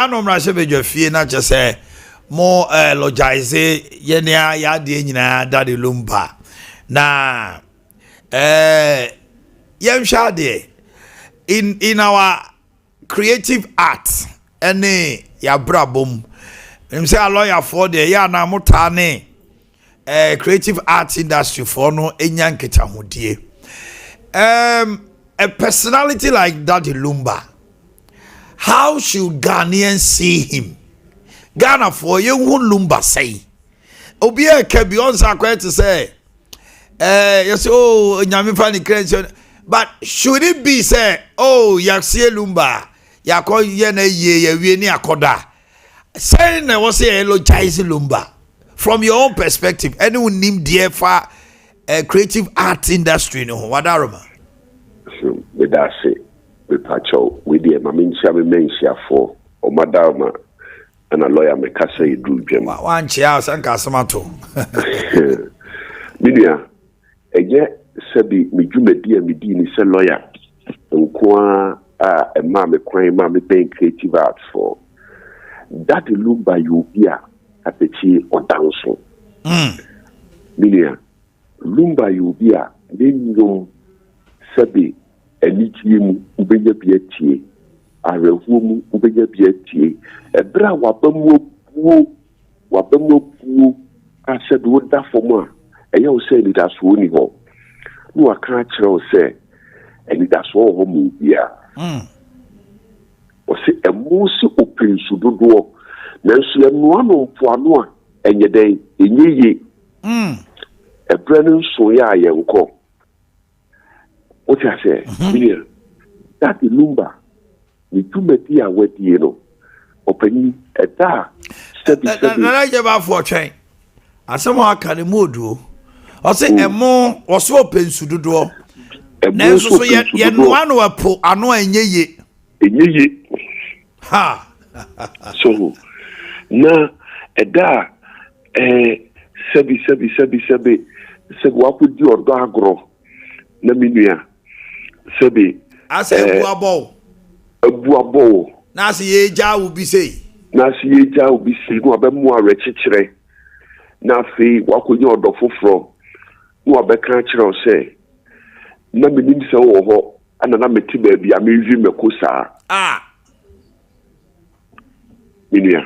anomra se bejo fie na je say mo logize ye ne ya de nyina Daddy Lumba na yem shade in our creative art any ya brabom him say a lawyer for there ya na motane creative art industry for no enya nketa hodie a personality like Daddy Lumba, how should Ghanaians see him? Ghana for you Lumba say obi e ka Beyonce akwa to say you say oh nyame fa ni creation, but should it be say oh yakse Lumba yakọ ye na ye wie ni akoda say na was say elogize Lumba from your own perspective anyone named there for creative art industry no wadaroma so with that say we pacho we dey maminsia me mensia for o madama and a lawyer me ka say do dwem wan chia sanka samato minia eje sabi me dwumadi a me di ni say lawyer nko a ma me kwan ma me pen creative arts for Daddy Lumba you bia apechi odanso minia Lumba you bia nenyo sabi enichiemu ubenya biatie arehuomu ubenya biatie ebra wabamu asabi woda fomu a eye o say ni daso oni ho no aka kire o say eni daso ho mu bia o se emusi opensu dodo nanso enu ano mpoano a enye den enyeye ebra no so ya ayenko what I say here Daddy Lumba ni tumeti a wedie no opani eta na je ba for twen asemo aka ne modu o se emo o so opensu dodo na so ye no ano apo ano enyeye ha so na eda sebi wapo di ordo agro na minua sebi ase abuabo na ase yeja ubi sei no abemu arechichire na fi wakonye ordo foforo no abeka kire o se na minim se wo ho ana na meti ba bia mevi mekosa minua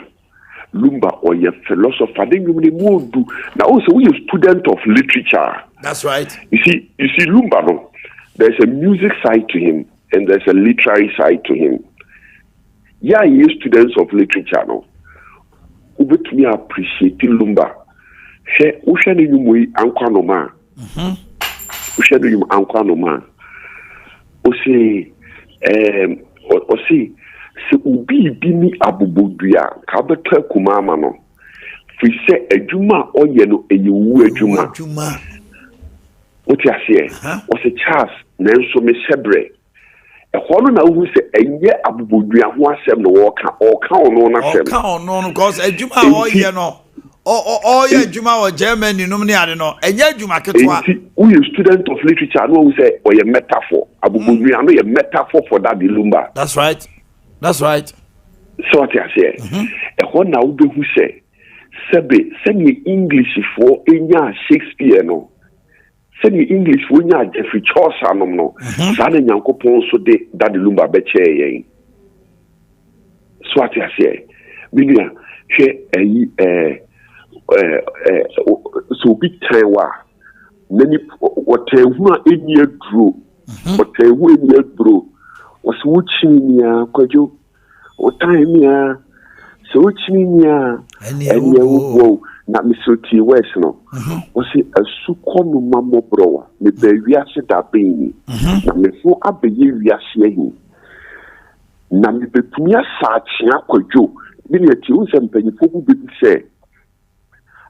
Lumba or your philosopher, then you will do now. Also, we are student of literature. That's right. You see, Lumba, no, there's a music side to him and there's a literary side to him. Yeah, he is students of literature, no. Over to me appreciate Lumba. She, usha ni yumwe ankwa no ma. Usha ni yum ankwa no ma. Osi, se ubi bini abubodua ka beta kuma ama no fi se adwuma oye no eyewu adwuma oti ase o se Charles nenso me sebre e hono na wu se enye abubodua ho asem no wo ka ono na asem ka ono no cause adwuma oye no oye adwuma o Germany no ne ade no enye adwuma ketwa we student of literature no wu se oye metaphor abubodua no ye metaphor for Daddy Lumba. That's right. So what I say, a one now be who say, Sebe, send me English for Enya Shakespeare no. Send me English for Enya Jeffrey Chaucer no. Sana nyanko so de Daddy Lumba beche yen. So what I say, William, she so big time wa. Many what who enya drew, what who enya drew. Was watching ya kwajo o time ya so watching ya enya wo na misoti west no was asuko no mamo browa me ba wiase da beni na me fo abeye wiase ahi na me betumi asachia kwajo bi ne ti wo sempanyifo bu bi se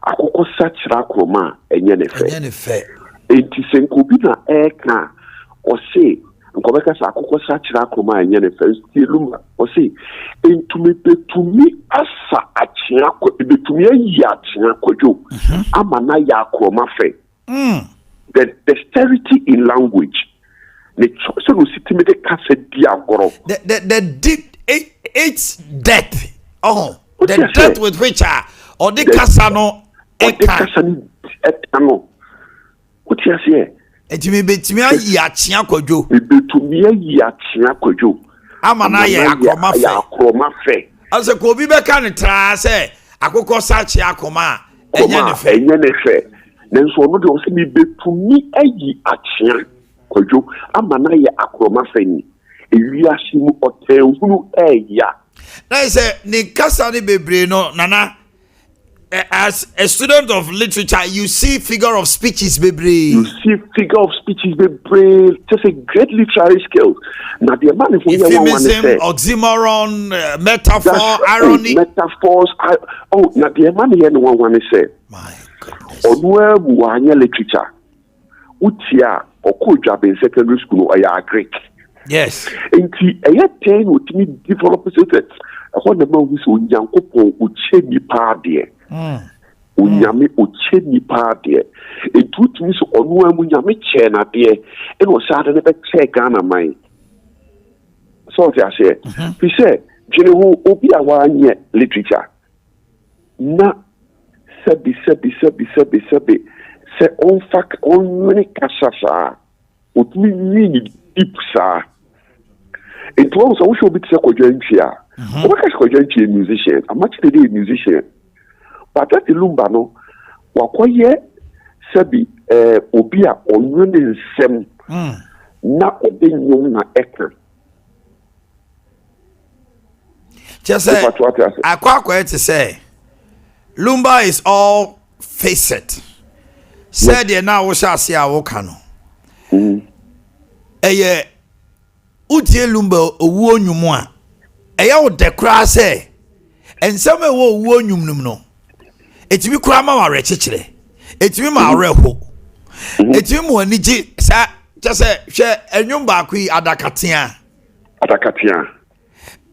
akoko sachira kroma enye ne fe enti senko bi na eka o se nkobeka sa akoko sachira kroma enye ne fe Lumba o se entumi betumi asa achia ko betumi ayi achia kwajo amana ya kroma fe the dexterity in language so no sitimi de kase dia agoro the deep its depth Oh, the depth with which or the casano ekano. What you say? Etimi betimi ayi achia kwadwo. Betumi ayi achia kwadwo. Amana ye akroma fe. Ase ko obi beka ne tra se akokọ sachi akoma enye ne fe. Nenso ono de o se mi betumi ayi achia kwadwo amana ye akroma fe ni. Ewiase mu otenhunu eya. Na say ni kasa ni bebre no nana. As a student of literature, you see figure of speeches, baby. You see figure of speeches, baby. Just a great literary skill. Now the man is euphemism, oxymoron, metaphor, irony. Metaphors. Now the man here no one want to say. My goodness. Onwe buanya literature. Utia okoja in secondary school or Greek. Yes. Enti eye ten otimi develop it. Ako na ma wi so nyankopon uche nipa de. Unyame uche nipa de. Etutimi so onu amu nyame che na de. E no sa de be che Ghana man. So what I say. He say, "Jene ho obi a wa anye literature." Na sabi se on fak on many kasasa. Otimi ni deep sa. It was also a bit secondary. A musician. I'm actually a musician. But Daddy Lumba no, Wakoye Sabi Obia on running sem na obeying na ekran. Just say, I quite to say, Lumba is all facet. Said ye now we shall see our cano. Utie Lumba owo nwumu a eya wo dekra se ensem e wo owo nwumnum no etimi kura ma wa rechechire etimi ma areho etimi mo aniji sa just hwe enwum ba ku adakatea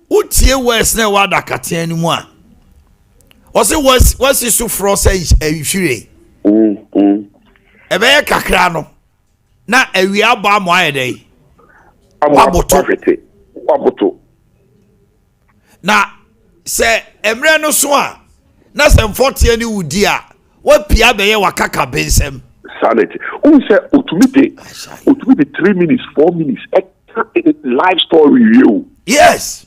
utie wes na wa adakatea ni mu a o se was isu fro se ehwire ebe ye kakra no na awi aba mo ayedai Waboto. Na se emre no so a na se 40 ani wudi a wa pia be ye wakaka bensem sanity say automate 3 minutes 4 minutes live story you. Yes,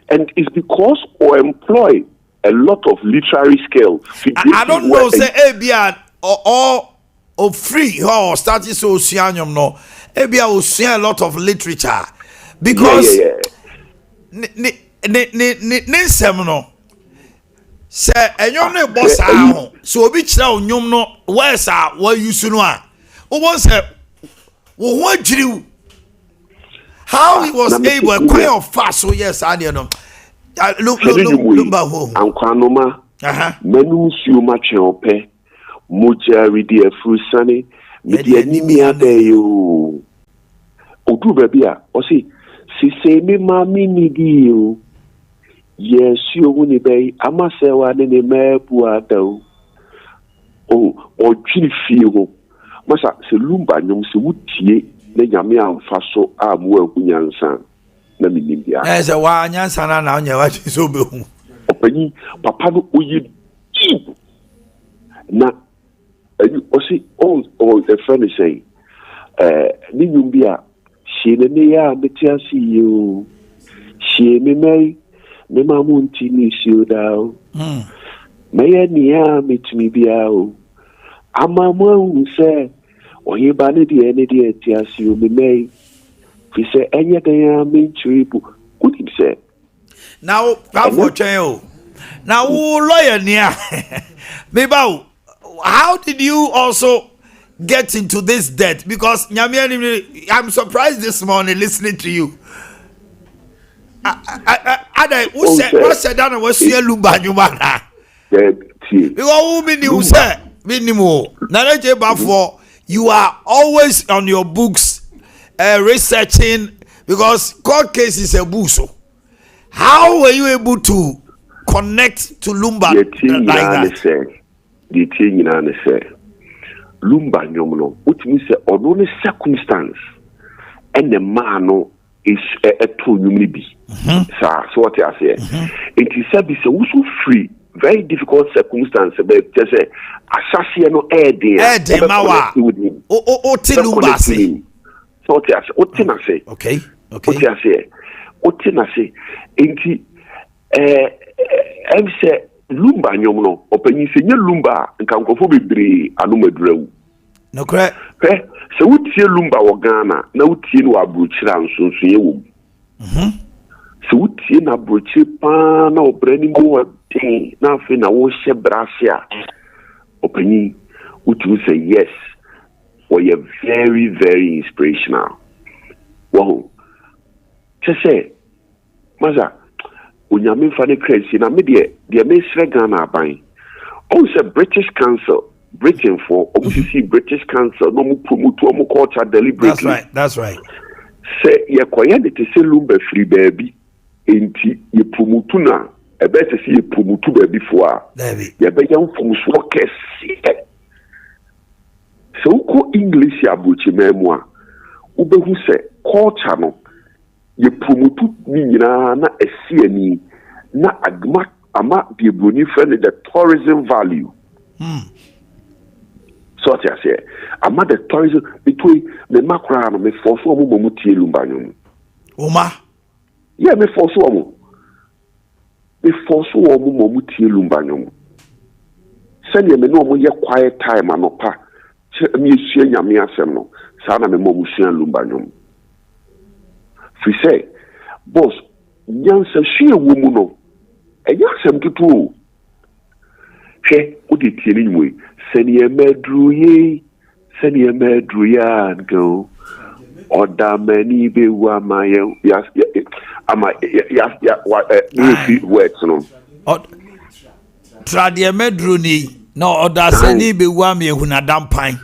and it's because we employ a lot of literary skills. I don't know say Abia or free or starting so sianyum no Abia will see a lot of literature because ne semno se enyo ne bossa ho so obi kira onyum no wes a wa use no a wo won se wo ho adwiriw how he was able quite of fast so yes I no Lumba ho ankwanoma manu siu ma cheope moja ridi efusane medi animi adayo odu baby a o si say me mami nidi o yes you woni be amasewa ne mebu adaw o twiri fie ho masa se Lumba nyom se wutie na nyame amfa so amu akunyansa na minibia se wa nyansa na onye wa so be hu opani papa no oyi deep na o si all the friend say ni nyumbia shine ne ya metiasi you shine me mamu ntini siu dao me ni ya mitimi biao amamu se oye ba ne de tiasi you me fi se enye dan ya mentribu kudi se now for twen now lawyer near me ba how did you also get into this debt? Because I'm surprised this morning listening to you. Ade what's that was here Lumba nyuma because women you say minimum for you are always on your books researching because court case is a buso. How were you able to connect to Lumba like that? The thing in say Lumba nyom no utimi say ono ne circumstance and the man no is a two be. Sir, so what I say. It is a also free, very difficult circumstance. But just say, assassin no air there. O Tilumba say. So what I say, what I say. Okay. What I say. What I say. Inti, say Lumba nyomo. Open you say Lumba and can go for be anumedrew. No correct. So what you Lumba or Ghana? No tin wa bruchra and so you. So what you na bruchi pan or branding more thing. Nothing I will share brasia. Opening, which will say yes. For you're very, very inspirational. Wow. Just say, Maza, when you're making funny crazy, now media, the American Ghana buying. Also, British Council, Britain for obviously British Council, no more promote more culture deliberately. That's right. Say, you're quiet to say Lumba free baby, ain't you promote now? I better see you promote baby for. You're better from workers. So, ko English ya buchi memoir. Ube who say culture no. You promote me na esiani na agma ama the bruni friend the tourism value. So what I say, ama the tourism between the macra and me force one mo tie Lumba nyom. Oma. Yeah, me force one. Me force one mo tie Lumba nyom. Send me no mo ye quiet time anopa. Me sua nyame asem no. Sa na me mo sua Lumba nyom. Fi say, boss, nyansa hwe womu no. Eya asem tutu. Hwe, odi tieni nwe. Seni emedruye go. Oda many be wa my yes words no. Trade emedruni no oda seni be wa me ehuna dampan.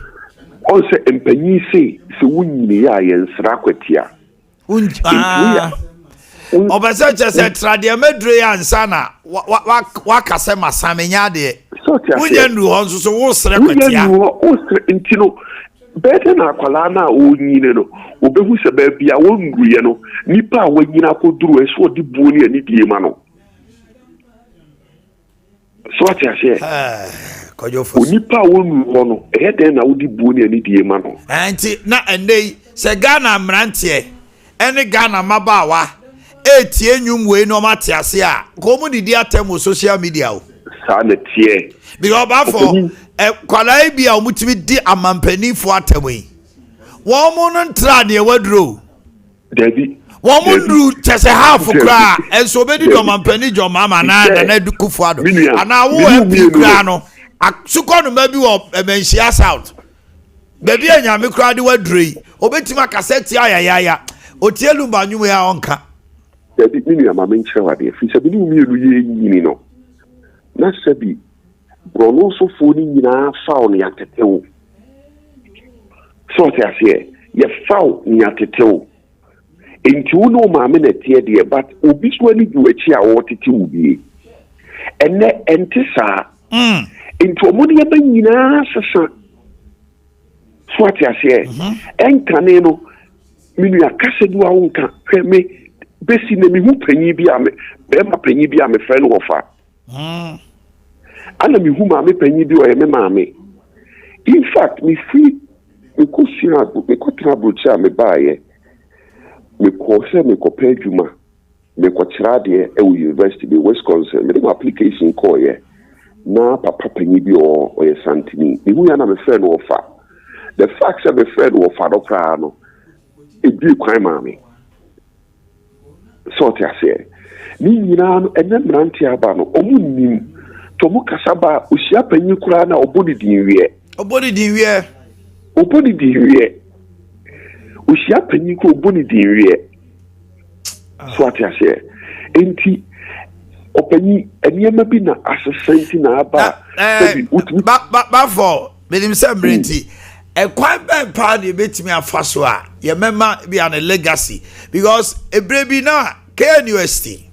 On se empanyi se wunni ya yensra kwatia. Obese chese trade emedru ya nsana wa kase masamenya de. Wunye ndu ho nso so wo sere kwatia. Wo sere intino bete na akwala na onyine no obehu se ba bia wo nguye no nipa a wanyina koduru eso odi buoni ani die ma no. So what I say? Nipa wonu ho no den na odi buoni ani die ma no. Anti na endei se Ghana mrantie ene Ghana mabawa etie nwum we no matiase a ko mu didi atem social media o sa na tie because ba for kwalai bia o mutimi di amampani fo atem yi wo mu no ntra ne wadro Daddy wo mu ndru tese half kra enso be di amampani jo mama na dukufu ado ana wo e kra no suko no ma bi wo emenhia south baby anyame kra de wadro yi obetima cassette ayaya otie Lumba nwum ya onka Daddy mini amame nchira de fi sabi ni mielu ye yini no na sabi brono so fo ni nyina fawo ne yatetewo so te ase ye fawo ne yatetewo enti wo no maame na tie de but obi so ani du achi a wo tete wo bie enne ente sa enti omo de ba nyina sesa so te ase enkane no minu akase du awo nka hweme besi na mi hu panyi bi a me be ma panyi bi a me friend wo fa ana mi hu ma me panyi bi o ye me maame in fact me free me ko sira me ko trabo cha me baaye me ko se me ko pedjuma me ko trade e university be Wisconsin me do application ko ye na papa panyi bi o ye santini me hu ya na me friend wo fa the fact that me friend wo fa do kra no e bi kwan maame so te ase ni nyina no ene mranti aba no omunnim to mu kasaba osia panyi kura na obodi dinwie osia panyi ko obodi dinwie so te ase enti opanyi eniema bi na asesenti na aba ba for menim sembrenti quite bad party betimi afaso a ye mema bi an legacy because ebrebi na KNUST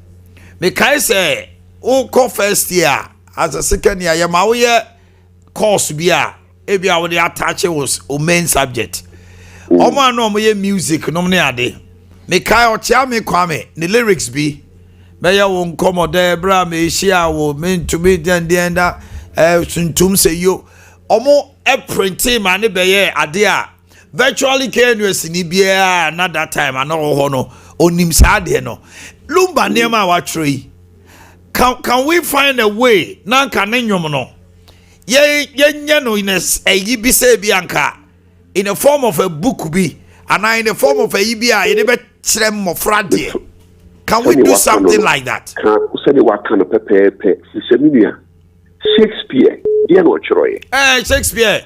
me kai say o ko first year as a second year ye ma wo ye course bi a e bi a wo dey attach was o main subject o ma no mo ye music no ne ade Mekai Ochiame Kwame, the lyrics be. Meya won komo de bra me shia wo men to me den da suntum say yo. Omo e print ma ne beye ade a virtually KNUS ni bia na that time ana ho no onim sa de no. Lumba nema wa tree. Can we find a way na kan nyom no? Ye no in a bi say bi anka in the form of a book be and in the form of a ibia e be kire mofra de. Can we do something like that? Say what kind of pepe Shakespeare no chroye. Shakespeare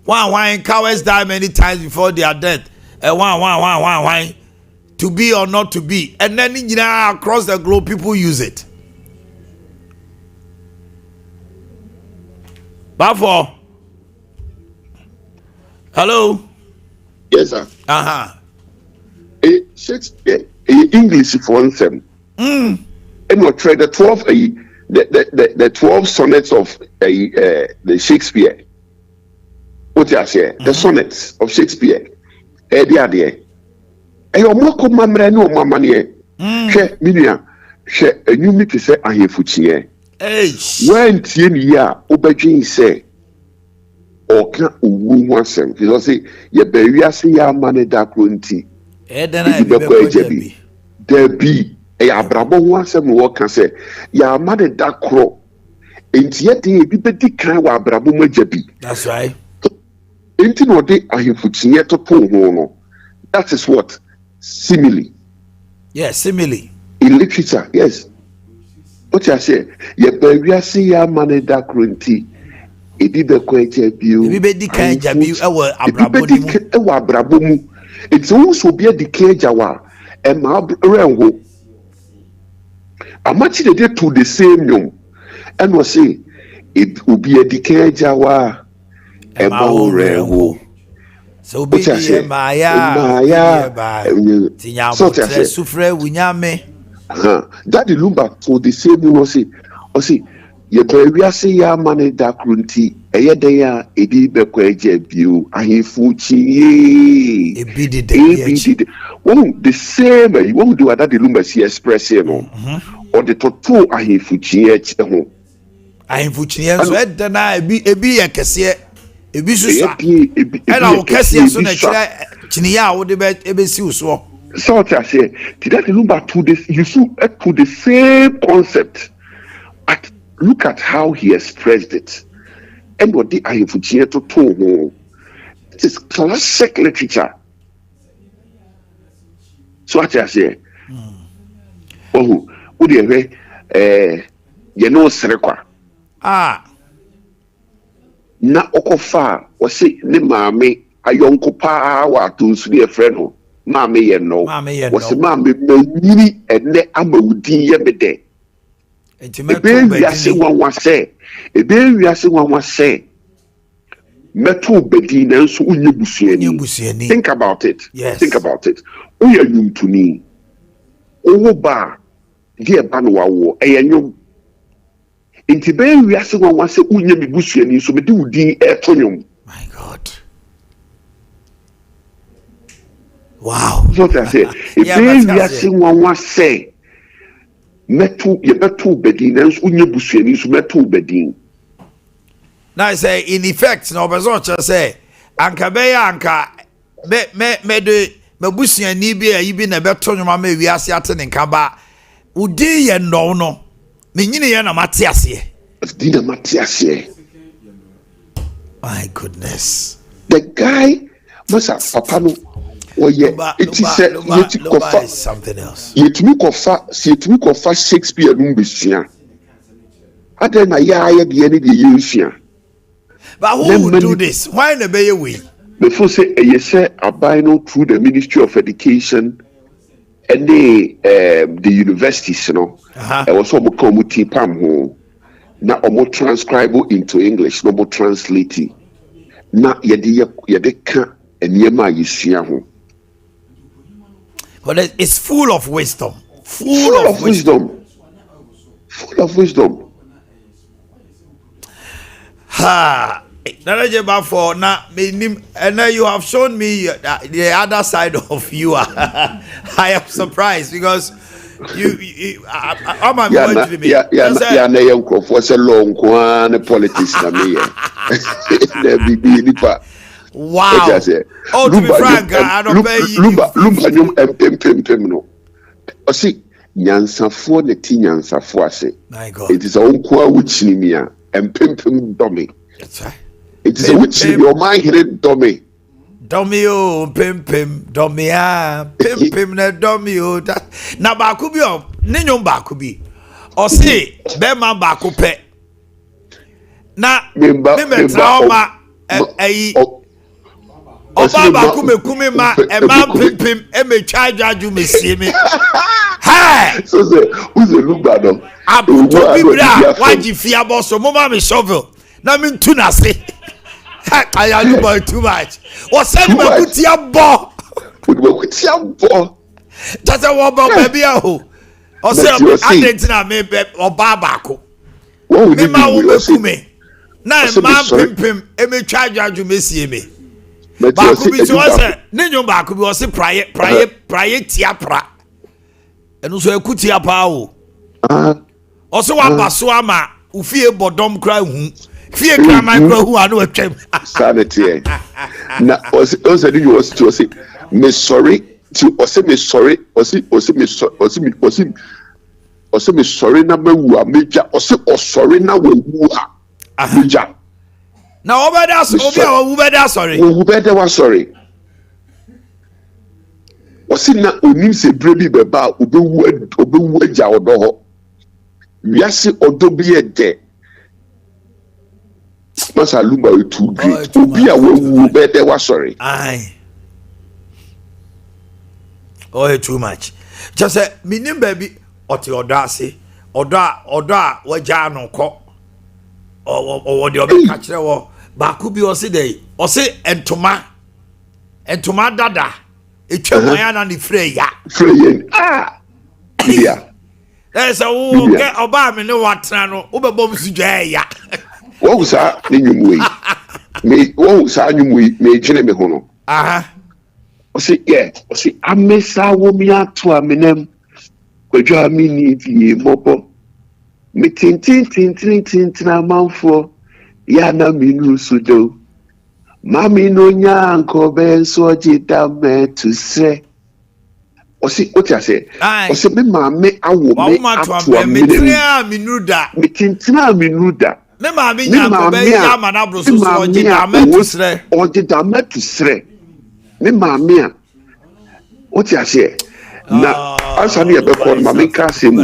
one cowards die many times before they are dead. One to be or not to be, and then across the globe people use it. Bafo. Hello. Yes, sir. Shakespeare, English for them. And what try the 12 the 12 sonnets of the Shakespeare. What you say? The sonnets of Shakespeare. There. Eyo moko mamre no mamane hwe minia hwe enwumi te se ahefuchie when tie ni ya obadwen se oka owu ho asem because say ye ba wiase ya mane da kronti na be ko jabi there be e abrabo ho asem wo ka se ya mane da kro enti ye de bi bedi kan wa abrabo majabi. That's right. Enti no de ahefuchie to ho no. That is what simile. Yes, simile. In literature, yes. What you say? Ye be see ya mane da kronti. Ebi be ko eje biu. Ebi be di kan eja biu e wo abrabo ni mu. E wo abrabo mu. It's also be di kan eja wa e ma renwo. Amachi de to the same nyom. And we say it will be a di kan eja wa e ma renwo. So be Maya Sufre Winyame. Daddy Lumba for the same or see ye be say ya mane da krunti eye de ya edi be ko eje biu ahefuchi e bi de the same you won't do Daddy Lumba see express here no or the toto ahefuchi e ho ahefuchi so e da na ebi ye kese ebi susa ela o kese so na kire chiniya wo de be ebesi uso so I say did that Lumba to this you to the same concept look at how he expressed it and what the ahefuchi to ho it is classic literature so I say oh wo de ye no serekwa na okofa o se ne maame ayonko pa wa tonsu de frɛ maame ye no o se maame manyini ene amawudi ye bede ebe wiase wanwa se meto bedi na nso unye busuani. Think about it. Yes. Think about it. Uye nyumtuni owo ba die ba no wawo eyenyum inti be wiase wanwa se unye busuani so me di udin etonyum. My God. Wow. So that say ebe wiase wanwa se meto ye beto bedi na nso unye busuani so meto bedi. Now I say in effect no person say anka be anka me de me busuani bi a yibi na beto nwoma ma wiase ate ne nka ba udi ye no no me nyine ye na mate ase. Dina mate ase. My goodness. The guy must papa no it is something else. Yetumi kofa Shakespeare numbesua. Ade na ya ye de ne de yefia. But who would do this? Why in the bay way? Before say say abino through the Ministry of Education and the universities, you know. I was almost come to pam ho. Now almost transcribe into English, no more translate. Now yede ka eniyema yesua ho. But it's full of wisdom. Full of wisdom. Full of wisdom. Ha. Nana for now, and then you have shown me the other side of you. I am surprised because I'm going to be. Yeah, na young crop was a long one politics. Wow. Oh, to be frank, I don't pay you. Lumba, no. I see, Yansa for the Tinyansa for say. My God. It is a unqua which me and pimpim dummy. That's right. It is a witch in your mind hidden dummy. Domio, pim, domia, pim, na domio. Na bakubio, ninyo bakubi. O si, bema bakupe. Na, mime trauma, Oba bakume kume ma, man pim, me charge you me see me. Hey! So say, who's the Lumba no? Abu to bibra, waji fiabo so mama me shovel. Na min tuna se. I am boy too much. What said me kutia bo? Kutia bo. Just a wobo baby aho. O say Argentina me oba bako. Me ma wo kume. Na man pim me charge you me see me. Baku bi so say nenyo baku bi o say praye tia pra. Enu so ekutia pa o. O so wa baso ama ufie bodom kra hu. Fie kra man kra hu anu atwam. Sanity. Na o say you was to say me sorry to o say me sorry o say me sorry na mawu a meja o say o sorry na wawu a meja. Na obeda sorry. Wo beda wa sorry. Wasi na onim se brebi beba obewu aja odo ho. Wiase odo bi ede. Masa Lumba we too great. Obi a wo beda wa sorry. Aye. Oh, too much. Just say minim baby oti odo ase. Odo a waja no ko. O de obi ka kire wo. Baku bi osi dey. Osi entoma dada. Etwemaya na ni freya. Yeah. There's a wo get oba me ne watena no. Wo bebom sudwa ya. Wo sa ni nwumwe. Me wo sa nwumwe me gene me ho no. Aha. Osi amesa wo mi ato amenem. Kwadwa mi ni die mobo. Me tintin amanfo. Ya na minu sudo. Mami no nyanko ben so jida me to say. Osi oti ase. Osi me mame awo me ato me tintina minuda. Me tintina minuda. Me mame nyanko ben ya manabro so jida me to sre. Ojida me to sre. Me mame a. Oti ase. Na asa ni ebe ko mame ka se mu.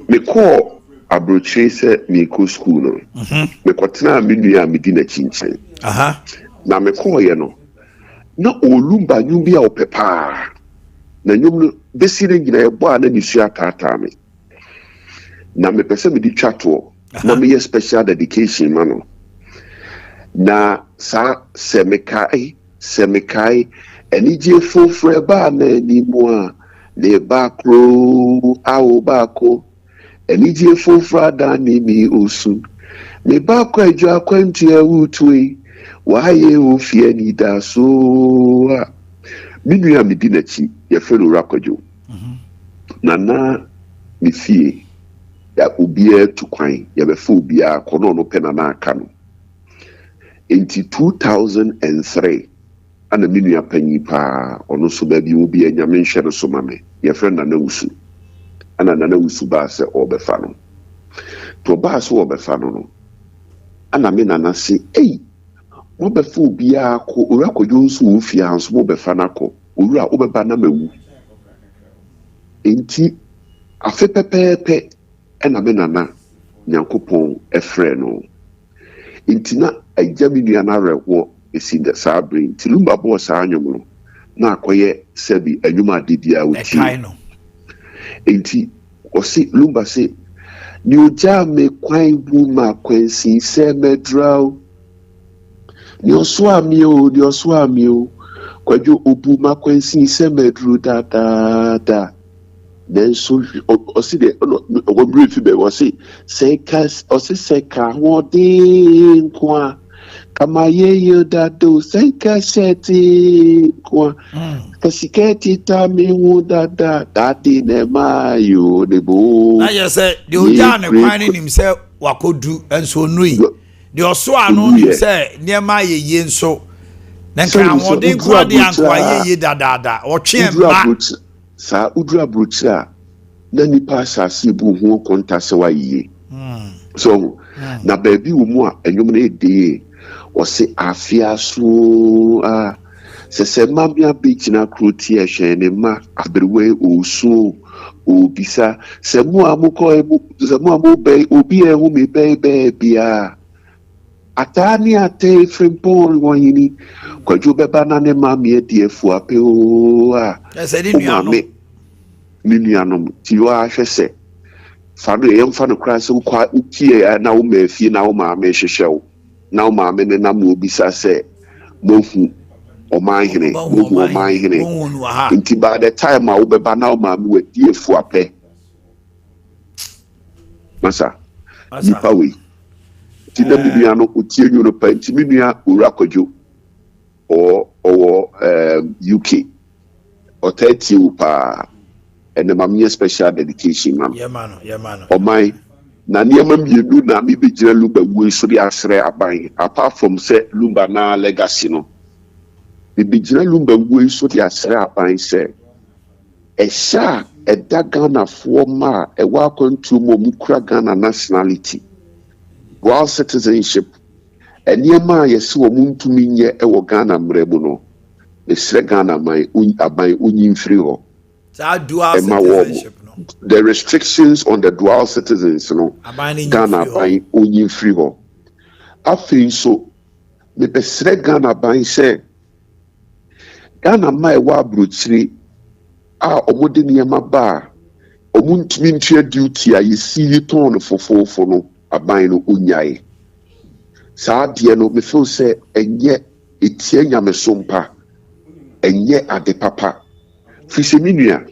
Me call abrochire se me ko school no. Me kwatena me nua me di na chinchin. Na me call ye no. Na olumba nyum bia opepa. Na nyum no besire ngina ye bo ana nisu atata me. Na me pese me di twato. Na me ye special dedication ma no. Na sa semekai enije fofre ba na ni mo a le ba kro awo ba ko. Enije fofra dani mi osu me ba kwa ejo akwantu awutui waye ofie ni da so minu ya medinachi ye fero rakwajo nana mi fie ya obie tukwan ye be fo obia kono no pena na aka no enti 2003 ana minu ya panyi pa ono so ba bi obi anyame nhwe no so mame ye fero na usu ana nana usuba se obefa no to ba so obefa no ana me nana se mo befa obia ko ora kodwo nso ofia nso mo befa na ko ora obeba na mawu enti afe pepepe ana me nana nyankopon efre no enti na ajaminu na rewo esi the sabre enti Lumba bo sa anyom no na akoye sebi anwuma dedia wuti enti osi Lumba se ni oja me kwan bu ma kwansi se medrau ni oso ami o kwadwo obu ma kwansi se medru da then so or see the one brief be was say cast or say ka wodin kwa kama ye that do say ka seti kwa kasiketi tami wu that in ma yo de bo na you say the oja ne kwan nim say wakodu enso nui the oso ano nim say niema ye nso na kan wodin kwa de ankwa ye dadada o twe ma sa udra brucha na nipa asase bu ho konta se wa yie so na baby wo mu a enwom na ede o se afia so se mamia beach na kroti e hwe ne ma abrewe osu obisa se mu amukọ ebu se mu amobe obi e hu me bia atani ate frimpon wonyini kwajo beba na ne mamie die fu ape o ese di nuanom ti wa hwese fa no yem fa no kra se kwa ukie na wo mafie na wo maame hwehwew na wo maame ne na mo obisa se mohu Omanhene nti by the time I will be na wo maame wadie fu ape masa nipa we ti na bibia no utie nyu pa nti menua owura kwadwo UK or 30 pa and the mamie special dedication man my na niema mienu na mi bejira Lumba wo so de asre aban apart from say Lumba na legacy no mi bejira Lumba wo so de asre aban say esha eda Ghana for ma e wa kwantu mo mukura Ghana nationality dual citizenship eniema yesi wo muntumi nye e wo Ghana mrebu no esre Ghana mai aban onyimfiri ho dual citizenship no the restrictions on the dual citizens no Ghana by only free ho afin so me besre Ghana by say Ghana mai wa brochiri a omode niema ba omuntimi ntua duty a yesi ton fofofo no aban no onyae saa de no me feel say enye etie nyame sompa enye ade papa fiseminua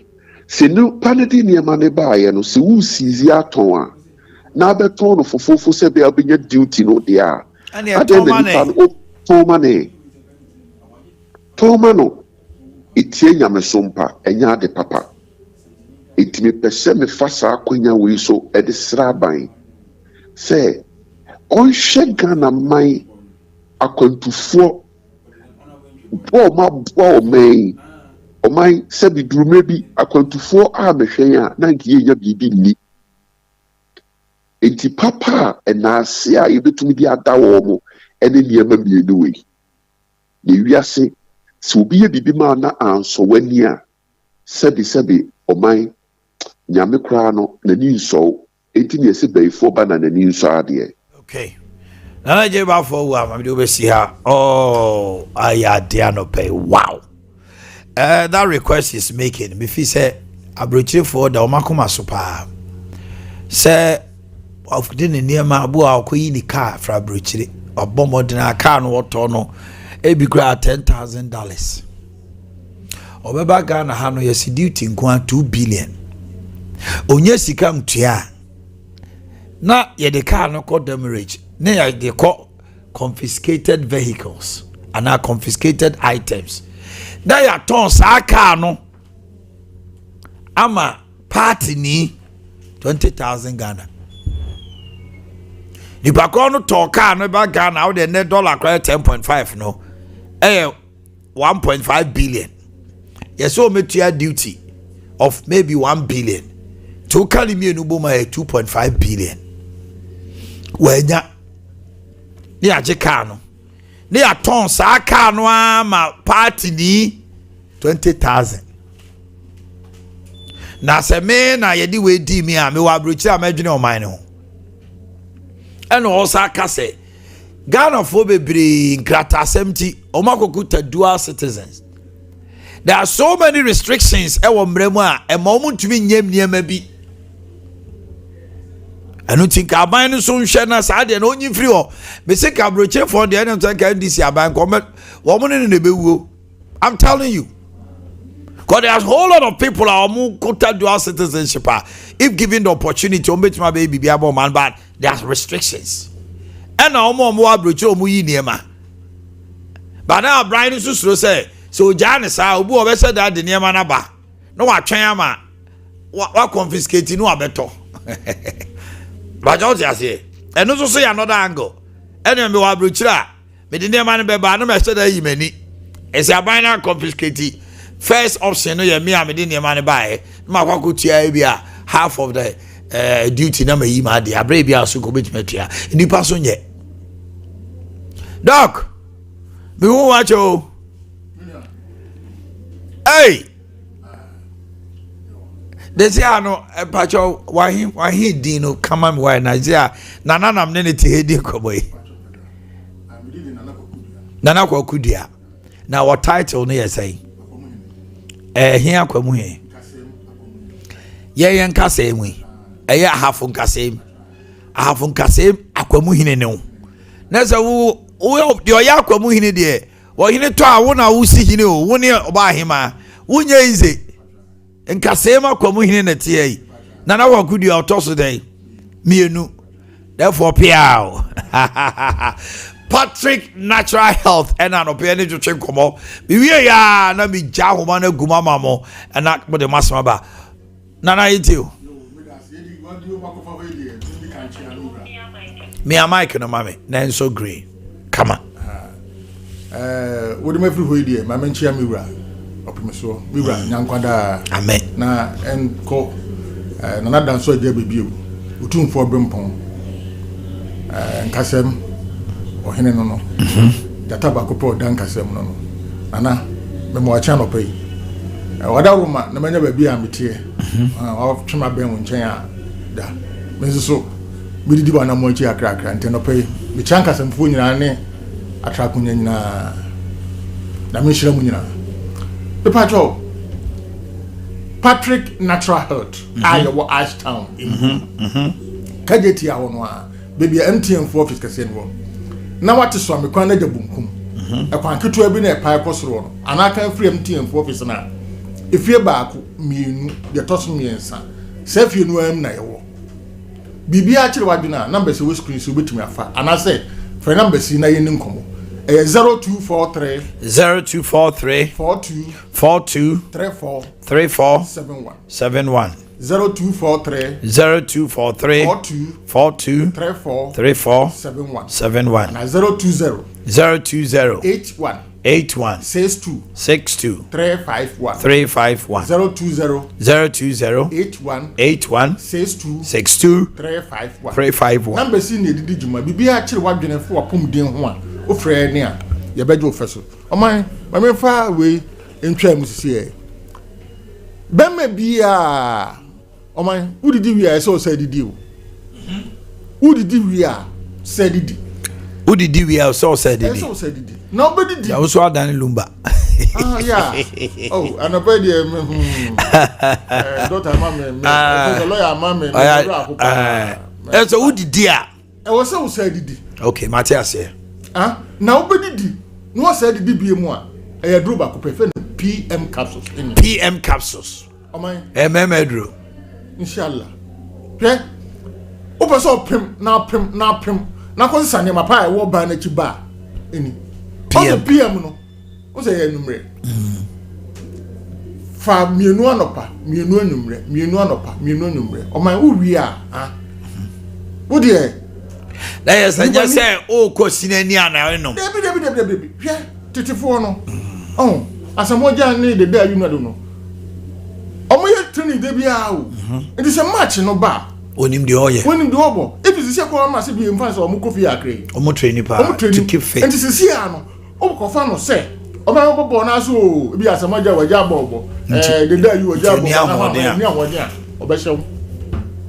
se no panedi niema ne baaye no se wu sizi aton a na beton no fofofo se be abenya duty no de a ade ne toma no etie nyame sompa enya ade papa etimi pese me fasa akonya we so e de sraban se on Ghana mai akontufo bo ma bo mai Omai sabi drume bi akwantufo a mehwen a na nkiye nya bibi ni enti papa enase a yebetumi di adawo mo ene niema mienu we ne wiase se obi ye bibi ma na anso wani a sabi omai nyame kra no nani nso enti ne se bayfo ba na nani nso ade okay na je ba fo wa ma bi obesi ha oh ayade no pay wow. That request is making me feel say abrochire for the omakoma sopa say of the niema abu akoyi ni car fra abrochire obomodena car no woto no e bi gra $10,000 obeba Ghana ha no yes duty nko 2 billion onye sika mtua na ye the car no called demurrage na ye dey call confiscated vehicles and are confiscated items. Na ya ton sa car no ama party ni 20,000 Ghana. Ni ba ko no to car no ba Ghana wo de net dollar kwa 10.5 no 1.5 billion. Yes so metua duty of maybe 1 billion. To kali mi enu boma 2.5 billion. Wenya ni aje car no ne aton sa aka no ama party ni 20,000 na se me na yedi we di mi a me wa brochi a medwene oman no eno o sa aka se Ghana fo bebre nkrata asемti omakokuta dual citizens. There are so many restrictions e wo mremu a e ma omuntumi nyem niema bi anu think aban no so nhwe na sa de na onyi free ho me se ka broche for the end of the NDC aban ko wo mo ne be wuo. I'm telling you Because there's a whole lot of people are quota dual citizenship. If given the opportunity, my baby be able man, but there's restrictions. And now more broach mu but now Brian is to say so Janice I will be said that the near manaba. No I try what confiscating no better. But just say and also say another angle. And then we will broach me the near man be no me said that many. It's a binary confiscating. First option no me am the near man buy. Ma kwa tia bia half of the duty na me ma dey abre bia so go bit metua. Nipa so nye. Doc, me who watch you? Hey! They say, I know, Pacho, why he dino come on, why Nigeria, Nana, I'm nearly to head in Cowboy. Nana Kudia. Now, what title near say? Here, Quamuhe. Yea, and Cassame. A year half on Cassame. I have on Cassame, Aquamuhine no. Nessa who. Oh, your yakwa in the well, in a tower, one I will see you know, 1 year by him. 1 year is it? And Casema Quamuhin in a TA. Nana, what could you out today? Me, no. Therefore, Piao Patrick Natural Health and an opinion to check come up. We are not be Jahumana Gumamamo and not with the Masmaba. Nana, it you. Me, I'm Mike and a mammy, then so green. Come on. What do every way dear, my man chia mira, optimism, mira, Yankwada, amen. Na and call another dance so dear baby, Utun for Brimpon, and Cassem or Henenono, the tobacco pro Dan Cassem no, Anna, Memoir channel pay. What I woman, the man never be a métier, of Chima Ben and Chaya, da, Mrs. So, we did one more chia crack and ten pay. Me chanka some food ne atrakunya nyina na me hira mu nyina the Patrick Natural Health ayo Ashtown kageti a wono a baby MTN for office kase no na wate so me kwan na da bunkum e kwan keto abi na e pai kosoro no anaka free MTN for office na efie baako mienu de toso miensa se fie no am na yewo bibia akire waduna number se we screen so betumi afa anase for number si na yenim komo 0243 42 34 71 0243 42 34 71 na 020 81 62 351 020 81 62 351 number si ne didi juma bibia akire wadwene fo opom den ho a o frɛ ne a ye beje o feso o man ma me fa we ntwa mu sisi e bema bia o man udidi wi a so say didi o udidi wi a say didi udidi wi a so say didi so say didi nobody did. I also had Daddy Lumba. Ah, yeah. Oh, and a baby, daughter, mammy, the lawyer, mammy. That's a woody dear. I was so said. Okay, Matthias here. Ah, nobody did. No said the DBM1. I drew back to PM capsules. PM capsules. Oh, my. Drew. Inshallah. Yeah. Open so pim, now pim. Now, concerning my pie, war by nature bar. Any. PM no. O say enumre. Fa mienu anopa, mienu enumre. O man wo wi a, wo de na yes just say o kosinani ana enom. Debi. Hwe, titifo no. Oh, asamoja ni de da you know no. Omo ye training debi a o. It is a match no ba. Onim de oye. Onim de obo. If you see ko ma se bi mfa so omo kofi akre. Omo training pa to keep fit. And this is here no. Omo kofa no say Oba bobo na so bi asamaja waja bobo the day you waja bobo ni awode a obehyew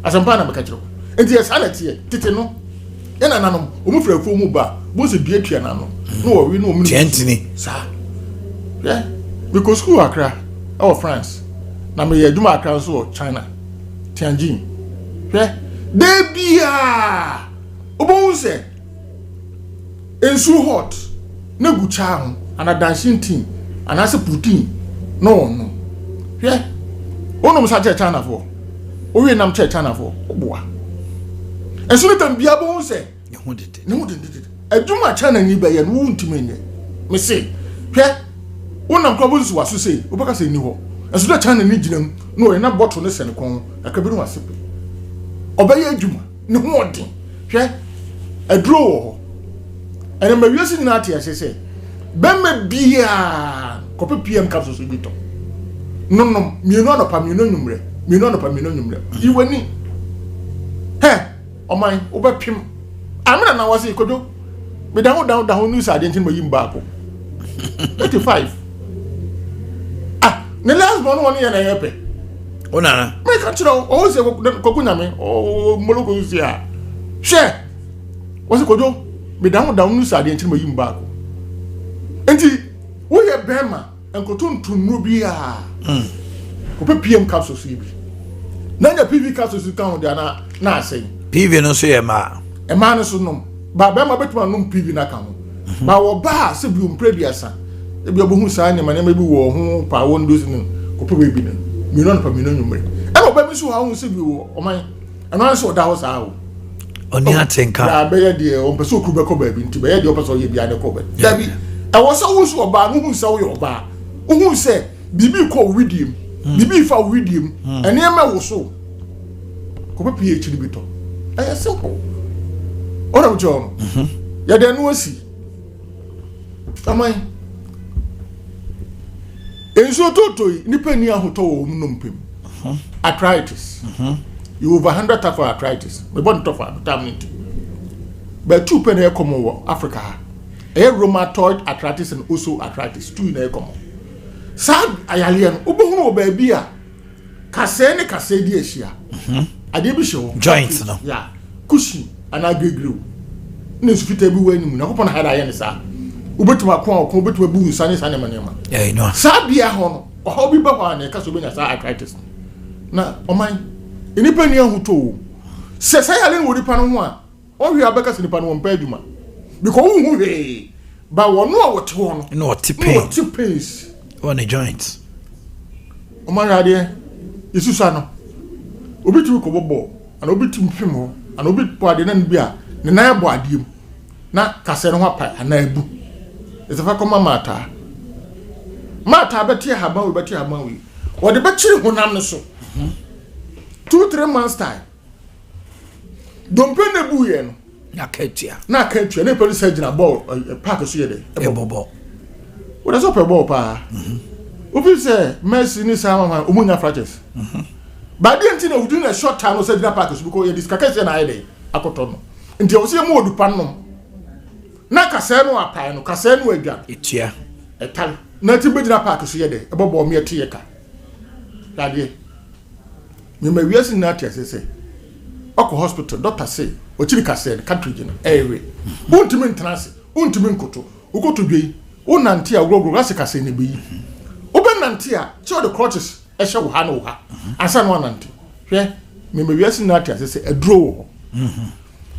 asampa na beka kiro enti esalati e tete no yana nanom omufra fu mu ba bo se bia tua nanom no wo wi no omunu tentini sa yeah because school Accra our France na me yeduma Accra so China Tianjin yeah de bia obo se ensu hot na gucha ho ana dancing team ana se putin no hwe wonom sa China for owie nam China for oboa enso no tam bia bo se ne ho dede adwuma China ni ba ye no wuntime nye me se hwe wonam kwa bonsu waso se obaka se ni ho enso da China ni ginam no na bottle ne se ne kon akabiru wasepe obaye adwuma ne ho odin hwe aduro ho ene ma wiase ni na ate ase bemme bia kope PM capsule so bito no mienu anopa mienu nwumre iwani he oman obepim amena na wase kodo me down news ade ntin mayim baako 85 ne last one won ye na yepe onana me ka chiro o se kokunyame o moloko si a hwe wase kodo me down news ade ntin mayim baako enti wo ye bema enkoto ntunu bi a ope PM capsule so bi nanya PV capsule so kan dia na asɛn PV no so ye ma no so nom ba bema betuma nom PV na kan ba wo ba se bi ompre biasa e bi obohu saa ne mane ma bi wo ho pa wo ndozi no kope we bi no mi no pa mi no nwumre e wo ba mi so ha ho se bi wo oman eno an so da ho saa wo oni atenka ya be ye de o pese okuru be ko ba bi nti be ye de o pese o ye bia ne ko ba dabi e wo so wo so oba no hu se wo ye oba hu se bibi ko widim bibi fa widim ene ma wo so ko pe PhD bi to e simple ora wo jo ya de no asi amai enso totoi ni pani ahoto wo mu nompem arthritis you over 100 type of arthritis me bon to fa vitamin but two pen e common wo Africa rheumatoid arthritis and osteoarthritis two na e common sad ayalian obohunu obabi a kase ne kase di ehia ade bi hwe joints no ya kushi ana gegrew ne sufita bi wani mu na kopon ha da ye ne sa ubetuma ko ubetuma bu nsane sane manema eh no sabia ho no oho bi ba ho na ka so benya sa arthritis na oman enipa ni ahuto se sayale wo nipa no ho a ohwe abeka se nipa no mpa adwuma because wo hu he ba wono a wote ho no no tipe pains on the joints oman ade isusa no obitu ko bobo ana obitu mpim ho ana obitu ade na bia ne na abo adiem na kase no ho apa ana ebu ezefa koma mata beti haba we beti haba we wo de bekiri honam ne so 2-3 months time dompe na bu ye no na katua na police agent ball park so ye de e bobo wo da so pe ball pa obi say Messi ni sama ma omunya fractures ba di enti na wudu na short time no say na park so because ye discase na ye de akoto no nti o se mo odupa no na kase no apai no kase no adwa etia etal na ti be na park so ye de e bobo me tie ka dadie me ma wiase na tia se oko hospital doctor say o chiri kase cartridge no ewe untimi ntrance untimi nkoto ukoto dwei unanti a grogro ase kase ne beyi obenanti a che the crutches e hye wo ha no ha asa no ananti hwe me ma wiase na tia se aduro wo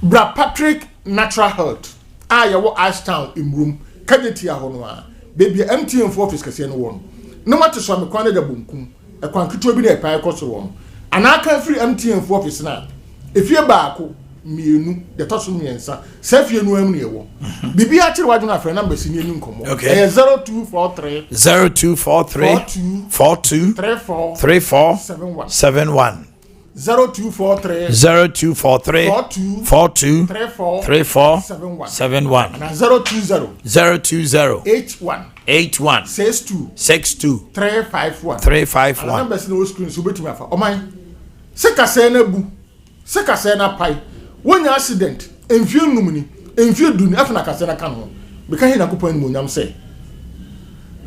bra Patrick Natural Health yawo Ashtown imrum kadeti a hono a baby MTN for office kase no won no mate so me kwan da bonkum e kwan kito bi na e pai koso won anaka free MTN for office na efie baako mienu de toso miensa safie no am ne ewo bibi a kire wadwo na afre number si ni nkomo 0243 42 34 71 0243 42 34 71 020 81 62 351 number si no screen so betumi afa oman se kase na bu se kase na pai wonya accident enfie numuni enfie duni afa na kase na kan ho be ka he na kopon mu nyam se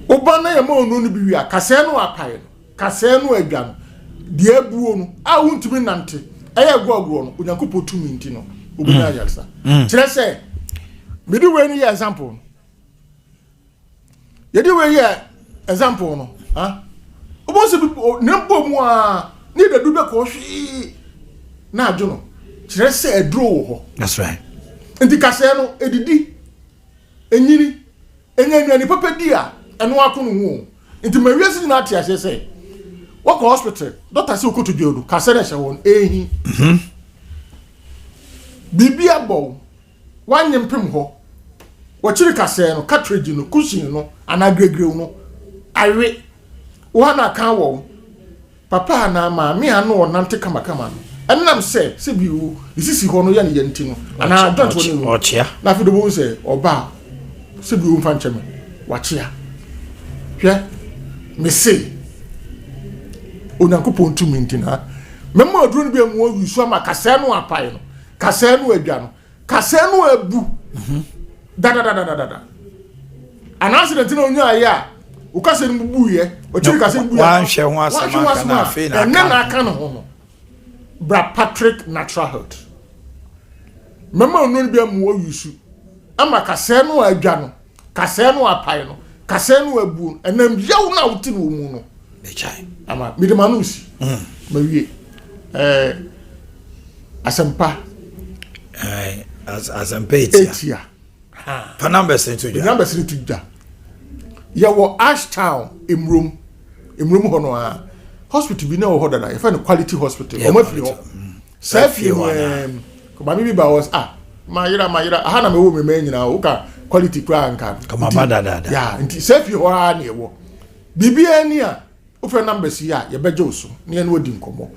oba na ye ma onu no bi wi a kase no apai kase no adwan de abuo no a wuntumi nante eye gogoro no onyakopo tumi nti no obunya yarsa kire se me di we ni example yedi we ye example no ha obo se nembo mu a ni da dube ko hwi na adwo no kire se edro wo ho that's right nti kase no edidi enyiri enyanwa ni papa di a eno akono hu nti ma wiase na ate ase se What hospital? Doctor say go to jail. Kasere she won ehi. Bibia bow. One yempem ho. Wachiri kasere no cartridge no cushion no anagregre no. Iwe. One aka wo. Papa na ma me anu onante kama no. Enam say biu isisi ho no ya ne yanti no. Ana don't woni no. Ochia. Na fi do bo say oba se biu mfa ncheme. Wachia. Hwe me say Onyankopon tumi ntina mema oduru no bia mu yusu ama kase no apai no kase no adwa no kase no abu da an accident no nya ya o kase no bu ye o chiri kase bu ya wan hwe ho asama kana afi na aka no ho no bra Patrick Natural Health mema oduru no bia mu yusu ama kase no adwa no kase no apai no kase no abu enam yaw na wuti no mu no bechai ama midemanusi mawie asempa asempa etia pa numbers into ja ya wo Ashtown emrum ho no a hospital bi na wo hoda na you find quality hospital o mafiri ho safi ko ba mi bi ba was mayira aha na me wo me nyina wo ka quality kwa nka kama badada ya nti safi ho a na ewo bibia ni a ofe numbers ya ye beje oso ne no odi nkomo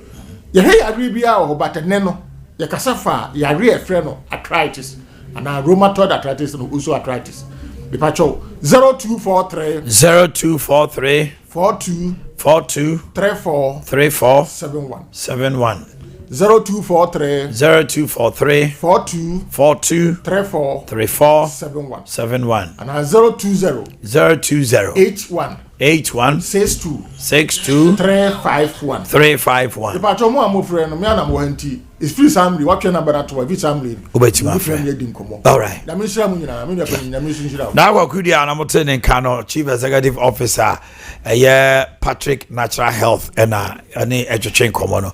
ye he yare bia o batene no ye kasafa yare efre no arthritis ana rheumatoid arthritis no also arthritis be pacho 0243 42 34 71 0243 42 34 71 and 020 81 62 351 the patron mo amofre no me ana mo hanti is free family what your number that we family obetima all right na me shira mu nyina me nyafa nyina me shira na kwa kudi ana mote ne nka chief executive officer Patrick Natural Health ena ani etwetwe nkomo no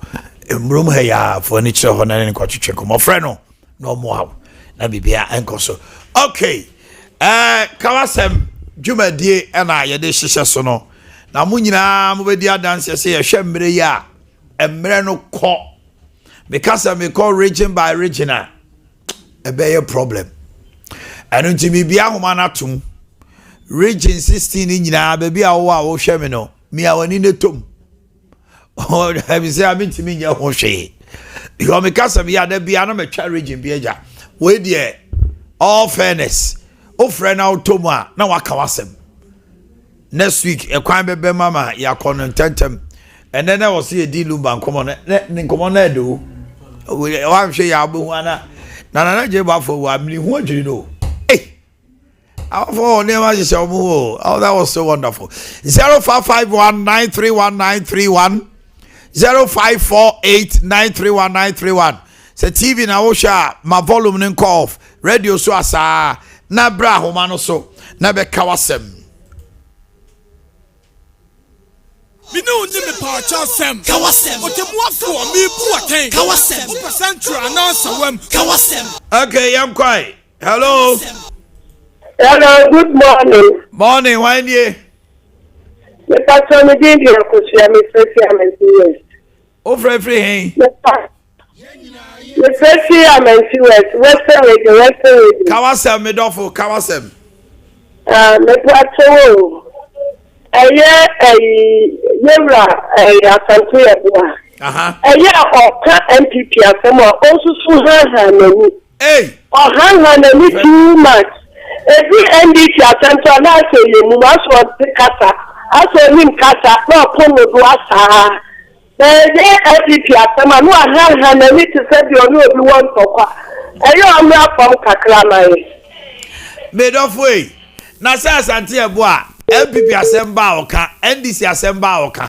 emrum ha ya furniture ho na ne kwatwetwe nkomo frɛ no no mo na bibia enkoso okay kawasem Jumadi ena yede hihye so no na mu nyina mo bedi adanse se ye hwe mmere ya mmere no kɔ because me call region by regional e be a problem anu nti mi bia homa na tum region 16 nyina ba bia wo a wo hwe me no mi awani ne tom oh have you say am ntimi nya ho hwe because me kasa bia da bia na me twa region bia ja we dey all fairness o friend out to ma na waka wasem next week e kwan bebe mama ya kono tentem and then I was see Daddy Lumba come na do we am hwe ya abu ana na je ba for wa mni hu adwiri no for never just oh that was so wonderful 0551931931 0548931931 say TV na wo sha ma volume nin off radio so asa na bra homa no so na be kawasem Minu ni me pa chasem kawasem otemuafo mi buaken kawasem percentage announce wem kawasem okay yam kwai hello good morning why nie me patron me dey here ko share me free west o free hen me free west kawasem me dofo kawasem me patron yewra asanto yeboa oka MPP asemo osusu ha nani ha nani too much every NDC asanto na say yemu aso kasa aso nim kasa na pono do asa MPP asema no ha nani to say bi oni obi won tokwa amra fam kakra mai me dofo na say asante yeboa MPP asemba oka NDC asemba oka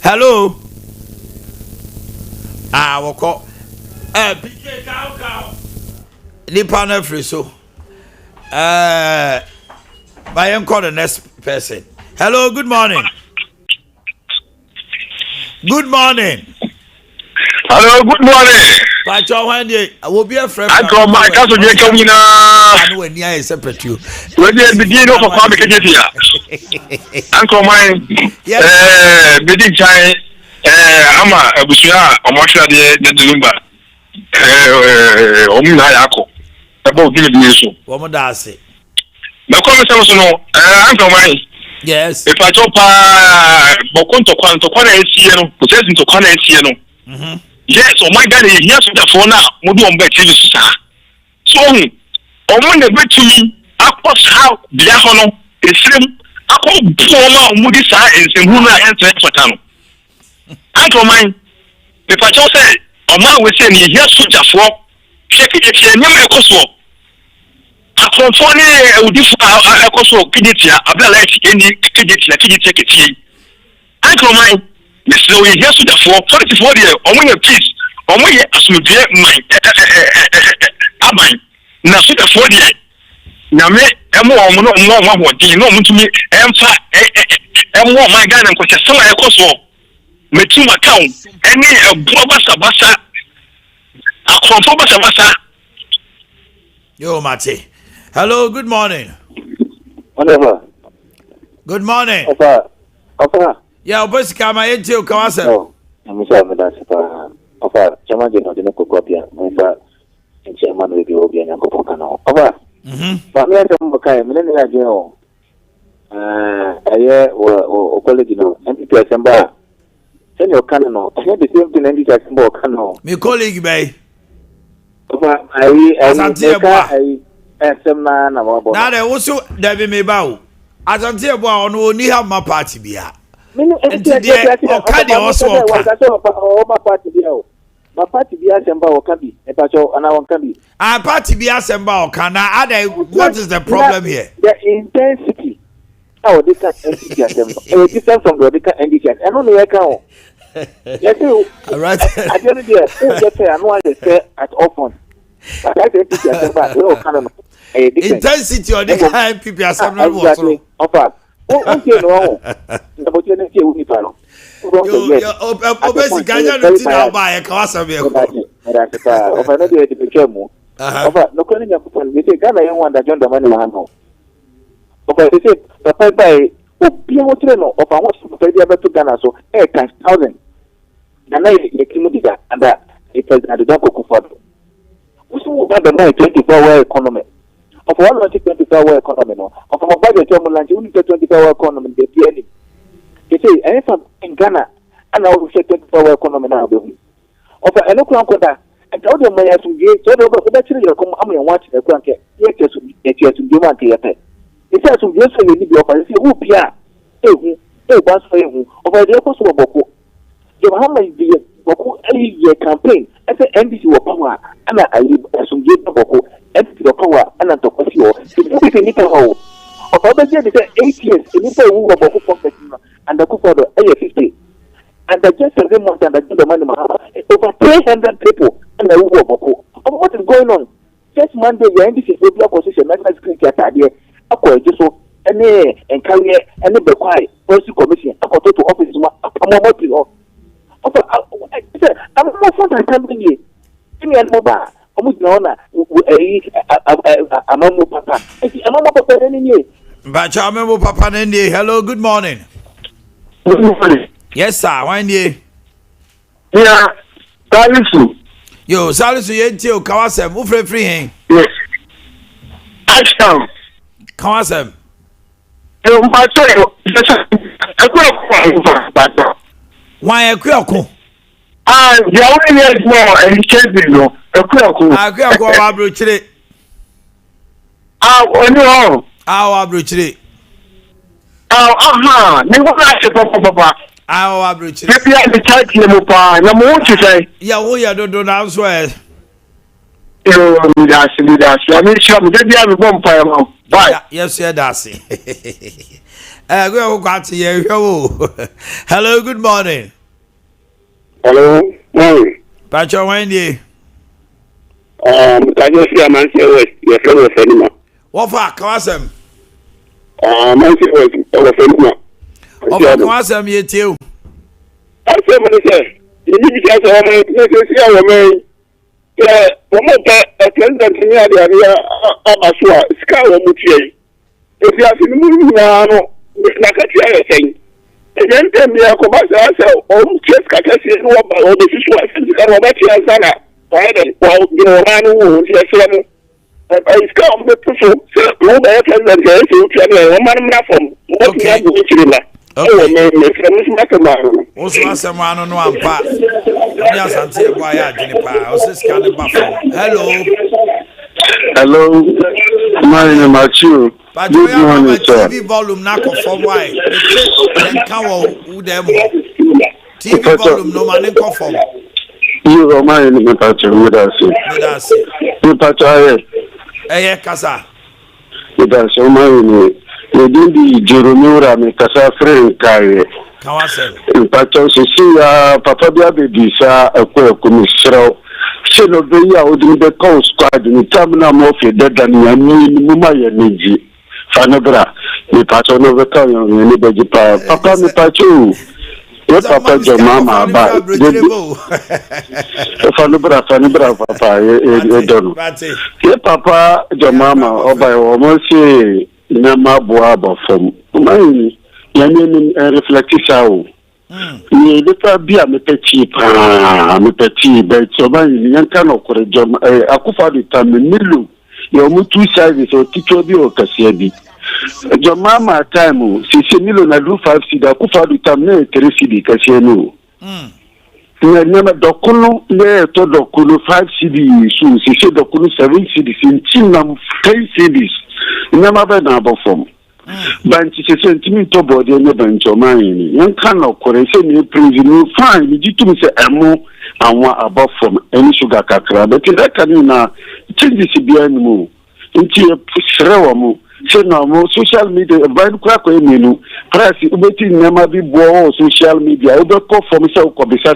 hello woko PK ka ni panel free so by call the next person hello good morning hello good morning Pacho when dey will be a friend. I go my caso je ka wina. Anu eni aye separate you. We dey begin no for kwa make je ya. Uncle mine. Bidi chai ama abusia omahwa de Daddy Lumba. Omina yako. Ebo bi de so. Wo mo da ase. Na ko me so no uncle mine. Yes. If I top bokonto kwana esie no, process to kwana esie no. Yes, oh my God, yes, the phone now, Mudu on bet TV star. So, on the bet to me, I was how Biahono is slim. I call Poma Moody Star and Simuna and Patano. I don't mind. If I just say, on my way saying, yes, soldier for check it if you never cost. I control a cost of Kiditia, a black any Kiditia. I don't mind. So we hear to the 44 years, or when you peace, or when you assume my now so the 4 years. Now, me, more to me, and more my gun and question some I cost me to my account, any Basa, a control Basa. Yo, Mate. Hello, good morning. Whatever. Good morning. Opa. Yeah, boss, come into your cousin. Oh, I'm sorry, Madame. Opa, Chairman, you know, the Nocopia, and Chairman will be Obi and Copano. Opa. But me and Mokai, Millennia General. A year or college, you know, and people assemble. Send your canon. I had the same thing, and you assemble canon. Me colleague, bay. Opa, I some man about. Now, there also, Debbie may bow. As until one only have my party beer. And today, also, my party bill. My party be assemble or can be a patch and I can be. Our party be assemble. Can I add what is the problem here? The intensity. Oh, this can assembly. Different from the different indication. And only I can. Yes, right. I don't know. I know I say at often. But I think it's intensity or the kind people assembly. Offer. Okay, no. The opportunity will be found. Obesi Ganya no tina ba e ka wasa be ko. Ofa no dey the picture mo. Ofa no kwani nya kupon we say Ghana yen wanda John Dramani Mahama. Ofa we say papa bai obi an wotre no ofa won so papa dia beto Ghana so e times 1000. Ghana e kimudiga and the president don kokofo. We so about the 24-hour economy. Of one 24-hour economy no. Of our budget to lunch we need 24-hour economy dey be. They say, anything in Ghana, and I will say 24-hour economy now. Of a local uncle that, and all the money to get, so the battery will come and watch the crank. Yet, you to give one theatre. It says to just say, you offer, say, who Pia, once for you, over the opposite of Boko. You have my dear Boko, a campaign, as the NBC will power, and I live as some get the Boko, and the power, and at the Casio, to be a of other years, 8 years, in the who were Boko pocket. And the coupon of 50. And the just every month and the money over 300 people and the Boko. What is going on? Just Monday, the NDC will block position, national security at Ade Akye Abia, any and carry any Boakye policy commission. I got to office. I'm not for that company. Give me a mobile. Almost no honor. A mama papa. A mama papa any. But I remember Papa Nende. Hello, good morning. Good morning. Yes, sir. When you? Yeah, Salisu. Yo, Salisu, you ain't tell Kawasem. Who free him? Yes. Ashtown. Kawasem. My son, why a Kyoko? The only years more and changing no. A Kyoko. I go abruchly. No. Our abruchly. Never like Papa. Our abruchly. Maybe I the type Nemupa. No more to say. Yeah, we are don't know swear. That's. I mean, sure, maybe I will bomb fire now. Bye. Yes, yeah, that's it. Go got to you. Hello, good morning. Hello, morning. Pacho Wendy. I just see a man say, your friend was anymore. What for? Kawasem. Man say, was anymore. What for? Kawasem, you too. I say, man, say, you need to get a woman, you see a woman. Omoka president ni ade abasua ska wo mutie. Efi afi mu na no na ka tia yesen. Ejente mi akoba sa o mutie ska ka si no ba o de fisu afi ska no ba tia sana. Why wa no ranu wo ti afi mu. I ska o me puso se o ba president ga se o tia no o man na fom. O ti ya bu chiri na. Also, Asamano, no, I'm part. Yes, I'm saying, why I didn't buy. I was just kind of buffalo. Hello, my name is you. But you have a TV volume, knock off for why? Then cow, who them TV volume, no man in conform. You are my name, Patrick, with us. You, Patrick, eh, Casa. With us, oh, my name. Edindi Jeromura me kasa friend kai kawase mpacho sisi ya papa bia bebi sa ekwe misro se no be ya odin be call squad ni tamna mo fe dada ni ami mu ma ye neji fanobra ni pacho no be kan yo ni beji pa papa mi pacho ye papa jo mama ba fanobra papa e dono ye papa jo mama oba o mo se na maboa abofom mani yanye reflect sao ni lepa bia mepeti be so mani yanka no kore jom akufa de tam milu yo mutu service o tito bi o kasia bi jomama time sisi milo na do 5 cd akufa de tam na 3 cd kasia no na dokuno le to dokuno 5 cd so sisi dokuno 7 cd sintinam 10 cds Never been above from. Banchi sentiment to body and the bench of mine. Young cannot correct any prison. Fine, you to say amo and one above from any sugar cacra. But that can change this be animal. Into a shrewamu. Say no more social media, blind crack menu. Press it never be born social media. Over call for myself, Cobisa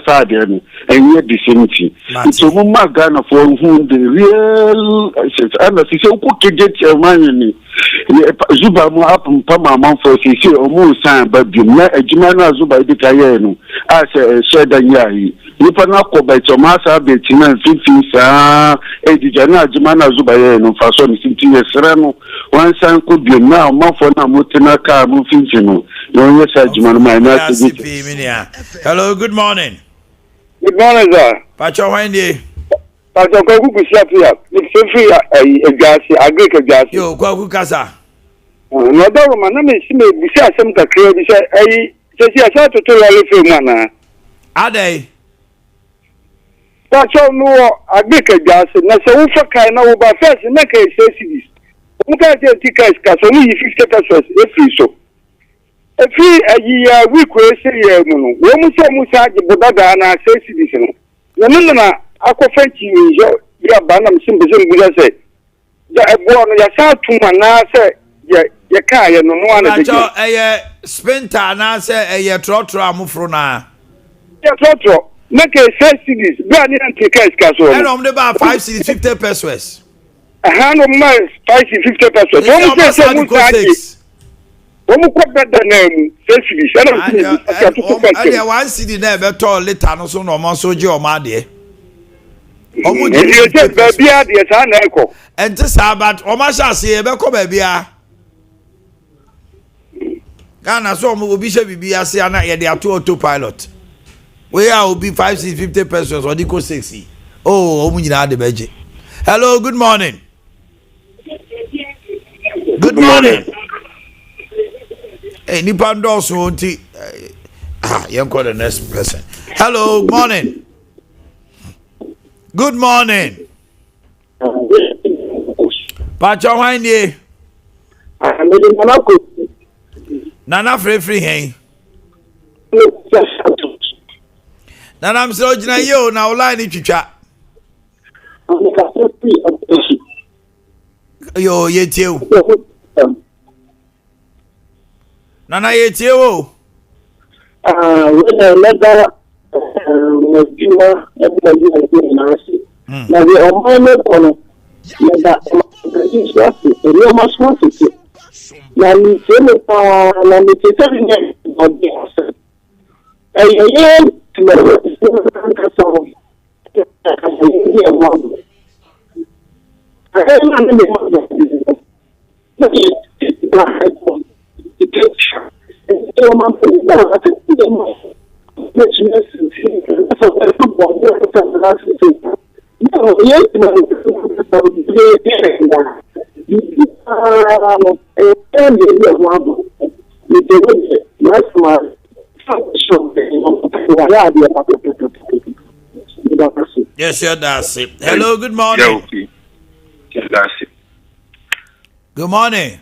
and yet the same thing. It's a woman Ghana for whom the real and as he said, could get your money. Zuba mo up and Pama for CC or more sign, but you met a Jumana Zuba de Cayenne. I said, Yahi. You cannot go by Tomasa, Bettina, 15, Edijana, Jumana Zuba, no Fason, City, Serrano. One son could be now more for now, Mutinaka, Mufinchino. No, yes, I Juman, my hello, good morning. Good morning, sir. Pacho Wendy. Pacho Kwaku Shapia. It's free a gas, a Greek gas. Yo, Kwaku Casa. No, my name is Bisa some clear. I said to tell you, Mana. Ade. Pacho no, a Greek gas, and that's a Ufaka now about first, and make a cities. You can't take tickets, only 50 pesos, if so. A free a year week, we say, Musa, Bodana, say citizen. Yamuna, Aquafenchi, your banam sympathy, we say. The born your south to Manasa, your car, and no one a sprinter, and I say a trotro mufrona. Your trotro, make a cities, Granny and tickets, Castle. And on about 5 cities, 50 pesos. A hand of miles, 50 pesos. Don't say better name, one city never told Litano, so no more so Joe Maddy. And this about Omasha say, Beko baby. Ghana so will be sure be a Siana, they are 2 autopilot. Where will be 5, 50 pesos or Dico 60. Oh, Omina de Beji. Hello, good morning. Good morning. Hey, Nipando so you call the next person. Hello, good morning. Good morning. Pacho Wendy. Nana free hey. Nana I'm so you now line it chat. Yo, yet you. Nana yet you. When I let that now the Omanhene Yaw that you must want to see. Now we say na me say to Yes, sir, that's it. Hello, good morning. Yes, that's it. Good morning.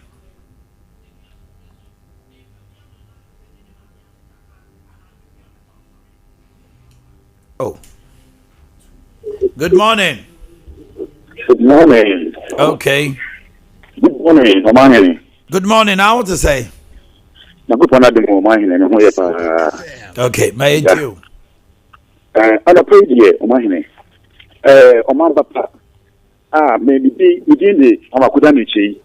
Oh. Good morning. Good morning. Okay. Good morning, Omanhene. Good morning. I want to say. Okay, may you. Other page here, Omanhene. Oman Papa. Maybe within the Amakudamichi.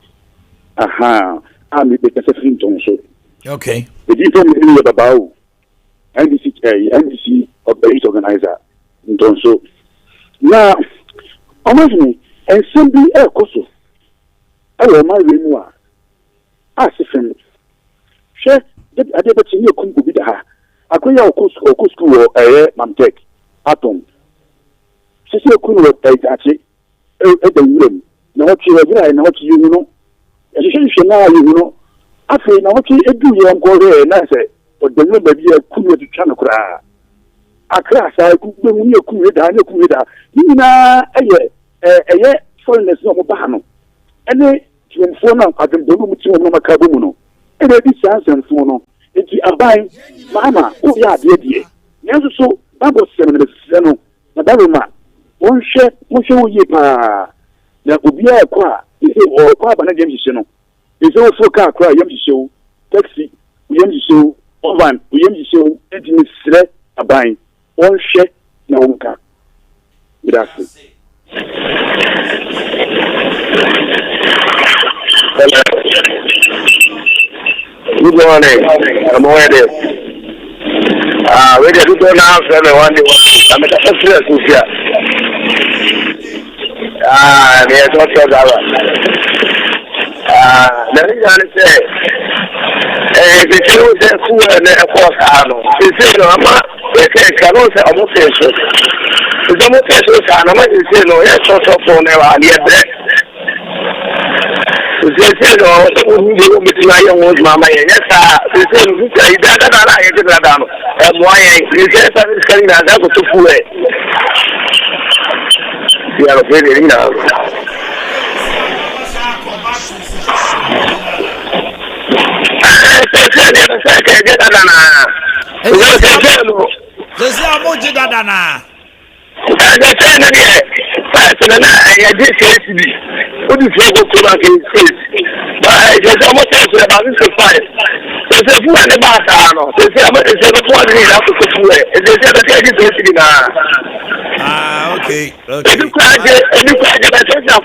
Aha. Maybe the Sefin Tonso. Okay. The different meaning of the Bao. NBC of the organizer. Tonso. Now, Omanhene, and simply a coso. Hello, my Renua. Asifin. Share that I did a kumbu with her. I could have a school or Mamtek. Atom. She said, "Cool, actually, at the room. Now, what you have, and what you know. And she said, now you know. I say, now what you do, you go there, and I say, but the number be a cool to channel cry. A class, I could be a cool with her, you know, a foreigners no Bahano. And they, when phone up, I don't know what you know, Macabuno. And they be sans and phone. It's a buying, Mama, oh, yeah, dear. Yes, so, that was 7 minutes. Madame, one share, ye pa. There will be a car. Is it all car, but again, you know. Is also car cry, young show, taxi, young show, ovan, young show, and threat a buying. One share, no one car. That's it. Good morning. I'm ready. We did do now, one day. I'm a serious here. There's no choice. Let me say, the show is cool and of course, I know. This is no, I'm cannot say almost so. It's almost so, and I'm say no, yes, so for never yet. They say no, you meet my young mama. Yes, they say that I get that down. And why they say that coming out to fool it. You are very now. What is your go back in space? But there's almost about this fight. There's a fool and a battle. They say, I'm going to go to fool. And they say, okay. You can't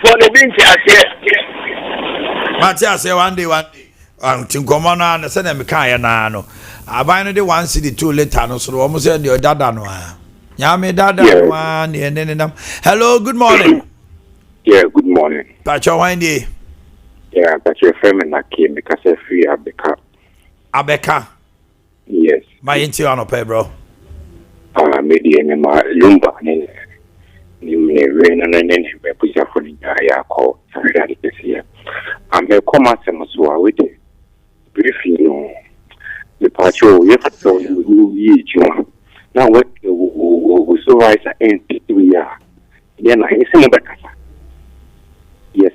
for the winter. Matthias, one day. Tinkomana and the Senate Mikaya Nano. I buy no 1 city 2 later, so almost said your dada no. Yami dada one and then. Hello, good morning. Yeah, good morning. Pacho Wendy. Yeah, but your friend and I came because I free Abeka. Abeka? Yes. My intio pay, bro. Maybe any my Lumba. You may rain and then push up for the guy called. I'm a commerce and so I would briefly the Pacho, you have to you. Now, what supervise and we are. Then I say, yes,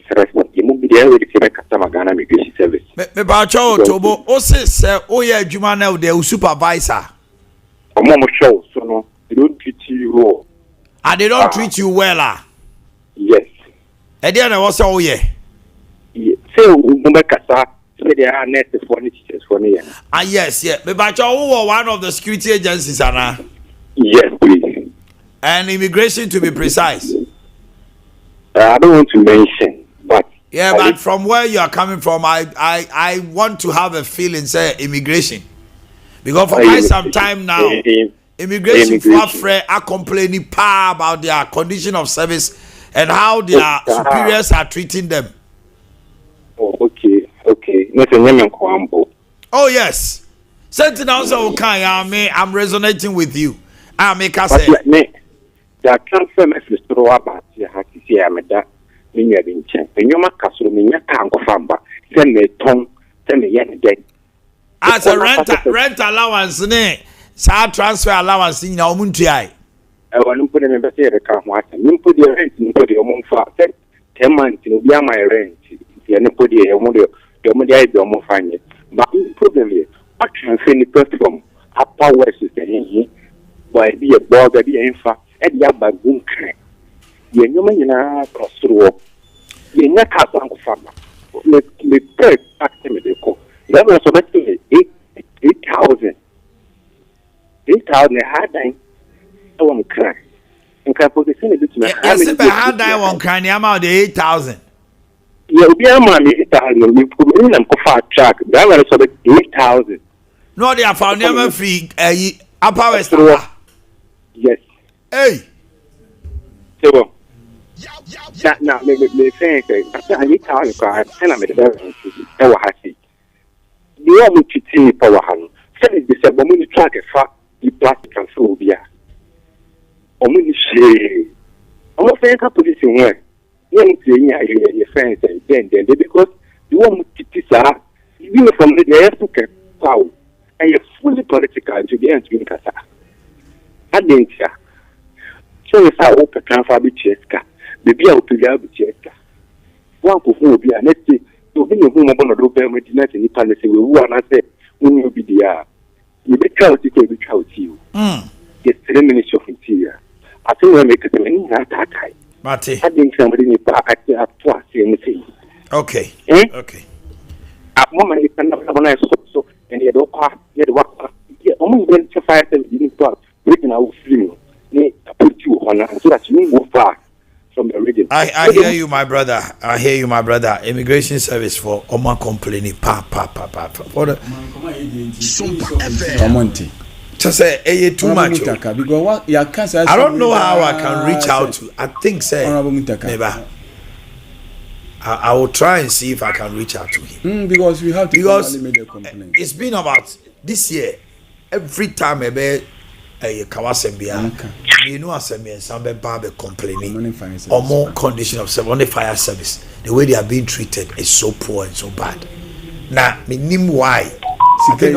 you must be there with the customer Ghana Migration Service. Me Pacho, Tobo, Ose, oh, yeah, Jumana, the supervisor. A moment show, so no, they don't treat you well. And they don't treat you well, Yes. And then I was, oh, yeah. So, Mumbakasa, they are net for teachers for me. Yes, yeah. Me Pacho, one of the security agencies, Anna. Yes, please. And immigration, to be precise. I don't want to mention, but yeah, but from where you are coming from, I want to have a feeling, say immigration, because for quite some time now, immigration for are complaining about their condition of service and how their superiors are treating them. Oh, okay. Oh yes. Sentinel also okay, I'm resonating with you. I make us say that transfer message to about Haki Ameda, Minya Vincent, and you must castle Minya Tango Famba, send me tongue, send me yen dead. As a rent allowance, ne, sa transfer allowance in our Muntiai. I want to put in a better account. You put your rent in your own fat 10 months, you'll be my rent. You put your money, your more fine. But the problem is, what can I platform? Upper West is the here. Why be a ball that be in fact, and ya bagoon crack. You know, you know, cross through. You never have one farmer. Me third activity. That was about 8,000. 8,000 hard time. I want crack. And can put the same bit. Yes, if I had that one crying, I'm out the 8,000. You'll be a man 8,000. We put in a fast track. That was about 8,000. No, they are found never free. Upper West. Yes. Hey. So, now, maybe saying, I need to have a car, and I'm at the very you want to see power hand. Send it this when you track a fat, the plastic and phobia. Or when you say, I'm not saying a position where you saying your friends and then because you want to see that, you from the air to get power, and you're fully political to the end to be Casa. I didn't say, so it's our open transfer with Cheska, the beer to the other Cheska. One who be a next. So when you home upon a low payment in the palace, we want to say, when you be there, you be proud to take out you. Yes, 3 minutes of interior. I think we make it many at that time. Mate. I think somebody in the at twice anything. Okay. Okay. At moment, you can have so, and you don't pass, yet what, only when to fire them in the written out free. I put you on, so that you move far. I hear you, my brother. I hear you, my brother. Immigration service for Oma complaining. Pa. For the Sompa. Just say, too much. I don't know how I can reach out to. I think, maybe I will try and see if I can reach out to him. Because we have to. Because it's been about this year. Every time Kawasembia, you know, as a some be complaining or more condition of service on the fire service. The way they are being treated is so poor and so bad. Now, me nim why. I think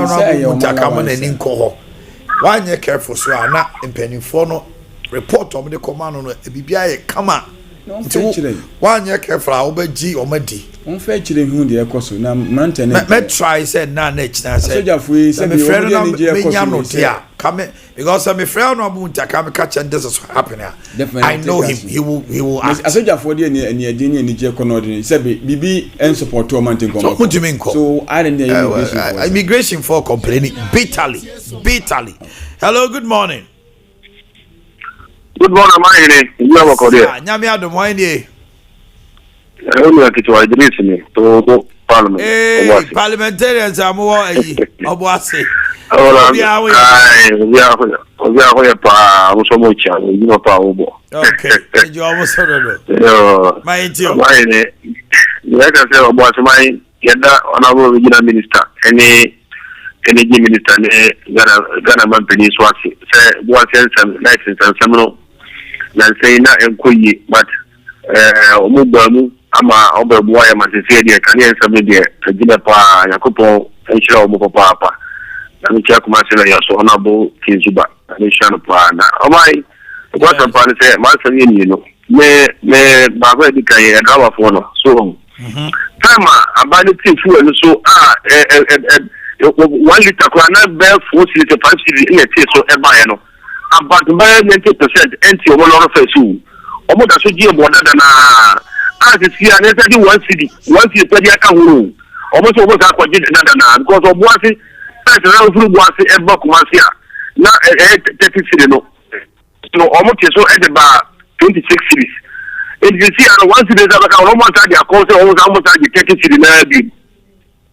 why you careful so I'm not impending for no report on the command on the BBI come on. One year careful, I'll be G or Medi. Unfairly, who the Ecoso now, Mountain. Let try said, none, I said, come because I'm a friend of Munta, come catch and this is happening. I know him, he will ask. I said, for the Dini and the Jaconodi, said, BB and support to a mountain. What do you mean? So I didn't immigration for complaining bitterly. Hello, good morning. Good morning, Omanhene. You have a career. Nyamia do moine. I don't like it to address me to Parliament. Parliamentarians are more Obuasi. We are pa so much you know pa obo. Okay. You almost heard it. My dear. Omanhene. Like I say Obuasi my yada honorable regional minister any minister Ghana man police was say Boakye some license and some na say na enkoyi but omubamu ama obabuwa ya masese de kan yen sabe de agina pa yakopon enchira omo papa na mi chia kuma sele ya so honorable kinzuba na shan pa na omai what pa ne say man say ni no me ba go di kan e draw for no so time abani tifu enu so 1 liter kwa na be 4 liter 5 liter in a so e ba ye no about 90% empty omo loro fesu omo da so die boda da na as is here na say 1 city per dia ka huru omo so omo sa kwaje da na because obo ase price na furu bo ase e ba kuma ase na 30 city no omo tie so e de ba 26 cities and you see and 1 city da ka omo ta dia ko so omo ta 30 city na bi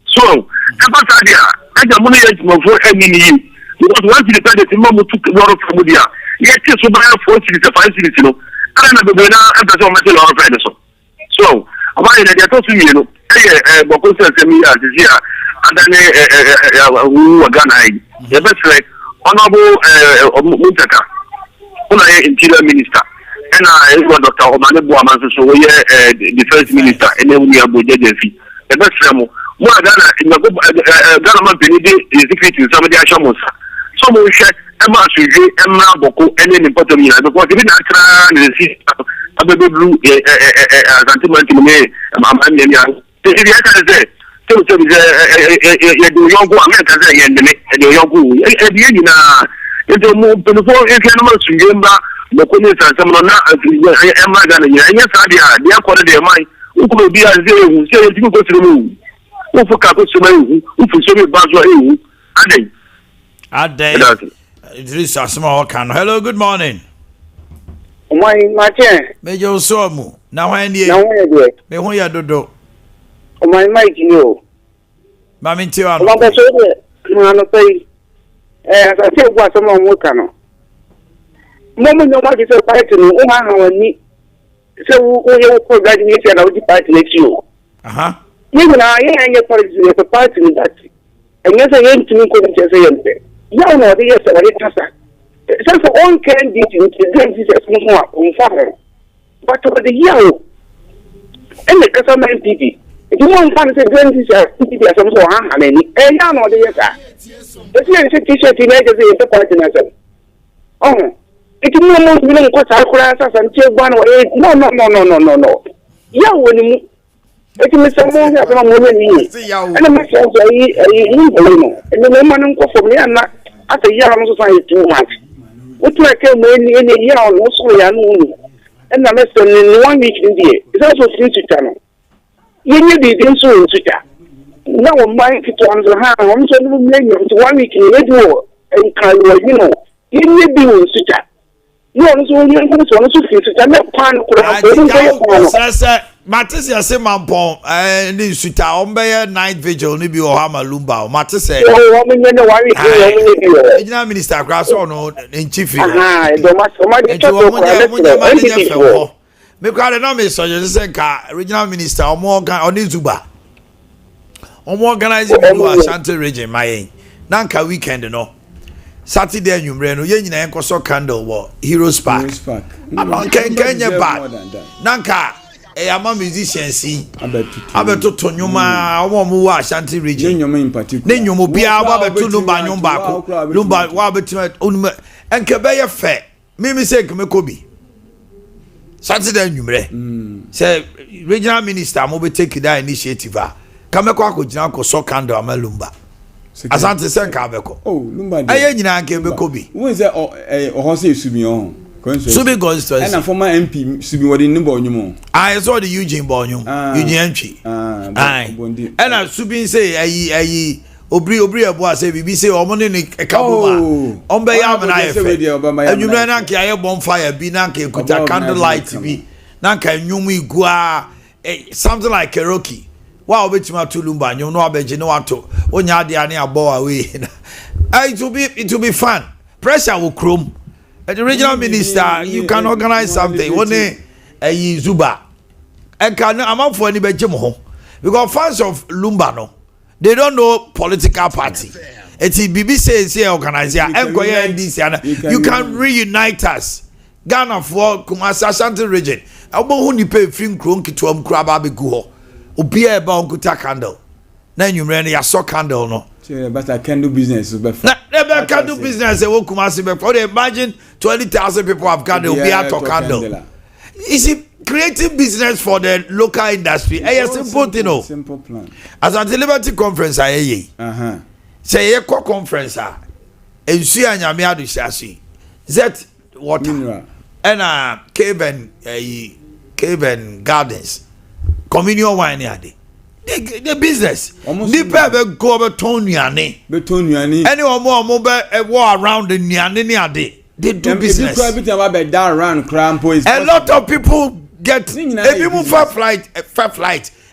so kapasa dia aja mo ne ye mo fo eni because once you depend on the mom to tomorrow from there, yes, so by 4 cities, 5 cities, you know, ana bebe na empese o mete lo friend so about the to to you know boko sense mi as here adane who Ghana the best like honorable Muntaka una interior minister and Dr. Omanhene Yaw so we defense minister and then we are budget the best mo Ghana in the Ghana man the security somebody ashamosa so mo share Emma Suji Emma Boko and then important because even na see abebe blue sentiment me Omanhene Yaw if you can say so you do young go America say you young go e bi nyina into mo before e can ma Suji mba Boko ni some na Emma Ghana ya nya sadia dia kwere de mai uko bi aze ehu say you go through mu ufu ka ko suma ehu ufu so be bazo ehu adai Idris Asma Okano. Hello, good morning. My Major Somu. Now I need me who ya dodo. My mic you. Mammy Tia. Mama so pay. I say what some more cano. Mama no what is a party no how ni. So we will graduate and I'll party next you. Even I ain't your party that. And yes I ain't to me couldn't say yeah, no, yes, I did. So for all can be to the more on fire. But over the year, and the customer TV. If you want to say, Grand is a some so hard, and I know the yes, the t-shirt in the party. Oh, it's no more willing to cut classes and take 1 or 8. No. Yeah, when you. It's Mr. Moon, and the message and the woman for me, and not at a young society too much. What like a man in a year, also and the lesson in 1 week in the it's also free to channel. You need the insurance to that. Now, my to answer her, I'm so million to 1 week in radio and can you need the such. You also need to fix it. I'm not pan. Matisse ya se mampon ni suta ombe night vigil ni bi o ha malumba Matisse regional minister cross no in chief me kwale na me so je se ka regional minister omo Zuba omo organize me Ashanti region my na nka weekend no Saturday anwumre no ye nyina enkoso candle wo Heroes Park anon kenye bad na nka ama musicians see abeto nyuma omo wa Ashanti region nyoma in particular ne nyomo bia wa beto lumba wa beto onuma enke be ye fe me say kemekobi Saturday nwumre say regional minister mo be take that initiative kameko akogina ko so candle amalumba Asante senka abeko lumba aye nyina nke bekobi won say ohose esumi on Subi goes to and a former MP Subi wadi nimba onyumo. I saw the Eugene Bonyum, Eugene Entry. And I Subi say ayi obri abo say bibi say Omanhene Ekabuma. Ombe ya na efe. And you know na ke aye bonfire bi na ke kuta candlelight bi. Na ka nyumu igua something like karaoke. Wa obetima tulumba nyum no abeje no ato. Onya ade ane abo away. It will be fun. Pressure will chrome. The regional minister, you can organize something. One a Zuba. And can I'm for any benjamin because fans of Lumba no, they don't know political party. It's BBC is here organizer and you can reunite us. Ghana for Kumasi Ashanti region. I won't who pay film crunk to crab go. Ubia about kuta candle. Then you ran your sock candle no. But I can do business. Never can do business. Imagine 20,000 people have got the Obiato candle. Is it creating business for the local industry? A simple thing. Simple plan. As at the Liberty Conference, I say a conference. And see, and Yamiadu Shashi. That water and cave and gardens. Communal wine yard. The business. Nipa go over Tonyane. Anyone more a war around the Niane. They do business. A lot of people get even fair flight.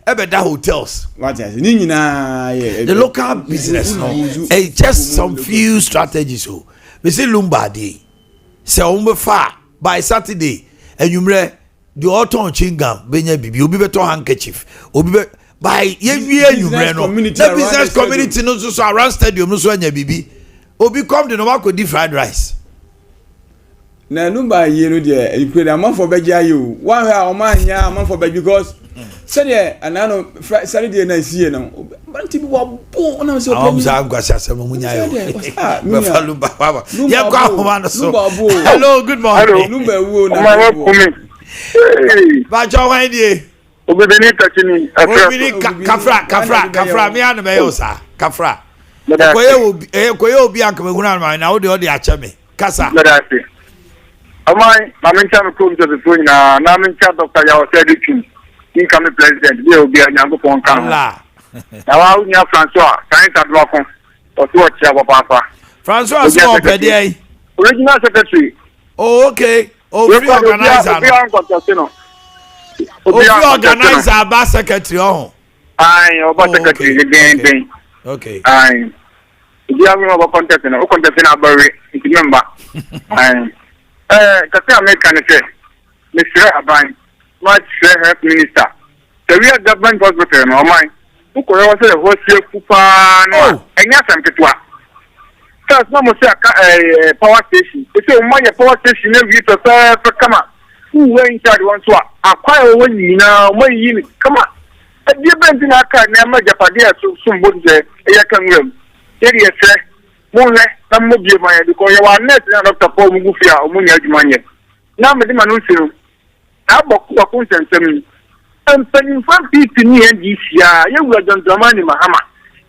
Ebeda hotels. The local business. No, just some few strategies. We see Lumba day. Say far by Saturday. enyumre the autumn chingam benya bibi obi beto handkerchief obi be by ye enyumre no the business community no so around stadium no so anya bibi obi come the no wa di fried rice na Lumba ye no de e pray am for beja you one where Omanhene Yaw am for beja because said ye anano Saturday na sie no banti bi wa bo na so am za gwasa asem munya yo me fa Lumba baba ye kwa homa no so hello good morning Lumba wo na ba jo wan die obedeni tachini kafra me an me yo sa kafra koye obi akamaguna na wo de ache me kasa Amai, Mamincha Kum to the Twin, Namincha Dr. Yaw said it to incoming president, there will be a young upon Canada. Now, I have Francois, Science at Rockon, or to watch our papa. Francois, original secretary. Oh, okay. Oh, free organizer. Free organizer, bus secretary. Oh, I, bus secretary again. Okay. I, you have no contest in a bury, remember. Kasi American say, Mr. Aban, much health minister. The real government hospital, no mind. Who could also say the Kupa, and yes, I'm Ketua. That's no more a power station. It's a money power station every year to come up. Who were in charge once? Acquire one now, money unit. Come on. A dear Benton, I can't never Japadia to somebody say, a can room. There you say. Some of you might because you are net Dr. Paul Mufia or Munya Jumanya. Now, Madame Anuncio, I bought a consent to me. I'm spending 5 people near this year. You were done to money, Mahama.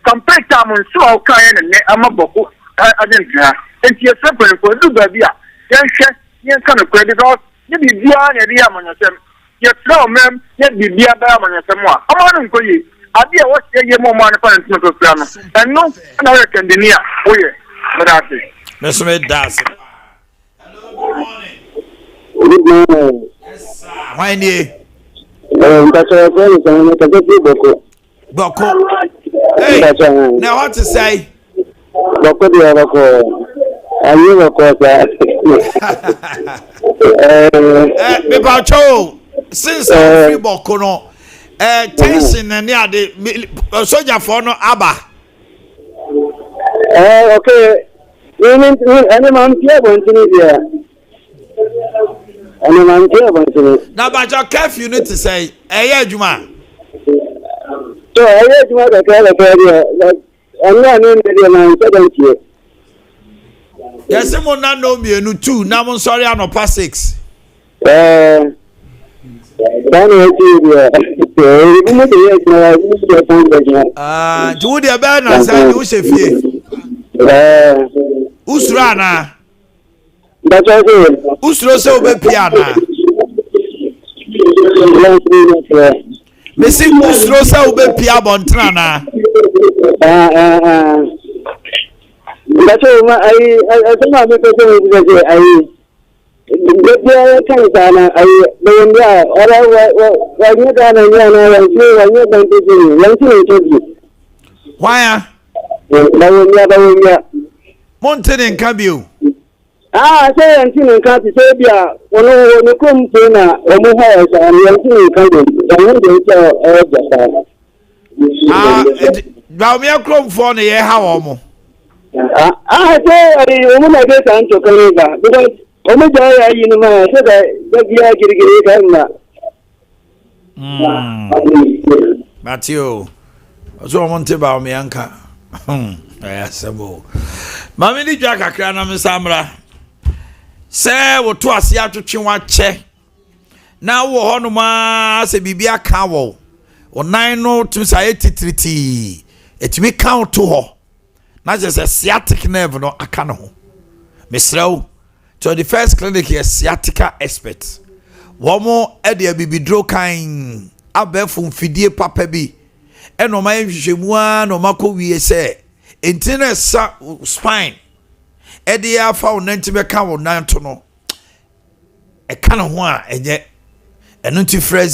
Compare time on so kind and Amaboko, Argentina, and you're suffering for Lubabia. Then kind of credit out. You be beyond a dear on yourself. Yet, no, ma'am, yet be dear by yourself. I want to you. Abia what ye more money for the plan. And no, I reckon the near. Oh, yeah, but I say. Mr. Medas. Good morning. Yes, sir. Why, dear? That's our friends, and I can get you, Boko. Hey, now what to say? Boko, the other call. I knew a course that. Mepacho, since I'm free Boko, no. Tension and near the soldier for no Abba. Okay. Any man here wants to be any man here wants to be. Now, but your curfew, you need to say, yeah, Juma. So, I heard you had a kind of area. I'm not in the man, thank you. Yes, someone not know me, no two. Now, I'm sorry, I'm not past 6. To the band and say, you say, Usrana. That's all. Usro so be piana. Missing Usro so be pia bontrana. That's all. I think I'm because I. Dia kan sana ai bayan ya ora wani da nan ya na wani ban ji yanzu to ji why bayan ya mountain kan biu sai yanzu kan ti sai biya wani kun tuna wani haya sa yanzu kan da yake ba mi akrom for na ye ha wo mo sai ai mu na ga tan to kare ga because Omo jaya yi ni ma se da biya girgire ka na. Matthew. So o monte ba o me anka. Asemo. Mami di dwa kakra na me samra. Se wo to ase atwetwe wa che. Na wo ho no ma se bibia ka wo. O nan no tum sa etitriti. Etimi count to ho. Na je se sciatic nerve no aka no ho. Mesrew. So the first clinic is sciatica expert. Womo ede bibidro kan abefum fidie papa bi. Eno ma hwehwemu a no makowie se entine sa spine. Ede ya fa wonanti be ka wonanto no. E ka no ho a enye eno nti frɛ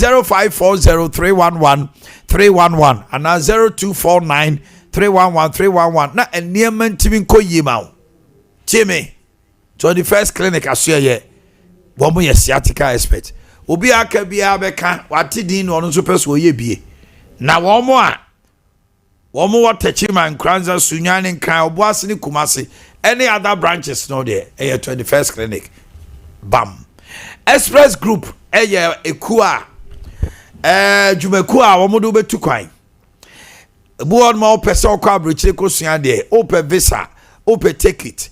0540311311 ana 0249311311 na eniema ntimi nkoyie ma wo. Chime. So the first clinic I share ye wɔn yɛ sciatica expert obi aka bia bɛka wate din no ɔno nso pɛ so ɔyɛ bie na wɔn wɔ Techima Nkranza Sunya ne Nkran Obuasi ne Kumasi any other branches no there 21st clinic bam express group ekua Jumekua wɔn do betu kwan buon ma opese okwa abrochire ko sua de ope visa ope ticket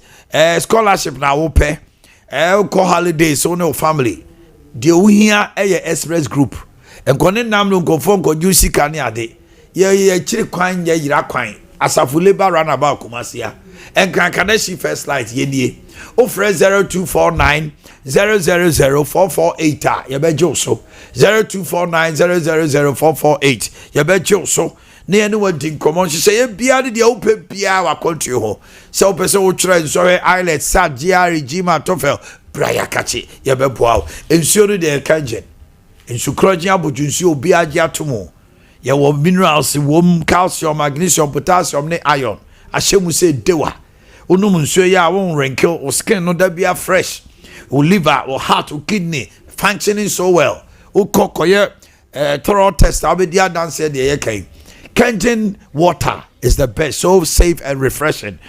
scholarship na ope ko holidays so no family de ohia express group enkone nam no nkofo nkoju sika ne ade ye chire kwan ye yira kwan asafu labor runabout Kumasia enkran kanashi first light ye nie o frɛ 0249 000448 ye bejo so 0249 000448 ye bejo so ne ene wadi nkomo hye ye bia de ope bia wa country ho se ope se wo kyerɛ nso islet sa GR Gma TOEFL braya kachi ye beboa ensuo no de kanjen ensu krogia bodunsu obi agi atomo ye wo minerals wo calcium magnesium potassium ne iron ahyemu se dewa onum nsuo ya wo wrinkle o skin no da bia fresh o liver o heart o kidney functioning so well o kokoye thorough test abedia dance de ye kan Kenton water is the best, so safe and refreshing.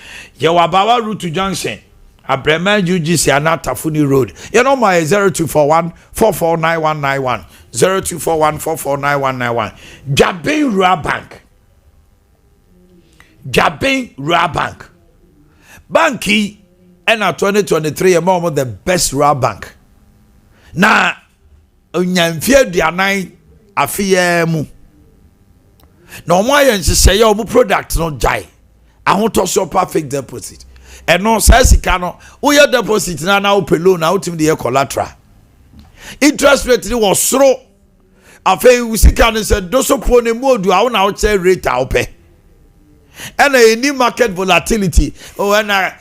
Yawabawa Route to Junction, Abrema UGC Anatafuni Road. You know my 0241 449191 0241 449191. Jabin Rua Bank. Jabin Rua Bank. Banki and 2023 among the best Rua Bank. Na unyamfie dianai afiyemu. No more say your product no jai. I want to show perfect deposit. And no says no your deposit now open loan out in the collateral. Interest rate was slow. I feel we see can said those upon a mode do our now say rate out pay. And a new market volatility. Oh, and I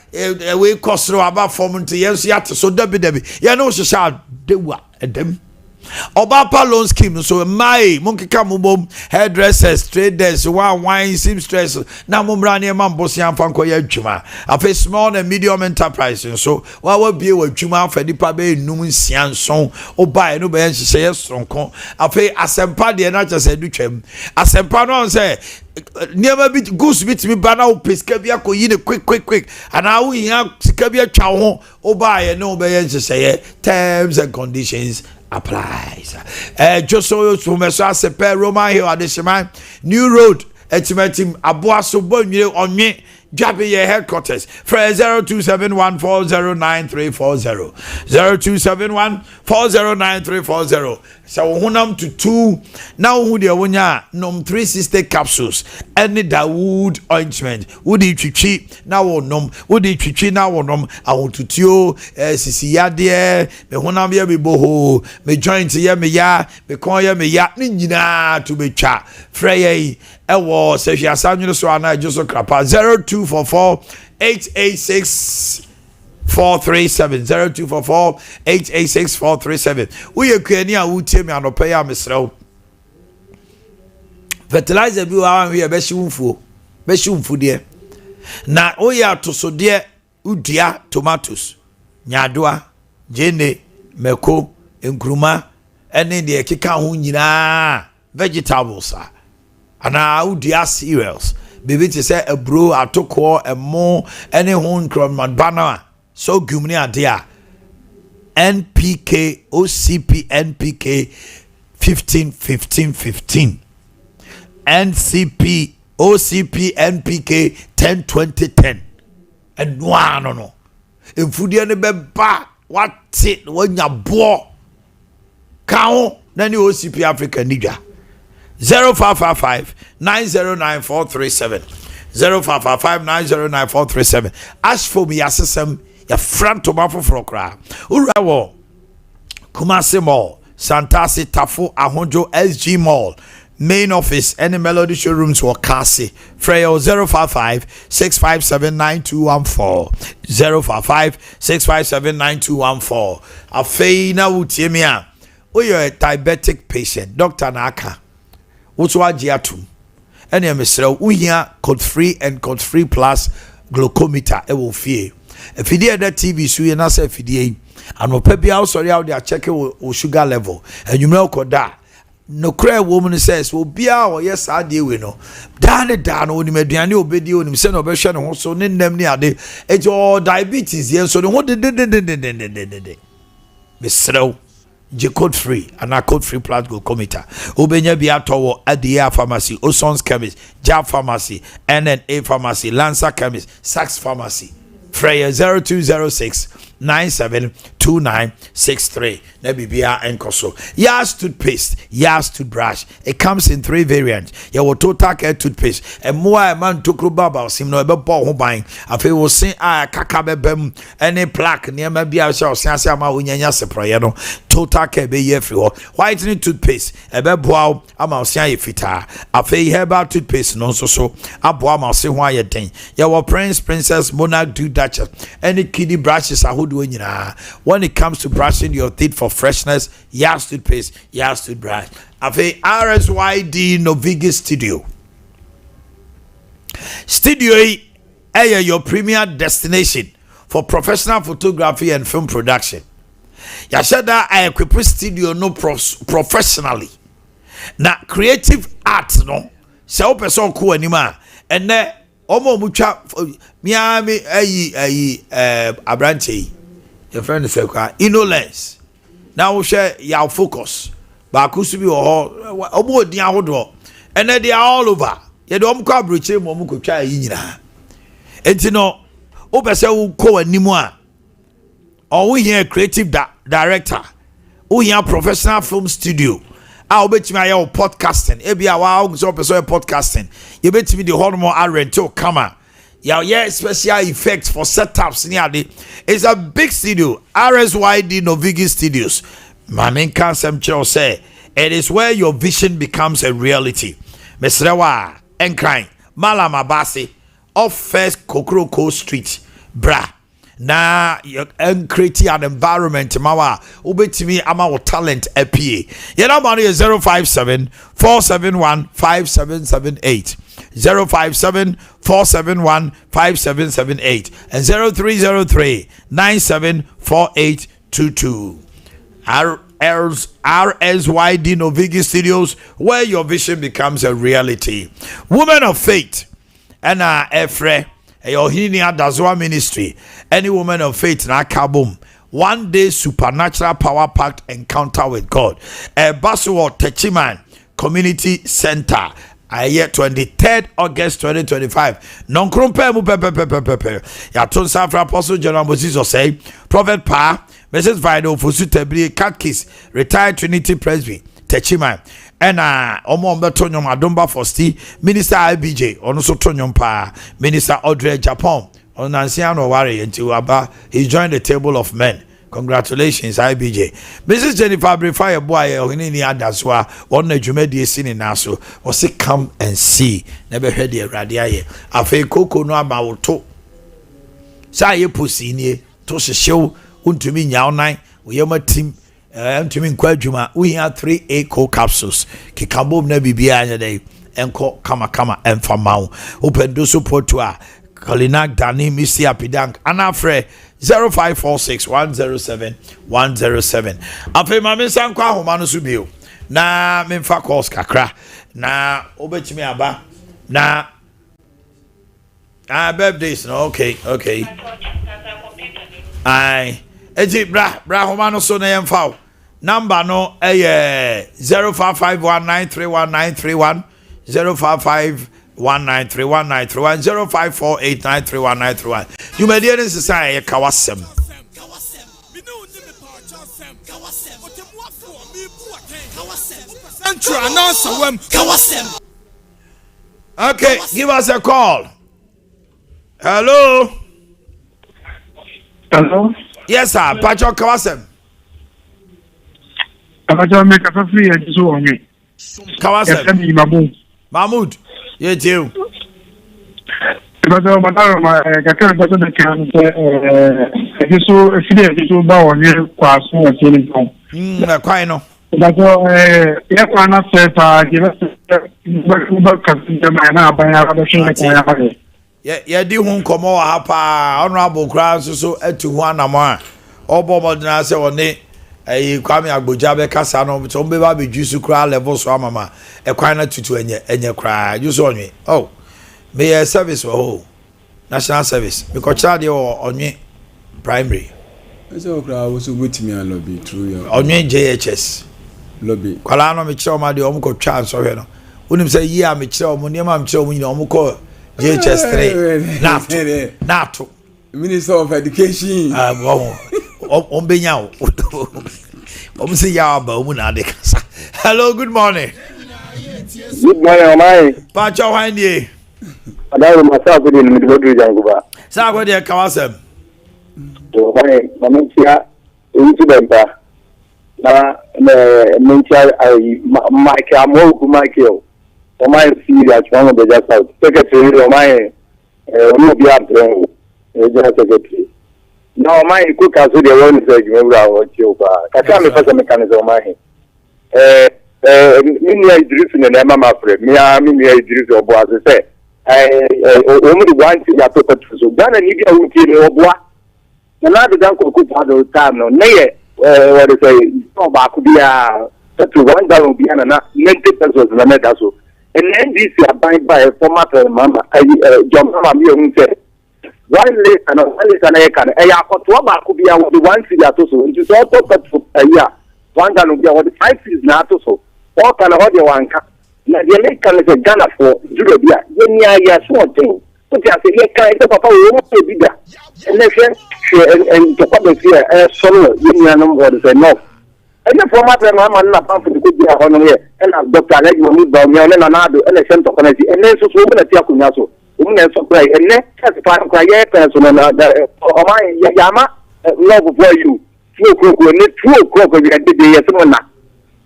we cost about 4 months. Yes, yet so debbie. You know, she shall do what them. Obapa loan scheme so my monkey kamubom hairdressers traders wine seamstress na mumra ne man bosia fanko ya adwuma afi small and medium enterprise so wa bie wa adwuma afa nipa be num nsia nson oba no be nhye ye sonko afi asempa de na chese dutwam asempa no say niema bit goose bit mi bana o peska bia ko yi ne quick and how we have sika bia twa ho oba ye no be nhye ye terms and conditions applies. Just so you measure sepe Roman Hill Adesima New Road estimating Abuaso Bonye on me Jabi headquarters for 0271409340 0271409340. So hunam to 2 now who the wonya nom 360 capsules any Dawood ointment woody chichi now nom woody chichi now nom I want to tio sisi yade me hunam ya boho me joint ya me ya me kon ya me ya ni nyina to be twa frey ewo se hia sanyo so ana joso krapa 0244 886 437 0244 886 437. We are kwani a wutie me anopa ya mesrew. Fertilizer bi wa we be himfuo de. Na oya toso de udia tomatoes, nyadoa, jene, meko, nkruma, ene de keka ho nyina vegetables ana udia cereals. Baby to say a bro atoko a mo any home from bana so gumni adia NPK OCP NPK 15 NCP OCP NPK 10 and no if food any beba what it when ya bo count then OCP Africa nija 0555 909 437 0555 909 437. Ask for me assessment ya front to my for cry. Urawo Kumasi Mall, Santasi Tafu Ahonjo SG Mall, main office, any melody showrooms were Kasi. Freyo 055 657 9214 055 657 9214. Afeina Utiemia. Oh, you're a diabetic patient, Dr. Naka. What's what Giatum? And I'm Mr. Uhia code free and code free plus glucometer. It will fear. efidie that TV so ye na say efidie anopa bia sorry how they check o sugar level enwumre okoda no cry woman says obia o yes ade we no da no onim aduane obedi onim se no behwe ne ho so ne nam ni ade ejo diabetes ye so ne ho de mesrew je code free and a code free plus go committer obenya bia towo Ade pharmacy Osons chemist Jab pharmacy NNA pharmacy Lancer chemist Saks pharmacy Freya 0206 972963 na bibia enkoso Yas toothpaste Yas toothbrush it comes in 3 variants your total care toothpaste and more man tokro baba sim no be bo ho ban afi wo sin kaka bebem any plaque near ma bia sha osan ama onyanya seproye no total care be ye free whitening toothpaste e be boa ama osan ye fita afi herbal toothpaste no so aboa ma se ho aye den your prince princess monarch do duchess any kiddie brushes ahodo nyina. When it comes to brushing your teeth for freshness, Yas toothpaste, Yas toothbrush. Afe RSYD Novigi Studio. Studio is your premier destination for professional photography and film production. Yashada I equip studio no professionally. Na creative art no. Se o person ko anima ene omo mutwa miami abranche your friend is like innocence. Now we share your focus. But could be obo din ahodo. And they are all over. You don't come breach mo mu ko twa yina. Enti no obese wo ko animu a. Or we here creative director. We here professional film studio. I obetimi aye podcasting. Ebia wa so person podcasting. You betimi the hormone arrento camera. Yeah, special effects for setups near the it's a big studio. RSYD Novigi Studios. My main concept say it is where your vision becomes a reality. Mesrewa Enkran Malama Basi off First Kokroko Street Bra. Na you create an environment mawa ubetimi ama talent apie. Your number is 057 471 5778. 057-471-5778 and 0303-974822. RSYD Novigi Studios, where your vision becomes a reality. Women of faith and Efre Omanhene Yaw ministry. Any woman of faith na kabum. One day supernatural power packed encounter with God. Basuo Techiman Community Center. 23rd August 2025. Non krompe mu pepe. Ya ton safra Apostle General Moses say Prophet Pa Mrs. Vido Fosu Tebri Kakis retired Trinity Presby Techiman ena omo mbeto nyom Adomba Fosti Minister IBJ ono so tonyom pa Minister Audrey Japan on Nancy no worry until aba he joined the table of men. Congratulations, IBJ. Mrs. Jennifer Brefire boy Omanhene Yaw daswa on the Jumedi sini naso was it come and see never heard the radia afe koko no amawoto sa ye pusi nie to hyew untumi nyaw nan we yama team untumi nkwa adwuma we have 3A co capsules kikabom na bibia anya dai enko kama enfamao open do support to a Kalinak Dani Missy Apidank Anafre 0546-107-107. Afe mame sankwa homano subio na memfa calls kakra na obetimi aba na birthdays no okay ai eji bra homano so na yemfa number no 0551931931 0548931931 you may dear in society kawasem okay give us a call. Hello yes sir Pacho kawasem Pacho make a free and so on me kawasem Mahmoud yeah too because my can't so if you bow on your class or anything. Quite no. But yeah, why not say, give us ye di hu nkomo wa ha pa honorable kra so atu hu anamo a obo modena se woni kwame agboja be kasa no so be ba be juice kra level so amama kwan na tutu enye kra juice onwe oh me service ho national service because child onwe primary so kra wo so wetimi a lobby through your onwe JHS lobby kwala no me kire o ma de o mo ko twa so hwe no unim say yi a me kire o mo ne ma me kire o mo nyina o mo ko JHS 3 nato Minister of Education Ombenya Omsi ya ba omu na de kasa. Hello, good morning. Good morning, my. Pacho hwani. Adaru masafu ni mdodo janguba. Sa ko de kawasem. To my mamantia incidenta. Na mentia ai Mike amo ku Michael. O my serious one of the just out. Secretary o my no be abro. General secretary. Now my cook has the one say you know kaka me pesa mechanism my me Idris na mama friend me Idris obo as say o mu want ya to so Ghana ni dia wuti ni obo na the dan cook for the time no na what they say no ba ku dia to one down bi na 90 pesos na me da so and NDC abide by former mama John mama me o say one late and I can. I have got one back be out the 1 city at so. It is also a year. One can be out the 5 cities not so. All can hold your one. Now the lake can is a Ghana for Jurobia. When you are so thing. But you say, can I papa won't be bigger. And and to come here, solo, you know what is enough. And the former man not for the good year on here. And as Dr. Leg will move down, and another and a center connect. And then so woman at Yakunaso. Women supply and next part of my person and my Yama love for you. 2 o'clock when it's 2 o'clock when you had the day.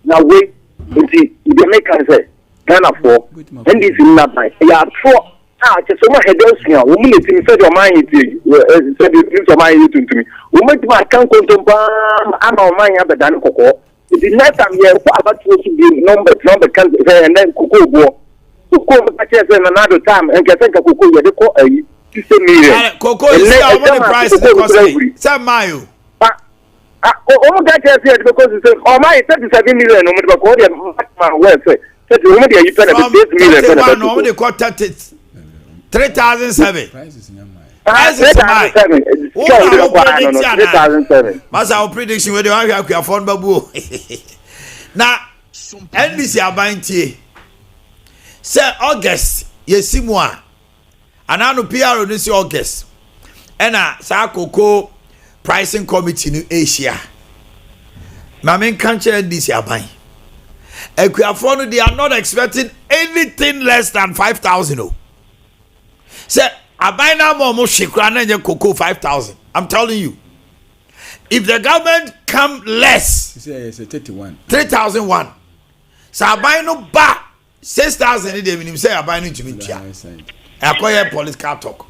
Now wait, you see, you make us say, Ghana for, and this is not my. Yeah, 4 just so much headaches here. Women, it's said your mind, said you your mind to me. Women, I can't contemplate. I'm on my other than Coco. The next time you have about to be number can't say, and then Coco. Another time and get a cocoa you call a cocoa is how many price some mile. Oh, that said because it's oh my 37 million no matter my word say you pay $8 million they got 3,007 That's our prediction where they have afford babu. Now NBC are buying tea. Say August, yesimwa. Anano PR this August. Ena sa cocoa pricing committee in Asia. Mamen can't this yabai. Equiafono they are not expecting anything less than 5,000. Oh. Say abai na mo shikra na cocoa 5,000. I'm telling you. If the government come less, it's 3,001. So abai no ba 6,000 they mean say abai no tumi tua. Acquire police car talk.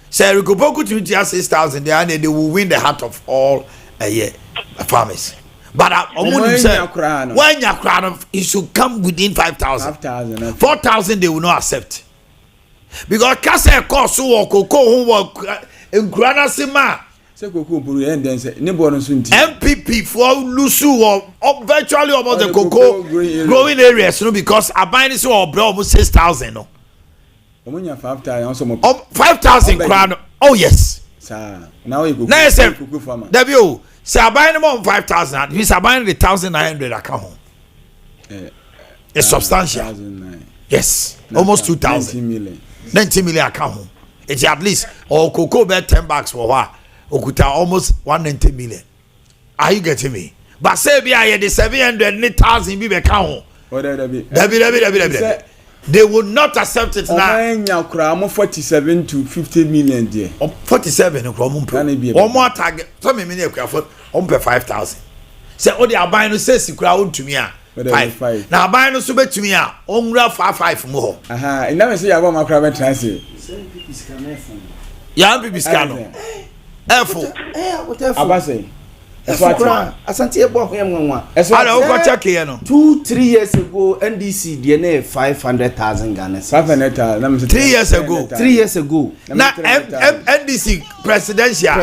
Say Rikopoku tumi tua 6,000 they will win the heart of all farmers. But when it should come within 5,000. 4,000 they will not accept. Because Kasa cost so cocoa work in Grana Sima. MPP for Lusu or virtually about the cocoa growing areas, no, because I buy this or almost 6,000. No, 5,000 crown. Oh, yes. Now you go. W. Say I buy them on 5,000. Means I buy the 1,900 account. It's substantial. Yes, almost 2,000. 90 million account. It's at least or cocoa bet $10 for what. Okuta almost 190 million. Are you getting me? But say be I the 700,000 be account. They would not accept it now. 47 to 50 million there. 47 one more target. Some million on per 5,000. Say oh they are buying say crowd to me. 5. Now buying so bet to me on 5 more. Aha, and now say I want my private transit. Yeah, people scan. Abase Asante ebo ho enwanwa. Ala wo ko check ye no. 2-3 years ago NDC dey na 500,000 Ghana cedis. 500,000. 3 years ago. 3 years ago. Na NDC presidential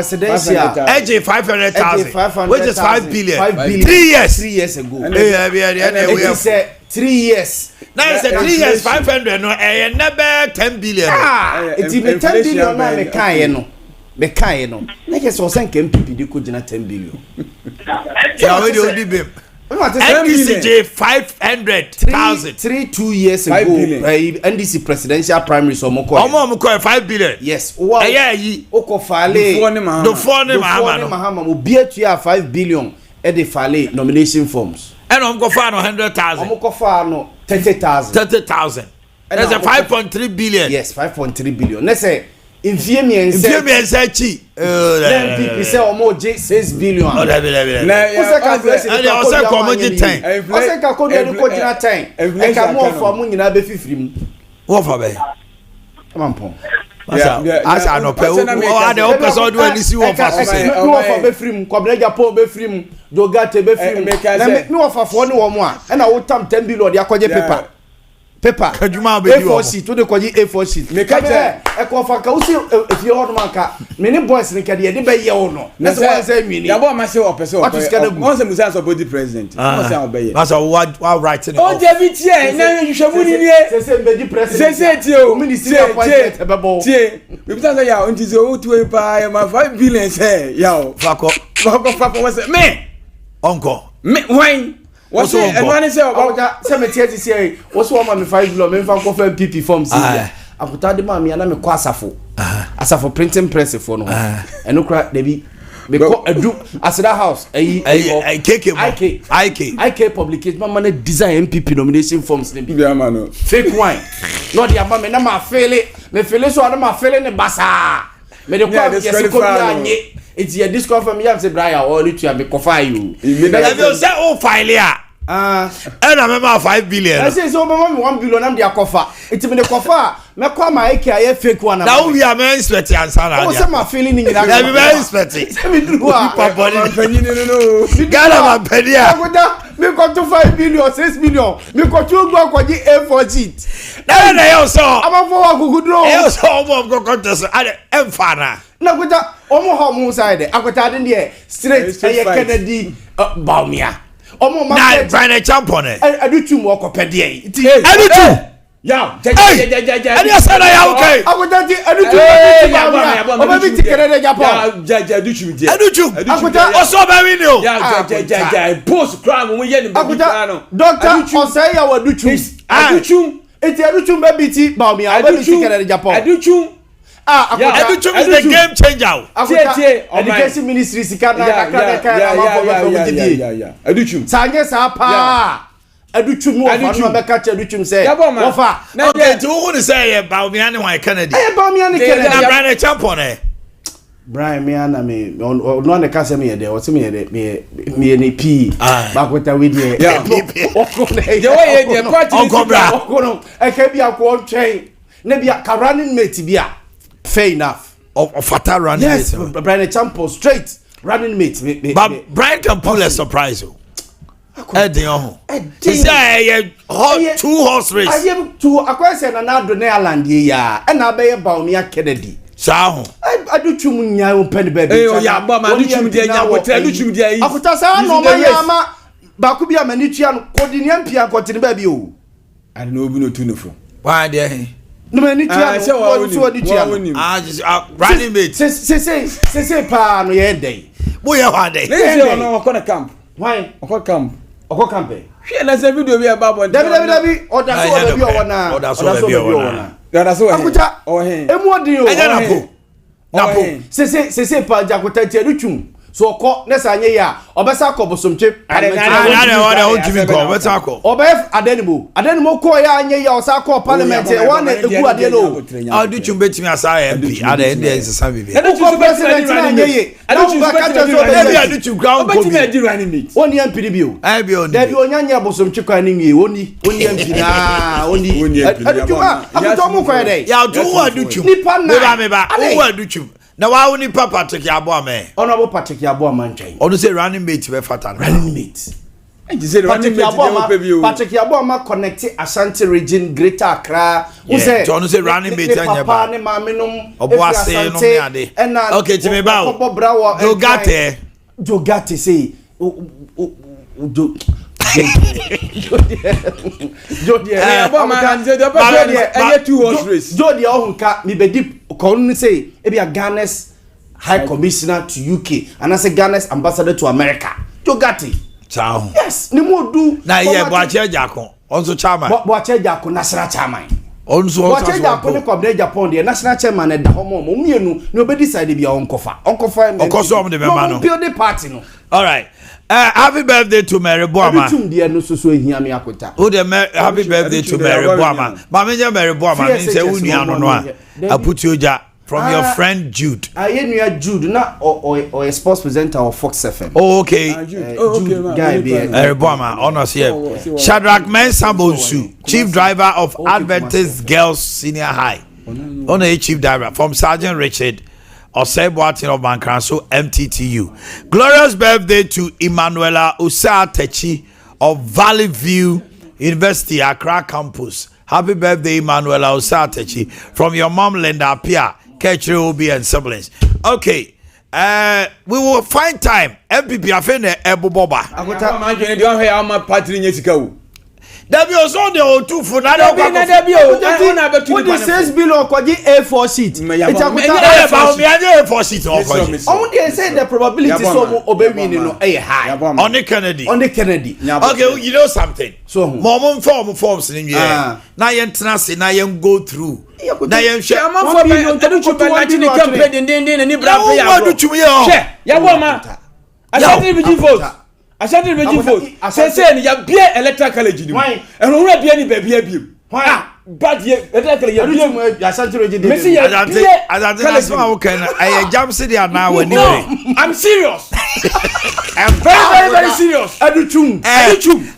AJ 500,000 which is 5 billion. 3 years. 3 years ago. We say 3 years. Now it's 3 years 500 no never 10 billion. It's even 10 billion na me kan no. Me kan no. Na ke so sen ke MPP di ko gina 10 billion. Yeah, we do bim. NDC 500,000 2 years ago. NDC presidential primary so mo ko 5 billion. Yes. Wow. Yi oko fale. Do for ne Mahama mo bia 5 billion e dey fale nomination forms. And I'm go for 100,000. I'm go for no 30,000. 30,000. That's a 5.3 billion. Yes, 5.3 billion. Let's say in Viemi and chi. Then people say almost 6 billion. Oh, that be. And they also come on 10. Also ka ko dey ko gina 10. E ka mo for mu nyina be fifiri mu. What for be? Come on pon. As I know, the opposite do any see what for. No for be free mu, Kwabena Japan be free mu, Dogate be free mu. No for no one more. And I will tam 10 billion dey akwaje paper. Kajuma be A4 sheet, to the kwaji A4 sheet. Me ka e ko fa ka usi if you hold man ka. Me ni boys ni ka dey be ye wo no. Na so say me ni. Ya bo ma say opese opese. Won say musa so body president. Won say obeye. That's what writing. Oh, David tie, na you hwemu ni nie. Say be president. Say tie o. Ministry appointment e be bo. Tie. Me bi say ya unti so o pa ma 5 billion say ya o. Fako was me. Uncle. Me wine. What's so anyone say about say me tie say what's one me 5 billion me fa ko fa PP forms here. Akuta de ma me na me ko asafo printing press for no. Eno kra de bi because edu asida house IK publication man na design MPP nomination forms ne bi fake wine no dey aba me na ma fele so na ma fele ne basa me de kwa yes ko bi anye it's your discover me am say Brian or you me cover you you say oh file ya and I remember 5 billion. I say so mama 1 billion am dey cover it me the cover me kwa ma IK aye fake one now we are men sweaty answer na o say ma feeling ni na be very sweaty me do a papa penny no Ghana ma penny me go to 5 billion 6 million me go to go kwaji A4 sheet na you so am for agugudro you so go contest ade emfana na kweta omo ha mu side akweta de dey straight aye Kennedy Baumia omo ma na Brian champion adutum okopede adutum ya ade asana ya okay akweta ti adutum omo bi ti Kennedy Japan adutum akweta oso ba wi ni o ya post crime we ye ni akweta doctor osai ya adutum eti adutum be bi ti Baumia omo bi ti Kennedy Japan adutum Aduchum is the game changer. Education ministry sikana Aduchum. Sanye sa pa. Aduchum wo fa no be catch aduchum say. Wo fa. Okay, to who say Baumia ne wan Kennedy. Baumia ne Kennedy. Na Brian champion Brian me ana me no na ka say me ye there. O say me ye there. Me ne P. Bakweta we there. Yeah. Je wo ye there party. Okono. E ka bia ko ntwen. Na bia ka running mate bia. Fair enough. Of fatal running mate. Yes, Brian Champo straight running mate. But Brian can pull a surprise. Eddie say 2 horse race. I am to akwese na na do na Ireland ya. E na be ye Baumia Kennedy. Sa ho. I do chum nya o pen baby. Eh ya ba ma do chum dia nya ko do chum dia yi. Akuta sa no ma ya ma ba ku bia mani tua no kodiniam pia kotene baby o. And no bi no tu no fo. Why there? No mani tua no so di tua. Just running mate. Say pa no ye dey. Bo ye wa dey. Let's say no ko na camp. Why? Oko camp. Oko camp. Hwe na say video bi about. Dabi oda so be o na. Oda so be o na. Oda so. Akuta. Oh he. Emu odin o. Eja na po. Say pa jakuta ti adutwum. So ko na sa anye ya obesa ko bosomtwe ade o timi ko obesa ko obef adenimo ko ya anye ya osa ko parliament one egu ade no adutwum betimi asa MP ade ende nsesa bibi ko president anye ye adutwum ba ka so adutwum ground ko betimi adi running meet oni MP bi o bi oni da bi onyanya bosomtwe kwa ni mi oni MP na oni adutwum akuto mu ko ya dai ya to adutwum nipa na me ba o adutwum Now why only Papa Patrick Yaboame? Honorable Patrick Yaboama nchen. Onu say running mate we fatan. Running mate. And you say running mate Patrick Yaboama connect Ashanti region Greater Accra. Who say Onu say running mate anya ba. Papa ne mame nom. Oboase no me ade. Okay, timi ba o. Jogate say Jodi ohunka mi bedi kon say e be Ghana's High Commissioner to UK and I say Ghana's Ambassador to America. Jogate. Ciao. Yes, ni mo do. Na ye Boakye Jako. Also chairman. Boakye Jako national chairman. Also Boakye Jako ne kwabne Japan de national chairman e da homo mo mienu ni obe decide bia onkofa. Okoso om de mema no. Build the party no. All right. Happy birthday to Mary Boama. Happy birthday to Mary Boama. Mama Mary Boama means a union no. I put you from your friend Jude. Jude na or a sports presenter of Fox FM. Oh, okay. Jude guy be Mary Boama honors here. Shadrach Mensah, chief driver of Adventist Girls Senior High. On a chief driver from Sergeant Richard Oseboatin of Bankranso MTTU. Glorious birthday to Emanuela Usatechi of Valley View University Accra campus. Happy birthday, Emanuela Usatechi, from your mom Linda Pia, Ketchere Obi and siblings. Okay, we will find time. MPP afene Ebo Boba. Debi oso de otu fu na de kwa debi o na betu ni 6 billion kwaji A4 sheet A4 sheet on dey say the probability so mo obewin no high on the Kennedy okay, you know something so mom forms ni na yen trance na yen go through na yen hwe amafo be edu chuba na chini campaign den ni bra play ya bo ma asante bi vote Ashanti Region vote. Say ni ya bia electoral college ni. And who bia ni baby abiem. Bad ye electoral college. Ashanti Region. Messi ya bia. That's why okay na I jam city na we ni. I'm serious. I'm very serious. Aduchum.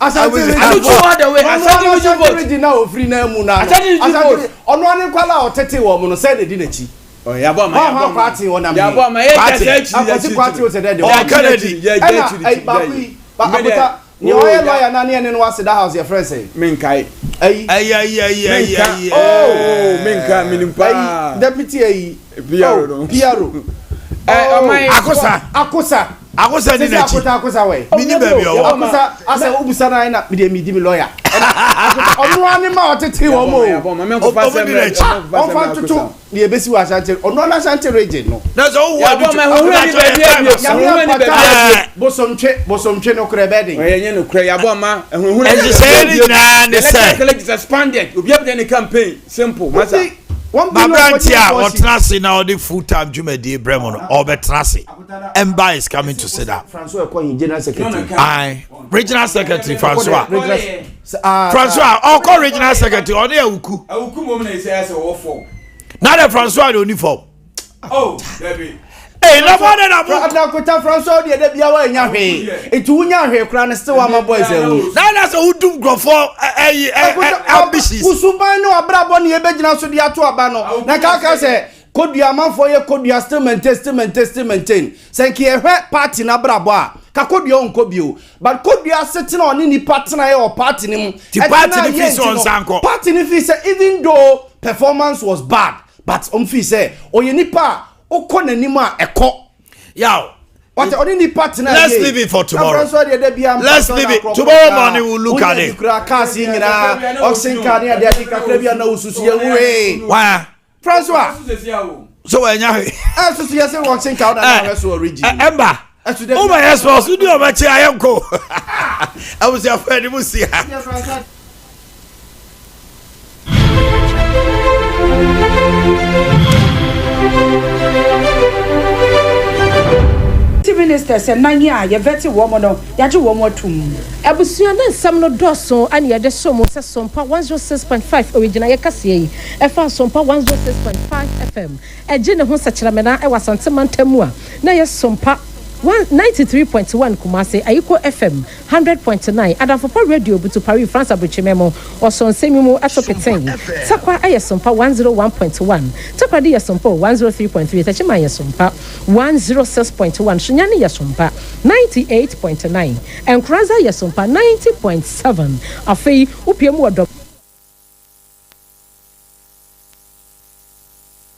Ashanti all the way. Ashanti Region na ofri na mu na. Ashanti ono ani kwala otete wo mu no say dey di na chi. Oh, Yaboma party on a Yaboma party was a dead. Kennedy, you are a lawyer, Nani, and was the house, your friend say. Minkai. Oh, Minka, Minimpa, Deputy Piaro. Akosa. I was a way. I said, Ubusana, not be a lawyer. On one more to 2 or more. The best was on non Ashanti region. That's all. Bosom Cheno Crebedi. No Crayaboma, and who is expanded. We have any campaign. Simple. One branch here or Trassi now the full time Jume de Bremon or Betrassi. Emba is coming to sit down. Francois calling General Secretary. Aye, Regional Secretary Francois. Francois, I'll call Regional Secretary on the Uku. Uku woman is as a awful. Not a Francois uniform. Oh, baby. Hey, no more than a Francois, the Biawa in Yahe. It's Unya, Crown still my boys. Now that's a Udum go for ambitious. Usubano, Abraboni, Ebegina, so the Atuabano. Nakaka say, could be a man for you, could be a still maintain. Thank you, party na Brabwa. Could be on Kobio, but could be a sitting on any partner or party. The party is on Sanko. Party if even though performance was bad, but Umfi say, or you nipa. Okonenima eko. Yow. What only partner? Let's leave it for tomorrow. Let's leave it. Tomorrow morning we'll look at it. Why? Francois. So when you Emba. Oh my husband, you do my chair. I am go. I was your friend. You must see. Minister said, "Nanya, you vetty woman, Yaji woman too." Abusuan then some no dosso, and you just so much Sompa 106.5 original Yakasi, FM Sompa 106.5 FM. A general such a man, I was on Samantemua. Now, yes, Sompa 93.1 Kumasi, Ayiko FM 100.9, Adamfopa Radio Butu Paris France Abuchimemo, or Son Semimu Asopeteng, Takwa Ayasompa 101.1, Takwa Yasompa 103.3, Tachima Yasompa 106.1, Shunyani Yasompa 98.9, and Kraza Yasompa 90.7. Afei Upiemu Adop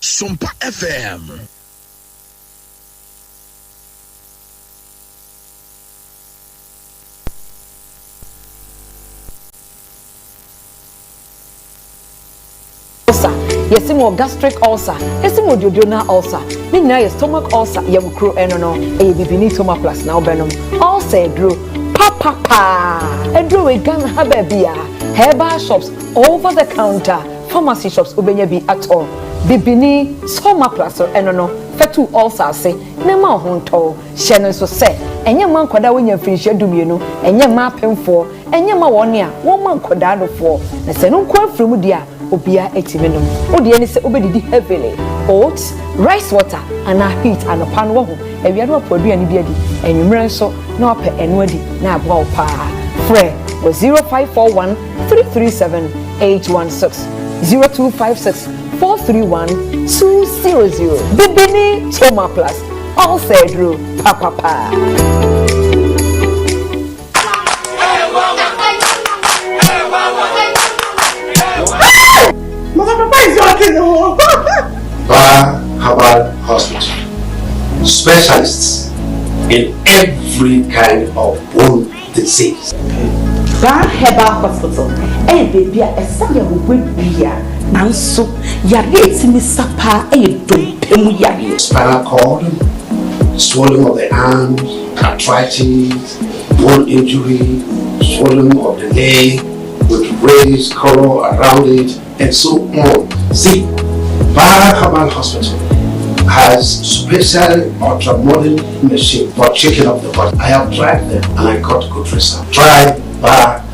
Sompa FM. Yes, more gastric ulcer. Yes, more duodenal ulcer. Meaning your stomach ulcer. You will grow no. A baby Sompa Plus now benum. Ulcer drew. Pa. And drew a gun habebia. Herbal shops over the counter. Pharmacy shops ubenya be at all. Bibini Sompa Plus or no. Fetu ulcer say. Nema honto. Shannon so say. And your man could win your fish dumino. And your mapping for. And your one year. 1 month could for. The senum quite from dia. Obia etimenum. Odi eni se obedidi heavily. Oats, rice water, and a heat and a pan wo. E wi ado apodu ani bi adi. Enwumre nso na ope enu adi na agba opa. Frɛ 0541 337 816 0256 431 200. Bibini Sompa Plus. All said through papa. Herbal Hospital. Specialists in every kind of bone disease. Herbal Hospital. Baby, a son of Wibia. Nanso, Yari, Sapa, spinal cord, swelling of the arms, arthritis, bone injury, swelling of the leg with raised color around it, and so on. See, Herbal Hospital has special ultra-modern machine for checking up the body. I have tried them and I got good result. Try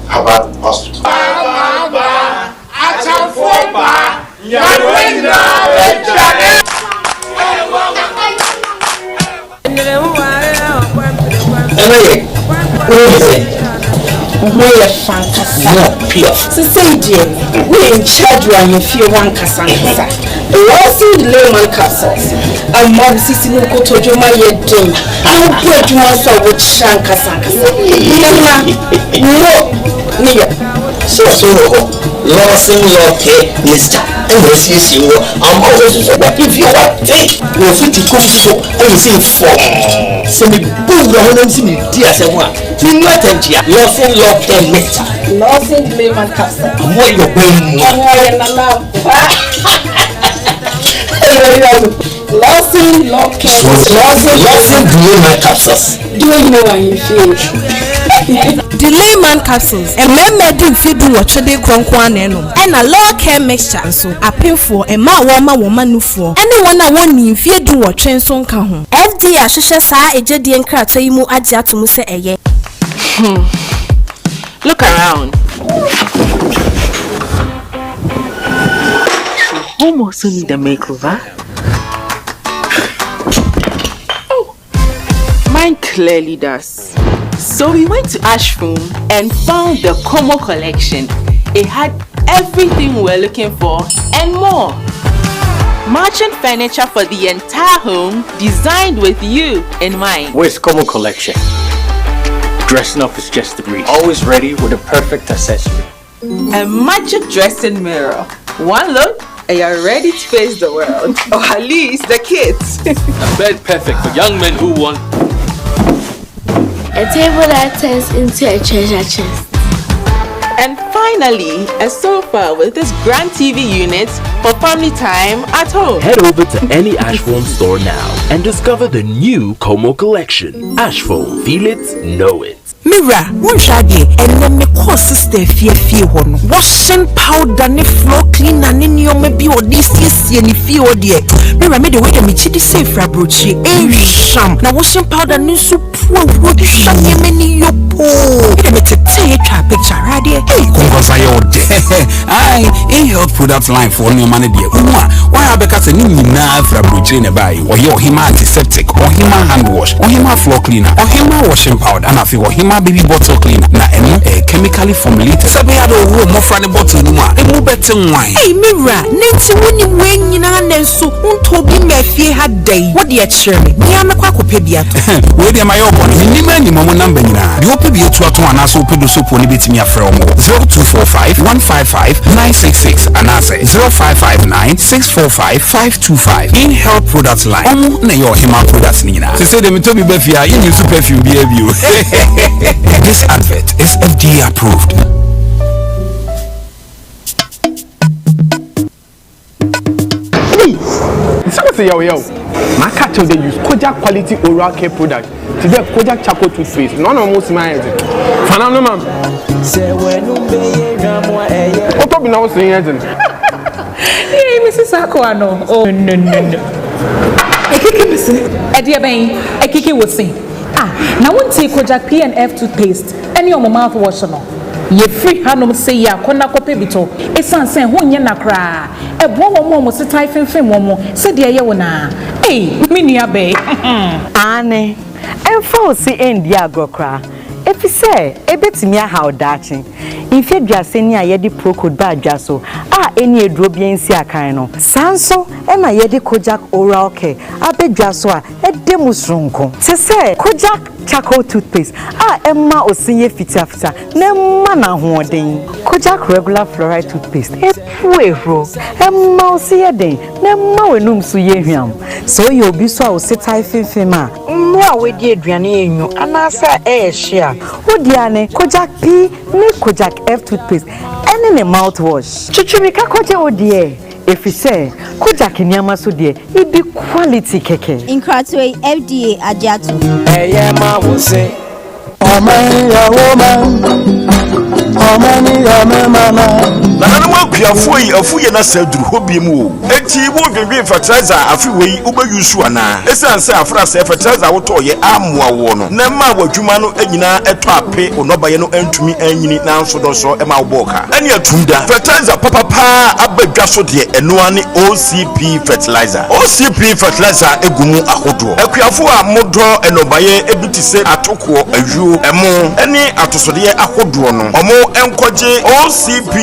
Herbal Hospital. We are fantastic. So say, dear, we in charge when you feel one casangasa. Lost layman castles. And Mom Sissy no go to Joma yet doing. I'll put you also with Shankasangasa. No, near. So, Lawson Locke, Mr. And you I'm always so that if you want take your feet to cook so and you say for send me boom your home see me dear someone. You not here. Lawson Locke and Mr. Lawson Layman Castle. What you're going Lawson Locke. Lawson Layman Capsules. Do you know how you feel? The Layman Capsules. A member didn't feed what they cronkwan and a low care mixture. So a pay for a ma woman no for. Anyone I want me if you do what train son come. FD Ashisha sa a jedian crack to you adia to Musa a Look around. Almost need a makeover. Oh, mine clearly does. So we went to Ashroom and found the Como collection. It had everything we're looking for and more. Matching furniture for the entire home, designed with you in mind. Where's Como collection? Dressing up is just the breeze. Always ready with a perfect accessory. A magic dressing mirror. One look and you're ready to face the world. Or at least the kids. A bed perfect for young men who want a table that turns into a treasure chest. And finally, a sofa with this grand TV unit for family time at home. Head over to any Ashphone store now and discover the new Como collection. Ashphone, feel it, know it. Mira, one shaggy, and then the course sister fear one. Washing powder, ne floor cleaner, and your maybe or this is any fear dear. Mira made the way to meet you safe for brochi, sham. Now washing powder, no so poor, what you sham, many your poor. Let me take a picture, right here. Hey, your day. I in health product line for new money dear. Why have because a new fra bruchin by or your hima antiseptic or hima hand wash or hima floor cleaner or hima washing powder and I feel hima baby bottle cleaner. Na chemically formulated. Sabi ado more from the bottle no more. Emu better wine. Hey Mira, nanti woni wen nyina nenso unto bi mafie ha dai. What dey chere me? Me amekwa kope bia to. We dey my obo ni mani momo number nyina. Di ope bi etu ato ana so opedo so poni betimi afre omo. 0245 155 966 and I say 0559 645 525. In health products line. Omo na your hima products nyina. Se say dem to bi bafia yin use perfume bi abio. This advert is FDA approved. Say yo. My catch of the use Kojak quality oral care product. Today Kojak charcoal toothpaste. None of most my head. Fanano man. Say when you be what up now saying? Hey, Mrs. Aquano. Oh no. Ekiki missing. Edia ben. Ekiki would sing. Now won't take Kojak PNF toothpaste. Any of my mouthwash no. Ye free hanum say ya kona kope bito. Esan sen ho nya nakra. Ebo wo mo se tai fenfen mo se de ye wona. Hey, me nua be. Ane. Emfa o si endi agokra. Efi se ebetimi aha odachi. Infe duase ni ayedi procode ba adwaso. Eni eduro bi ensi akan no. Sanso e ma yedi Kojak oral care. Abedwaso a edemu sronko. Se se Kojak charcoal toothpaste. Emma osinye fita. Nemma na hoden. Kojak regular fluoride toothpaste. Epuero. Emma osiye den. Nemma wenum so ye hwam. So you obi so a osetai fenfema. Mwa wedi aduane enyu anasa ehia. Odiane Kojak P ne Kojak F toothpaste. Ene ne mouthwash. Chuchumika koje odie. If you say Kojak nyama so die, it be quality keke. Incratway FDA Ajatu. Ma will say Omanhene Yaw woman. Omanhene Yaw mama. Na no akuafo afuye na saduru hobi mu. Enti wo dwedwe fertilizer afi wei uba yusu ana. Esan se afra se fertilizer wo to ye amoa wo no. Na ma wadwuma no anyina eto ape onobaye no antumi anyini na nso do so e ma wo boka. Ani atunda fertilizer papa abadwa so de eno ane OCP fertilizer. OCP fertilizer egumu ahodo. Akuafo a modo enobaye ebiti se atoko ajuo emo ene atosode ahodo no. Omo enkoje OCP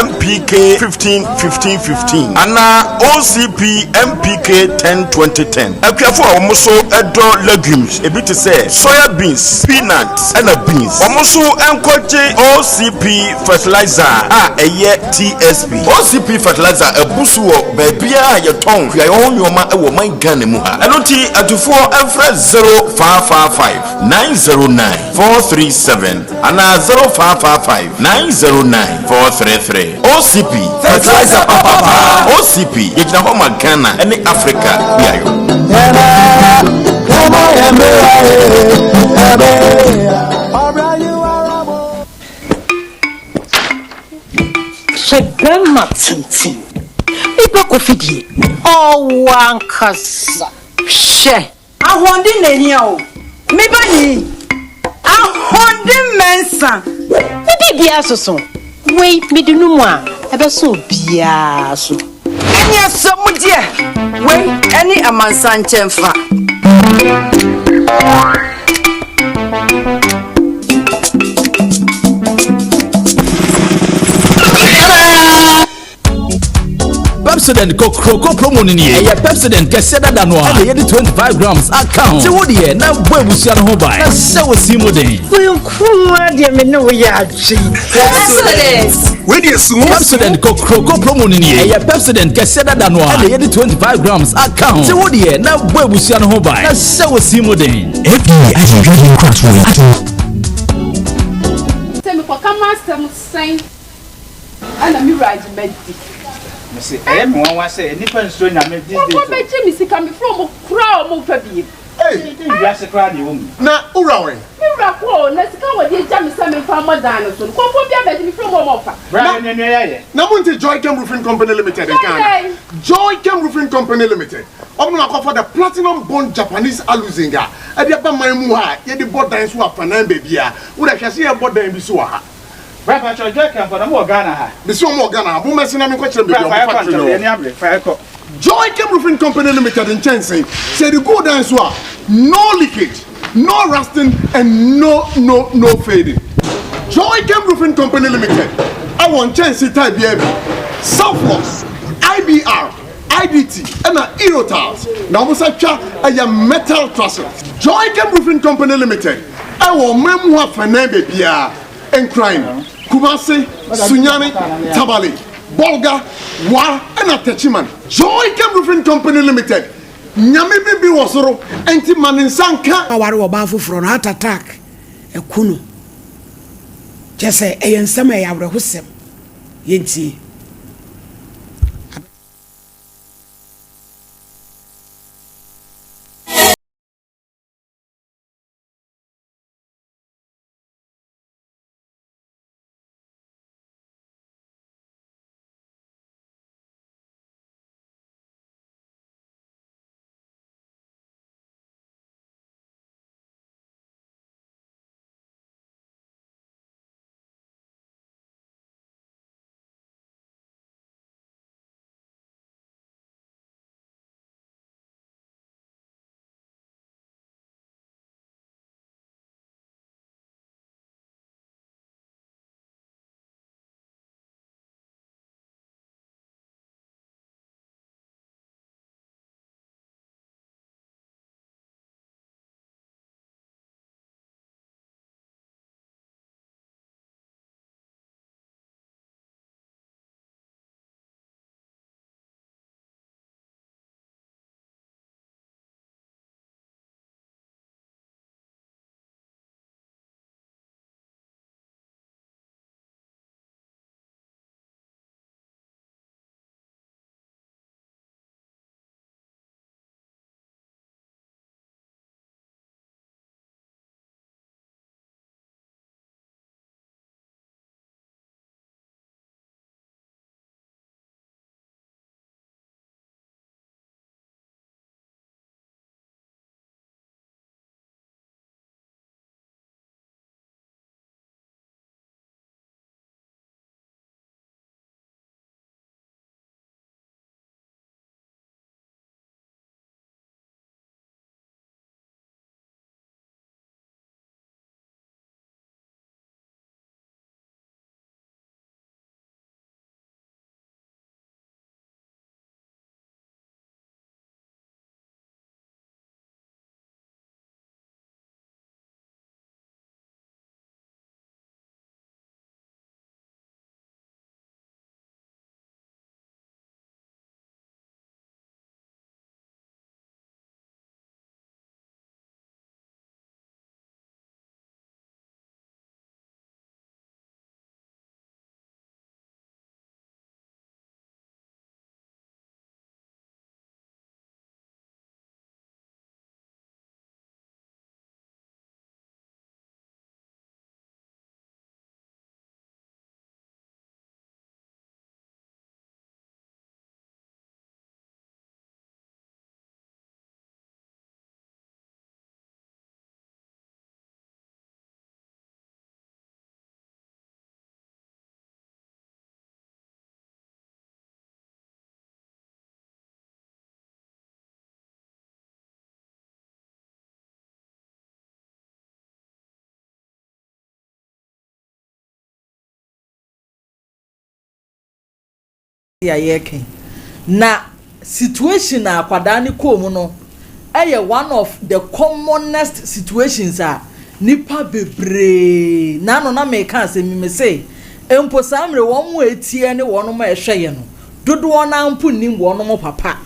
MPK 15 ana OCP MPK 10 akuafo a omo so edo legumes ebiti se soya beans, peanuts and beans. Omo so enkoje OCP fertilizer eye TSP. OCP fertilizer ebusu wo baabia ye ton hua yo nyoma e wo man Ghana mu ha. Eno ti atufo enfra 0555 909 437 ana 0555 909 433. OCP fertilizer papa. OCP yejina homa Ghana ene Africa biayo. Shebema tintin. Ipa kofidie. Wankasa. She. Ahondi nenia o. Me bani. Ahondi mensa. Bibi asoso. Wei medunu mu a ebeso bia so. Eni asomudie. Wei eni amansa nchemfa. Pepsodent Coco promo ni e ya Pepsodent keseda danwa e ye 25 grams account se wo de na boabusia no ho bai na se wo simo den we kuma de me no ya achi Pepsodent we de sumo Pepsodent Coco promo ni e ya Pepsodent keseda danwa e ye 25 grams account se wo de na boabusia no ho bai na se wo simo den FDA as you drink cross tell me for come master musain ana mi ride medicine Missy, I am one say any person na me this day. What be Jimmy see come from crowd mo fa bi. Hey, you are secret you. Na ura we. Ura ko na sika we dey jam say me fa mo dan so. Ko fo bia be Jimmy from mo fa. Brian na ye. Na monte Joy Chem Roofing Company Limited in Ghana. Joy Chem Roofing Company Limited. Omo na for the platinum bond Japanese aluzinga. E dey ba man mu ha, ye dey board dan so afanan ba bia. Wo da hwese ye board dan bi so ha. Brapa cho Joy Camp for the more Ghana ha. Miss more Ghana, who messing up in question be fire co. Joy Camp Roofing Company Limited in Chelsea said the good answer no leakage, no rusting and no fading. Joy Camp Roofing Company Limited. I want Chelsea type baby. Southloss, IBR, IDT, and Erotiles. Now we say a metal trusses. Joy Camp Roofing Company Limited. I want memoir for baby and crying. Kumasi, Sunyani, Tabali, Bolga, Wa, and Atachiman. Joy Camp Roofing Company Limited. Nyame bibi wasoro enti maninsanka aware obafu from heart attack ekunu jese eyensem eyawre hosem yenti ya yeke na situation akwada ni komu no one of the commonest situations nipa bebre na no na me kan se mi say empo samre won mu etie ne won mo ehweye no dodo na mpu nim won mo papa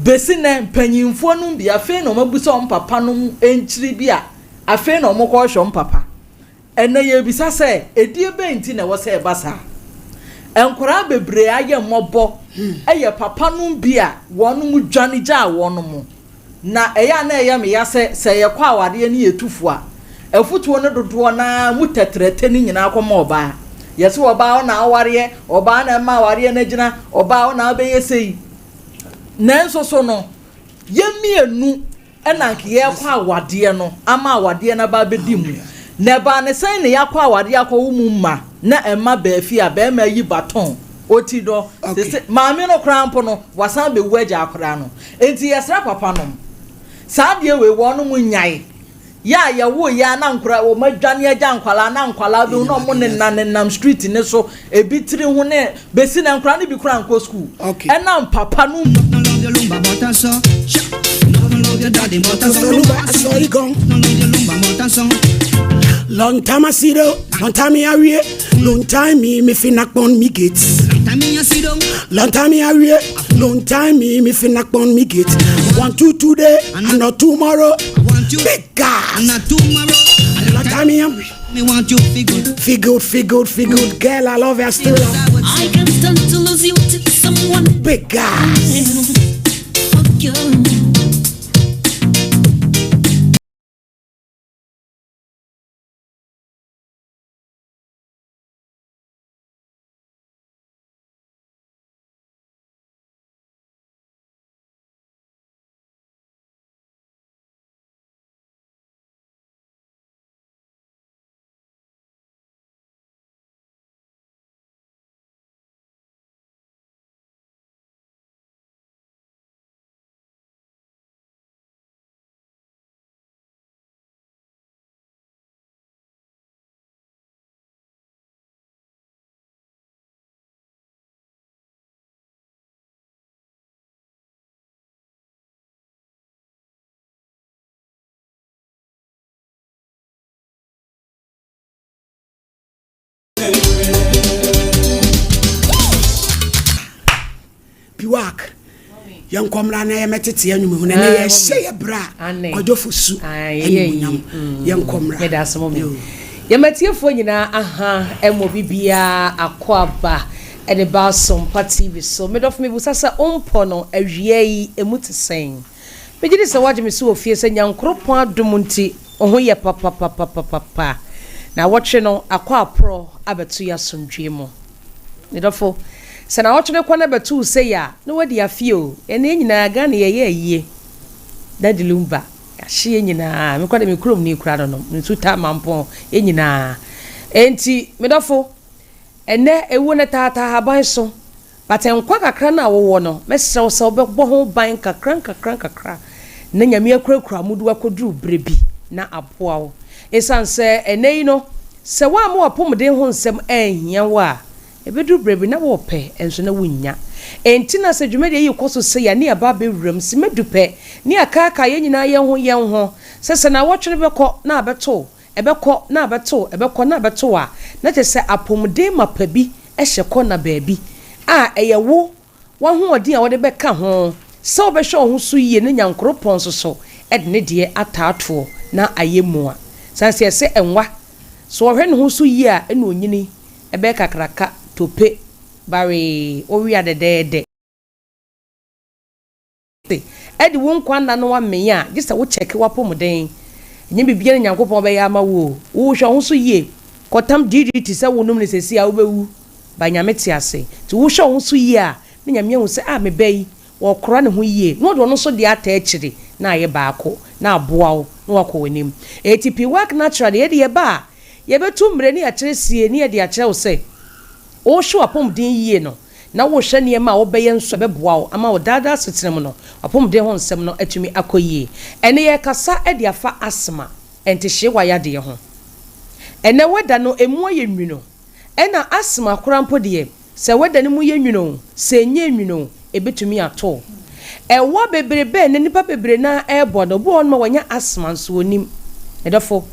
besi na mpanyimfo no bia fe no mabuso on papa no enchiri bia afe no mo ko hwo papa ena ye bisa se edie benti na wo se basa enkora bebre aye mobo eye papa no bia won mu dwane ja won mo na eya na eya me ya se ye kwa awade ne yetufu a efutuo ne dodo na mutetrete ni nyina akoma oba yesi oba na aware oba na ma aware na gina oba na abeye sei nanso so no yemienu ena nke ye kwa awade no ama awade na ba bedi mu Neba ne sen ne yakwa awade yakwa umuma na emma beafi a be ma yi baton oti do se maame no krampo no wasan be waja akora no enti yesra papa no saade we wo no munyai ya wo ya na nkora wo madwane agya nkwala na nkwala be no mo ne nam street ne so ebi tiri ho ne besi na nkora ne bi kura nko school ena papa no Lumba botaso no love your daddy botaso Lumba sorry gone no love your Lumba botaso long time I see though long time I read long time me finna on me gates long time I read long time me finna on me gates 1 2 today and not tomorrow big gas and not tomorrow long time me want you feel good girl I love you still I can't stand to lose you to someone big gas fuck you Piwak yan komra na ya metete anwum hu na ya hye bra odofusu anyum yan komra me da asemo me ya metiefo nyina aha emo bibia akwaba e de ba Sompa TV so me dof me busasa ompo no awie yi emutisen me gidi se waje me so ofie se nyankropon adomunti oho ye papa na watche no akwa pro abetu ya somdwe mo me dofo se na watche ne kwana betu se ya no wadi afio ene nyina ga na ye yie Daddy Lumba ahye nyina me kwade me krom ni kura no me tuta mampo nyina enti me dofo ene ewu ne tata haban so batenkwa kakra na wo no mesrew se obegbo ho ban kakra na nyame akura mudu akoduru brebi na aboa wo esanse ene no se wa mo apomden ho nsem ehia wa ebeduru brebi na wo pe enso na wunya enti na se dwumede yi koso se ya ne aba be wuram se medupe ne akaka ye nyina ye ho se na wotwere beko na abeto ebeko na abeto a na tese apomden mapabi ehye ko na baabi a eyewo wa ho odin a wode beka ho se obehwe ho so yie ne nyankropon so ede ne de ataato na ayemu a sanse se enwa so ohwe ne ho so yie a ene onyini ebe kakraka tope bare owi adedede edi won kwanda no wa meya gisa wo check wa pomden nye bibia ne nyankopon be ya ma wo hwe ho so yie kotam DDT se wonum ne sesi a wo bewu ba nyameti ase ti wo hwe ho so yie a ne nyame hu se a me bai wo kora ne ho yie no do no so de ata akiri na ye baako na aboa wo no wakọ wanim ATP work naturally ye de ba ye betu mre ne akire sie ne ye de akire wo se o hwe apomden yie no na wo hwe ne ma wo beye nso beboa wo ama wo dada setrem no apomden ho nsem no atumi akoyie ene ye kasa e de afa asma ente hye wa ya de ho ene weda no emu ye nwino ena asma korampo de se weda ne mu ye nwino se nye nwino ebetumi ato ewo bebrebe ne nipa bebre na ebo no bo on ma wanya asma nso onim edofo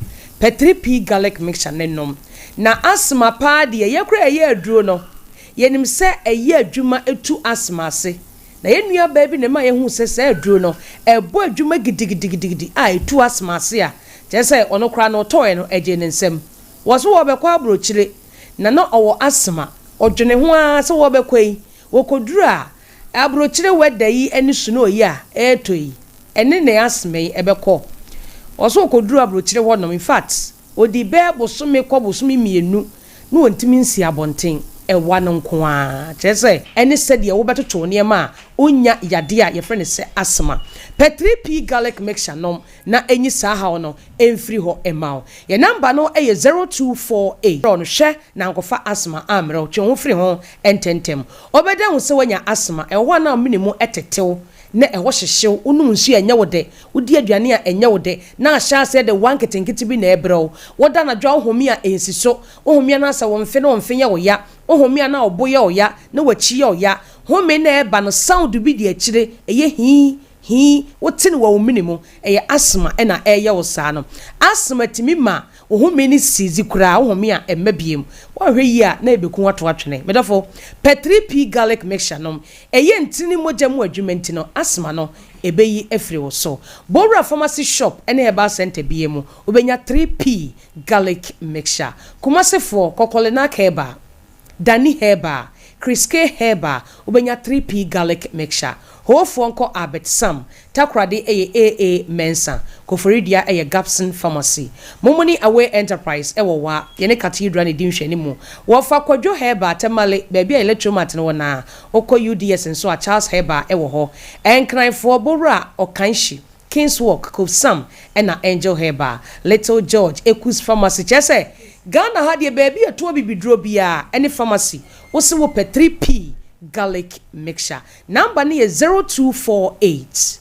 P3P garlic mixture nenom na asma pa de ye kura ye aduro no yenim se eye adwuma etu asma ase na ye nua ba bi ne ma ye hu se aduro no ebo adwuma gidigidi a etu asma ase a je se ono kura no toy no eje ne nsem wo so wo be kwa abrochire na no owo asma odwene ho a se wo be kwai wo koduru a abrochire weda yi eni suno yi a etoi ene ne asma yi ebekọ oso koduru abrochire ho no in fact odi be bosome kwa bosome mienu no ontimi nsi abonten ewa no nko a chese ene se de wo betoto ne ma onya yade a ye frene se asma per 3p garlic mixture nom na enyi saa ha no emfiri ho emaw ye number no 0248 no hwe na nkofa asma amre o twe ho firi ho ententem obeda hu se wanya asma eho na minimu etetew na eho hyehyew unum nsu enya wode udi aduane a enya wode na ahya se de wanketenkete bi na ebrew woda na dwa homi a ensiso homi na asa wonfe na wonfe ye wo ya homi na oboye o ya na wachi ye o ya homi na eba no sound bi di akire eye hi wotene wo minimu eye asma na eye wo saa no asma timi ma homi ni sizi kura homi a emabiem wo hwe yi a na ebeku wato atwene medafo per 3p garlic mixture no eye ntini moja mu adwumenti no asma no ebeyi efri wo so Bora pharmacy shop ene eba center biemu obenya 3p garlic mixture kumasefo kokolena keba Dani Heba, Kriske Heba, ubenya 3p garlic mixture. Ho fonko Abet Sam, takrade AA Mensa, Koforidia Gapson Pharmacy. Momoni Away Enterprise ewa yene cathedral ni dimhwe ni mu. Wofa kwadwo Heba temale baby electromat no na. Oko UDS nso a Charles Heba ewo ho. Enkran for Bora Okanshi. Kings Walk, Sam, ena Angel Heba, Little George, Ekus Pharmacy. Chese, Ghana had ye baby a 2 bibidro bia, any pharmacy. What's wo per 3p garlic mixture. Number ni 0248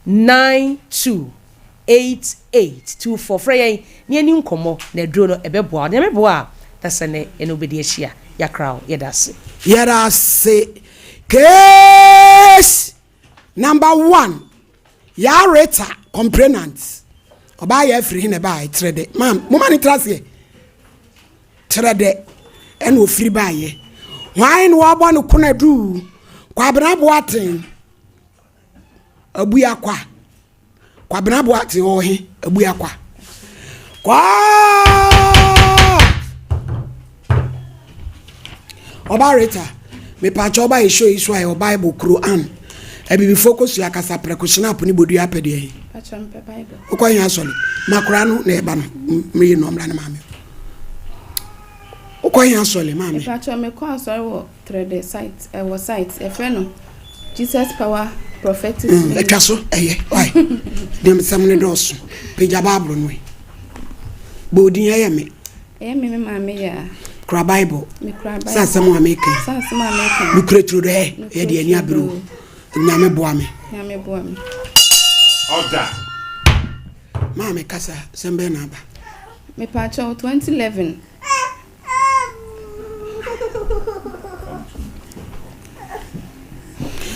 928824. Frey ni eni nkomo na dro no ebeboa. Na meboa that's ene enobedi ahia ya crowd yedase. Yedase. Case number 1. Ya reta complainants. Oba ye free hin e ba trade. Mam, mo mani trase. Trade en wo free ba ye. Why no abo no kuna du. Kwa bena boaten. Abuya kwa. Kwa bena boaten o he, abuya kwa. Kwa Oba reta. Me pa choba show isu ayo Bible Quran. Ebi bi focus ya kasa precaution apo ni bodu apede Pacho mpe Bible. Okwanya asole. Makura no na eba no. Me no mra na mame. Okwanya asole mame. Pacho me kwa asole wo trade site wo site e fe no. Jesus Power Prophetic. Ekaso eye. Why? Dem samne dosu. Peja Bible no. Bodin ya me. Me mame ya. Kra Bible. Me kra Bible. Sasa mo ameke. Sasa mo ameke. Lu kretro de e de ani abro. Nyame boa me. Nyame boa me. Order. Mame kasa sembe na ba. Me pacho 2011.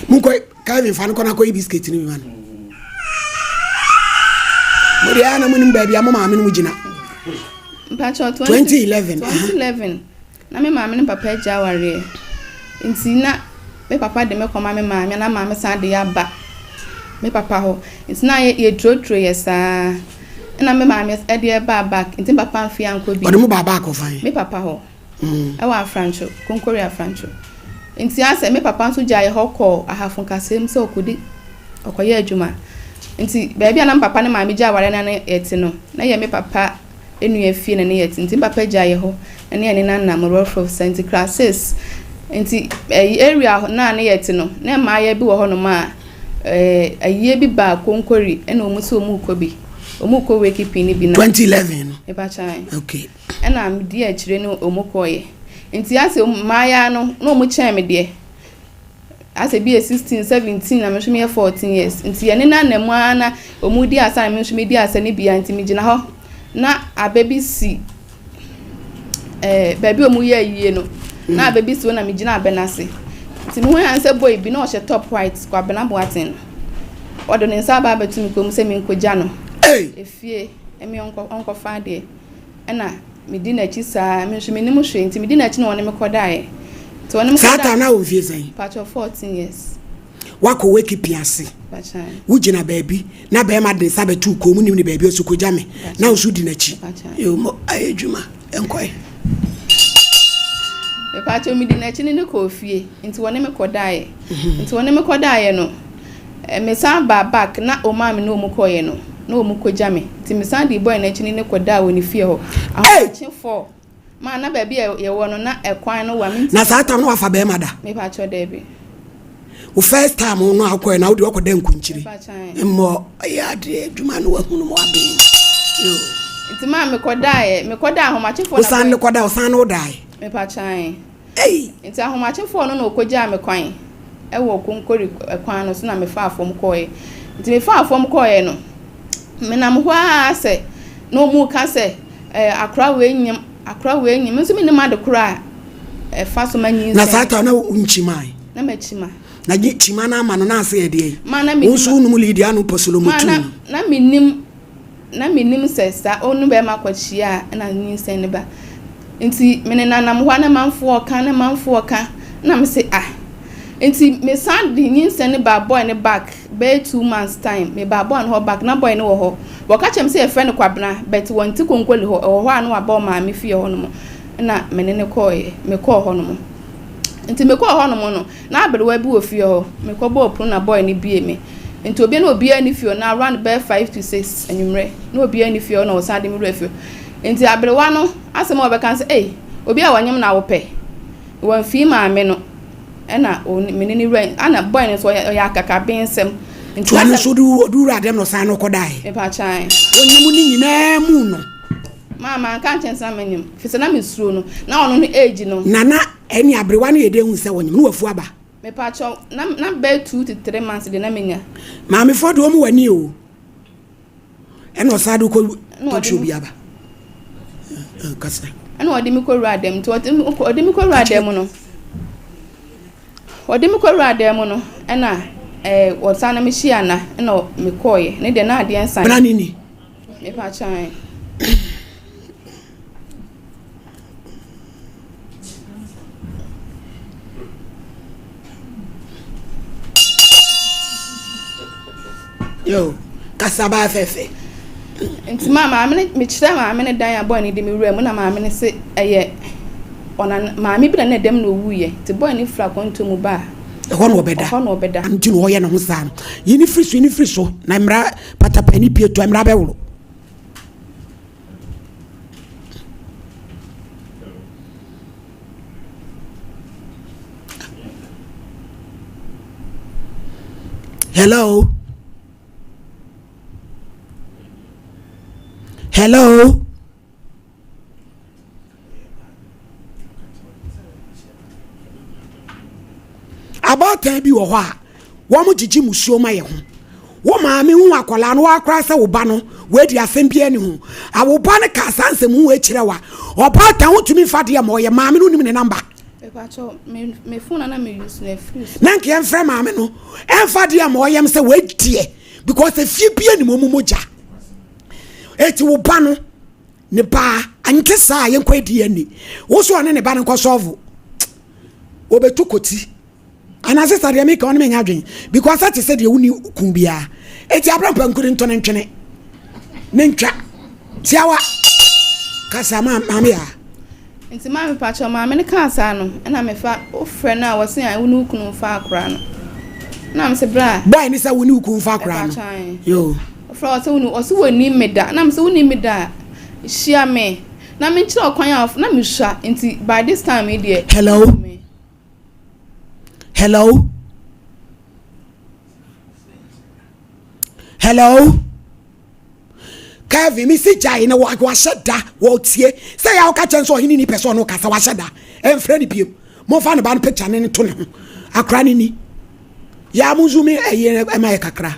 Munko Calvin fan ko na ko biscuit ni man. Muri ana munim ba bia mama me no gina. Pacho 2011. 2011. Na me mama ne papa ja ware. Nti na me papa de me koma me mama na mama san de ya ba. Me papa ho. Nti na ye trotro yesa. Na me mama e de ba back. Nti papa mfi anko bi. Ode mu ba back ofan. Me papa ho. E wa Francho, konkori Francho. Nti ase me papa nso jaye hokọ ahafun kasem se okodi okoye adwuma. Nti baby na papa ne mama ja ware na eti no. Na ye me papa enu afie na ne yeti. Nti papa jaye ho. Na ne na mo of St. Classes. Nti area na ne yeti no. Na ma ya bi wo ho no ma aye bi ba konkori e na omuso omuko bi. Omuko we keeping bi na 2011 no. E ba chan. Okay. E na am di akire no omuko ye. Nti ase maya no no mu chen me de ase bi 16 17 na me 14 years nti ye ne na mu ana omudi asa me hwe me di asa ne bia nti me gina ho na abebi si baby omu ye yie no na abebi si na me gina abenase nti me ho anse boy bi na o she top white kwa bena boaten odo ne nsa ba betu mi ko mu se me nkogya no efie emi onko fa de na me di na chi sa me hwe me nim hwe nti me di na chi na woni me kodae to woni me kodae sata na ofie sen patch of 14 years wako weki piase pachan wujina baby na be ma de sabe tu ko mu nim ni baby osukoja me na osu di na chi yo mo ayedwuma enkoy e patch me di na chi ni ko ofie nti woni me kodae nti woni me kodae no me san ba back na o ma me no mu koye no na omu koja me ti me san di boy na chini ne koda woni fie ho achi 4 na baby ye wo no na ekwan no wa me na sa tam no afa be mada me pa cho debi wo first time no akọ na wo de okoda nkunchiri emmo ya de adwuma no wahunu mo abe yo nti ma me koda ahomachefo na osan ne koda osan no dai me pa chan nti ahomachefo no okogya me kwan ewo konkori kwan no so na me fa afom koye nti me fa afom koye no me na mhwa ase no mu ka se akra we nyim nso me ne ma de kra fa so manyi na sata na unchimai na machima na chima na ama no na ase ede mana me unso nu mu lidia no posolo mutu na minim sesa onu be makwachia na nyinsen ne ba nti me ne nanam hwa na manfo oka na me se nti me sand di nyinsen ne ba boy ne back be 2 months time me ba boy no back na boy ne wo ho woka chem se e friend kwabna but wonti konkoli ho wo ho ma ba me fie ho no na me ne koye me ko ho no nti me ko ho no no na aberewa bi wo fie ho me ko bo opro na boy ne bie me nti obi na obi ani fie na around be 5 to 6 anwumre na obi ani fie na wo sa de me fie nti aberewa no asem obeka se obi a wanyem na wo pe won fie ma me no na menini rain ana boy ne so ya akaka bensem nti anu so du radem no san no kodai e pa chan onimu ni nyina mu no mama kan chensa menyim fise na mesuro no na ono no age no nana eni abrewa na yede hu se wonyim no wafu aba me pa cho na be 2 to 3 months de na menya mama fodo o mu wani o eno sadu ko to bi aba kasa ana odi mi ko radem to odi mi ko radem no odi mi ko radem no na wotana mi hia na me koye ne de na ade ensan bra nini me pa chan yo kasaba fefe nti mama me chira mama ne dan aboy ne de me wura mu na mama ne se ona mama bi na dem no wuye ti boy ne fra konto mu ba ho no obeda anti no ye no ho sa yini free so na mra patapani pieto mra bewuro Hello. About time bi wo ho a wo mo jiji musuo ma ye ho wo ma me hu akola no akra se wo ba no we di asem bi ani ho a wo ba ne ka sansem hu e kire wa oba ta wo tumi fa de mo ye ma me no nim ne number e kwa cho me phone na me use na free na nke en fra ma me no en fa de mo ye se we die because e fie bi ani mo moja eti wo ba no ne ba anke sa ye nkwa di ani wo so ne ba ne kwa solve wo betukoti ana sister dey make on me nyadwen because that said you uni kumbia eti abrampa nkuri nto ne ntwene ne ntwa tiawa kasa mama ya nti mama pacho mama ne kasa no na me fa ofre na wo se an uni ukunu fa akra no na me se bra boy ni sa uni ukunu fa akra no yo ofre wo se uni o se woni meda na me se woni meda shia me na me nchira okwan af na me hwa nti by this time e dey Hello. Kavi mi si jai na wa sheda wo tie. Say ya ka chen so hini ni person no kasa wa sheda. En friend bi mo fa no ba no picture ne to ne ho. Akra ni. Ya mu zumi eye e ma kakra.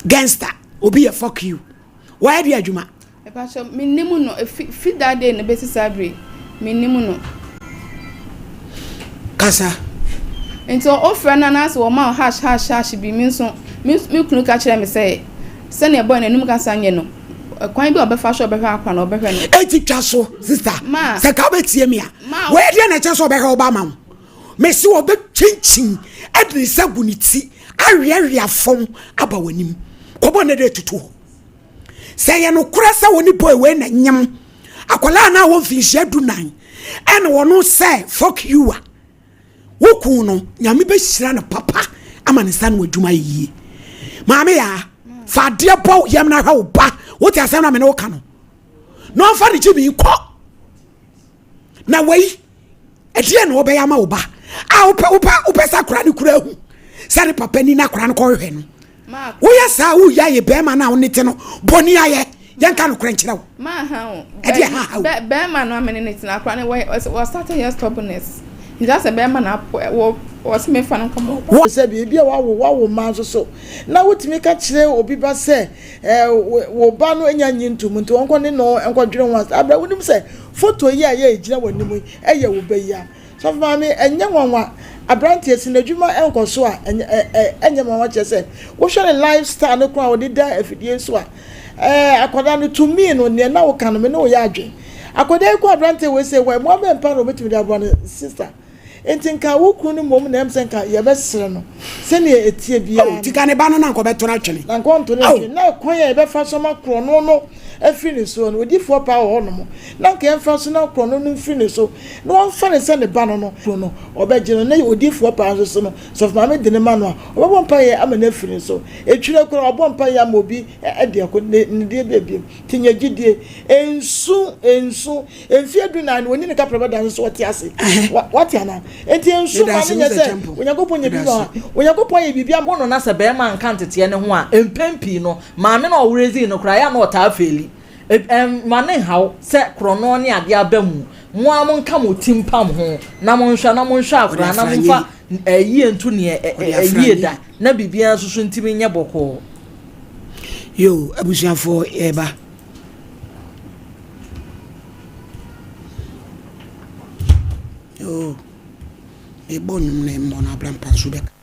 Gangster, obi a fuck you. Why do adwuma? E pa so me nimu no fi that day na besi sabre. Me nimu no. Kasa. Ento ofra na na so o ma hash bi mi so me kunu ka kire me say se na boy na num ka sanye no. Kwan bi obefa so obefa akwa na obehwe no. Eti twa so sister. Se ka betie me a. Why do na che so obefa oba ma. Me si obe chinchin edri sabuniti. Awe afom aba wanim. Kobo na de tutu. Say ya no kura sa woni boy we na nyam akwala na wo finhia dunan ene wono say fuck you a woku no nyame be hira na papa ama ne san wadwuma yie maame ya fa de bo yam na ha wo ba wo ti asem na me no ka no no fa ni chimi ko na wei edie no obeya ma oba a upe sakura ni kura hu sare papa ni na kura no ko hwe no wo ya sa wo ya ye be ma na onete no boni aye yanka no kura nkyira wo ma ha o edie ha be ma no amene nete na kura ne we started your stubbornness just a be ma na was me fan come wo se bia wo man so na wotimi ka kire obi ba se wo ba no enya nyintum nti wonko ne no enkodwere won abra wonim se photo yi aye ejina wanimu eye wo ba ya so fa me enya wanwa abrantie si nadwuma enkoso a enya mama che se wo hwe lifestyle no kwa wo da afidie so a akoda no to me no ne na wo kan me no wo ya adwen akoda ko abrantie we se we mo be mpa no betimi da bro sister entinka wukru ni mom na emsenka ye besere no se ne etie bia tika ne ba no na nko betora twene na nko nto ne na kwan ye be fa so makro no afiri so no odifo pa ho no na nka emfa so na kro no mfiri so no onfa ne se ne ba no no obegye no odifo pa so no so fa me de ne ma no obbo mpa ye ama na afiri so etwire kro obbo mpa ye ama obi ede ko ne de bebiem tinye gidie ensu enfie du na oni ne ka probada so wote ase what ya na enti ensu ma ne se onyakopon ye bibia onyakopon ye bibia bono na se be ma nka ntete ne ho a empempi no ma me na owurezi no kra ya na ota afeli ma ne haw se krono ne ade abamu mo am nka mo timpam ho na mo nhwa akra na mo fa ayi entu ne ayi da na bibia susu ntimi nya boko yo abusiafo eba yo e bonum ne mo na blam pasubek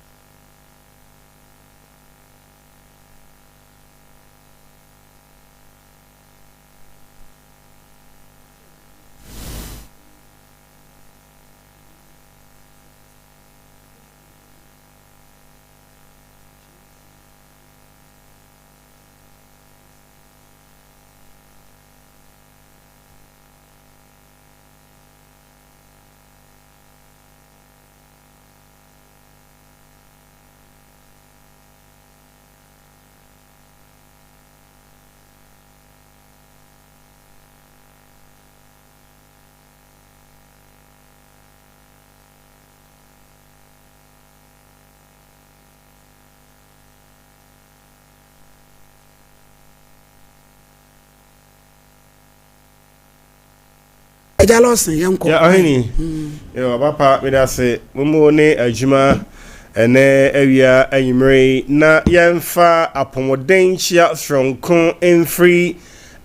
ya ahini yo papa me da se mumu ne adwuma ene awia anyimre na yemfa apomoden chia stronko enfree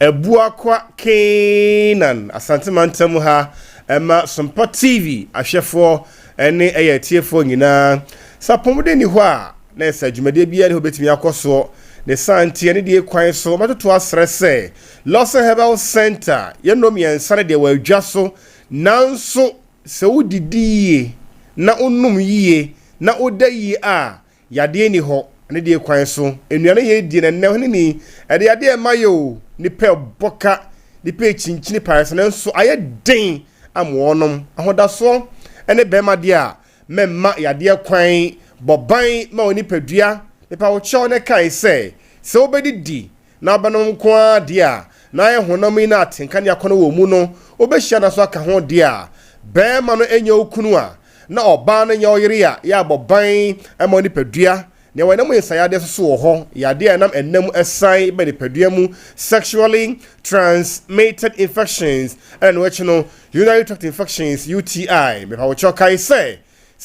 ebuakwa kenan asante mantam ha ema Sompa TV ahwefo ene eyetiefo nyina sapomoden ni ho a na esa adwumade bia ne obetimi akoso the santi and the kwan so matoto asrese Lawson Herbal Center yenom yensane de wa adwaso nanso se wodidie na onum yie na odayi a yade ni ho ne de kwan so enuane ye die na ne ho ni ede yade e mayo ni pe boka ni pe chinchini paris nanso aye den amonom ahodaso ene bema de a memma yade kwan boban ma oni padua pepa wo cho ne kai se obedi di na banom kwa dia na ye honam ina atenka ne akono wo mu no obehia na so aka ho dia be ma no enya okunu a na oba no nya oyire ya boban ama oni padua ne wo na mu nsayade so wo ho yade enam enam esai be ni padua mu sexually transmitted infections and which no urinary tract infections UTI me pa wo cho kai se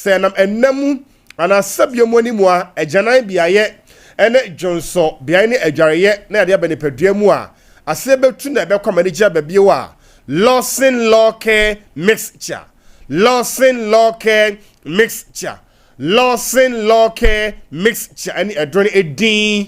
enam enam ana sabiemu animu a ejanan biaye ene jonso biane adwareye na yade abane padua mu a ase betu na be kwa manija babie wa Lawson Law Care Mixture Lawson Law Care Mixture Lawson Law Care Mixture ani adrone edin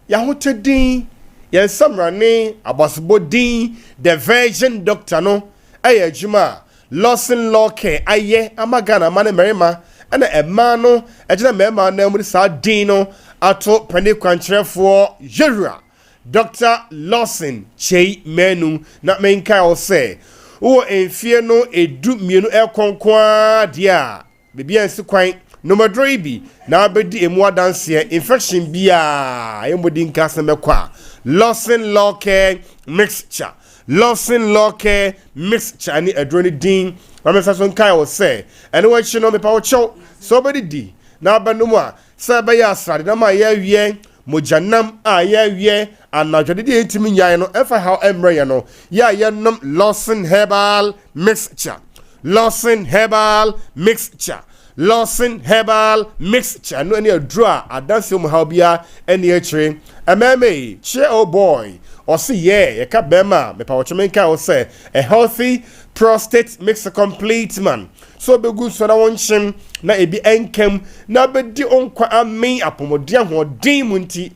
ya hotedin ya samrane abasbo din the virgin doctor no aye adwuma Lawson Law Care aye amagana mane merima ana ema no ejina mema na mu sa din no ato pani kwankyerefo Yerua Dr. Lawson Chei Menu na menka o se wo enfie no edu mienu ekonkwa dia bibia nsi kwan number 3 bi na abedi emu adanse infection bia yemodi nkasa mekwa Lawson Law Care mixture ani adroni din amesa so nkai wo say ene wa chi no me pa wo chew so bedi di na abanum a sa ba ya asrade na ma ya wie mojanam a ya wie anadwode di entimi nyae no efa how emre ye no ya nom Lawson Herbal Mixture no any draw adanse mu how bia any echre ameme che oh boy or see ye ka bema me pa wochemenka wo say a healthy prostate makes a complete man so be good so na wonchim na ebi enkem na bedi onkwa amen apomodi ahodin munti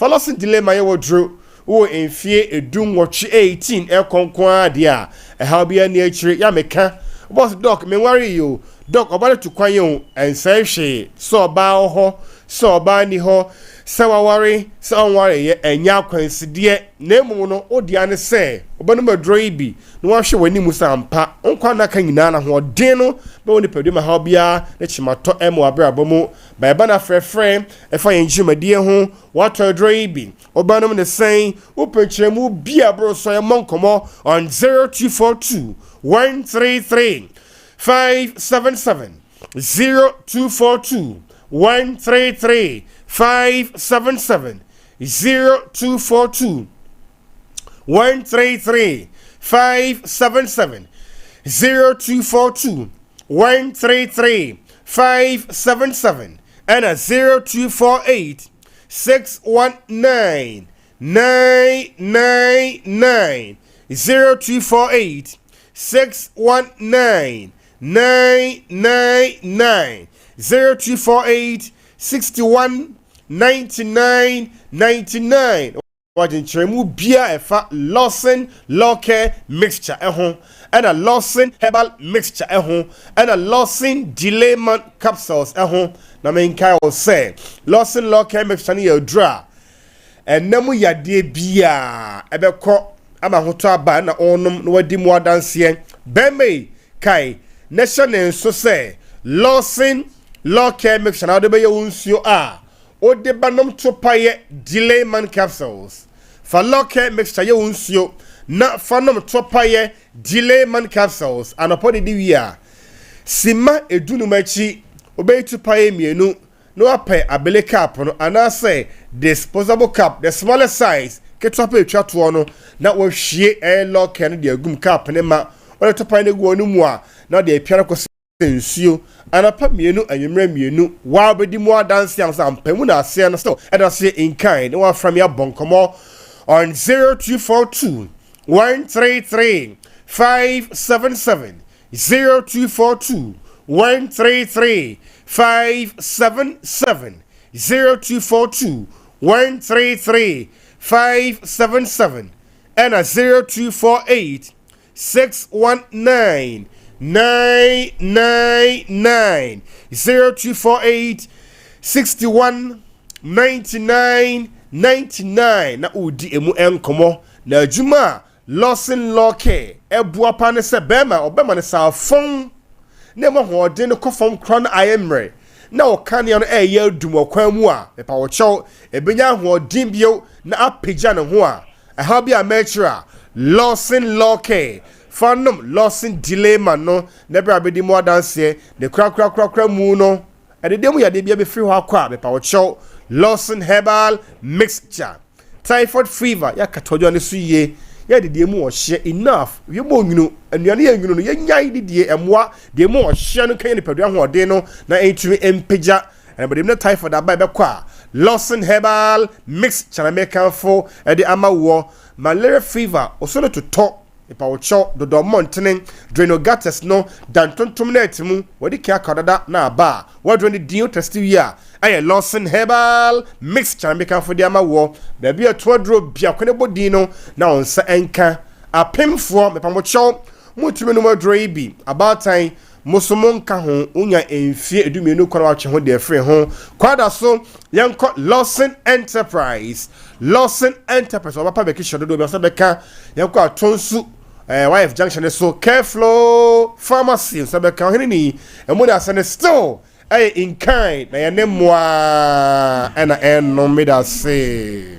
Lawson delay my wodro wo enfie edum wochi 18 e konkwa de a how bia na echre ya meka boss doc me worry you doc about to kwan you and say she so ba ho so ba ni ho se wa worry ye enya kwanside na emu no odia ne se obanu madro ibi no wa hwe wani mu sampa onkwa na kan nyina na ho den no be woni padu ma ha bia na chimato emu abrabomu ba ba na frefre e fa yenjimadie ho wato dro ibi obanu ne sen upechemu bia bro so ye monkomo on 0242 133 577 0242 133 577 0242 133 577 0242 133 577 and a 0248 619 999 0248 619 999 0248 61 99 99 Wajin chemu bia efa Lawson Law Care mixture ehon and a Lawson Herbal mixture ehon and a Lawson Delayman capsules ehon na me nkai will say Lawson Law Care mixture ni yodra and namu yade bia ebekọ ama hoto aba na onum no wadi mu adanse beme kai nation so say Lawson Law Care mixture na de be yunsuo a o de banom to paye Delayman capsules for Law Care mixture ye unsuo na fanom to paye Delayman capsules anopodi di wia sima edunu machi obey to paye mienu no ape abele cap no anase disposable cap the smallest size ketwa pe twa to no na wo hwie Law Care no de agum cap ne ma o to paye ne go no mu a na de apiara ko nsuo anapa mienu anwemra mienu wa bedi mu adanse am sampamu na ase no still edase in kind no from ya bonkomo on 0242 133 577 0242 133 577 0242 133 577 and a 0248 619 999 0248 61 99 99 na udi emu enkomo na adwuma Lawson Law Care ebua pa ne se bema obema ne sa fon na mo hoden ne kofom kron ayemre na okane no eye adum okwan mu a epa wo chew ebenya hoden bio na apagya ne ho a ha bia metra Lawson Law Care Fanum Lawson Delayman no nebra bedi mo adanse ne kra mu no ededemu ya de bia be free ho akwa be pa wo chew Lawson Herbal mixture typhoid fever ya katojo ne suye ya de mu o hye enough we mo nwunu anuane ya nwunu no ya nyai de emwa de mu o hye no kan ne padu ahoden no na entumi empagya and but dem typhoid abai be kwa Lawson Herbal mixture na make for e de amawo malaria fever osono to talk ipa wocho dodo montene drenogates no dantontom na etimu wodi kia kadada na aba wadro ni dio test wi aye Lawson Herbal mixture make for the amawo da bia twadro bia kwene bodi no na onsa enka apemfo mepa wocho mutumi no madro ibi about time musumon ka ho unya enfie edumienu kwara wa ho de free ho kwada so yanko Lawson Enterprise obapa be kisho dodo be so be ka yanko atonsu YF Junction so Careflow Pharmacy so be ka hini ni emu na sene still in kind na yene moa and no me da say.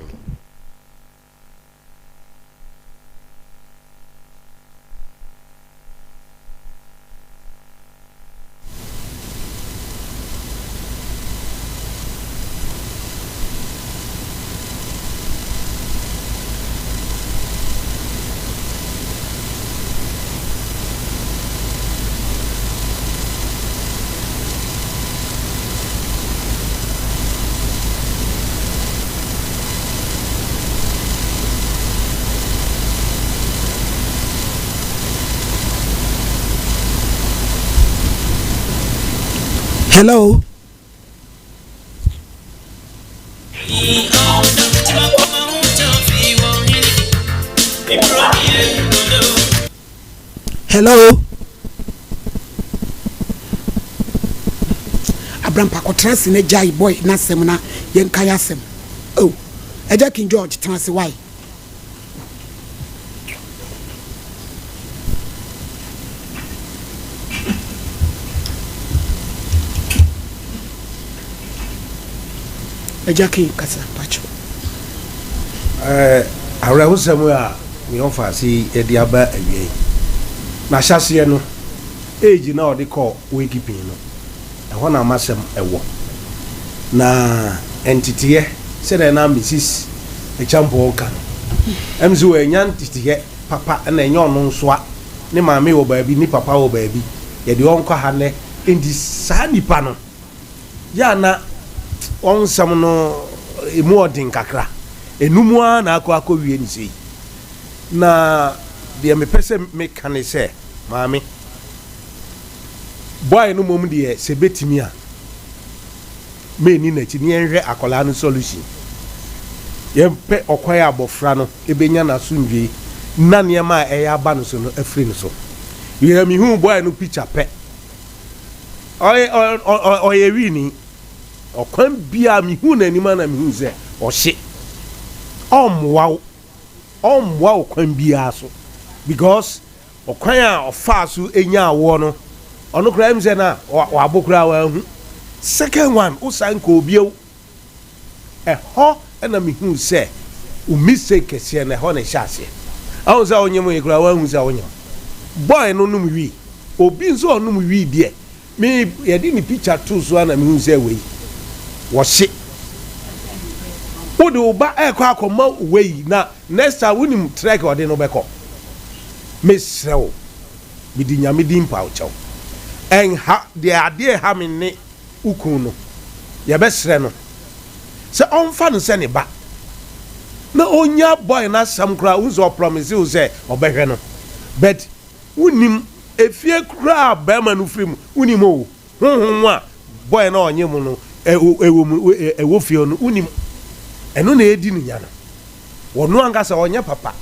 Hello. Hello. Abraham Pako trans in a jai boy na semna yen kayasem. Oh, Eja King George trans why? Ejaki kasa pacho awra hosam a we offer see e dia ba awie na hyase no age na odi call wakekeeping no e ho na masem ewo na entity se na Mrs. Echampo kan emzu enya entity papa na enye ono nso a ne maame wo baabi ni papa wo baabi ye de onko ha ne endi sa nipa no ya na on sam no emu odin kakra enumu a na akọ wie ni sei na de me pese me kan se maame boy no mom de se betimi a me ni na chi ni enhwe akola no solution ye pe okwaya abofra no ebenya na sunwie na ne ma eya ba no so no afri no so ye mi hu boy no picture pe oye wi ni okwan bia mi hu na anima na mi hu ze ohye omwa okwan bia so because okwan a ofa so enya awo no ono kra mze na wa bokura wa hu second one usan ko obio ho na mi hu se u mistake se na ho na hyase awon za onyem ye kra wa hu za onyem boy no num wi obi nso onum wi die me ye di ni picture to so na mi hu se we wɔhye wode woba ɛkɔ akɔma wei na next time wonim trek ɔde no bɛkɔ mesrɛ wo medi nyame di mpa wokyɛw ɛnha deɛ adeɛ ha me ne wokun no yɛbɛsrɛ no sɛ ɔmfa no sɛ ne ba na ɔnya boy no asɛm koraa wo sɛ ɔpromise wo sɛ ɔbɛhwɛ no but wonim efie koraa bɛrima no firi mu wonim o honhom a boy no ɔnye mu no ewo fio no unim eno na edi no nya no wono angasa onye papa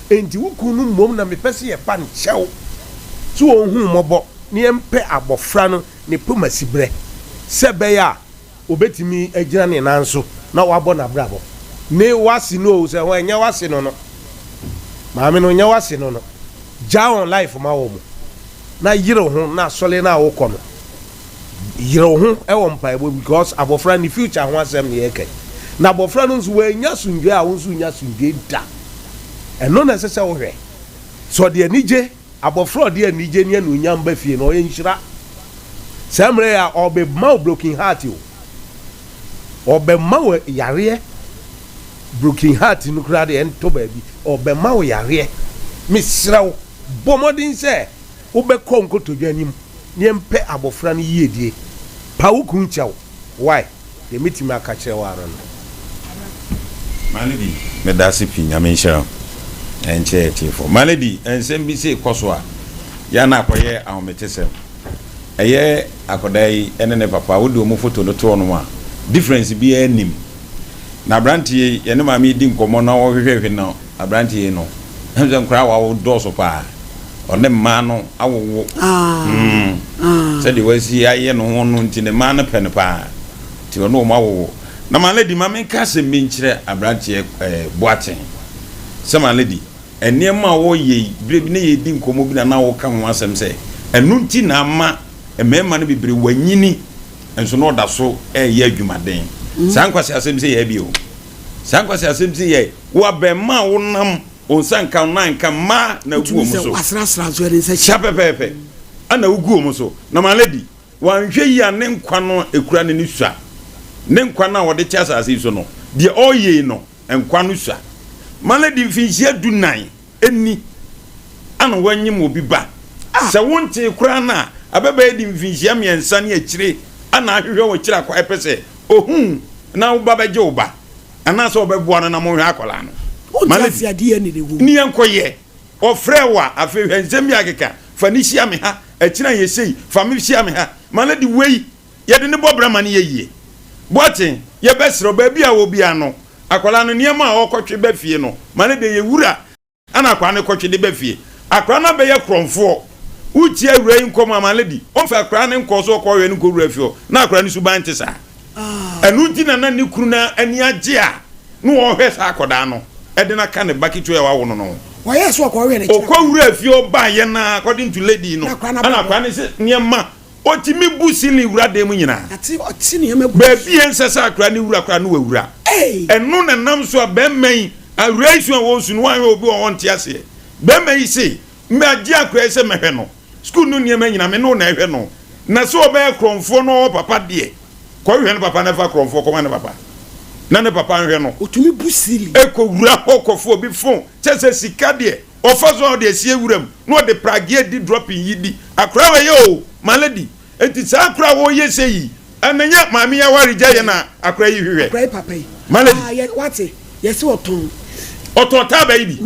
enti wukunu mom na mepese ye pa nchew so ohun mobo ne empe abofra no ne pomasibre sebe ya obetimi agira ne nanso na wabo na brabo ne wasi no se ho enya wasi no no maame no nya wasi no no ja on life ma wo mu na yire ho na sole na wo kono yiro ho e wo mpa because abofra ni future ho asem ne yeke na abofra no nso we nya sundwe a wo nso nya sundwe da eno na sese wo hwe so de anije abofra de anije ne anu nya mba fie no ye nhira samre ya obe ma broken heart yo obe ma we yare broken heart no kra de ento ba bi obe ma we yare misra wo bomodin se wo be ko nkoto anim ne mpe abofra no yiedie pa wo kunchaw why de mitima aka kire wara no maledi medasi pi nyame nhyira enche tifo maledi ensem bi se koso a ya na akoye ahometesem eye akodai ene ne papa wo de omo photo no to no a difference bi anim na brantie ye ne ma mi di nkomo na wo hwehwe na abrantie no hemze nkra wa wo doso pa one ma no awowo se de wasi aye no ho no nti ne ma no pene pa ti ono ma awowo na ma lady ma me ka se mi nkire abrantie Boakye se ma lady ene ma wo ye brebi ne ye di nkomo bi na wo ka ho asem se enu nti na ma emema no bibre wanyini enso no da so ye adwumaden san kwase asem se ye bi o san kwase asem se ye wo be ma wo nam onsan kan nan kan ma na guo mu so asrasra zo ere se chapepepe ana uguo mu so na maledi wanhwe yi ane nkwa no ekura ne sua ne nkwa na wo de tiasa ase so no de oye no nkwa no sua maledi mfinhia dunan eni ana wanyim obi ba se wonte kura na abeba edi mfinhia miensa ne akire ana ahwehwe wo kira kwa epese ohun na wo baba je wo ba ana so obeboa na mo hwe akola no maledi ade ni de wo ni enkoye ofrewa afehwe nsem ya keka fanisia me ha akira yesei famisia me ha maledi wei yede ne bobrama ne yeyie boatin ye besro ba bia wo bia no akola no niam a okotwe ba fie no maledi ye wura ana akwa ne kotwe de ba fie akwa na be ye kromfo uti awura nkom maledi onfa akwa ne nkoso okwowe ne kowura fie na akwa ne suban tesa enu ti na ni kuru na ani age a no wo hwe sa akoda no ede na ka ne bakitu ya wawo no wo yes okwowe ne okowura fie oba ye na according to lady no ana akwa ne se niam otimi busili wura de mu nyina ati ne me ba bi ensesa akra ne wura akra no wura enu na nam so abemman awraisu wo su no wan obi wo wonte ase bemman se me agi akra se mehwe no school no niam nyina me no na ehwe no na so oba kromfo no papa de ko hwe no papa na fa kromfo ko ma ne papa na ne papa hwe no otumi busili eko wura hokofo obi fon chese sika de ofaso de sie wuram no de pragie di dropping yidi akra we yo maledi enti sa akra wo yesei ananya maami ya warija ye na akra yi hwehwe akra papa yi maledi ye wate yesi oton ta ba yi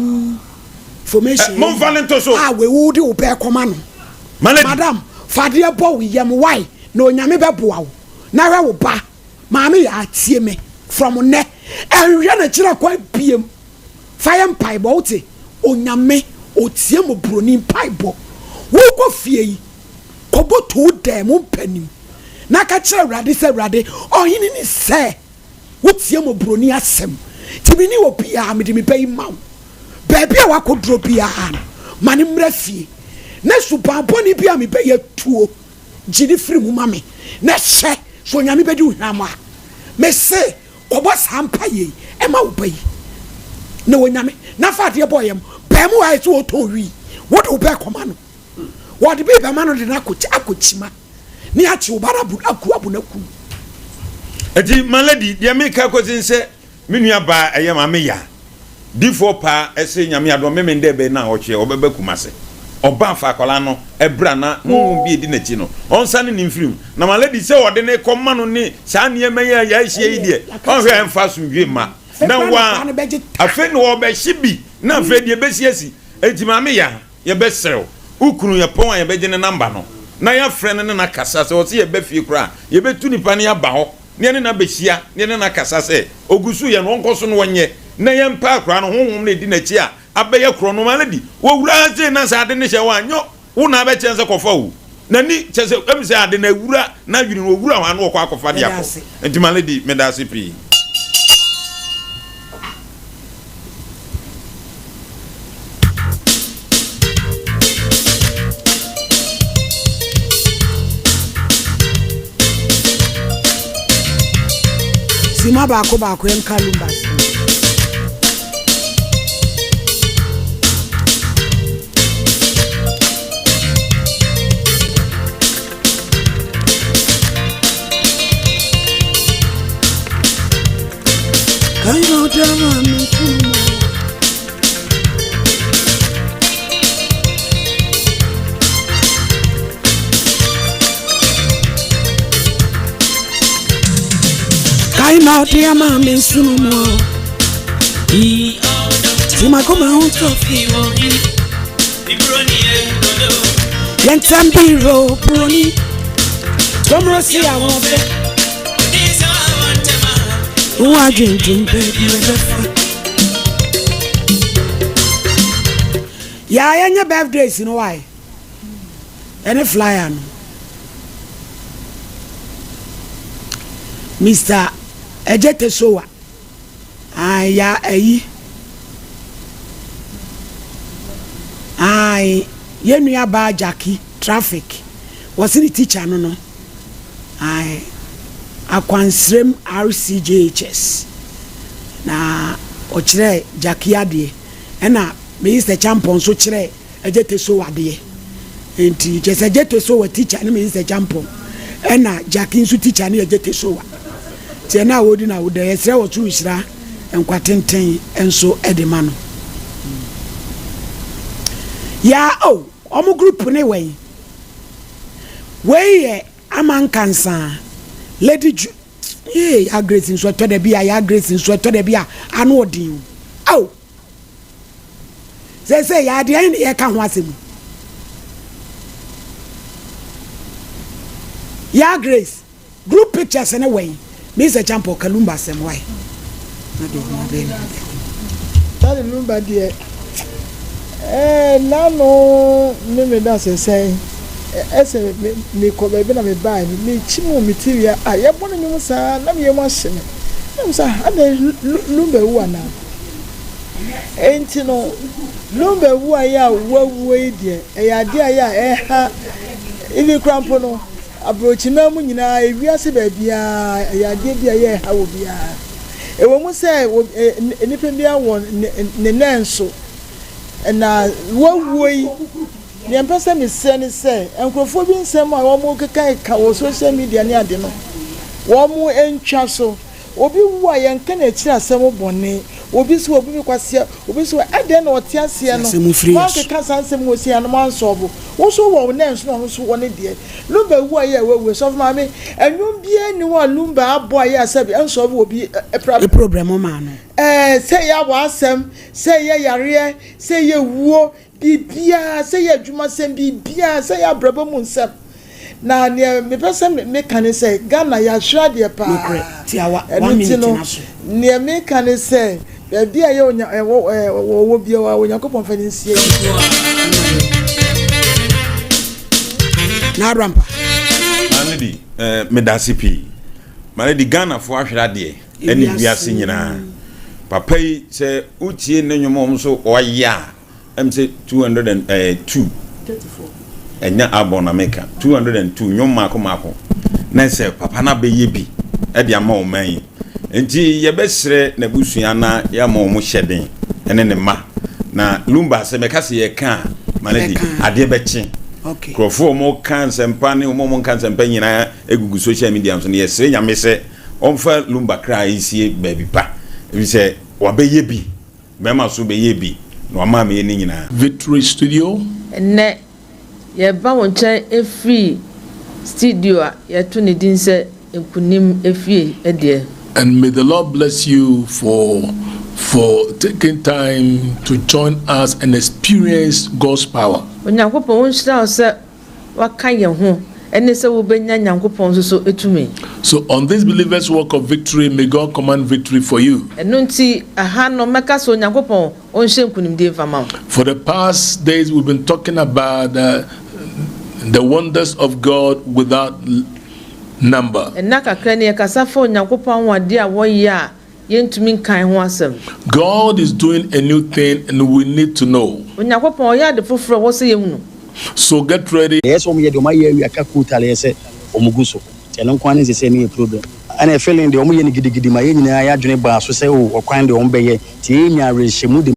formation mon valento so we wo de ope koma no maledi madam fade bo we yam why na onyame beboa wo na hwe wo ba maami ya atie me from ne ehwe na kira kwa biem fire pipe wote onyame otie mo broni pipe wo ko fie yi kobo to dem mpanim na ka kire awrade se awrade ohini ni se wotie mo broni asem tibini wo bia me de me pay maw baabi a wakodro bia mane mra fie na subaboni bia me pay tuo gidi firi mu mame na hye so nyame bedi uhwama me se kobo sampa ye e ma wo bayi na wonyame na faade boyem baamu wa so to wi wo do be koma no what be be man de na akochima ni achi ubara bu aku na ku eti maladi de meka kozinse menua ba eyema meya difo pa ese nyame ado meme nde be na oche obeba kumase oba fa akola no ebra na mo bi edi na chi no onsane ni mfirim na maladi se ode ne koma no ni sa ne meya ya hie yi de onhwe emfa so dwe ma na wa afi no obehyibi na afi de besiasi eti ma meya ye besrew ukunu ye pon ye beje ne number no na ya frene ne na kasa se o se ye befie kura ye betu nipa ne ya ba ho ne ne na behia ne ne na kasa se ogusu ye no nkoso no wonye na ye mpa kura no honhom ne di na chi a abeye kro no maladi wo wura ze na sa de ne hye wanyo wo na be chense kofa wo na ni chese emse ade na wura na dwiri no wura wa no kwa akofa de akọ enti maladi medase pi sima baako enka Lumba kaino dama mfumo kaino dama mfumo sima koma untofi yentambiro broni tomrosi awonfe Uwa drinking baby ya nya birthdays no why any flyer no Mr. Ejete Sowa aya ayi ai yenu ya ba Jackie traffic was the teacher no ai akwansrem RCJHS na ochire Jackie Ade na Mr. Champion so chire ejete so wade enti jese ejete so wa teacher na Mr. Champion na Jackie so teacher na ejete so wa tie na wodi na woda yesre wo tu hira enkwatenten enso edema no ya omo group ne wey aman kansa lady ya grace nso to de bia ya grace nso to de bia anu odin say ya de ya ka ho asem ya grace group pictures anyway Mr. Champo Kalumba sem why na de na be Daddy Lumba de na no me da say ese me ko be na me buy me chimu material ya bonu nyum sa na me machine na sa Ade Lumba wu ana enti no Lumba wu ya wawu de ya de ya ha ibi krampo no abrochi na mu nyina ewiase ba bia ya de bia ya ha wo bia ewo mu se nipa bia won ne nanso na wawu yi ne mpesa me se ne se enkrofo bi nsem a wo mu keka ka wo social media ne ade no wo mu entwa so obi wu a yenka na kira asem bone obi so obi kwase obi so ade na otiase no ma keka sansem wo sia no man so bo wo so wo na nso no so wo ne de Lumba wu a ye we so ma me enwum bia ni wo Lumba abo a ye asabi enso bo obi problem ma no say ya wa asem say ye yare say ye wuo bibia say ye adwuma sem bibia say ya braba mu nsem na ne me person me kan say Ghana ya hwa de pa ti awa 1 minute na so ne me kan say bia ye onya wo bia wa onya kopon fa ni sie na rampa Malady medasipi Malady Ghana fo ahwera de eni biase nyina papa yi se utie ne nwom so oya em say 202 34 enya abona meka 202 nwom mako na se papa na be yebi e de ama o man enti ye besre na busua na ya ma o mo hyeden ene ne ma na Lumba se meka se ye ka Malady ade bechi okay krofo mo kan sempa ne mo kan sempa nyina egugu social media so ne yesre nyame se onfa Lumba kra isie baby pa ebi se wa be yebi be ma so be yebi no ma me ni nyina Victory Studio ne ye ba wonche efri studio ye to ne din se enkunim efie ede. And may the Lord bless you for taking time to join us and experience God's power. Onyankopon wonhyira se waka ye ho ene se wo benya nyankopon so etumi. So on this believers walk of victory, may God command victory for you. Eno nti aha no meka so onyankopon onhye nkunim de fama. For the past days we've been talking about the wonders of God without number. Enaka ne kasa fo onyankopon wade a woye a yentumi kan ho asem. God is doing a new thing and we need to know. Onyankopon ya de foforo wo se yehunu. So get ready. Yes, omo ye de omo ye wi aka kutale yese omuguso. Teno kwan ne se ne problem. Ana feeling de omo ye ni gidigidi ma ye nyina ya dwene ba so se o kwan de omo be ye. Tie nya rehemu de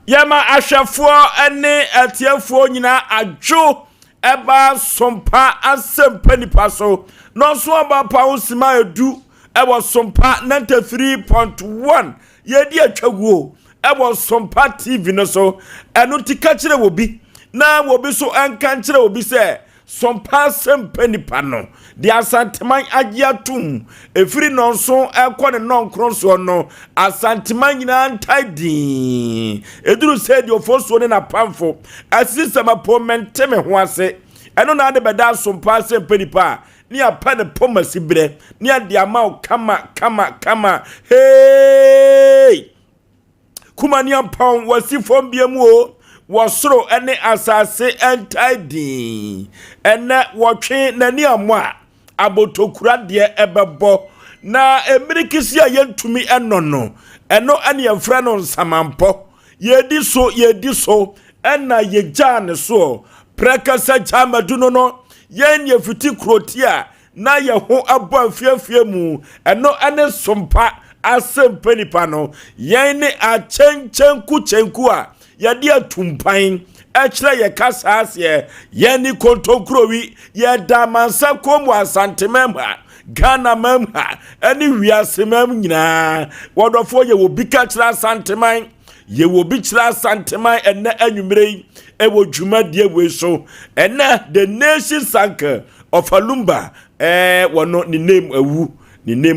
Yama ashafo ene atiafo nyina adwo eba sompa asempa nipa so no so aba pa osima edu ebo sompa 93.1 yedi atwaguo ebo sompa TV no so eno tika kire wobi na wobi so anka kire wobi se sompa asempa nipa no di asanteman agiatum efiri nonso ekọ ne nonkron so no asanteman nyina antadi eduru said your first one na pamfo asisama pomente me ho ase eno na de beda sompa asempa nipa ni apa ne pomasi bre ni ade ama kama hey kumani ampon wasi fom biemu o wasoro ene asase entidi ene wotwe nani amwa abotokura de ebebo na emirikisi a yentumi eno ane yemfra no nsamampo yedi so ena yejane so prekasa chamadu no yen yefiti krotia na ye ho abo afiafia mu eno ane sompa asempenipa no yen ne a chenku a yade atumpan ekire ye kasa ase yen ni kontonkrowi ye damansa komu asantememha Ghana memha any wiase mem nyina wodofo ye wo bika kira santeman ye wo bi kira santeman enne anwumrei e wo dwumadie we so enne the nation sanker of Lumba wono ni name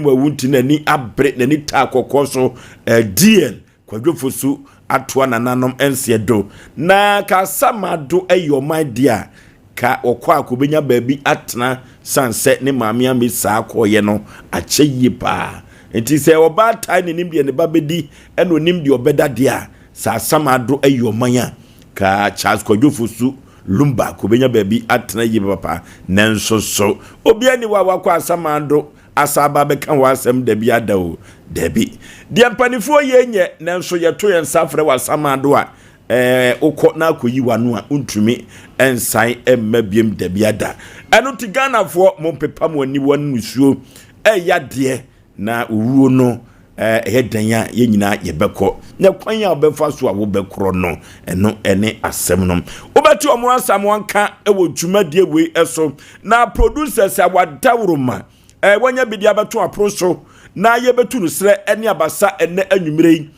awu ntinani abre nani ta kokoso DL kwadwofosu atoa nananom ensiedo na ka samado eyo my dear ka okwa akobenya baabi atena sanse ne maamia me saa koye no ache yipa enti se oba tai ne nimde ne babedi eno nimde obeda de a sa samado ayomanya ka Charles Kwadwofosu Lumba kobenya baabi atena yipa papa nanso so obi ani wa wakwa asamado asaba beka wasem da bia da o dabi de mpanifo yenye nanso yeto yensafre wasamado a okọ na akoyi wanu a untumi ensan emmabiem da biada eno ti Ghana fo mo pepa mo ani wonu nsuo yade na owuo no hedanya ye nyina ye beko na kwan ya obefa so a wo bekoro no eno ene asem no obeti omo asam wanka ewo dwumadie we eso na producers awadawroma wanya bidia beto aproso na ye betu no sre ene abasa ene anwumrei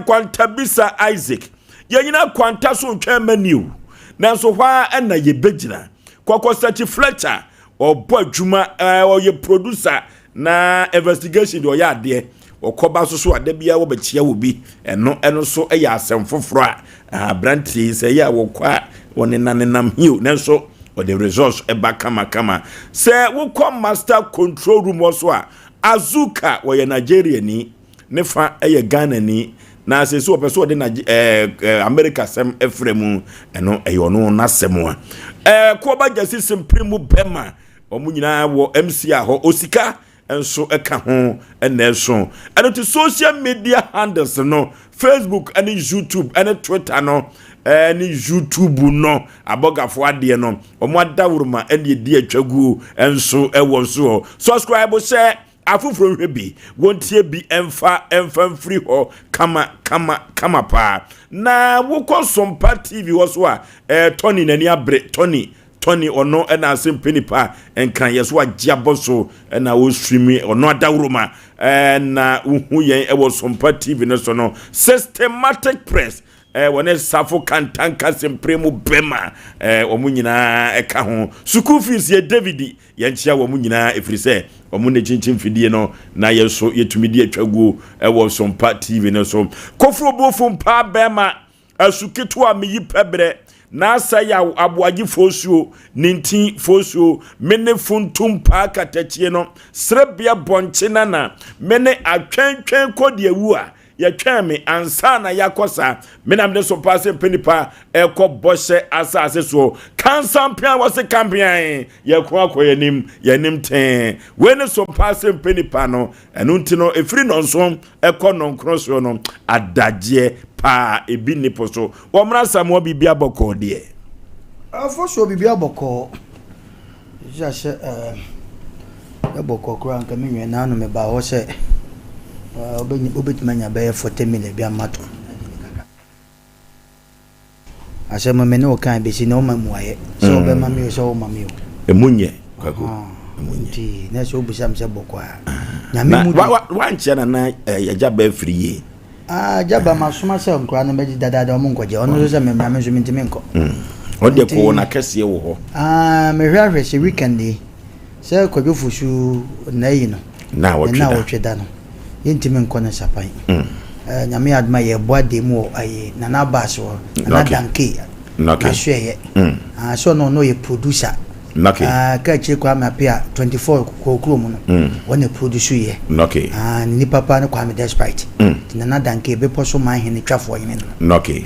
kwantabisa Isaac yanyina kwanta so ntwa maniu nanso hwa na ye begina Kokosachi Fletcher obo adwuma oye producer na investigation do ya ade okoba so ade bia wo bechia wo bi eno so ya asem foforo a branti se ya wo kwa wonenanenam hiu nanso o the results eba kama se wo kom master control room also a Azuka wo ye Nigeria ni ne fa Ghana ni na se so person de na America sem efremu eno eyono na semwa ko ba jasi sempremu bema omunyina wo MC aho osika enso eka ho enso eno to social media handles no Facebook and YouTube and Twitter no any YouTube no abogafo ade no omo adawuruma ene di atwagu enso ewo so subscribe share afufro hwebi wontie bi emfa free ho kama pa na woko Sompa TV woso a Tony nani abre Tony ono na asempeni pa enkan yeso agiaboso na wo stream ono adawroma na uhu yen ewo Sompa TV no so no systematic press wone safo kantanka sempremu bema omunyina eka ho school fees ye David ye nchia wo munyina efrise omune chinchin fidie no na yeso yetumidi atwaguo ewo Sompa TV no so kofro bofo mpa bema asuketo a meyi pebre na saya aboagi fosuo nintin fosuo mene funtum pa katachie no srebia bonchena na mene atwentwen kodi ewu a ya twame ansa na yakosa menam de so passe penipa eko boshe asase so kansampia wose kampian ya ko yanim ten when so passe penipa no enu ntino efri no nso eko non cross no adaje pa ebi nipo so wo mra samo bibia boko de afo so bibia boko jashe boko kura nka menwe na no me ba ho se obetimanya be 40 million bia mato asema mene o kan be si na o mamuaye so be mami so o mami o emunye kwako emunye na so obusa mse boko a nyame mu wa nche na yaja be friye jaba masuma se nkwa na meji dada o mu nkoje ono so se me so mintimi nko o de ko na kese wo ho me hwahwe se weekend se Kwadwofosu na yi no na wo tweda no yintimi nkona sapan nyame adma ye boade mu aye nana baso na danke na hweye so no ye producer ka chi kwa mapia 24 kokro mu no wona producer ye ni papa ne kwa me despite nana danke be poso man hene twafo yin no ti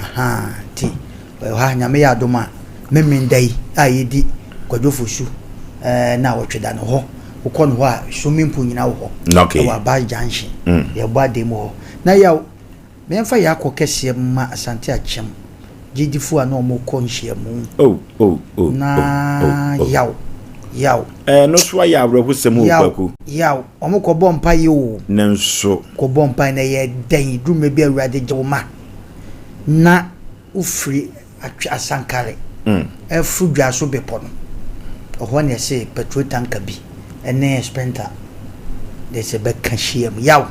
ha nyame adoma memendai aye di Kwadwofosu na wo tweda no ho ukon wa swimming pool nyina wo okay wa ba junction ye bɔ demo na yaw me mfa ya kokese ma asante achem jidifu ana omo konhia mu na yaw no so ya awreho semu opaku yaw omo ko bɔ mpa ye o nanso ko bɔ mpa na ye dan dume bi awurade gyeoma na ufri atwa asankare efu dwa so bepo no oho na se petrol tanker bi ene sprinter de se be kanhia mu yaw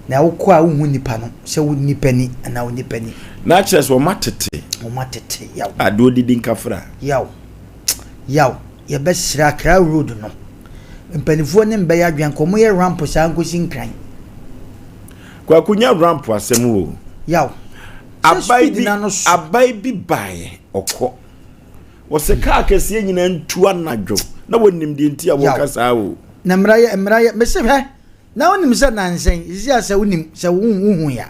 na wokɔ a wohu nipa no sɛ wo nipa ni ana wo nipa ni na kyerɛ sɛ o matete yaw ado didi nkafra yaw ye be sira kra road no mpanifo ne mbe ya dwan komo ye ramp sa nkosi nkran kwa kunya ramp asɛm wo yaw abai bi bae okɔ wo se ka akɛse nyina ntu anadwo na wonim de nti a wo kasa wo na mra me se hɛ na wonim se nansen isi asa wonim se wo ya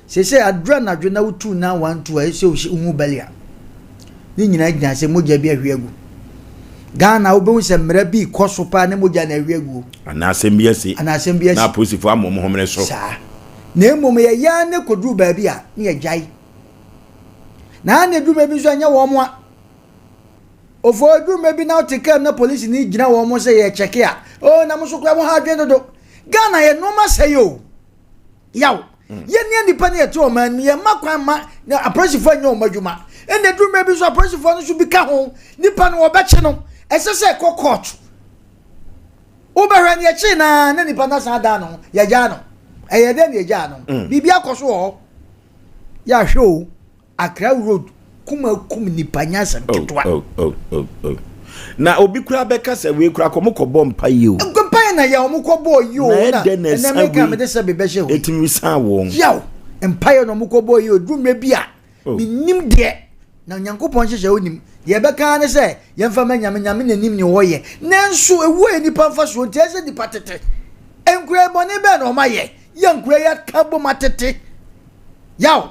se adra nadwo na wotu na 1 2 a se wo hu balia ni nyina gyina se mogya bi ahwiagu Ghana obewu se mra bi koso pa ne mogya na ahwiagu ana asɛm bi asi na posifo amom homene so sa na emom ye ya ne kodru ba bi a ne ye jai na ne du mebi so anya wo mo a ofo du mebi na otikam na police ni gina wo mo se ye check a na mo so kwa mo ha dwen dodo Ghana ye no ma say yo yaw ye ne nipa ne to man ye makwan ma na aprosifo anya o madwuma ene du mebi so aprosifo no so bi ka ho nipa no obeche no esese ko court obehwe ne chi na nipa na sa da no ye ja no eye de ne ja no bibia koso ho ya hwe Accra road kum nipa nyasa ketwa na obi kura beka se we kura komokɔbɔ mpa yi o mpa na ya omokɔbɔ yi o na meka me de se be hye o etimi san won yaw mpa no omokɔbɔ yi o dume bia minim de na nyankopɔn hye onim de beka ne se yemfa manyame na nim ne wo ye nanso ewu enipa mfa so ntia se nipa tete enkura bɔne be na o ma ye yankura ya kabo matete yaw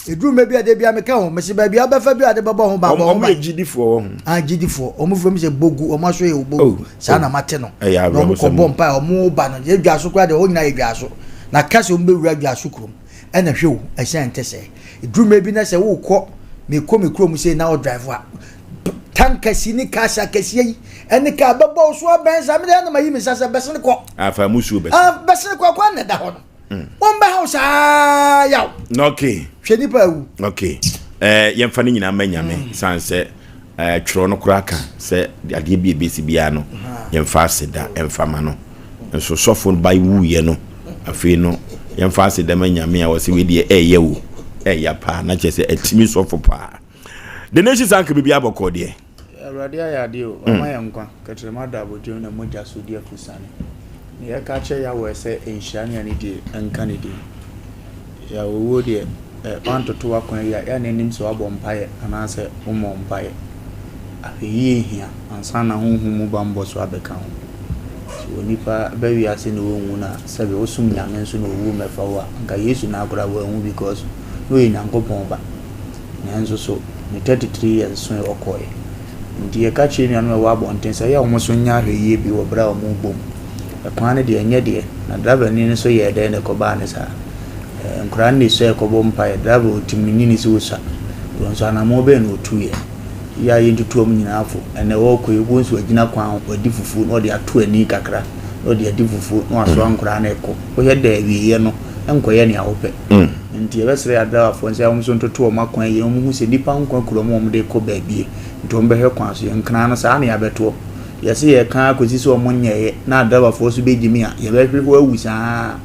edru mebi ade bia meka ho mesi ba bia obefa bi ade baba ho ba ba o gidifo gidifo o mu fo mi se bogu o ma so ye bogu sa na mate no no ko bompa o mu ba no ye dwa so kra de o nyina ye dwa so na kase o mbe wura dwa so krom e na hwe o e hye ntese edru mebi na se wo kɔ me krom se na o drive a tankasi ni kasa kase yi ene ka baba o so ben sa me na mayi mi sasa bese ne kɔ afa musu bese bese ne kɔ kwa na da ho no Wamba house yaw. Okay. Hwani pa wu. Okay. Yemfa ne nyina manyame sanse tworo no kraka se ade bi ebesi bia no yemfa aseda emfa ma no. Nso sofo bai wu ye no. Afi no yemfa aseda manyame a wose we de eye wu. Eya pa na che se atimi sofo pa. The nation sank bibia bokɔ de. Awurade ayade o. Oma yankwa katrema da bojo na moja so de akusane. Ya kache ya wese enhyani ani die enka ne die ya wo die pantoto akwan ya nanim so abɔ mpae anase umɔ mpae aheye hia ansa na honhum ba mbɔ so abeka ho so nipa ba wi ase ne wonwu na sebe osum nyame nso na owu mefa wa nka Yesu na agora wa hu because no Nyankopɔn ba nyanzo so ne 33 years so okoye ndie kache ni anu wa abɔ nten sɛ ya wo so nya aheye bi wo bra wo bom ekwane de enye de na driver ni so ye de ne ko ba ne sa nkran ni so e ko bom pa driver otimini ni so sa don so na mo be no tuye ya ye ntutu om nyina afo ene wo ko ego nso agina kwan odi fufu no de ato ani kakra no de adi fufu no aso ankran na ko wo ye de wiye no enko ye ne awope nti e besere ya driver fo nse am so ntutu o makwan ye mo hu se nipa nkwan kuro mo de ko ba bie nto mbe he kwan so nkran no sa na ya beto yesi ye kan akosi so omonye na driver for so bejimi a ye be hwe awusa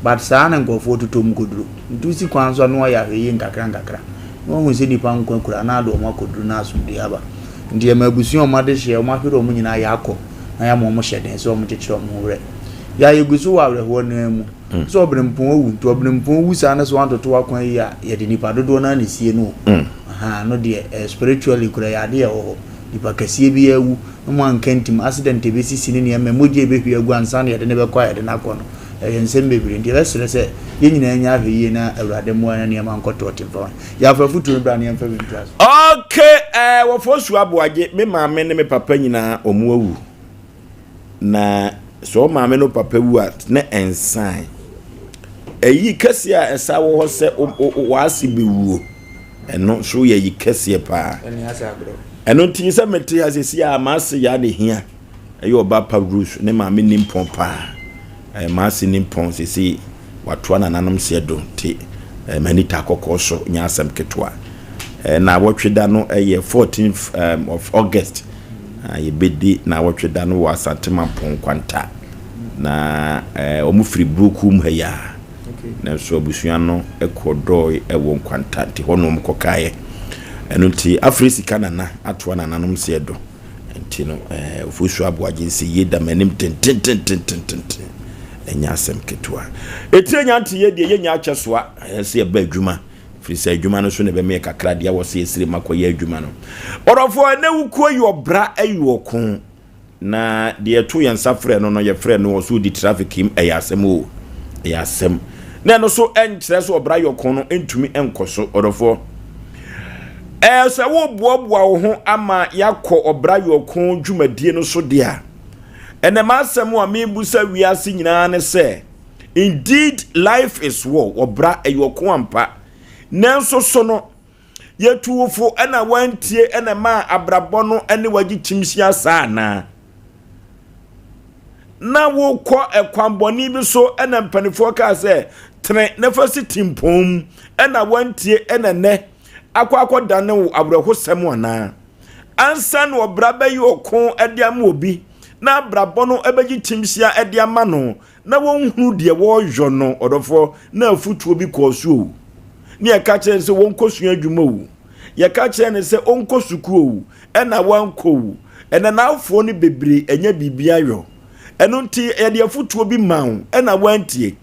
but sa na nkofo totom koduro ntusi kwan so no ya hwe nkakra nkakra no hu se dipa nkwan kura na do makoduro na so de aba ndi e mabusu o made hye o mahwere o munyina ya akọ na ya mo hyeden so o mchechiro mo wure ya yegusu wa wreho na mu so obrempon owu nto obrempon owu sa na so antoto akwan yi a ye de nipa dodo na ne sie no aha no de spiritually kura ya de ho nipa kasie bi awu no ankentim accident be sisi ne ne memoje be hwe agu ansa ne de ne be kwa ye de na kɔ no ensem bebre ndi resere se ye nyina anya hwe na awurade mo ana ne ma nkoto timfa ya fa futu bra ne mfa bintras okay wo fosu aboage me maame ne me papa nyina omu awu na so maame no papa wu a na ensan eyi kese a esa wo ho se waase bewuo eno so ye yi kese pa eno tin se mete asesi a maase ya de hia eyi oba pa bruce ne maame nimpon pa maase nimpon sesi watoa na nanom se do te manita kokko so nya asem ketwa na wotweda no 14th of August ye bedi na wotweda no wa Asantema pon kwanta na omu free brokum haya na so abusua no ekodoi ewo kwanta ti hono mkokaye eno ti Afrika na atoa na nanom se do enti no ofusu aboagye nsi yeda manim ten enya asem ketwa etienya nti ye de yenya achesoa se eba adwuma frisa adwuma no so ne be me kakra de wo se esire makoye adwuma no orofo na wukuo yobra ayoko na de to yen safre no ye frɛ no so di traffic im ayasem o ayasem na no so enkyere so obra yoko no entumi enkoso orofo se wo boaboa wo ho ama yakɔ obra yoko dwumadie no so de a ene masem wa mebusa wiase nyina ne se indeed life is war obra ayoko ampa nanso so no yetuwofo ena wantie ena ma abrabɔ no ene wagi timsia saa na wo kɔ ekwambɔni bi so ena mpanifo ka se tre nefasi timpom ena wantie ena ne akɔ dane wo abrɛho sem ana ansa no obra bayoko ediam obi na abrabɔ no ebegi timsia ediama no na wonhuru de wo hwo no odofo na afutuo bi kɔ so ni aka kyerɛ se wonkɔsua adwuma wu ya ka kyerɛ ne se onkɔsuku wu ɛna wankɔ wu ɛna naafo ne bebre enya bibia yo ɛno nti yɛde afutuo bi ma wo ɛna wantie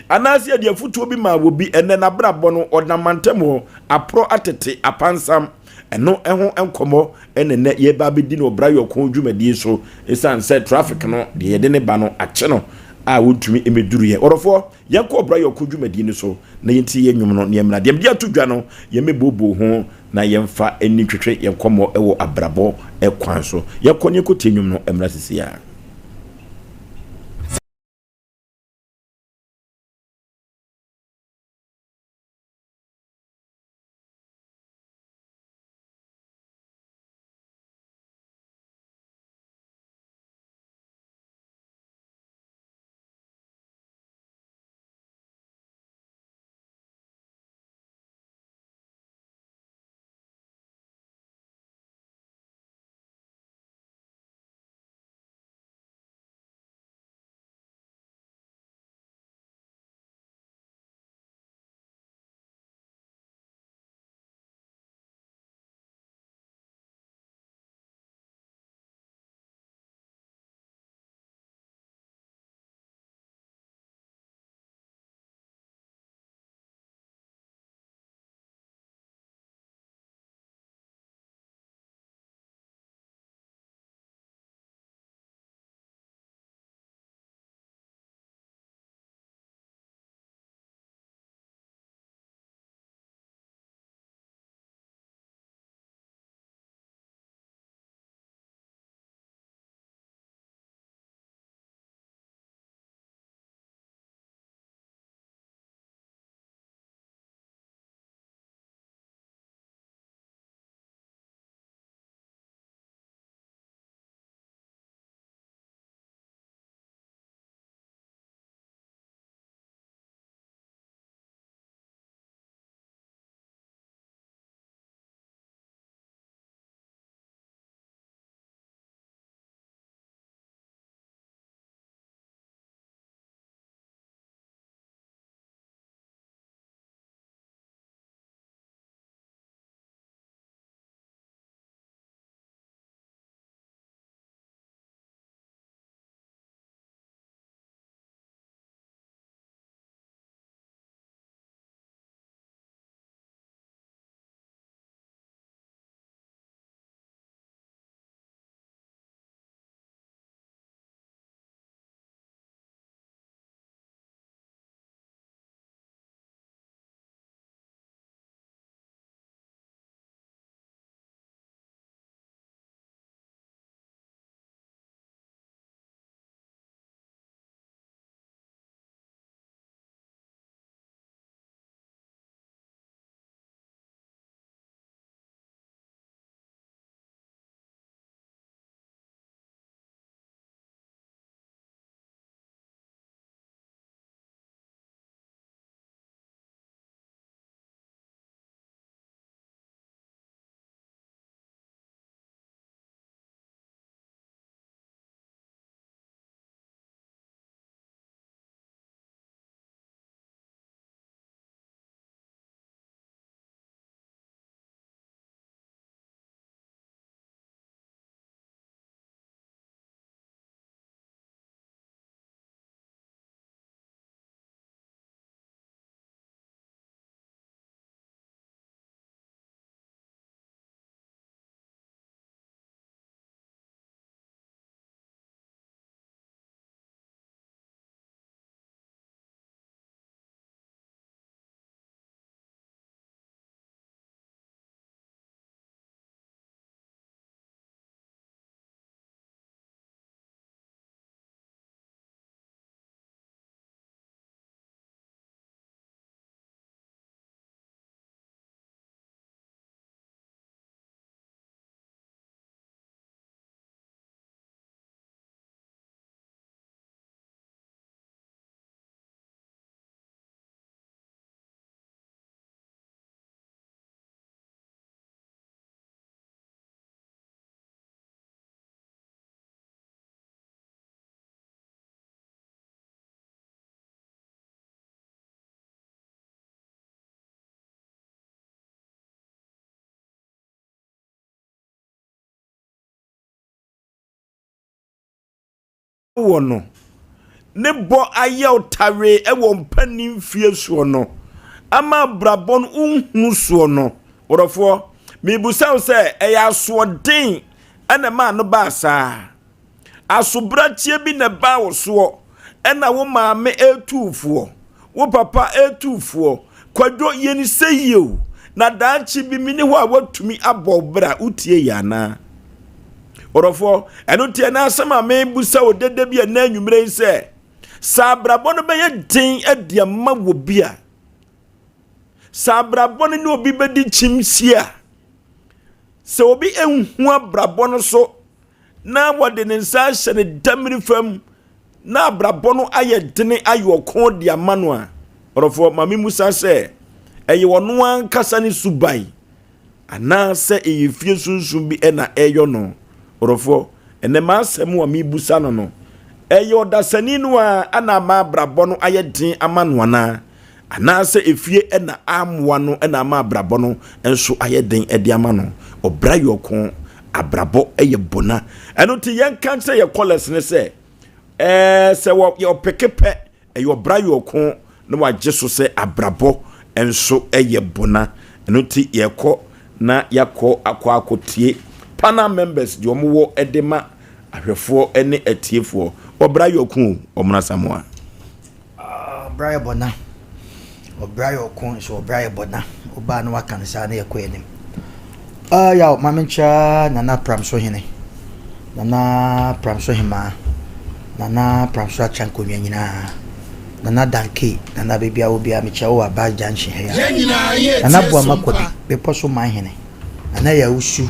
anase yɛde afutuo bi ma wo bi ɛna na brabɔ no ɔnamantam apro atete apansam ɛno ɛho enkomo ɛna ne yɛba bedi no bra yɔkɔ dwumadie so esan sɛ traffic no de yɛde ne ba no akye no a wontumi emeduru ye orofo yakɔ bra yɔkɔ dwumadie no so na yenti ye nwom no ne emra dem dia to dwa no ye mebobo ho na yemfa eni twetwe yɛnkɔmɔ ɛwɔ abrabɔ ɛkwan so yakɔ ne kɔ tie nwom no emra sisia. wono ne bo ayew tare e wo mpanim fie so no ama brabon unhu so no orofo me busaw se e ya so den ana ma no ba sa asobrachie bi na ba wo so ena wo maame etufo wo papa etufo kwadwo yeni seyeo na danchi bi mini ho a watumi abobra utie yana orofo eno tie na asema me busa odede bi na anwumre se sabrabo no beye den adiama wo bia sabrabo no obi bedi chimsia se obi enhu abrabo no so na wode ne nsa hye ne damri fam na abrabo no aye dene ayoko dia mano a orofo mami musa se eye wono an kasa ne subai ana se eye fie sunsun bi na eyo no orofo ene ma asem wa mi busa no no eye odasani no a ana ma abrabo no aye den amano na ana se efie na amwa no na ma abrabo no enso aye den edi amano obra yoko abrabo eye bona eno ti yen kan se ye college ne se se wo ye opekepe eye obra yoko no wa jeso se abrabo enso eye bona eno ti ye ko na yakọ akotie pana members di omo edema ahwefo ene atiefo obra yoko omna samoa obra bona obra yoko so obra bona oba no wakansa na yakọ enim ya mamencha nana pramso hene nana pramso hima nana pramso achanko nyina nana danke nana bebia obia mecha wo aba janche ya nana bua makodi be poso man hene nana ya usu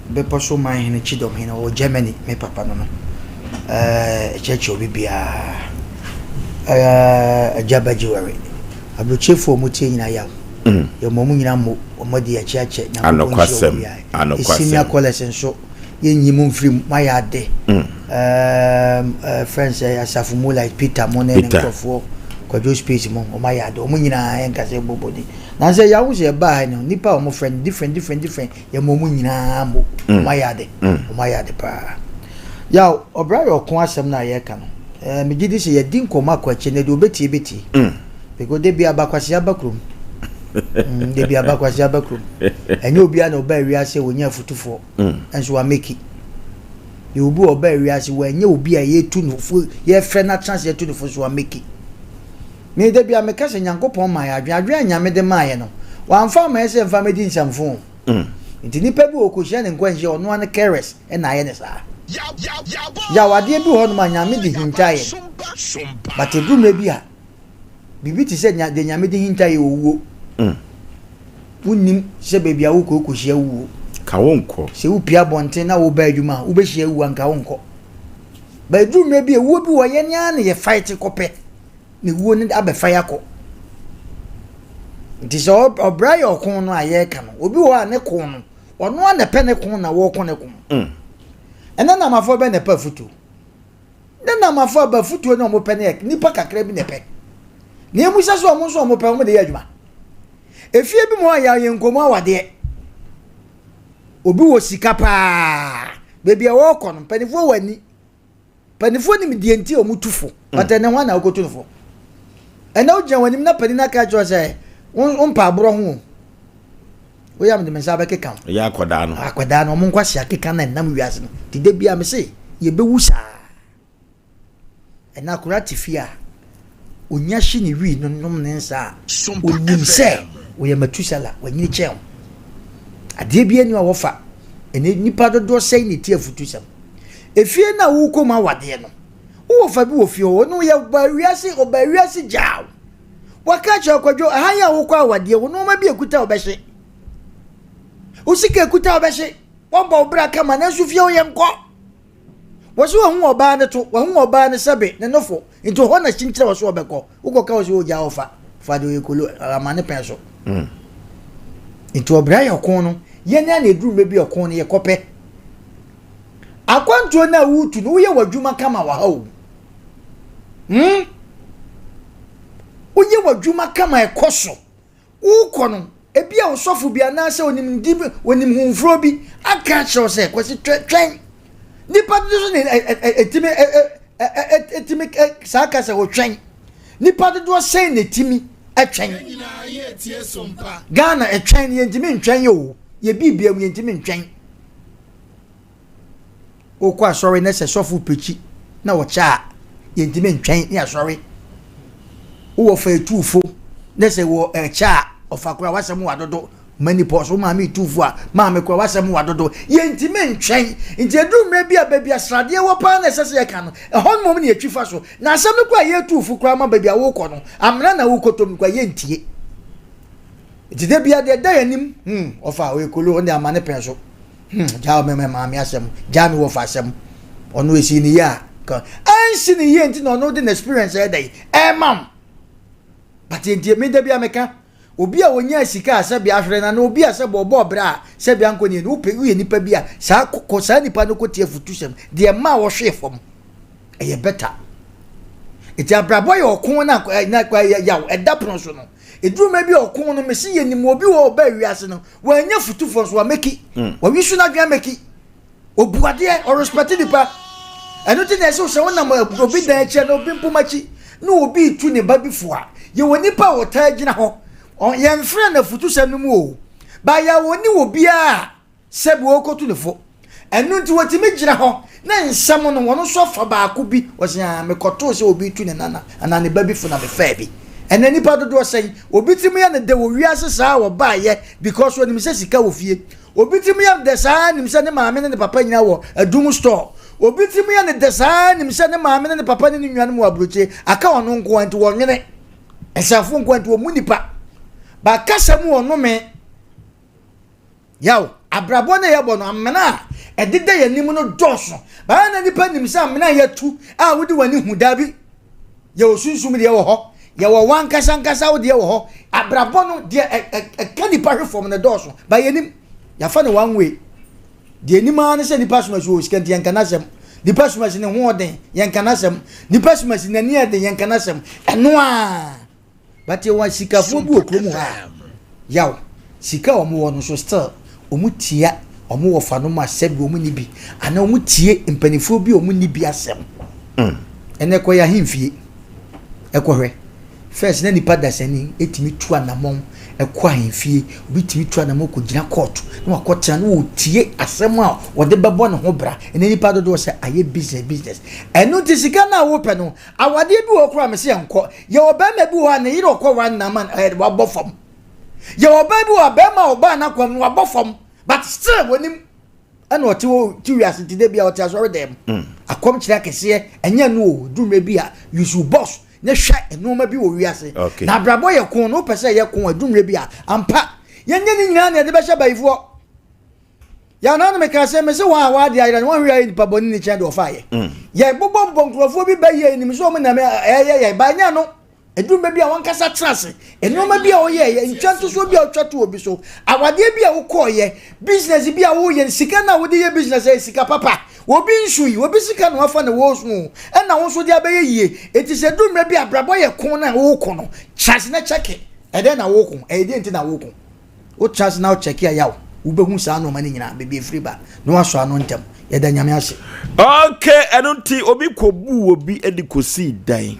be poso man hene chidom hene o Germany me papa no cheche obia jabajiware abrochefo mutie nyina ya yo momu nyina mo omodi ya chiache na anokwasem senior college nso yenyimu mfiri mayade friends asafu mo like Peter mo ne nkofo kwadwo space mo o mayade o nyina en kase bobodi na se ya wo se ba no nipa o mo friend different ya momu nyina mo mayade o mayade pa ya obra yo kon asem na ye ka no me gidi se ye din koma kwa che ne do beti because de bia bakwase abakrum de bia bakwase abakrum enye obi a na oba wiase wonya futufo enso wa meki ye obi oba wiase wo enye obi a ye tu no fu ye frɛ na chance ye tu no fu so wa meki me de bia me ka se nyankopon ma ya adwa nyame de ma ye no wa amfa ma ye se mfa medi nsamfo nti nipa bi okohia ne nkwanhia ono an keres e na ye ne sa ya wade bi ho no ma nyame de hintaye but edu me bi a bibi ti se de nyame de hintaye owo unim se baby a wo kokohia wo ka wonko se wo pia bonte na wo ba adwuma wo be hia wo anka wonko ba edu me bi wo bi wo ye nya na ye fight kope ne wo ne abe fire ko nti so obra yo kon no aye ka no obi wo ane kon no ono na pe ne kon na wo kon ne kon ena na mafo be ne pa futu na mafo ba futu no mo pe ne nipa kakra bi ne pe ne mu sa so mo pe mo de ye adwuma efie bi mo aya ye nkomo awade obi wo sika pa bebi a wo kono panifo wani panifo ni medienti o mutufo patene ho na okotufo ena o gyan wani na panina ka jo se on pa abro ho o ya me de mensa ba keka ya akoda no mo nkwahia keka na nam wiase no ti de bia me se ye bewusa ena kuratifia onya hye ni wi no nom ne nsa onim se we matusala wanyini chem ade bia ni wofa ene nipa dodo sei ne tie futusam efie na wo koma wade no wo fa bi wo fie wo no ya ba wiase jaw waka cha kwadwo ahanya wo kwa wade wo no ma bi ekuta obehye usika ekuta obehye wo ba obra kama na su fie wo yenko wo so hu oba ne to wo hu oba ne sebe ne nofo into ho na chinchira wo so obekọ wo ka wo so ja ofa fa de yekolo amane penso into obra yokon no ye na na eduru mebi yokon no ye kope akwanto na wutu no ye wadwuma kama wa hawo oye wadwuma kama ekoso uko no ebia osofo bia na se onim dibi onim hunfro bi aka che o se kwesi twen nipa do so ne etime etimi saka se wotwen nipa dodo sen ne timi etwen Ghana etwen ye ntimi ntwen yo ye bibia mu ye ntimi ntwen okwa sorry na se sofu pechi na wo cha ye ntimi ntwen ya sorry wo fa etufo na se wo cha ofakura wasem wadodo many pos wo ma me etufo a ma me kwa wasem wadodo ye ntimi ntwen nti edu mre bia ba bia srade wo pa na se se ka no ehon mom ne etwifa so na asem kwa ye etufo kwa ma ba bia wo kɔ no amra na wo kotom kwa ye ntie nti de bia de da yanim ofa we kolo ne amane pen so jaw me ma me asem jaw me wo fa asem ono esi ni ya ka ansi ni ye nti no no de experience e dey mam but nti me de bia meka obi a wonya sika asebia ahwere na obi asebo obo bra sebia nkoni ni upe uye nipa bia sa kokko sa nipa no kotie futusem de ma wo hwe fom eye better eti abraboy okun na kwa yaw edapron so no eduruma bi okun no mesi ye nim obi wo ba wiase no wanya futufo so wa meki wa wisu na dwa meki obuade o respect nipa eno ti na se wo na obi dan eche no obi mpomachi no obi tu ne ba bifo a ye woni pa wo ta gina ho on yen frɛ na futu sɛm mu o ba ya woni obi a sɛbi okotu ne fo enu nti wotimi gyina ho na nsɛm no wono so fa ba ko bi wɔsia me kɔto sɛ obi tu ne nana ana ne ba bi fo na me fa bi ena nipa dodo sɛn obi timi ya ne de wo wiase saa wo ba ye because woni me sɛ sika wo fie obi timi ya de saa nim sɛ ne maame ne papa nyina wo adum store obi timi ya ne de saa nim sɛ ne maame ne papa ne nnuane mu abroche aka ono nko anti wo nwene esafo nko anti wo mu nipa ba kasa mu ono me yaw abrabo na yebo no amena edida yanim no doso ba na nipa nim sa amena yatu a wodi wani hudabi ye osunsum de wo ho ye wo wan kasa nkasa wo de wo ho abrabo no de kani pa hwefom na doso ba yanim ya fa ne one way de anima ne se nipa suma so sika de yankana sem nipa suma se ne ho den yankana sem nipa suma se ne ne de yankana sem eno a bati wa sika fo bu okrom ha yaw sika omo wo no so still omu tia omo wo fa no ma sebi omu ni bi ana omu tie mpanifo bi omu ni bi asem ene ko ya himfie ekohwe first na nipa dasani etimi tu anamon ekwa himfie obi timi tu anamon ko gina court na wakota na wo tie asem a wo de bebo ne ho bra ene nipa dodo se aye business eno ti sika na wo pe no awade bi wo kura me se enko ye oba ma bi wo na yire okwa wan na man wa bofom ye oba bi wo ba ma oba na kwa wa bofom but still wonim eno ti wo ti wiase ti de bia o ti asori dem akom kire akese enye no dumre bi a you should boss ne hwa enoma bi wo wiase na brabo ye kon no pese ye kon adumre bi a ampa yenye ni nyina na de be hwa baifo ya na no me ka se me se wa de ayira no hwa ni paboni ni chende ofaye ye bobo bonkrofo bi ba ye ni so mo na me ye ba nya no edumre bi a won kasa trase enoma bi a wo ye ntwanto so bi a otwato obi so awade bi a wo koye business bi a wo ye sika na wo de ye business e sika papa obi nsui obi sika no afa na wo so na wo so de abeye yie eti se dumre bi abrabo ye kon na wo kon no chance na check e de na wo kon e de enti na wo kon o chance na o check ya yawo wo behu sa no mani nyina bebi free ba no aso ano ntem ye da nyame ase okay enunti obi kobu obi edikosi dan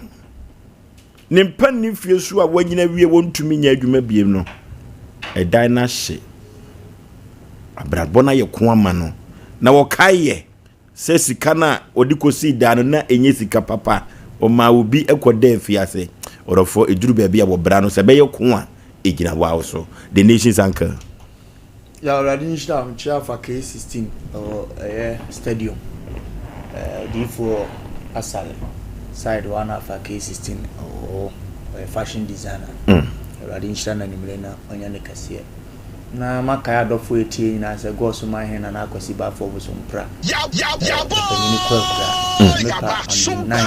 ne mpanni fie so a wanyina wie wontumi nya adwuma biem no dan na hye abrabo na ye kon ama no na wo kaye se sika na odikosi dan na enye sika papa o ma obi ekoda afiase orofo eduru ba bia wo bra no se be ye kon a egina wa so the nation's anchor ya already nishta mcha for K16 stadium for asale side one of K16 or fashion designer already nishta na nimlena onyane kasie na makaya dofo etie na se go so man na akwasi ba for so mpra ni kwa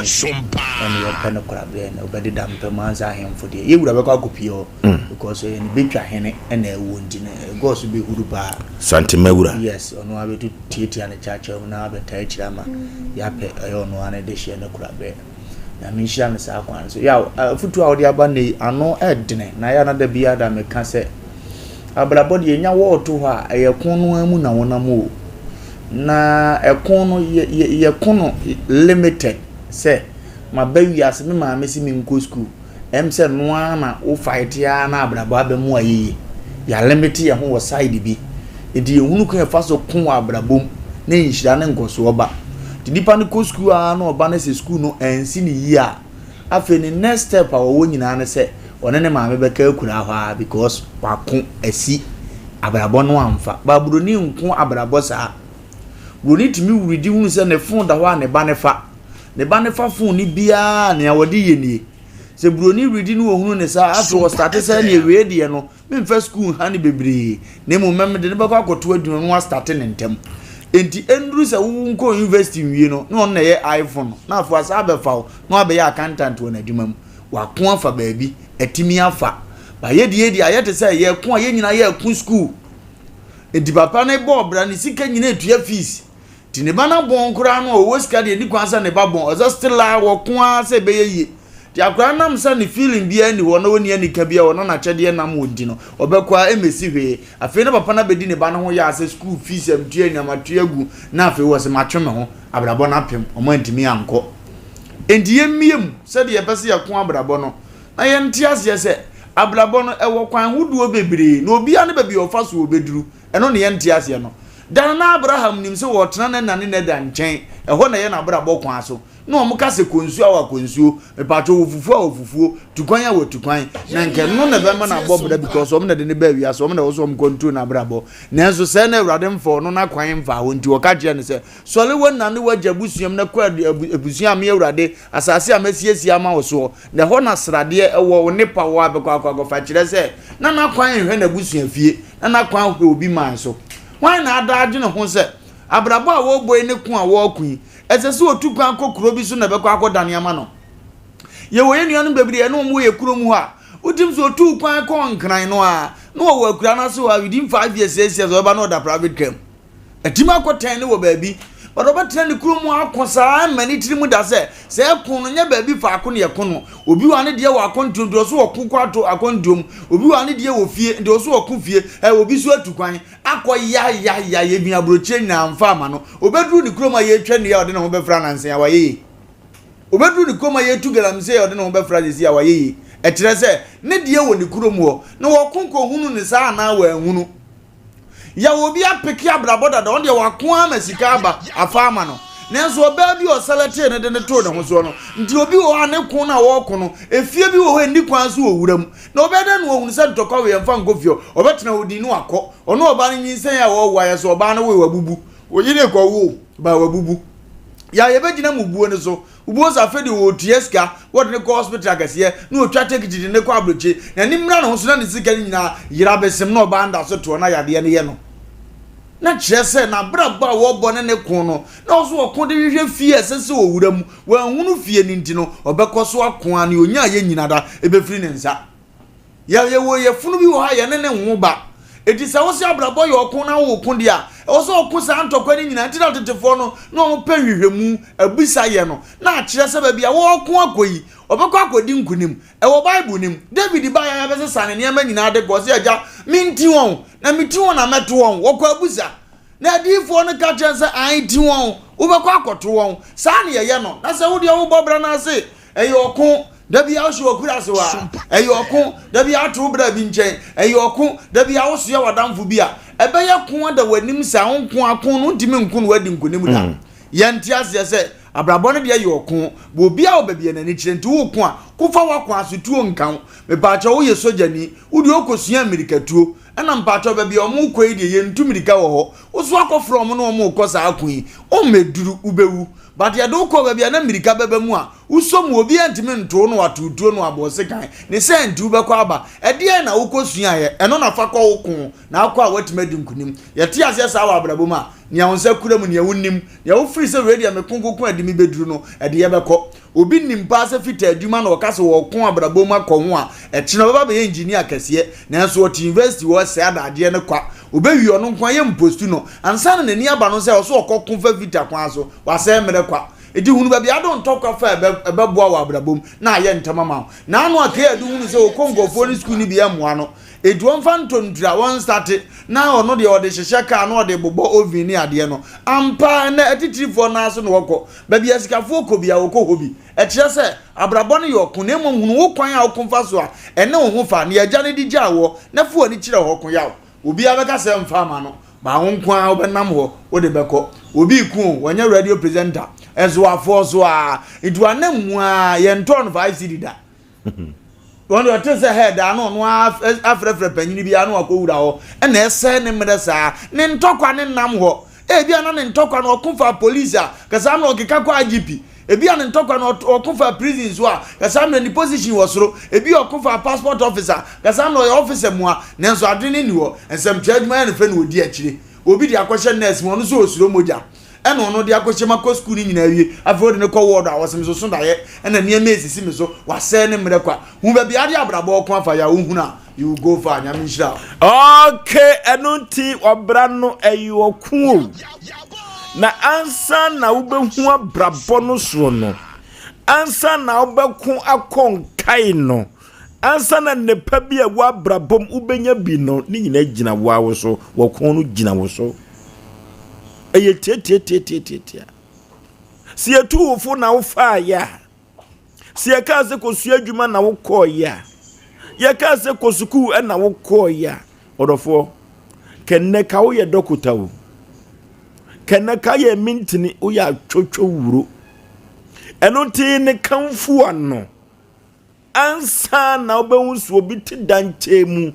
Sompa and your pen kora be na obedi dam pe manza hemfo de ye wura be kwa kopio because ni betwa hene na ewo ndine go so be huru ba santimawura yes ono abetu tietia na chacha na abeta chirama ya pe ono ana de hye na kora be na mi hia na sa kwan so ya futu a odi aba ne ano edene na ya na da bia da me ka se abrabodi enya wo to ha eyekon no amu na wonam o na ekon no ye kono limited say my baby as me ma me si me nko school say no na wo fight ya na abrabo abemu ayi ya limit ya ho side bi edi ehunu ko fa so ko abrabom na nhira ne nkoso oba di nipa ne ko school a na oba na se school no ensi ni yi a afi ni next step a wo nyina ne se one ne maame be ka akura hwa because wako asi abrabo no amfa ba buroni nko abrabo sa buroni timi wuridi hunu se ne fon da hwa ne ba ne fa fon ni bia ne awodi yenie se buroni wuridi no hunu ne sa afro start se ne we de no me fa school ha ne bebre ne mo mem de ne ba kwa koto adunu no start ne ntem enti endru se wo nko university wie no na ye iPhone na afo asa be fa no abe accountant won adwuma wa ko afa baabi etimi afa ba ye de ayete se ye ko ye nyina ye ku school edi papa ne bo bra ne sika nyina etua fees ti ne bana bon kura no wo sika de ni kwansa ne ba bon ozo still la wo ko a se be ye ti akura nam sa ne feeling bia ni wo na woni ani ka bia wo na chede nam wodi no obekwa emesi hwe afi ne papa na bedi ne bana ho ya ase school fees amtua nyamatua gu na afi wo se matweme ho abrabo na pem omo antimi anko enti yemiem se de ye pese ye ko abrabo no na ye ntiase se abrabo no ewo kwan huduo bebre na obi ane babi ofa so obeduru eno ne ye ntiase no dan na Abraham nim se wo tena na nane ne da nchen eho na ye na abrabo kwan so no omuka se konsuo awa konsuo mepacho ofufuo tukwan ya tukwan na nke no na be ma na bobra because omna de ne ba wi aso omna wo so control na abrabo nanso se na awrade mfo no na kwan mfa ho nti wo ka je ne se sole won na ne wajabusuam na kwa abusuam ya awrade asase amasiesie ama wo so na ho na srade ewo wo ne pa wo abekwa fa kire se na kwan hwe na abusuam fie na kwan hwe obi man so wan na adaje ne ho se abrabo a wo boy ne ku a wo kun esese otukwan kokoro bi so na bekwa akodan yama no ye wo yenu anu bebiri eno mu ye kuro mu ha utim so otukwan ko nkran no a no wo akura na so within 5 years 6 years oba no da private camp etima ko 10 ne wo baby but oba tena ne kuro mu akosa mani tiri mu da se kun no nya baby fa ko ne ye kono obi wa ne de wo akontum do so wo kwato akontum obi wa ne de wo fie de so wo ku fie obi so atukwan akoya ye bi abroche na amfa ma no obedru ni kroma ye twa ne ya ode na ho be fra nanse ya waye obedru ni kroma ye tu galam se ya ode na ho be fra de se ya waye etire se ne de wo ni kromo ho na wo konko hunu ni sa na wa hunu ya obi apeki abraboda da onde wa ko amasika aba afa ma no nanso oba bi o salate ne de ne to ne ho so no nti obi wo ane ko na wo ko no efie bi wo ho ni kwan so owuram na obeda no ohunu se ntokwa we mfa ngofio obetena odi no akọ ono oba ni nyin ya wo wa ya so oba no we wabubu oyire ko wo ba wabubu ya ye begina mubuo ne so ubuo sa fedi wo tieska wo de ko hospital akase na otwa tekiti ne ko abroche na ni mra no ho so na ne sika ni nyina yira besem na oba nda so to na yade ne ye no na chese na braba wo bone ne ko no na oso okon de hwehwe fie esese owuram wa hunu fie ni ntino obekoso akon ani onya ye nyina da ebefiri ne nsa ye wo ye funu bi wo ha ye ne nwo ba etisa wo se abrabo ye okon na wo okon dia oso okon sa antokwa ni nyina ntida tetefo no na o pe hwehwemu abisa ye no na chese ba bia wo okon akoyi obekọ akodi nkunim wo bible nim David ba ya bese sane ne ma nyina de ko se aja minti won na miti won na meto won wo kwa abusa na adifo no ka chen se ai ti won obekọ akoto won sane ye no na se wo de wo bobra na se eyokun da bia wo so okura se wa eyokun da bia ato bra bi nchen eyokun da bia wo so ya wadamfo bi a ebe ye kun da wanim sa wonkun akun no ntimi nkun wadi nkunim da ye ntiase se abrabo ne de yokun bo bia obabie na ni kire nti wo kun a kufa wakun asotuo nkan me paacho wo ye sojani wo de okosua amerikatuo ana mpaacho babie omo kwei de ye ntumirika wo ho wo so akofro omo no omo kosa akun o meduru ubewu but ya do ko babie na amerika baba mu a usom obi antime nto no watutuo no abose kan ne se ntu be kwa aba ede na wo kosua ye eno na fa ko wo kun na akwa watimadi nkunim ye ti ase sa wa abrabo ma nia wonsa kura mu nia wonnim nia wo free se radio me konko adimi beduru no ede ye bekọ obi nimpa se fita aduma na okase wo kon abrabo ma ko ho a ekina baba be engineer kase na so ot university wo se adade ne kwa obewi ono nkwa ye mpostu no ansa na nani aba no se so okokon fa vita kwa so wa se mere kwa edi hunu ba bia don talk afa ebeboa wa abrabom na aye ntama ma na anu aka edu hunu se okongofo ni school ni bia moa no edu onfa ntontura won start na ono de ode hyehye ka na ode bobo oven ni ade no ampa na atitirifo na aso no woko ba bia sikafo okobia okohobi e kire se abrabo no yokun na emom hunu wo kwan a okonfa so a ene wo ho fa na agya ne di gya wo na fu ani kire hokun yawo obi abeka se mfa ma no ba honkwan obenam ho wo de beko obi ku wanya radio presenter ezo afo so a edu anam a ye nton 5 cd da won do te se head anu no afrefre panyini bia anu akowura ho na ese ne mede saa ne ntokwa ne nam ho e bia na ne ntokwa no okunfa police a kasa na okeka kwa IGP e bia ne ntokwa no okunfa prison so a kasa na ni position wosoro e bia okunfa passport officer kasa na officer mu a ne nso adwene ni ho ensem tradman ne fe no odi akire obi di akwhye nurse mo no so osuro moja eno ono di akwhye mako school ni nyina wie afro de ne ko ward a wasem so da ye ena ne emezi mi so wase ne mre kwa hu ba bia de abrabo okon afa ya ohuna you go for nyam nhira okay enunti obra no ayo ku na ansa na ubehu abrabo no so no ansa na ubeku akonkai no ansa na nepa bia wa abrabom ubenya bi no ni nyina gina wawo so wakon no gina wo so eye tie si etu wofo na wo fa ya si aka se kosu adwuma na wo kɔ ya ya ka se kosuku na wo kɔ ya odofo kenne ka wo ye dokota wo kenne ka ye mintini wo ya twotwo wuro eno ti ne kanfu ano ansa na obehunsu obi ti danche mu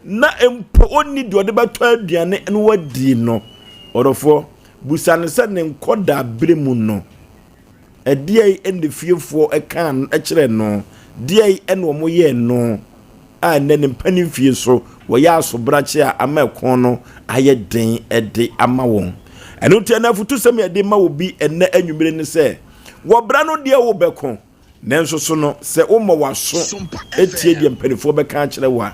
na empo oni de ode bato aduane eno wadi no odofo busane se ne nkoda bremu no edie ende fiefo ekan ekire no die ene wo moye no a ne mpani fie so wo ya so brache a amakon no aye den ede ama won eno tie na futu sem ede ma obi enne anwumire ne se wo bra no de wo beko nenso so no se wo mo waso etie de mpanifo beka kire wa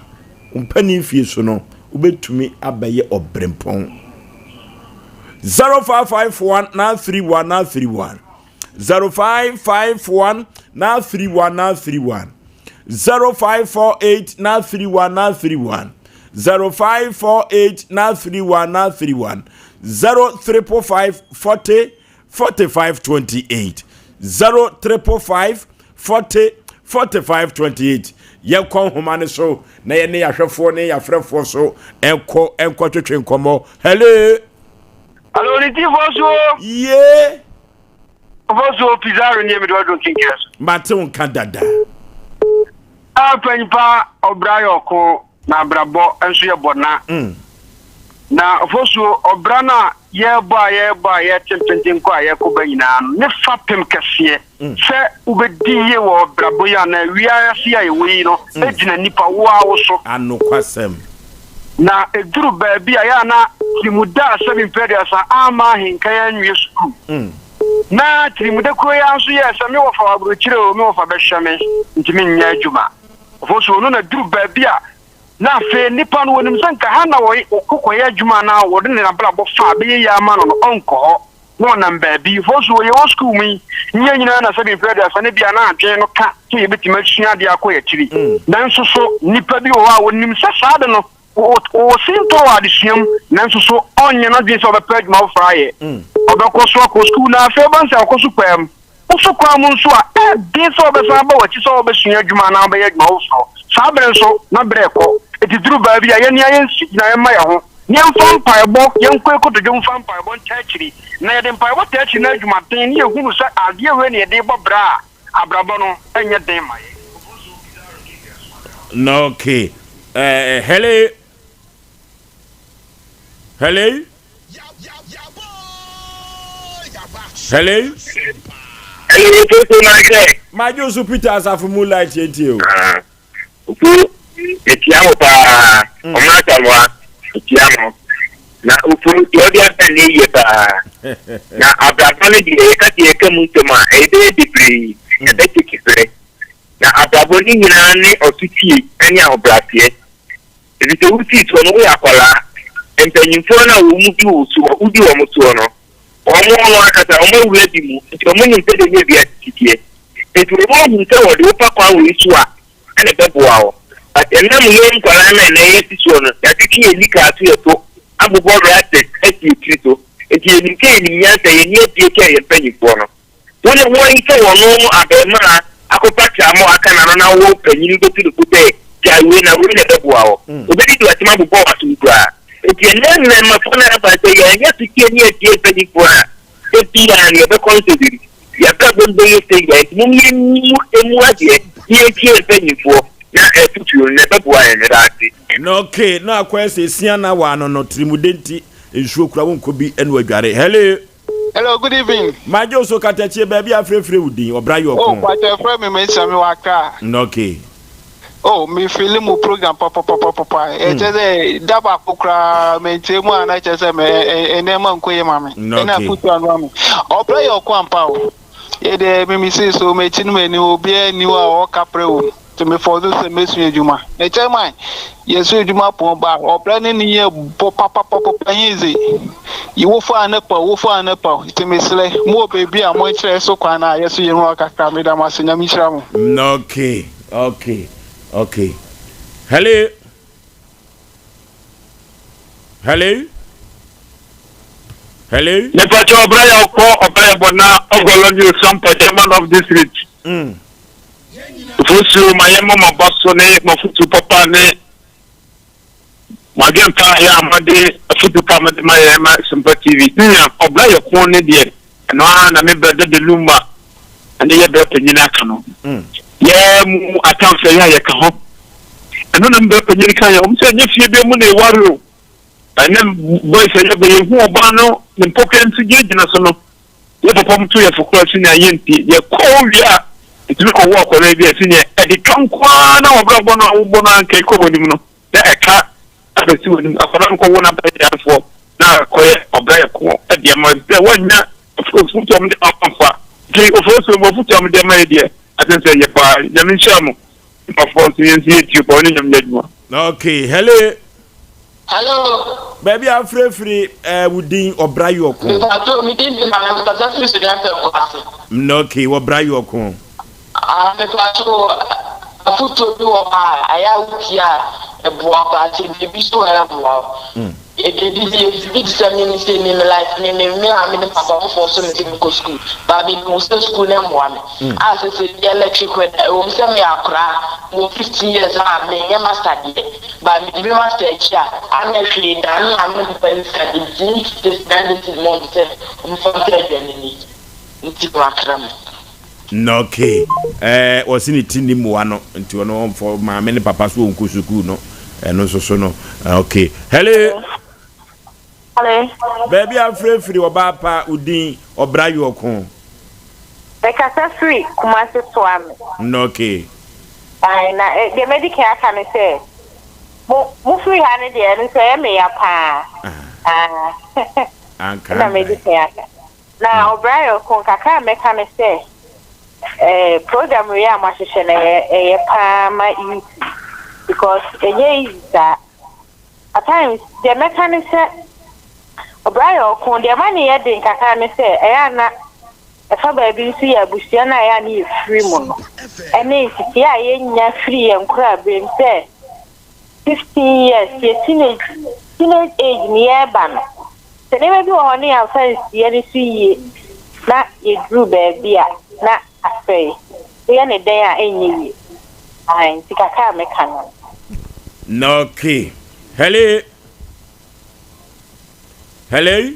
mpani fie so no ubetumi abaye obrempon 0551931931 0551931931 0548931931 0548931931 0355404528 0355404528 yekon homane so na ye ne yahwefo ne yafrefo so enko twetwe nkomo hello allo ni ti foso ye foso pizarro ni me do kinkas matin kadada apanpa obrayo ko na brabo enso ye bona na foso obrana ye ba ye tempentin ko aye ko bayina ne fapem kase se ubedi ye wo brabo ya na wiya sia ye wi no ejina nipa wo awoso anokwasem na eduru baabi aya na trimuda 7 periods ama hinka ya nwie school na trimuda ko ya so ye se me wo fa wabro kire o me wo fa behweme ntimi nya adwuma foso no na duru baabi a na fe nipa no wonim sanka ha na wo kokko ya adwuma na wo de na bla bo fa be ya ma no onko no na baabi foso ye wo school mi nya nyina na 7 periods ne bia na adwe no ka ke ye betima sua de akoya kiri nanso so nipa bi wo a wonim sa de no o sinto adisium nanso so onye na dwe so be page ma fraye obekọ so ko school na fe ban sa ko so kwam so kwam nso a de so be sa ba wachi so be sua adwuma na be adwuma wo so sa bre so na bre ko etiduru ba bia ye ne ayen na ye ma ye ho ne mfam paebo ye nkwe ko to mfam paebo ntachiri na ye de paebo tachi na adwuma ten ne ye hunu sa ade we ne ye de bobra abrabo no enye den ma ye no okay hello hello hello my Joseph Peters of Moonlight Yetio etiamo pa omatalwa etiamo na ufu yodia tani yeba na abrabane di ekati ekemutoma ebe dipri ebe tikisere na abraboni nyina ne otuti eni abrapie ebite uti to no yakola empanyimfo na wo mu bi wo so udi wo mutuo no o ọmọ akata ọmọ wura di mu nti ọmọ nyim sɛ de ne bi atidie nti ọmọ hu sɛ wɔde wopa kwa wo isu a ɛna bɛboa wo but ɛnam yɛ nkwara na ɛna ɛyɛ sisuo no yɛatwitwi yɛ nika ato yɛ to abobɔ reactors asi etiri so nti yɛ nika yɛ nim nyansa yɛ nie die kɛ yɛ mpanyinfoɔ no wɔn wɔn sɛ wɔn abɛɛmaa akɔpa kyerɛ mo aka na no na wɔ panyin bɛtu ne kutɛ gyawe na wei na bɛboa wo obɛdi do atema bobɔ wasom koraa nti ɛnɛ mmafo no aba sɛ yɛanyɛ sikie ne adie mpanyinfoɔ a ɛbia ne yɛbɛkɔ nsɛdiri yɛbɛ bɛmbɛ yɛ sɛ yɛ nti mom yɛmu ɛmu adeɛ ne yɛtie mpanyinfoɔ na ɛtutuo na ɛbɛboa yɛn ne daase na okay na akɔ ɛsɛ sia na wa no no trimude nti nsuo kura wo nkɔ bi ɛno adware hello good evening majo so katachie baby afrefre wudin obra yo ko kwatefre me sami waka no okay me film program papa e je daba kokra me ntemu ana je se me enema nkoye mame na futu anu ame obra yo ko ampa o e de me say so me tinu me ni obi ani wa o kapre o to me for this mesu ejuma e che man yesu ejuma pon ba obra ni ni ye papa yizi you for anepa it me sele mo baby a mo kire so kwa na yesu ye ho kakra me da masenya mi kira mo okay hello ne pacho obra ko obra bona ogolonyo Sompa chairman of district fusu mayemo mabaso ne mafutu papa ne magenta ya amade futu papa ne mayema Sompa TV nya obra ko ne de no na me be Daddy Lumba ande ye be penyina ka no ye mu atamfe ya ka ho eno na mbe penyina ka ya umse nye fie be mu na ewaro anem boy se ye be hu oba no ne pokentu gina so no ye papa mtu ye fukura sini ayenti ye ko wia itumi ko wo ko na bi asini e di kankwa na obra bono wo anke ko bonim no da eka abesi wonim akora ko wo na ba ya fo na ko ye obra ko e di ma de wanya futu am de afa ke ofoso mo futu am de ma de atense ye pa nyame nchamu pa fo so yen si ti ko ni nyam nyaduma okay hello baby afrefri wudin obra yo ko mi din bi ma na ta fi student ko ase no okay obra yo ko me pato afuto bi wo ma aya utia eboa ba ti bi so era boa e di sami ni se ni life ni me a me papa for so me go school ba bi mo school na mo am as se the electric when o se me akra mo 15 years am me ya master di ba mi bi master chia am na hwe da na am na pa study di this standard mo se mo fa tell ni nti ko akra mo no okay wasini tini mu ano nti ono for ma me ne papa so onku school no eno so no okay hello baby afrefri obapa udin obra yo ko Because free, Kumasi Swami. No, okay. And the medical can say, Mufi Hanny, and say, me a pa. And medical. Now, Brian Konkaka make can say, program we are much a pa my youth. Because a year is that at times the mechanic said, Brian Kon, the money I think I can say, I am not. If I baby see a bushana, I need free money. And if I ain't free and crab and say 15 years, teenage age near ban. So never do only outside the see not a drew baby, not a fay. The only day I ain't I think I can't make canon. No key. Hello. Hello.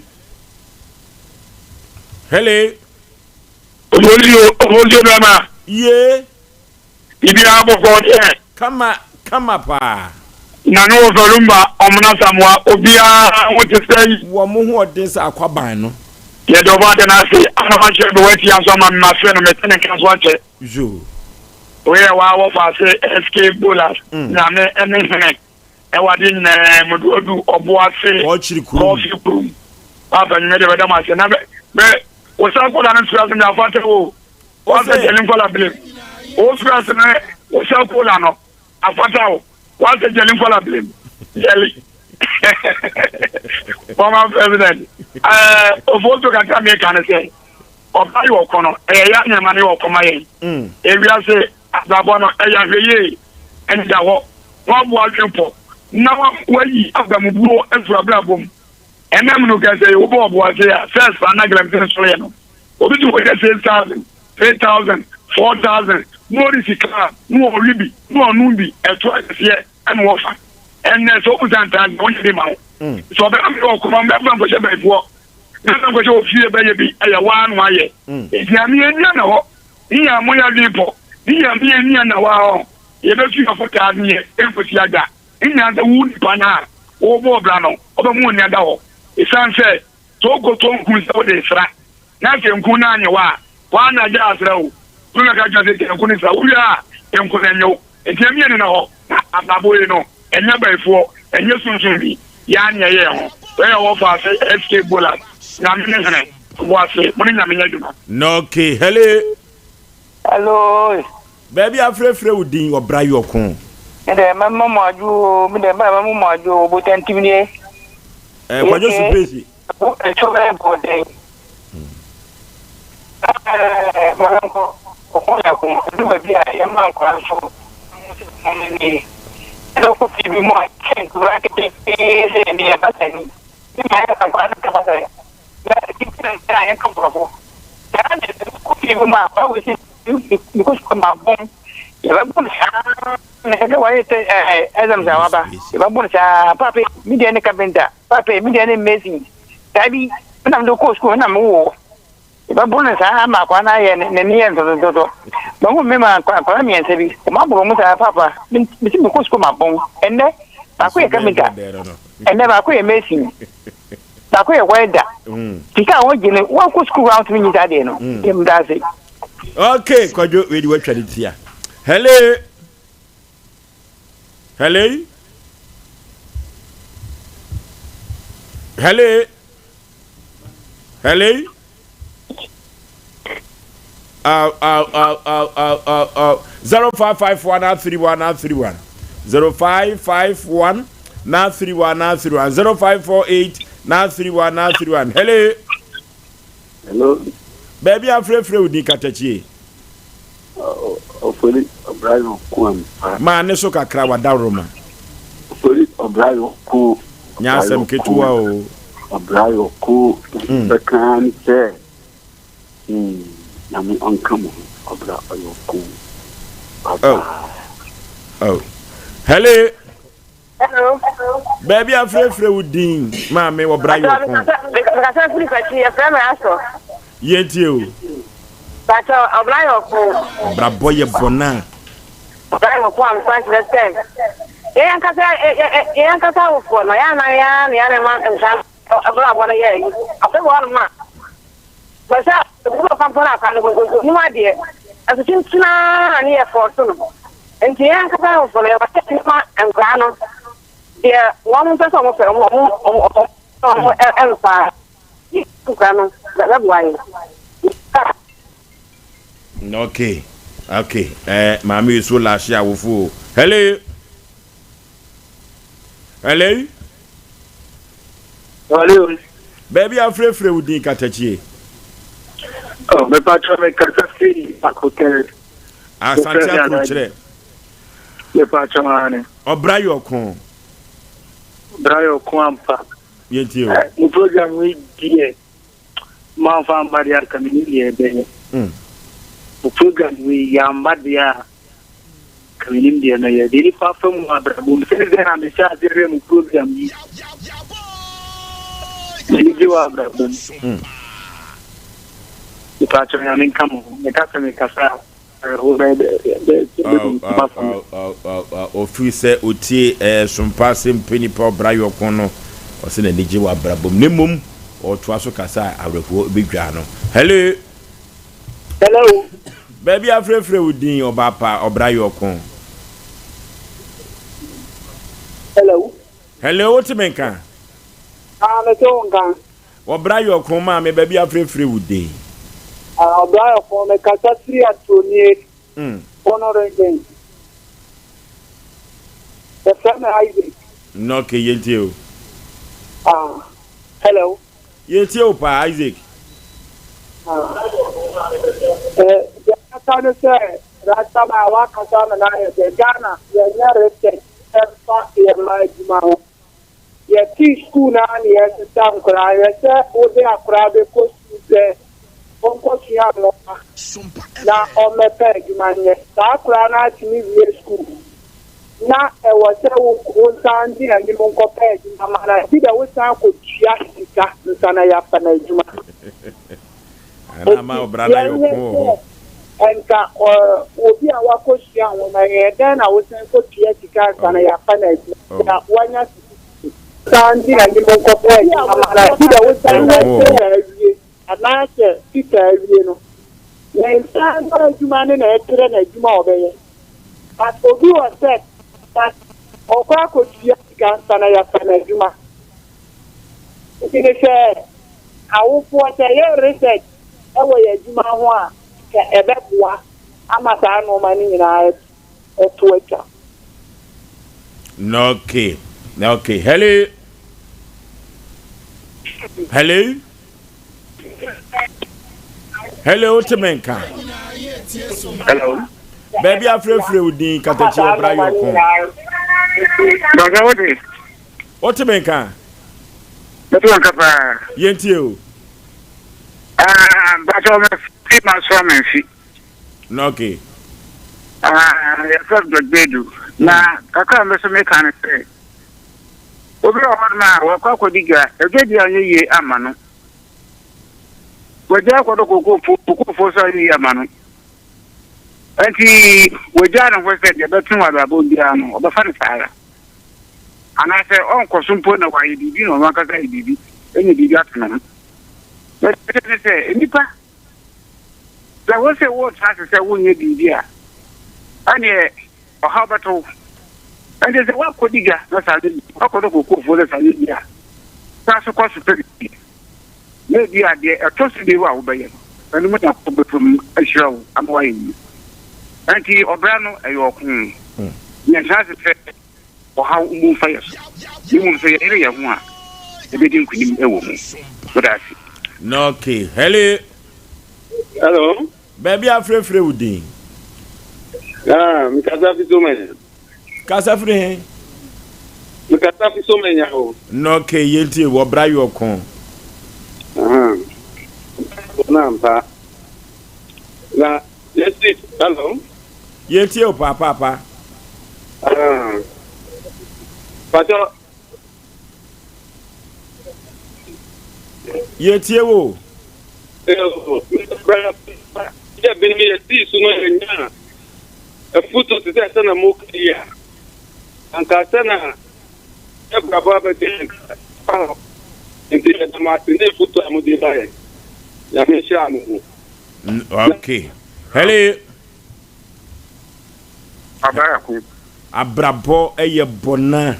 Hello. Olio Mama. Yeah. Ibi abo God eh. Come pa. Na no Lumba omna samwa obia what to say. Wo mo ho odin sa akwaban no. Ye do ba de na say ana ma che do wati aso ma ma fe no me tene kan so ache. Jo. We wa wo fa say escape bowlers. Na me ene e wa de na mo do obo ase. O chiri kuru. Papa ni me de da ma se na me o sa ko na ntua se me afate o sa jelin ko la blame o fra se me o sa ko la no afata o wa se jelin ko la blame jeli Former president. Ofoto kaka me kan say. Oba yo kono. Ya nyama ne wo koma yen. Ewia say azabo no ya hweye. Enda ho. Wa bo adwempo. Na wa yi agamuburo efura bom. Enem no ka say wo bo say first anagram tin so ye no. Obi do say 6,000, 8,000, 4,000. No risika, no ribi, no numbi, eto asie and wofa. And so uzanta no dey ma. So be am go come be am go she be fo. Na go she ofie be bi aya wan wa ye. Idiami enia na ho. Iya mo ya lipo. Iya mi enia na wa ho. Ye be fi afo ta ni e enfosi aga. Inya da wu ni pana. O bo bla no. O be mu nia da ho. Isan say to go to nku so dey sra. Na se nku na anya wa na ja asra o. Tuna ka jase ke nku ni sa wo ya enku na nyo. Idiami enia na ho. Ababo ye no. Enya ba ifo. Enya sunsun bi. Ya anya ye ho. We wo fa say SK Bola. Na me ne wo say mo ni na me nyaduma. No okay, Hello. Baby afrefre udin obra yo kon. Me de mama maju, me de mama maju bo tentimnie. Kwajo supesi. E chobe bo de. Maranko ko ya ko do bi a ya man ko so. Ni. Elo ko fi bi mo chen ko ra ke te ni ya batani. Ni ma ya kan ko ka ba ya. Ya ki ta ya kan pro. Ya ni ko fi bi ma ba we because kuma bon ya bon sa ne wa ite azam sa waba ya bon sa pape mi de ne kabenta pape mi de ne messing tabi na ndo ko sko na mo ya bon sa ma kwa na ye ne ni en to ba mo me ma kwa mi en se bi ma bo mo sa papa mi ti ko sko ma bon enne ba ko ye kabenta enne ba ko ye messing ba ko ye weda tika wo gine wo ko sko round mi ni tade no im da se. Okay, kwajo we di watwa di tia. Hello. Hello. Hello. Hello. 0551 0551 0548 Hello. Hello. Baby afrefre udi katachie. Ofori Obrayo ku ma ne so kakra wadaroma. Ofori Obrayo ku nyasem ketuwa o. Obrayo ku bekan che. Na mi onkamo Obrayo ku. Oh. Hello. Hello. Baby afrefre udi ma me Obrayo ku. Ka free fati e frame aso. Yenti o. Pato Obrayo ko. Obra boye bona. Obrayo ko am trying to understand. Yan kasa wo fo no ya na ma emsa Obrayo bona ye. Afi wo ma. Basa ko kan fona kan go ni ma de. Aso tintina ani e for so no. Enti yan kasa wo fo no ya ba tintima engra no. Dia wo mo pesa mo fe mo elfa. Kukano da bwai. Okay. Mami so la shia wo fu. Hello. Baby afrefre udi katachie. Oh, me patro me katasi akotel. Asantia kunchire. Me patro ane. Obrayo kon. Obrayo kwampa. Yenti o. Ni program we die. Ma fa mbariar kamini ye be. O program we ya mbadia kamini die na ye. Dili fa fa mu abrabu. Se na me sha dire mu program yi. Dili jiwa abrabu. Ni patro ya min kamo. Me kasa me kasa. Office otie Sompa sempeni pa Obrayo kono o se na niji wa brabom nemum o to aso kasa awreho bedwa no. Hello. Baby afrefre udin obapa Obrayo kon. Hello what menka? Me to ngan. Obrayo kon ma me baby afrefre udin. Obrayo kon me kasa 3 atoni. Honorable. The family Isaac. No ke yenti o. Hello. Yes, you pa Isaac. That's say that's my work on Ghana. You're respect. Yeah, teach school now. Yes, some cry. Yes, what they are crowd because they don't see how now on my peg, man. Yes, that cry to me school. Now I was one Sunday and you won't compare. I see that we sound could just Sana Yapana Juma. And I'm out, brother. And Obi Awakosia when I then I was saying for Tiatica Sana Yapana. One year Sunday and you won't compare. I see that we sound and I said, Peter, you know. When Sana Juma and a Juma obey. But Obi was said, but Oka could see a Sana Yapana Juma. It is I will put a research away Juma one, a bedwa, Amazon money in our Twitter. Okay. Okay. Hello. Hello. Hello, Temenka. Hello. Baby, I'm free with the Katachi Abrayo. What Temenka? That's one capa. Yentio. That's all the famous women. Okay. Yes, the bedu. Now, I can't listen to me. Say, over one man, or Cocodiga, a good year, Amano. We're there for the cocoa for Yamano. And he was down with the better one about the the funny fire. And I said, Uncle, some point of why you did, you know, like I said, did any did that. But I say, Nipa, there was a word as I said, when you did here. And yet, or how about all? And there's a one codiga, that's how I could go for the Salia. That's a cost of maybe I did a toast to be well by you. And what I put from a show, I'm waiting. And he or Brano, a your yes, as I said, or how move fires. You won't say area one. The beginning could be a woman. But I see. No, okay. Hello. Hello. Baby, I'm free with you. Mikasafi so many. Kasafri. Mikasafi so many. No, okay. Yenti, what bra you con? Nampa. Na, yes, hello. Yenti, papa. Pato. Yenti, wo. Yeah, been me a see sooner. A foot of the Sana Mokia. And Casana, a Brababa tank. And the Martin foot to Amudi. Okay. Hello. Abrabo eye bona.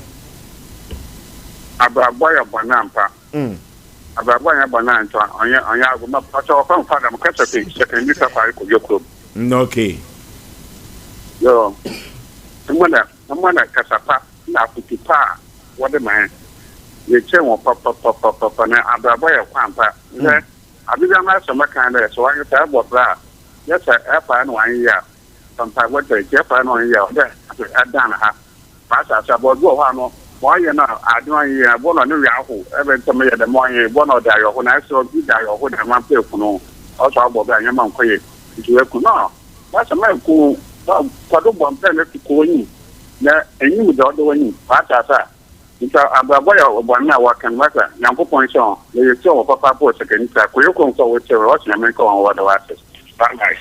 Abrabo ya bonampa. Abrabo ya bonanto. Onya go ma pato fa fa na mkata pe second meter fa ko yoko. Okay. Yo. Mwana kasapa na kutipa wode man. Ye che won papa na abrabo ya kwampa. Abidjan ma so makanda so wan ta bobra. Yes efa na wan ya. Sompa what the jefa no ya de adan ha. Pasa sa bodo ho no. Mo ye na adwan ye bono no ya ho. Ebe ntome ye de mo ye bono da yo ho na so bi da yo ho na man pe kuno. O so bobra nya man koye. Nti we kuno. Pasa man ku kwado bompe na ko ni. Na enyi do do ni. Pasa sa nta ababo ya obonna wa kan wata nyankopon so le ye so papa po second ta ko yoko so wo che ro na men ko wa da wa se bye.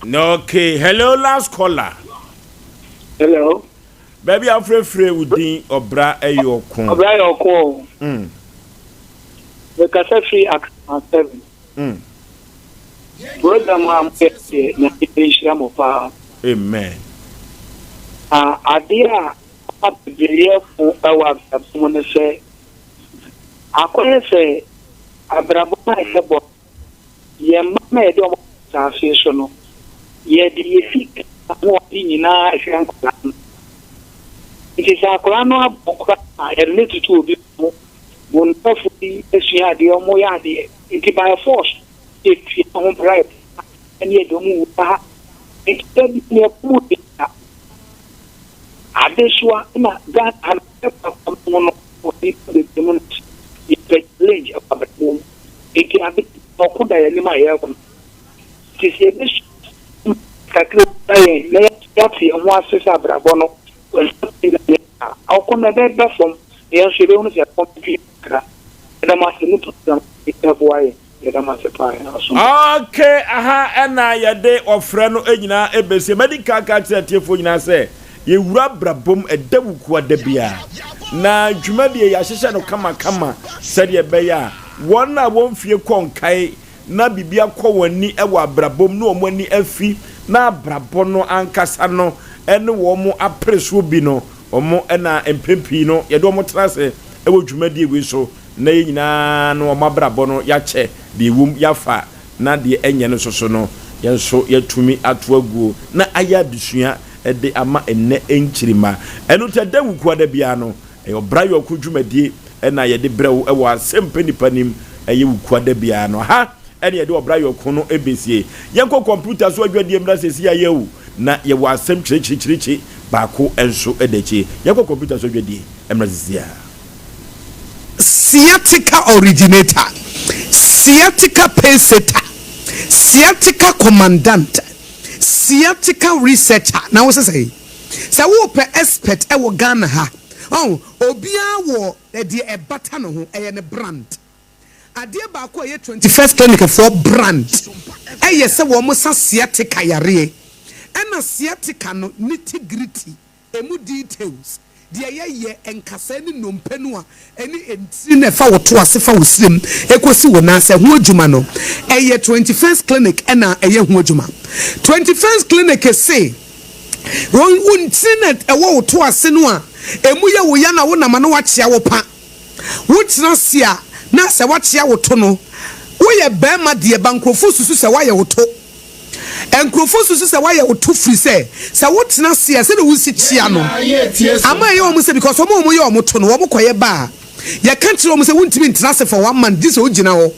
No, okay. Hello, last caller. Hello. Baby, I'm free with the Obra Ayoko. Obra Ayoko. The Casafi Act 7. Program am pete na Islam mofa. Amen. Adia abiriye fun awa abumone se akoye se abrabo na ebo ye mama e do sa fi so no ye di ye fik mo nyina ehwe nkwa nti sa akora no abokra e ne tutu obi mo One perfectly as you had the Omoyadi, it by force, if you don't bribe, and yet don't move. It's very near put it. Adesua, that and one of the demons, it's a ledge of a boom. It can be Okuda Elima Elcom. Tis a mission. Yapi and one says Abrabono was I'll come a bed from the Anshironis at Pompi. And I must look at them. Okay, aha, and I a day of friend Egina Ebesi medical catcher for say. You rubber boom a devil quadebia. Na Jumadi Yasha no kama said ye beya. One I won't fear con kai na bibia ko ni ewa brabom no money efi na brabono ankasano ene wo mo apresu bi no omo ena empempi no ye do mo trase ewo Jumadi we so na nyina no mabrabo no ya che de wum ya fa na de enye no soso no ye so yatumi ato aguo na aya dusua de ama enne enchirima eno te da wuku ada bia no e obrayo kudwumadie na ye de brew e wa sempeni panim e wuku ada bia no ha ene ye de obrayo ko no ebesie yenko computer so adwadie mra sesi ya yewu na ye wa asem chirichirichi baako enso edechi yenko computer so adwadie emra sesi ya sciatica originator, sciatica paysetter, sciatica commandant, sciatica researcher. Now what's say? So we per expert e wo Ghana ha. Oh, obia wo de e bata no ho e ne brand. Ade ba ko ye 21st clinic for brand. E ye se wo mo sa sciatica yare. E na sciatica no nitty-gritty, emu details. Dia ye enkasa ni nompenu a eni enti na fa woto ase fa wosrem ekosi wona se ho adwuma no eye 21st clinic na eye ho adwuma 21st clinic say ron untinet ewo woto ase no a emu ye wo ya na wo na ma no wakyea wo pa wo tena se a na se wakyea woto no wo ye bema de bankrofo susu se wa ye woto enkrofo susu se wa ye woto free se wo tena se a se de wo si kyea no ama ye wo se because omo ye omo to no wo koye ba ye kan tire omo se wontimi ntena se for 1 month this o gina ho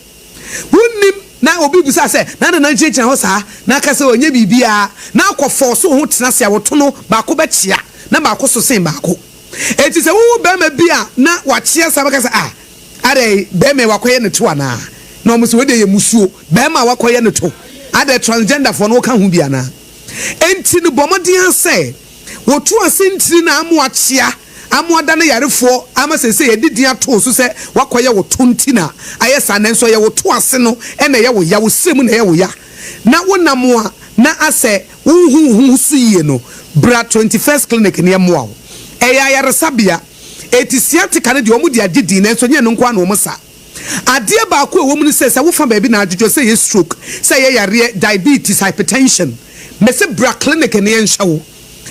wonnim na obi bisa se na ncheche ho sa na ka se onye bibia na akofo so ho tena se woto no ba ko be kyea na ba ko so sen ba ko enti se wo be ma bia na wa kyea sa ba ka se are be me wa koye ne to ana na omo se we de ye musuo be ma wa koye ne to Ade transgender for no kan hu bia na enti no bomodian say wotu asentiri na amoakyea amoada na yarefo ama sese ye didian to so se wakoye wotu ntina ayesa na nso ye wotu ase no ena ye wo ya wo semu na ye wo ya na wonamo a na ase hu su ye no bra 21st clinic ne moa eya yaresabia etisiatika ne de omudi agidi na nso nye no nkwa na omusa ade ba ko ewo mu ne se wo fa ba bi na adwodwo se ye stroke se ye yare diabetes hypertension me se bra clinic ne ye nhwo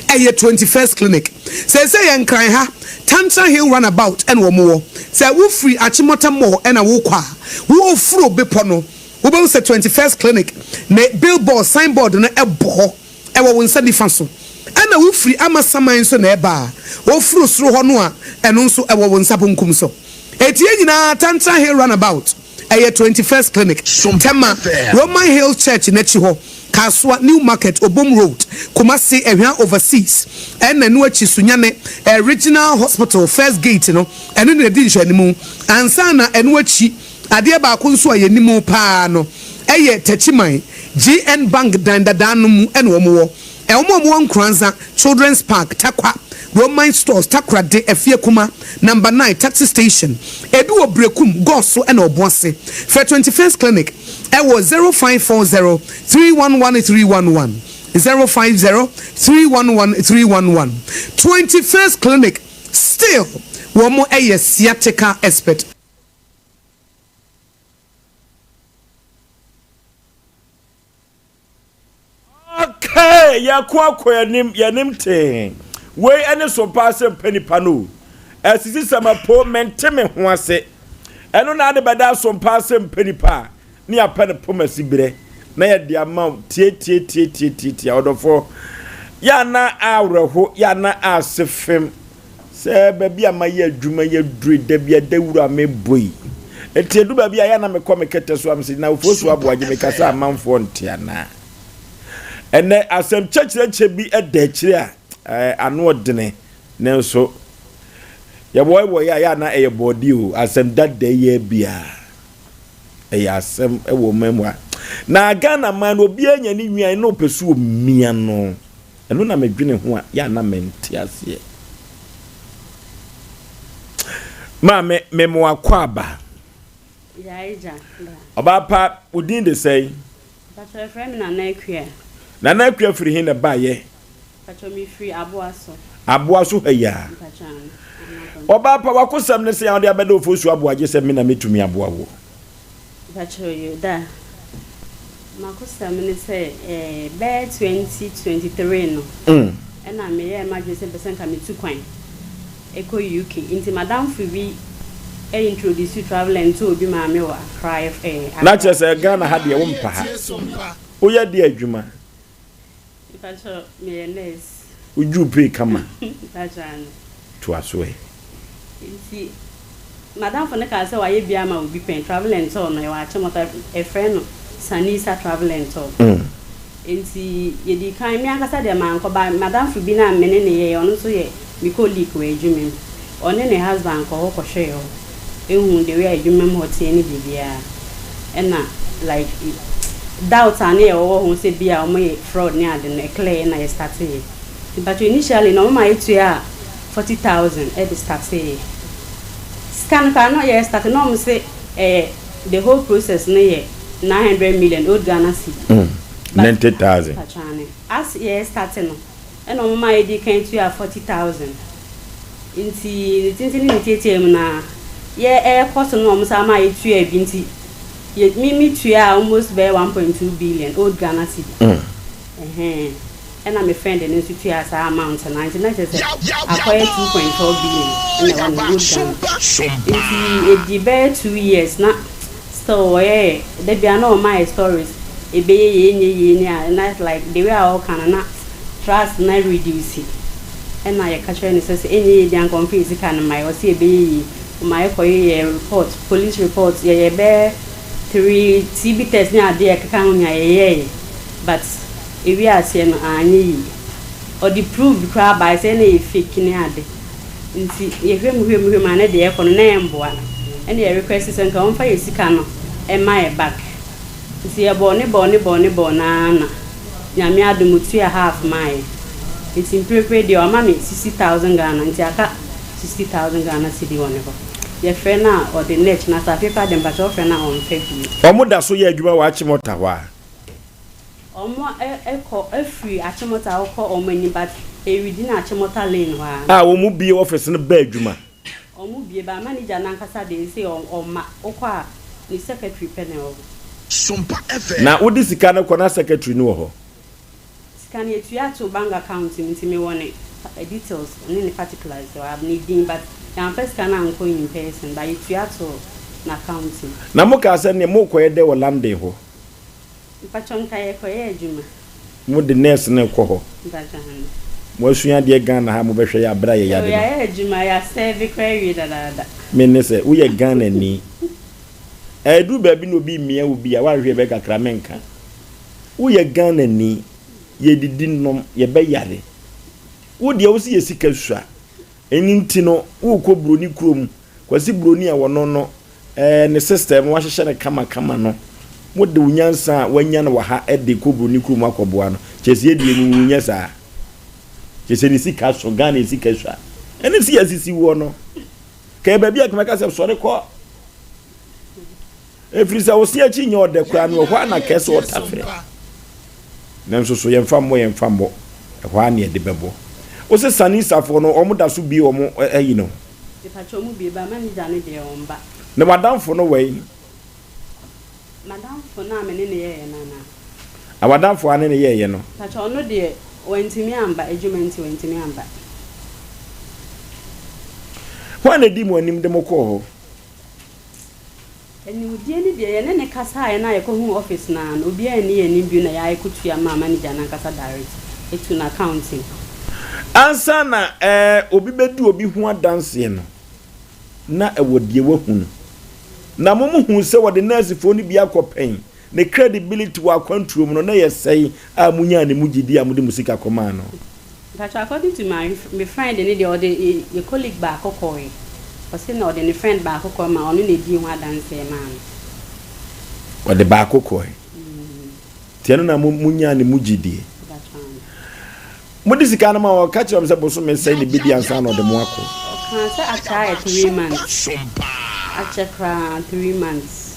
eye 21st clinic say yen kran ha Tantra Hill runabout and wo mo say wo free Achimota mo and a wo kwa wo furo bepo no wo be say 21st clinic ne billboard signboard na ebo e wo nsa difa so ana wo free amasaman so na eba wo furo suro ho no a eno nso e wo nsa bonkum so etie nyina Tantra Hill runabout eye 21st clinic Tema Roman Hill Church na chi ho Kaswa New Market Obom Road Kumasi ehwan overseas ena no achi sunyane original hospital first gate no eno ne di hwa nimu ansa na eno achi ade ba ko nso aye nimu pa no eye tachiman GN Bank dandadanu mu eno omo wo nkranza Children's Park Takwa Roman Stores Takrade Efie Kuma number 9 taxi station edu obrekum goso ena oboase for 21st clinic it was 0540 311311 050 311311 21st clinic still one more a sciatica expert. Okay, ya kwa yanim te we ene so pass penny pano asisi sama po menteme ho ase eno na ade beda so pass penny pa ni apene pomasi bire na ye de amount tie odofo ya na awreho ya na asefem se baby amaye adwuma ye dure da bia dawura me boy etiedu baby aya na me kɔ me kete so am si na ofosu aboaje me kasa amanfo ntiana ene asem chechreche bi eda kire a ano odene nenso ye boy ya na eye body o asem that day ye bia eye asem ewo memwa na Ghana man obi anya ni nwan no pesu omia no eno na medwene ho a ya na menti ase ma me mo akwaba ya ija oba pa udin de say pacho friend na Akye na Akye free hin na ba ye pacho mi free aboaso ha ya pacho oba pa wakosam ne se ya de abeda ofosu aboaje se me na metumi aboawo pacho yo da makosam ne se be 2023 no na me ye emergency person ka me tu kwan eko UK inti madam Fubi introduce you traveling to obi ma me wa cry na chese Ghana ha de wo mpa ha o ya de adwuma pacho me nes uju pay kama pacho to aso inti madam for ne ka se wa ye bia ma obi pen traveling to no wa chemota a friend no Sanisa traveling to inti ye di kan mi akasa de man ko ba madam Fubi na me ne ye ono so ye mi ko leak we adwuma one ne husband ko ho hwe yo ehun de we adwuma mo tie ni bibia na like doubt an e wo ho se bia o mo fraud ni ade na clear na start here but initially no ma etu ya 40,000 e start here scan ka no ye start no mo say the whole process na ye 900 million old Ghana cedi 90,000 as ye start no and on my ID came to 40,000 inti ni tietem na ye cost no mo sa my tu e binti ye mi tu almost be 1.2 billion old Ghana cedi and I'm a friend in institute as amount and 99 acquire 2.4 billion and one old Ghana inti e 2 years na still there be no my stories e be ye and that's like the way all can na trust na reduce and na ye catch any say any dey confuse can my o say be my koye report police report ye be 3 TB test na dey kan nya ye but if we are saying anyi or the proof crab by say na fake ni ade nti ye hwem na dey e kono na emboa and ye request say kan on fa ye sika no e my back nti ye bo na nyame adomutu ya half mile it's in prepare the mama 60,000 Ghana nti aka 60,000 Ghana cedi won ho ye friend na or the net na sa paper dem ba cho friend na on February omo da so ye adwuma wa achimota wa omo eko free achimota ko omani but e within achimota lane wa omo bie office no ba adwuma omo bie ba manager na nkasa de say oma okwa ni secretary panel Sompa FM na odi sika no kona secretary no ho can you to bank account into me one details and any particulars so I'm needing but I'm first can go in person but you to na accounting na mo ka se ne mo koye de Olamde ho pachon kaye koye adwuma mo de nurse ne ko ho mo suya de Ghana ha mo be hwe ya bra ye ya de ya adwuma ya serve query da me ne se wo ye Ghana ni edu ba bi no bi mia obi a wa hwe be kakra menka wo ye Ghana ni ye didi nom ye be yare wo de wo si ye sika sua eni ntino wo ko broni krom kwasi broni a wono no ne system wa hyehyɛ ne kama no mo de unyansa wanya na wa ha de ko broni krom akoboa no chese ye de munya sa chese ni sika so Ghana sika sua eni si asisi wo no ka ba bia kama ka se so re ko efrisa wo si achi nyo de kwa no ho na kese o tafre nanso so yemfa mo ho ane de bebo o se Sanisa fo no omo da so bi omo ayi no de pacho mu bi ba manager ne de omba ne madam fo no wei madam fo na me ne ye na a madam fo ane ne ye no pacho no de wentimi amba ejumenti wentimi amba ho na di mo anim de mo ko ho eni udie ni de ye ne kasa ye na ye ko hu office na obi ani ye ni bi na ya ekutu ya ma manager na kasa direct etu na accounting ansa na obi bedu obi ho adanse no na ewodie wahunu na momuhu se wode nurse fo ni bia kopen ne credibility wa kwantuom no na yesai a munya ne mugidi a mude musika koma no. But according to my friend and the colleague back okoi or say no the friend back okoma on ne di ho adanse man o de back okoi tiano na munya ne mugidi mudisika na ma o ka kire am se boso me sai ne bidi ansa no de mo akọ kan say acha 3 months acha 3 months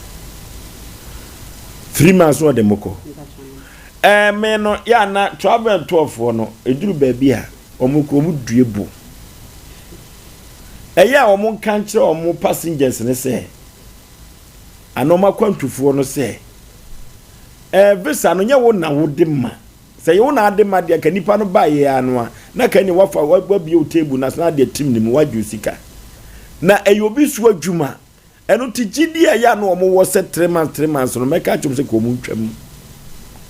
3 months no de moko me no ya na travel 12 no eduru ba bia omukro mu duebu eya omo kan kire omo passengers ne se anoma kwantufo no se visa no nya wo na wo de ma se yo na ade ma de ka nipa no ba ye ano na ka ni wafa wa bi o table na na de tim ni mu waju sika na eyobi so adwuma eno ti gidi ya no omo wo se 3 months no meka chum se ko mu ntwam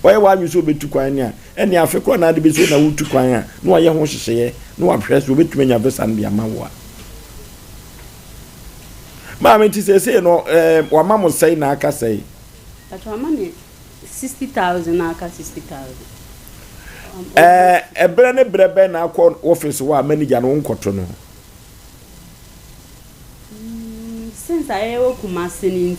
oye wa nyu so betu kwan a ene afekro na ade be so na wutu kwan a no oye ho hyehye no wa press wo betu nya visa no bia ma wo ma me ti se no wa ma mo sei na aka sei that wa ma ne 60,000 na aka 60,000 ebere ne brebe na akọ office wa manager no nkoto no since I Kumasi ni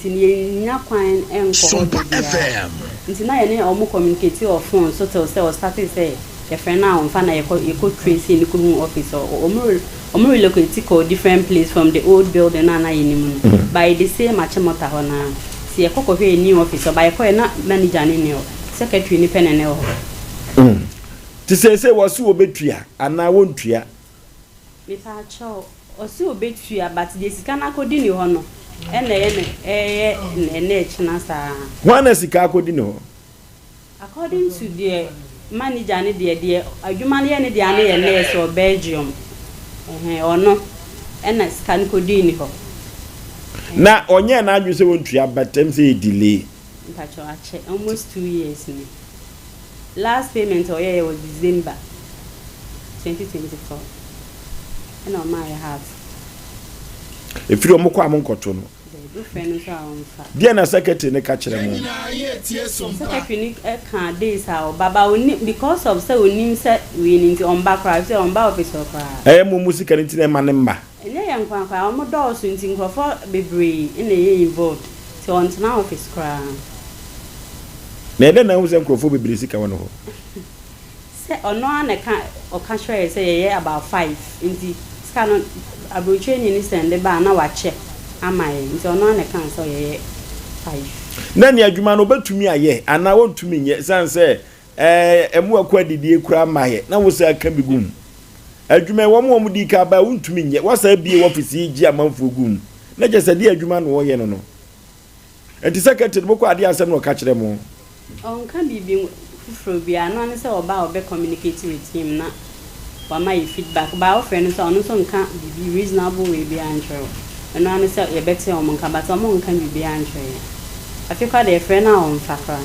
nya kwan enko Sompa FM nti na ye ne omo communicate or phone so tell say started say your friend now on fan na you could trace in the office or omo relocate to different place from the old building na yinimu by the same achemota ho na si e kokko hwe new office by ko na manager ni ne secretary ni pen ne ho ti say was wo betua ana wontua me fa cho osi obetua but the sika na kodi ni ho no ene china sa wana sika akodi ni ho according to the manager ni de adwuma ne de ane ye nurse or Belgium ono ene sika ni kodi ni ho na onye na adwu se wontua but them say delay mpacho ache almost 2 years ni last payment oye was December 2024 and on my half if you moko amonkoto no dia na secretary ne ka kire mo secretary ni kan days how baba oni because of say oni say we need on back right say on back office of mu musika ni tin ma ne mba ene ye nkwankwa o mo do so ntin nkofo bebre ene ye involved so on na office kra na ede na hu se nkofo bebre sika wono ho se ono ana ka o ka share say ye about 5 nti scan abroche ni send ba na wa che amaye nti ono ana kan so ye 5 na ni adwuma no betumi aye ana wontumi nye san se emu akwa didie kura amaye na wo se aka bigum adwuma wo mo di ka ba wontumi nye wasa bie office ji amanfo gum na je se di adwuma no wo ye no no enti secretary boko ade asem no ka kire mo on kan bibi fufro bia no an say oba obe communicate with him na wa my feedback ba offer so on so nka bibi reasonable way bia antro no an say e better o nka but o nka bibi antro afika the friend na on fakra.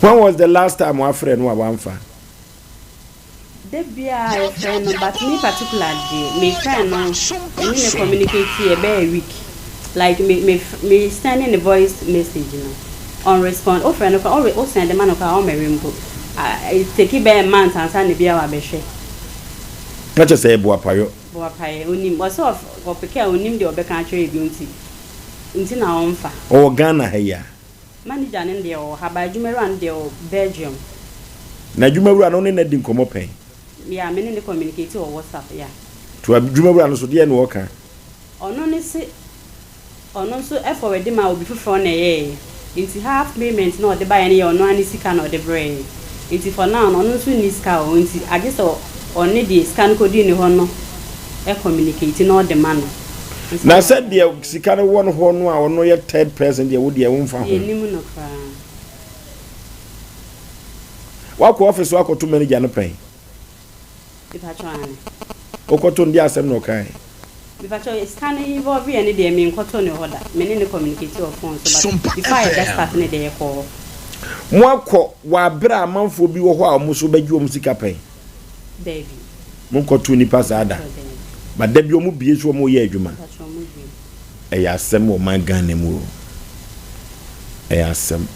When was the last time one friend wa wanfa? The bia friend no but me particular day me friend no me communicate here be week like me sending the voice message no on respond o friend no o send the man no o me rembo I take it by a month and send the bia wa be hwe na che say boapayo onim was of opeke onim de obeka atwe ebi nti na onfa o Ghana heya manager ne de o haba adwumeru an de o Belgium na adwumeru an no na di nkomo pen ya me ne communicate o WhatsApp ya to adwumeru an so de na woka ono ne se ono so e forward ma obi fufo na ye nti half payment no de buy ne ono ani sika no de bre nti for now ono so ni sika o nti age so oni de scan code ni ho no e communicate no de man na said the sika no won ho no a ono ye third person de wo de won fa ho enimu no kra wa ko office wa ko to manager no pen ipatwane okoto ndi asem no kai ipatwa scan involve ye ne de me nkoto ne hoda me ne communicate of phone so but if I just start ne de ko mo akọ wa bra amanfo bi wo ho a mo so bagwo mo sika pen David. Monkoto nipa sada. But debi omu bie so omu ye adwuma. Eya asem o man Ghana mu. Eya asem.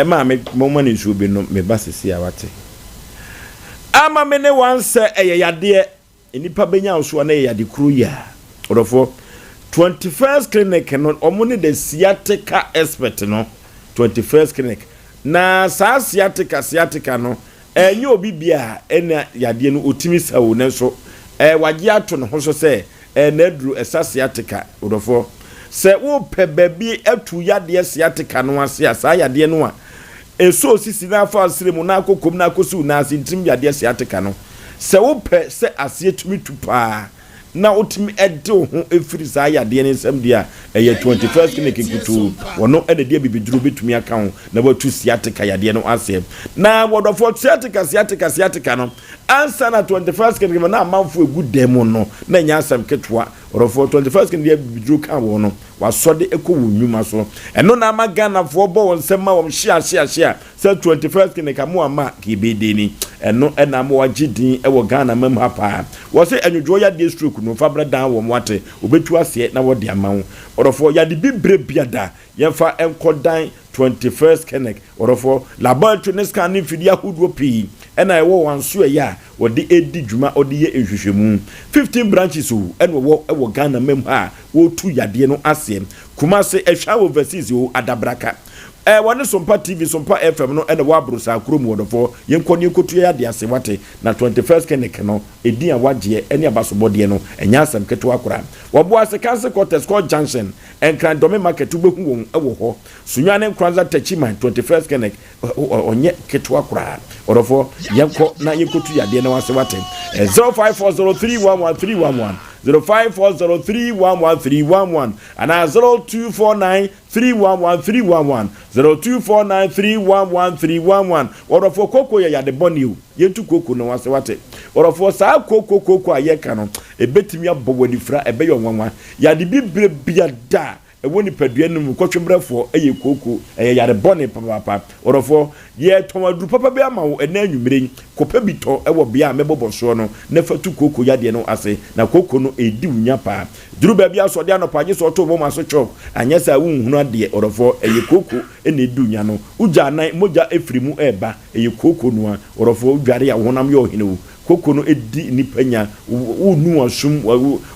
Ma me moma ni so bi no me ba sisi awate. Ama me ne wan se eya yade nipa benya so na eya de kru ya. Odofo 21st clinic no omu ne the sciatica expert no 21st clinic. Na sa sciatica no enye obi bia ena yade no otimi sawo ne so wagye ato ne ho so se na duru sciatica odofo se wo pe baby atu yade sciatica no ase asa yade no a eso sisi na fa asremu na akokom na akosu na asintim yade sciatica no se wo pe se ase tumi tupa na otimi edo ho efiri sa yade ne nsam dia 21st clinic kutu wono ene dia bibiduru betumi aka ho na watu sciatica yade no ase na wodofo sciatica no ansa na 21st clinic na amanfo egu demo no na nya asam ketwa wodofo 21st clinic dia bibiduru ka wo no wasode ekọ wonwuma so eno na magana fo bo wonsem ma wom hia se 21st clinic amu ama kibedeni eno ena mo wagidin ewo Ghana mam hapa wo se enwodwo ya de stroke no fabra dan wo mwate obetu ase na wo de amawo orofo ya de bibre biada yemfa enkodan 21st clinic orofo laboratory ne scan fidi ahuduo pi ena ewo wanso ya wo de edi dwuma ode ye ehwehwemu 15 branches eno wo Ghana mam ha wo tu yade no ase Kumase ehwa overseas o adabraka wone Sompa TV Sompa FM no ene wa brosa akrom wodofo yenkoni kotu ya de ase wate na 21st clinic no edi a wagye ene abasobode no enya asem keto akora wobo ase cancer quarters called junction enkran dome market ubehu won ewo ho sunwane kranza tachiman 21st clinic onye keto akora wodofo yenko na yekotu ya de na wase wate 0540311311 0540311311 and 0249311311 0249311311 orofo koko ya de boniu yentu koko no wase wate orofo sa koko ayeka no ebetimi abowani fra ebe yo nwanwa ya de bibre biada ewoni padua num kotwembrefo eye koko ya de boni papa orofo ye tomaduru papa be amawo ena anwumire kopa bito ewo bia meboboso no na fatu koko ya de no ase na koko no edi unya pa duru ba bia so de anopa nye so to bo maso chop anyesa wunhunu ade orofo eye koko ena edi unya no uja nan moja efrimu eba eye koko no a orofo udware ya wonam yo hene koko no edi nipanya unu asum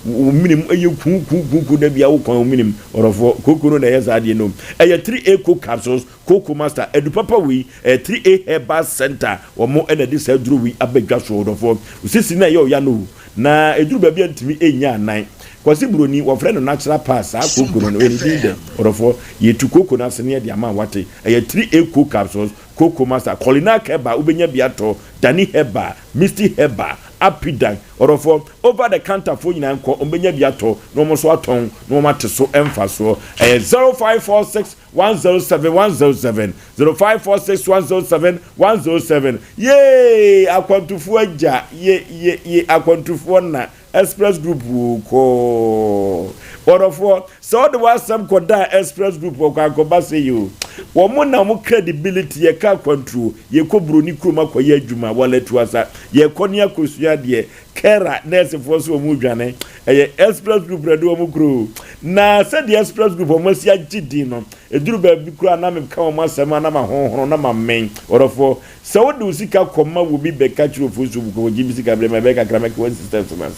minim eye kuku da bia wo kwan minim orofo koko no na yesa ade no eye 3A coco capsules coco master edu papa we 3A herbal center omo ena di sa duru wi abadwa so orofo usisi na ye oya no na eduru ba bia ntimi enya anan kwasi broni wo frɛ no natural pass akoko no eni de orofo ye tu koko na sene de ama wate eye 3A coco capsules coco master colina keba ubenya biato dani heba misty heba apidan orofo over the counter for nyina nko ubenya biato no mo so aton no mate so emfa so 0546107107 0546107107 ye akwantufu aja ye akwantufu na express group ko orofo so the was some koda express group ko akoba say you wo mo na mo credibility ye ka control ye ko broni kroma ko ye adwuma wala tuasa ye koni akosua de kera nurse for so mu dwane express group redo mo kro na say the express group mo si agidi no eduru ba bi kro na me ka mo asema na ma honhoro na ma men orofo so wo de usika koma wo bi be ka chiro for so ko jibi sika bre me be ka kra me ko system so man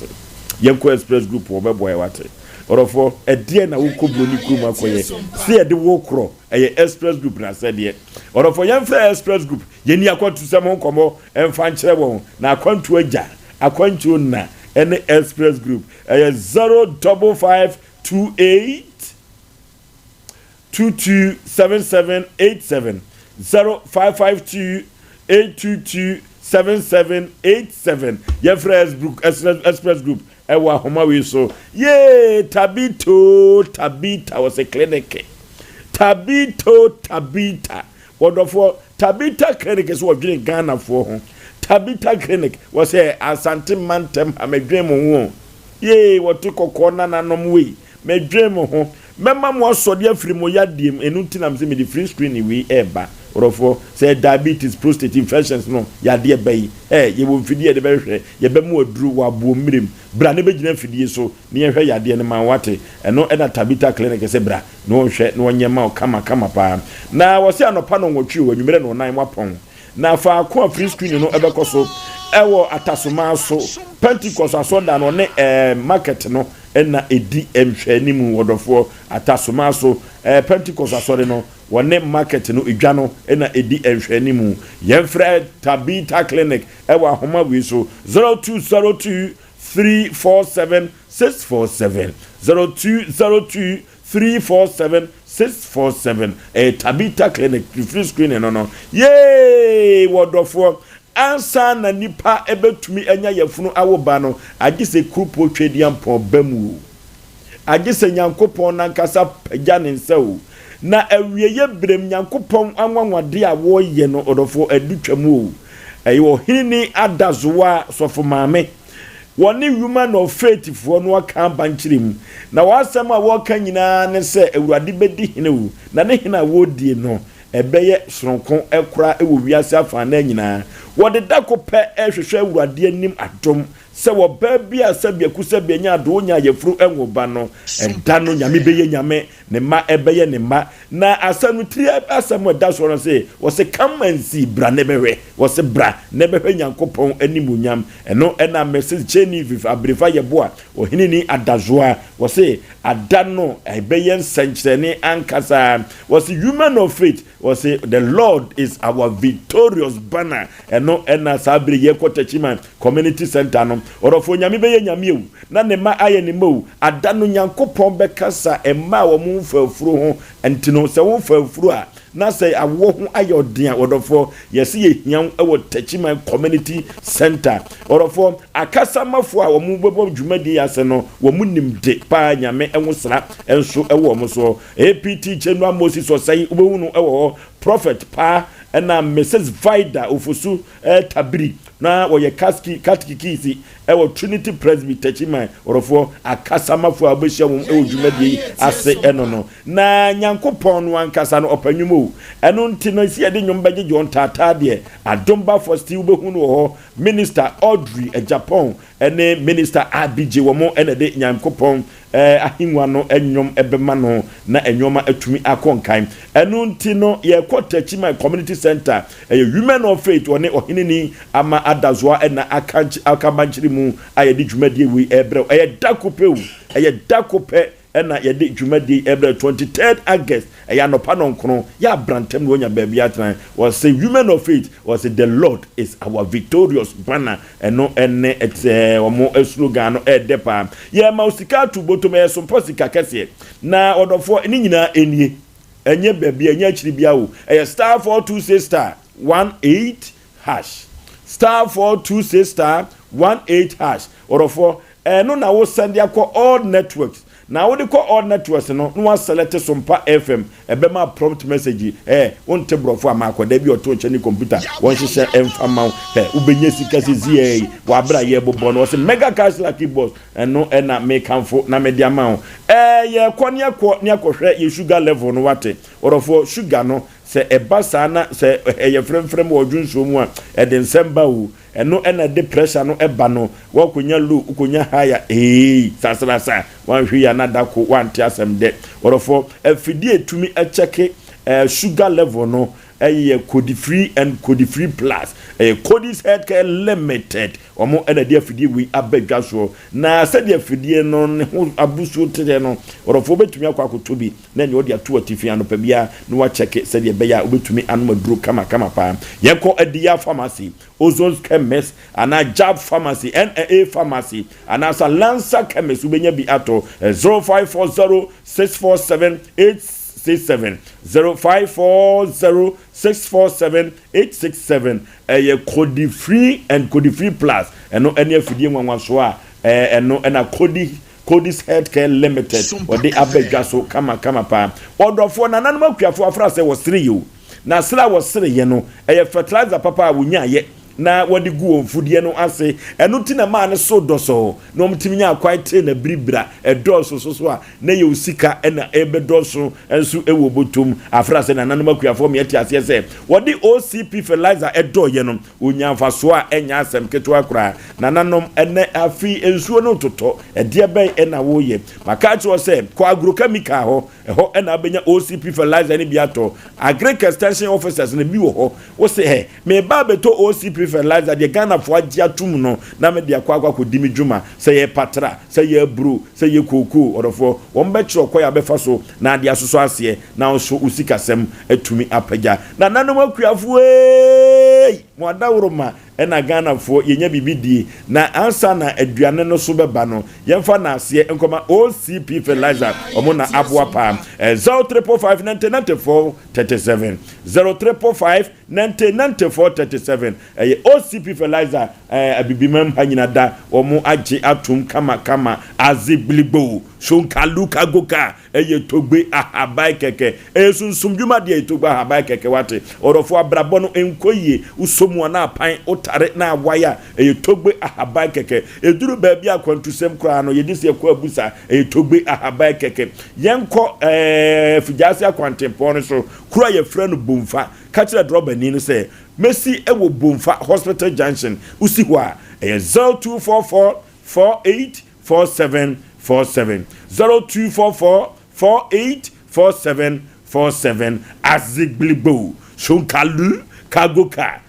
ye ko express group wo be boy wate orofo edie na wo ko broni kroma akoye si e de wo kro express group na said ye orofo ye mfa express group ye ni akwantu sem komo emfa nkyere won na akwantu agya akwantu na ene express group 05528 227787 0552 8227787 ye Facebook express group ewa homa we so ye Tabita was a clinic Tabita wonderful Tabita clinic is what doing Ghana for Tabita clinic was a Asante Mantem a dream ho ye what to corner na nom we me dream ho memma mo so dia free mo yadim enunti nam se me the free screen we eba orofo say diabetes prostate infections no yade bayi ye wo mfidie de behwe ye be mu aduru wa bo mmirem bra ne begina mfidie so ne ye hwe yade ne man wate eno ena Tabita clinic se bra no hwe no nyema o kama pa na wo se anopa no nwotwe wo nwumere no nan wapon na fa ko free screen no ebekoso ewo atasoma so Pentecost asonda no ne market no ena edi emhwani mu wodofo atasoma so Pentecost asore no wone market no edwa no ena edi emhwani mu yemfre Tabita clinic ewo ahoma wi so 0202 347 647 0202 347 647 Tabita clinic free screening no yay wodofo ansa na nipa ebetumi enya yefunu awoba no agise krupo twediam po bamu agise nyankopon nankasa pagya ne nsew na awieye brem nyankopon anwanwade a wo ye no odofo adutwamu eyo hini adazoa sofo maame woni woman of faith fo no aka banchirim na wasem a wo ka nyina ne se awurade bedi hinewu na ne hina wo die no ebeye soronko ekura ewo wiase afa na nyina wode dakope ehwehwe awurade anim adom se wo babia sabia kusabia nya do nya yefuru enwoba no enda no nyame beye nyame ne ma ebeye ne ma na asanu tri asamu da so no se wo se come and see bra ne bewe wo se bra ne bewe nyankopon animunyam eno ena message cheni vif abrefa yeboa ohinini adazoa wo se adano ebeye nsankyerene ankasa wo se human of faith wo se the Lord is our victorious banner eno ena sabre ye kotachiman community center no orofo nyame beye nyame ewu na ne ma aye ne mawu adano nyankopon bekasa emma wo mu mfafuro ho entino se wo mfafuro a na se awo ho ayodin orofo yesi ye hian ewo tachiman community center orofo akasa mafo a wo mu bebo dwumadi ase no wo mu nimde pa nyame enwosra enso ewo mo so APT General Moses osai ubehunu ewo prophet pa ena Mrs. Vida ofosu tabiri na woye katkikisi ewo Trinity Presbyterian Church orofo akasamafo abehia wo ewo dwumadi ase enono na nyankopon no ankasa no opanyumo eno ntino isi ade nyombaje John tata de adomba for still behunu ho minister Audrey Japan ene minister Abije wo mo ene de nyankopon ahinwa no enyom ebema no na enyoma atumi akonkan eno ntino ye kwotachima community center women of faith one ohinini ama adazoa ena akabanchiri mu ayedi dwumadi wi ebre dakope ena yedi dwumadi ebre 23rd August no panonkro ya brantem no nya baabi atran was say women of faith was say the Lord is our victorious banner eno ene omo slogan no depa ye mausika to bottom Sompa sika kese na odofo ni nyina enie enye baabi enye akiri bia wo star 426 star 18 hash star 426 star 18 hash odofo no na wo send akọ all networks na wo de ko all networks no no select Sompa FM ebema prompt message wonte brofo amakoda bi oto nche ni computer won hihye emfama ubenye sika sizie wa bra ye bobo no se mega cash lucky boss eno na me kanfo na me dia ma ye kwone ne akohwe ye sugar level no wate orofo sugar no se ebasa na se ye fremfrem wodwunso mu a de nsemba wo eno na de pressure no eba no wakonya low ukonya higher sasrasa wan hwe ya na dako wanti asem de orofo afidie tumi echeke sugar level no code free and code free plus Cody's Healthcare Limited omo ena dia fidie wi abedwa so na se dia fidie no ne ho abusu tede no orofo betumi akwakotobi na ne odi ato atifi ano pa bia no wa check se dia beya obetumi anoma duro kama pa yenko adia pharmacy Ozon's Chemist ana Jab Pharmacy NAA Pharmacy ana sa Lancer Chemist ubenya bi ato 0540 647 867 0540 647 867 Cody free and Cody free plus eno any afidie nwanwa so a eno na Cody's Healthcare Limited or the abega so kama pa odofo na nanuma kuafo afra se was 3 you na sra was 3 ye no fertilizer papa wunya ye na wadi gu onfudie no ase eno ti na ma ne so doso na omtimi nya quite na bribra edoso so a na ye usika na ebedoso enso ewo botom afra se na nanom akuafo me ati ase se wadi OCP fertilizer edo ye no onyanfa so a enya asem keto akura na nanom ene afi ensuo no toto ede ben na wo ye maka cho se ko agrochemical ho ho na abenya OCP fertilizer ni biato agric extension officers na bi wo ho wo se he me ba beto OCP fertilizer de Ghana fo agia tum no na me de akwa ko dimi dwuma se ye patra se ye bru se ye koko orofo wo mbe kiro koya befa so na de asoso ase na so usikasem atumi apagya na nanom akuafo mo adawroma ena Ghana fo yenya bibidi na ansa na aduane no so beba no yemfa na ase enkoma OCP fertilizer omo na aboa pa 0345999437 0345999437 OCP fertilizer abibimam hanyina da omo age atum kama aziblibo shonkaluka goka togbe ahabai keke sunsumdwuma de togba ahabai keke wate orofo abrabo no enkoyie usomu na pan otare na waya togbe ahabai keke eduru baabi akwantusem kra no yedise ekwa abusa togbe ahabai keke yenko fujase akwantempo no so kura ye frɛ no bomfa kachira droba ni no se Messi ewo bomfa hospital junction usi hwa 0244 484747 0244484747 aziglibo shonkalu kagoka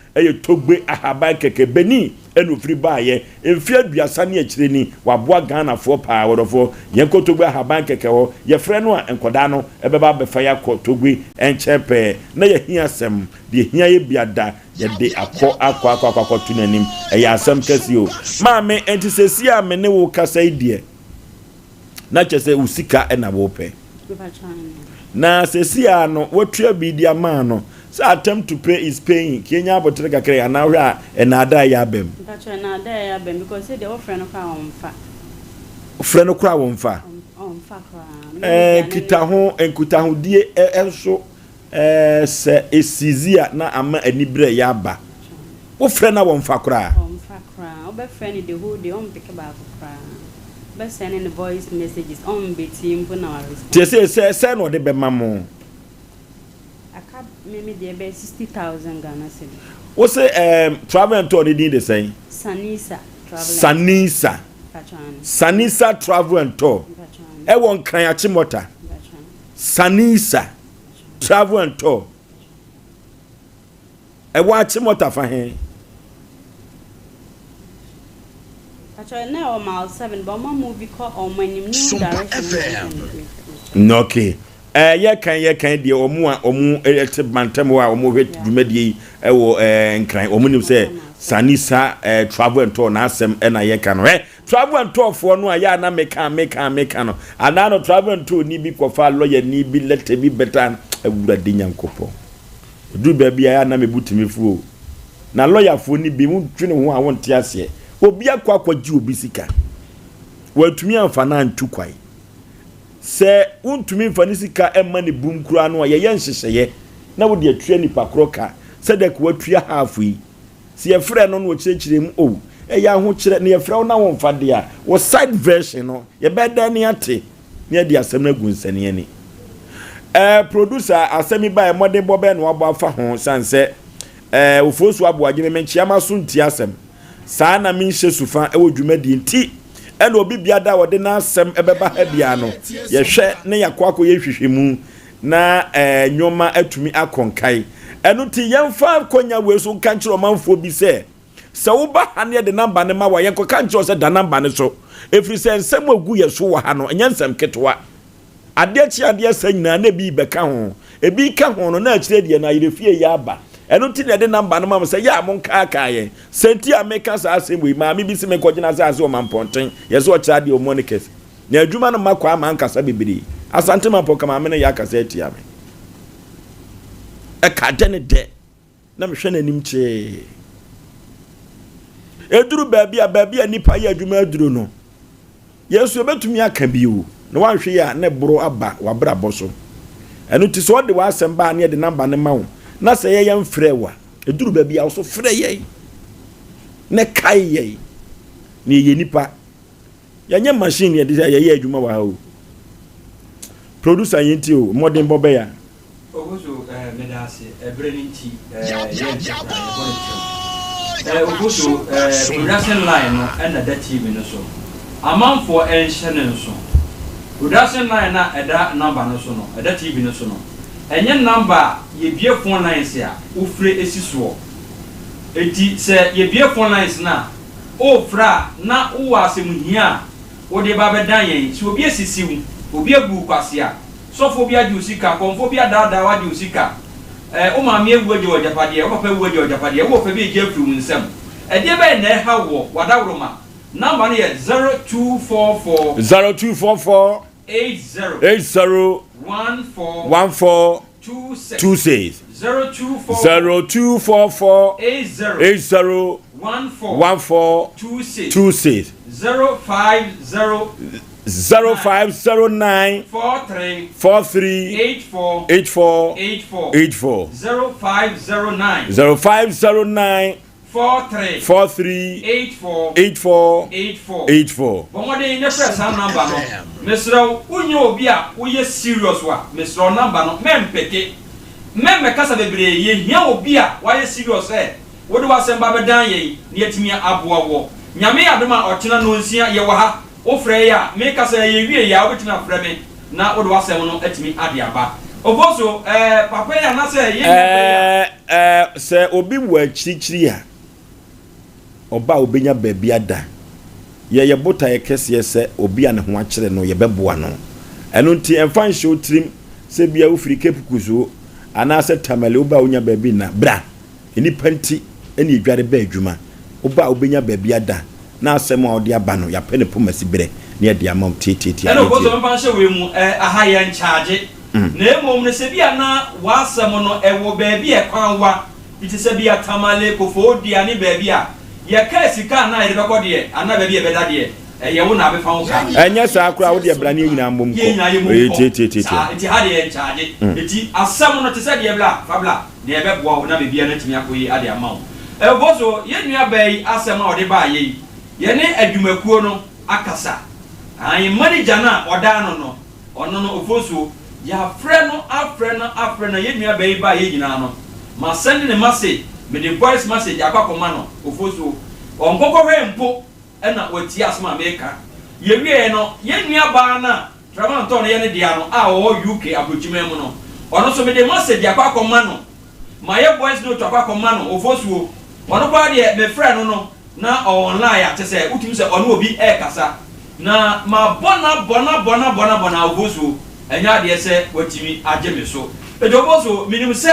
togbe ahabai keke beni eno free baye emfi aduasa ne akire ni waboa Ghana fo pa wodofo yenko togbe ahabai keke ho ye frɛ no a enkoda no ebeba befa ya ko togbe enchepe na ye hia sem de hia ye biada ye de akɔ tunanim ya asem kesi o maame entisesi a me ne wo kasa idie na chese usika na wo pe na sesi a no wotua bidia ma no so attempt to pay is paying Kenya abotre kakere na hwa na ada ya bem na ada ya bem because say the offer no kwa won fa kita ho die enso se esizia na ama anibre ya ba wo frɛ na won fa kra obe friend the whole day pick about kra be sending the voice messages on be team for now say no de be mamo aka me dey be 60,000 Ghana cedi wo say travel and tour dey the same Sanisa travel and tour e won kan ya chimota Sanisa travel and tour e wa chimota fa he actually now mile 7 but my movie called Omanhene New Direction okay ye kan de omu ete bantem wa omu hwet dwumadie e wo nkran omu nim say Sanisa travel and tour na asem na ye kan travel and tour for no ya na meka no ana no travel and tour ni bi kofa lawyer ni bi letter bi betan awurade nyankopɔ du ba bia ya na mebutimi fu na lawyer fo ni bi mu twene ho a wonte ase obi akwaji obi sika watumi amfa na antu kwai se untumi mfa ni sika emma ne bum kura no ye nhyehyeye na wo de atwa nipa kroka se de ko atua hafu yi se ye frɛ no no kyerɛkyerɛ mu o ya ho kyerɛ ne ye frɛ na wo mfa de a wo side version no ye bɛda ne ate ne de asɛm na gunsane ani producer asemi ba modern bobe no abo afa ho sanse ofosu abo agye me nchiama so nti asem saa na me nhye sufa ewo dwumadi nti ena obi biada wode na asem ebeba ha bia no ye hwe ne yakwa ye hwehwemu na nyoma atumi akonkai eno ti yemfa konya weso kanchiro manfo bi se wo ba ha ne de number ne ma wa yenko kanchiro se da number ne so efri se nsem ogu ye so wa ha no nyensem ketwa ade chi sanyina na bi beka ho ebi ka ho no na akire de na yirefie ya aba eno ti de number no ma say ya mon ka ye senti ameka sa asem ma me bi se me kogina sa ase o mamponten ye so kira de o monikes na adwuma no makwa ma nkasa bibiri asante mampo kama me na ya kasa atia me ka de ne de na me hwe nanim che eduru baabi a nipa ya adwuma aduru no yesu betumi aka biu no wan hwe ya ne bro aba wabra boso enu ti so de wasem ba ne de number ne ma wo na se ye yem frɛ wa eduru ba bia so frɛ ye ne kai ye ne ye nipa yanye machine ye dey ye adwuma wa o producer yenti o modern bobe ya ogoso medase ebreninti ogoso production line no and that TV no so amount for enhye so production line na eda number no so no eda TV no so no enye number ye bie phone lines ya ofre esiso eti se ye bie phone lines na ofra na wo asemuhia wo de ba bedan yen so obi esisiwu obi abu kwasia sofo bi adi usika konfo bi adada wadi usika o ma me ewu eje ojapade o papa ewu eje ojapade wo fa bi eje afiri wunsam e de be na ha wo wadawroma number no ye 0244 80 14 26 0244 80 14 26 0509 43 84 0509 43 84 Bomode in the press number no Mr. Unyo obi a wo serious wa Mr. number no mempeke memmekasa bebre ye hia obi a wo serious wo de wasemba bedan ye ne yatimi aboa wo nyame adoma ochena no nsia ye wo ha wo frɛ ya me kasa ye wie ya wo betima frɛ me na wo de wasem no atimi ade aba oboso papa ya na se ye se obi wo akirikyiri a oba obenya baabi ada ye bota ye kese se obi a ne ho akyere no ye beboa no eno nti emfa nhye otrim se bia wo firi kepukuzo ana se tamale oba onya baabi na bra eni panti eni edware ba adwuma oba obenya baabi ada na asem a odi aba no ya pene pomasi bere na ye dia mam titi eno bozo mfa nhye we mu aha ye nchaage na emom ne se bia na wasem no ewo baabi e kwanwa iti se bia tamale kofo odi ani baabi a ye ka sika na ye bekọ de ana baabi e beda de ye wo na abefa wo ka enya sa akura wo de bra ne nyina mbom ko titi iti ha de ye nchaage iti asem no te se de bla fabla na ye beboa wo na baabi na timi akoyi ade ama wo bozo ye nua bai asem a ode ba ye ye ne adwumakuo no akasa an manager na oda no ono ofoso ya frɛ no afrɛ no ye nua bai ba ye nyina no ma send ne message me the voice message akakoma no ofoso onkokɔ hwe mpo na wati asma America ye wie no ye nua ba na tramanto no ye ne dia no a wo UK abochime mu no ono so me the message akakoma no ma ye voice note akakoma no ofoso ono kwa de me frɛ no na online atese utimi se ono obi kasa na ma bona ofoso enya de se watimi age me so edoboso minim se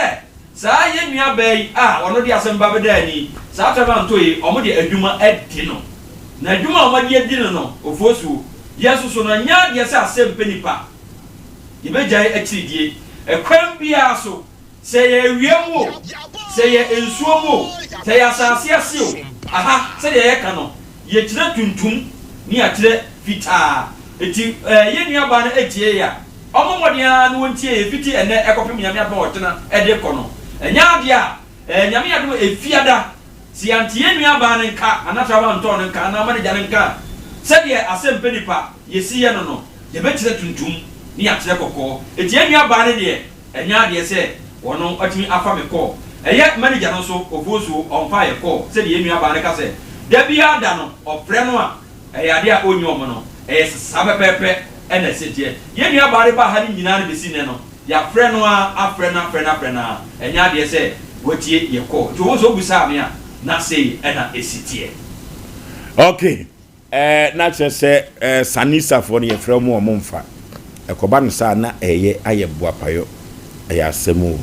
saa ye nua bai ono de asem ba bedani saa tramanto yi omo de adwuma edi no na adwuma omo de edi no ofoso yesu so no nya de se asem penipa ibejai akidie ekwan bia so se ye wiem wo se ye ensuo mo se ye asase ase o aha se ye ka no ye kire tuntum ni akire fita eti ye nua ba na etie ya omomodia no wontie ye fiti ene ekopem nyame aba otena ede kono enya dia nyame ado efiada si antie ye nua ba ne nka anata ba nto ne nka na ma de jane nka se ye asempe nipa ye si ye no ye be kire tuntum ni akire kokko eti ye nua ba ne de enya dia se wono atimi afa me call eye manager no so ofoso on fire call se de yenu aba ne ka se da bia da no ofre no a eye ade a onyi omo no eye sabe pepe ena setie yenu aba re ba ha ni nyina ne besi ne no ya frɛ no a afrɛ na enya de se wotie ye call to wo so busa me a na sei ena esitie okay na se sanisa for ne frɛ mo omo mfa ekoba no sa na eye aye boapayo eye asemu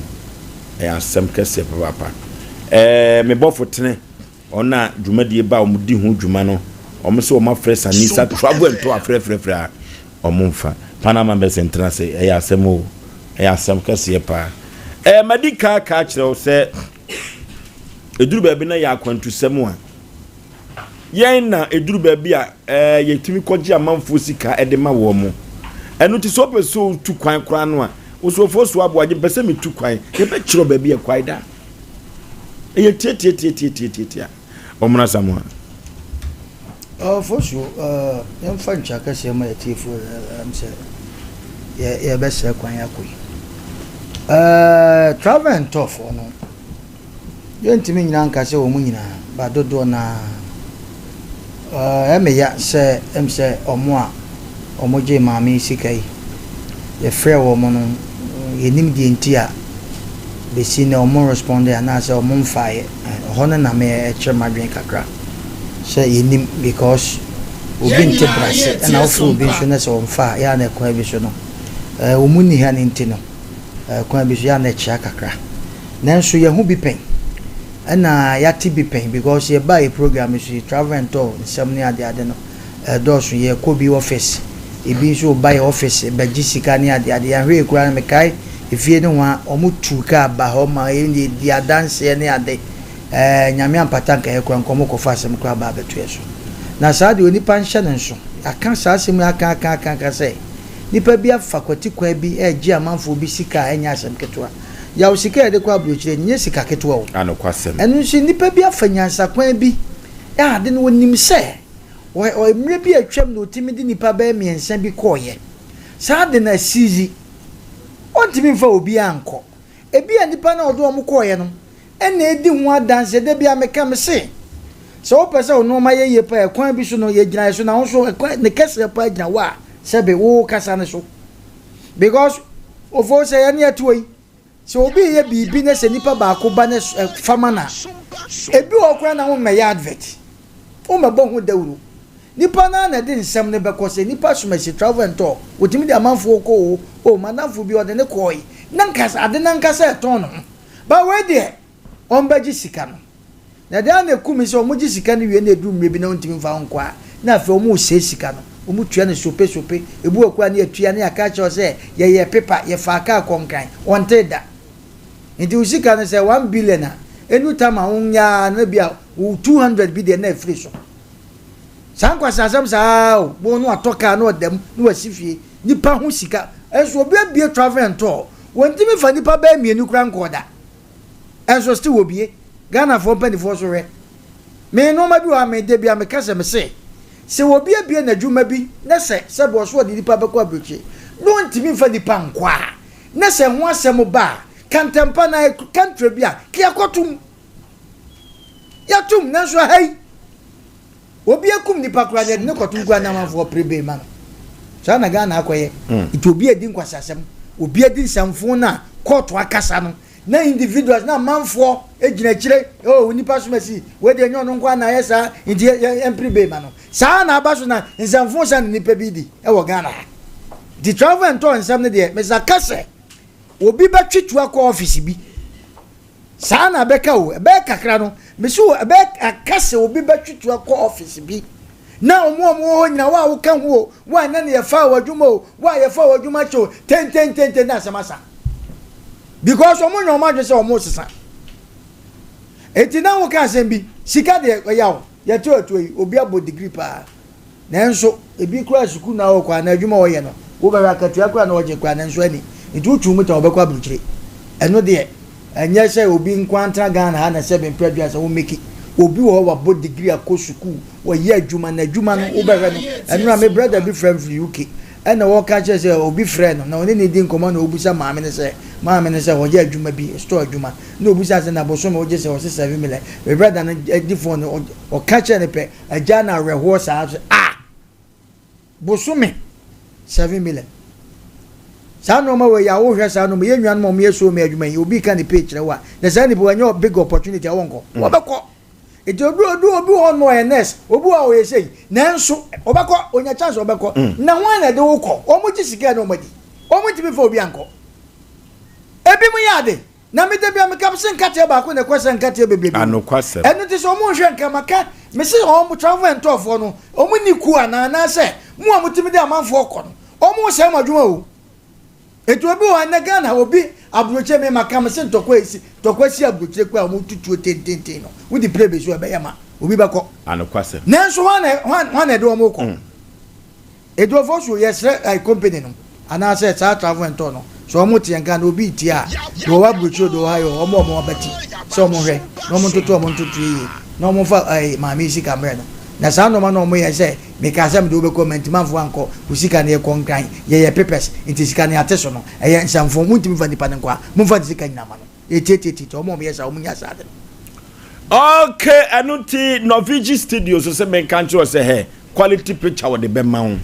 asem kese papa me bofo tene ona dwumadie ba omudi hu dwuma no omse o ma fresa nisa travel to afrefrefra omumfa panama be sentra se asem kese pa madika ka kire se eduru ba bi na ya akwantu semu a yen na eduru ba bi a yetimi koje amanfo sika edema wo mo enu ti so peso tu kwan kra no a osofo so aboaje pese metu kwan ye be kiro ba bi e kwai da ye tie omuna samwa for sure yam fan chaka se ma yati for am say ya be se kwan yakoi travel and tough no yentimi nyina nka se wo mu nyina ba dodo na emeya se em se omo a omo je maami sikai ye frɛ wo mo no yenim di ntia besi na omo responde ana se omo mfae hono na me madwen kakra se yenim because obi nte brase na ofu obi so na se omfa ya na kwa bi so no omuni ha ne nti no kwa bi so ya na chia kakra nanso ye hu bi pen ana yati bi pen because ye buy program is travel and tour nsem ne ade no dosu ye ko bi office ebi so buy office be gisika ne ade ya hwe kura me kai efie ne wa omutu ka ba ho ma ye di adanse ne ade nyame ampata nka ye kura nkomo ko fa sem kura ba betu eso na saa de oni panhye ne nso aka saa sem aka say nipa bi afa kwati kwa bi gi amanfo bi sika enya asem ketwa ya usika de kwa brochire nye sika ketwa o anokwasem enu nso nipa bi afanyansa kwan bi ya de no wonim se o emre bi atwam no timi de nipa ba miensa bi koye saa de na sizi ontimi mfa obi anko ebi a nipa na odo om koye no ena edi ho adanse de bi ameka me se so o pese ono ma ye pa kwan bi so no ye gina so na ho so ne kese pa gina wa sebe wo kasa ne so because ofo se ya ne atoyi so obi ye bibi ne se nipa ba ko ba ne famana ebi okwa na ho me ya advert o ma bo ho dawuru nipa na de nsem ne be ko se nipa so me se travel and tour wotimi de amanfo ko o manafo bi o de ne koi nankasa ade nankasa eton no ba we de on ba gisika no na de na kumi se o mo gisika ne wie na edu mre bi na ontimi fa nko a na afa o mo se sika no o mo tua ne sope ebu okwa ne atua ne aka cho se ye paper ye fa aka konkan onte da nti usika ne se 1 billion a enu tama unya na bia 200 bi de na free so sankwa sasam sao bo no atoka na odam na wasifie nipa ho sika enso obi abie travel and tour wonti me fa nipa ba mienu kra nkoda enso sti wobie Ghana for penny for so re me no ma bi wa me de bia me kase me se obi abie na dwuma bi na se bo so de nipa ba kwa broche no ntimi fa nipa nkwa na se ho asem ba kantempa na country bia kia kotum yatum na so hai obi akum nipa kura de ne kotum kwa na manfo prebe man so na Ghana akoye it obi edi nkwasasem obi edi nsamfo na court akasa no na individuals na manfo ejina kire oh nipa so masi we de nyon nkwa na yesa ndi emprebe man sa na abaso na nsamfo sa nipa bi di e wo Ghana the travel and tour nsam ne de mesa kase obi ba twitu akọ office bi saa na beka o be kakra no mesu be akase obi ba twitu akọ office bi na omo ho nyina wa wo kan ho wa na ne yefa wadwuma o wa yefa wadwuma cho ten na samasa because omo nyoma dwe se omo sesa eti na wo kan sem bi sika de yawo ye to yi obi abo degree pa na enso ebi kura suku na wo kwa na adwuma wo ye no wo ba akatu akura na wo je kwa na enso ani itu mu ta obekwa bruchire eno de enye se obi nkwanta Ghana ha na 7 previous wo meki obi wo wa bo degree akosuku wo ye adwuma na adwuma no obere no eno na me brother be friend from UK ena wo ka che se obi friend no na oni ne di nkomo na obusa maame ne se wo ye adwuma bi store adwuma na obusa se na boso me wo je se wo 7 million me brother na di phone o ka che ne pe aja na reho sa boso me 7 million sa no ma we ya wo hwe sa no me yenwan mo me so me adwuma yi obi ka ne page rewa na sa ni bo anyo big opportunity awonko wo beko ejo obi ho no ns obi wa we sei nanso obeko onya chance obeko na wan na de wo ko omo ji sika no madi omo ti be fa obi anko ebi mu yade na me de bia me kam sen kate ba ko ne kwese nkate bebrebe anokwase enu ti so omo hwe nka maka me se omo travel and tour for no omo ni ku ana na se mu omo ti me de amanfo ko no omo se madwuma o etu obi wa na Ghana obi abroche me makam se tokwasi abroche kwa mo tutuo tenten no we di play be so be yama obi bako anokwase nanso wan de omo ko etu ofo so yesre company no ana se sa travel and tour no so omo tie Ghana obi tie a do wa abroche do ha yo omo abati so omo hwe no omo tutu yi na ɔmo fa maame sika mmerɛ no na saa nɔɔma na ɔmo yɛ sɛ meka sɛ mede wobɛkɔ mantimanfoɔ ankɔ wo sika no yɛkɔ nkran yɛyɛ papers nti sika no yɛate so no ɛyɛ nsamfoɔ montumi fa nipa no nkɔ a momfa ne sika nyinama no ɛtietieti ɔmo ɔmo yɛ saa ɔmo nya saa de no okay ɛno nti Novigi studio so sɛ menka nkyerɛ sɛ hɛ quality picture wɔ de bɛma wo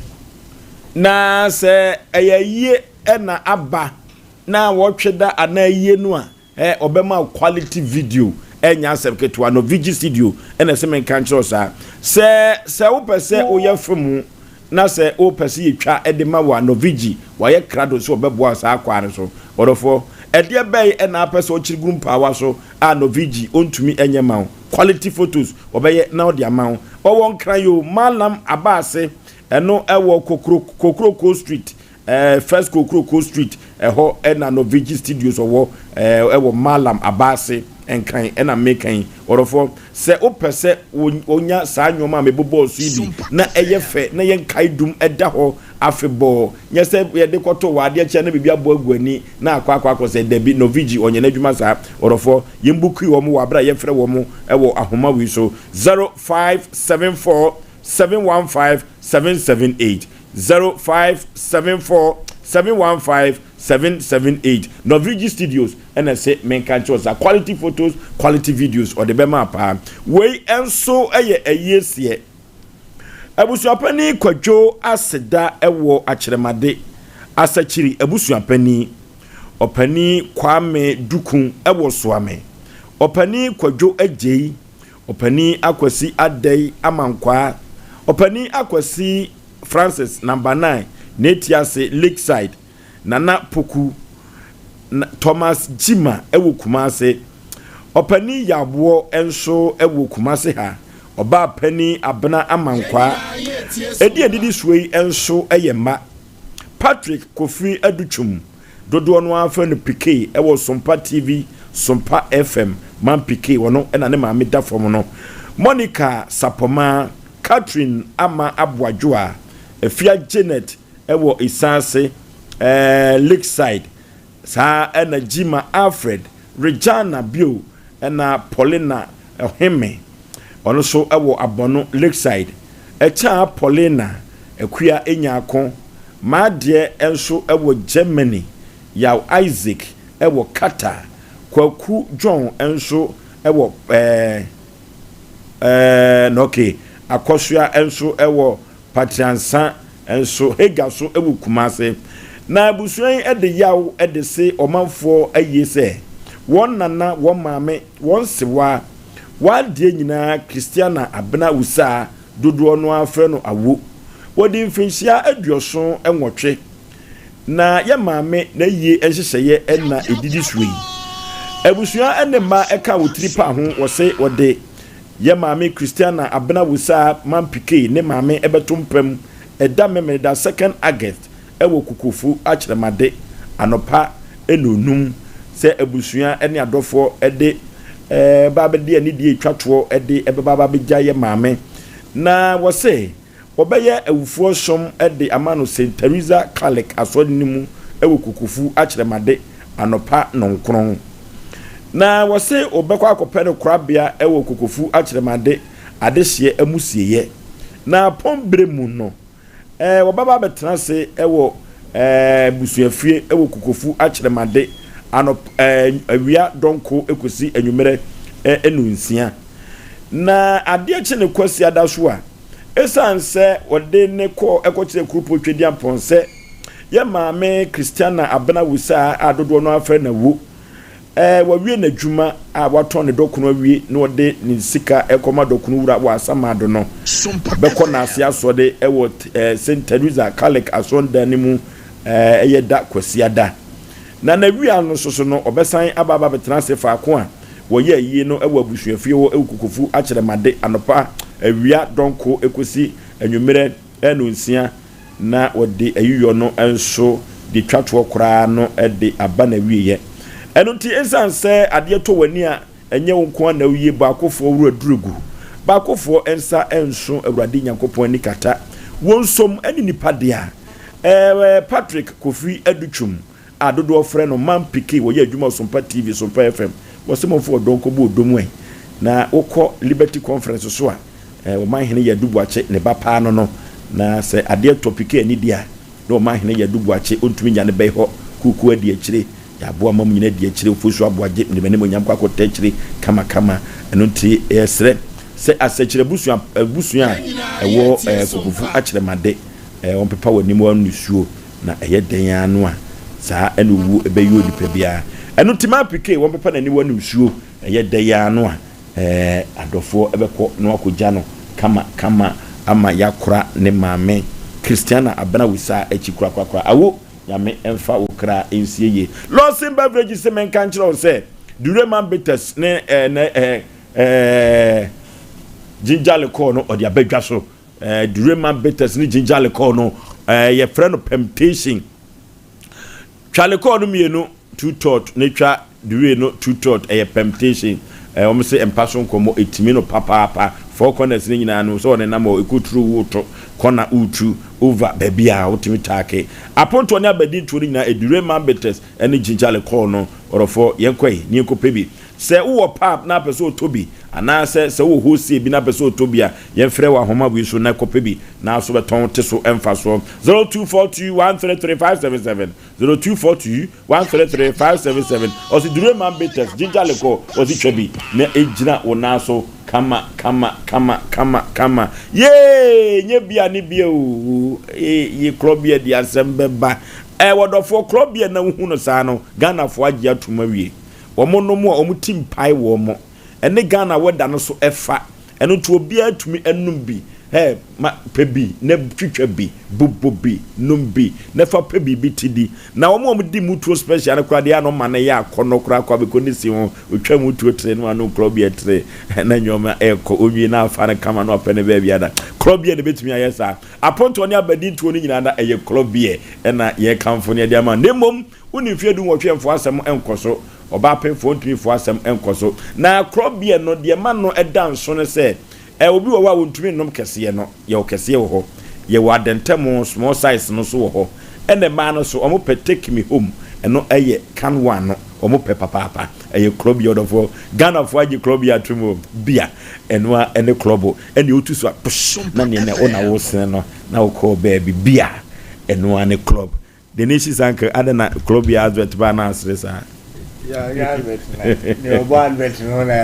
na sɛ ɛyɛ yie ɛna aba na wɔtwe da ana yie no a ɔbɛma quality video enya asɛm ketewa Novigi studio ɛna sɛ menka nkyerɛ saa sɛ wopɛ sɛ woyɛ film na sɛ wopɛ sɛ yɛtwa ɛde ma wa Novigi wɔyɛ krado sɛ wɔbɛboa saa kware so wɔdɔfoɔ ɛdeɛ bɛyɛ ɛna apɛ sɛ ɔkyiri gu mpawa so a Novigi ɔntumi ɛnyɛ ma wo quality photos wɔbɛyɛ na ɔde ama wo ɔwɔ nkran yo malam abase ɛno ɛwɔ kokroko street first kokroko street ɛhɔ ɛna Novigi studios ɔwɔ ɛwɔ malam abase nkran ɛna mekan ɔrɔfo sɛ wopɛ sɛ onya saa nyoma a mebobɔ so yi bi na ɛyɛ fɛ na yɛn kai dum ɛda hɔ afebɔ nyɛ sɛ yɛde kɔtɔ wɔ adeɛ kyɛ na biribi abɔ aguani na akɔ sɛ dabi Novigi ɔnyɛ n'adwuma saa ɔrɔfo yɛn bukui wɔ mo wɔ abra yɛfrɛ wɔ mo ɛwɔ ahoma wi so 0574 715 778 0574 715 778 Novigi Studios and I say men can choose quality photos, quality videos or the bema pa. We enso a yes ye. Abusuapani kwajo aseda ewo akyeremade asachiri abusuapani opani kwame dukun ewo soame opani kwajo agei opani akwasi adai amankwa opani akwasi Francis number 9 netiase Lakeside Nana Poku Thomas Jima ewo Kumase Omohene Yaw enso ewo Kumase ha Oba Penny Abna Amankwa Edi suwei enso eyema Patrick Kofi Aduchum Dodo no afa no PK ewo Sompa TV Sompa FM man PK wono ena ne ma meda fom no Monica Sapoma Catherine Ama Abwadwoa Efia Janet ewo Isase Lakeside sa ena Jima Alfred Regina Bio ena Paulina Oheme ono so ewo Abono Lakeside echa Paulina ekua enyako maade enso ewo Germany Yaw Isaac ewo Qatar Kwaku John enso ewo okay akosua enso ewo Patriansa enso Hega so ewo Kumase na abusuan ede Yaw ede se omanfo aye se won nana won maame won sewa wade nyina Christiana Abena Usa dodo no afre no awo wodi mfinhia aduoso enwotwe na ye maame na yie enhyehyeye enna edidi suyi abusuan ene ma eka wotiri pa ho wose wode ye maame Christiana Abena Usa mampike ne maame ebetompem eda memeda 2nd August ewo kukufu akyeremade anopa enonum se abusuan ene adofo ede babede ani die twato ede ebeba begya ye maame na wose obeye awufuo som ede amano St Teresa Catholic asonimu ewo kukufu akyeremade anopa nonkron na wose obekọ akọpẹ no krabia ewo kukufu akyeremade adehye amusieye na pombre mu no wobaba betena se ewo busuafie ewo kukufu akyeremade anop awia donko ekosi anwumere enunsia na ade akye ne kwasi adaso a esanse wode ne ko ekokyere grupo twedi amponse ye maame Christiana Abena Usa adodo no afre na wo wawie na dwuma a waton ne dokuno awie na wode ne sika ekoma dokuno wura wa asamado no beko na ase asode ewo St Teresa Catholic asonda ne mu eyeda kwasi ada na wi anu soso no obesan ababa betena se faako a woye yie no ewo abusuafie wo ekukufu akyeremade anopa awia donko ekosi anwumere enunsia na wode ayuyo no enso de twatwo kora no de aba na wiye eno ti ensanse ade to wani a enye wonko na wiye baakofo wura durugu baakofo ensa enso awurade nyankopon ni kata wonsom ani nipade a Patrick Kofi Aduchum adodo ofre no man piki wo ye adwuma Sompa TV Sompa FM wo se mo fo donko bo domu na wokɔ Liberty Conference so a Omanhene Yaw Boakye ne ba pa no na sɛ ade topic ani dia na Omanhene Yaw Boakye ontumi nya ne bɛy hɔ kuku adi akyire ya boa mam nyina di akyire ofosu aboagye ne bane monyam kwa kɔta akyire kama ɛno nti ɛsrɛ sɛ asakyire busua ɛwɔ kokofu akyire made on pepa wani mo nusuo na ɛyɛ den anu a saa ɛna wu ɛbɛyɛ onipa bia ɛno tima pike won pepa na ni wani nusuo ɛyɛ den anu a adɔfo ɛbɛkɔ na wakɔgya no kama ama yakora ne maame Christiana abana wisa echi kura awo yame emfa okra ensieye Lawson beverage se men kan kire o se Dureman Bitters ne ginger liquor no odi abadwa so Dureman Bitters ne ginger liquor no ye friend of temptation Chalicor no mienu two tot ne twa dure no two tot temptation o se empaso nkomo etimi no papa four corners ni nyina no so ne na ma ekuturu woto corner utu over baby a utimi take aponto ne abadi nturi nyina Dureman Bitters ene ginger liquor no orofo yenkwai ni enkopebi se wo pap na pese otobi ana se wo hosie bi na pese otobi a yenfrɛ wa homa bu so na kopebi na so beton te so emfa so 0242133577 0242133577 osi Dureman Bitters ginger liquor osi twabi na ejina wona so kama ye nye bia ni bia o ye klobia di asembeba wodofo klobia na hu no saa no Ghana fo agye atuma wie omo no mo omo team pai wo mo ene Ghana weda no so efa eno to obi atumi enum bi ma pebi ne twitwa bi bobobi numbi ne fa pebi bitidi na omo di mutuo special na kwade ya no ma na ya akono kra kwa be konisi ho otwa mutuo tre no anu klobia tre na nyoma eko onwi na afa na kama no opene ba biada klobia ne betumi ayesa aponto ne abadi ntuo ni nyina na eye klobia na ye kamfo ne dia ma nemom uni fiedu nwotwe mfo asem enkoso oba penfo ntumi fo asem enkoso na klobia no de ma no edanso ne se obi wo wa wontumi nom kese no ye o kese wo ho ye wa dentemo small size no so wo ho ene ma no so omo pe take me home eno eye can one no omo pe papa eye club yo do Ghana fo agi club ya tumo bia eno ene club ene otu so na ne ne ona wo sen no na wo call baby bia eno ane club the nations anchor adena club ya advert ba na asresa ya advert na ne obo advert no na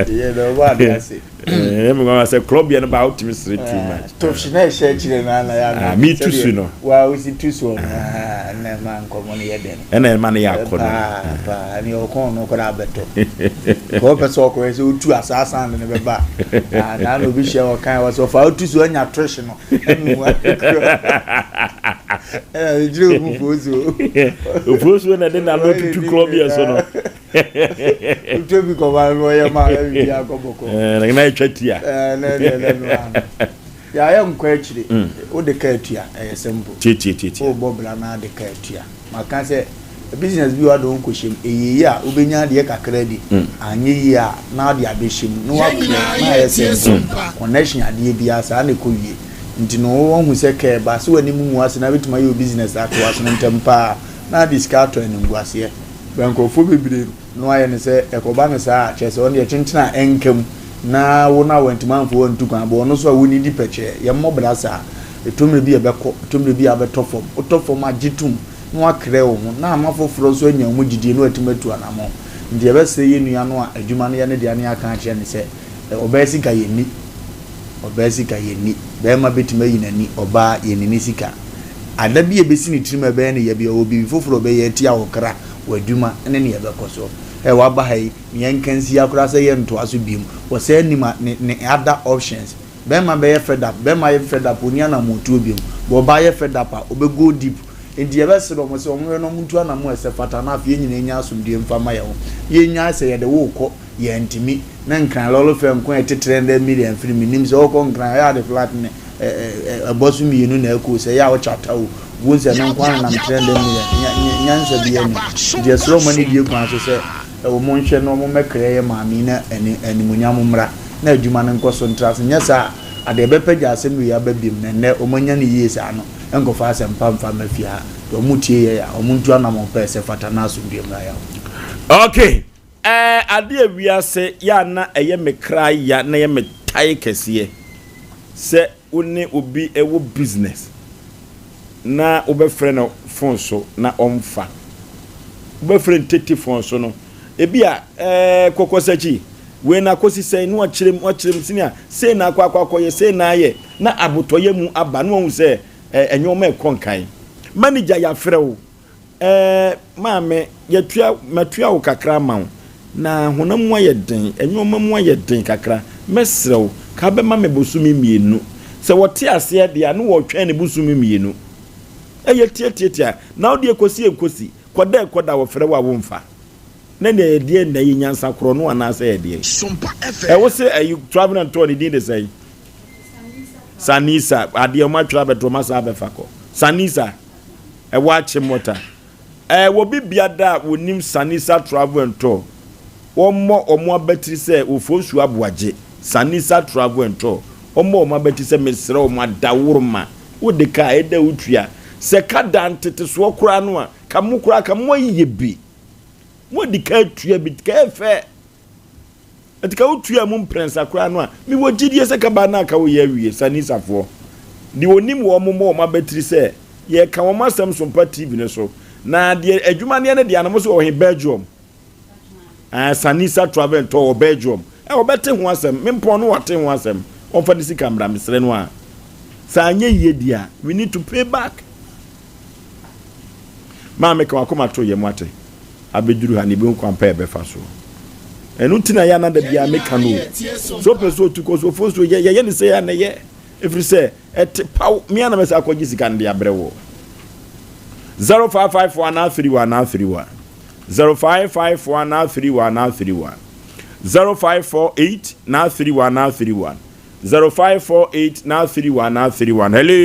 yeah, no one does it. I'm going to say club and about to Mr. Too much. Topshina share na me too soon. Well, we see too soon. And then man come on here then. And then money ya kono. And you come no kono beto. Ko person ko e so tu asasa and ne ba. Na no bi share kan was of how too soon nya trash no. Jiro mu fozo. Fozo na den na no to club here so no. Utobi ko ba no ya ma ya ko boko. Na twatia. Ya ya nkwa akire. O de ka atua e sembo. Titi. O bobla na de ka atua. Maka se business bi wa do nkohiem eyiyi a obenya de kakra di. Anye yi a na de abehiem no wa na ya sembo. Connection ade bi asa na ko wie. Nti no wo hu se ka ba so wani mu ase na betuma yo business ato aso ntempa na discount en nguase. Bankofo bebre no aye ne se ekoba ne sa chese on ye tentena enkam na wo na wantimanfo wontu kan bo no so a woni di peche ye mmobra sa etomre bi ebeko etomre bi abetofom otofom agitum no akre wo na amafoforo so anya mu gidie no atimatu anamo ndi ebese ye nua no a adwuma no ye ne de ne aka akye ne se obesika ye ni be ma betima yi nani oba ye ni sika ada bi ebesi ni tirima be ne ye bi obi foforo be ye tia okra waduma ene ne yebekoso wa ba hai nyankansi akura se ye nto aso biem wo se anima ne other options be ma be ye fed up oni ana motu biem bo ba ye fed up obe go deep enti yebese do mo se omwe no muntu ana mo ese fata na afie nyina nya asomdie mfa ma ye ho ye nya se ye de wo kɔ ye ntimi na nkran lolo fem ko etetrende million free minim se wo kɔ nkran ya de flat ne abosu mienu na eko se ya wo chata wo wonse na nkwan na trende million nyansa bi enu de sro mani die kwan so se wo monhwe no mo mekre ye maami na animunyam mra na adwuma no nkoso ntras nyasa ade bepaja asem wi ababim na ne omanya ne yie sa no enkofa asem pamfa mafia to mutie ye ya omuntu anamo pese fata na so bi mra ya okay ade awia se ya na eye me kra ya na ye me tai kese se woni obi ewo business na obefre no phone so na omfa obefre tete phone so no ebi a kokosachi we na kosi sei no akirem sinia sei na akwa ye sei na ye na abotoye mu aba no hu se enyoma ekonkan manager ya frewo maame matua wo kakra ma na honam aye den enyoma mu aye den kakra mesrew ka be ma me bosumi mienu se wote ase de a no wo twen ne bosumi mienu eye tietietia na wo de ekosi koda wo frewo wo mfa na ne de na yi nyansa kro no ana se de Sompa FM wo se ayi travel and tour ni dey say Sanisa ade o ma travel to ma sa be fako Sanisa wa chimota wo bibia da wonim Sanisa travel and tour omo abetri se ofosu aboaje Sanisa travel and tour omo abetri se mesre o ma dawurma wo de ka eda utua se kada ntete so kura no a kamukura kamo yebi mo di ka tua bi ka fe etika utua mu prensa kura no a mi wo gidie se ka ba na ka wo ye wie Sanisa fo di onim wo mo abetri se ye ka wo masem Sompa TV ne so na de adwuma ne de anamo so wo he Belgium Sanisa travel to Belgium obete ho asem mempon no wate ho asem on fa disi camera mesre no a sa anye ye dia we need to pay back ma me ka akoma to ye mwate abeduru ha ne bi nkwa mpa ebe fa so enu tina ya na da bia me ka no so peso to ko so fo so ye ne se ya na ye every say et paw me na me sa akwaji sika ne dia brewo 055131 055131 0548 931 0548 931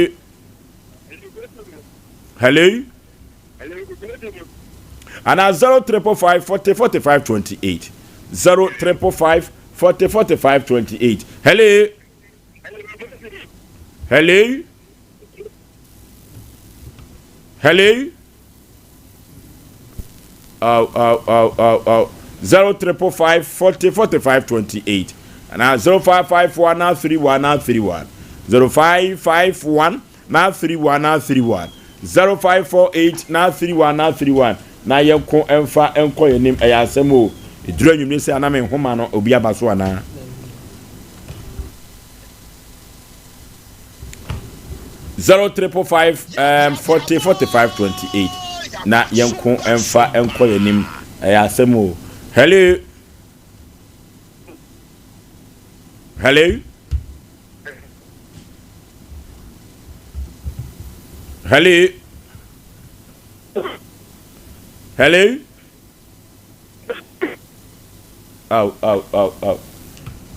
hello and 0355 40 45 28 0355 40 45 28 hello oh 0355 40 45 28 and 0551 931 0551 931 0548 931 na yenko emfa enko yenim eyasem o edura nwumne se ana me homa no obi abaso ana 0355 40 45 28 na yenko emfa enko yenim eyasem o hello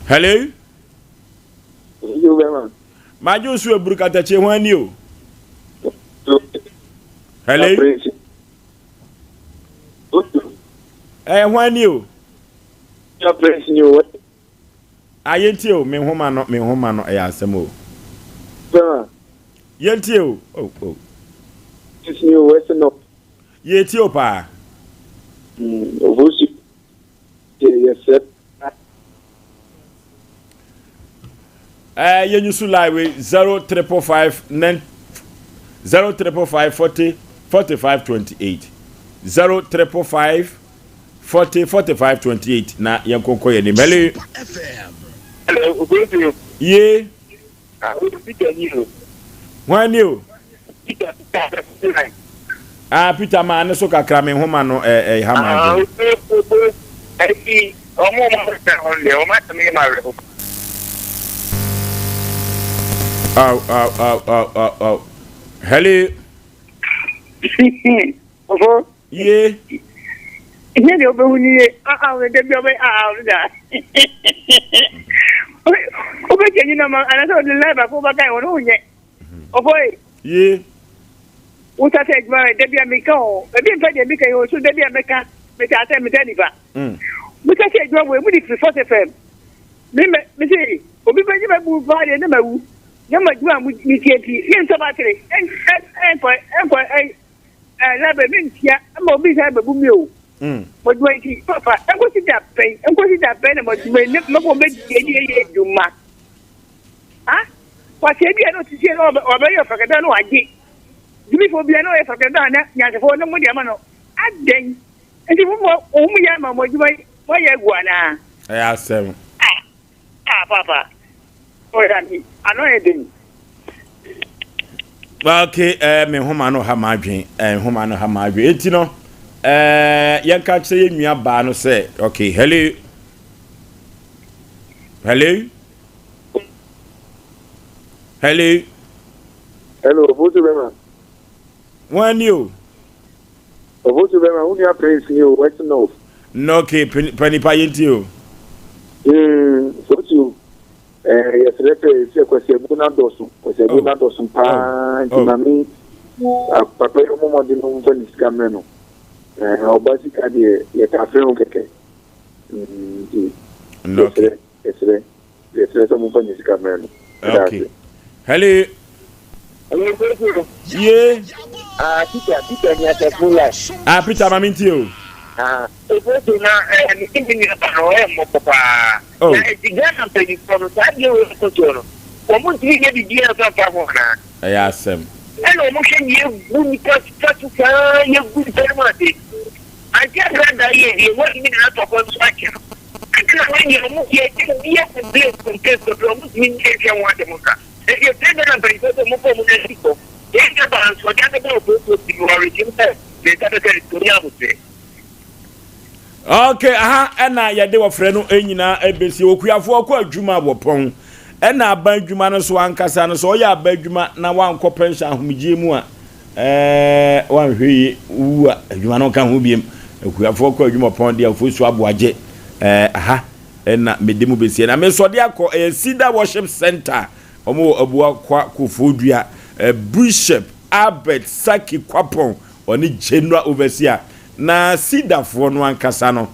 hello you man majo su eburukata che hwani o hello hwani o ya prince ni o ayenti o me homa no eyasem o yenti o oh it's new western no yeti o pa ovosi yes yenyusu live 0355 40 45 28 0355 40 45 28 na yankonko ye ni mele hello ogosi ye Peter you when you Peter man so kakra me homa no hama omo mo ta onle o ma me ma re hello ogo ye ihe de obehuni we de bi obe da obe kenyi na ma ana so de live ko ba kai wonu nye oboy ye uta te gba de bi amika o e bi mpa de amika yo so de bi amika me ta ate me tani ba uta te gba we mu di 4 FM me say obi ba jiba bu ba de na mawu ya ma gba mu ni tieti yen so ba tere en labe min tia ma obi sa ba bu mi o But when he papa, I go to that pain, and go to that pain about no more make you ma. Ah? What say you not to see over your forget no I did. You before be no forget that for no money amano. I then and you more yama what you why guana. I asked them. Ah papa. Oh I know anything. Okay, me homa no ha madwen, homa no ha madwen. Enti no, yen ka kire nua ba no say, okay, hello. Hello. Hello. Hello, Obotu Bema. When you? Obotu Bema, who you praise you, West North. No, okay, penny pa yenti you. So you. Yesterday, I was a bona dosu, pa, mami, papa, your mom didn't know when it's coming. Basically, you can't feel okay. Yesterday, someone when it's coming. Okay. Hello. Yeah. Peter, Peter, I'm into you. Oh. I asked him. Hello, motion you because you good permanent. I just read that you what you mean out of construction. I can't when you move here to be a place compared to the mean if you want to. If you're president, but it's a move people. If you're balance, what kind of people you are regime, they got to tell it to me, I would say. Okay, ena ya de wo frɛ no enyina ebesi okuafo akɔ adwuma wopon ena aba adwuma no so ankasa no so ɔyɛ aba adwuma na wankɔ pension ahomgye mu a wanhwe wu adwuma no ka ho biem okuafo akɔ adwuma pon de afo so aboagye ena medemu besi na me so de akɔ Sida Worship Center omo abua kwa kofodua Bishop Albert Saki Kwapon oni general overseer na Sida fo no ankasa no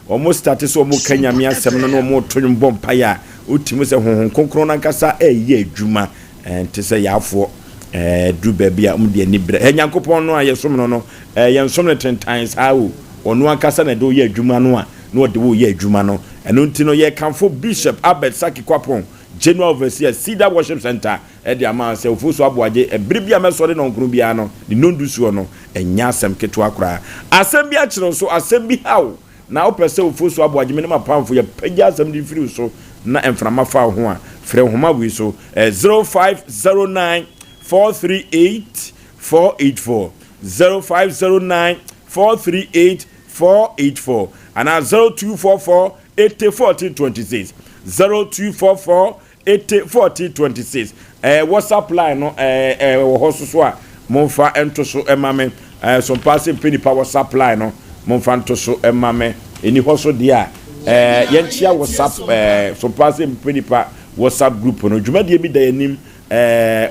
omo start so omo kanyame asem no omo tonwom bompa ya otimo se honhon konkron no ankasa eye adwuma ente se yafo du baabi a de ani bre enyankopon no ayesom no yensom no 10 times how ono ankasa na de o ye adwuma no a no de wo ye adwuma no eno nti no ye kanfo Bishop Albert Saki Kwapon General Overseer Sida Worship Center de ama se ofuso aboaje ebribia mesore no nkuru bia no de nondusuo no enya asem keto akora asem bia kire so asem bi hawo na opese ofuso aboaje me ne mapamfo ya pagya asem di firi so na emframa fa ho a frɛ homa wi so 0509 438 484 0509 438 484 and 0244 801426 0244 801426 WhatsApp line no hoso a monfa ento so emame some passing penny power WhatsApp line no monfa ento so emame eni hoso dia yenchia WhatsApp some passing penny power WhatsApp group no dwumade bi da yanim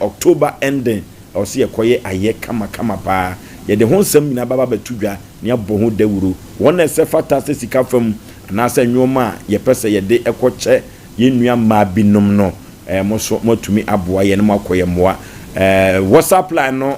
October ending o se yekoye aye kama pa ye de honsam nyina baba batudwa ne abɔ ho dawuro wona se fata se sika fam na se nwoma ye pese ye de ekoche ye nua ma binom no moso motumi aboa ye ne makoye moa WhatsApp line no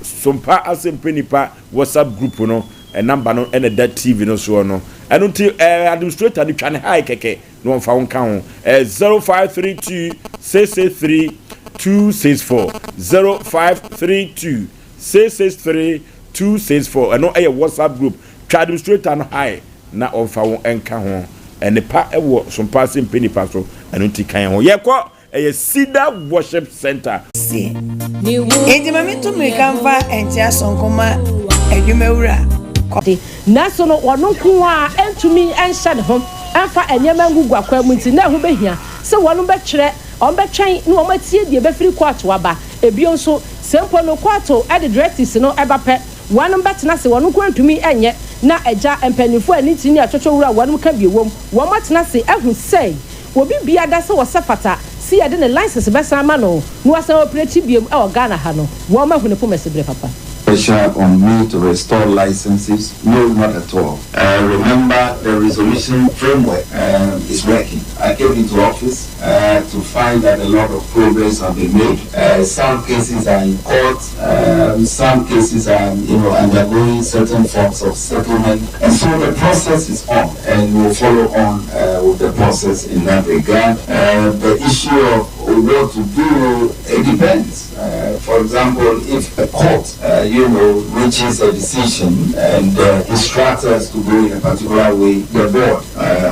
Sompa asempenipa WhatsApp group no number no ene that TV no so no eno ti administrator ni twane high keke no mfa wonka ho 0532 663 264 0532 663 264 eno WhatsApp group twa administrator no high na omfa won enka ho ene pa ewo Sompa asempenipa so eno ti kan ho yekọ Sida Worship Center. Si. Enti mami to me kanfa enti asonkoma adwumawura. Na so no wono nko a entumi enhye de ho enfa enyema ngugu akwa mu nti na ho behia se wono betwere on betwen na o matie die befiri kwato aba ebio nso sempo no kwato e de directors no ebape wono betena se wono nko entumi enye na eja empanifo ani ti ni atwotwo wura wono ka biewom wo matena se ehu sei obi bia da se wo sefata si ade ne license besa ma no no asa operate biem e o Ghana ha no wo ma hu ne pomese bre papa Pressure on me to restore licenses? No, not at all. Remember, the resolution framework is working. I came into office to find that a lot of progress have been made. Some cases are in court. Some cases are, undergoing certain forms of settlement. And so the process is on, and we'll follow on with the process in that regard. The issue of what to do, it depends. For example, if a court, reaches a decision and instructs us to go in a particular way, the board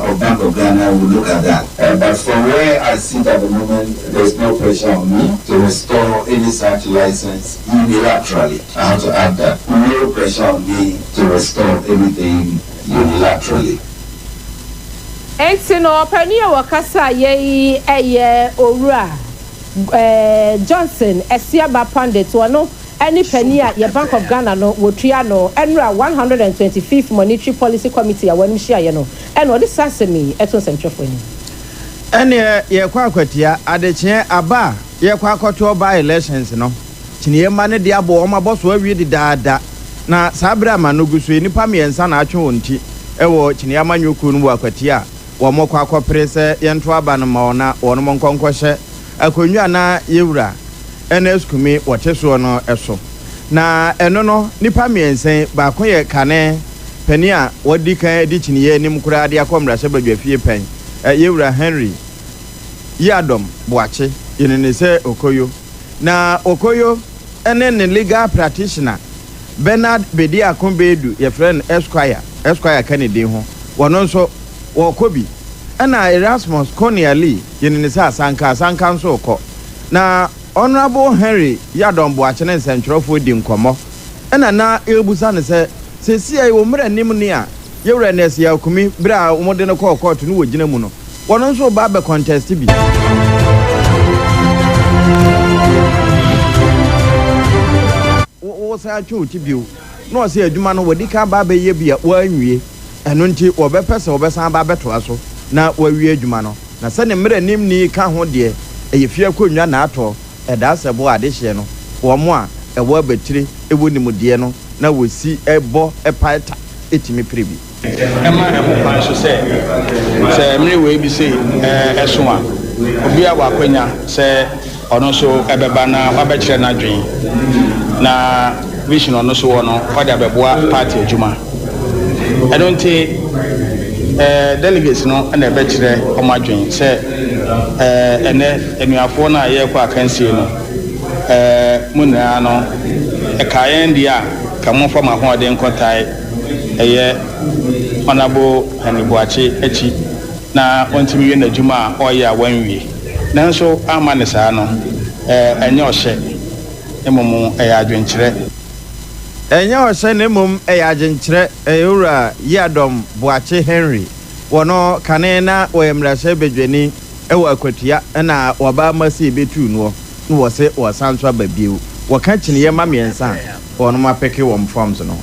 of Bank of Ghana will look at that. But from where I sit at the moment, there's no pressure on me to restore any such license unilaterally. I have to add that. No pressure on me to restore everything unilaterally. Entino Pania Wakasa ye Ora Johnson Esiaba Pandit wano any Penia ye Bank of Ghana no Wotriano Enra 125th Monetary Policy Committee when share and what this sasemi eton central for ni ene ye kwa kwatia adechie aba ye kwa koto by elections no chine ma ne dia bo ma boso awie di daada na sabra ma no gusu nipa miensa na atwe wonti ewo chine amanyoku no akwatia wo mo kwa akopre se yento aba no ma ona wono mo nkonkohye akonwa na yewura ene skumi woteso no eso na eno no nipa miensa ba ko ye kane pani a wodi kan di chiniye nim kura de akomra hye badwafie pen yewura Henry Yadom Boakye yenene se Okoyo na Okoyo ene ne legal practitioner Bernard Bedi Akombedu ye friend Esquire Kennedy ho wono nso wokobi ena Erasmus Corneli yenene se asanka nso ko na Honorable Henry Yadom Boakye ne sentrofo di nkomo ena na ebusa ne se sesi ai wo mra nim ni a yewura na sia akumi bra umode ne call court no wogina mu no wono nso ba be contest bi wo sa atwo ti biu no se adwuma no wodi ka ba be ye bia wo anwie eno nti wo be pese wo be san ba beto aso na wo awie adwuma no na se ne mra nim ni ka ho de eye fie akonnwa na ato eda sebo ade hye no wo mo a ewo abetire ewo nimde no na wosi ebo epaita etimi prebi ema emo pan so se mre we bi se eso a obi a wakwanya se ono so ebeba na wabekire na dwen na vision ono so wono wade abeboa party adwuma I don't think delegates no na ebekire omadwen se ene enuafo na ye kwa kansie no munaa no ekayen dia kamo from a home den kontai Honorable Boakye echi na ontimi we na djuma oya wanwie nanso amane saa no enye ohye emom adwenkyere enye ohye na emom adwenkyere ewura Yadom Boakye Henry wono kane na oyemrahye bedwani ewo akwatua na oba masi betu no wo se wo sanso ababiu wo ka kyeneye mamiensa wono mapeke wo forms no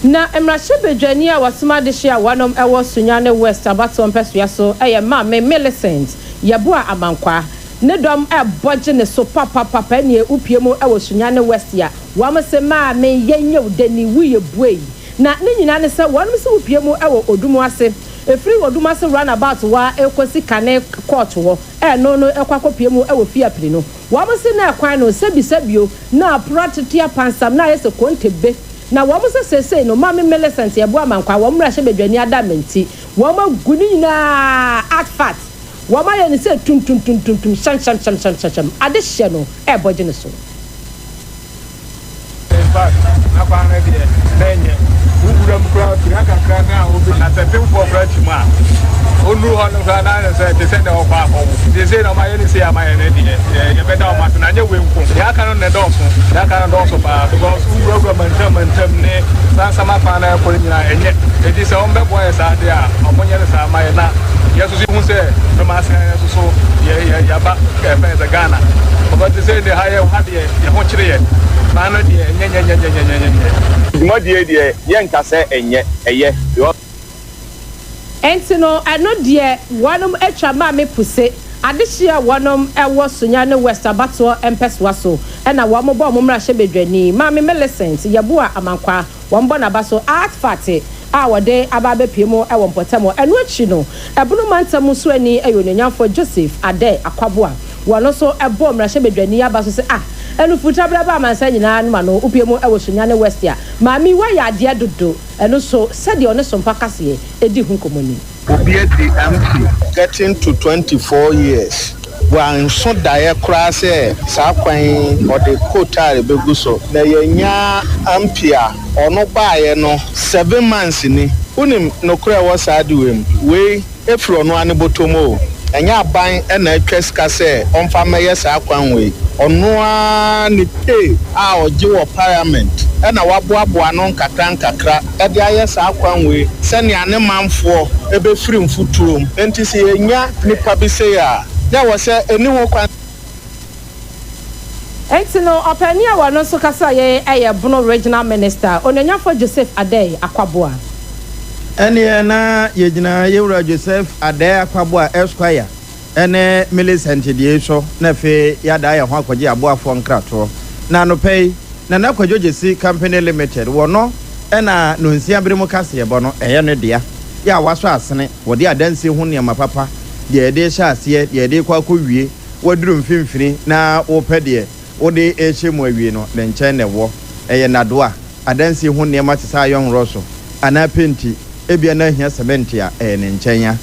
na emrahye bedwani a wasoma de hye a wanom ewo Sunyane West abato mpesua so ma me Millicent yeboa amankwa ne dom boje ne so papa ne upiemu ewo Sunyane West ya wamse ma me yenye udani wuye buei na ne nyina ne se wanom se upiemu ewo odumu ase efiri odumu ase runabout wa ekosi kane court wo no ekwakopiemu ewo fiapli no wamse na ekwan no sebisabio na protetia pansam na yese kontebe na wamse sese no mama Millicent yeboa amankwa wamrahye bedwani adamenti wamaguni na atfat wama ye ni se tum sham ade hye no boje ne so in fact akwa na de benye ugura mkra tiraka kana obi na sepim for branch ma onu hono ga na se de se de oba ho de se na ma ye ni se ama ye ne de ye beda o ma na nye we nko ya ka no ne doso ya ka no doso pa because ugura mantam ne san sama fa na ko nyina enye e di se on be boy sa de a omonye ne sa ama ye na yesu si hu se no ma se yesu so ya ba ke pe za Ghana but de se de ha ye ha de ye ho kire ye mana de nye mo de yenka se enye eye Entino ano de wanom atwa ma me puse adehia wonom ewo Sunyane West Abato empeswa so na wo mo bo mo mra hye bedwani Mami Millicent yeboa amankwa wo mbo na baso art party awode ababe piemo ewo mpotamo enu achi no ebunu mantam so ani ayonanyafo Joseph Ade Akwaboa wono so ebo mra hye bedwani abaso se enu futa bra ba mansa nyina no ma no upiemo ewo Sunyane West ya mami wa ya ade dodo enu so sede one Sompa kase edi hu komoni Obieti MP getting to 24 years. Wan so dae kra se sa kwan or the quota beguso na yenya ampia ono baaye no 7 months ni unim no kra was adwem we efro no ane botomo enya aban na atwa sika se onfa meye sa kwan we ono a ni pay a oje wo parliament na waboaboa no nkakra e de aye sa kwan we se ne ane manfo ebe firi mfutuom enti se yenya nipa bi se ya ya wose eni wo kwan enti no opani a wono so kasa ye eye bono regional minister onanyafo Joseph Ade Akwaboa ene na yegyina yewura Joseph Ade Akwaboa Esquire ene Millicent die so na fe yada ye ho akwaje aboafo nkrato na no pay na na kwajojesi company limited wono ena no nsia bere mu kase ye bono eye no dia ya waso asene wode adanse hu ne mapapa de de sha ase de de kwa wie waduru mfimfini na wo pede wode echemu awie no de nchen ne wo eye nadoa adanse hu ne matisa yon roso ana penti ebia na hia cement a ne nchen ya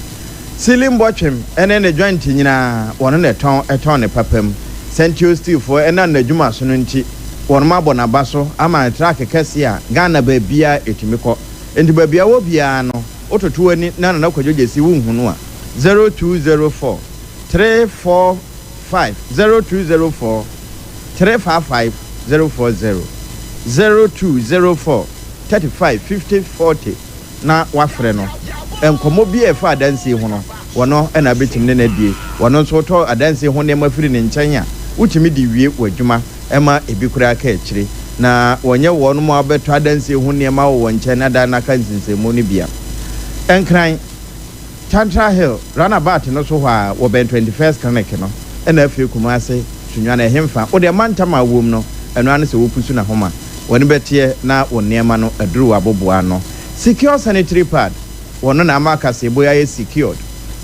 silim botwem ene ne joint nyina wono ne eton ne papam Central Steel for ena na dwuma so no nti wono mabɔ na baso ama track kɛse a Ghana ba bia etumikɔ enti ba bia wo bia no ototo ani na kwadwogesi wo hunu a 0204 345 0204 355 040 0204 35 50 40 na wafre no enkomo bi e fa adanse hu no wono na betim ne na die wono so to adanse hu ne mafiri ne nkyɛn a utimi di wie wadwuma ema ebikura ka akire na wonye wono mo abeto adanse hu ne ma wo nkyɛn na da na kan sinsemu ne bia enkran Tantra Hill runabout no so ha wo ben 21st clinic no na afi Kumase Sunyane hemfa wo de mantama wom no eno ane se wo pusu na homa woni betie na wo niema no aduru aboboa no secure sanitary pad wono na amaka se boya ye secured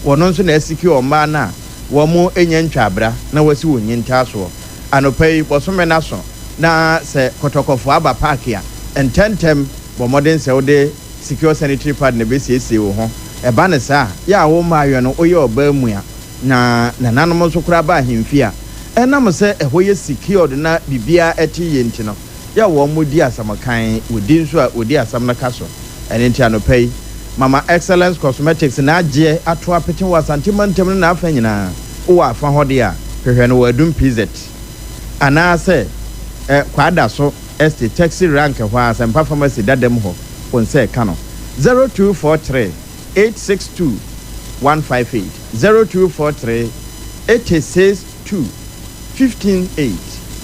wono nso na secure ma na wo mo enya ntwabra na wasi wo nyinta so anopai bosome na so na se kotokofo aba park ya ententem bo modern se wo de secure sanitary pad na besiesie wo ho eba ne sa ya wo maayo no oye oba mu ya na nanom so kura ba hemfi a enam se ehoye secured na bibia eti yenti no ya wo mudi asamakan odi nso a odi asam na kaso enenti anopai Mama Excellence Cosmetics na agye ato apete wa santimantem na afa nyina wo afa hode a hwehwe no wadum PZ ana se kwada so este taxi rank hwa Sempa pharmacy dadem ho onse ka no 0243 862 158 0243 862 158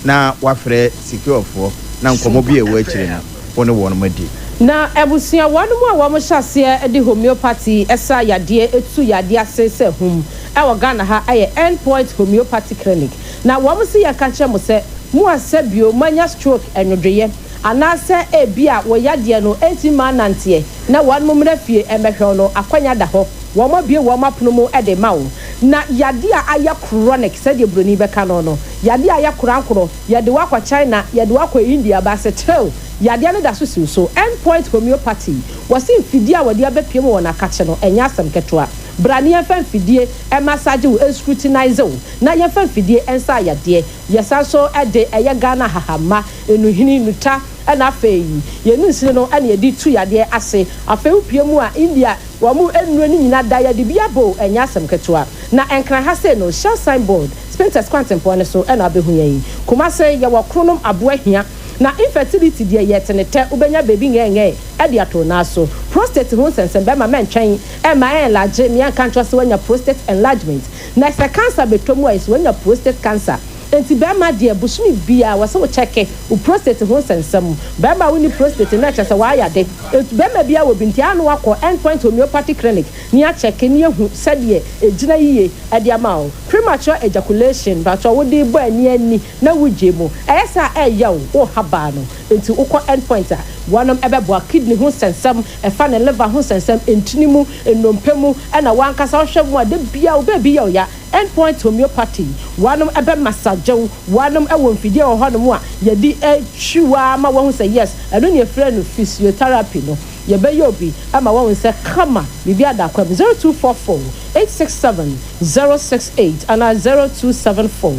na wafre secure for na nkomo bi ewa akire no woni won madi na ebusia wanu mu a wo mo hyase de homeopathy esa yade etu yade asese hum e wo Ghana ha aye endpoint homeopathy clinic na wo mo si yaka mo se mu asebio manya stroke enwodweye anase ebia wo yade no enti manante na wanu mu mrafie emehwe no akwanya da ho wo mo bie wo mapono mu e de mawo na yade a aya chronic se de broni beka no yade aya krankro yade wa kwa China yade wa kwa India ba se trel yade ne da so endpoint homeopathy wasi mfidie a wade abepiem wona kache no enya asem ketwa brani ya fan fidie e massage wo scrutinize wo na ya fan fidie ensa yade yesa so ede eye Ghana hahama enuhini nuta na afeyi yenu nsire no ene yedi tu yade ase afewu piemu a India wo mu enu ni nyina da yade bia bo enya asem ketwa na enkran ha se no shell signboard Spenters Quantum Point so ena abehu yi Kumase ya wo kronom abo ahia na infertility die yetenete ubenya baby ngenge e dia to na so prostate ho sense be ma mentwen e ma enlarge me kan twa se wanya prostate enlargement na se cancer betomu is wanya prostate cancer enti bema de busumi bia wo se wo check wo prostate ho sensam bema wo ni prostate na chese wa ya de bema bia wo binti anu akọ endpoint homeopathy clinic ni a check ni ehu sede ejina yiye ade ama o premature ejaculation ba to wo de bo ani na wuje mu eyesa eya wo haba no enti ukọ endpoint a wanom ebeboa kidney ho sensam efa ne liver ho sensam entinimu enompemu na wankasa hwemu ade bia wo be bia ya endpoint homeopathy wanom ebe massagew wanom ewo mfidie wo honom a yedi etwiwa ma wo say yes eno ne frɛ no physiotherapy no yebe yobi ama wo say kama bibia da kwam 0244 867 068 and 0274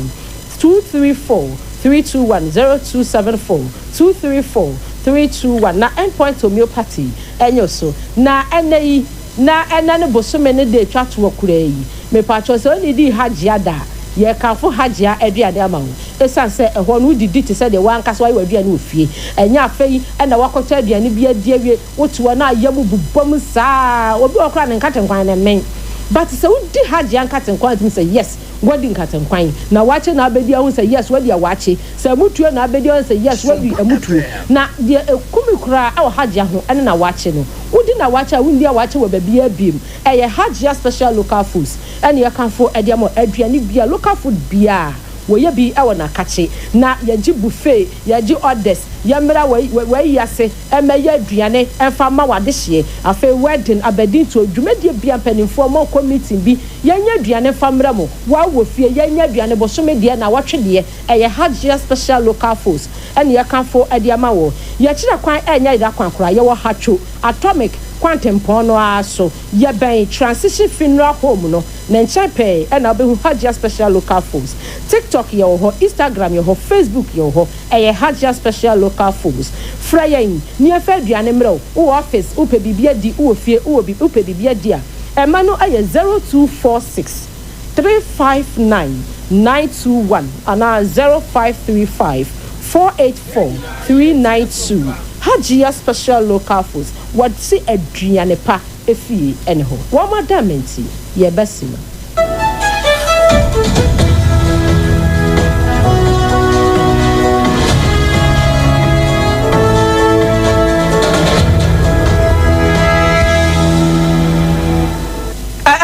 234 321 0274 234 321 na endpoint homeopathy enyo so na enei na enane bosome ne de twa to okura yi me pacho so ni di hajia da ye kanfo hajia aduade ama wo esan se ehwo no didi te se de wankasa wa aduane ofie enya afei na wakota aduane bia di awie wotuwa na ayamu bubom saa obi okura ne nkatenkwan ne men but so di hajia nkatenkwan tim say yes wadi nkatenkwan na wache na abedi ahun say yes wadi awache say mutuo na abedi ahun say yes wadi amutuo na de ekumi kura e hajia ho ene na wache no wudi na wache a wundi awache we babia biem eye hajia special local foods ene ye kanfo ede amo aduane bia local food bia woye bi e wona kache na yaji buffet yaji orders yamra we yase emeye aduane emfa ma wade hye afa wedding abedin to dwumedie bia mpanimfo mo committee bi yenya aduane famra mo wa wo fie yenya aduane bosomedie na watwede eye hajia special local foods ene ye kanfo ade ama wo ye kira kwan enya ida kwan kora ye wo hacho atomic quantum pono aso ye ben transition funeral home no na nchepe na obehu hajia special local foods TikTok ye ho Instagram ye ho Facebook ye ho eye hajia special local foods frayin ni efa aduane mrɛ wo office wo pe bibia di wo fie wo bibia di a ema no eye 0246 359 921 ana 0535 484 392 hajia special local foods what see aduane pa efie ene ho wo madamenti ye besima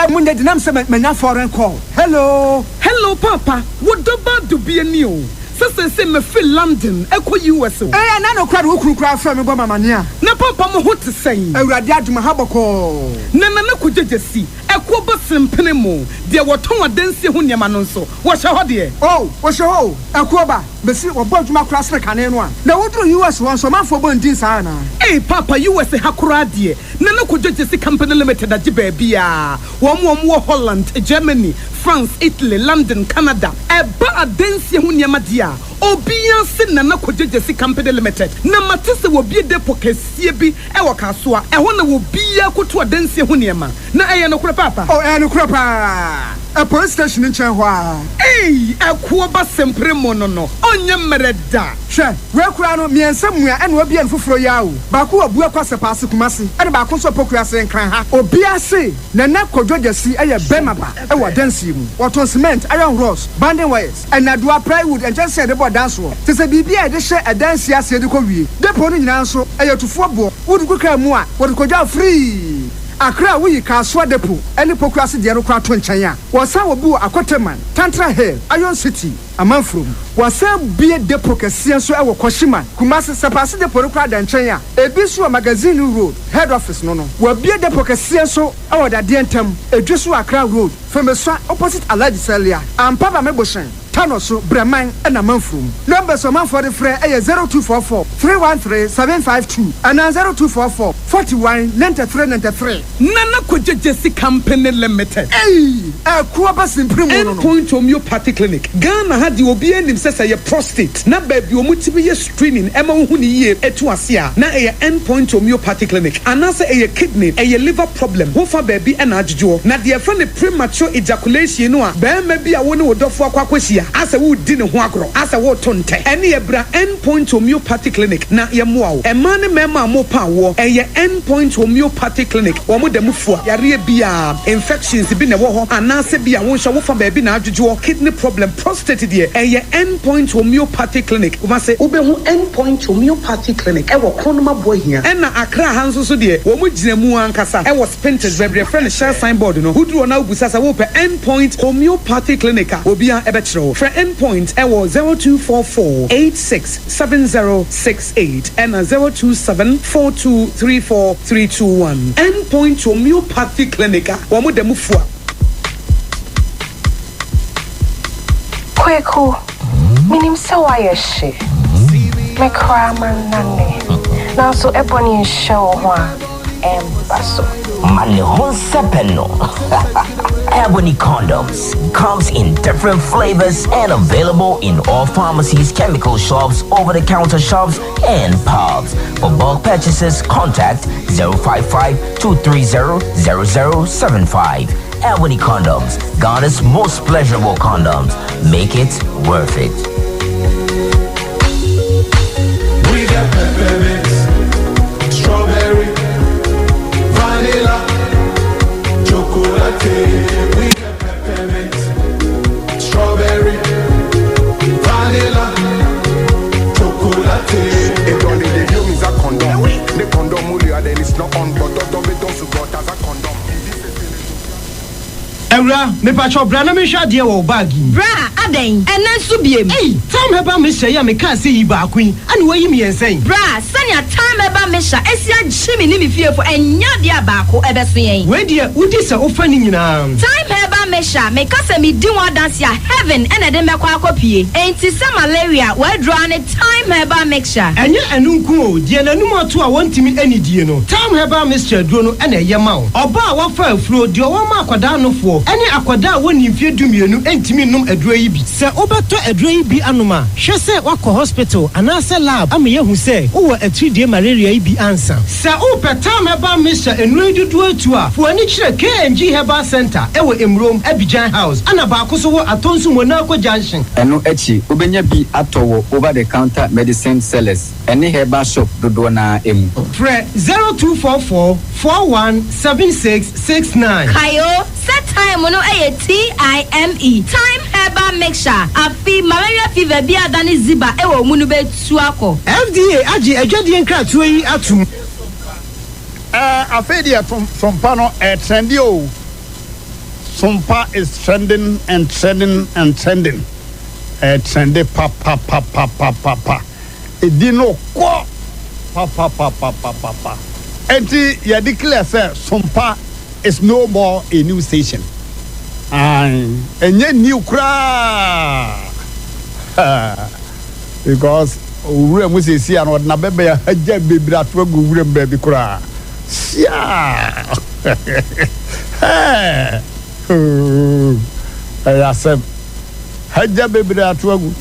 Munde dinam se menya foreign call. Hello papa, what about to be a new? Say me feel London, eko US. Eh na no kwade wo kurukura fra me bo mamania. Na papa mo ho te sen. Awurade aduma haboko. Na kujejesi. Eko bo simpene mo. De woton adansi ho niam no nso. Wo hye ho de. Oh, wo hye ho. Eko ba. Besi wo bo aduma kura sre kane no a. Na wo duru US won so manfo bo ndin sa na. Eh papa US hakura de. Na kujejesi company limited agi ba bia. Wo Holland, Germany, France, Italy, London, Canada. Eba adansi ho niam dia. Obian se nana kojejesi company limited na matese wo bie depo kesie bi e wo kasoa e ho na wo bia koto adansie ho niema na eye no kura papa no kura pa a police station in Chenhwa akuo ba sempre mo no onye mereda hwe we kura no miensa mua e na obia nfoforo yawo ba ko abu akwase paase kumase e ba ko so pokua se nkran ha obia se nana kojejesi eye bemaba e wo adansie mu waton cement iron rods banding wires and adua plywood and just said dance wo te se bibia e de hye adansi ase de ko wie depo no nyina nso ayatufo bo wudu kuka mu a wo de koja free akra wi kaso depo ene pokuase de no kra to nkyɛn a wo sa wo bu akoteman tantra hill iron city amanfrom wo sa bie depo kɛse nso e wo kɔhyiman kumase sepase depo no kra da nkyɛn a ebi so magazine road head office no wo bie depo kɛse nso e wo da de ntam edwi so akra road femeswa opposite alaji selia ampa ba meboshen Tanoso Breman and a Manfrum. Numbers of man for the fray 0244 313 752 and 0244 41 93 Nana Kojejesi Company Limited. A Kuabas in Primo Point Homeopathy Clinic. Ghana had the Obian himself a prostate. Na baby, Omutibi screening, Emma Huni, Etuasia, na a endpoint homeopathy clinic. And answer a kidney, a liver problem, Hofa baby and Ajo. Na the friend premature ejaculation, no, Bam maybe I want to do for Quaquasia. asa wo di ne ho agro asa wo to nte ene ebra endpoint homeopathy clinic na ye moa wo ema ne mema mo pa wo eye endpoint homeopathy clinic wo mo dem fua yare bia infections bi ne wo ho anase bia wo hwe wo fa ba bi na adwodwo kidney problem prostate de eye endpoint homeopathy clinic wo ma se wo be hu endpoint homeopathy clinic e wo kronoma boy hia ena akra hanso so de wo mo gina mu ankasa e wo spintex bebre friend share signboard no hudu na obusa sa wo pe endpoint homeopathy clinic obia e be kire for endpoint e wo 0244867068 and 0274234321 endpoint homeopathy clinic wo mo dem fua Kweku minim se wa yeshe me kra man nane na so ebony show ho baso Mane Honsepeno. Ebony Condoms comes in different flavors and available in all pharmacies, chemical shops, over-the-counter shops, and pubs. For bulk purchases, contact 055-230-0075. Ebony Condoms, Ghana's most pleasurable condoms. Make it worth it. We got peppermint, strawberry, vanilla, chocolate. We got peppermint, strawberry, vanilla, chocolate. It only the you is a condom. The condom only and then it's not on, but don't be done to God as a condom. Ewra, me pacho bra na me hwa de wo bag yi. Bra, aden, enen so biem. Hey, time heba me hwa ya me ka se yi ba kwin. Ani wayi me yensen. Bra, sanya time heba me hwa esia gyimi ni me fiefo enya de abaako ebeso yen. We de udi se ofa ni nyina. Time heba me hwa, me ka se me di one dance ya heaven ene de me kwa akopie. Enti se malaria, we draw ne time heba me hwa. Enye enunku o, de nanum ato a wontimi anidie no. Time heba me hwa duro no ene ye ma wo. Oba a wafa afuro de wo ma akwada nofo. Ene akwada woni mfie dumienu entimi num aduro yi bi. Se obeto aduro yi bi anoma, hwe se wakọ hospital anase lab ama yehu se wo atridie malaria yi bi ansa. Se opetam heba misha enuro dudu atu a, fo ani kire KNG Herbal Center e wo Emrom Abidjan House. Ana ba ko so wo atonsu Monaco Junction. Eno echi obenya bi atowo over the counter medicine sellers. Ene herbal shop dodo na emu. Fre 0244 417669. Kayo set time no TIME time herbal mixture afi malaria fever bi adani ziba e wo mu no betu akọ FDA agi adwade nkratu yi atum afedia Sompa no trendy o. Sompa is trending and trending and trending. Trendy pa. Edino ko pa. Enti ya declare say Sompa is no more a new station. And yet new cry because we must see and what na bebe ya haja baby that we go baby cry. Yeah. I said haja baby that we go.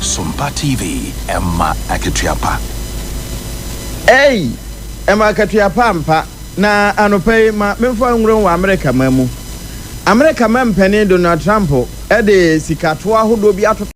Sompa TV, Emma Akye Abia. Hey, Emma Akye Abia na anopai ma memfa ngro wa America mamu. America mampani Donald Trump e de sikato ahodo bi ato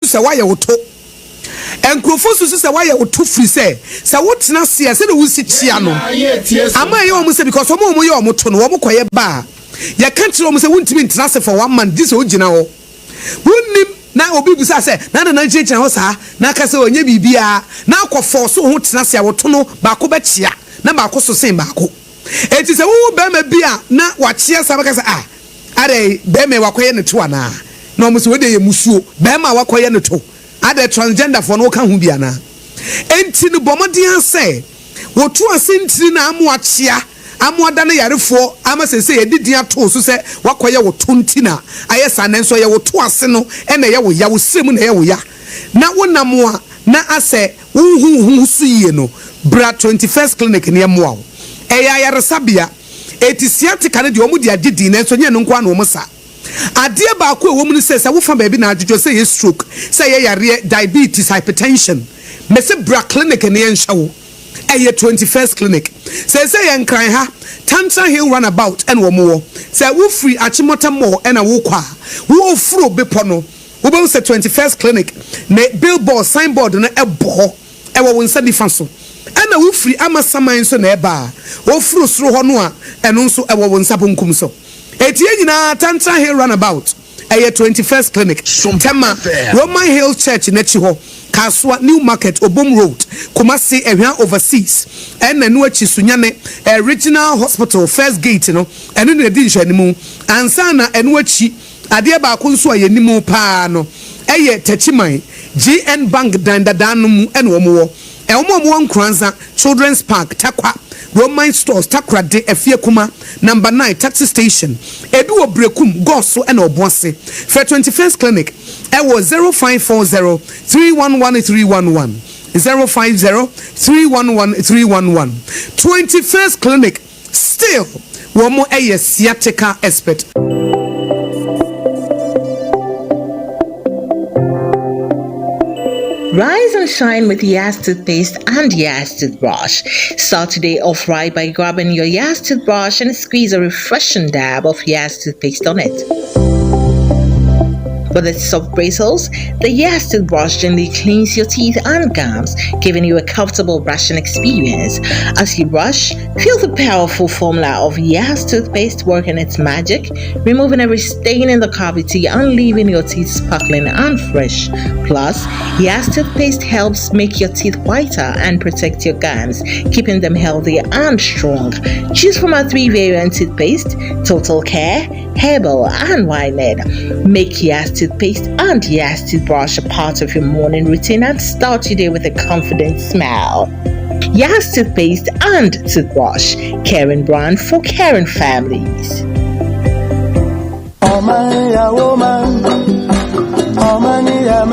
sɛ wayɛ woto enkrofo susu sɛ wayɛ woto firi sɛ wotena sia sɛ de wusi chia no ama yɛ wɔn sɛ because wɔn yɛ wɔn to no wɔn kɔyɛ ba yɛ ka kyerɛ wɔn sɛ wontimi ntena se for 1 month dis ogina hɔ wonnim na obi bisa sɛ na nkyɛnkyɛn hɔ saa na aka sɛ onye bibia na akɔ force ho tena sia woto no baako bɛkyia na baako so sen baako enti sɛ wo bɛma bia na wakyia sa bɛka sɛ ade bɛma wakɔyɛ ne to ana na ɔmo sɛ wode yɛ musuo bɛma wakɔyɛ ne to ade transgender for no ka ho bia na enti no bɔmɔden sɛ woto asentiri na amo akyia amo ada ne yarefo ama sɛ yɛdidi ato so sɛ wakɔyɛ woto ntina ayɛ sa nanso yɛ woto ase no ɛna yɛ wo ya wo srem na yɛ wo ya na wonam a na asɛ hu su yie no bra 21st clinic ne mo awo ɛyɛ ayaresabea etisiatika ne de ɔmo de agidi na nso nye no nko ana ɔmo sa adeɛ baako ɛwɔ mu ne sɛ wo fa baabi na adwodwo sɛ yɛ stroke sɛ yɛ yare diabetes hypertension me sɛ bra clinic ne yɛ nhyawo ɛyɛ 21st clinic sɛ yɛ nkran ha Tantra Hill runabout ɛna ɔmo wɔ sɛ wo free Achimota mall ɛna wo kwa wo furo bepo no wo bɛ sɛ 21st clinic ne billboard signboard no ɛbɔ hɔ ɛwɔ wo nsa nifa so ɛna wo free amasaman so na ɛba wo furo soro hɔ no a ɛno nso ɛwɔ wo nsa bonkum so etie nyina Tantra Hill runabout ɛyɛ 21st clinic Tema Roman Hill Church n'akyi hɔ Kaswa New Market Obom Road Kumasi ehwa overseas ɛna no akyi sunyane regional hospital first gate no ɛno na di nhwanimu ansa na ɛno akyi adeɛ baako nso a yɛnimu paa no ɛyɛ Tachiman GN Bank dandadan no mu ɛna wɔn wɔ ɛwɔn nkranza Children's Park Takwa Roman Stores Takrade Efie Kuma number 9 taxi station ebi wo brekum goso ɛna ɔbɔse for 21st clinic ɛwɔ 0540 311311 050 311311 21st clinic still wɔn ɛyɛ sciatica expert. Rise and shine with Yas toothpaste and Yas toothbrush. Start today off right by grabbing your Yas toothbrush and squeeze a refreshing dab of Yas toothpaste on it. With its soft bristles, the Yas toothbrush gently cleans your teeth and gums, giving you a comfortable brushing experience. As you brush, feel the powerful formula of Yas toothpaste working its magic, removing every stain in the cavity and leaving your teeth sparkling and fresh. Plus, Yas toothpaste helps make your teeth whiter and protect your gums, keeping them healthy and strong. Choose from our 3 variant toothpaste: Total Care, Herbal, and Winehead. Make Yas toothpaste and Yas toothbrush a part of your morning routine and start your day with a confident smile. Yas toothpaste and toothbrush, caring brand for caring families. Omanhene Yaw, Omanhene Yaw,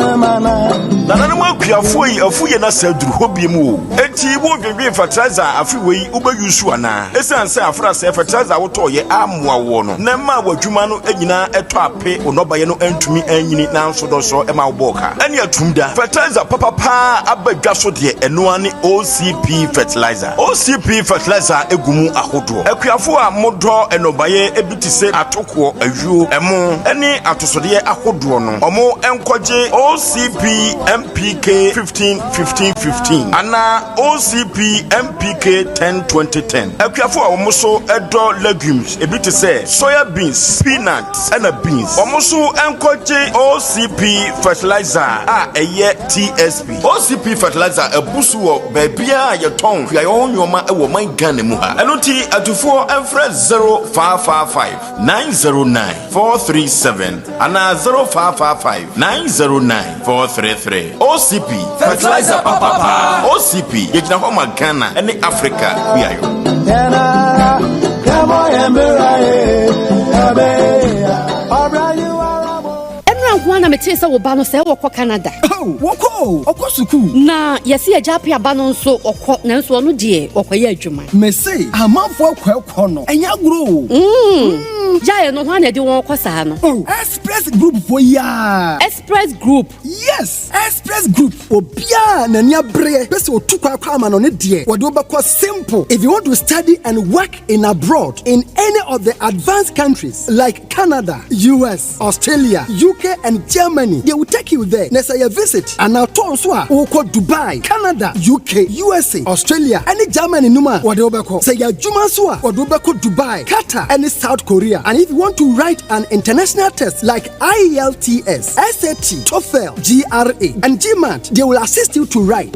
Nana mo akuafo yi afuye na saduru hobie mu enti wo dwedwe fertilizer afiwe ube yusu ana esan se afra se fertilizer wo to ye amoa wo no na ma wadwuma no anyina eto ape onobaye no antumi anyini na nso do so e ma wo boka ene atumda fertilizer papa abadwa so de eno ane OCP fertilizer egumu ahodo akuafo a modo enobaye ebitise atoko awuo emo ene atosode ahodo no omo enkoje OCP MPK 15-15-15 Ana OCP MPK 10-20-10 Akuafo a omoso edo legumes ebiti se soya beans, peanuts and beans omoso enkoje OCP fertilizer a eye TSP OCP fertilizer ebusu wo baabia ye ton hwa yo nyoma e wo man Ghana mu ha eno ti atufo enfre 0555 909 437 ana 0555 909 433 OCP fertilizer papa OCP yegina ho ma Ghana ene Africa kuyayo Wana metesa wo ba no se wo Canada. Oh, woko, okosuku. Na yesi agya pe aba no nso okọ na nso no de okoye adwuma. Mese, amanfo akọ no. Enya gro. Ja no ho na de won kosa no. Oh, Express Group for ya. Express Group. Yes, Express Group. Obia na nya bre. Pese otukwa kwa ama no ne de. Wo de obekọ simple. If you want to study and work in abroad in any of the advanced countries like Canada, US, Australia, UK and and Germany. They will take you there. Next year visit. And now Tonswa, Oko Dubai, Canada, UK, USA, Australia, any Germany numa Wadobako. Say ya Jumaswa, Wadobako Dubai, Qatar, and South Korea. And if you want to write an international test like IELTS, SAT, TOEFL, GRE, and GMAT, they will assist you to write.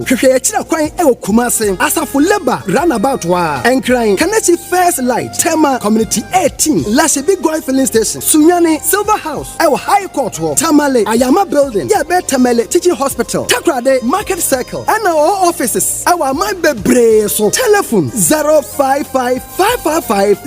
Asa for labor, runabout wa, and crying. Kanachi First Light, Tema Community 18, Lashe Goy Filling Station, Sunyani, Silver House, our High Court, Tamale, Ayama Building, Yabe Tamale, Teaching Hospital, Takrade, Market Circle, and our offices. Our my bebre so telephone 055 555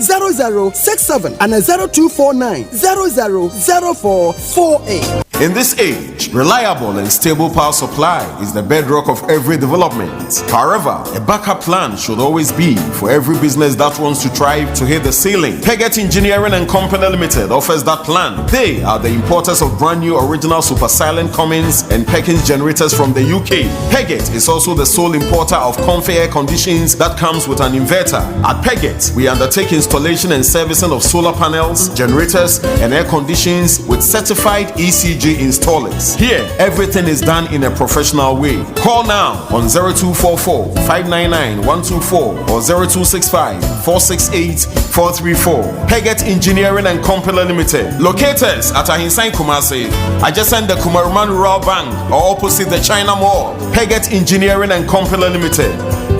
0067 and 0249 000448. In this age, reliable and stable power supply is the bedrock of every development. However, a backup plan should always be for every business that wants to try to hit the ceiling. Peggett Engineering and Company Limited offers that plan. They are the importers of brand new original super silent Cummins and Perkins generators from the UK. Peggett is also the sole importer of comfy air conditions that comes with an inverter. At Peggett, we undertake installation and servicing of solar panels, generators, and air conditions with certified ECG installers. Here, everything is done in a professional way. Call now on 0244 599 124 or 0265 468 434. Peggett Engineering and Company Limited. Locators at Ahinsan Kumasi, adjacent the Kumaruman Rural Bank or opposite the China Mall. Peggett Engineering and Company Limited.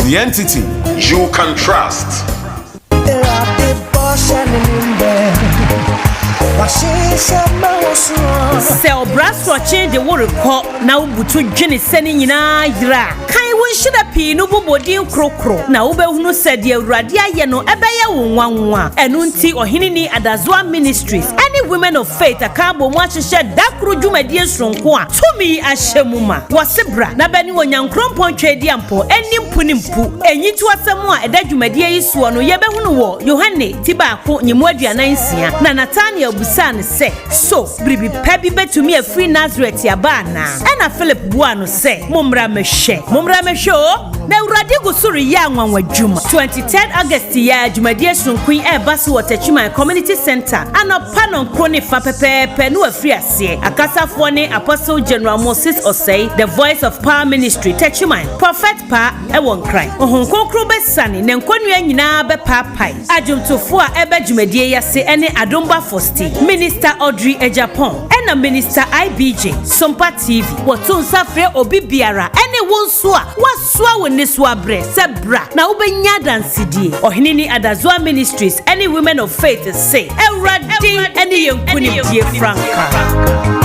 The entity you can trust. Sell brass watching the water call now butu Jenny sending in Ira. Kai won should appear no body crocro. Now Ubehuno said the Radia Yano Abaya Wanwa and Unti or Hinini Adazwa Ministries. Any women of faith a cabo watch and shed that crujuma dear strong qua. To me as Shemuma was Sebra. Nabani one young crumpon trade yampo and Nimpunimpu. And you to a samoa a dejumedia is one or Yabehuno, Yohane, Tibako, Nimwadia Nansia, Nanatania Busan say. So, Bribi Pebi bet to me a free Nazareth Yabana. And a Philip Buano say, Mumra Meshe. Mumra Mesho, now Radigo Suri Yang one with Juma. 23rd August year, Jumadia Sun Queen Air Basu Techima Community Center. And a panon crony fa pepe penua free se. Akasa Fone Apostle General Moses Osei, the voice of power ministry, Techima. Prophet Pa, I won't cry. Ohun Konkrube Sani, Nenkonua Nina be papai. Ajum to Fua Ebe Jumadia se any Adumba Fosti. Minister Audrey Ejapon and a Minister IBJ Sompa TV Watun Safre Obi Biara anyone swa what swa when this wabre sebra na ubenya dansidi Ohinini Adazwa Ministries any women of faith say Eradi any young kuni die Franca.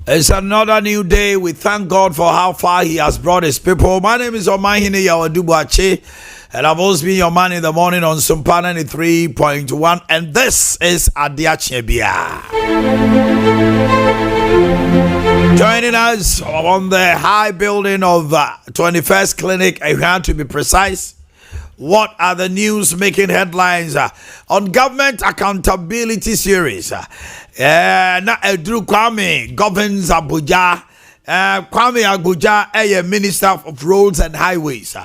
It's another new day. We thank God for how far He has brought His people. My name is Omanhene Yaw, Boakye, and I've always been your man in the morning on Sompa 93.1. And this is Ade Akye Abia. Joining us on the high building of 21st Clinic, Ahuan to be precise. What are the news making headlines on government accountability series? Na Edru Kwame governs Abuja. Kwame Abuja, Minister of Roads and Highways.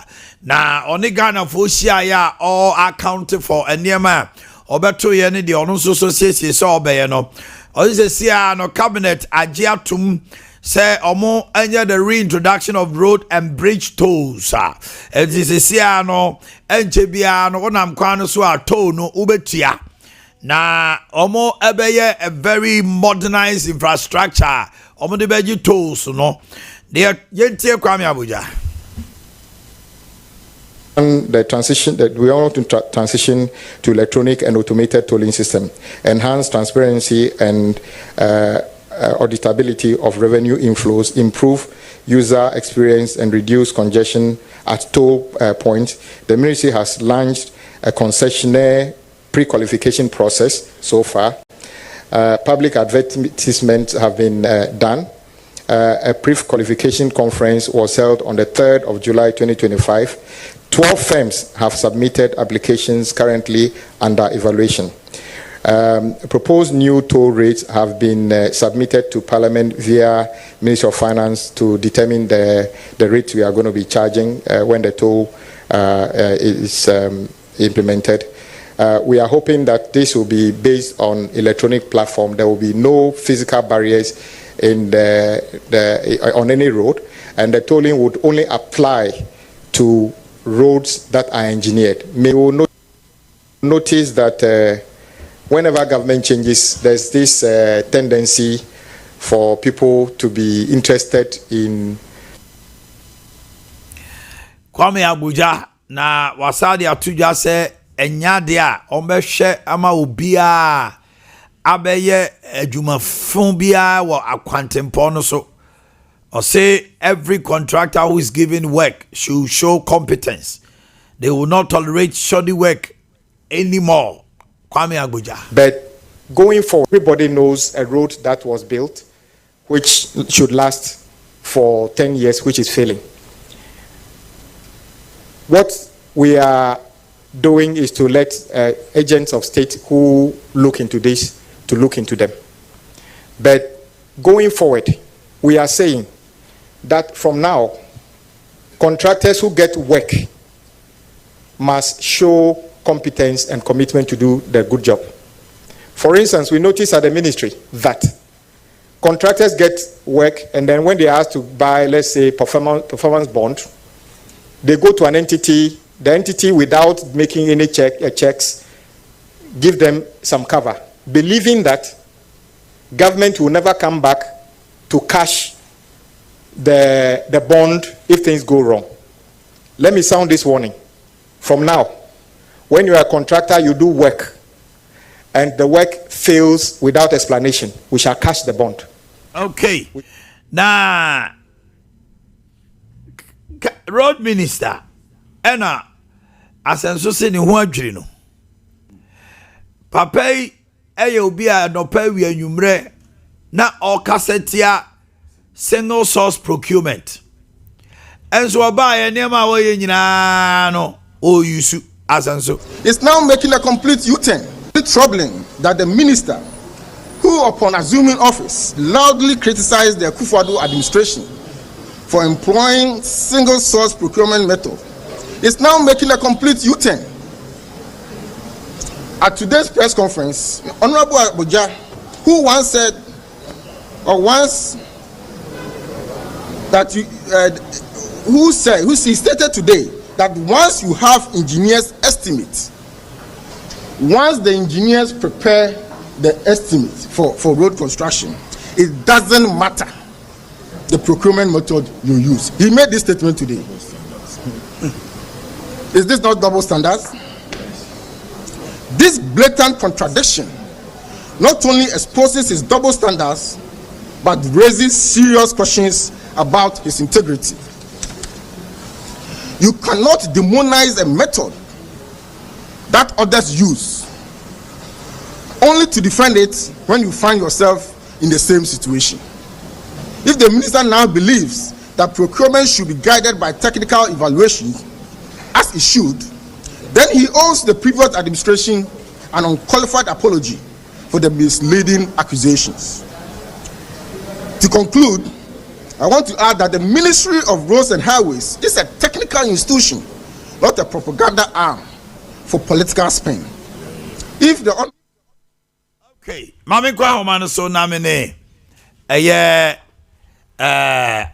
Na Onigana Fushia all accounted for Enyema obeto ye ne de ono so siesie so obeye no oyise sia no cabinet agye atum say omo anya the reintroduction of road and bridge tolls it is sia no enche bia no onam kwan no so a toll no ubetua na omo ebeye a very modernized infrastructure omo de beji tolls no de yentie Kwame Abuja. And the transition that we want to transition to electronic and automated tolling system, enhance transparency and auditability of revenue inflows, improve user experience and reduce congestion at toll points. The ministry has launched a concessionaire pre-qualification process so far. Public advertisements have been done. A pre-qualification conference was held on the 3rd of July 2025. 12 firms have submitted applications currently under evaluation. Proposed new toll rates have been submitted to Parliament via Ministry of Finance to determine the rates we are going to be charging when the toll is implemented. We are hoping that this will be based on electronic platform. There will be no physical barriers in on any road, and the tolling would only apply to roads that are engineered. May we notice that whenever government changes, there's this tendency for people to be interested in. Kwame Abuja na wasadi atuja se enyade a ombehwe ama obia abeye adwumafun bia wo akwantempo no so. Or say every contractor who is given work should show competence. They will not tolerate shoddy work anymore. Kwame Abuja. But going forward, everybody knows a road that was built which should last for 10 years, which is failing. What we are doing is to let agents of state who look into this to look into them. But going forward, we are saying that from now, contractors who get work must show competence and commitment to do the good job. For instance, we notice at the ministry that contractors get work, and then when they are asked to buy, let's say, performance bond, they go to an entity, the entity without making any checks, give them some cover, believing that government will never come back to cash the bond if things go wrong. Let me sound this warning. From now, when you are a contractor, you do work, and the work fails without explanation, we shall cash the bond. Okay. Now, road minister, Ena, asenso se ni ho adwiri no. Papa yi obi a no pa wi anwumre na okasetia single source procurement. Enso oba ye nema wo ye nyina no o yusu asenso. It's now making a complete U-turn. It's troubling that the minister, who upon assuming office loudly criticized the Akufo-Addo administration for employing single source procurement method, is now making a complete U-turn. At today's press conference, Honorable Abuja, who once said, or once that you, who stated today that once you have engineers' estimates, once the engineers prepare the estimate for road construction, it doesn't matter the procurement method you use. He made this statement today. Is this not double standards? This blatant contradiction not only exposes his double standards, but raises serious questions about his integrity. You cannot demonize a method that others use only to defend it when you find yourself in the same situation. If the minister now believes that procurement should be guided by technical evaluation, as it should, then he owes the previous administration an unqualified apology for the misleading accusations. To conclude, I want to add that the Ministry of Roads and Highways is a technical institution, not a propaganda arm for political spin. If the okay, Mami kwa homano so namine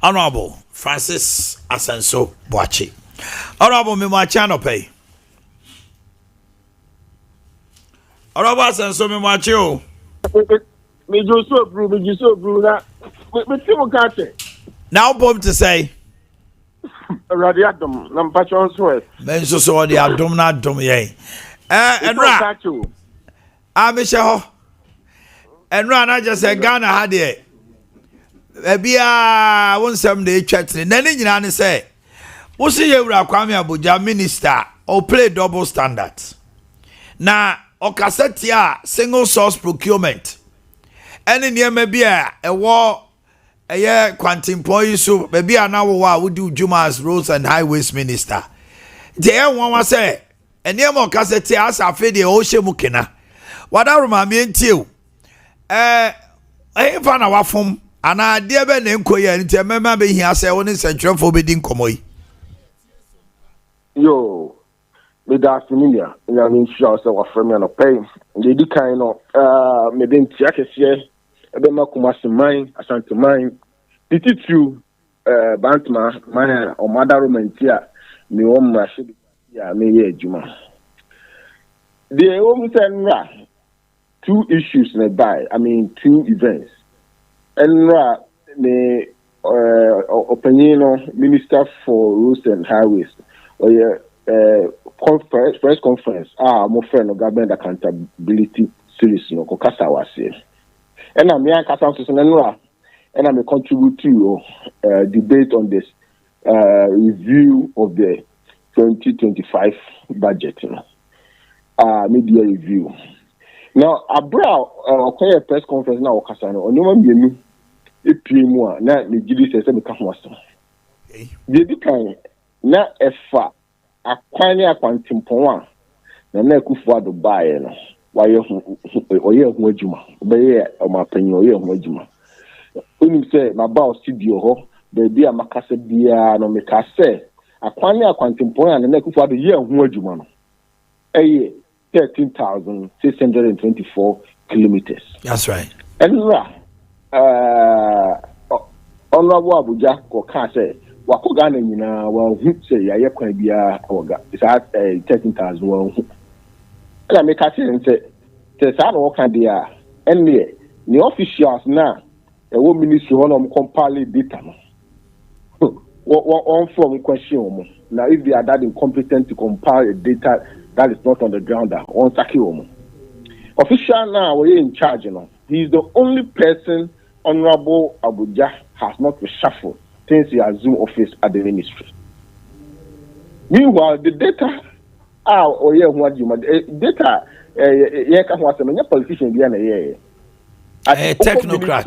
Honorable Francis Asenso Boakye. Honorable Mimwachi anope. Honorable Asenso Mimwachi o. Me just so bru na me timo kate. Now bomb to say Radiatum na mpacho so e. Men so the adom na adom ye. Enra. Amisha ho. Enra na just say Ghana had it. Ebia won some dey chatting. Nani nyina ne say wo see Yewura Kwame Abuja minister or play double standard. Na okaseti a single source procurement. Ene niam bia ewo eye kwantimpo so bia na wo a wodi Jumas roads and highways minister. Je won wa say eniam okaseti as afi de o hye mukena. Wadaruma me ntiu. Fa na wafom ana de be na enkoye nti mema be hia say woni sentrefo be din komoyi. Yo, me da familiar. Ya me sure say wa frame na pay. Dey di kind no me be ntia kese ebe makuma seman asante man. Tititu bantma man o madaruma ntia me wo mrashe ya me ye adwuma. The home senra two issues nearby. I mean, two events. And the opinion Minister for Roads and Highways, or press conference. My friend of government accountability series, Kokasa was here. And I'm here, and I'm a contribute to debate on this review of the 2025 budget. Media review. Now, okay, a press conference now, Casano, or no one be PMO, not the GD says, I'm a the decline, not a fa, a quania quantum point, the neck for the buyer, why you're Mojuma, or my penny or your Mojuma. When you say, my boss, studio, baby, I'm a Cassabia, no make us say, a quania quantum point, and the neck for the year Mojuma. 13,624 kilometers. That's right. And Honorable Abuja Koka say, Wakogana Nina, well, say, Yakwa Bia, it's at 13,000. And I make a say, there's other candia, and the officials now, a woman ministry on compile data. One from question. Now, if they are that incompetent to compile data, that is not on the ground. On Sakiomo. Official now, we're in charge. He's the only person Honorable Abuja has not reshuffled since he assumed office at the ministry. Meanwhile, the data data politician technocrat.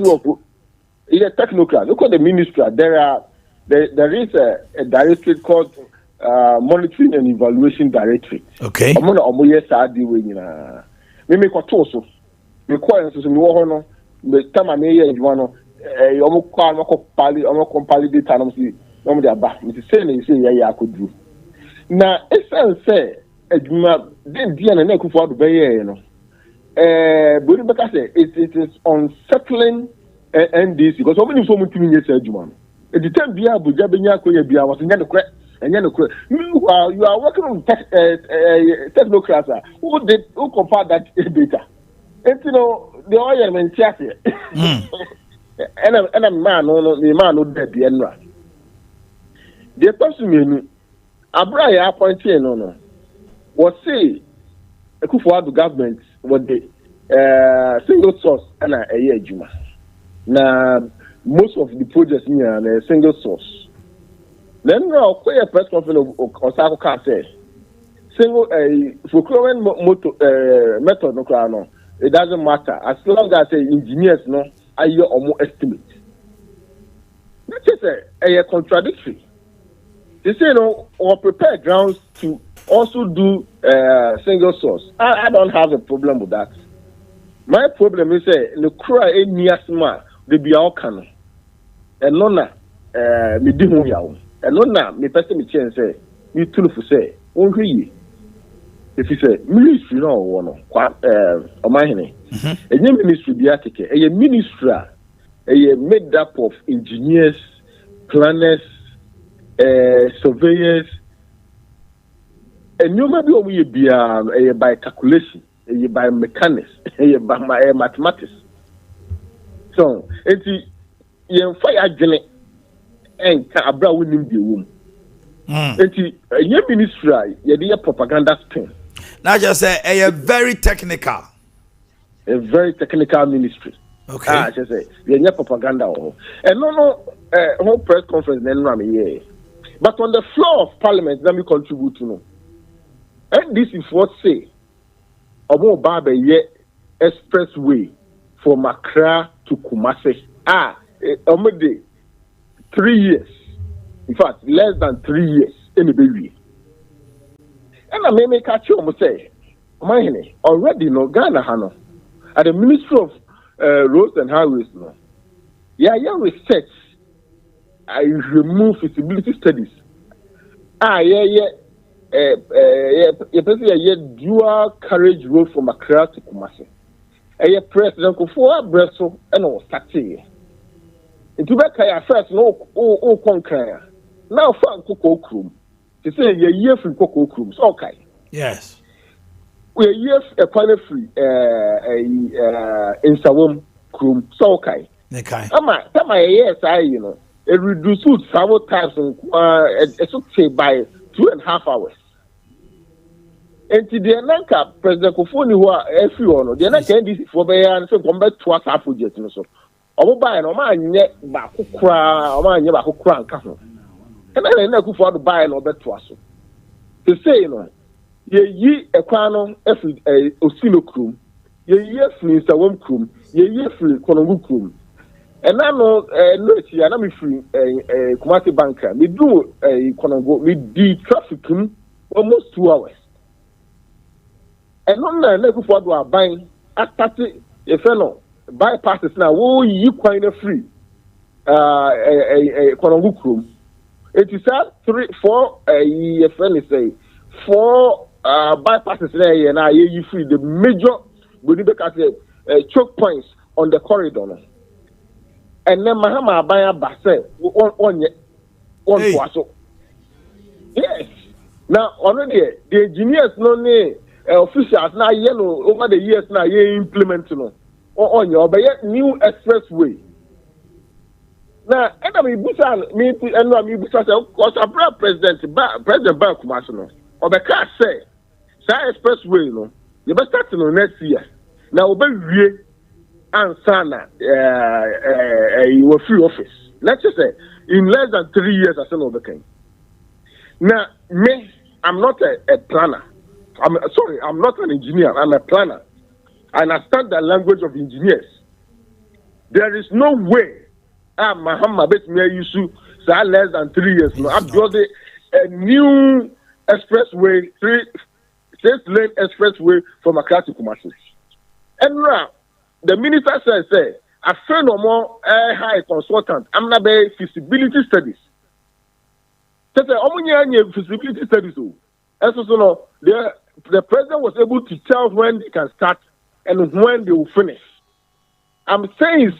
Technocrat. Look at the ministry. There is a directorate called Monitoring and Evaluation Directorate. Okay. I'm going to me make a toast. Me require so me wo no me tama me ye adwuma no omo kwa no compile data no si no me dey aba me say na say ya akoduru na essence say adwuma den dia na akufo ado be ye no body beka say it is unsettling NDC because so many so mutimi nye say adwuma no e di time bia Abuja benya akoya bia was nya no kre enya no kre meanwhile you are working on technocrats who compile that data. And you know, the oil man here. And a man, the man who did the end. The person Abraya appointed no was say a coup for the government what the single source and a year juma. Now most of the projects here are a single source. Then now quite a press conference or Sako can say single procurement method no. It doesn't matter as long as the engineers know are your or more estimate. That is a contradictory. They say or prepare grounds to also do single source. I don't have a problem with that. My problem is the cry in Niasma they be all canon. And nona me dihu yawo. And nona me person me change say me tulu for say onhwe. if you say ministry no one Omanhene. A new ministry be a ministry made up of engineers, planners, surveyors. And you maybe be by calculation, by mechanics, by mathematics. So it's you fire journey and Abra winning the womb. It's a new ministry, a propaganda spin. Now just say a very technical. A very technical ministry. Okay. I just say you're propaganda. And no whole press conference then but on the floor of parliament, let me contribute to know. And this is what say about Baba ye expressway from Accra to Kumasi. Almost 3 years. In fact, less than 3 years in the baby. And I may make a show say, Omanhene already no Ghana Hano at the Ministry of Roads and Highways no. Yeah, research. I remove feasibility studies. You dual carriage road from Accra to Kumasi. President Kufuor Bresso and all starting. Into Bekaya first no conquer. Now from Cocoa Crum. To say a year from Cocoa Crum. Okay. Yes. We a year a final free in Sawam Crum. So okay. Okay. Am I yes, it reduced several times by 2.5 hours. And to the Nanka, President Kofoni, who are every one, the Nanka this for Bayan, so come back to us after jet. So, Oba and Oman yet Bakukra, Oman Yabakukra and Kaho. And I never for the buy and over to us. To say, ye a quano, every Osilo Crum, ye free Sawam Crum, ye free Konongu Crum. And I know, and I'm free Kumasi banker. We do a Konongo, we do traffic almost 2 hours. And on the level for our buying at 30 a fellow bypasses now, you quite free a Konongu. It is 4 a friend say 4 bypasses there, and I you free the major choke points on the corridor. And then Mahama Abaya Basse one yes. Now already the engineers officials now yellow over the years now implementing on your new expressway. Now and I mean because President Bakumasino or the car say expressway you better start next year. Now and Sana, you were free office. Let's just say, in less than 3 years, I still overcame. Now, me, I'm not a planner. I'm not an engineer. I'm a planner. I understand the language of engineers. There is no way Mahama bet me issue less than 3 years. No, I'm building a new expressway, 6-lane expressway from Accra to Kumasi. And now, the minister says, I feel no more high consultant. I'm not a feasibility studies. So, feasibility studies. And so, the president was able to tell when they can start and when they will finish. I'm saying,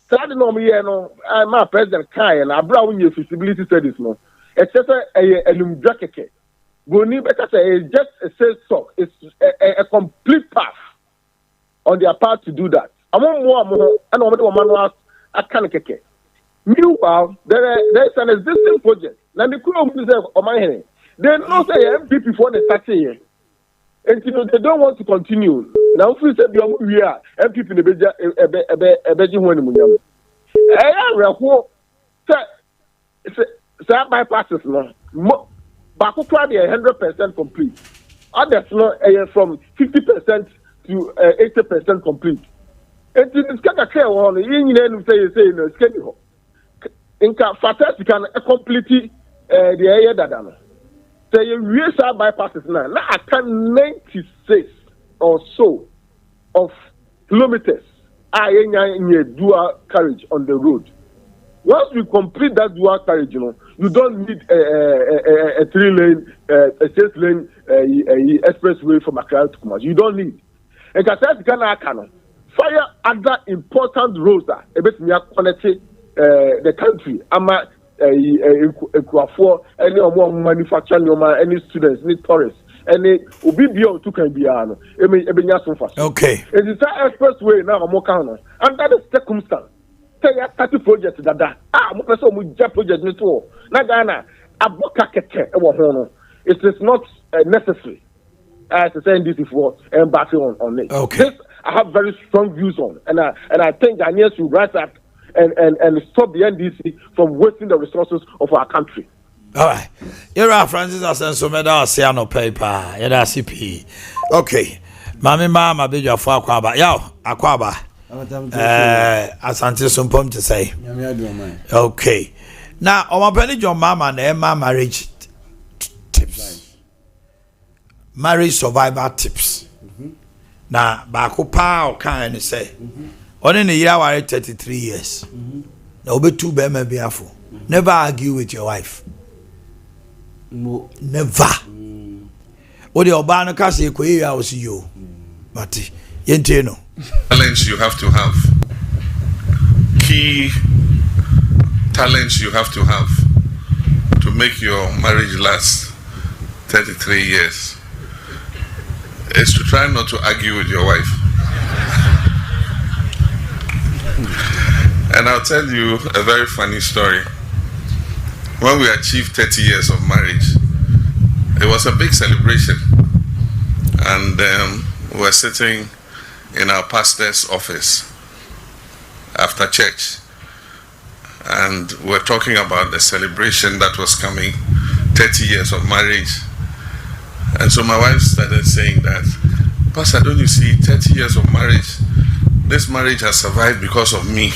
starting on me, I'm a president Kai and I brought you feasibility studies. No, it's just a lumjakeke. It's just a sales talk. It's a complete path on their part to do that. Meanwhile, there is an existing project. Now the Omanhene, they know say MP before they start here. And they don't want to continue. Now if we say we are MP in the Beijing when Munyam. Bypasses no. Bakukra they 100% complete. Others no from 50% to 80% complete. And to discuss a care on the Indian say no schedule. In fact, you can complete the area that done. So you raise our bypasses now. Now I can 96 or so of kilometers. I in dual carriage on the road. Once we complete that dual carriage, you You don't need a 3-lane, a 6-lane expressway from Accra to Kumasi. You don't need. And fire other important roads that connect the country. Any manufacturing, any students, any tourists, any Ubibio to can be on. Okay. It is that expressway now, Mokano, under the circumstance. Say 30 projects that Mokaso Muja project Nito, Nagana, Abokakete, it is not necessary. As I said this before, embarking on it. Okay. This I have very strong views on, and I think Ghanaians should rise up and stop the NDC from wasting the resources of our country. All right. You're Francis Asensomeda Siano paper. You're CP. Okay. Mama be your for Aquaba. Yaw, Aquaba. Asante Sumpom to say. Okay. Now, on my penny, your mama and Emma marriage tips. Marriage survivor tips. Now, Bakupa can say. Only in a year, I 33 years. Now, be too bad, maybe careful. Never argue with your wife. Never. What the Obana Kasi Quay, I was you. But, Yentino. Talents you have to have. Key talents you have to have to make your marriage last 33 years is to try not to argue with your wife. And I'll tell you a very funny story. When we achieved 30 years of marriage, it was a big celebration. And we were sitting in our pastor's office after church. And we're talking about the celebration that was coming, 30 years of marriage. And so my wife started saying that, Pastor, don't you see, 30 years of marriage, this marriage has survived because of me.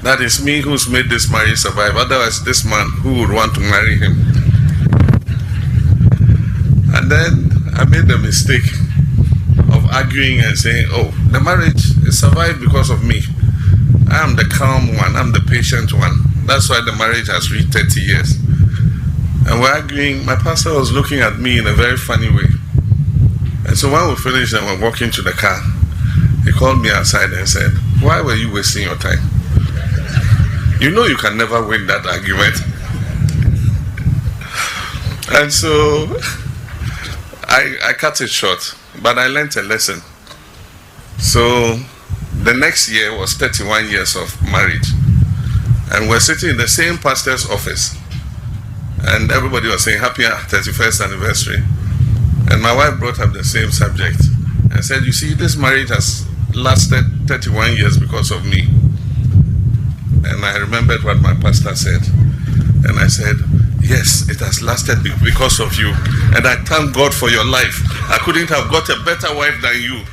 That is me who's made this marriage survive. Otherwise, this man, who would want to marry him? And then I made the mistake of arguing and saying, oh, the marriage is survived because of me. I am the calm one, I'm the patient one. That's why the marriage has reached 30 years. And we're arguing, my pastor was looking at me in a very funny way. And so when we finished and we're walking to the car, he called me outside and said, why were you wasting your time? You know you can never win that argument. And so I cut it short, but I learned a lesson. So the next year was 31 years of marriage. And we're sitting in the same pastor's office. And everybody was saying, happy 31st anniversary. And my wife brought up the same subject and said, you see, this marriage has lasted 31 years because of me. And I remembered what my pastor said. And I said, yes, it has lasted because of you. And I thank God for your life. I couldn't have got a better wife than you.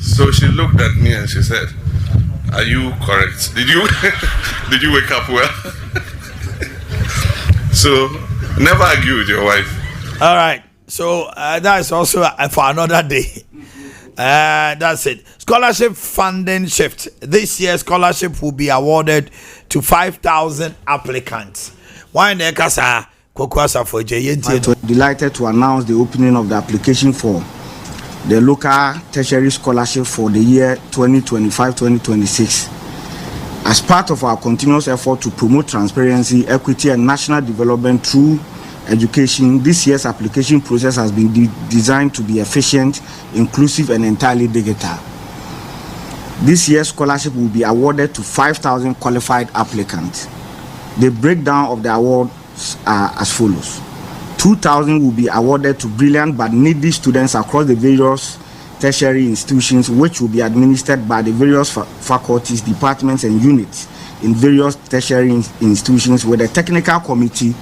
So she looked at me and she said, are you correct? Did you wake up well? So never argue with your wife. All right. So that is also for another day. That's it. Scholarship funding shift. This year, scholarship will be awarded to 5,000 applicants. Why in Ekasa Kokwasa for JNT? Delighted to announce the opening of the application for the local tertiary scholarship for the year 2025-2026. As part of our continuous effort to promote transparency, equity, and national development through education, this year's application process has been designed to be efficient, inclusive, and entirely digital. This year's scholarship will be awarded to 5,000 qualified applicants. The breakdown of the awards are as follows. 2,000 will be awarded to brilliant but needy students across the various tertiary institutions, which will be administered by the various faculties, departments, and units in various tertiary institutions, with a technical committee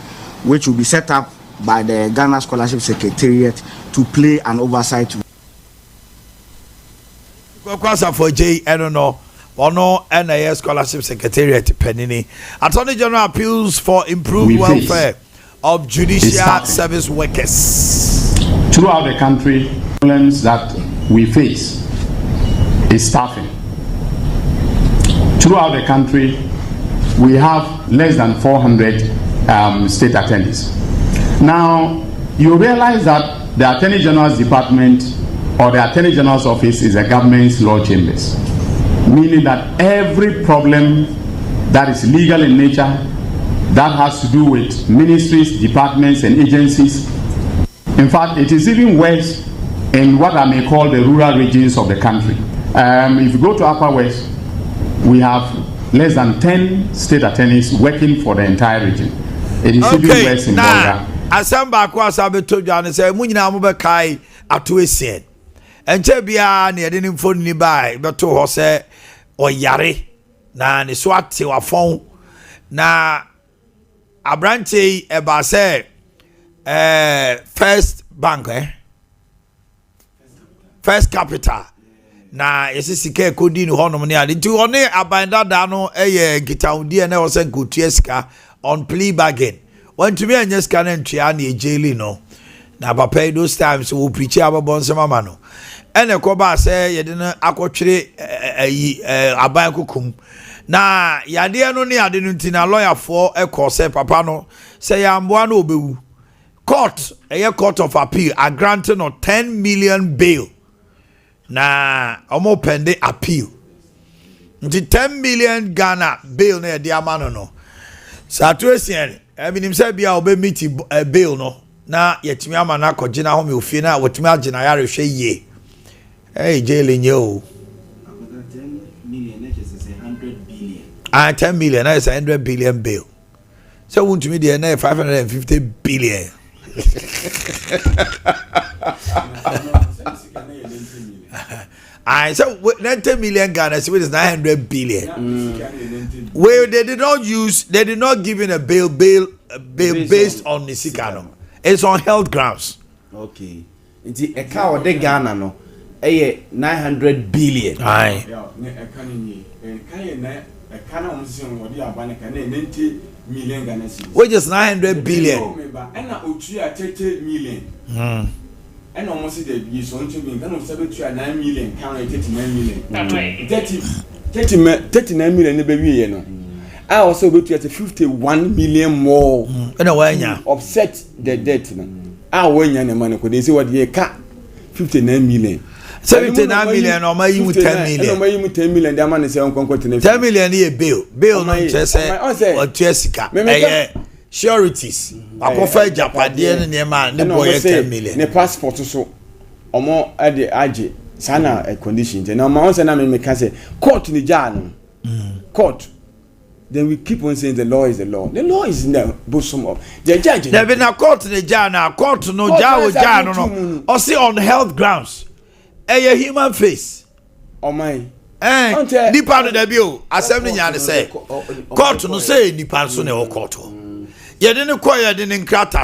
which will be set up by the Ghana Scholarship Secretariat to play an oversight. For J, I don't know. Ono NIS Scholarship Secretariat Penini. Attorney General appeals for improved welfare of judicial service workers. Throughout the country, problems that we face is staffing. Throughout the country, we have less than 400 state attorneys. Now, you realize that the Attorney General's Department or the Attorney General's Office is a government's law chambers, meaning that every problem that is legal in nature, that has to do with ministries, departments, and agencies. In fact, it is even worse in what I may call the rural regions of the country. If you go to Upper West, we have less than 10 state attorneys working for the entire region. It is even worse in Bolga. Asamba kwa sabe to jane say mu nyina mo be kai ato esien. Enche bia na yede ni phone ni bai beto ho se oyare na ne so ate wafon na abranche eba se First Bank First Capital na yesi sika kodi ni honom ne ade nti one abanda da no gitaudi na wo se gotueska on plea bargain. When to me and yes can entry jail no. Na papa those times we preach about bonse mama no. And a koba say you didn't akotwere aban kukum. Na yade no ne ade no ntina lawyer for e course papa no say amboa no obewu. Court court of appeal are granting of 10 million bail. Na omo pende appeal. Nti 10 million Ghana bail na de amano no. Sa to esien I mean, himself be our meet a bill no. Na yetimi ama na kogina home ofie na wetimi agina yare hwe ye. Hey jailing yo. 10 million is 100 billion. 10 million is 100 billion bill. So won't me there na 550 billion. I so 90 million Ghana so it is 900 billion. Well, they did not give in a bail based on the Sikano. It's on health grounds. Okay. It's a cow de Ghana no. 900 billion. Aye. Which is 900 billion. And almost the use on to be 9 million, count 39 million. 39 million in baby, you know. I also go to 51 million more. Offset the debt. I win your money because they say what you cut 59 million. 79 million or may you 10 million. No, may 10 million. The man is on continent. 10 million a bill. Bill, no, just say, or Jessica. Sureties. I prefer Japadian and your man, the boy 10 million. The passport so or more at the AJ Sana conditions. And I'm also can say court in the jar. Court. Then we keep on saying the law is the law. The law is in the bosom of the judge. There been a court in the jar now. Court no jar no. Or see on health grounds. A human face. Oh my. Ni part of the bill. Assembly yard say. Court no say ni part so ne court. You didn't call you didn't crack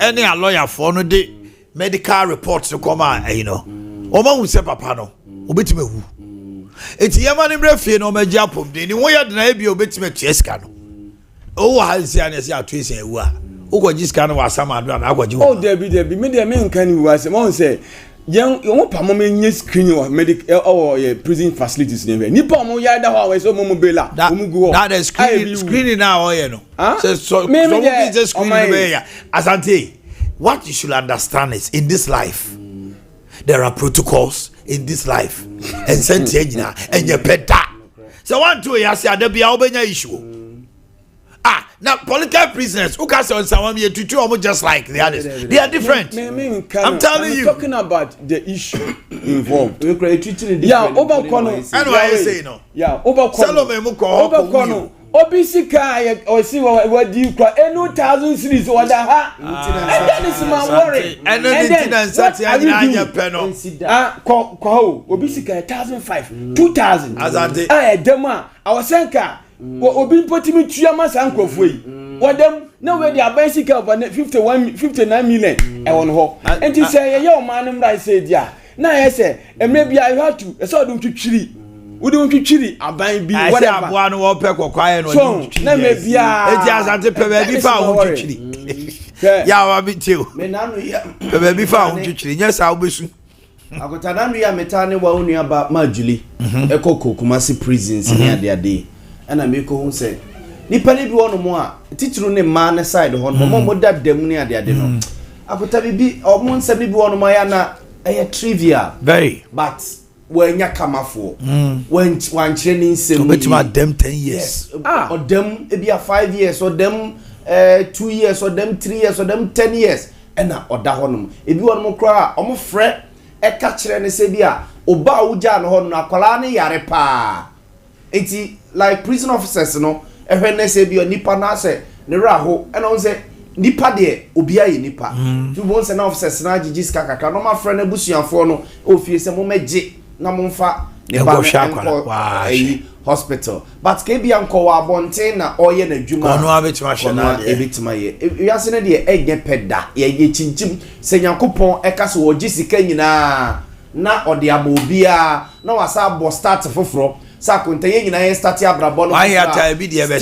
any lawyer for no day medical reports to come out, you know. Oma who say papa no, obetime hu. Eti yamani brefie no meja pom de ni wo ya na bi obetime tieska no. O ha si an ese atwese ewu a. Ukojiska no wasama do na agwaji. Oh Debbie, me dey men kan wu ase. Mo say young pamo me nye screening or medical or prison facilities never. Nipa mo ya da ho we so mo bela. That is screening now you know. So just screening Asante. What you should understand is in this life there are protocols in this life and sentence and your better. So one two ya say there be obenya issue. Now political prisoners who can say on someone here to almost just like the others. They are different. I'm telling you. Talking about the issue involved. Yeah, over corner. And why you say no? Yeah, over corner. Salome muko over corner. Obisi kai or see what do you cry? 1,000 cities or that. And that is my worry. And then what are you doing? Obisi kai 1,500, 2,000. Azante. I dema. Our senka. Obi put me to your mass uncle for you. What them now where they are basic of 59 million. I want hope. And you say, yo, man, I said, yeah. Now I say, and maybe I had to. I saw them to chili. We don't keep chili. I buy be whatever. One or peck or quiet. So, let me be a baby found chili. Yeah, I'll be too. Baby found chili. Yes, I'll be soon. I got another metani wa uni about Majuli. Eko Kumasi prisons near their day. And I make home say, nipa ni bi wono mo a titiri ne ma ne side ho no mo da dem ne ade no akota bibi omo nsem bi wono mo ya na trivial very but when ya kamafo when chire ni nsem obetima dem 10 years or dem e bia 5 years or dem 2 years or them 3 years or them 10 years ena oda honom ebi wonom kra omo frɛ eka kire ne se bia oba wuja no hono akwala ne yare pa enti like prison officers no ehwe ne se bia nipa na se ne raho ena on se nipa de obi aye nipa tu bon se na officers na agigi ska kakra no ma frɛ na busuafo no ofie se mo megye na mo mfa ne ba hospital but kebi anko wa bonten na oye na dwuma ono abetima hwe na ebitima ye wiase ne de enye peda ye chinchim se yakopon eka so ogi sika nyina na ode abobia na wasa bo start foforo sa konta ye nyina ye start abrabo no why ata ebi de be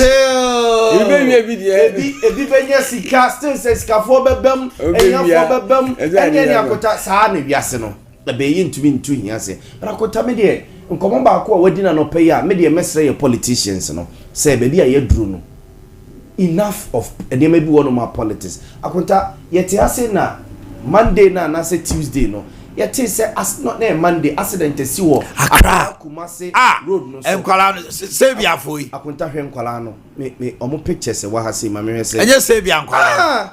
ebi benya sika still se sika fo bebam enya fo bebam enya ni akota sa na wiase no be yi ntumi ntu hiase rakota me de nkomo ba ko wadina no pay a me de mesre ye politicians no say be bia ye duru no enough of edema bi wono ma politics akonta yete ase na Monday na say Tuesday no yete say as not na Monday accident si wo Accra Kumasi road no enkwala say bia foi akonta hwe enkwala no me omo pictures wa ha say ma me say enye say bia enkwala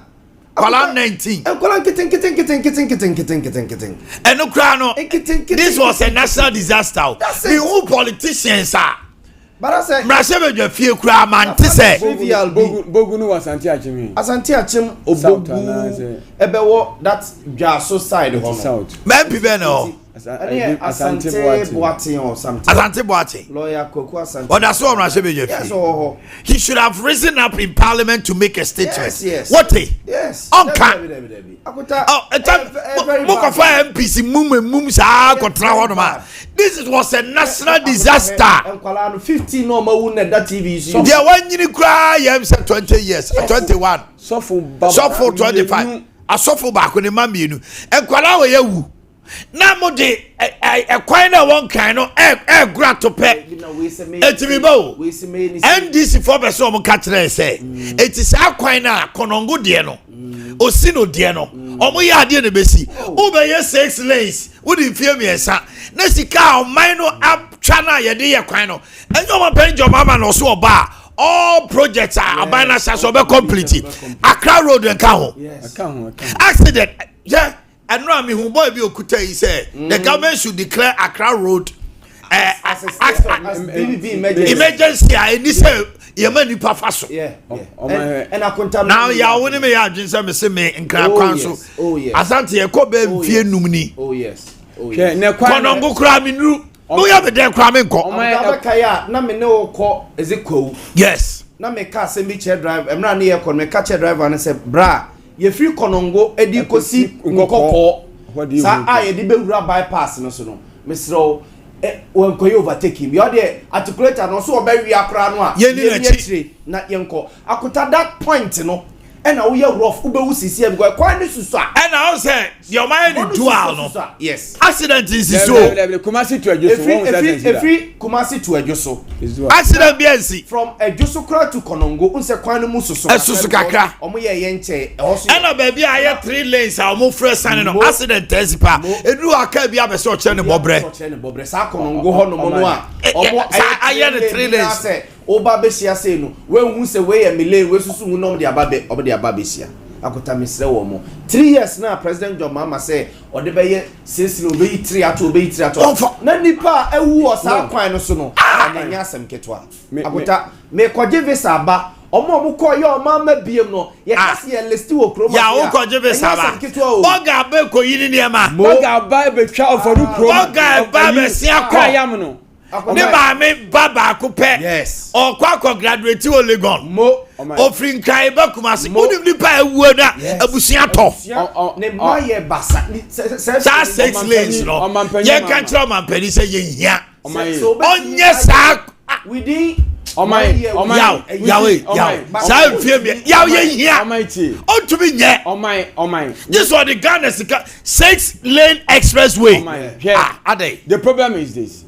Kwala 19. Kwala kitten. And no crano. This was a national disaster. The whole politicians are. But I said, Mrashebe je fie kura man ti say. Bogunu was Asante Achim. Asante Achim obogu. Ebewo that Jaso side of South. Men people no. Asante Boakye or something. Asante Boakye. Lawyer Koko Asante. But that's all Mrashebe je fie. He should have risen up in parliament to make a statement. Yes. What he? Yes. Onka. Mokofa MPC mum sa kontra hono ma. This was a national disaster. 15 no ma won that TV. There one nyini kra yam say 20 years, 21. Sofo 25. Asofo ba ko ne ma mienu. Enkwala wo yawu. Na mo de kwan na won kan no gra to pe. Etimibo. NDC for be so mo ka kire say. Eti sa kwan na konongo de no. Osino de no. Omo ya de ne besi. Wo be ye 6 lanes. Wo di fie miesa. Na sika o man no atwa na ye de ye kwan no. Enyo ma penjo mama no so oba. All projects are abana so be complete. Accra road en ka ho. Accident. Yeah. And no, I mean, who boy be okuta he said the government should declare Accra Road as emergency. And this say Yemeni Pafaso. Yeah. And I contact now. Ya woni me ya jinsa me se me nkra kwan so. Oh yes. Asante ye ko be mfie numni. Oh yes. Konongo kra minru. No ya be der kra me nko. Abakaya na me ne okọ ezekwo. Yes. Na me car se me chair drive. Emra ne ye ko me car chair driver ne say bra. Ye free konongo edi kosi nkoko sa aye di bewura bypass no so no mesro won koy overtake him you dey articulator no so obawi akra no a ye ni na yenko akota that point no ena wo ye rough ubewu sisi am go kwan ni susu a ena o say your mind is dual no yes accident is so Kumasi to Ejoso every Kumasi to Ejoso accident BNC from Ejoso kra to Konongo unse kwan mu susu susu kakra omo ye yenche ena baby aye 3 lanes a omo fresh ane no accident tensipa edu aka bia be so che ne bobre sa Konongo ho no mo no a omo aye ne 3 lanes oba besia say no we hu say we ya mile we susu hu no de ababe obde ababesia akota misre wo mo 3 years na president John Mahama say ode be ye since no be 3 ato na nipa ewu o sa kwan no so no na nya asem ketwa akota me koje visa ba omo ko ye o mama biem no ye kase ye listi wo kro ya wo koje visa ba boga be ko yini ne ma boga ba be twa oforu kro boga ba be sia kwa yam no ne ba me baba ko pe yes o kwa graduate o Legon mo ofrin kai ba Kumasi onim ni pa ewu na abusia to ne ma ye basa sa 6 lanes no ye kan tro man pani say ye hia onye sa within yawe sa fie me yaw ye hia on to be nye this was the Ghana 6 lane expressway Ade the problem is this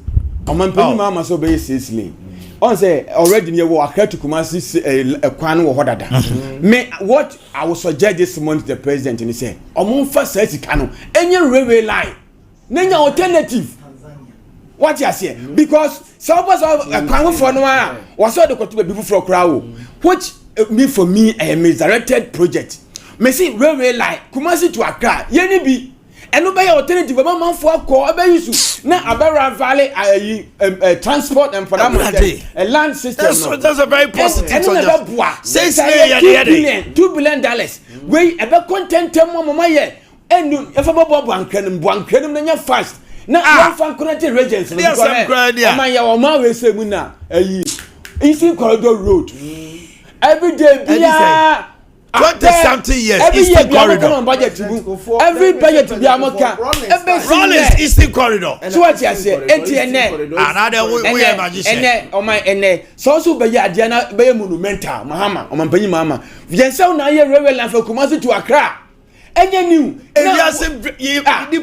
Omanhene Yaw so be 6 lane On say already near Boakye to Kumasi a kwan wo hodada. Me what I will suggest this morning to the president and he say, "Omo fa say kano, any railway line, nenya alternative." What you say? Because some of us a kwan for no was all the to be for crowd, which me for me a misdirected project. Me see railway line Kumasi to Accra, yeni bi. And no by alternative, but man for call about you. Now, Abera Valley, transport and for that a land system. That's a very positive. And $2 billion. We about content mama yet. And if I'm one credit, then you're fast. Now, one fan connected regions. There's some credit. My say, Muna, Eastern Corridor Road. Every day, 20-something years. Every Eastern year, Corridor. Every budget to be a mocha. Rollins Eastern Corridor. So what you say? Another we are magician. And so be Diana be monumental. Mahama, Omanhene Mama. Yes, so now you're reveling for Kumasi to Accra. And you knew. And you are the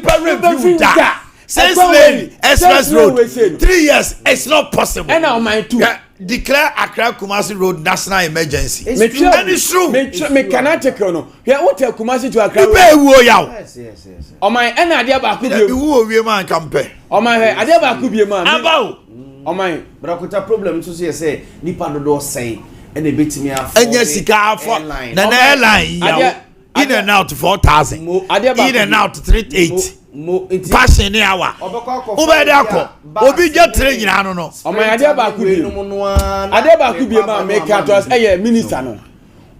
review that. Since Lane Express Road, 3 years, it's not possible. And now my two. Declare Accra Kumasi Road national emergency. And it's true. Me cannot take no. We are tell Kumasi to Accra. Yes. On my and Ade Akye Abia. Who we man compare. On my Ade Akye Abia man. About. On my brakuta problem so say nipa no do say and e betimi afọ. Enya sika afọ. Na airline. In and out 4,000. In and out 3,800. Passion hour. Over there, Obi just train no no. On my Ade Akye man make out us minister no.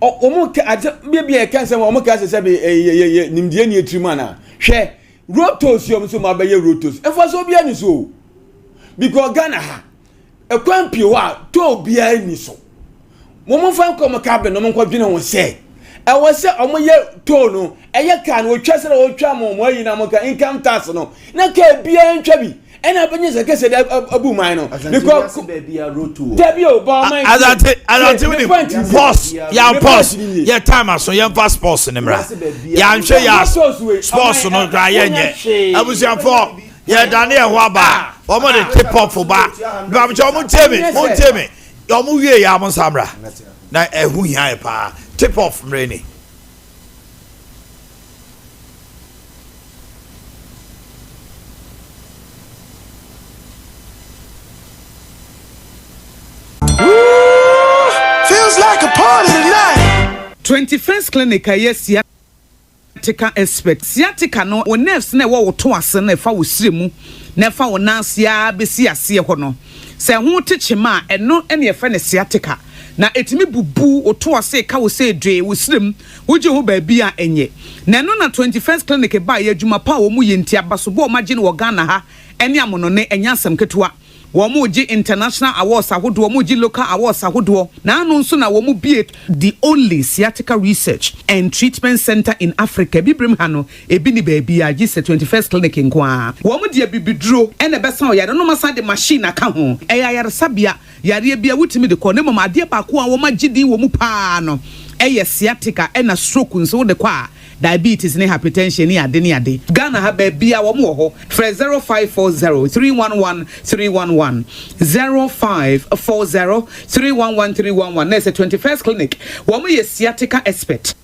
Omo be e kan say omo ka say be nimdie ni etrimu na. Hwe rotos yom so ma be rotos. Efo so bia ni so. Because Ghana ha e kwan pio a to bia ni so. Mo fa ko mo ka be no mo kwa dwene ho say. I was say omoye to no eye kan wo twa se wo twa mo ayi na mo ka income tax no na ka bia ntwa bi e na benye se kese abu man no because bia roto debi o ba man azante we pause ya pause ya time aso ya pass pause ne mra ya nhwe ya sports no gra ya nye abusian for ya Daniel ho aba omo de tip off ba ba mo temi omo wie ya mo samra na ehu hia pa tip off rainy. Feels like a party tonight. 21st clinic yes sciatica expert sciatica no o nerves na wo to ase na fa wo siremu na fa wo nansia besi ase ho no se ho techema eno ene ye fa ne sciatica na etimi bubu oto ase ka wo se dwe wo sirem wo je ho ba bia enye na no na 21st clinic ba ye adwuma pa wo mu ye ntia baso bo magine wo Ghana ha ene amono ne enya asem ketewa wo mu ji international awards ahodo wo mu ji local awards ahodo na anu nso na wo mu bie the only sciatica research and treatment center in Africa bibrim ha no ebi ni ba bia ji se 21st clinic nkoa wo mu de bibiduro ene besa o yare no masa de machine aka ho yare sabia yare bia wutimi de ko ne mama ade ba ko a wo magidi wo mu pa no sciatica ena stroke nso de kwa diabetes ne hypertension ni ade Ghana ha ba bia wo mo ho 0540 311 311 0540 311 311 na 21st clinic wo mo sciatica expert.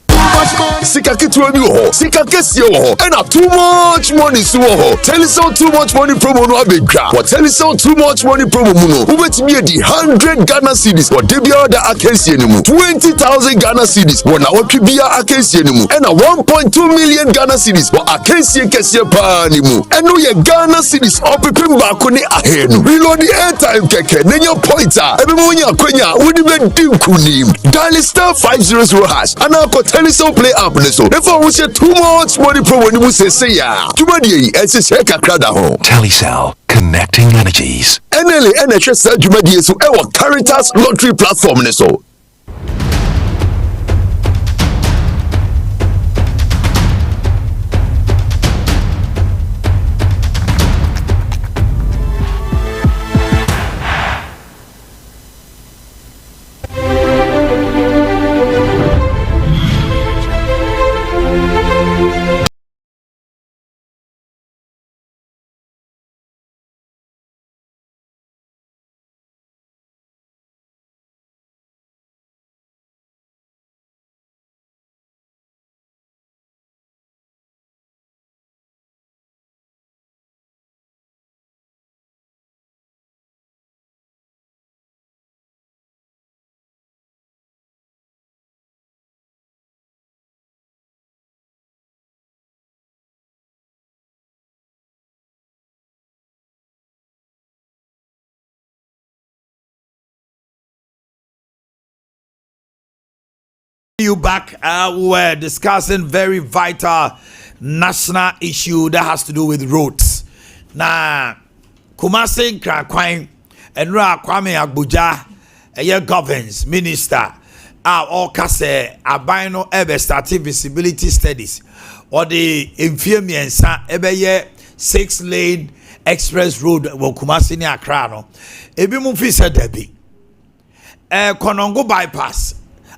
Sika kitwa bi ho, sika kesi ho, and too much money so ho. Teleson too much money promo no abedwa. What Teleson too much money promo no? Ubetimi di 100 Ghana cedis. What debia da akensie ni mu. 20,000 Ghana cedis. What na what bia akensie ni mu. And 1.2 million Ghana cedis. What akensie kesi pa ni mu. And no ye Ghana cedis opepim ba ko ni ahenu. Reload the airtime keke. Nenyo pointer. Ebe mo nya kwenya. Wodi be dinkunim. Dial star 500 hash. Ana ko Teleson play app so if we say too much money promo ni mu say ya jumadi e se share kakra da ho Telecel, connecting energies. NLA NHS jumadi so e wa Caritas lottery platform ni so you back. We were discussing very vital national issue that has to do with roads. Now, Kumasi Krakwine and Kwame Agbuja, a governs minister, all kase abino ebe starting visibility studies or the infirmians ebe 6-lane express road wo Kumasi ni Accra no. Ebi mu fi se debi. Konongo bypass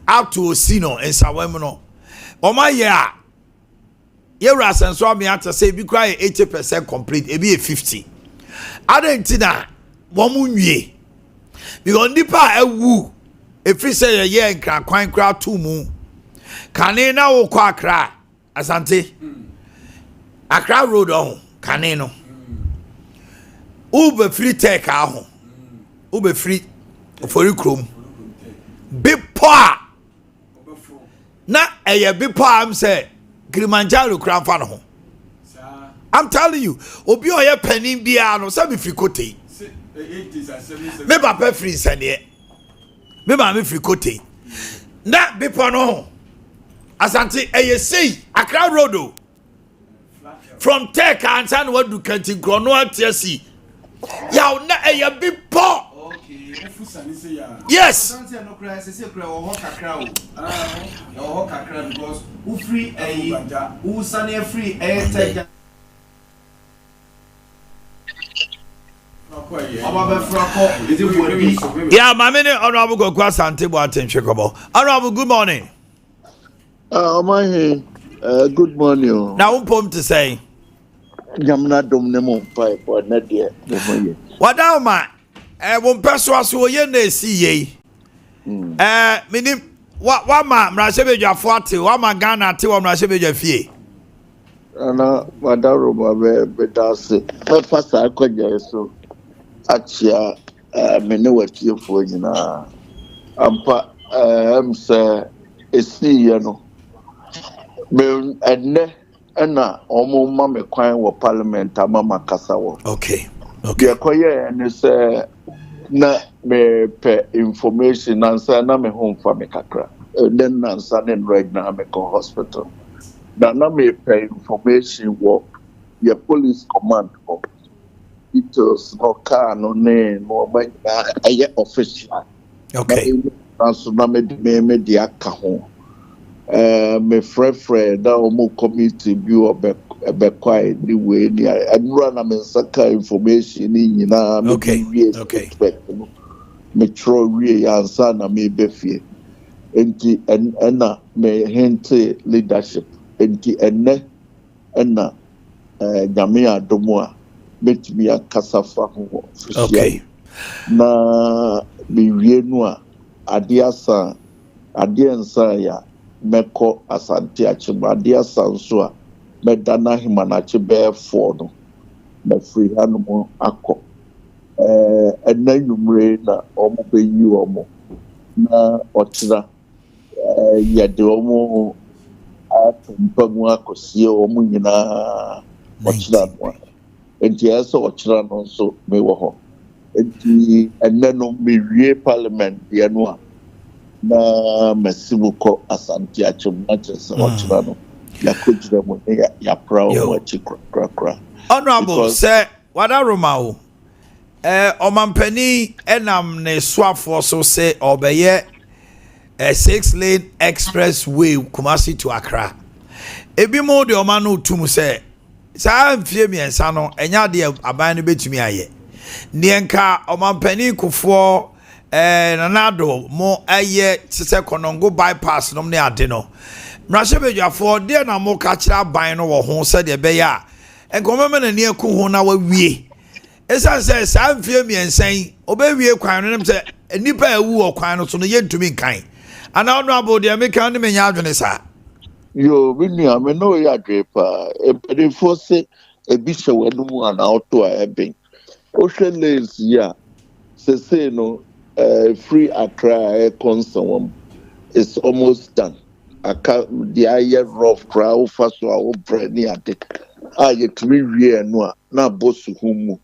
up to Osino and Sawemu no. Oma ya yewra senso me ata say bi cry 80% complete, ebi 50. Adentina womu nwie. Because nipa ewu efri say ye nkran kwan kra to mu. Kane na wo kwa Accra asante. Accra road on kane no. Ube free take ahụ. Ube free ofori krom. Bipa. Na eye bipa am say Kilimanjaro kram fa no ho. I'm telling you, obi oye penin bia no say be free kote. Me ba pe free sane. Me ba me free kote. Na bipa no ho. Asante eye say Accra road o. From Tech and San what do kanti grono atesi. Yaw na eye bipa. Yes. Yeah, my many honorable go cross and table attention. Honorable, good morning. Omanhene, good morning. Now, pom to say. Jamna domnemo pipe or Nadia. What down, man? Won persuas wo ye na si ye. Minim wa ma mrashebeja 40, wa ma Ghana te wa mrashebeja fie. Ana madaro ma be dase. Me fasa akwaja so. Achia me ne watiefo nyina. Ampa say esi ye no. Me enne na omo ma me kwan wo parliament amama kasa wo. Okay. Okay. Koye ene say na me pe information answer na me home for me kakra. Then answer then right now me go hospital. Na me pe information wo your police command for details no car no name no by aye official. Okay. So na me di aka ho. Me friend da omo committee bi obekwai the way ni adura na me saka information ni nyina me okay me tro wie ansa na me befie enti enna me hente leadership enti enne enna nyame adomo a betimi akasa fa ho okay na me wie no a ade ansa ya meko asante achima ade asanso a medana himanache be for no na free hanu akọ ena numre na omo be yi omo na ochira yede omo atumpamu akosie omo nyina ochira no enti eso ochira no so me wo ho enti ena no me wie parliament ye no a na mesibuko asante achima chese ochira no Honorable, sir, what are Romao? Omampeni enam ne swafo so say obeye a 6-lane expressway Kumasi to Accra. Ebi mo de omanu tumu say sa mfie miensa no enya de aban no betumi aye. Nienka omampeni kufo nanado mo aye se konongo bypass no ne ade no. Mrashebeja for there na mo kachira ban no wo ho se de be ya enkomeme na ne aku ho na wa wie esa se sa mfie miensan obewie kwan no se nipa ewu okwan no so no yentumi nkan ana honorable de meka no menya adwene sa yo binu ame no ya drepa e force e bi se wanu mu ana auto a eben o hwe lanes ya se no free Accra consum is almost done. Aka the air rough crowd first wa brand ade aye tumi wie no a na bosu humu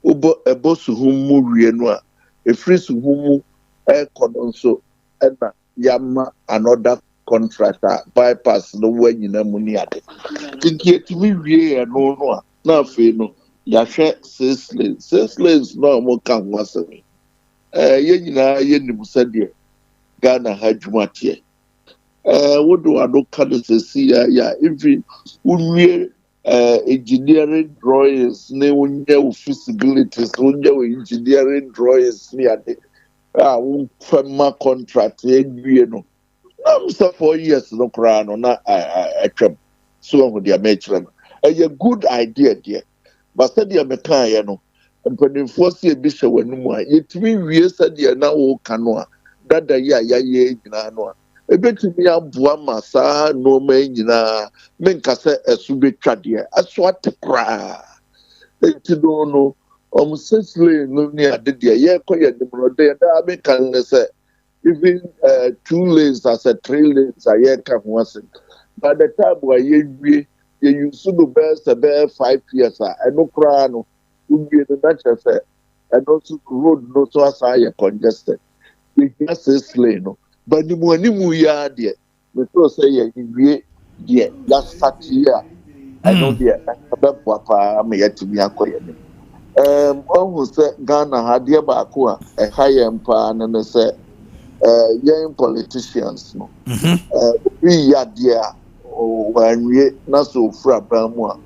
ubo bosu humu wie no a e free su humu e kono so na yama another contract bypass no when you know money at it. Get me we no na fe no ya hwe 6 lanes no mo kan wasani ye nyina ye nim sade Ghana hajuma tie what do I look at ya if we engineering drawings ne unya feasibilities unya engineering drawings ni ade firma contract ye no I'm so 4 years no kra no na atwam so on the amateur a good idea there but said the mekan no mpanimfo se bi hwe wanum a yetimi wie said na wo kano a dada ya nyina no a ebetumi aboa masa no ma nyina menkase esubetwa de aso atekra etido no omsesle no ni ade de ye koye de bro de da mekan se even 2 lanes as a 3 lanes a ye ka ho ase by the time where ye use the best 5 years and no crown will be the natural say and also road no so as I congested. We just say lane, but the money ya dear. We so say yeah, last 30 year. I know dear, about papa may yet to be acquired. Almost Ghana had dear Bakua a high empire and say young politicians no. We are dear. When we not so fra bamwa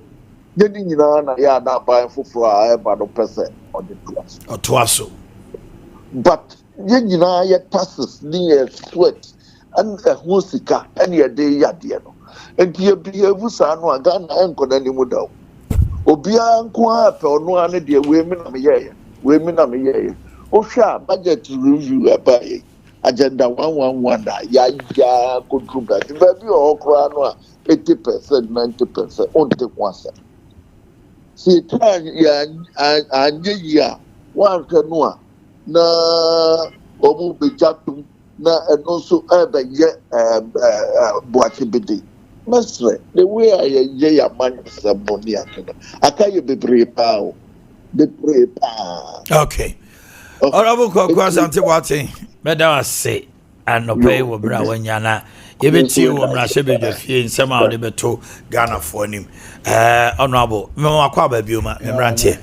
getting na ya na buy for eba no person on the class or twaso but yina ya taxes ni sweat and hosika and ya day ya dear no and ye be evusa no aga na enko na ni muda obia nko a pe ono ane de we mi na me ye o hwa budget review abai agenda 111 ya contribute the baby or crown 80% 90% on the one side. See time ya one canoa na omu bejatum na and also ye Boakye bidi. Mestre the way I ye ya man money akaye bebre pa. Okay. Honorable Kwakwas Antibwati, Madam say, and no pay will bra when yana. If it's you, Rashabe, the fee in some of the beto Ghana for him. Honorable, Mama Quaba Buma, Membrante.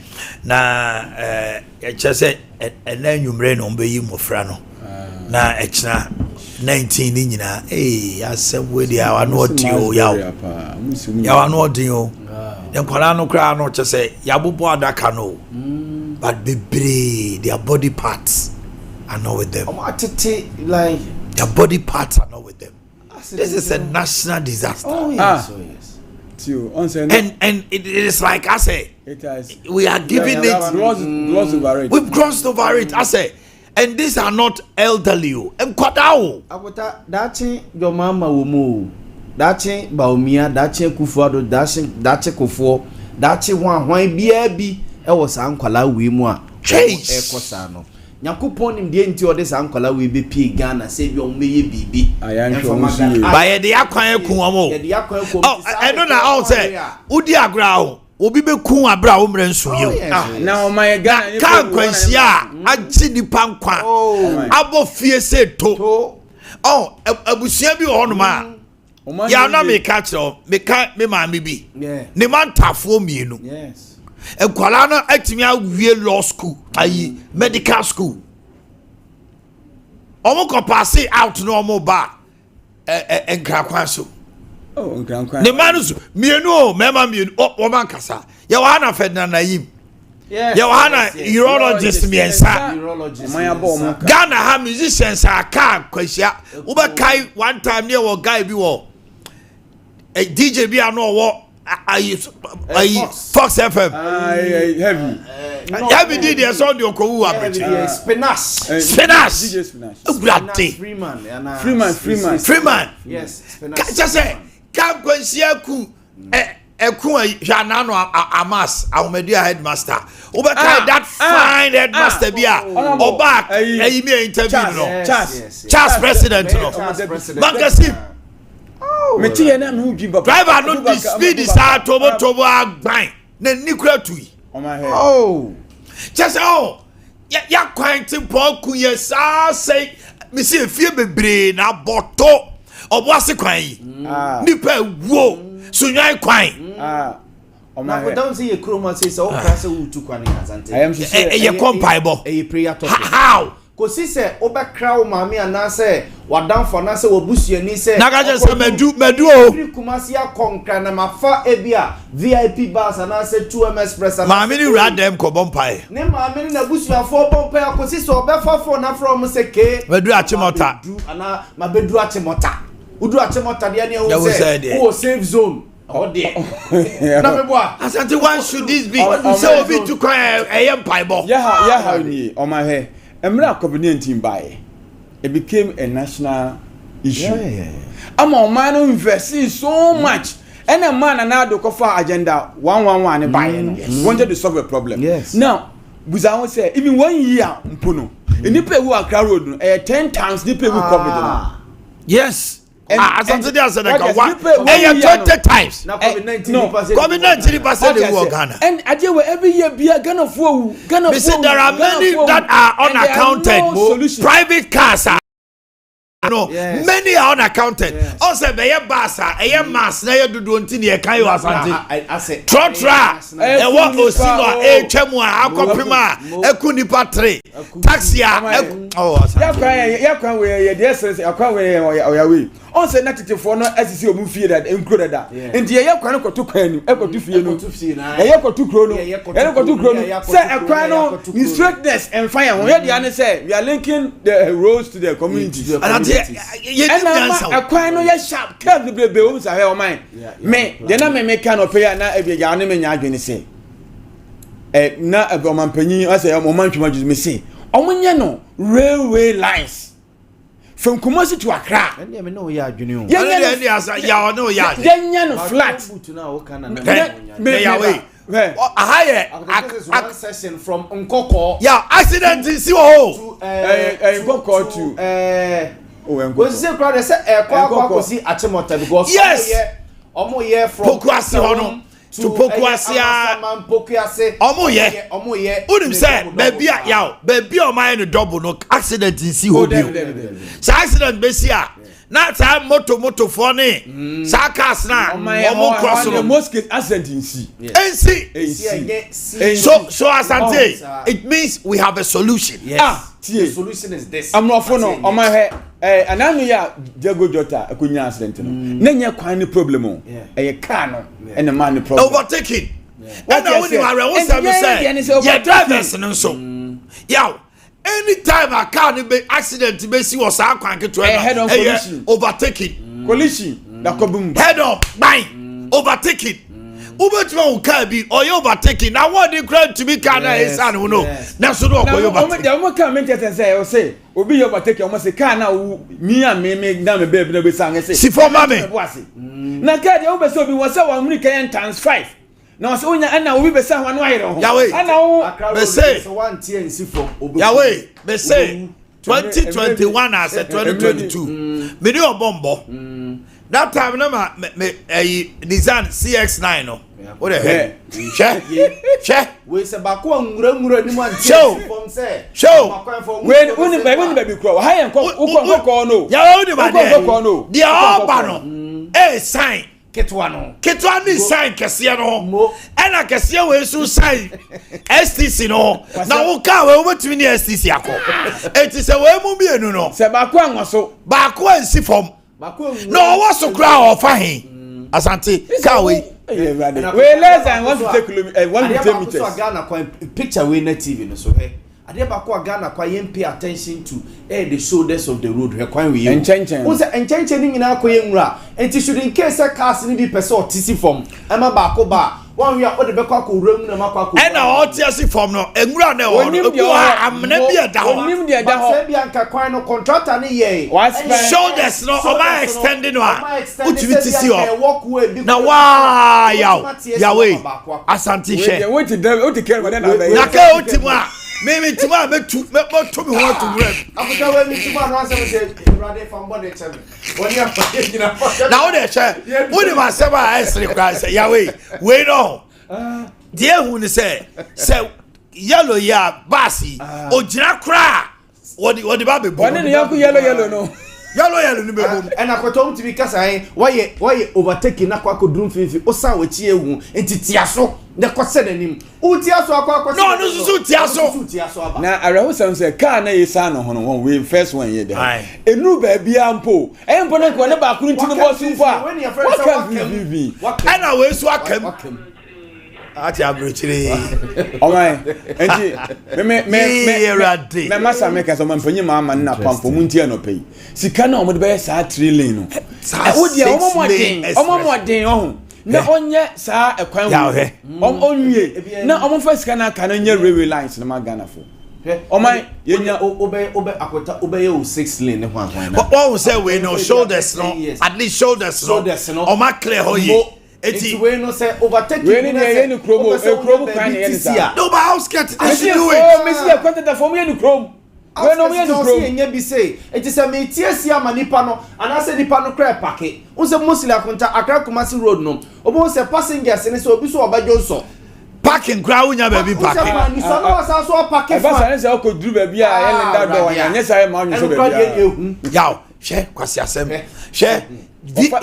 Na, just say, and then you rain on Bay Mofrano. Na, extra 19 in ya. Eh, I said, with the hour not you, yaw. Yaw not you. Then Colano Crown, not to say, Yabubo Dakano. But their body parts are not with them. Their body parts are not with them. This is a national disaster. Oh yes. And it is like I say, we are giving it. We've crossed over it. I say, and these are not elderly. And Kwadao. Dachi your mama wumu. Dachi baumia. Dachi kufuado. Dachi kufuo. Dachi wan biebi. Was Ankwala Wimwa Chase Ekosano. Yakupon in the entity of this Ankwala will be pig Ghana, save your may be. By the Akye Kuamo. Oh, I don't know how to say Udia Grau will be Kuma Brown Rensu. Now, my God, can't quench ya. I see the Pankwa. Abo Fiese to. Oh, a Busiabi on ma. Yana me catch up, me can't me, my baby. Yeah, the man tough for me, no. Yes. A Kualana actimia real law school, i.e., medical school. Omoko pass out no more bar and Kakwaso. Oh, Grandpa. The manus, me no, Mamma me, Oman Casa. Yawana Fedna Naim. Yawana, urologist, me and Sa. Ghana have musicians are car, Quesia. Ubakai one time near what guy be war. A DJ be a no war. I Fox FM. Heavy did your son, your co Spinash. Freeman. Yes. Just say, can't go see a coup. Janano Amas, our media headmaster. Over that fine headmaster Bia. Or back a interview. Charles President. Magasim. Driver no the speed is hard to grind. Then nuclear to oh, just ya quite important. Yes, I say, Monsieur Fibbe na boto. Obuasi kwan. Nipa wo. Sunyan kwan. Na go down say ye kroma say so press wu tu kwan asante. I am so say ye compaibo. E prayer topic. How? Ko si say obekra wo maami ana say wadam for na say obusuani say na ga say medu o kumasi akonkra na mafa ebia VIP bus ana say 2M Express ana maami ni ra dem ko bompai ne maami ni na busuafo bompai ko si say obefa for na from say ke medu achimota ana mabedu achimota udu achimota de ne wo say o safe zone. Oh dear. Asante, why should this be? So be to cry a paibo. Yeah, ni on my hair. Emra COVID-19 by it became a national issue. I'm on man who investing so much. And a man and I do for agenda 111 buying. Wanted to solve a problem. Yes. Now, without say even 1 year mpuno. And you pay who are crowd 10 times you pay who COVID. Yes. Asante dia said that 20 times. Now COVID-19 COVID-19 in Ghana. And I deal with every year be a Ghana for Ghana. There are many that are unaccounted. Private cars are. No, many are unaccounted. Also, be a basa, a mass, na you do until you can you asante. I say Trotra, e what osino, e chemwa, akopima, e kunipa 3. Taxi oh, ya kwa we dey sense, ya kwa we we. On say na for no SC o mu fie that included that. Enti ye kwa no koto kwan ni, e koto fie no. Ye koto kro no. Ye koto kro no. Say e kwa no ni straightness and fire. Won ye dey an say we are linking the roads to the community. And ye a kwan no ye sharp. Can the be o say o man. Me, dey na me kan opia na e bia ne me nya adwene say. Na omanpanyin o say omantwuma juzu me say. Omunye no railway lines. From Kumasi to Accra. And me know ya adwene o. Ya no ya. Yenya no flat. Me away. Ahaye one session from Nkoko. Yeah, accident is ho. Nkoko to we say crowd say Nkoko si Achimota because yes. Omo here from Pokuasi hono. To Pokuasia omo ye unim say baby yaw baby o man no double no accident in see ho bio sa accident be see a na ta moto for ne sa cars na omo cross no most case accident in see so asante it means we have a solution. Yes. The solution is this. I'm not for no on my head ananu ya Jago Jota akunya accident no na nya kwan ni problem o e car no and the man the problem overtaking and now when you are we say your drivers no so yaw anytime a car ni be accident be see was akwan keto na overtaking collision na kobum head on bang overtaking ubetuma uka bi oyo overtaking na what the crowd to be car na isan no na so do okoyo overtaking na mo ka mention say o say obi yo overtaking o say car na mi and me na me baby na be sang say si for mame na car dey o be say obi was say 1 minute can times 5 na so onya ana obi be say ho no ayero ho ana o be say one tier nsi for Yahweh be say 2021 as 2022 me dey obombo that time na me Nissan CX9 no what the heck che we say bako ngura ni man show when baby crow high and ko no ya only man no they all ba no sign ketwa ni sign kese no ena kese we so sign STC no na wo ka we obetumi ni STC akọ enti se we mu bienu no se bako anwoso bako ansi fom no was so crowd of fine asante ka we less than 150 kilometers 150 meters so Ghana kwa picture we na TV no so he ade ba kwa Ghana kwa yen pay attention to the shoulders of the road he kwa we enchenchen wo say enchenchen ni nyina kwa yenwura enti should in case cars ni bi person otisi form ama ba ko ba one we are the bekwa ko wura mu na makwa ko and otisi form no enwura na o amna bi da ho onim de da ho say bi anka kwan no contractor ni ye shoulders no o ma extending no utiviti si o na wa yawe asante she we ti care na ka otimu a me tima me to me ho to grab abuja we mi tima no answer say brother from body chemi woni afa gina na wo de che woni ma se ba esre kwa say yawe we no die hu ni say yellow ya basi o jira kra wodi ba be bo woni ne yanku yellow no Yalo ni bebo. And akotom to be kasa why overtaking na kwa kodrum fifi o san wachi ehu entitia so the kwese nanim utia so akwa no so tia so na areho sam say car na yesa no ho no we first one here there enu ba bia ampo empo na ko ne ba kuru ntino bo so a ana we so akam ati abrochire alright enti me masa make so mampanyi mama na pampo mu ntia no pay sika na omo de be sa trillion no wo dia omo den ohun na onye sa ekwan onye na omo fa sika na aka na nye railway lines na magana fo oman yenya obe akota obe ye 6 lane ne ho akwan na what we say we no shoulders no at least shoulders no o ma clear ho ye eti we no say overtake we ni ye kromo kwan ye nisa no but house get they should do it oh me see the content of me ye kromo we no me ye kromo enya bi say eti say me tie sia ma nipa no ana say nipa no kra pake unse mosili akonta Accra Kumasi road no obo say passengers ni so obi so obajo so parking crowd unya baby parking ni so no asa so parking fa eba say ko duru ba bia ye lenda do nya nya say ma onyu so ba bia yaw she kwasi asem she tell me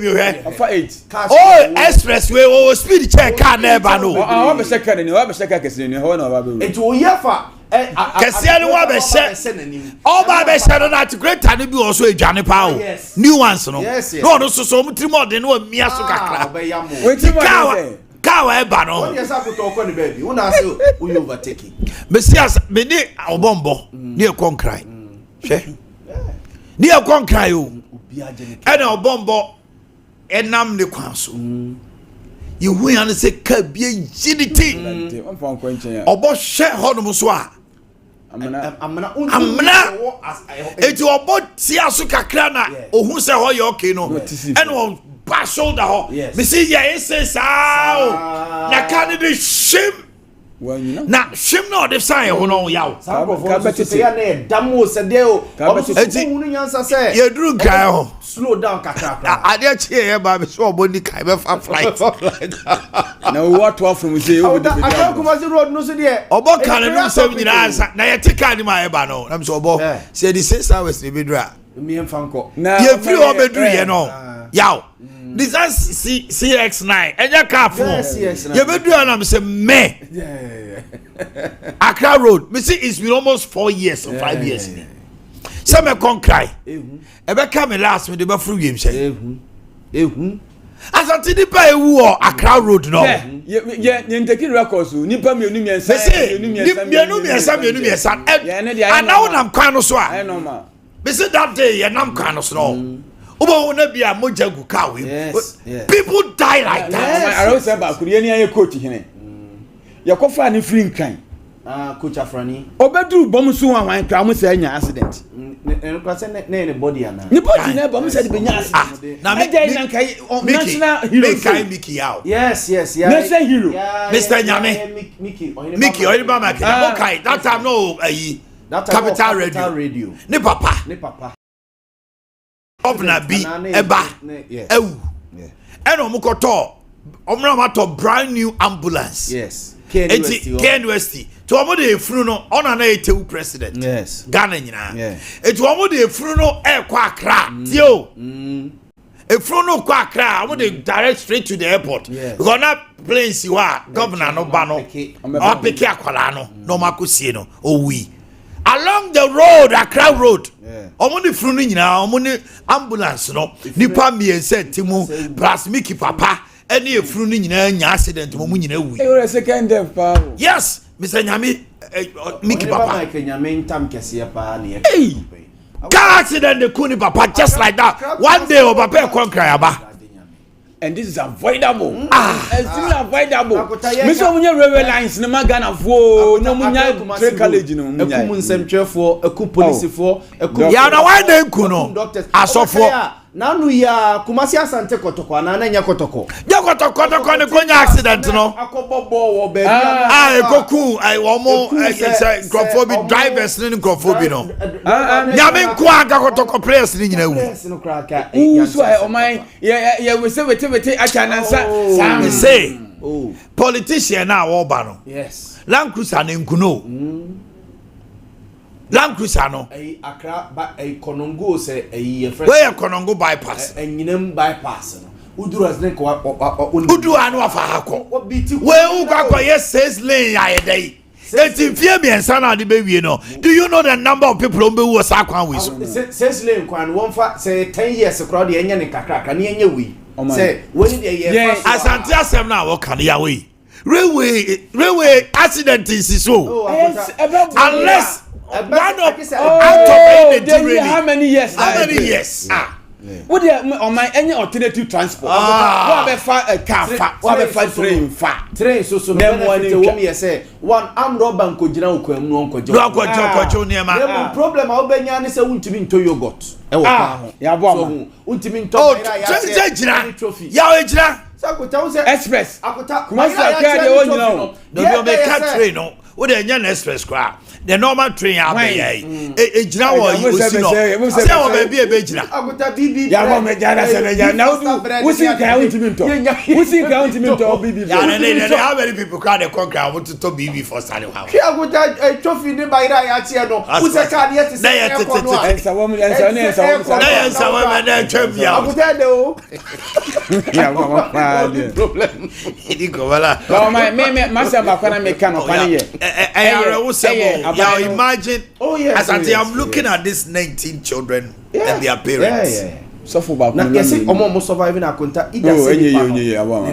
here for 8 oh expressway oh speed check car never no wa be second ni wa be second kesi ni ho na wa be it o yefa kesi ni wa be she all ba be she no that greater ni bi also edwane pa o new ones no no so mutri mo de no amia so kakra wetin mo dey car wa eba no one yesa ko to ko ni baby una say we overtaking mesias me ni obombo ni e konkrai she ni e konkrai o ena obombo enam ne kwan so yehu ya ne se ka bia yiditi obo hye hodom so a amna eti obo tia so kakra na ohun se ho ye okay no ena ba shoulder ho me see ya ese sa na ka ne be shim na shim no de say ho no yaw ka betete ya na damo se de o eti unu nyansa se ye duru kai ho slow down kakra Ade Akye ye ba be so oboni kai be fa flight na what from say o de Accra Kumasi road no so de obo kan no se nyina ansa na ye tika ni ma ye ba no na so obo say the 6 hours ni be dura mi enfanko na ye free obeduru ye no yaw this is CX9 enya car phone ye bedua na me say me Accra road me see it's been almost 4 years or 5 years ni say me kon cry ebe ka me last me de be free game say asante di pa ewu o Accra road no ye taking records nipa me onum yensa and now nam kwan no so a me say that day ye nam kwan no so no Ubo na bia moja gu ka we people die like that I say ba kuri eni aye coach hene ye kofa ni free nkan coach Afrani obedu bom so wan kwa mo say nya accident kwa say na body ana ni body na bom say be nya accident na me kai national hero kai Mickey Yaw yes national hero Mr. Nyame Mickey Oyinba Market okay that time no ayi capital radio ni papa Governor B eba ewu eno mukoto omra mato brand new ambulance KNUST to omo de efuru no ona na etewu president Ghana nyina eti omo de efuru no kwa Accra tio efuru no kwa Accra omo de direct straight to the airport because na plane si wa governor no ba no o peke akwala no makosie no owi along the road Accra road omoni furu no nyina omoni ambulance no nipa miense timu plus Mickey papa ene efuru no nyina nya accident mo nyina wi e second death pa yes Mr. Nyame Mickey papa Mike Nyame ntam kese pa na car accident the kuni papa just like that one day papa e kon cry aba and this is avoidable it's still avoidable me so munya railway lines na magana fo no munya trade college no munya ekum nsɛmtwɛfo ekum policefo ekum ya na why dey ku no asofo na nu ya Kumasi asante kotoko na nya kotoko ya kotoko ne konya accident no akobobo wo be ekoku womo crofobia drivers ni crofobia no nyame nko aka kotoko players ni nyina wu so o man ye we say acha nansa sam say politician na wo ba no yes Land Cruiser ne nkuno Land Cruiser no. Accra Konongo say Where Konongo bypass? Nyinem bypass no. Uduru as nek Udu anu afa hako. Where ukwa yes says lane ya dey. Eti fie mi ensa na de be no. Do you know the number of people on be wo sa kwan we so? Says lane kwan won fa say 10 years crowd de enye ne kakra kan enye we. Say when the year Asante asem na wo kan ya we. Railway accident is so. Unless one of out of really. How many years? What on my any alternative transport? What be a car? What be train? Train so them one to say one armed robber ko gina ko mu onko jo. Problem a obenya ne se untimi nto yogurt. E wo pa ho. Ya bo ama. Untimi nto trophy. Ya ejira. Sakuta say express. Akuta. Kuma say car de won no. No be car train no. Wo de nya express kwa. The normal train abey ejina wo osi no say wo be bi ejina aguta bibi ya wo me jana se me jana wo si kan bibi ya how many people crowd the conquer want to bibi for starting how ki aguta trophy ni bayira ya tie no wo se ka de ti se ko no ensa wo me na twem ya aguta de o ya wo pa problem idi go wala ba me masa ba kwana me kan o pan ye wo se now imagine, as I'm looking at these 19 children and their parents. So for about now, yes, almost surviving a contact. Either say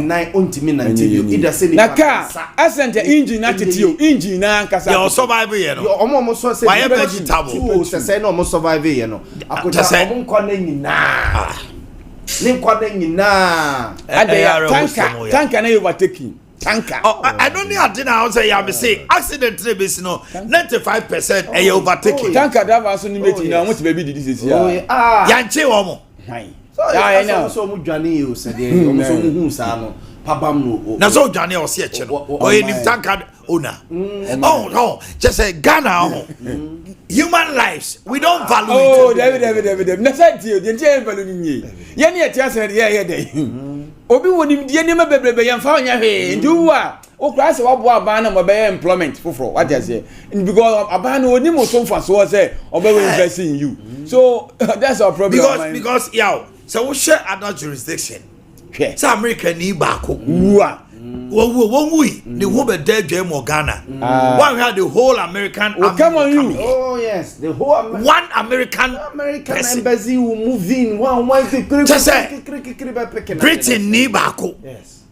nine ultimate 19. Either say na car, ascent engine attitude, engine na kasa. You survive here, no. Almost so say. Why vegetable? Say no, almost survive here, no. Akuta almost calling na. Nim calling na. Tanker na overtaking. Tanker. I don't need a dinner. I say, I say, accident is no 95% a overtaking. Tanker driver also need to know what baby did this year. Yanche womo. So I know. So mu Johnny you said, so mu sa no. Pabam no. Na so Johnny o see eche no. O any tanker owner. Oh no, just say Ghana. Human lives, we don't value it. Oh, David. Na say you, the value ni. Ye ni etia say ye dey. Obi woni die ni mabebebe ye mfa onya hwe ndu wa o kra se wabo aban na mobey employment foforo what you say because aban no oni mo so mfa so say obe we invest in you so that's our problem because so we share other jurisdiction so America ni ba ko wo the whole be dead jam Ghana one had the whole American come on you oh yes the whole one American embassy will move in one Britain ni ba ko yes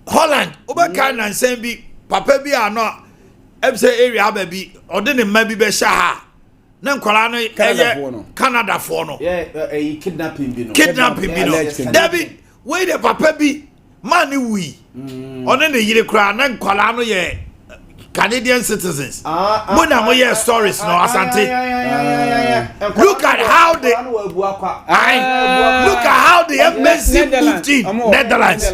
Holland obeka na nsem bi papa bi ano ebse area ba bi ode ne ma bi be sha ha na nkwala no Canada for no kidnapping bi no David where the papa bi man we on the yire kra na nkwala no ye Canadian citizens mona mo ye stories no asante look at how the embassy moved in Netherlands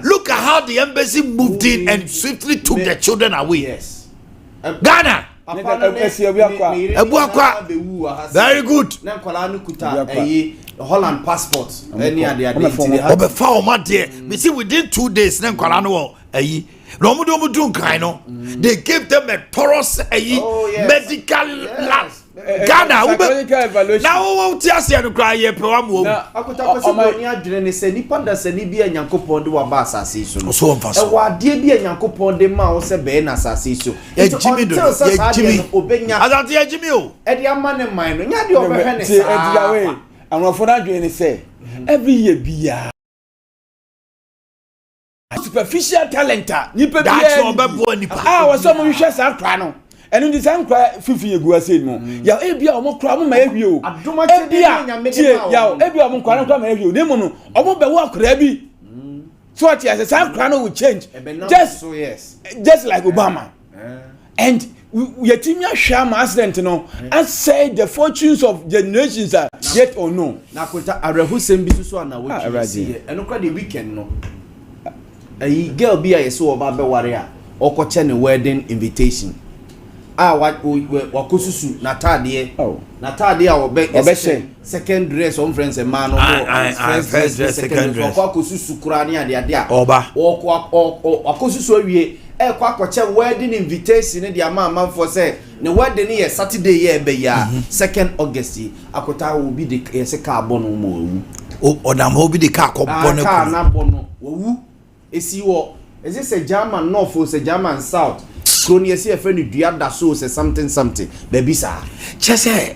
look at how the embassy moved in and swiftly took the children away yes Ghana very good Holland passport any of the obefa o ma de me see within 2 days na nkwala no ayi no mo do nkan no they gave them a thorough medical lab Ghana now wo ti ase no kra ye pe wa mo akota ko se ni adwene ne se nipa da se ni bia nyankopon de wa ba asase so no so mfa so e wa de bia nyankopon de ma wo se be na asase so ye jimi do ye jimi azante ye jimi o e de ama ne man no nya de obehwe ne sa anofo na adwene say every year bia superficial talent nipa bia that obebo nipa wo so mo hwehwe sa kra no enu di san kra fifi egu ase no ya ebia omo kra mo ma ehwie o ebia ya ebia omo kra ma ehwie o nemu no omo be wo akra bi so what yes san kra no will change just like Obama and we timi ahwa ma accident no and say the fortunes of generations are yet or no na kota arehusem bi so na wo chi enu kra the weekend no ayi girl bi ayeso oba be ware a okoche ne wedding invitation wakosusu na tade a obe second dress on friends e man no first dress second dress wakosusu kura ni ade a oba wakosusu awie kwa koche wedding invitation the amount for say the wedding here Saturday here be ya 2nd August akota will be the yes carbon mo o na mo bi the car ko bono car na bono wu esi wo is this a German north or a German south kroni esi e friend dua da so say something baby sir chese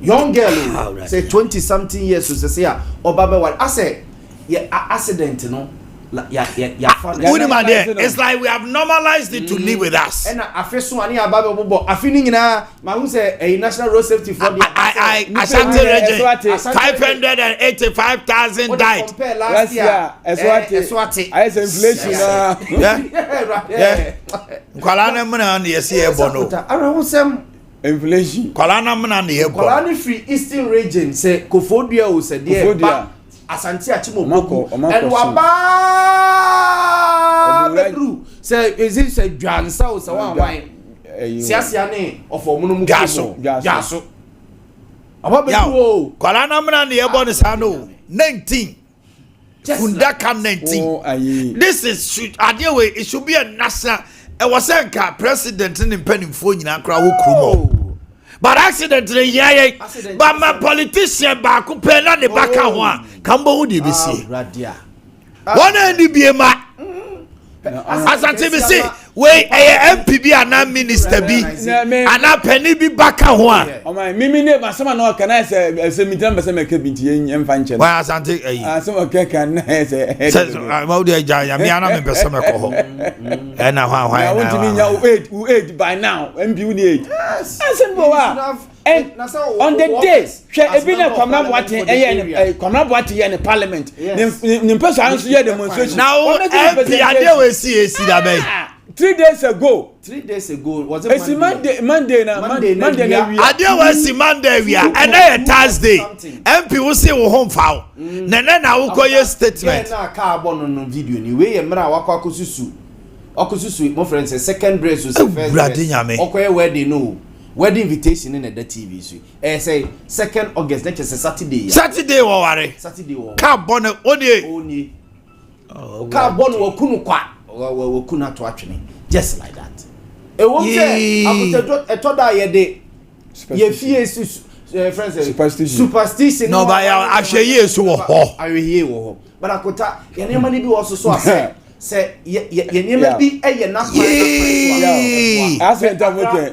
young girl say 20 something years so say obabe wa I say accident no it's like we have normalized it to live with us. And afeso ani ababe bobo afini nyina ma hu say a national road safety for the Ashanti region 585,000 died last year. Eswati I say inflation yeah kwala na mna na yesi e bono ara hu sem inflation kwala na mna na ye bono kwala ni free eastern region say Kofodua o say there Asante Achimoboko and waba bedru say is it say dwansa o say wan siasia ne of omunumu gaso aba bedru o kwala na mna na ye bono sa no 19 Fundaka 19 this is Ade way it should be a national e was a president in penimfo nyina kra wo krumo but accident but my politician back na the back ho kambo wo de be see one and be ma asante be see we MPB ana minister bi ana penny bi back ho a mimi ne ba sama na kana say mitan ba say make bi ti emfa nche wa asante asama keka na say ma wo de ja ya me ana me be sama ko ho e na ho I want to be age by now MPB ni age asembo wa and on the day ebi na Kwamna Boakye in parliament ni person answer your demonstration now MP Ade we see da be 3 days ago was it Monday Ade we see Monday we and na Thursday MP we see wo home foul na wo koye statement na car born no video ni we mra wakosusu my friend say second brace was first okoye wedding no wedding invitation in the TV so say 2nd August next Saturday wo ware car born oni car born wo kunu kwa wo kuna to atwene just like that e won say akotedo etoda ye de ye fie friends superstition no ba ya ahweye so wo ho ahweye wo ho but akota ye ne mani bi wo so ase say ye niam bi eye na pa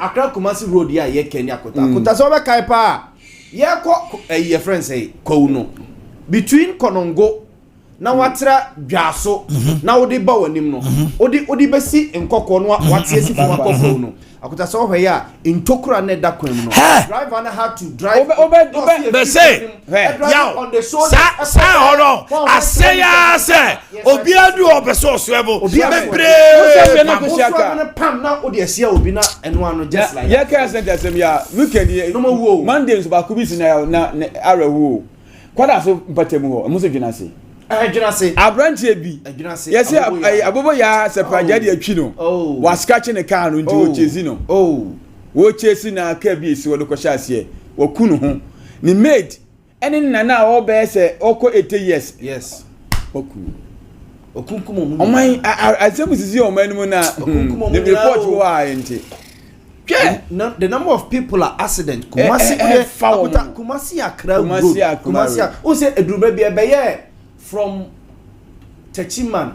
Accra Kumasi road ya ye Kenya akota so be kai pa ye ko ye friends say ko no between Konongo na watra dwaso na wodi ba wanim no odi besi nkokko no watie si fo akokko no akuta so hwe ya ntokura ne da kwan no driver na had to drive be say on the shoulder sa horo aseya se obi adu obeso oswebo bebre na ko siaka pam na odi asia obi na eno ano just like ya ka center sem ya weekend no mo Mondays ba ko bi si na arawo kwada so mpatemu ho mo se dwena se Abrantie bi yes abobo ya sepaja de atwi no wa scratch ne car no nti wo chezi no wo chezi na car bi esi wo do kwhya ase wo kunu ho ni maid ene nana o be se oko 80 years yes okunkum mu oman asem sisi oman mu na the report wo a enti the number of people are accident Kumasi Accra o say edurube bi ebe from Techiman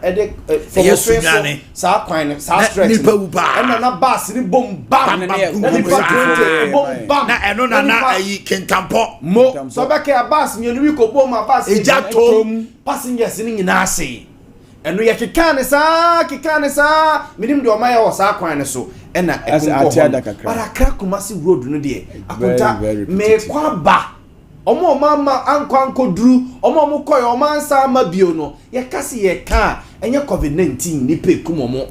ede from Osunani sa kwan sa stretch and na bus ni bom bam na eno na ayi kenkampo mo so be ka bus mi wi ko bom bus ejatom passengers ni nyina ase eno ye kekane sa minim de o maye o sa kwan ne so na para Accra Kumasi road no de akonta me kwa ba omo mama anko duru omo koyo omo ansa ma bio no ye kase ye ka enye COVID-19 ni pe kumomo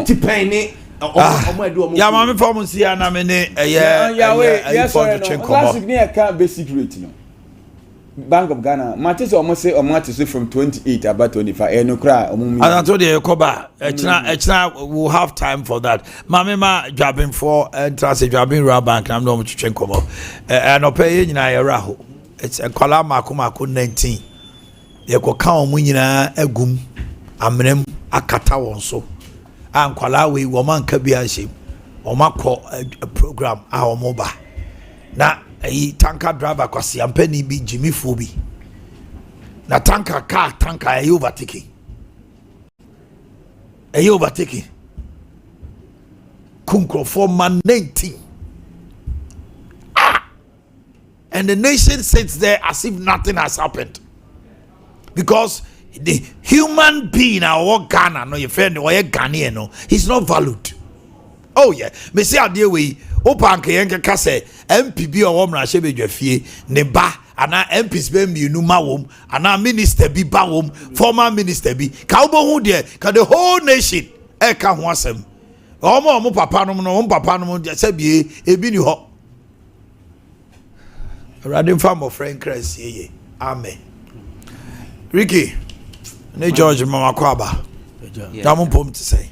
tipen ni omo adu omo ya ma me form si ya na me ne yes classic ni e ka basic rate no Bank of Ghana matches almost say from 28 about 25 no cry I told you koba we'll have time for that ma driving for transit driving raw bank I'm no to check komo and pay nyina ya raho it's a kola mako 19 ye ko ka omu nyina agum amrem akata wɔn so a nkwalaa wei wɔn anka bi ahyɛm wɔn akɔ a program a wɔn ba na tanker driver kwasi ampani bi jimifoɔ bi na tanker ɛyɛ overtaking kunkrofo man 19 and the nation sits there as if nothing has happened because the human being our Ghana no your friend or Ghanaian no he's not valued. Oh yeah, me say adie we opa nke yenka ka say MPB or womra hye bedwafie ne ba ana MPs be mienu ma wom ana minister bi ba wom former minister bi ka obo hu de ka the whole nation e ka ho asem omo papa no no papa no de say bie ebi ni ho radin fam of friend Christ ye amen. Ricky ne George mama kwaba damu pom to say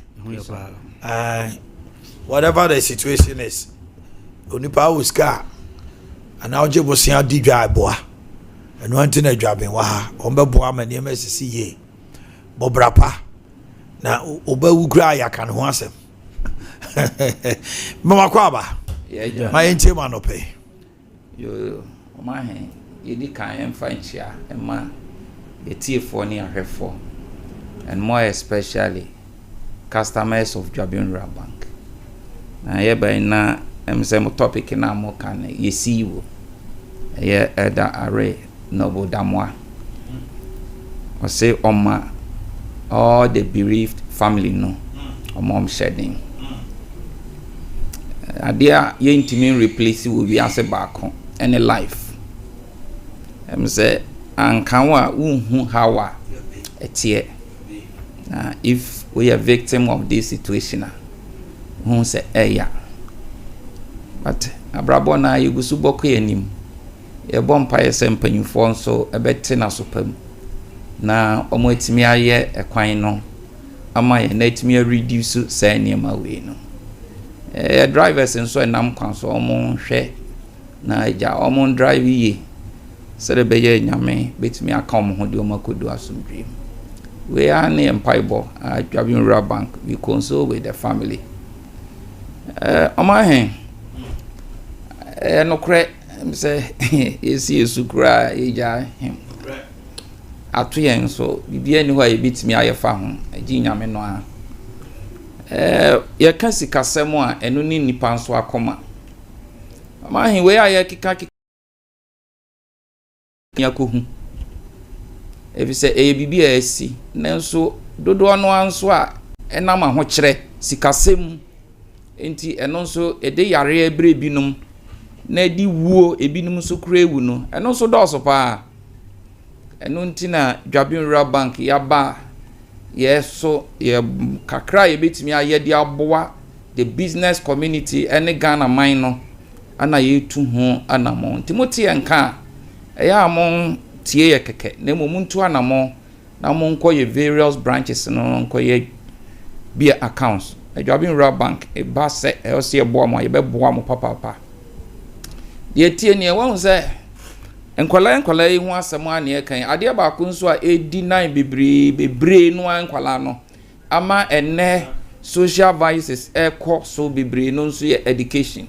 whatever the situation is onipa uska and now jebosia di dwa boa and one thing adwaben wa ha ombe boa mane mesisi ye bobrapa na oba wukra ya kan ho asem mama kwaba my ente man ope yo Omanhene yedi kan emfa nchia ema etiefo ne ahwefo and more especially customers of Jabinra Bank na yeba na emsem topic na mo kan yesiwo ye Eda Are Noble Damwa o say oma all the bereaved family no mom shedding adia ye intimi replace will be as back any life say ankanwa unhu hawa etie if we are victim of this situation who say eya but abrabo na yegusu boko yanim e bompa yesempanyufo nso ebete na sopam na omo etimi aye ekwan no ama ye na etimi reduce say niam we no drivers nso enam kwan so omo hwe na ja omo drive yi sere beye nyame betimi aka omo ho de omo kodu asomdwe we are ne empaibo Jabinra Bank we console with the family Omanhene no kre say esi esukura eja him atoyen so bibia ni ho a betimi ayefa ho agi nyame no a ye kasi kasem a eno ni nipa nso akoma Omanhene we aye kika yakohu ebi say e bibia esi nanso dodo no anso a enam ho kire sikasem enti eno nso ede yare ebre binum na di wuo ebinum so kura ewu no eno nso dɔɔso pa eno nti na Jabinra Bank yaba yeso ye kakra ye betimi aye di aboa the business community ene Ghana man no ana yetu ho anamo nti motie nka eya amon tie ye keke na momuntu anamo na monko ye various branches no nko ye bia accounts Jabinra Bank e ba se e o se ebo mo ye be boa mo papa ye tie ne won se enkwala yi ho asem a ne kan ade ba ko nso a edi 9 bebre no enkwala no ama ene social vices ekọ so bebre no nso ye education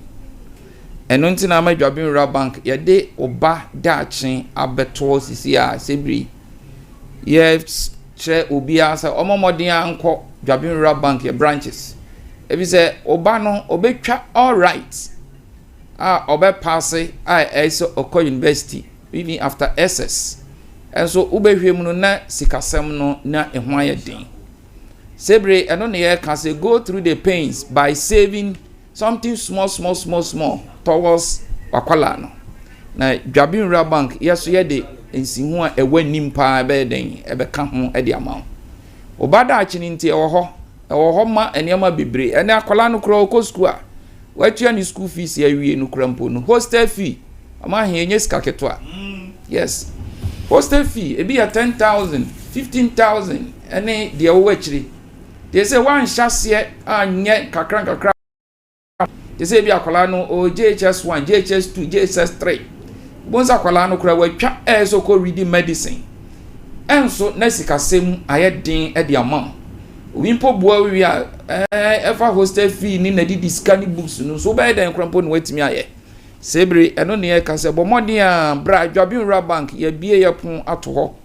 eno nti na ma Jabinra Bank ye de oba daachen abeto sisi a sebri ye che obi asa omomodin anko Jabinra Bank ye branches ebi se oba no obetwa all right obe pass eso oko university even after SS and so ubehwem no na sikasem no na ehwan ye den sebre eno ne ye can say go through the pains by saving something small towards wakwala no na Jabinra Bank yeso ye de ensihu a ewanim pa be den ebe ka ho e de ama obada achini nti ewo ho ma eniama bebre ene akwala no kro ko school a watua ni school fees ya wie no krampo no hostel fee Omanhene enye sika ketwa yes hostel fee e be 10,000 15,000 ene de wo wachiri they say one shase anye kakra they say bi akwala no o JHS 1 JHS 2 JHS 3 bonza akwala no kra watwa so ko reading medicine enso na sika sem ayedin e de amam wimpo bua wi a efa hostel fee ni na di scan books no so by den krampo no watimi aye sebre eno ne ka se bomodi a bra adwabi ra bank ya bie ya pon ato ho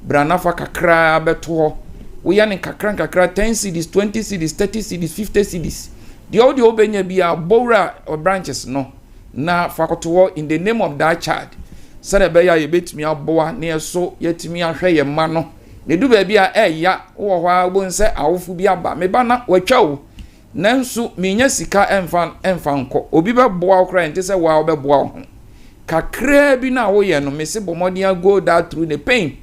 bra nafa kakra beto ho wo ya ne kakra 10 cedis 20 cedis 30 cedis 50 cedis the all the obenya bia bowra or branches no na fakoto ho in the name of that child sare be ya ye betimi aboa na eso yetimi ahwe ye ma no ne du ba bia ya wo ho abonse awofu bi aba me ba na watwa wo nanso menya sika emfa nko obi be boa okra nte se wa be boa ho kakra bi na wo ye no me se bomodi go that through the pain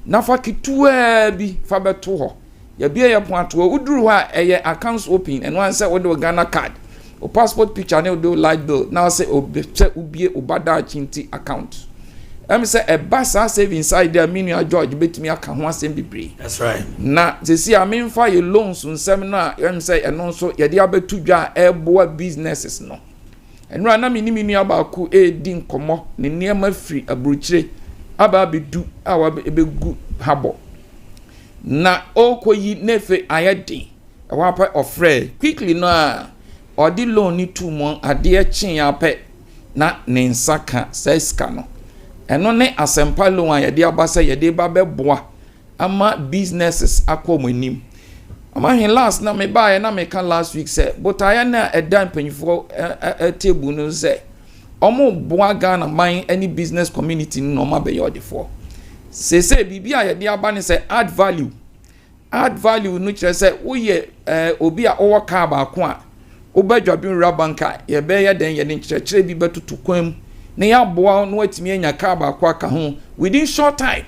na fa kitua bi fa beto ho ya bia ya pon ato uduru ha eye accounts open and one say wo do Ghana card o passport picture ne do light bill now say obie obada chinti account say a basa save inside there meaning George betimi aka ho asem bibre. That's right. Na se si amemfa ye loans nsem na say eno so ye de abetu dwa eboa businesses no. Enra na minimi abaku di nkomo ne niema free abrochire aba bedu awa ebegu habo. Na okoyi nefe ayedi awa pa ofre quickly no a odi loan ni 2 months ade akye ape na ne nsaka seska no. Eno ne asempa lo an yede abasa yede ba beboa ama businesses akomo anim ama hin last na me buy na me kan last week say but aya na edan panyifo table no say omo boa Ghana man any business community no ma be yodefo say bibia yede aba ne say add value no kire say wo ye obi a owo ka ba ko a obadwabin rabanka ye be ye den ye ne kire bi betutu kwam na ya boa no atimi anya ka ba kwa ka ho within short time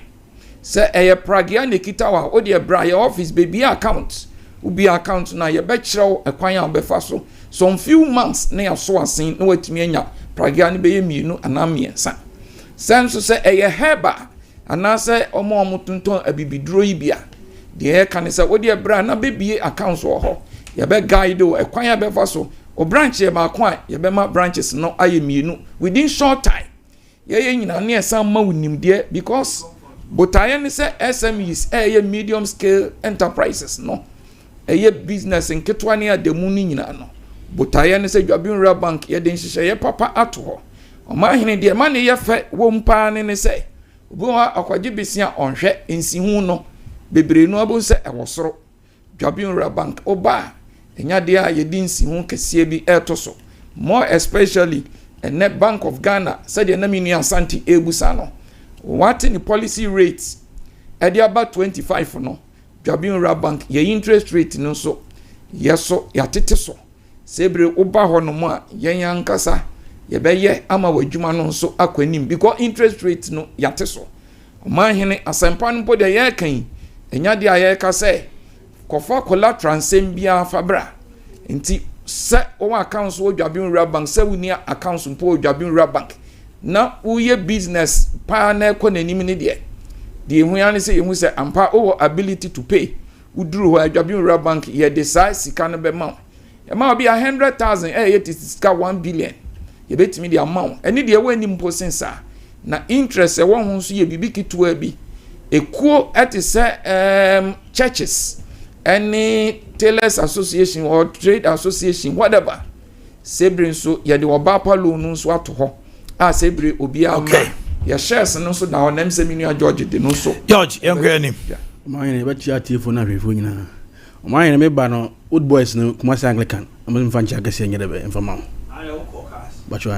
say pragia ne kita wa o de bra your office baby account ubi account na ye be kire ekwan ya be fa so some few months na ya so asin no atimi anya pragia ne be ye mienu anamiensa sense say heba ana say omo tonton abibiduro yi bia de ka ne say o de bra na baby account wo ho ye be guide o ekwan ya be fa so o branch ye ma kwa ye be ma branches no aye mienu within short time ye nyina na esam ma unimde because botaye ne say SMEs medium scale enterprises no business nketwa ne ademu ni nyina no botaye ne say Dwabinra bank ye den hihye ye papa ato ho Omanhene de ma ne ye fe wo mpa ne say obo ha akwaje besia onhwe ensihu no bebre no abo say ewosoro Dwabinra bank oba enya de a yedin si hu kese bi etoso more especially a net bank of Ghana said the name Asante ebusa no what in the policy rates at the about 25 no Dwabinra bank ye interest rate no so yeso yatete so sebre oba ho no mo a yen yankasa ye be ye ama wadwuma no so akwanim because interest rate no yate so Omanhene asempa no po de ye kan enya de aye ka say kofa collateral sembia fabra nti se o accounts wo Dwabinra bank se woni accounts mpo Dwabinra bank na uye business pa na ekonomi ni de hu ya ne se hu se ampa o ability to pay uduru ho Dwabinra bank ye decide sika no be ma e ma be 100,000 yet sika 1 billion ye betimi de amount eni de we ni mpo sensa na interest e wo hu so ye bibi kitua bi ekuo etise churches any tailors association or trade association whatever sebre so ye de obapa loan so ato ho a sebre obi okay ya shares no so na onem se minu George de no so George engwani Omanhene be tia tifo na hwefo nyina Omanhene me ba no old boys no kuma say Anglican am mfa ncha gase nyede be mfa ma ayo caucus but you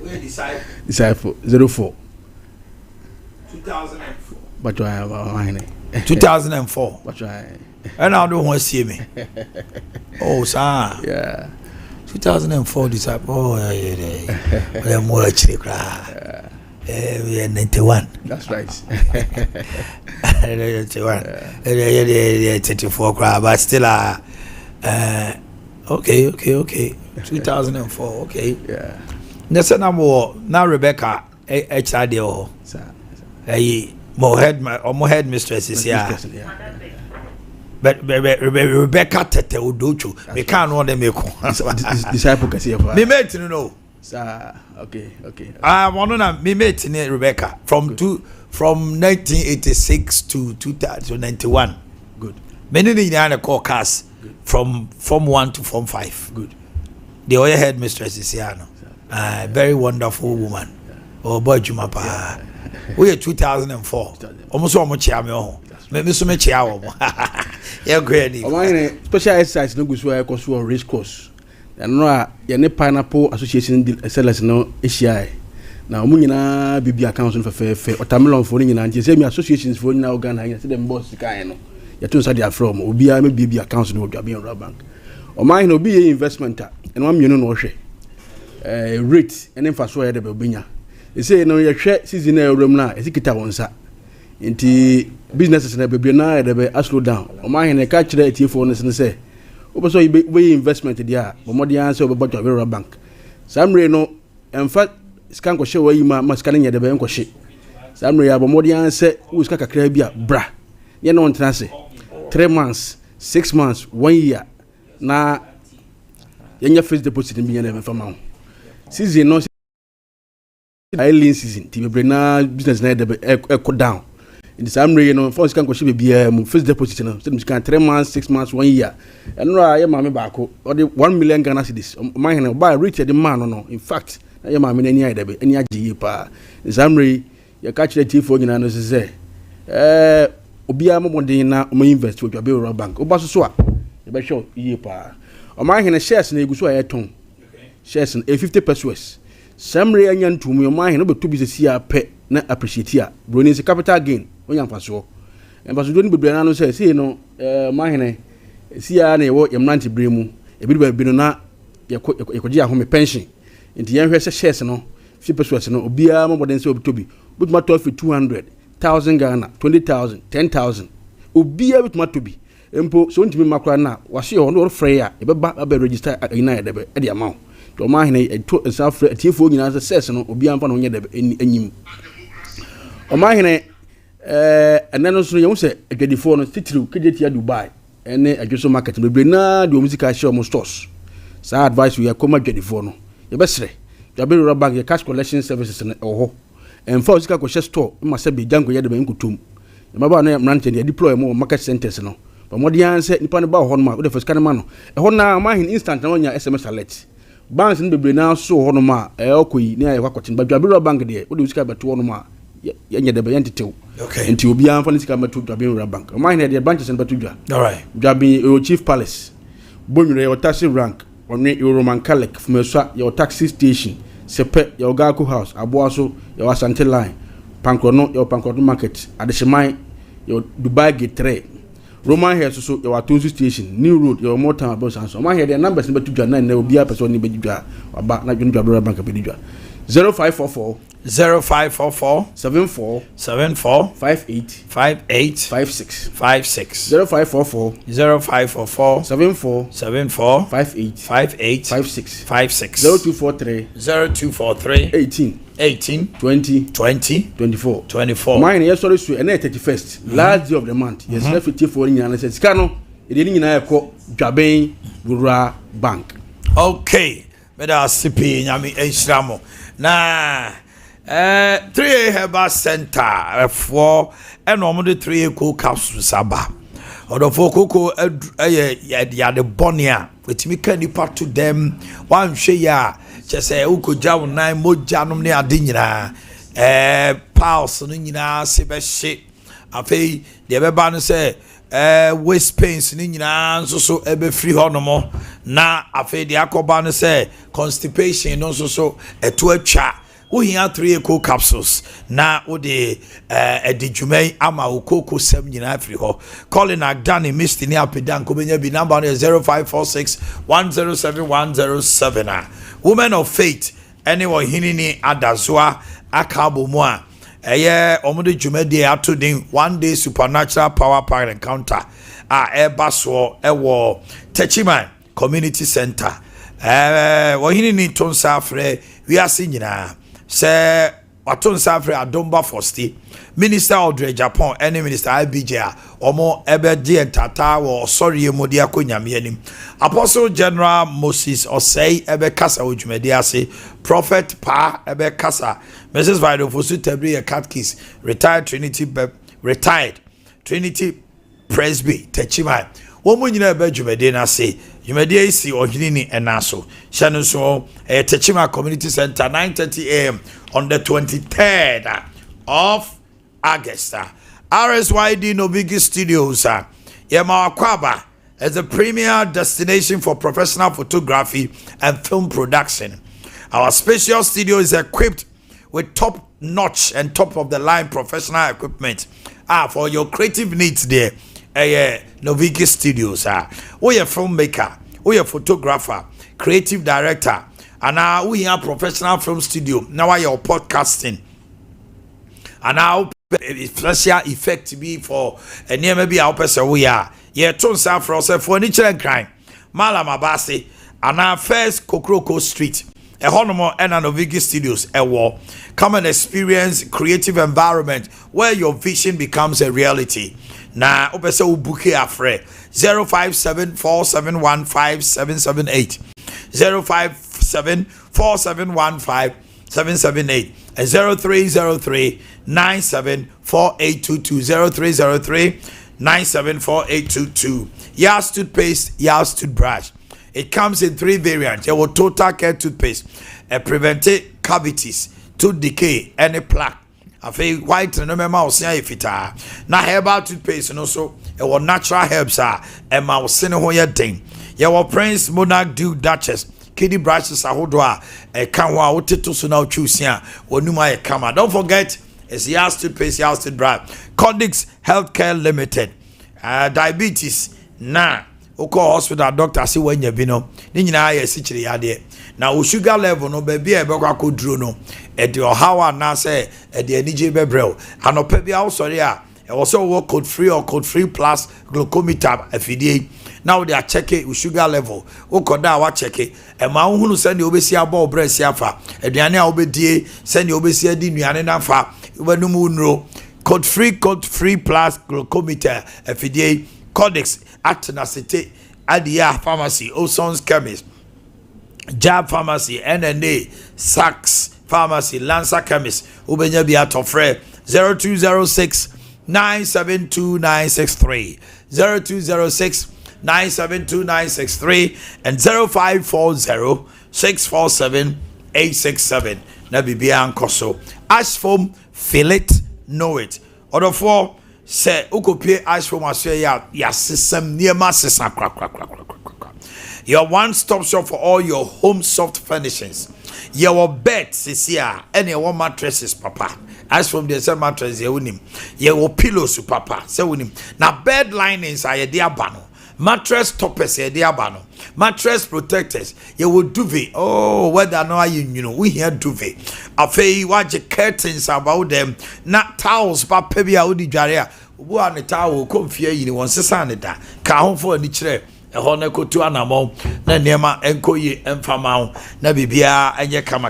we disciple 04 2004 but you Omanhene 2004 but you and I don't want to see me oh sir yeah 2004 disciple oh yeah more actually cry 91 that's right 91 34 cry but still okay 2004 okay yeah nessa now Rebecca HRD oh sir more head mistress is here but Rebecca Tete Udochu me can't know them disciple kasi ya me mate no sir okay I want to me mate Rebecca from 1986 to 2091 Good. Many the call cars from Form 1 to Form 5. Good. The other headmistress is here now. Very wonderful woman. Oh boy, Jumapa. We are 2004. Almost almost chair me home. Maybe so much chair. Yeah, great. Special exercise no go so I course on race course. And no ya Pineapple Association sellers no ACI. Na omu nyina bibia council for watermelon for nyina nti say me associations for nyina organ na say dem boss kan no. Ya tun say dia from obi a me bibia council no Dwabe Rural Bank. Omanhene obi ye investment a eno mienu no hwe. Rate ene fa so ya de benya. E say no ye hwe season na ewram na e sikita wonsa. Nti businesses na bebre na de be slow down. Omanhene ka kire etiefo no say oboso we investment dia bomodi an say obebo Dwabe Rural Bank. Samre no emfa scan ko she wa yima maskane nya de be enko she. Samre ya bomodi an say wo ska kakra bia bra. Ye no ntena se 3 months, 6 months, 1 year. Na yenya first deposit bi nyana mefa ma. Season no island season ti bebre na business na de echo down. In the same way no first can go she be first deposit no. So can 3 months, 6 months, 1 year. And no ya ma me baako or the 1 million Ghana cedis. Omanhene buy rich the man no. In fact, ya ma me na anya de be anya giye pa. In the same way ya catch the tifo nyina no say obi a momodin na o invest for Dwabe Rural Bank. Oba so a e be show yiye pa. Omanhene shares na eguso a yeton. Shares na 50 pesos. Samre anya ntum Omanhene obeto bi sesi a pe na appreciate a. Broni se capital gain onya mfaso. Mfaso do ni bebre na no say no Omanhene si a na ewo yemnante bremu. E bi no na yekoji ahome pension. Nti yenhwe se shares no 50 pesos no obi a momodin se obeto bi. Butuma to fi 200,000 Ghana, 20,000, 10,000. Obia bit matobi. Empo so ntimi makra na wahye ho no frey a e beba aba register ina de be e de amount. To Omanhene e to self tiefo nyina se ses no obia mfa no nye de enyim. Omanhene enano so ye se adwadifo no titiri kejetia Dubai ene adwoso market bebre na de musical share mo stores. Sa advice we akoma adwadifo no. Ye besre. Dwabe Rural Bank ye cash collection services na oho. And for Sika Koshe store, you must be Jango Yadam Kutum. The Mabana Ranton, they deploy more market centers. No, but what the answer, Nippon about Honma with the first Canamano. A Hona, mine instant on your SMS alert. Barnes and Bible now so Honoma, Elqui, near Wakotin, but Dwabe Rural Bank there, what do you sky but to Honoma? Yanya the Bayantito. Okay. And to be on Fonisca to Dwabe Rural Bank. Mine had their branches and Batuja. All right. Dwabe Chief Palace. Bunre or taxi rank, or your Roman Calic from your taxi station. Sepe your Gaku house, Abuaso, your Asante line, Pankrono, your Pankrono market, Adeshimai, your Dubai gate 3. Roman here so your Atunzi station, New Road, your more time about Sanso. My head, their numbers number 2 9 there will be a person in Bedja or back not Junior Bank of Bedja. 0544 0544 74 74 58 58 56 56 0544 0544 74 74 58 58 56 56 0243 0243 18 18 20 20 24 24 mine yes sorry so and 31st last day of the month yes left it for nyana say sika no e dey nyina ekọ Dwabe Rural Bank. Okay, meda sipi nyame enhyiramo na 3 Herbal Center for and omode 3 cool capsules aba odofo koko ya de bonia wetimi kan nipa to them wan hwe ya chese ukoja wonan mojanom ne ade nyina pulse no nyina se be hye afei de beba no se waist pains ni nyina nso so ebe free honomo na afei de akoba no se constipation no nso so eto atwa wo hia 3 eco capsules na wo de edijumai ama okoko sem nyina free ho calling Agdani Misty ni apedan ko benya bi number no 0546 107107 women of faith anyone hinini adazoa akabo mu a omude jumadi ato din 1 day supernatural power pack encounter ebaso ewo Techiman community center wo hinini tonsa afre wi ase nyina se waton safre Adomba Fosti Minister Audrey Japan any Minister IBJ omo ebe die tata wo sorry emodi akonyame anim Apostle General Moses Osei ebe kasa ojumedi ase Prophet Pa ebe kasa Mrs. Vido Fosu Tabri Catkis retired Trinity Presby Techima. Woman you know about Jumedina say Jumedia see or Hinini and Naso. Shannon so Techima Community Center 9:30 a.m. on the 23rd of August. RSYD Novigi Studios. Yama Kwaba as a premier destination for professional photography and film production. Our special studio is equipped with top-notch and top-of-the-line professional equipment. For your creative needs there, Noviki Studios. We are filmmaker, we are photographer, creative director, and we are professional film studio. Now we are podcasting, and now special effect to be for a near maybe our person we are. Yeah, Tonsa for us for nature and crime. Malam Abasi, and our first Kokroko Street. A Honomo and Novigi Studios, a war. Come and experience creative environment where your vision becomes a reality. Na opese ubuke afre 05747157778 05747157778 and 0303974822 0303974822. Yas toothpaste, Yas toothbrush. It comes in 3 variants. There will total care toothpaste, preventive cavities, tooth decay, any plaque. I feel white and no mouse if it are. Now herbal toothpaste and also it will natural herbs and mouse in a thing. Your Prince Monarch Dew Duchess. Kitty brushes a hodwa a canwa to so now choose ya or numa a kama. Don't forget it's Yas toothpaste, Yas toothbrush. Codix Healthcare Limited. Diabetes. Nah. Oko hospital doctor say when you be no ni nyina ya sichiri yade na o sugar level no ba bia e be kwa koduro no e de ohawa na say e de anije bebrel anopa bia wo sori a e wo so wo code free or code free plus glucometer afidie now they are checking sugar level wo koda wa check e ma hunu say ne obesi abo bresi afa aduane a obedie say ne obesi adi nuane na fa wanu mu nro code free plus glucometer afidie Codex Atenacete Adia Pharmacy, Oson's Chemist, Jab Pharmacy, NNA, Saks Pharmacy, Lancer Chemist, Ubenya Biatofre, 0206 972 0206 972 and 0540 647 867. Nabibia and Koso. Ash foam, feel it, know it. Order 4. Say ukopie ash from Australia ya system near my system. Your one-stop shop for all your home soft furnishings. Your beds is here and your mattresses, papa. As from the same mattress, you win him. Your pillows, papa. So win him. Now bed linings are a dear bano. Mattress toppers a dear bano. Mattress protectors. You will duvet. Oh, whether or not you know we hear duvet. Afei watch curtains about them. Not towels, but maybe I would jaria. Who are the towel? Come fear you one sesanita. Count for the chair. A honor to anamo. Na nema enko ye enfamao. Na bibia enye kama.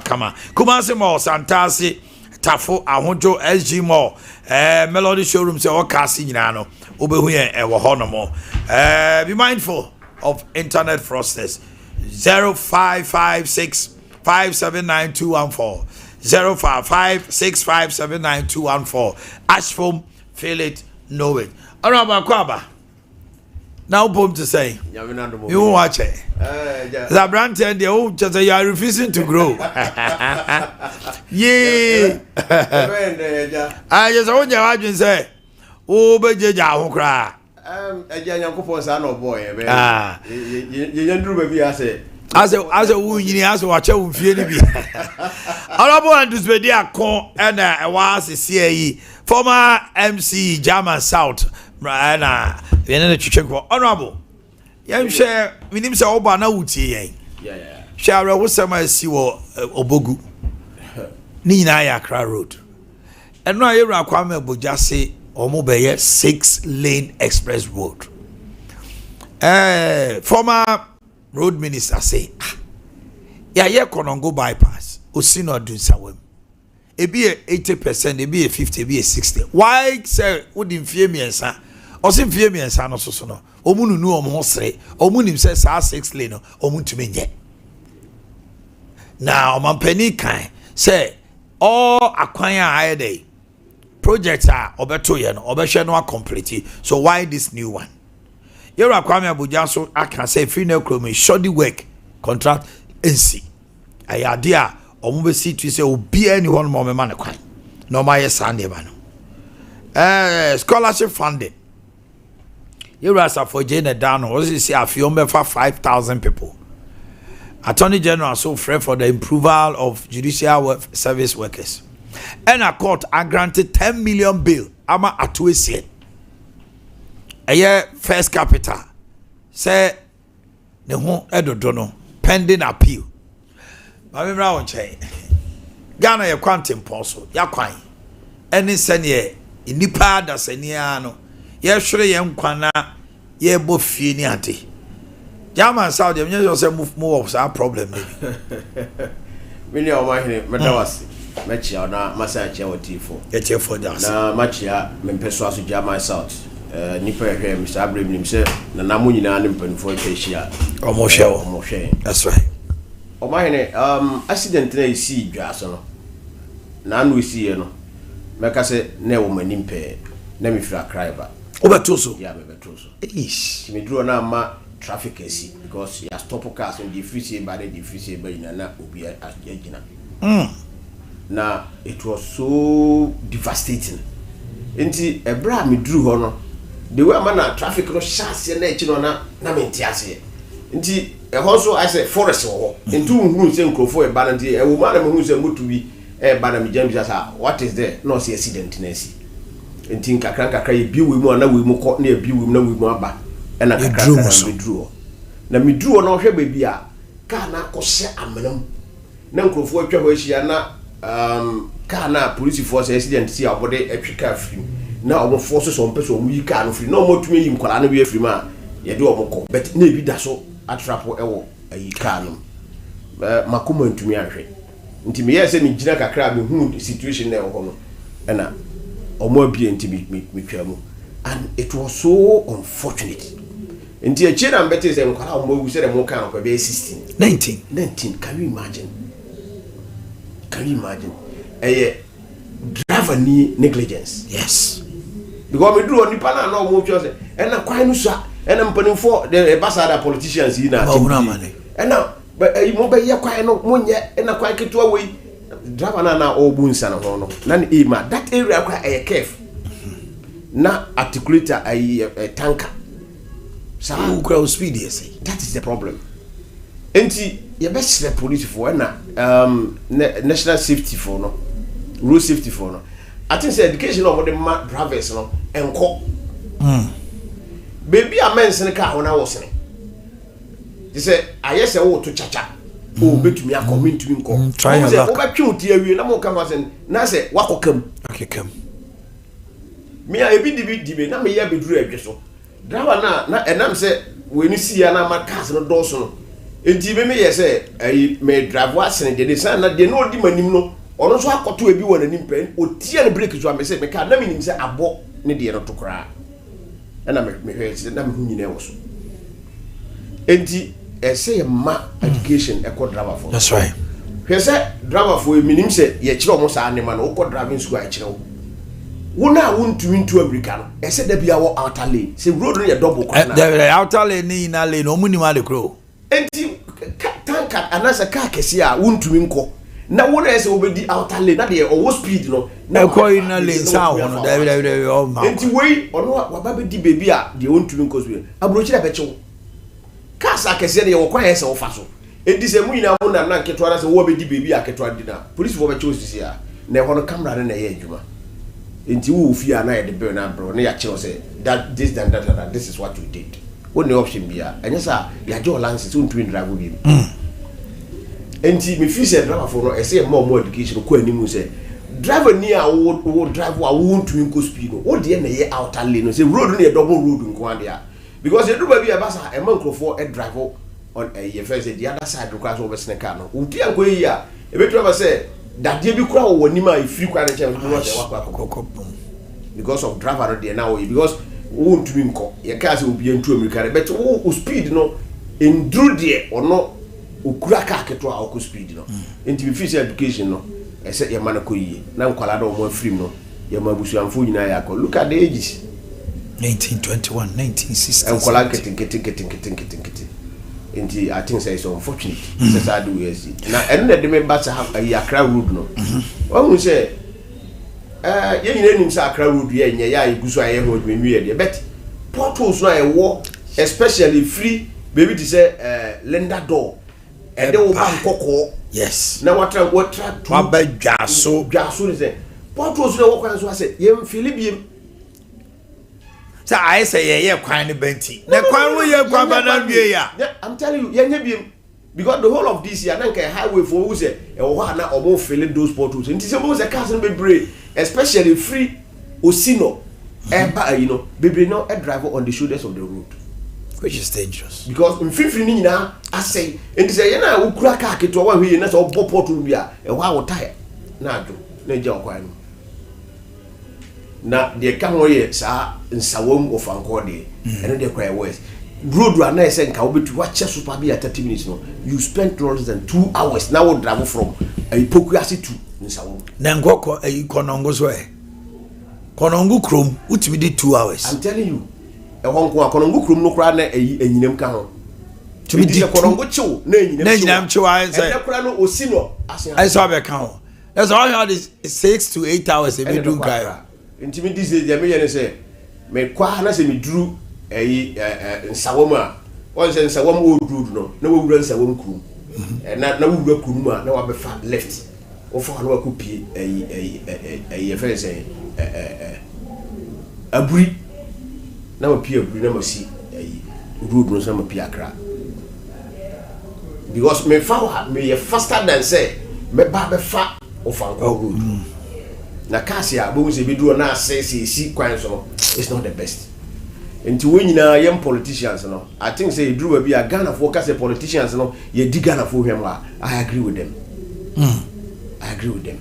Kumase mo santasi. Tafo ahonjo SG mo. Melody showroom se o kasi nyina no. Obehuye ewo honomo. Be mindful of internet fraudsters. 0556 579 0556579214. Ash foam, feel it, know it. Araba Kwaba. Now boom to say. You watch it. The brand and the old just you are refusing to grow. Yeah. I just want your agent say. Oh, but you cry. As a woman, as a watcher will feel it. Honorable and Dusbedia Con and I was a CAE, former MC German South, Brianna, the end check for honorable. Young share, we name so Obana Uti. Yeah. Shara was some see Obogu Nina Yakra Road. And now you're a Kwame Bojase or Mobile 6-lane express road. Former road minister say, yeah, Konongo bypass. Osino do sawem. It be 80%, it be 50%, it be 60%. Why say wouldn't fear me and son? Or some fear me and son or so no. Omunu no omosre. Omunim says 6 lane omun to me yet. Now, my penny kind say all acquire higher day. projects are obeto ye no obehwe no complete. So why this new one? Yera Kwame Abuja so I can say free no chrome shoddy work contract NC. Ayadea omo be see to say obi anyone more man kwan. No my Sunday man. Scholarship funding. Yera for Jane down was say afiombe for 5,000 people. Attorney General so free for the improval of judicial service workers. And a court are granted 10 million bail. Ama atuesie. A year first capital. Say ne ho edodono pending appeal. Mami mra wonche. Ghana ye quantum poso. Ya kwan. Any senye inipa da senia no. Ye hwere ye nkwana ye bo fie ni ade. German Saudi, I'm just say move of our problem. Many of my medawasi, Machia na Masachi or T4. Get your for that. Na Machia, Mempesuasu German South. Nipper here, Mr. Abraham himself, Namuni Nanimpen for Asia. Or Moshe. That's right. Omanhene, accident they see Jason. Nan we see no. Mekase ne woman impe. Nemi fra cryba. Obetoso. Yeah, Obetoso. Ish. Me draw na ma traffic AC because you stop cars on the free by the free by na obi as jina. Now it was so devastating. Enti ebra me drew ho no. The way man traffic no chance na echi no na mentiase. Enti e ho so I say forest ho. Enti unhuru se nkrofo e ba na nti e wo ma na me hu se motu bi e ba na me jam bisa what is there? No see accident na si. Enti nkakra ye bi we mu na we mu ko na bi we mu na we mu aba. And I withdraw. Na me drew no hwe baby a ka na akose amenam na nkrofo atwa ho ahia na ka na police force accident si abode atwika afiri na omo force so mpese omo yi ka no free na omo tumi yi nkwala na bi afiri ma ye de omo ko but na bi da so atrapo ewo ayi ka no makoma ntumi ahwe nti me yese me gina kakra me hu situation na ewo no na omo abie nti me twamu and it was so unfortunate. Nti a chira mbete se nkwala o mawu se de mo kan ko be 16 19 can you imagine driver ni negligence. Yes, because me do oni pa na no mo twa se e na kwan no sha e na mpanin for the basada politicians yi na e na mo be ye kwan no mo nye e na kwan keto we driver na o bu nsa na ho no na e ma that area kwa e careful na articulator a tanker. Some crowd speed say that is the problem. Enti you best the police for na national safety for no road safety for no. I think say education of the drivers no enko. Baby a man sen car when I was saying. They say I say oh to chacha. Oh betumi akomi ntumi nko. Try your luck. Obetwe oti awie na mo come say na say wakokam. Akekam. Me a ebi dibi na me ya beduru adwe so. Driver na enam say we ni see ya na ma cars no do so no. Enti me ye say me drive asen de san na de no di manim no. Ono so akoto ebi wona nim pen otie na brake so am say me ka na me nim say abo ne de no to kra. Na me hwe na me hu nyina wo so. Enti say ma education e ko driver for. That's right. Hwe say driver for me nim say ye kire omo sa anema no ko driving school a kire wo. Wona wontumi ntu America no ese da bia wo outer lane se road no ye double corner the outer lane ni na lane omuni ma de kro enti tanka anasa car kese a wontumi nko na wona ese obedi outer lane na de o speed no na ko ina lane sa ho no da o ma enti wei ono wa ba di baby a de wontumi nko so abrochi da beche wo car sa kese de wo kwa ese wo fa so enti se mu ina mo na na keto ara se wo be di baby a keto adina police for beche wo sisi a na ho no camera na ye adwuma. Into who fear na the burn and bro, near chill say that this than that this is what you did. What the option be? And yes, sir, your jaw lances soon to drive with him. And me feel said driver for no, I say more education. Ko any say driver near would drive what won't to go speed. What the end outer lane say road near double road in Kwandia. Because you do baby a bus a monk for a driver on a first the other side requires over Snecano. Uti and go here. A bit driver say that they be crowd when you if you can't because of driver there now because won't win co your cars will be into America but who speed no in drew there or no ukura car keto or speed no into physical education no I said your man ko yi na nkwala do mo free no ya mabusuamfo nyina ya ko look at the ages 1921 1960 and kola kete nti I think say it's unfortunate it's sad we see na eno de me ba have a Accra road no o say ye nyina nim say Accra road ye nya ya igusu aye ho dwenu de but portals no e wo especially free baby to say lender door and they will ban koko yes na watra to abadwaso ni say portals no wo kwan so say ye Philippian sa I say ye kwan ne benti na kwan wo ye kwan bana wie ya I'm telling you ye nya biem because the whole of this year na kai highway for who say e wo ha na omo fill those portals nti say mo say cars no be brave especially free osino you know baby no a driver on the shoulders of the road which is dangerous because mfifiri ni nyina asay nti say ye na ukura car keto wa hwe na so bo portal bia e wa wo tire na ado na je okwan no na de ka ho ye sa nsawom of ankode and de kwa west road run na say nka obetu wa che super bia 30 minutes no you spend less than 2 hours now we travel from Ipokuasi to nsawom na ngoko konongo so konongo krom utimi di 2 hours I'm telling you e honko akonongo krom no kra na enyinem ka ho to be di konongo chew na enyinem chew I say e kra no osino I saw be ka ho that's all how this 6 to 8 hours e be do guy intimi this is the me say me kwa na say me duru nsawom a won say nsawom old road no na wo wura nsawom krom na wura krom a na wa be fa left o fa na wa ko pie e fe say aburi na ma pie aburi na ma si road no so ma pie Accra because me fa me faster than say me ba be fa of Anko road na kasia bo se be duro na si kwan so it's not the best nti we nyina yem politicians no I think say duro ba bia Ghana for kase politicians no ye di Ghana for hwem a I agree with them I agree with them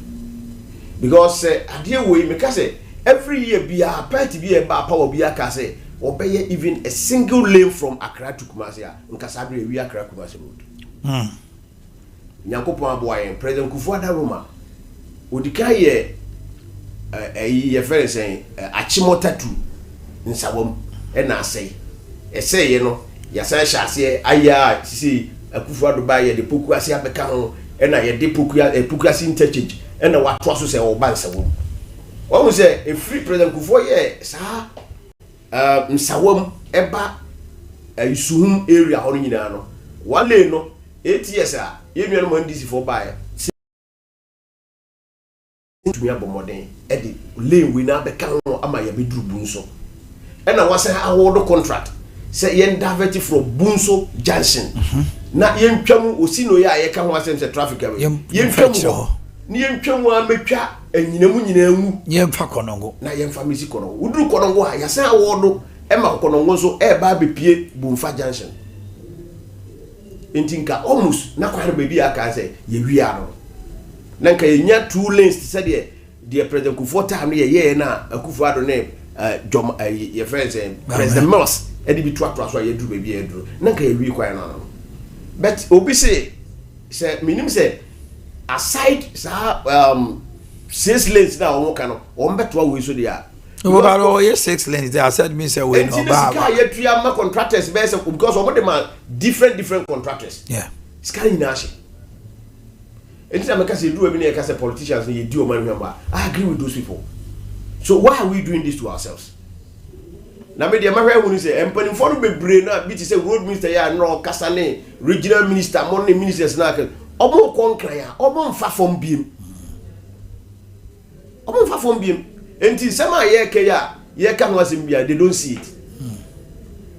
because adie we me kase every year bia party bia ba power bia kase obeye even a single lane from Accra to Kumasi a nkasa bre wi Accra Kumasi road nyankopon aboaye president Kufuor Roma odika ye ye fere say achimotatu nsawom na say ye no ya say hyase aya sisi Kufuor ba ye de Pokuasi abeka ho na ye de Pokuasi interchange na wato so say oba nsawom o say a free president Kufuor ye sa nsawom eba isuhum area ho nyina no wale no 8 years a ye nua no man DC for buy to me abomoden e de lane we na be kan ama ya be duru bunso e na wase award contract say yen divert from bunso junction na yen twam osino ya ye kan wase say traffic yen twam ni yen twam a metwa anyinamu nyinanwu yen fa konongo na yen fa misi konongo uduru konongo a ya say award e ma konongo so e ba be pie bunfa junction entinka almost na kware baby aka say ye wia no nanka yenya 2 lanes said the president Kufuor time ye na Kufuor do ne jom ye friends president Moss e di bi to so ye duru baby e duru nanka ye wi kwan no but obi say minim say aside sa 6 lanes na o kan no o mbeto we so dia no ba no ye 6 lanes they said me say we no ba ba ye tua ma contractors be say because o dem different contractors yeah sky na she anytime I say do everything I say politicians you do man remember I agree with those people so why are we doing this to ourselves na me dey ma hwe wonu say empani for no bebre na bi ti say road minister ya no kasane regional minister money ministers na ka obo konkran ya obo mfa fom biem enti sama ye ke ya ye ka no asem bia they don't see it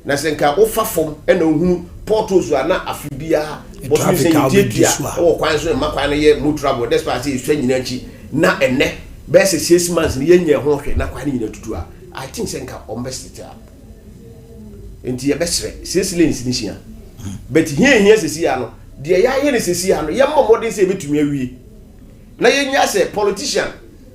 na senka o fa fom e na ohunu portals na afibia but we say you dia o kwan so ma kwan ye mo trouble despite say you nyina chi na enne be say 6 months ni ye nya ho hwe na kwan nyina tutu a I think senka o mbesiti a enti ye besre 6 lanes ni hia but here sesi ya no de ya ye ne sesi ya no ye mmomodin say betumi awie na ye nya say politician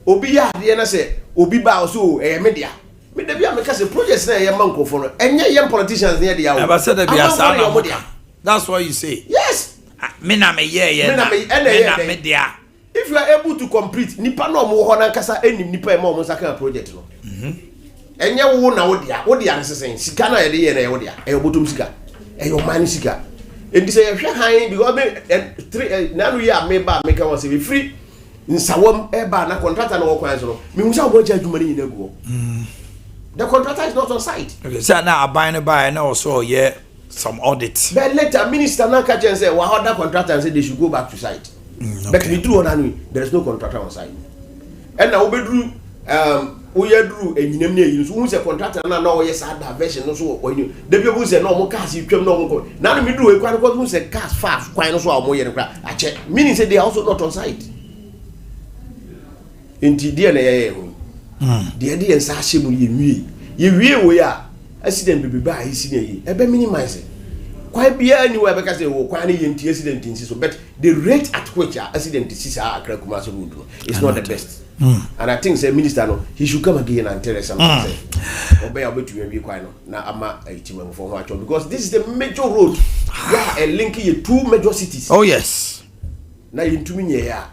obi ya de na say obi ba so media me da bia me ka say projects na ye mankofo no enye ye politicians ne de ya wo abasada bia sa na that's what you say yes me na me ye na me dia if you are able to complete nipa no mo ho na nkasa enim nipa e mo nsaka project no enye wo na wo dia nsesen sika na ye de ye na ye wo dia e obotom sika e yo man sika and say you hwe han because me 3 na no year me ba me ka won say free nsawam e ba na contractor na wo kwan so no me hu say wo cha adwuma ni na go the contractor is not on site. Okay, so now I buy and also yeah some audits. But later minister now catch and say well other contractor and say they should go back to site. But we do on there is no contractor on site. And now we do we do a minimum who say contractor now yes that version no so when you the people say no mo cars you twem no mo now we do a quite who say cars fast quite no so mo yen kra I check meaning say they are also not on site. Inti dia na ye the idea is actually you we are accident be by incident e be minimize quite be anywhere because they will quite any accident in so but the rate at which accident is Accra Kumasi road is not the best and I think say minister no he should come again and tell us something say obey about to be quite no na ama team for what because this is the major road where a linking two major cities. Oh yes na into me here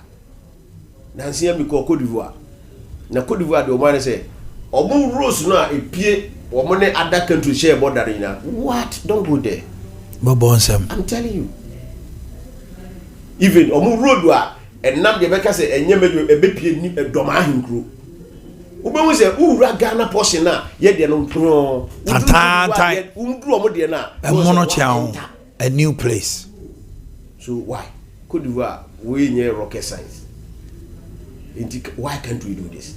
na see me ko Côte d'Ivoire na Côte d'Ivoire de Oman say omo rules no a epie omo ne other country share border na what don't go there Bobonsem I'm telling you even omo road wa enam de beka say enye mejo ebepie ni edoma ahinkro ube say ura Ghana portion na ye de no pro tan undru omo de na emono chiao a new place so why Côte d'Ivoire we nye rocket science why can't we do this?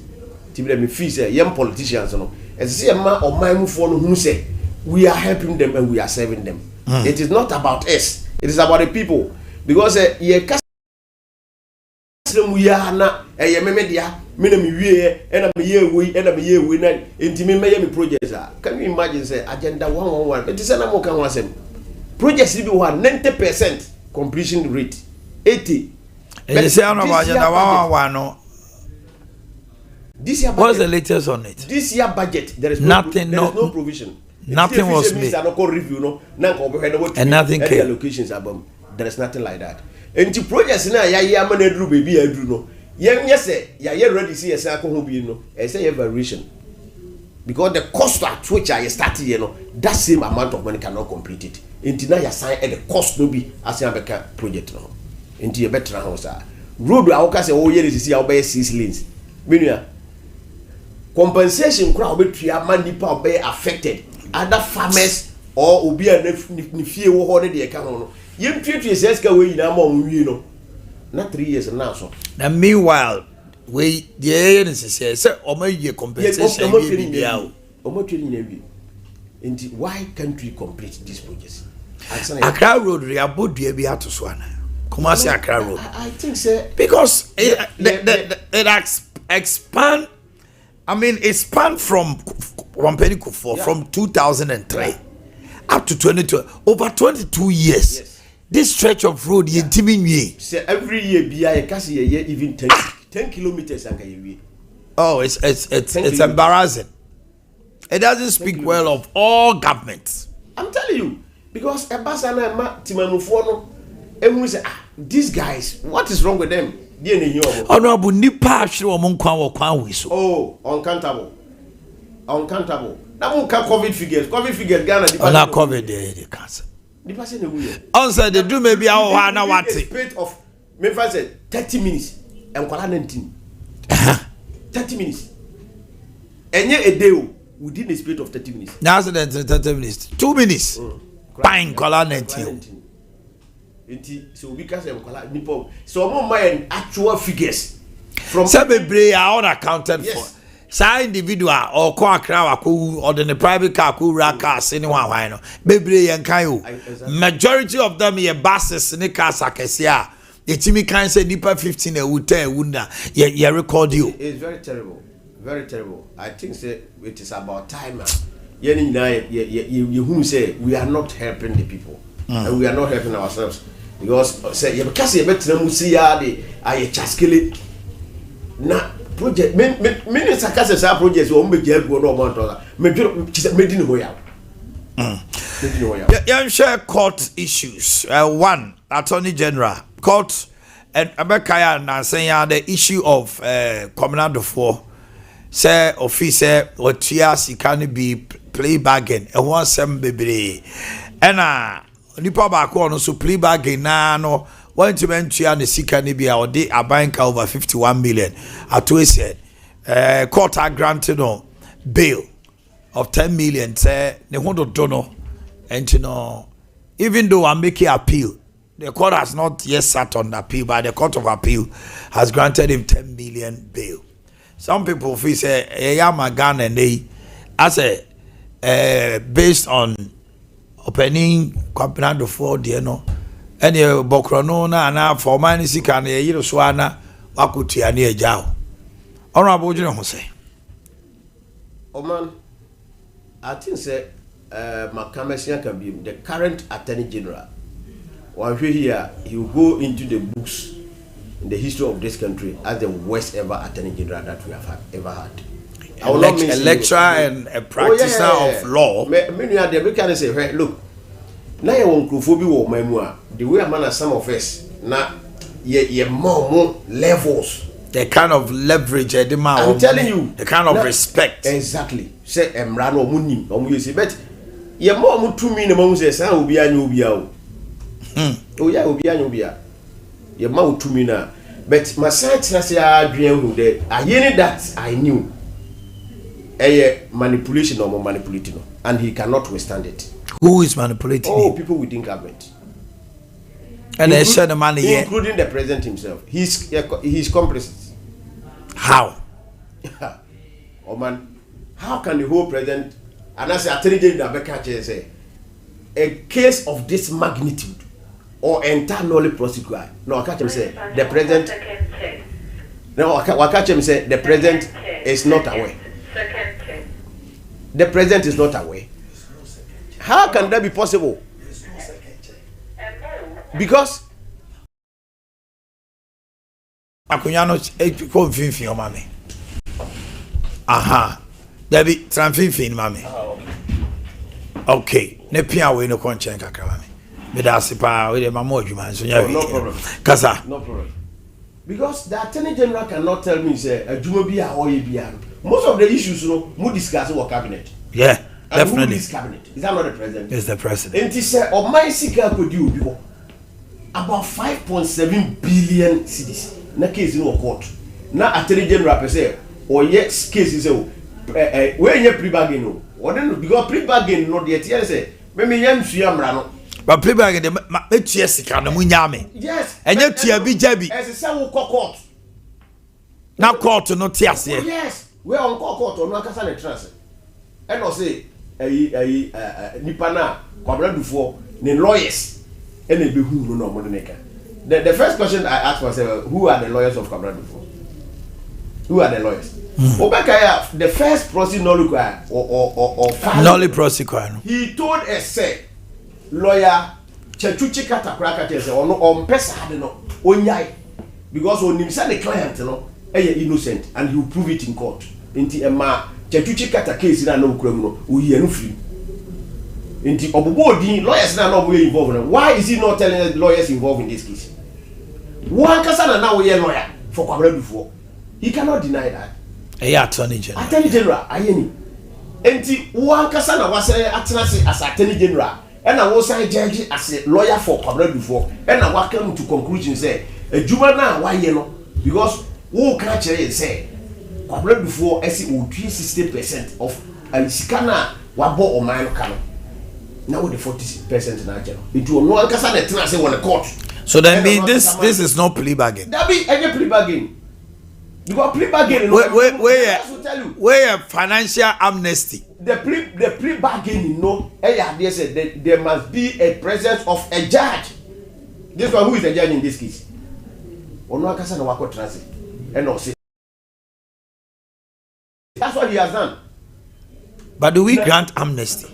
Tibile me feel say young politicians no as say ma or my move for no who say we are helping them and we are serving them. It is not about us, it is about the people because ye kasem we are na ye media me na me wie e na me ye we e na me ye we na enti me me projects can you imagine say agenda 111 it is na mo kan wasem projects be 90% completion rate 80 and say on agenda 111 no. This year what's the latest on it? This year budget there is nothing, there is no provision. Nothing was made. Review, no, and nothing came. Allocations about there is nothing like that. And the projects now, ya man drew baby, I drew no. Yes, ya ready see a circle who be no. I say variation because the cost at which I started, you know, that same amount of money cannot complete it. Until now, you sign and the cost no be as a project no. Until you better house. Road, I will say, oh, yeah, this is our best 6 lanes. Meaning, compensation crowd be tria man nipa be affected other farmers or obi a ni fie wo ho de ka ho no yem twetwe seska we yina ma onwie no na 3 years na so na meanwhile we the say omo ye compensation be bia o omo twetwe ni bi enti why can't we complete this project Accra road we abodua bi atoso ana Kumasi Accra road I think say because it expand I mean, it spanned from Penikufor from 2003 up to 22, over 22 years. Yes. This stretch of road, say every year, even 10 kilometers. Oh, it's embarrassing. It doesn't speak well of all governments. I'm telling you, because these guys, what is wrong with them? Honorable nipa ashiro omunkwa wo kwan we so. Oh, uncountable. Now COVID figures Ghana the COVID the cancer. The person we. Answer they do maybe how na what. Split of me say 30 minutes and kwala 19. 30 minutes. Enye a day within the space of 30 minutes. Now so 30 minutes. 2 minutes. Bang kwala 19. So because so more my actual figures from Sabebre are all accounted for. Sa individual or ko Accra or the private car ko rakas anyone why no. Bebre yan kayo. Majority of them ye buses ne cars akesia. The timi kan say nipa 15 e would tell wunda ye record you. It's very terrible. Very terrible. I think say it is about time. You who say we are not helping the people and we are not helping ourselves. Because say you because you better musi ya de aye chaskele na project me sakase sa project o mbe je go no mo to me medin ho ya yeah share court issues one attorney general court and abekaya na saying the issue of communal for say officer or tia sikani be play bargain and one sem bebre and nipa ba ko no so play bargain na no one to tia the sikani be or dey a bank over 51 million atu said court granted no bail of 10 million say ne hondo dono and you know even though I'm making appeal, the court has not yet sat on the appeal, but the court of appeal has granted him 10 million bail. Some people feel say Ghana and they as a based on opening company for the no and you bokrono na for money sika na you so ana wakutia na eja. Honorable Junior say. Oman, I think say the current Attorney General, while here, he will go into the books in the history of this country as the worst ever Attorney General that we have ever had. A lecturer and a practitioner of law. Many are the can say, hey, look, now you want to my memoir. The way a man as some of us now, ye more levels. The kind of leverage, I'm telling you, the kind of respect. Exactly. Say, Emrano Munim, or you but. Ye more mu 2 minimum say say obi anyo obi a o ya obi anyo obi a ye ma 2 mina but my site na say adwen hu de ayeni that I knew manipulation or manipulating and he cannot withstand it. Who is manipulating? Oh, people within government. And they share the money here, including the president himself. He's complicit. How? Oh man, how can the whole president and as I tell you, say a case of this magnitude or entirely prosecuted. No, I catch him say the president. No, I catch him say the president is not aware. The president is not aware. How can that be possible? Because Akunyano confinfin o mame. Aha. There be transfinfin mame. Okay. Ne pia we no konchen kakra mame. Me da sipa we de mama odwuma so nya we. No problem. Kasa. No problem. Because the Attorney General cannot tell me say adwuma bi a oye bia. Most of the issues no mu discuss with cabinet. Yeah. And definitely. Who is cabinet? Is that not the president? It's the president. And he said, "Oh my sika could do people about 5.7 billion cedis." Na case in court. Na Attorney General per se, or yes case is when you pre-bargain no. Or then because pre-bargain no the TR say, "Me yam suya no." But pre-bargain me tia sika na mu nyame. Yes. And you tia bi jabi. As say we court. Na court no tia se. Yes. We on court or no akasa na trans. And no say nipa na kwabra dufo ne lawyers and they be who no more than the first question I asked myself, who are the lawyers of Kwabra dufo? Who are the lawyers? Obakaya, the first prosecutor or prosecutor. He told us say lawyer Chechuchi Katakraka say on pesa had no onyai because when him say the client no innocent and he will prove it in court. Inti ema Chechuchi Kata case na no kram no oyi anu free. Inti obobodi lawyers na no we involved. Why is he not telling the lawyers involved in this case? One kasa na now we lawyer for Kwabra dufo. He cannot deny that. Attorney General. Attorney General, ayeni. Enti one kasa na wase atenase as Attorney General. And I was a judge as a lawyer for Kwabra dufo. And I welcome to conclusion say, Juma na why no? Because who can say Kwabra dufo esi odwi 60% of sikana wabo Omanhene Yaw. Now the 40% na jeno. It will no kasa na tenase won the court. So then be this is not plea bargain. That be any plea bargain. Because plea bargain where financial amnesty. The plea bargain they said there must be a presence of a judge. This one who is the judge in this case? Ono akasa na wako transit. And no say. That's what he has done. But do we grant amnesty?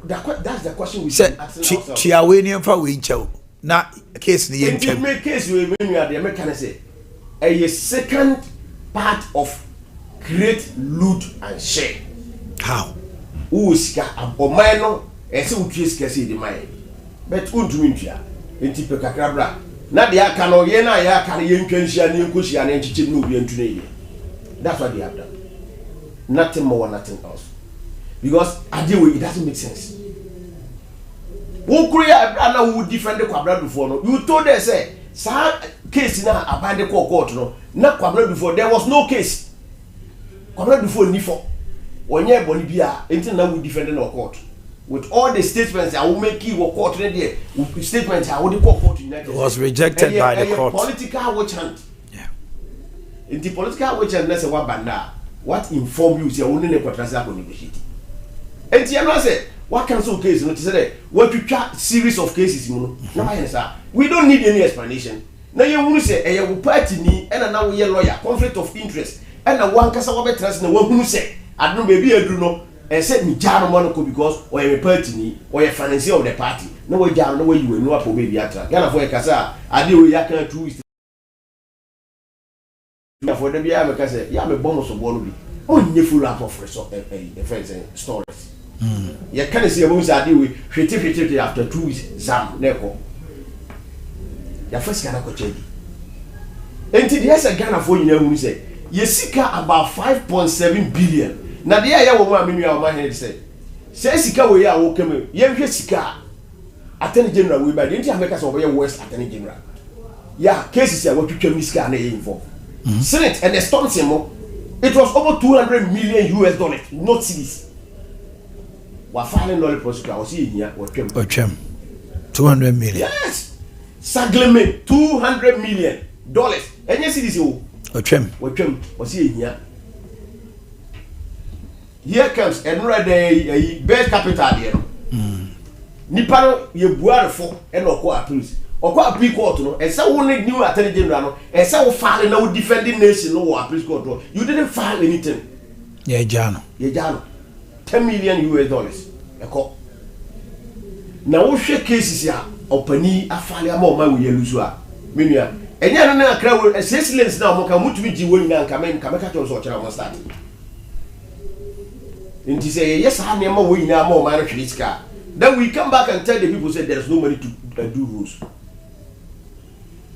That's the question we say. Chiawenian for winchow. Na case ni in the case we when you are the American say a second part of create, loot and share. How? Who is Omanhene Yaw? Ese utwe sika say the mind. But untu ntua. Enti pe kakra bra. na de aka no ye na ya aka ye ntwanhia ne nkohia ne nchichim no obi antune ye. That's what they have done. Nothing more, nothing else. Because it doesn't make sense. Who create a who defend the Quabra before? No, you told us say, "Sir, case now abandoned court no, not Quabra before. There was no case. Quabra before Nifo. When you Bolivia, until now we defend no court. With all the statements, I will make you court there. With statements, I will call court United. It was rejected by the court. Political witch hunt. In the political witch hunt, let's say what banda. What inform you say only the quadrasa for negotiating. And you say what cancel case? No, say what you chat series of cases. We don't need any explanation. Now you will say a party ni and now we lawyer conflict of interest and a one casa over trust no one who say I don't baby I do no and said me jam monaco because or a party ni or a financier of the party. No way jam no way you will know for maybe atra. Gana for a casa I do yakan 2 weeks. For the Bia because you have a bonus of one. Only full up of friends and stories. You can't see a woman's idea with 50 after 2 weeks. Zam, Neko. Your first Ghana coach. Until there's a Ghana for you, who say, you seek about 5.7 billion. Now, the area of Omanhene said, Sika, we are welcome. Young Sika, Attorney General, we by the Indian makers over your West Attorney General. Yeah, cases are what you can miss Ghana involved. Senate and the storm it was over 200 million US dollars, not cities. What filing dollar prosecutor was here, what 200 million. Yes, Sagleme, 200 million dollars. And yes, it is you. What was here. Here comes another day, best capital here. Nipano, you bought for and or please. Or quite a big court, no, and so only new attorney general, and so filing no defending nation, no appeals court. You didn't file anything. Yeah, Jano. 10 million US dollars. Now, we share cases here, openly, a file more my way, Luzua. Minia, and yana crowd, a silence now, Mokamutu, when you come in, Kamakatos or Chama start. And to say, yes, I am more winning more minor Chiliska. Then we come back and tell the people, say there's no money to do rules.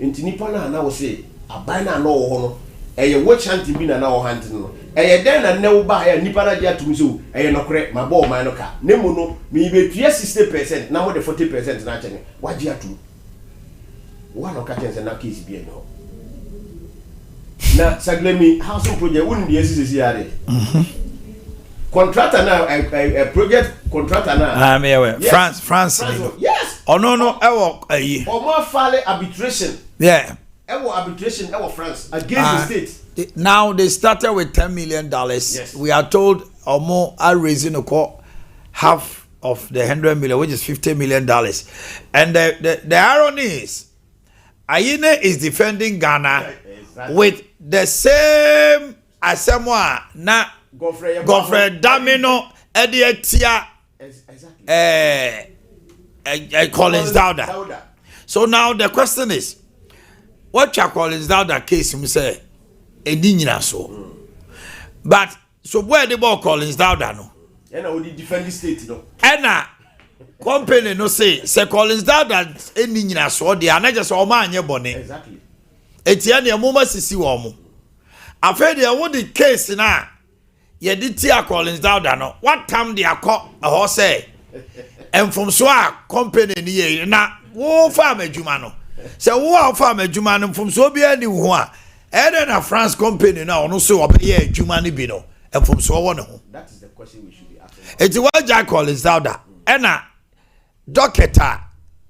Inti nipa na na wo say aban na no wo no eye witch hunting bi na na wo hunting no eye den na ne wo ba ya nipa na dia tum so eye no kore ma bo man no ka nemu no me betua 60% na mo de 40% na chene waji atu one no ka chense na case bi no na saglemi housing project won the SCC ade contractor now a project contractor now yes. France yes oh no or more file arbitration arbitration France against the state. Now they started with $10 million. Yes. We are told or more are raising a court half of the 100 million, which is $50 million. And the irony is Ayine is defending Ghana with the same asemwa na Godfrey Damino Ade Akye Collins Dowda. So now the question is, what Collins Dowda case him say so? But so where the ball Collins Dowda no? And I would defend the state no. And company no say Collins Dowda any so they are not just Omanhene Yaw. Exactly. Etienne ya muma sisi wo mo. Afede ya wo the case na ye di tia Collins Dowda no. What time they akọ ho say and from so a company ni ye na wo fa adwuma no. Se wo fa adwuma no from so bia ni ho a e na France company na ono so obeye adwuma ni bi no. And from so wo ne ho. That is the question we should be asking. Eti wa Jack Collins Dowda e na Doctor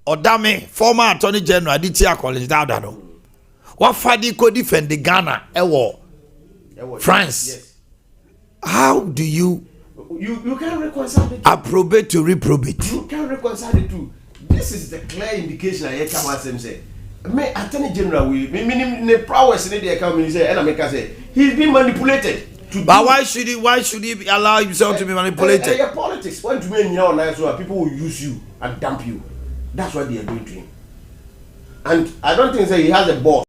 Odame former Attorney General di tia Collins Dowda no. What Fadi could defend the Ghana France? Yes. How do you can reconcile the two. Approbate to reprobate? You can reconcile the two. This is the clear indication I come as him say. Me Attorney General will meaning the prowess in the account say and I say he's being manipulated. But why should he allow himself to be manipulated? Politics. When to me now so people will use you and dump you. That's what they are doing to him. And I don't think he has a boss.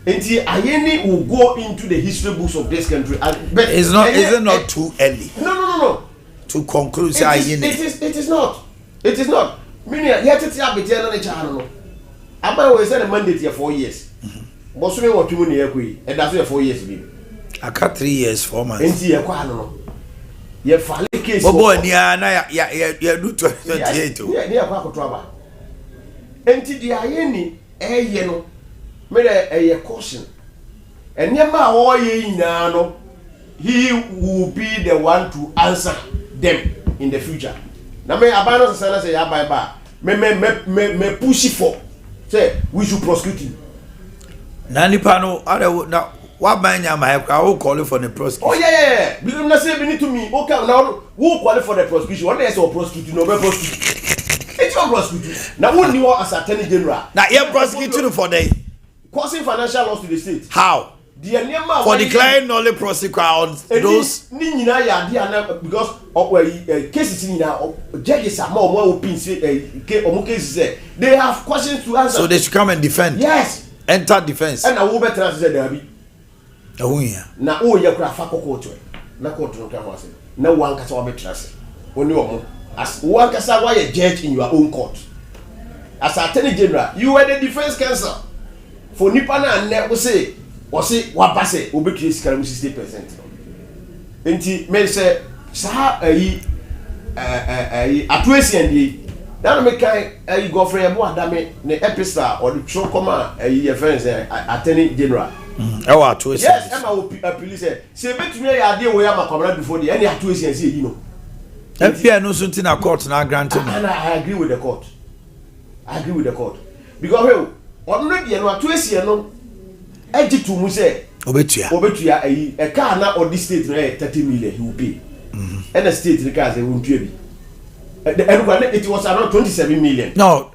And Ayene will go into the history books of this country. But is it not too early? No. To conclude, it is not. Meaning, yet it's a bit on the channel. About we said a mandate here 4 years. Most of what 2 years, and that's 4 years. I cut 3 years, 4 months. And see a quano. Ye file case. Boy, yeah, do 28. Yeah, near Paco Traba. And to the Ieni, yellow, made a caution. And never all ye now, he will be the one to answer them in the future. Now, may abandon the say, bye. Me push it for. Say, we should prosecute him. Nani Pano, now, what man I will call it for the prosecution. Oh, yeah. Because not say beneath to me, okay, now, who call it for the prosecution? One day I saw prosecuting, no prosecution. It's your prosecution. Now, what you are as Attorney General? Now, you're prosecuting for them. Causing financial loss to the state. How? For declaring only prosecute on those. Because cases in judges are more open. Cases they have questions to answer. So they should come and defend. Yes. Enter defense. And I will better answer there. Oh, yeah. Now, oh, you're craft court. Now, court no come was. No one can solve it. Only one. As one can say, why a judge in your own court. As Attorney General, you were the defense counsel. For Nipana and never say. Or say what pass it will be 60%. Enti men say sa atuesi na me kai go for ebo adame ne episode or the show come your friends Attorney General. Atuesi. Yes, am I police say betumi ya ade we am akwabra before the any atuesi say you know. FPI no something na court na grant me. And I agree with the court. Because already no atuesi no Eji to Muse Obetua a car now or this state 30 million he will pay. And the state the cars won't pay. It was around 27 million. No,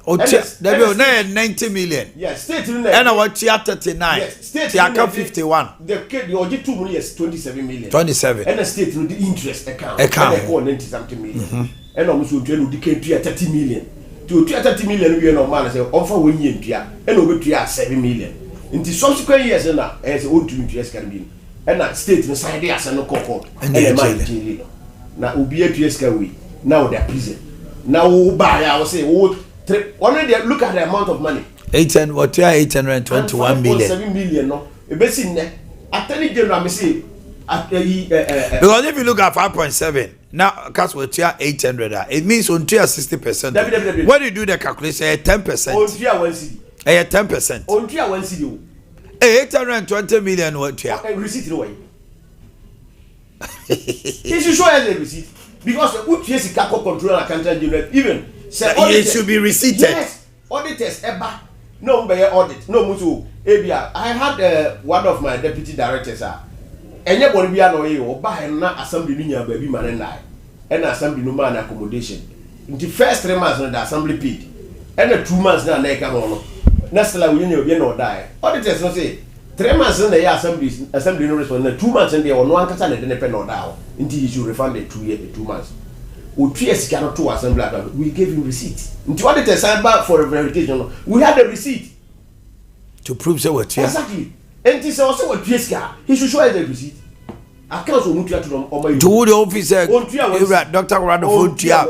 there will 90 million. Yes, state and I watch 39. Yes, state 51. The OG 2 million is 27 million. 27. And the state the interest account. And they call 90 something million. And almost will tell you the 30 million. To 30 million we are no man say offer 1 year and over 7 million. In the subsequent years, as old to interest can be, and that state inside the as no court, and the now will be a PSK now they're prison. Now buy, I will say, already look at the amount of money 821 million. 7 million, no, a basin there. Attorney General, I say, because if you look at 5.7 now, because we're 800, it means on 60%. When you do the calculation, 10%. On 3 10%. On 3 CD. 820 million what you receipt away. He should show us a receipt because the UTS control account general even say it should be receipted. Yes, auditors eba no be audit no mutu Abia. I had one of my deputy directors enye body bia no ye oba na assembly nya ba bi man na and assembly no man accommodation in the first 3 months the assembly paid and the 2 months na na ka ho no next la we nya no die auditors no say 3 months in the assembly no respond 2 months in the no ankasa na de ne pe no die until he should refund the 2 months o 2 years cannot to assembly we gave him receipt until auditors signed back for a verification we had the receipt to prove say what exactly and this also what 2 years he should show us the receipt accounts o mutu atu no omo to the officer Dr. Rado Fontia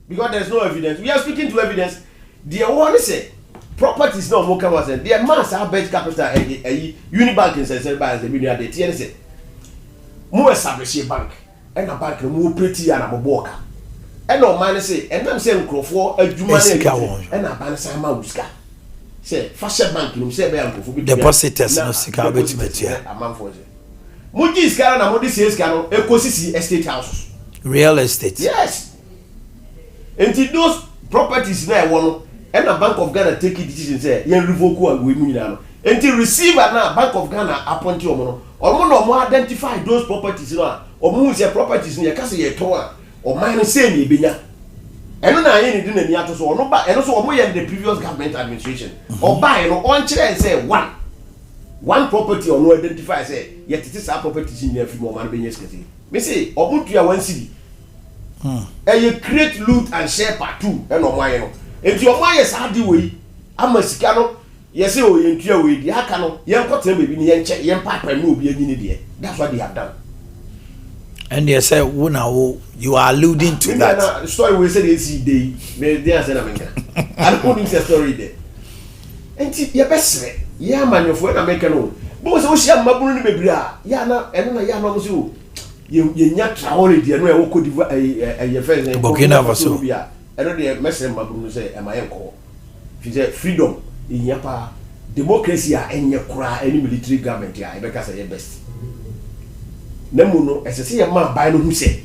because there's no evidence we are speaking to evidence the one say properties no more come say the mass have bet capital Unibank in say by the million the TN say mo establish a bank and a bank mo pretty and aboboka and no man say and them say nkrofo adwuma na and a ban say ma uska say fashion bank no say be nkrofo bi depositors no sika betimeti amamfo je mo ji iska na mo di say iska no ecosisi estate houses real estate yes and those properties na e wono and a Bank of Ghana take decision say yen revoke we mu nyina no until receiver na Bank of Ghana appoint omo no identify those properties no omo say properties no ye ka say ye to a o man say ni ebenya eno na ye ni di na ni ato so ono ba eno so omo ye the previous government administration o buy no on kire say one property ono identify say ye tete sa properties ni afi mo man be nyeskati me say omo tua 1 cedi you create loot and share part 2 eno mo aye no enti o moye saadi we amasika no yese o yentua we di aka no yen kotem bebi ni yen che yen papa no obi anyini de that's what they have done And they say, you are alluding to that. Story we said is day. They are saying America. I don't think the story there. And you best yeah, man, you're for American. But was also Mabuni Bebria. Yana, and I am also. You not already, and we could a friend in Burkina Faso. I know the message Mabunu say, am I uncle? She said, freedom in Yapa, democracy, and your cry, any military government, yeah, because I best. Nemuno, as I say, a man by no who say,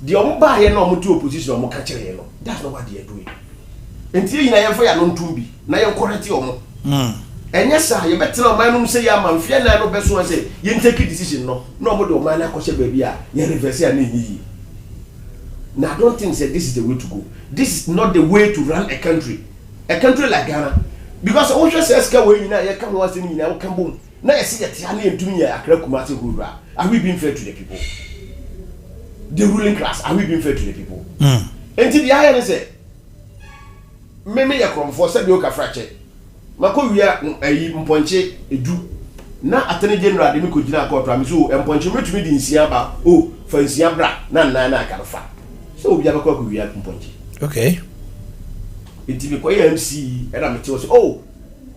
the Omba here no to opposition or more catcher. That's not what they are doing. Until you are for your own tumbi, now you're correct or and yes, sir, you better not mind say, I'm a fear, no best one say, you take a decision, no more do man, I baby, you reverse your knee. Now, I don't think that this is the way to go. This is not the way to run a country. A country like Ghana. Because Osha says, you come once in you come boom. Now I see that Tiani and Tunia are Kumasi Hura. Are we being fair to the people? The ruling class, are we being fair to the people? Until the iron say, Meme ya from for said Yoka fracture. Mako we are a Mponche, a do. Now, Attorney General, the Mikujina court, I'm so, and Ponche met me in Siaba, oh, for Siabra, Nana Calafa. So we have a copy we have Mponche. Okay. It will be MC, and I'm told, oh,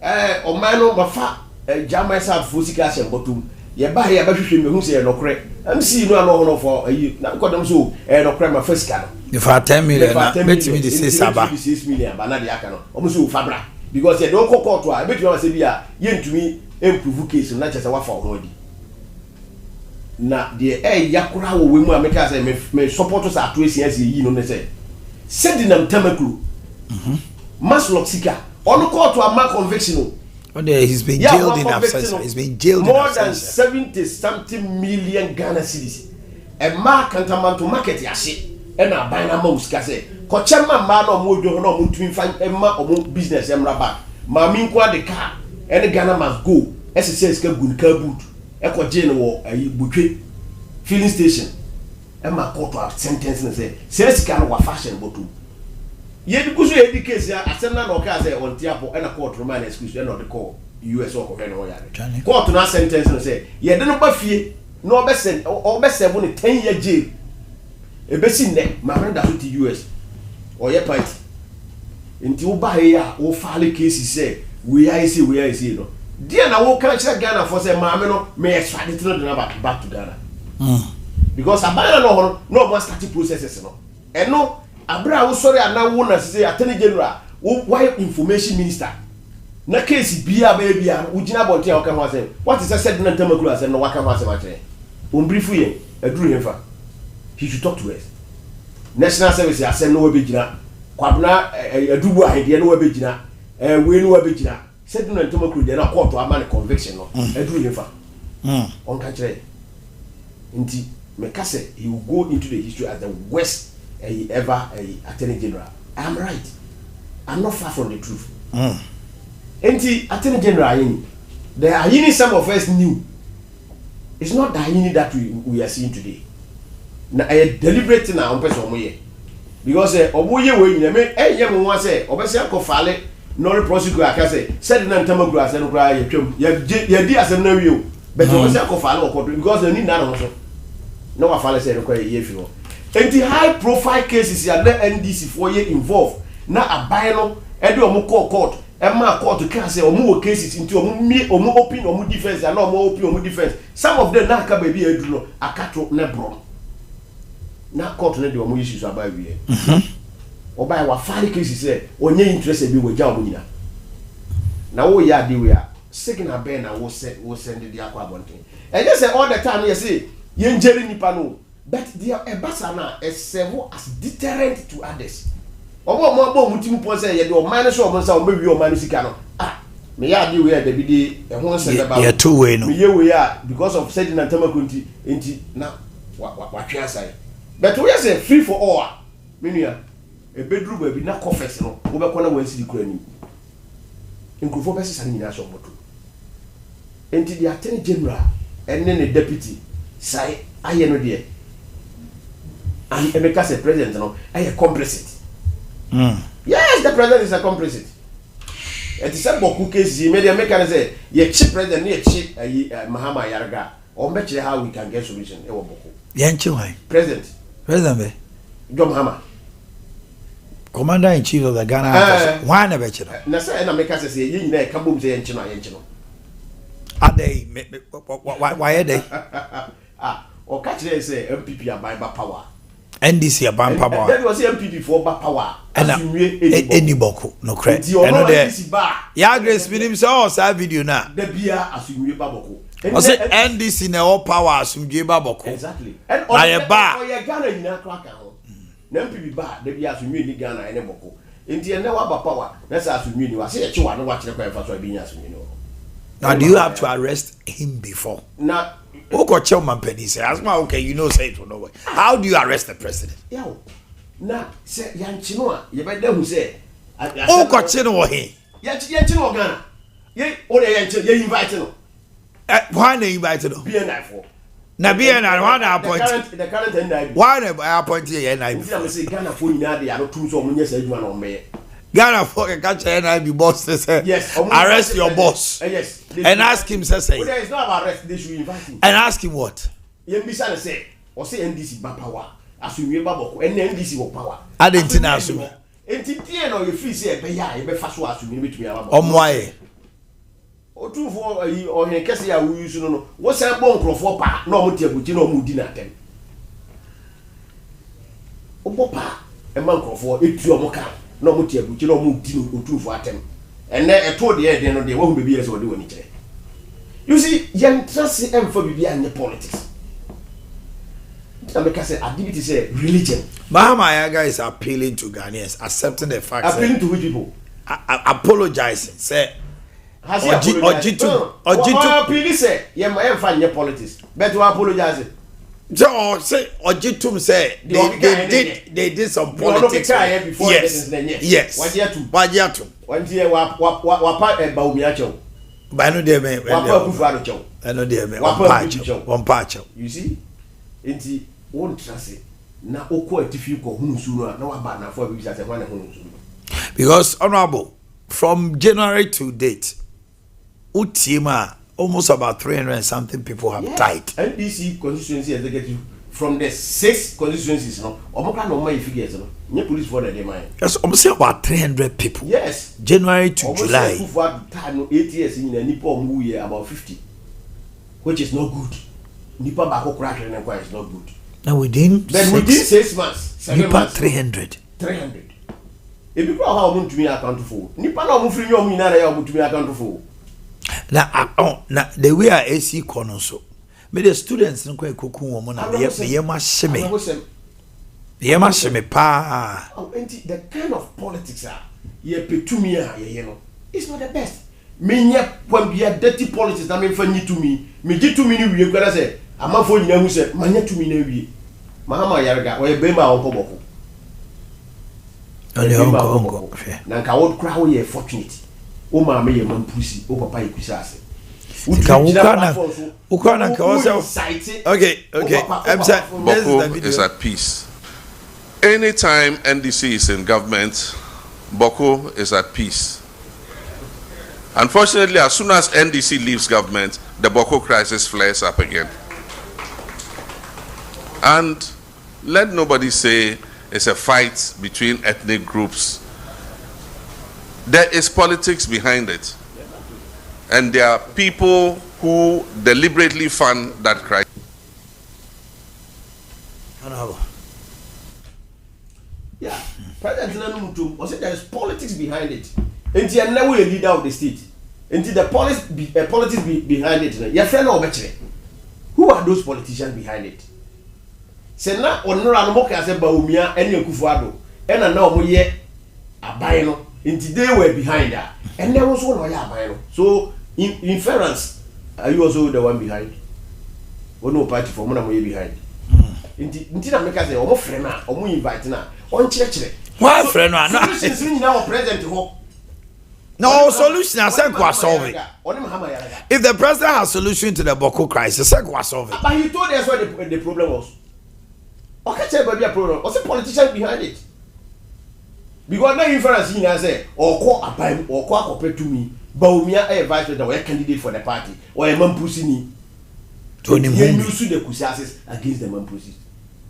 Omano, Mafa, jam myself for Sikas and Bottom. You buy a battery who say no credit. MC, no, for a year, not got them so, and no crime my first car. If I 10 million, bet me the 6 million, but not the Akano, almost Fabra. Because you don't call court, I bet you want to say, yen to me, improve case, not just a waffle already. Now, the Yakura women make us may supporters are tracing as you know, they say. Sending them Tamaklu. Masloxika. On the court to a man conviction. Oh, there he's been jailed in absentia. He's been jailed more than 70-something million Ghana cedis. A mark and a man to market your shit. And a bina mouse case. Kochama man or mojo no between find Emma or business Emraba. Maminqua the car. And the Ghana must go. As it says, good boot. Echo General a Boakye filling station. Emma court to sentence and say, says can wa fashion botu. Yet because you educate a sender no case on Tiapo and a court remand excuse and not the call US or court to not sentence and say, ye don't buffy, no best send or best 10-year jail. A best neck, my friend to US or your party. Until by ya or fairly cases say, we I see no. Dear now can't check Ghana for say mamma may extradite back to Ghana. Because a man no more starting processes no. And no Abra was sorry and now want to say Attorney General, why information minister? Na case bia baby ujina bonte o kan say what is said na tamakula say no waka ma say mache. Umbrifu ye aduru hemfa. He should talk to us. National service ya say no we begina. Kwabna adubu ahide no we begina. We no we begina. Said no tamakula dey na court o man conviction no. Aduru hemfa. On kan kire. Nti Meka say he will go into the history as the worst ever Attorney General. I'm right. I'm not far from the truth. Enti Attorney General the Ayini some of us knew. It's not the Ayini that we are seeing today. Na deliberate na on person moye. Because oboye we yin me enye mo wan say obese ko fale no prosecute aka say said na ntamagu ase no kra ye twam ye di asem na wi o. But obese ko fale o because they need na no so. No one follows say require ye fi. And the high profile cases ya na NDC for ye involved na abai no e de omo court e ma court can say omo cases into omo open omo defense and omo open omo defense. Some of them na ka baby edu no akato na bro na court na de omo issues abai wi obai wa file cases say onye interest e bi we ja omo nyina na wo ya de we a signal ben na wo send the akwa bonten and you say all the time you say yenjeri nipa no but they are ebasa na serve as deterrent to others. Omo mo abo mutimu po say ye de o man so o nsa o mewi o man sika no me ya de we da bi de e ho nse da ba yeah two way no me ye we ya because of said na tamakunti enti na wa twa sai but we say free for all menua e bedru ba bi na confess no wo be kona wansi di kura ni nkufo be sesa ni na so moto enti the Attorney General and then the deputy say aye no de and Emeka say president no aye complicit. Yes, the president is a complicit. It is a boku case me dey make say ye chief president ye chief Mahama Yarga on bet you how we can get solution. President be John Hammer, Commander in Chief of the Ghana. Why never? Nasa and America says, you know, Kabum say, and are they? Why are they? Or catch they say MPP are by power. NDC are by power. That was MPP for power. And any boko, no credit. Yeah, Grace Minim saw our video now. The beer as you baboko. I say NDC in all power as you baboko. Exactly. And on your bar, your Ghana in a cracker. MPP bar, the beer as you mean Ghana and a boko. In the end, no power. That's as you mean. I say a chihuahua, watch the crime for being as you know. Now, do you have to arrest him before? Now, Penny say, okay, you know, say it for no way. How do you arrest the president? Yo, now, say, Yanchinoa, you better who say, he. Yanchino Ghana. Ye, or you invite him. Why they invited him? Be a knife for. Now, be an appointed. The current and why I appointed you? I say Ghana for you now, they are two so many years one on me. Ghana for a catch and I be boss. Yes, arrest your boss. Yes, and ask him, say, it's not about arrest, they should invite him. And ask him what? You be say, or say NDC by power, as you remember, and NDC will power. I didn't assume. And Tian or you feel say, you be fast was to me to me about. Why? Or two for or in Cassia, we used to know what's a bone for pa, no Mutia, no Mudina ten. Opa, a monk for it, your mocha. No mutia, but you know, move to for them. And then I told the end, they won't be as well doing it. You see, young trust and for the politics. Because activity say religion. Mahama Yaga is appealing to Ghanaians, accepting the fact. Appealing to which people? Apologizing. Say, has he apologized? Appealing say, yeah, my find your politics. Better apologize. So say Ojitum say they did some politics. Yes. Wajiatum. 1 year wa Baumiacho. By no dear man. I know dear man. One patch. You see? Inti won't trust it. Na oko etifiko hunsuru na wabana for we say one hunsuru. Because honorable, from January to date, Utima almost about 300 and something people have died. NDC constituency executive from the 6 constituencies, no, Omoka no more figures, no. Nye police for the demand. Yes, almost about 300 people. Yes. January to July. Almost 8 years in a Nipo Muye about 50, which is not good. Nipa bako crack and inquire is not good. Now within 6 months, 7 Nipa months, 300. 300. If you how to me account for, Nipa no mu free your mina to me account for. Now, the way I AC corner so. Me the students no kwa koku woman na ye ma sheme. Ye ma sheme pa. Oh, the kind of politics are ye petumia ye no. It's not the best. Me nye kwambia dirty politics na me fa nyi to me. Me gi to me ni wie kwara say amafo nyina hu say manya to me na wie. Mahama yarga o ye bema onko boko. Ole onko. Na nka wo kra wo ye fortunate. O ma me ye man pusi, o papa ye kusase. Ukana okay. Boko is at peace. Anytime NDC is in government, Boko is at peace. Unfortunately, as soon as NDC leaves government, the Boko crisis flares up again. And let nobody say it's a fight between ethnic groups. There is politics behind it. And there are people who deliberately fund that crisis. Yeah, President Nanumu was it there is politics behind it. And you are never a leader of the state. And the politics behind it. Your friend or better. Who are those politicians behind it? Say na onora no moka say Baumia and Kufuado. And now mo ye abayno. And they were behind that. And there was one abayno. So in fairness, are you also the one behind? Or no party for money behind? Indeed, I make us say, "Oh, friend, oh, invite now." On church, why friend? Now, president, no solution. I said, "Go solve it." If the president has solution to the Boko crisis, I said, "Go solve it." But he told us what the problem was. Okay, tell me a problem. What's the politician behind it? Because now inference in say, or call a time or call to me. Baumia a vice president or a candidate for the party or a man pussy. We use the Kusiasis against the Mamposis.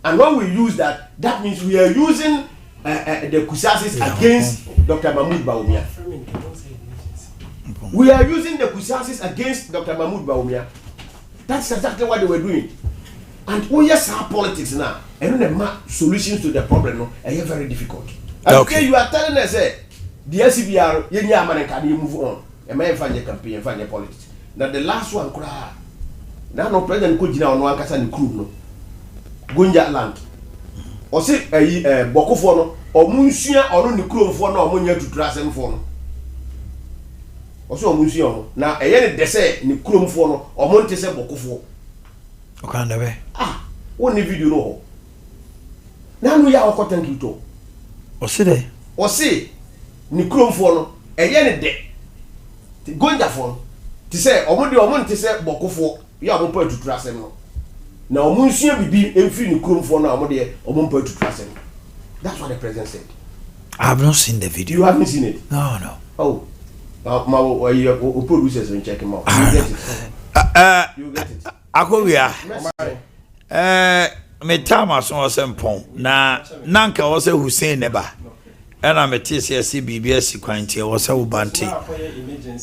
And when we use that, that means we are using the Kusiasis against Dr. Mahmoud Bawumia. We are using the Kusiasis against Dr. Mahmoud Bawumia. That's exactly what they were doing. And yes, our politics now, and the solutions to the problem no, are very difficult. Okay, you are telling us the SCBR, you move on. And may find your campaign and find your politics. Now the last one, now no president could on one casa crew no. Gunja land. Or say a Bokofono or Munsia or no crew for no Munya to trust them for no. Also Munsia. Now a yen de say ni crew for no or Montese Bokofo. Okay, one video no. Now we are cotton kito. Or say or say ni crew for no a yen de Gunja phone. To say or Montese Bokofo, you are going to trust them no. Now, Monsieur Bibi, every crew for now, to trust him. That's what the president said. I have not seen the video. You haven't seen it? No, no. Oh, my producers will check him out. You get it. You get it. Akoria. Me tama so sempon. Na nanka wo se Hussein neba. Ena me tse se BBS kwantie wo se ubante.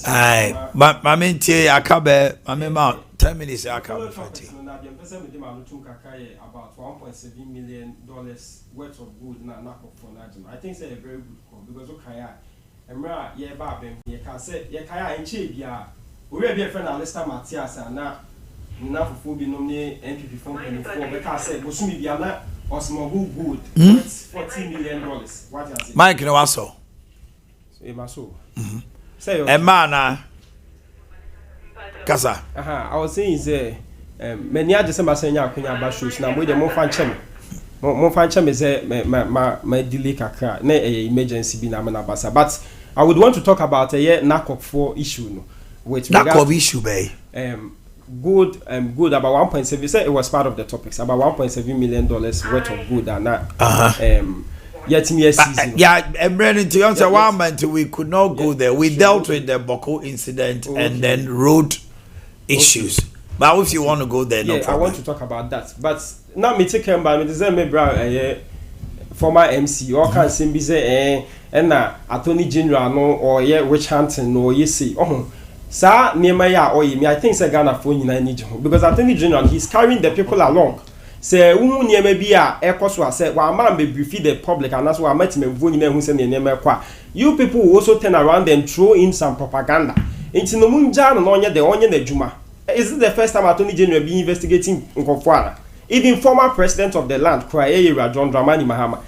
Ai, ma me ntie akabe, ma me ma 10 minutes akabe fati. About $1.7 million worth of good na for Najim. I think it's a very good call because okay, Emra ye ba bem ye can say ye kaya enche bia we be a friend Alistair Matias and na for bi nomne NPP form 24 we can say bosumi bia na osmo good worth $40 million. What you say? Mike no waso. E maso. Say e mana Kasa. I was saying say many are December saying akunya ba shows na we dey mo fan chem. Mo fan chem say my delay kakra na emergency bi na na basa. But I would want to talk about a NACOP 4 issue no. With NACOP issue bay. Good about 1.7. You said it was part of the topics about $1.7 million worth of good and yet me season. Yeah, and Brennan to answer 1 month we could not go there. We dealt with the Boko incident and then road issues. But if you want to go there, no problem. I want to talk about that. But now me take him by me deserve me bra former MC or can be say and Attorney General no or witch hunting no you see. Sir Nehemiah or me I think say Ghana for need because Attorney General he's carrying the people along. Say maybe a say one man be brief the public and that's why I met me who send the you people will also turn around and throw in some propaganda. Into no munja no onye the onye na juma. Is it the first time Attorney General be investigating Nkofwana? Even former president of the land, John Dramani Mahama.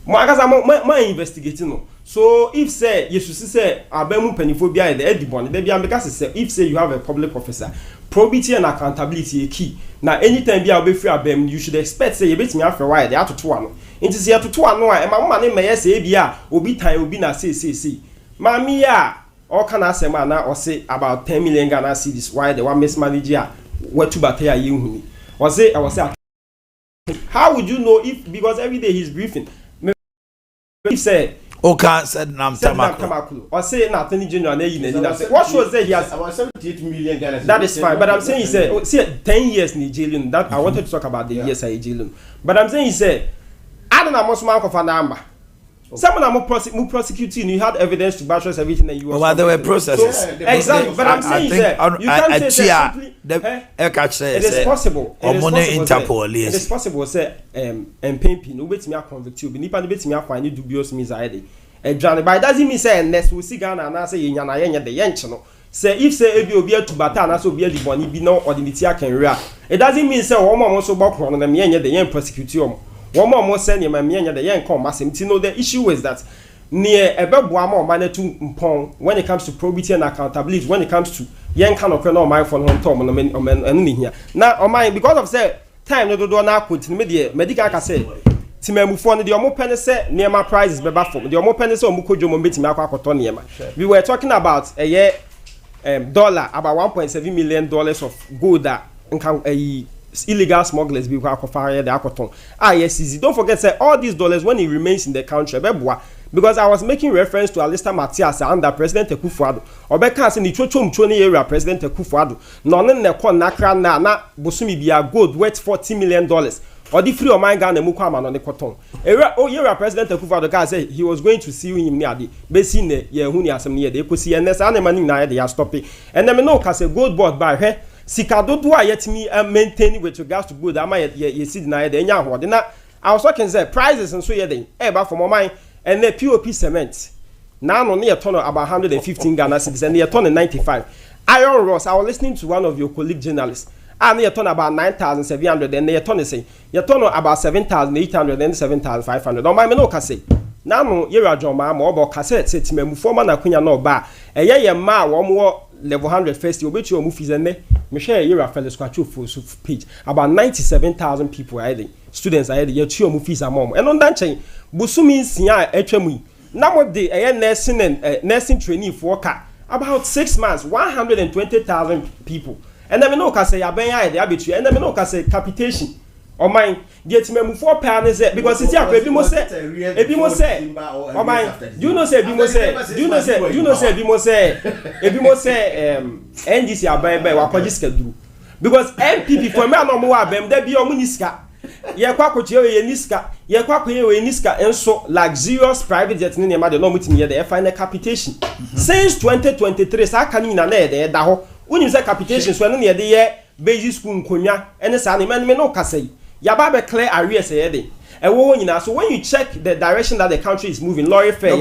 My investigating no. So if say Jesus say abemu peniphobia the edibon, they be because say if say you have a public officer, probity and accountability is key. Now anytime be be free abem, you should expect say you bet me after why they are to two ano. It is here to two ano and my money may say bia obi time obi na say. Mami ya all can I say man or say about 10 million Ghana cedis why the one mismanager what to bataya you was it I was say how would you know if because every day he's briefing he said okay said Nam Tamakulu or say na Attorney General what shows that he has about 78 million Ghana. That is fine but I'm saying he said see 10 years in jail that I wanted to talk about the years I jail but I'm saying he said I don't know most man of a number. Someone more prosecuting, you had evidence to buttress everything that you were. Well, there were processes. Yeah, exactly, but I'm saying you can't say simply. It is possible. It is possible. Say, and painting. No wait me a convict you. Nipa no wait me a find you dubious means I did. But it doesn't mean say next we see Ghana and I say yanya yanya the yenchino. Say if say ebi obi to bata and also be the boni be no ordinity can real. It doesn't mean say one more also back on them yanya the yen prosecute. One more send him and me and the young come massing. You know the issue is that near a more money to pong when it comes to probity and accountability, when it comes to young kind of no mind for home Tom and here. Now on mine because of say time no do now put in media medical can say Timemu phone the omo penny say near my prices be back for the omo penny say omukojo mo beti me akwa near. We were talking about a year dollar about $1.7 million of gold that illegal smugglers be fire the aquaton. Yes, easy. Don't forget say all these dollars when it remains in the country, because I was making reference to Alistair Matias under President Akufo-Addo. Obeka say ni twotwomtwo ne area President Akufo-Addo. No ne ne kon nakra na bosumi bia gold worth $40 million. Or the free of my Ghana mu kwama no ne koton. Area President Akufo-Addo ka say he was going to see him near the besi ne ye hu ni asem ne ye de kosi ene sa na mani na ye de ya stop it. And them no ka say gold board by he sika dodo a yetimi maintain with regards to gold ama ye see na ye de nya ho de na I was talking say prices and so ye de ba for my and the POP cement now no near ton about 115 Ghana cedis and near ton 95 iron rods. I was listening to one of your colleague journalists and near ton about 9,700 and near ton say your ton about 7,800 and 7,500 no my no ka say now no yera joma mo about cassette say timemu former na kunya no ba ye ma wo level 100 first you bet you fees and me share yera fellow scratch for page about 97,000 people are there students are there your two fees are mom and on that chain busumi sia etwemu na mo de nursing and nursing trainee for ka about 6 months 120,000 people and then no ka say abenya dey abetu and then no ka say capitation o man get memu for pound say because it's here ebi mo say o man you know say ebi mo say NDC aban wa kwaji schedule because MPP for me no mo wa bem da bi o mu niska ye kwa koche ye niska ye kwa koye ye niska enso luxurious private jet ne ma de no mutimi ye the final capitation since 2023 sa kan nyina na ye de da ho unim say capitation so ne ye de ye basic school nkonya ene sa ne me no kasai ya ba be clear arrears ye de ewo nyina so when you check the direction that the country is moving lorry fare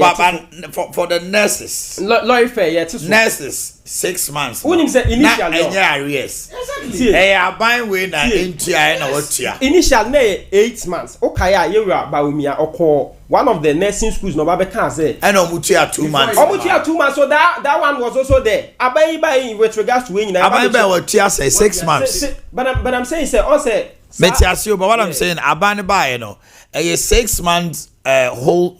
for the nurses lorry fare ye nurses 6 months unim say initial na arrears exactly aban we na ntia na watia initial na 8 months okay ya yewura baumia oko one of the nursing schools no ba be can say and omutia 2 months omutia 2 months so that one was also there aban by with regards to when aban by watia say 6 months but I'm saying say on say Metiasio, but what I'm saying, Abani by no, a 6 months whole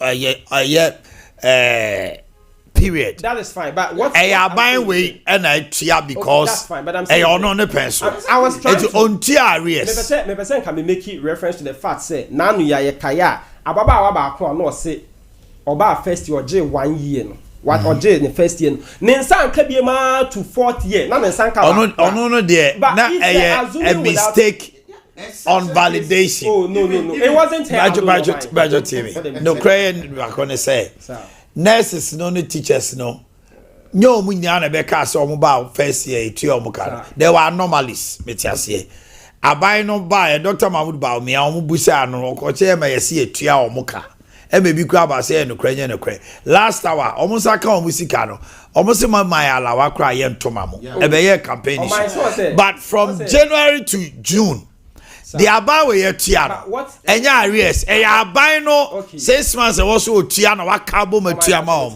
period. That is fine, but what I buying way and I tia because that's fine, but I'm saying on the person. I was trying to on tia arrears. Me person can be making reference to the fact say nanu ya ye kaya ababa wa ba ko no say oba first year je 1 year no. What or J in the first year? Nensan Kabiema to 4th year. Not Nensan Kabiema. Oh no, dear. But a mistake. On validation. Oh no. It wasn't budget TV. No crying we're gonna say. Nurses no teachers no. No munyana beka so mobile first year to omukara. There were anomalies, metiasie. Abai no buy Dr. Mahmoud Baw me omubusa no ko che ma yesi etua omuka. E me bi kura ba say no kranya no kre. Last hour omusa ka omusika no. Omusi ma alawa kra ye ntoma mo. E be ye campaign. But from January to June the aban we tia no enya arrears e ya aban no 6 months e was so tia na wakabo matua ma om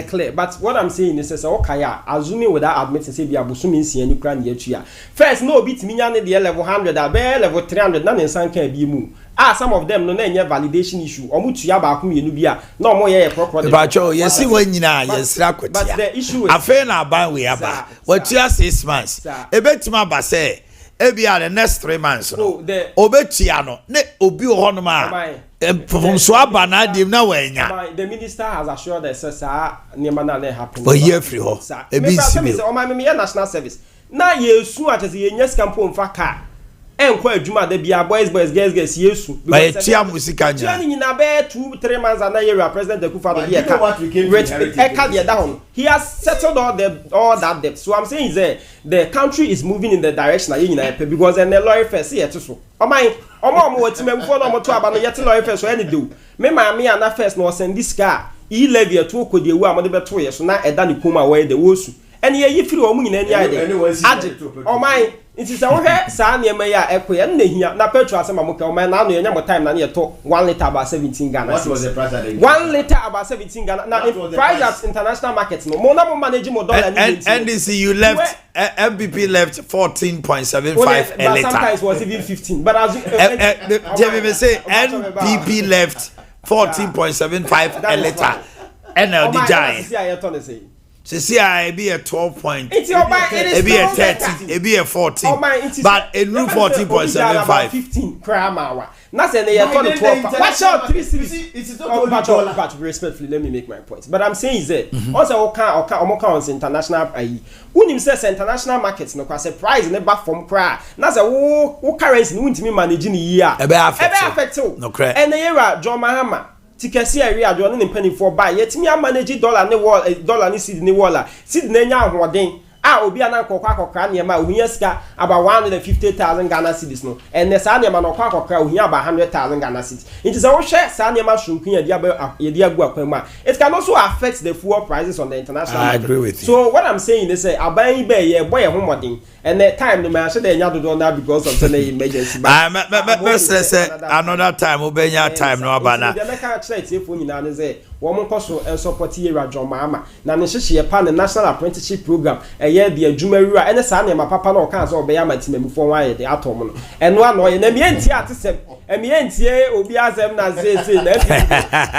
clear but what I'm saying is say okay assuming without admitting say bia bosumi nsia ni kra na atua first no bit minya ne the level 100 abe level 300 na nsan kan bi mu some of them no na enya validation issue omutua ba akom yenu bia na omo ye proper but yesi wanyina yesira kotia but the issue is afa na aban we aba watua 6 months e betima ba say ebia the next 3 months no obetia no ne obi ho ma from so abana dem na wanya the minister has assured us say niema na na happen for year free ho e bi simi o ma me national service na yesu a tese yenya skampo mfa ka enkwa adwuma da bia boys girls yesu by tia musika nya tia nyina be 2-3 months and year president Akufo-Addo here he has settled all that debt. So I'm saying is the country is moving in the direction because and the lawyer first here too so omo what me before no to aba no yet lawyer first so any do me na first no send this car e levy to okodi ewu amode beto ye so na eda ni koma where the wosu and ye free omu nyina ni ade ade oman it is a saa niema ya ekoye na hia na petrol asema mo ka oman na no ye nyamo time na ye to 1 liter about 17 Ghana. What was the price at 1 liter about 17 Ghana. Now in price at international markets no mo na mo manage mo dollar ni NDC you left MPP left 14.75 a liter. Sometimes was even 15 but as Jamie say MPP left 14.75 a liter. And now the giant See, I be a 12 point. It's your mind. It be a 30. It be a 14. But it room 14.75. 15 crama. Nothing they are going to 12. Watch out, 3 cities. It's not but respectfully, let me make my point. But I'm saying is that also okay international. When you say international markets, no quite surprise never from cry. Now say what currency no to me managing year. Ebe affect. No credit. And the era John Mahama. Tikasi area do no penny for buy yet me manage dollar ne wall dollar ni seed ni wall seed na nya ahoden obi anan kokwa ne ma ohia sika about 150,000 Ghana cedis no and the sa ne ma no kokwa ohia about 100,000 Ghana cedis it is a share sa ne ma shrunkun ye dia agu akwan ma it can also affect the fuel prices on the international market. I agree with you. So what I'm saying is say aban be ye boy homodin and the time the man should nya do now because of the emergency another time obenya time no abana the make church if we na say woman koso and support ye Rajoma na ne hye pa the national apprenticeship program eye the adwumawura ene sa na papa na o kan so obeya matimam fo wan ye the atom no eno ano ye na mienti atesem mientie obi azem na say na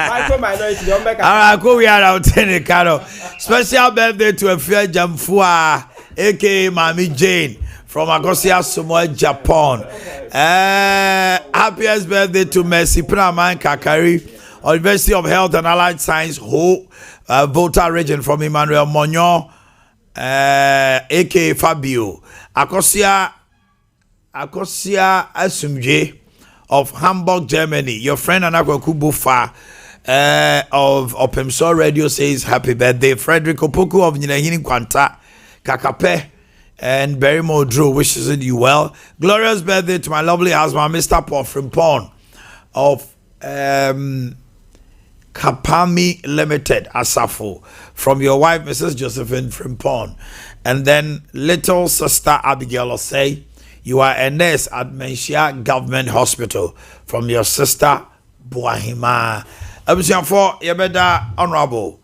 micro minority don make go we are out in the car. Special birthday to a fair jamfua aka Mami Jane from Agosia Samoa, Japan. Happiest birthday to Mercy Praman Kakari, University of Health and Allied Science, Volta region from Emmanuel Monyo, aka Fabio. Agosia Asumje of Hamburg, Germany. Your friend Anako Kubufa of Opemso Radio says happy birthday. Frederick Opoku of Nyinahini Kwanta, Kakape. And Berrimo Drew wishes you well. Glorious birthday to my lovely husband, Mr. Paul Frimpon of Kapami Limited, Asafo, from your wife, Mrs. Josephine Frimpon. And then little sister Abigail Osei, you are a nurse at Menchia Government Hospital, from your sister Boahima. Ebusian for Yebeda Honorable.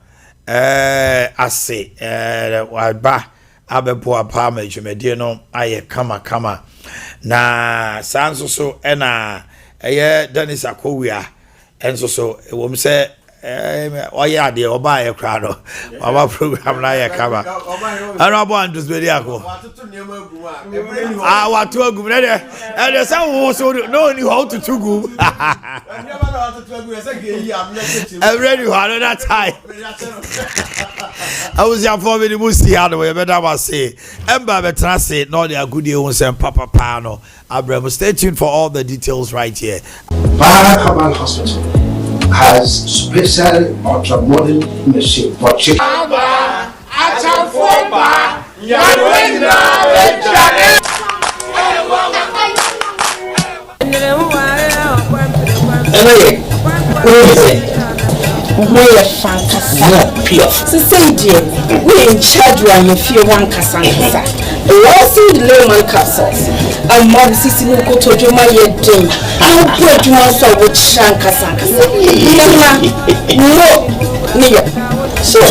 I say, Waba. Abepo apama jumedie no aye kama na sanso so ena eye Dennis Akowia enso so ewom se oye ade oba aye kra no oba program na aye kama ana obo andus be dia ko watu agum na de e say wo so no ni how to tugum already another time I was your for the musi hard way better was say emba betra say no they are good you say papa pano Abraham. Stay tuned for all the details right here. Herbal Hospital has special ultra modern machine for children. We're fantastic. So say dear, we're in charge when you feel one casansa. Also the lemon capsules. And more sister will go to my head day. I'll put you also with Shankasanka. No, so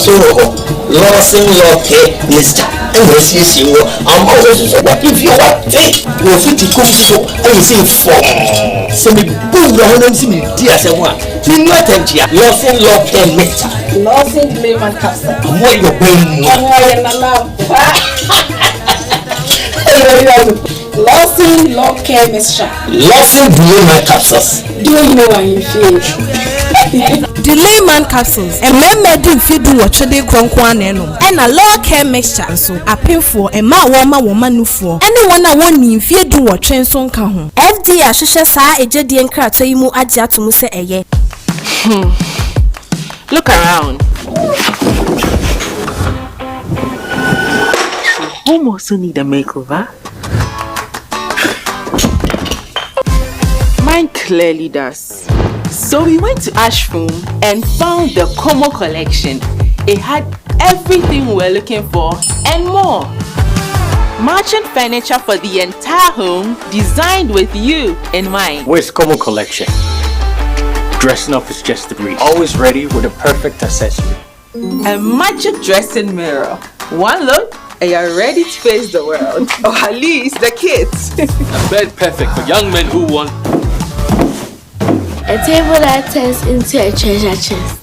Lawson Locke, Mr. And this you. I'm also so that if you want take your 50 cookies so and you say 4. So me boom your home see me dear someone. You not empty. Lawson Locke Mr. Lawson lemon capsule. What you going Lawson Locke Mr. Lawson lemon capsules. Do you know how you feel? The layman capsules and men didn't feed you what they cronkwan and a low care mixture so a pay for a ma woman for anyone I want you feed you what train son can FD Ashisha sa a jedi and crat so you mo adia to muse a ye. Look around. Home also need a makeover. Mine clearly does. So we went to Ashroom and found the Como collection. It had everything we're looking for and more. Merchant furniture for the entire home, designed with you in mind. Where's Como collection? Dressing up is just the breeze. Always ready with a perfect accessory. A magic dressing mirror. One look and you're ready to face the world. Or at least the kids. A bed perfect for young men who want a table that turns into a treasure chest.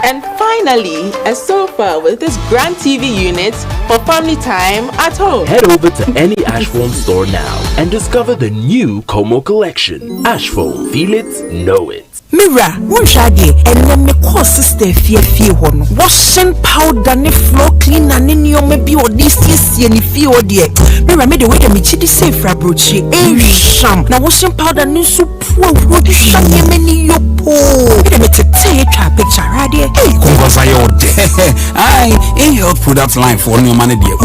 And finally, a sofa with this grand TV unit for family time at home. Head over to any Ashform store now and discover the new Como collection. Ashform, feel it, know it. Mira, one shaggy, and then me cause sister fear one. Washing powder, ne floor cleaner, ne your maybe or this is any fear dear. Mira made the way to me chidi safe rabrochi, sham. Now washing powder, no soup, what you sham many yo po. Me take a picture, right here. Hey, I in health product line for new money dear.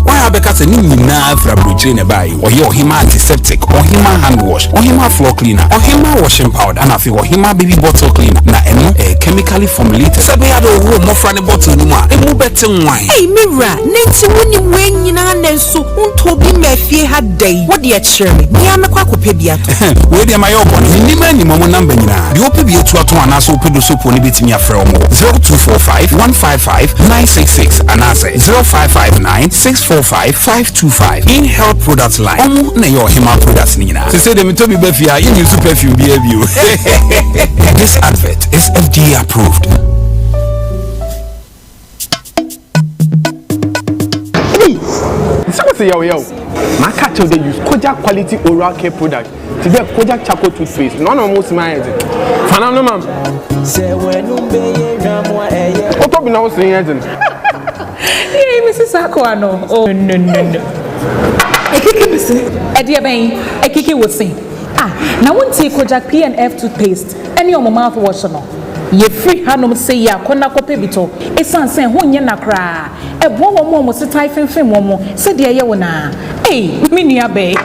Why have because a new rabrochi in a buy, or your him antiseptic, or him hand wash, or him floor cleaner, or him washing powder, and I feel him baby bottle cleaner na eno chemically formulated sabe ya do wo mo fra ne bottle no a emu bete wine. Hey Mira, nenti woni wen nyina na nso unto bi mafie ha dai wo de chere me ya mekwa akopɛ bi ato we de mayo bɔ ne ni mani mo number nyina de ope bi etu ato ana so opedo so poni betimi afrɛ mo 0245 155 966 anase 0559 645 525 in health products line omo na your hema products nyina se say dem to bi ba fia yin use perfume bi abio. This advert is FDA approved. Hey, so yo. My catch they use Kojak quality oral care product. Today Kojak charcoal toothpaste. None of most my head. Fanano ma'am. Say when you be what up now saying? Hey, Mrs. Aquano. Oh no. Ekiki bisi. Ade ben. Ekiki would sing. Now won't take Kojak PNF toothpaste any your mouthwash no. Ye free hanom say ya kona kope bito. Esan sen ho nye na kra. E bo mo se typing film mo. Se de ye wona. Hey, me nua be.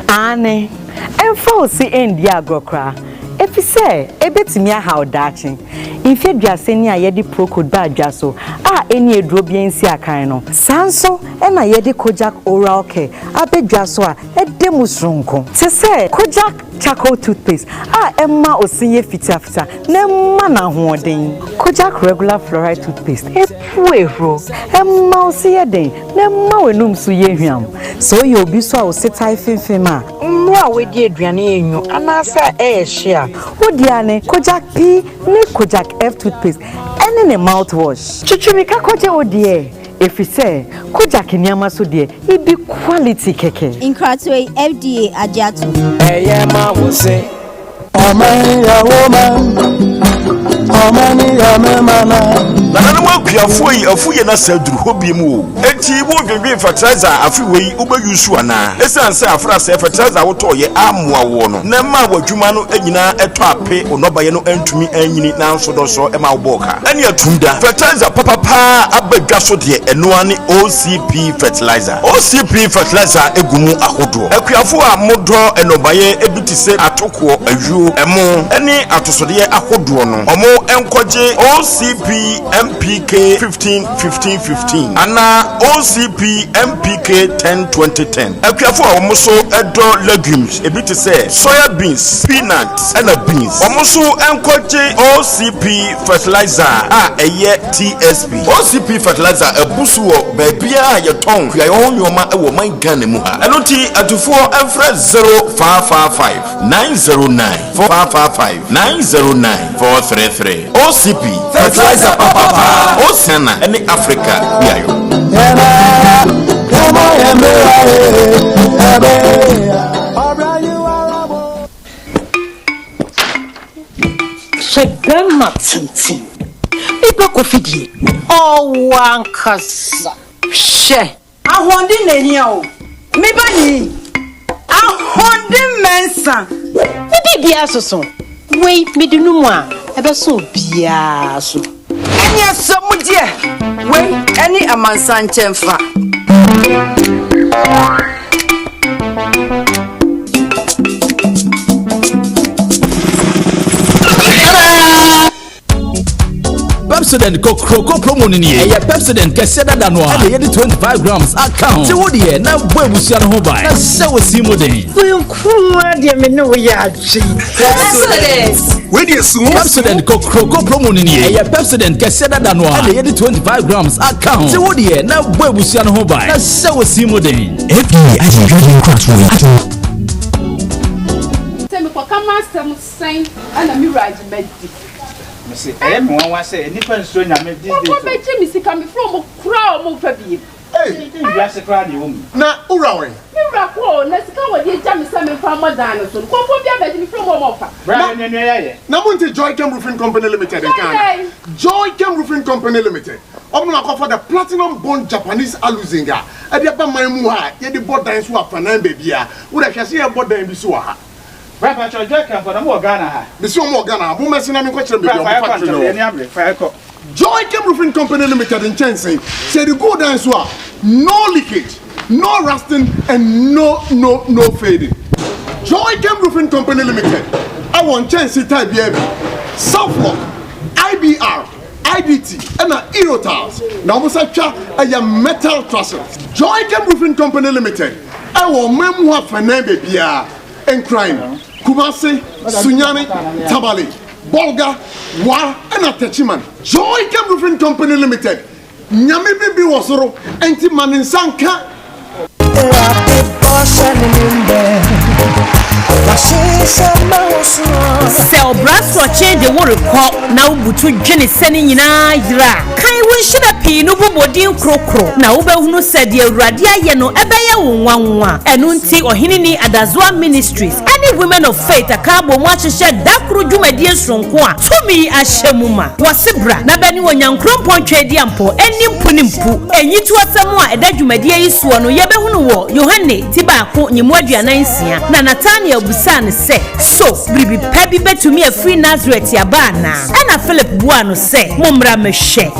Ane. Emfa o si endi agrokra. Efi se ebetimi aha odachi. Infe duase ni ayedi procode ba adwaso. Eni eduro bi ensi akan no. Sanso e na yedi Kojak oral care. Abedwaso a edemu sronko. Se se Kojak charcoal toothpaste. Emma osinye fita. Nemma na hoden. Kojak regular fluoride toothpaste. Epuero. Emma osiye den. Nemma wenum so ye hwam. So ye obi so a osetai finfima. Mra we di aduane enyu anasa ehye. Odiane Kojak P ne Kojak F toothpaste. Ene ne mouthwash. Chuchumika koje odie. If you say Kojak nyama so die, it be quality keke. Incratway FDA Ajato. Eyema will say Omanhene Yaw Omanhene Yaw mana. Nana wa kuafo yi afuye na saduru hobi mu enti wo dwedwe fertilizer afiwe yi uba yusu ana esan se afra se fertilizer woto ye amoa wo no na ma wadwuma no anyina eto ape onobaye no antumi anyini na nso do so e ma woboka ene atumda fertilizer papa abadwa so de eno ane OCP fertilizer egumu ahodo akuafo a modo enobaye ebitise atoko ajuo emo ene atosode ahodo no omo enkoje OCP MPK 15 ana OCP MPK 10 akuafo a omoso edo legumes ebiti say soya beans peanuts and beans omoso enkoje OCP fertilizer eye TSP OCP fertilizer ebusu wo baabia ye ton kuya yo nyoma e wo man Ghana mu ha enoti atufo enfra 0555 909 455 909 433 OCP fertilizer papa Osana any Africa biayo Shegama tintin. Ipa kofidie. Wankasa. She. Ahondi nenia o. Me bani. Ahondi mensa. Bibi asoso. Wei medunu mu a ebeso bia so. Eni asomudie. Wei eni amansa nchemfa. Pepsodent Coco promo ni e ya Pepsodent kese dada no a ye 25 grams account. Se wo de na bo ebusia no ho bai. Na se wo si modern. We kuma de me no ya achi. Pepsodent. We dey so Pepsodent Coco promo ni e ya Pepsodent kese dada no a ye 25 grams account. Se wo de na bo ebusia no ho bai. Na se wo si modern. FDA aji drinking craft wo. Tell me kwa kama some sign ana mirage meddi. say, I am one say, any person I made this. What make Jimmy see coming from a crowd move for you? Hey, you are a crowd, you woman. Now, Urawe. Miracle, let's go with you, Jamie Salmon from Madonna. Come from your bed from Momofa. Namunti Joy Chem Roofing Company Limited in Ghana. Joy Chem Roofing Company Limited. Omna offer the platinum bond Japanese aluzinga. Adiaba maimuha, ye the board dance who are fanan baby. Would I see a board dance bisuha? Rapper Joy Chem for the more Ghana. Bisuha more Ghana, who messing up in question baby. Joy Chem Roofing Company Limited in Chensing said the good dance were no leakage, no rusting, and no fading. Joy Chem Roofing Company Limited. I want Chensing type baby. Southlock, IBR, IDT, and Erotiles. Now we say a metal trusses. Joy Chem Roofing Company Limited. I want memoir for baby and crime. Kumasi, Sunyani, Tabali, Bolga, Wa, and Atachiman. Joy Chem Roofing Company Limited. Nyame bibi wasoro enti maninsanka. Sɛ ɔbraso ɔkyɛn de wo rekɔ na wobutu dwene sɛne nyinaa yera kan wo nhyira pii no bobɔden krokro na wobɛhunu sɛ deɛ awurade ayɛ no ɛbɛyɛ wo nwanwa ɛno nti ɔhene ni adazoa ministries ɛne women of faith akaabɔ mu ahyehyɛ dakoro dwumadie sonko a tumi ahyɛ mu ma wɔse bra na bɛne wɔ nyankrompɔn twɛdi ampo ɛni mpo ne mpu ɛnyi to asɛm a ɛda dwumadie yi soɔ no yɛbɛhunu wɔ yohane ti baako nyemu aduanan nsia na Nathaniel busan se so bribi pa bi betumi afri Nazareth yabana ana Philip bua no se momra mehwe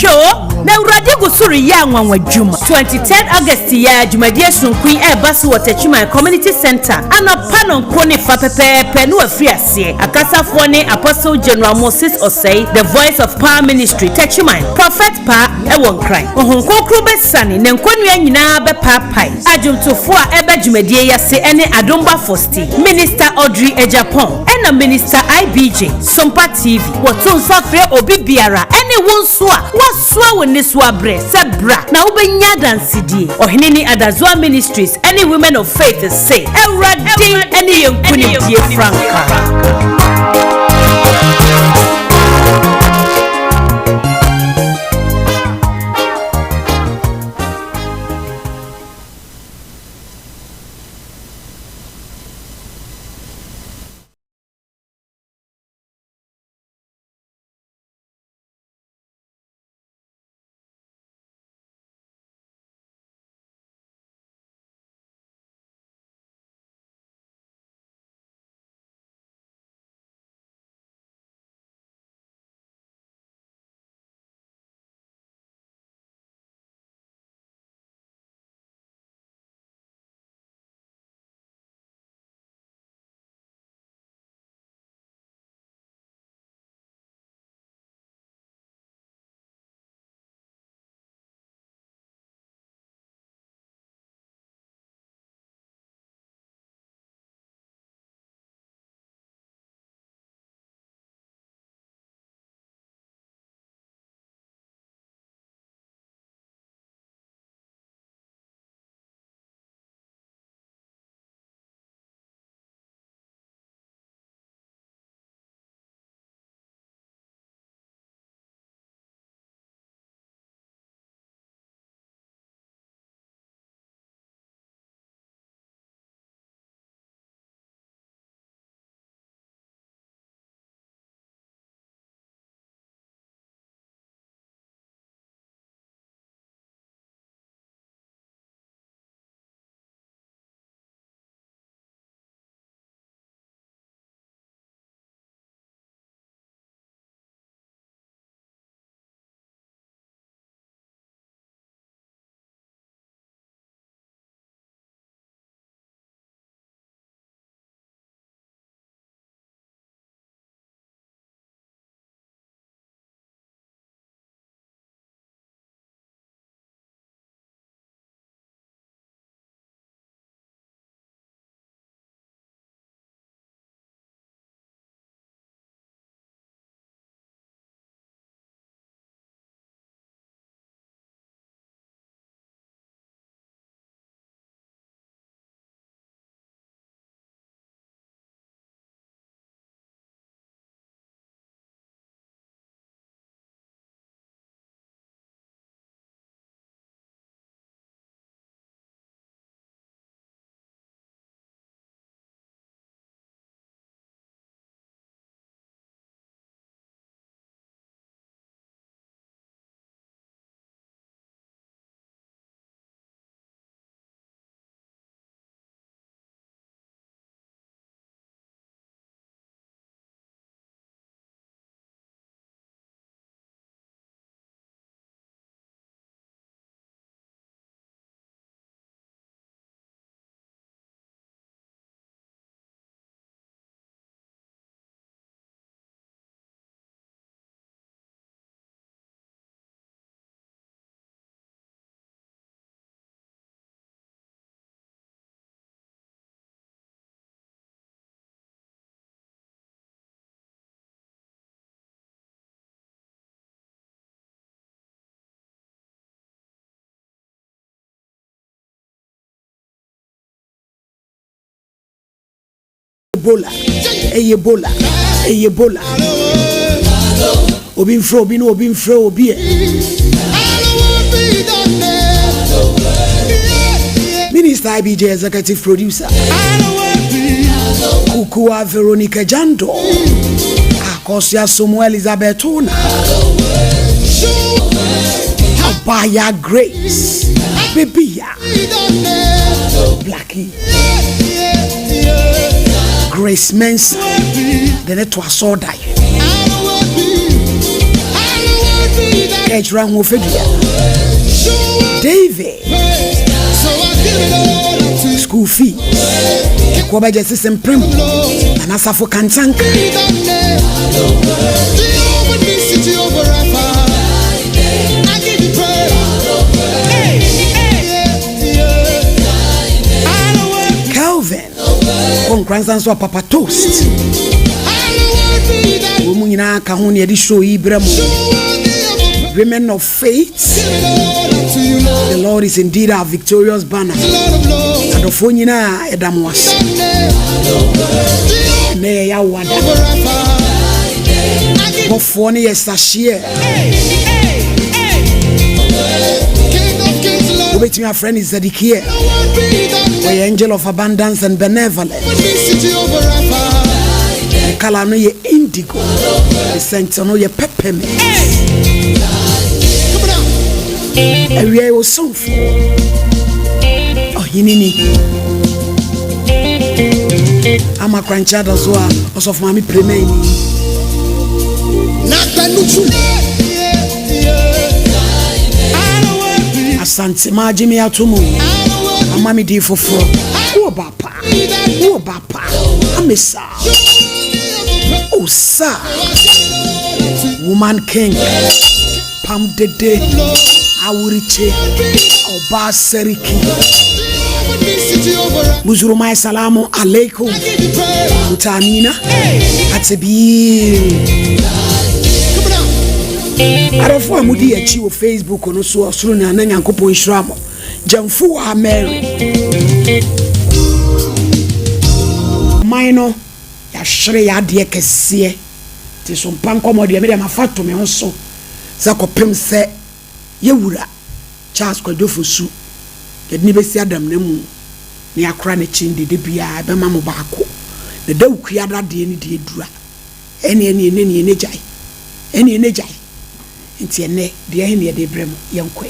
o na urade gusuri ya anwanwa dwuma 23rd August ya dwumadie sunkun e baso watachuma community center ana panon krone fa pepepe no afri ase akasafo ne Apostle General Moses Osei the voice of power ministry tachuma prophet pa e won cry ohun kokro besane ne nkonua nyina be papai adwumtofo a ebe dwumadie yase ene Adomba Fosti Minister Audrey Ejapon and Minister IBJ Sompa TV wotun safre obi biara ene wonso a wasua woniswa bre sebra na wobenya dansidie ohene ni Adazoa Ministries any women of faith say Eradi ene yenkuni die franka Ebola. Ebola. Ebola. Obin fro, obin fro, obie. Minister IBJ executive producer. Kukua Veronica Jando. Akosia Somo Elizabeth Ona. Abaya Grace. Bebia. Blackie. Grace Mensa. Then it was so die. Ejra Mofedia. David. School fee. Kwabaja system prim. And Asafo Kantanka. Calvin. On grandson so Papa Toast. Womunina kahuni edi show Ibrahim. Women of faith. The Lord is indeed our victorious banner. And of Fonina Edamwas. Ne ya wada. Bofoni Esashie. Wait, my friend is Zedikia. The angel of abundance and benevolence. The color no ye indigo. The scent no ye peppermint. And we are so full. Oh, Yinini. I'm a cranchard as well. Also, of Mammy Premain. Asante Majimi Atumu. Amami di fofo. Wo bapa. Amesa. Oh sir. Woman king. Pam dede. Awuriche. Oba seriki. Muzurumai salamu alaikum. Utamina. Atebi. Arofo amudi echi wo Facebook no so osuru na na nyankopon hiramo jamfu a Mary maino ya hire ya de kese ti so mpanko mo de me de mafato me ho so zakopem se yewura Charles Kwadofosu yedni besi adam na mu ne akora ne chindi de bia be ma mo baako ne da ukua da de ni de edura ene jai ene jai nti ene de ehne de brem yenkwe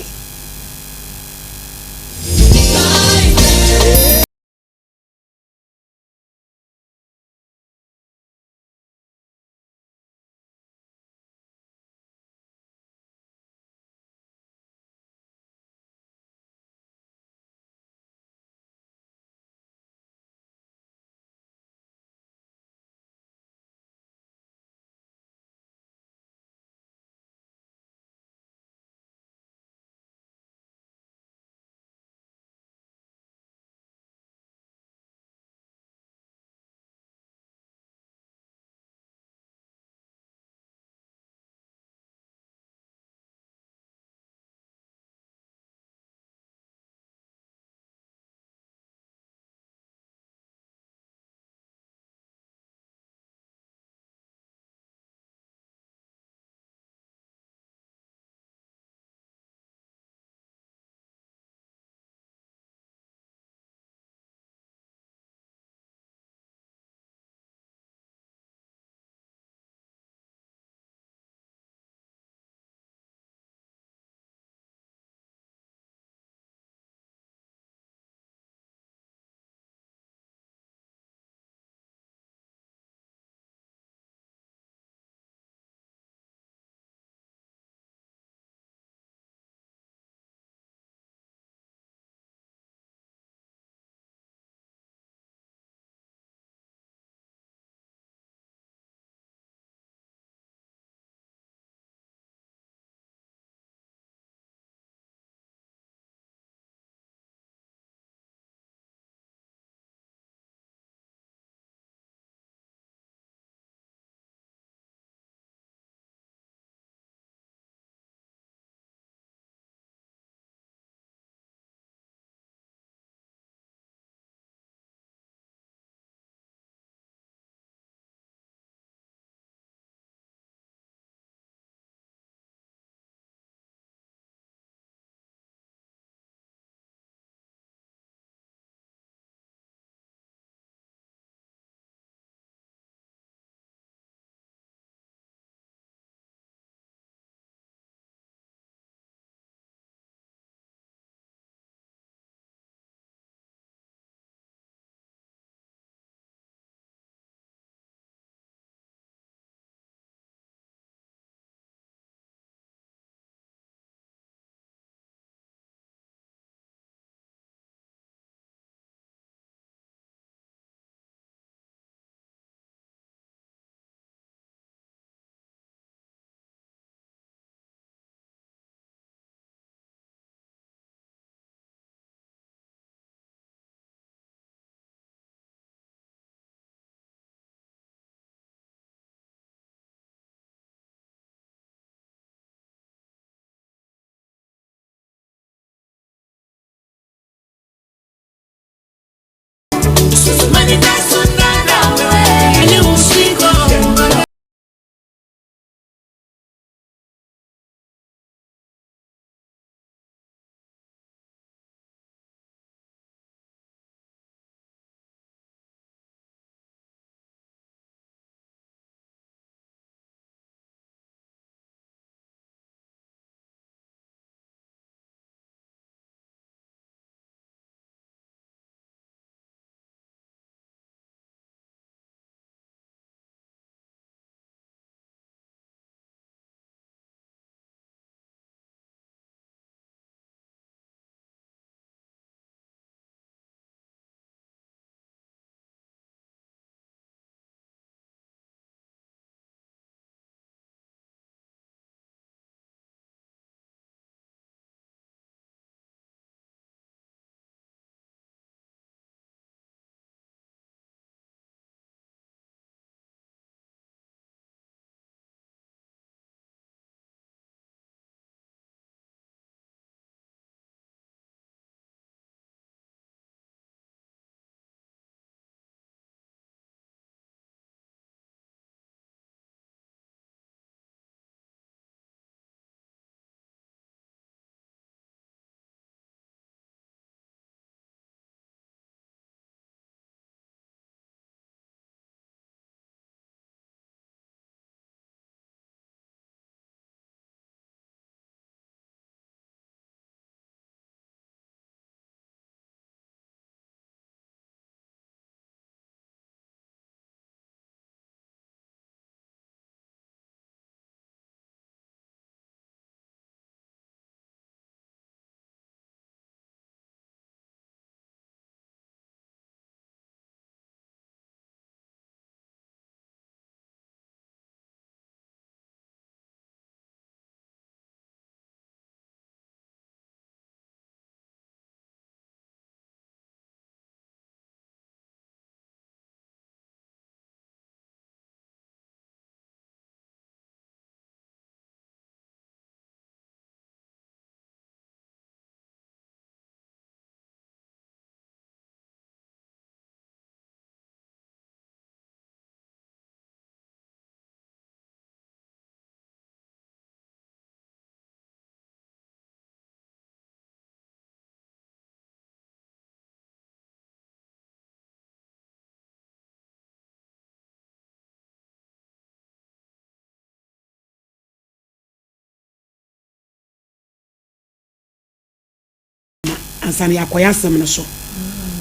ansani akoya sem no so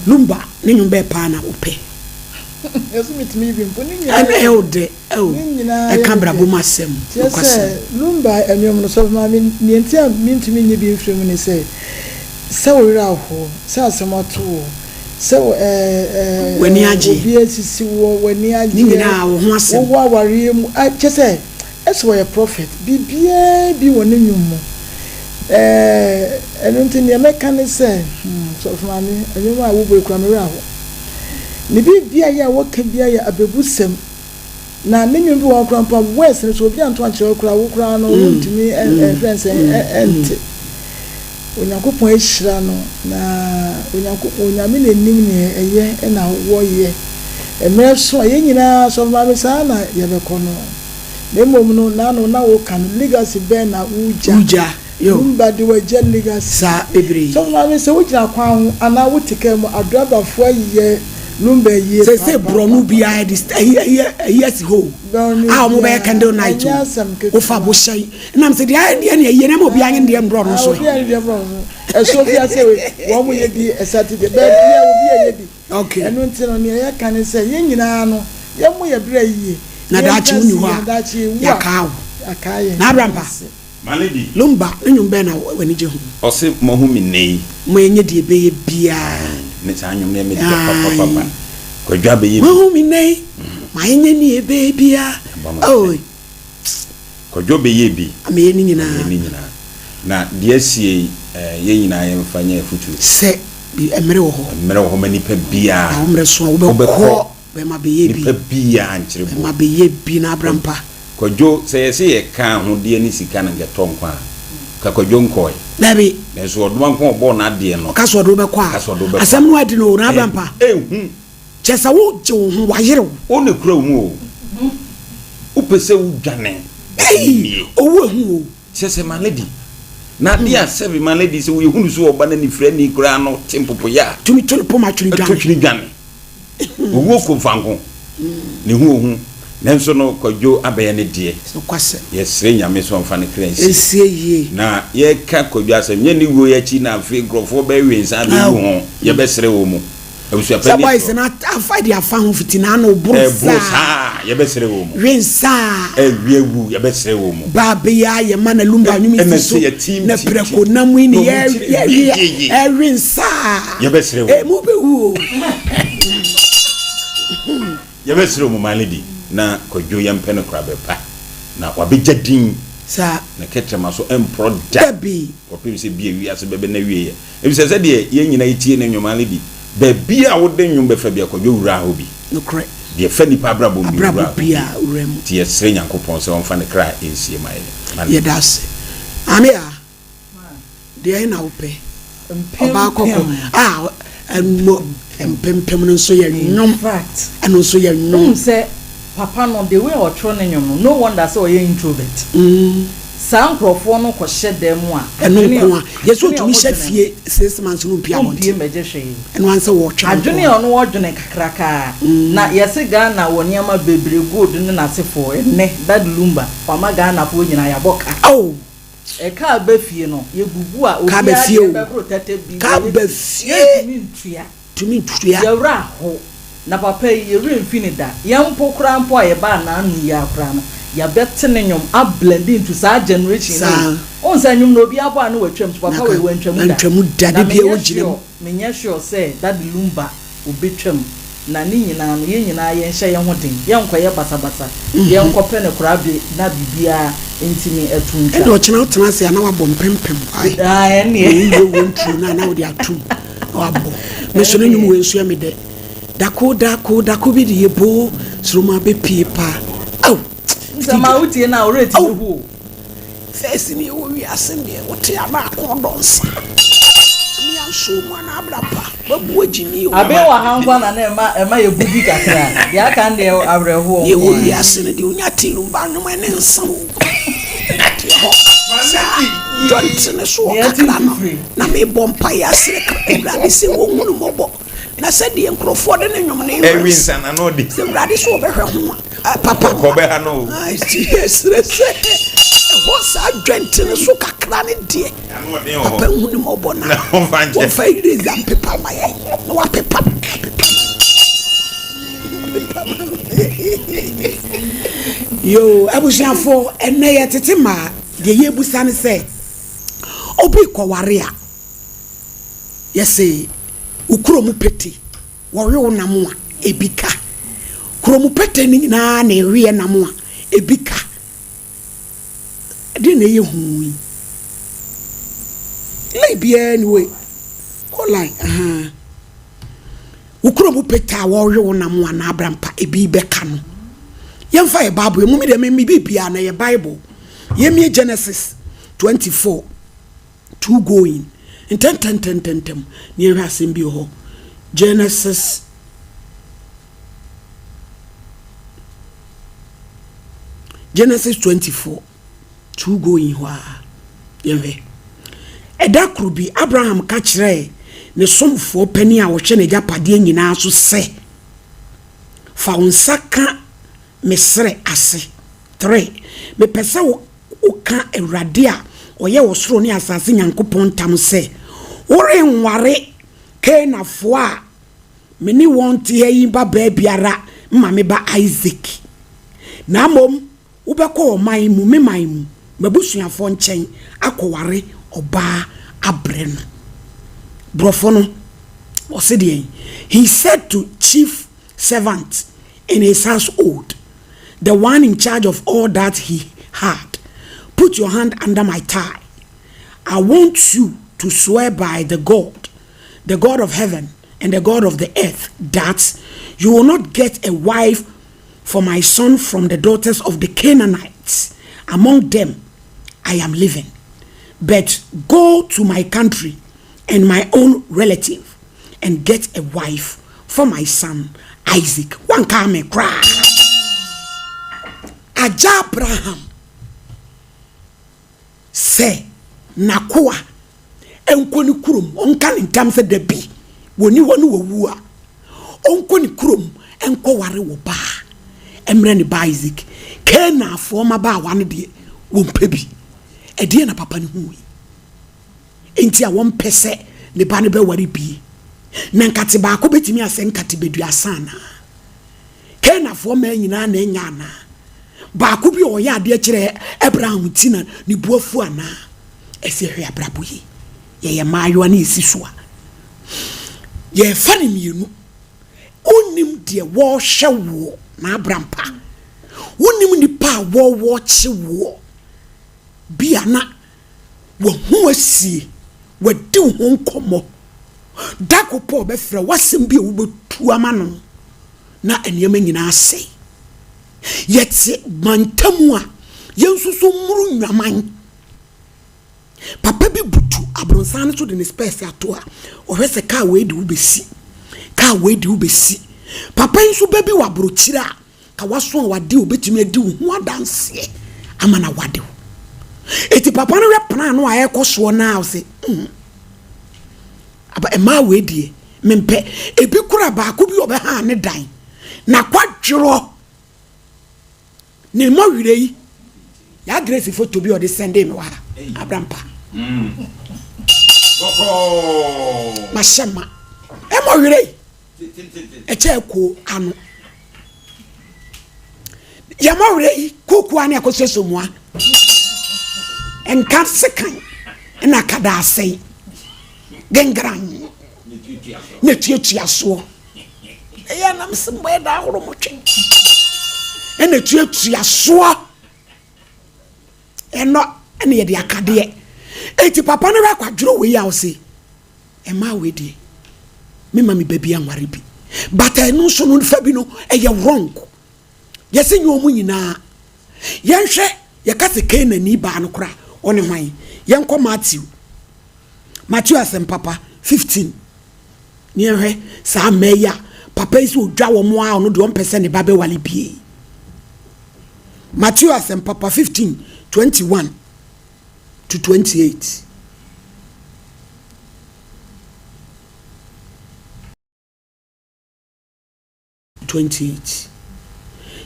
Lumba ne nyumbe pa na ope yesu mitimi bi mpo ni nyina e ode e kambra bo masem kwase Lumba enwom no so ma mi ntia mintimi nyi bi mfrem ni se wura ho se asemato se wani agi obi asisi wo wani agi ni nyina wo ho asem wo aware mu chese eso ye prophet bibia bi woni nyum enunti ne meka ne se so fami enwom a wo bo ekura me ra ho ni bibia ya wo ka bia ya abebusem na ne nyum bi wo kura mpa west ne so obi anto anche wo kura no ntimi friends ente Onyankopon ehira no na onyame na nim ne eye na wo ye emre so ye nyina so ma me sa na ye be kono na mom no na wo kan legacy be na uja yo Lumba de waje legacy sa bebre so ma me se wo gina kwa ho ana wo tike mu adraba fo ye Lumba ye se bronu bia this yes ho ah mo be candle night o fa bo shey na se dia na ye na mo bia nge ndie mbro no so so bia se wo mo ye bi Saturday be bia wo bia ye bi okay enu ntino ne ye kan se ye nyina no ye mo ye bra yie na dachi uni ho ya kawo akaye na abrampa Malady Lumba nyum be na wani je ho o se mo hu mi nei mo enye de be bia ne sa nyum ne me de papa ko dwa be ye mo hu mi nei ma enye ni ebe bia oh ko dwa be ye bi ame ni nyina na de asie ye nyina ye mfanya futu se bi emre wo ho mani pa bia omre so wo be ko be ma be ye bi pa bia nchirebo ma be ye bi na abrampa Kojo se ye ka ho de ni sika na geto nkwa ka kojo nkoi dabi na so oduma nko obo na de no ka so do be kwa asem no adi no na abampa chesa wo je wo wa yere o ne kura mu o upese wo dwane owo hu o chese my lady na dia seven my lady se wo hunu so oba na ni frɛ ni kura no tempopo ya tumi tole po ma twiri dwane owo ko fanko ne hu nanso no kwadwo abɛyɛ ne die so kwase yɛsrɛ nyame so mfa ne kra esie ye na yɛka kwadwo asɛm nye ne wo yɛchi na afi grofo bɛwe nsa de wo ho yɛbɛsrɛ wo mu abusu apɛ ni so na afa de afa ho fitina na oburusa yɛbɛsrɛ wo mu wensa wiewu yɛbɛsrɛ wo mu babia ye mana lumba nyumi so na preko na mu ni ye wensa yɛbɛsrɛ wo mu be wu yɛbɛsrɛ wo mu maledi na kwadwo yɛmpɛ no kora bɛpa na wabɛgya din sa na ketrema so empro dabi wɔpem sɛ bia wiase bɛbɛ na wie ebisɛ sɛ deɛ yɛn nyina yitie na nnwomale di baabi a wode nnwom bɛfa bia kwadwo wura ho bi nokre deɛ fa nipa abrabɔ bi wura bia wura mu tie srɛ nyankopɔn sɛ wɔmfa ne kra ensie ma yɛ yɛdase amea deɛ na wopɛ ɔba kɔkɔ ɛno mpempem no nso yɛ nnwom ɛno nso yɛ nnwom sɛ papa no the way or tro ne nyom no wonder say oye introvert san krofo no ko hye dem a eno ko a yeso tumi hye fie 6 months no pia mo pie meje hwe eno anse wo twa adwene ono wo dwene kakraka na yese Ghana wo niam bebre gold ne na sefo ne Daddy Lumba wa ma Ghana po nyina ya boka oh e ka ba fie no ye gugu a obi a be protect bi ka ba fie tumi ntua ye ra ho na papa ye remfinida yampo kra mpo a ye ba na anu ya kra no ya bete ne nyom a blend into sa generation no on sa nyom no bi abo anu watwam papa we wantwam da de bia wo gire menya sure say Daddy Lumba obetwam na ni nyina no ye nyina ye nhye ye ho den ye nkoye basabasa ye nkope ne kra bi na bibia ntimi atunta e do chena utena se na wabɔ mpempem ai ene ye wontu na wo de atum wabɔ me so no nyum we nsu me de dako bi de yebo sroma be piepa au sama utie na already hu first ni wo wi asem de wote ama akondonsa mi anso mu na abrapa babu agini o abe wa hankwa na ema ye bubi kakra ya kan de awreho ye wo wi asem de onya tilumba no ne nsa wo don't ne so kakra na me bompa ya sire kakra se wo hunu mobo na said the enkrofo de nyom na e winsa na no di se brade so behwe ho papa ko be ha no yes ho sa dwente ne so kakra ne die papa hunu mo bona wo fa ire zam pepa ma ye no wa pepa yo abusiafo ene ye tete ma de ye busa ne se obi ko ware a yesi ukromu pete wɔwe wo namo a ebika kromu pete ni na na ewe namo a ebika de na ye hu lai bia ni we ko lai ukromu pete a wɔwe wo namo a na abrampa ebi beka no yemfa ye bible mu me de me bibia na ye bible yemie Genesis 24 2 going intentem ni ehwa asem bi ho Genesis 24 2 going ho yewe edakru bi Abraham ka kire ne somfo pani a wo hwe ne japade nyina so se fa unsaka mesre ase 3 me pese wo ka Awurade a oye wo soro ne asase Nyankopɔn tam se wore nware kenafo a meni wonte yi ba biara mame ba Isaac na mom wobekɔ oman mu meman mu mabusuafo nkyɛn akɔware oba abre no brofo no osede he said to chief servant in his household, the one in charge of all that he had, put your hand under my thigh. I want you to swear by the God of heaven and the God of the earth, that you will not get a wife for my son from the daughters of the Canaanites. Among them I am living. But go to my country and my own relative and get a wife for my son Isaac one come cry Aja Abraham say nakoa enko ni kurom onka ni ntam se da bi woni wonu wawu a onko ni kurom enko ware wo ba emre ni ba Isaac ke na afo ma ba wane de wo mpebi e de na papa ni hu enti a won pese ne ba ne be ware bi na nkate ba ko betimi ase nkate bedu asana ke na afo ma nyina na enya na ba ko bi o ya de kire Abraham tina ni buafu ana ese hwe abrabo yi ye maayo na esisua ye fani mienu onim de wo hwe na abrampa wonim ni pa wo che wo bia na wo hu asi wadi ho nkomo dakopo be frɛ wasem bia wo betu amano na eniema nyina ase yetse mantamu a yensuso muru nwaman papa bi butu abronsan so de ne space ato a ohwese ka we de ubesi papa nso baby wa brochira ka waso wade obetumi adi ho adanse amana wade eti papa no repna no a ekoso na o se aba ema we die mempe ebi kura ba ko bi obe ha ne dan na kwadwiro ni mo wire yi ya grace photo bi o de send me wa abrampa mashama e mo wire e che ko anu ya mo wire yi koku ani akoseso mua enka sekan na kada asai gengran ne tuatuaso e ya nam sembo e da horo mo twen e ne tuatuaso e no ene ye de akade eti papa no ra kwadworo we ya o se e ma we die me ma me baby anware bi but enu so no fa bi no e ye wrong ye se nyomu nyina ye hwe ye ka se kan ani ba no kra one hwan ye nko Matthew asem papa 15 ni hwe sa meya papa isi odwa wo mo a no de 1% ne ba be wale bie Matthew asem papa 15 21 to 28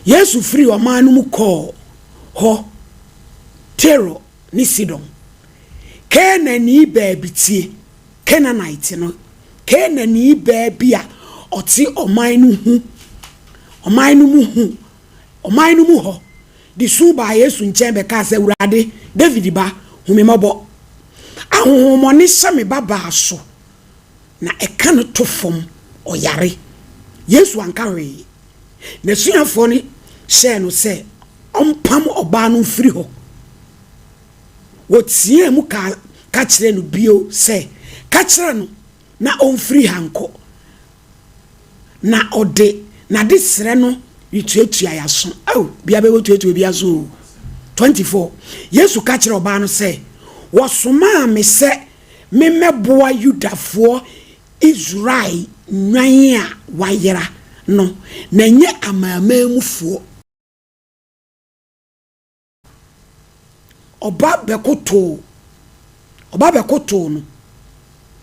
Yesu free o man mu call ho Tero ni Sidon Kenani baby tie Kenanite no Kenani baby a oti oman no mu ho di su ba Yesu nchen be ka se urade David ba humemabo ahohomo ne same baba so na eka no to fom oyare Yesu ankawe na suafo ni share no se ompam oba no free ho wotie mu ka kire no bio se ka kire no na on free hanko na ode na disre no yituatua yaso bia be wotuatua bia so 24 Yesu ka kire oba no se wosoma me se me meboa Yudafo Israel nwan a wayera no na nye amamamufuo oba bekoto no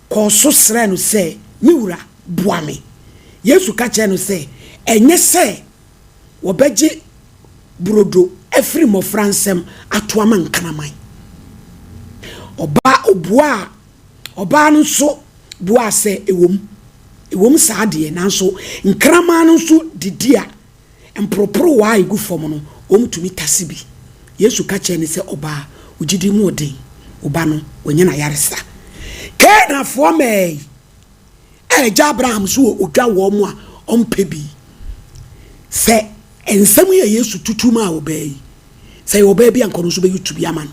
ko so sre no se miwura boame Yesu ka che no se enye se wobeje brodo efri mo fransem atoama nkanaman oba no so bua se ewom saade nanso nkrama no so didia empropro wa igu fom no omtumi tasibi Yesu ka che ne se oba ugidi mu odin oba no onye na yaresa ke na fo me eja Abraham so odwa wo mu a ompebi se ensam ye Yesu tutuma obai se obai bi anko no so be YouTube aman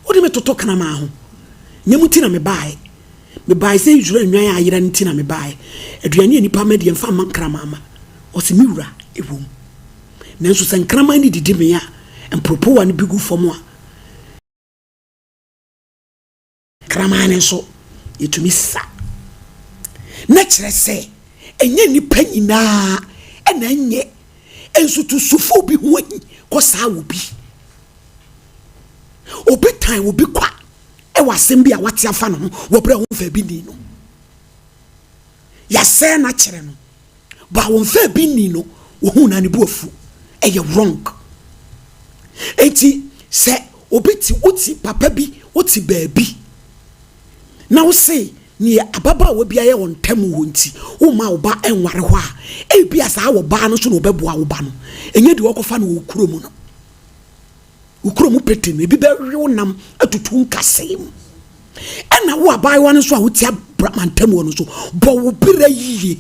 odi me toto kana ma ho nyamuti na me bae se Israel nwan ayira nti na me bae aduane anipa ma de mfa mankrama ama o se miwura ewom nanso se nkrama ni didi me a empropo wa ne bigu fom a krama ne so yetumi sa na kire se enye nipa nyinaa ena enye enso to sufo bi ho yi ko saa wo bi obi tan wo bi kwa e wasem bi a wate afa no wo bre ho fa bi ni no ya se na kire no ba wo fa bi ni no wo hu na ne bu afu e ye wrong enti se obi ti uti papa bi uti baabi na wo say ni ababa wo bia ye won tam wo nti wo ma wo ba enware ho a e bia saa wo ba no so no beboa wo ba no enye de wo kofa no wo kuro mu no wo kuro mu pete no bi be rewo nam atutu nkasem ena wo abai wa no so a wo ti abramantam wo no so bo wo bira yiye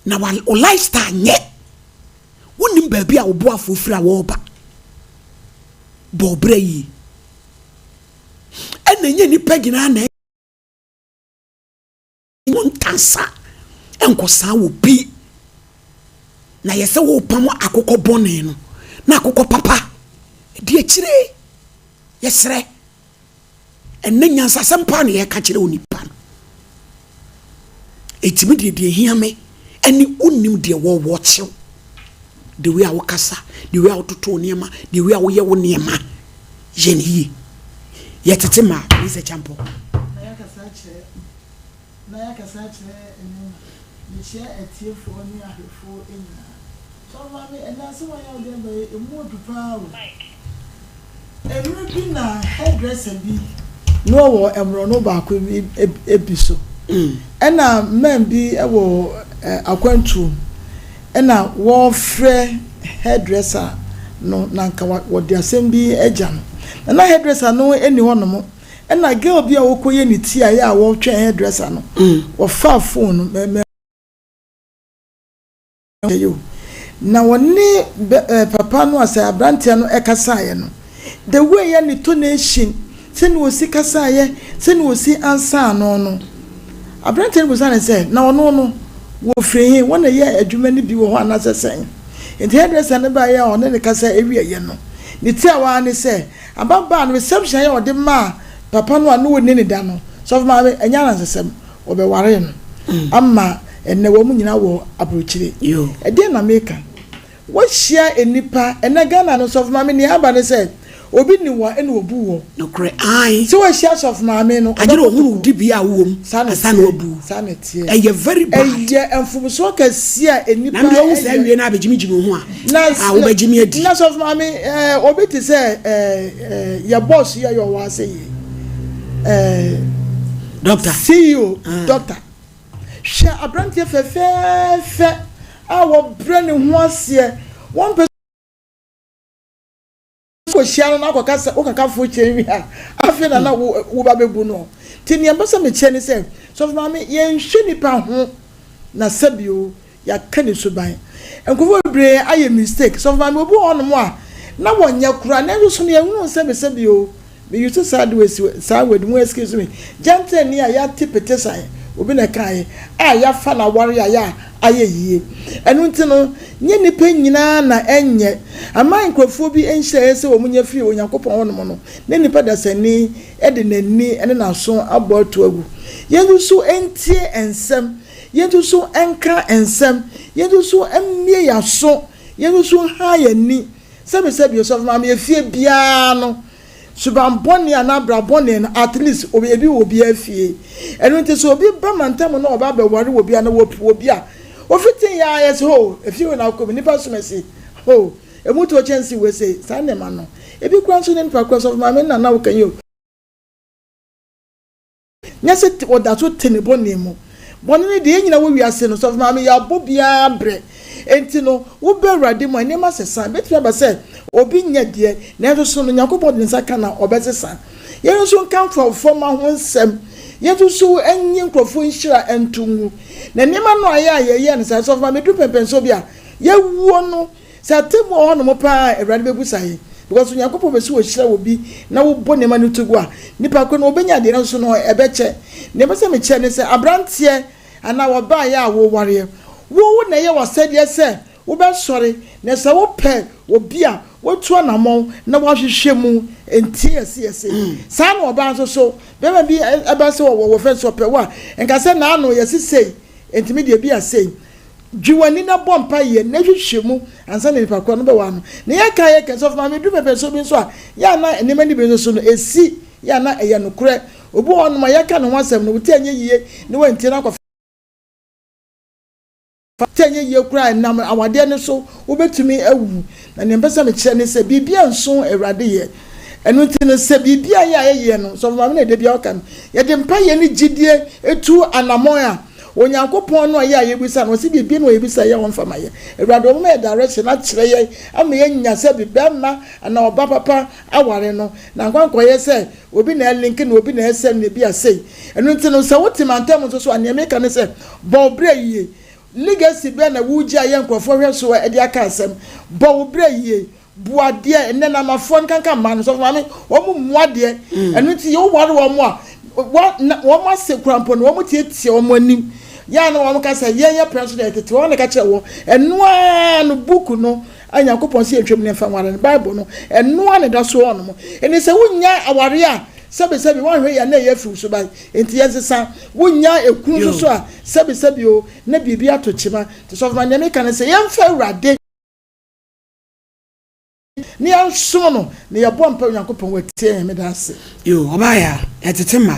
na wa o lifestyle nye wonim baabi a wo bo afofira wo ba bo bira yiye enenye ni pagina na montansa enkosa wo bi na yese wo pamo akokọ bone no na akokọ papa di akire yesre enenya sasempa na ye ka kire onipa no etimi de hiame eni unim de wo chew the way awo kasa the way awo toto niema the way awo ye wo niema yeni yetete ma ise champo na yakasa che ni che etiefo ni ahefo enya so ma me ena so wa ya de ba emu dupa o enu bi na hairdresser bi no wo emro no ba ko ebiso ena men bi ewo akwantu ena wo frɛ hairdresser no nanka wo de asem bi agya no na hairdresser no eni ho no mo na girl bi a wokoye ni ti a ya wo twa hairdresser no wo fa phone me na woni papa no asa abrantia no ekasa no the way ya ni tonation se ni wosi kasa ye se ni wosi ansa no abrantia no say say na ono no wo frehin wona ye adwuma ni bi wo ho anase sen enti hairdresser no ba ya ono ne kasa ewie ye no ni ti a wa ni say ababa no reception ya ode ma papa no anu woni ni da no so ma enya na sesem obeware no amma enne wo mu nyina wo abrochire e de na meka wo hia enipa ena Ghana no so ma me ni aba ne say obi ni wa ene obu wo no kre ai so wo hia so ma me no agire ohuru di bia wo mu sana obu sana tie e ye very bad e ye enfum so ka sia enipa na me wo say wie na abegimigimi ho a wo begimi adi na so ma me obi ti say your boss here your wa say doctor CEO doctor she abrantie fe awo brand ho ase one person ko share na ko kasa o kaka fo chenwi a afi na wo ba bebu no tini ambasa me che ni say so ma me ye nhwe nipa ho na sabio ya kane suban enkofo bre aye mistake so ma me obu on mo a na wonya kura na so ne ehunu sabio me you to sad way sad mu excuse me jante ni a ya tipete sai obi na kai a ya fa na warrior ya aye yie enu ntino nye nipa nyina na enye ama nkrofo bi enhye se wo munya firi onyankopon wonom no ne nipa da sani e de nani ene na so abo to agu yedu so entie ensem yedu so enka ensem yedu so emmie ya so yedu so ha ya ni sebe yourself ma me fie bia no subamboni anabra boni at least obi obi afie enu nte so obi ba mantam no oba be ware obi ana obi a ofitin ya yes ho if you na come nipa sumesi ho emutu o chance we say sane ma no ebi kwan so nipa cross of ma me na na wo kan yo nyase o da so tene boni mu boni ne de nyina wo wiase no so ma me ya bobia bre enti no wo be urade mo ne ma sesan betia ba say obi nya de na so no yakobod ne saka na obesesa ye so kan for ma ho nsem ye so enyi nkrofo nhira entungu na nema no aye ne say so ma me du pepenso bia ye wuo no say temu ho no mo pa urade bebu sai because yakobod be so wo hira obi na wo bo nema no tugu a nipa ko no obenya de na so no ebeche ne be say me che ne say abrantie ana wo ba ya wo ware wo na ye wo said yes wo be sorry na se wo pe obi a wo tu anamon na wo hwehwe mu enti ese sa na oba so be bi eba se wo fe so pe wa enka se na ano yesi sei enti me de bi asei Juwani na bompa ye na hwehwe mu ansa na nipa ko no be wa no na ye ka ye kenso ma me du pepe so bi so a ya na enema ni be so no esi ya na eye no kure obu on ma ye ka no wasem no wuti anye yie ni wanti na ko tanye yie kura nam awade ne so wobetumi awu na ne mpesa me kire ne se bibia nso awrade ye enu ti ne se bibia ye no so ma me na de bia o kan ye de mpa ye ni gidie etu anamon a onyankopon no ye ayebisa no se bibia no yebisa ye won fama ye awrade o me direction na kire ye ama ye nya se bibema na oba papa aware no na nkwanko ye se obi na link na obi na ese na bia sei enu ti no se wotimantem so aneme ka ne se bo bre yie legacy be na wuji aye nkrofo hwe so e dia ka asem bo bre yie buade enne na mafo nkanka man so mame wo mu muade enu ti yo ware wo mu a wo ma se krampo no wo mu tie wo mu anim ya na wo mu ka se ye president ti wo na ka che wo enu a no book no anyankopon se etwem ne fa ware bible no enu a ne da so ono mo eni se wunya aware a sebi wan hwe ya na ye fu so ba enti yesesa wunya ekunu so a sebi o na bibia to chima to so ma nyame kan se yemfa awrade ni anso no ne ye bompa Yakopon watie me da se yo obaya etetema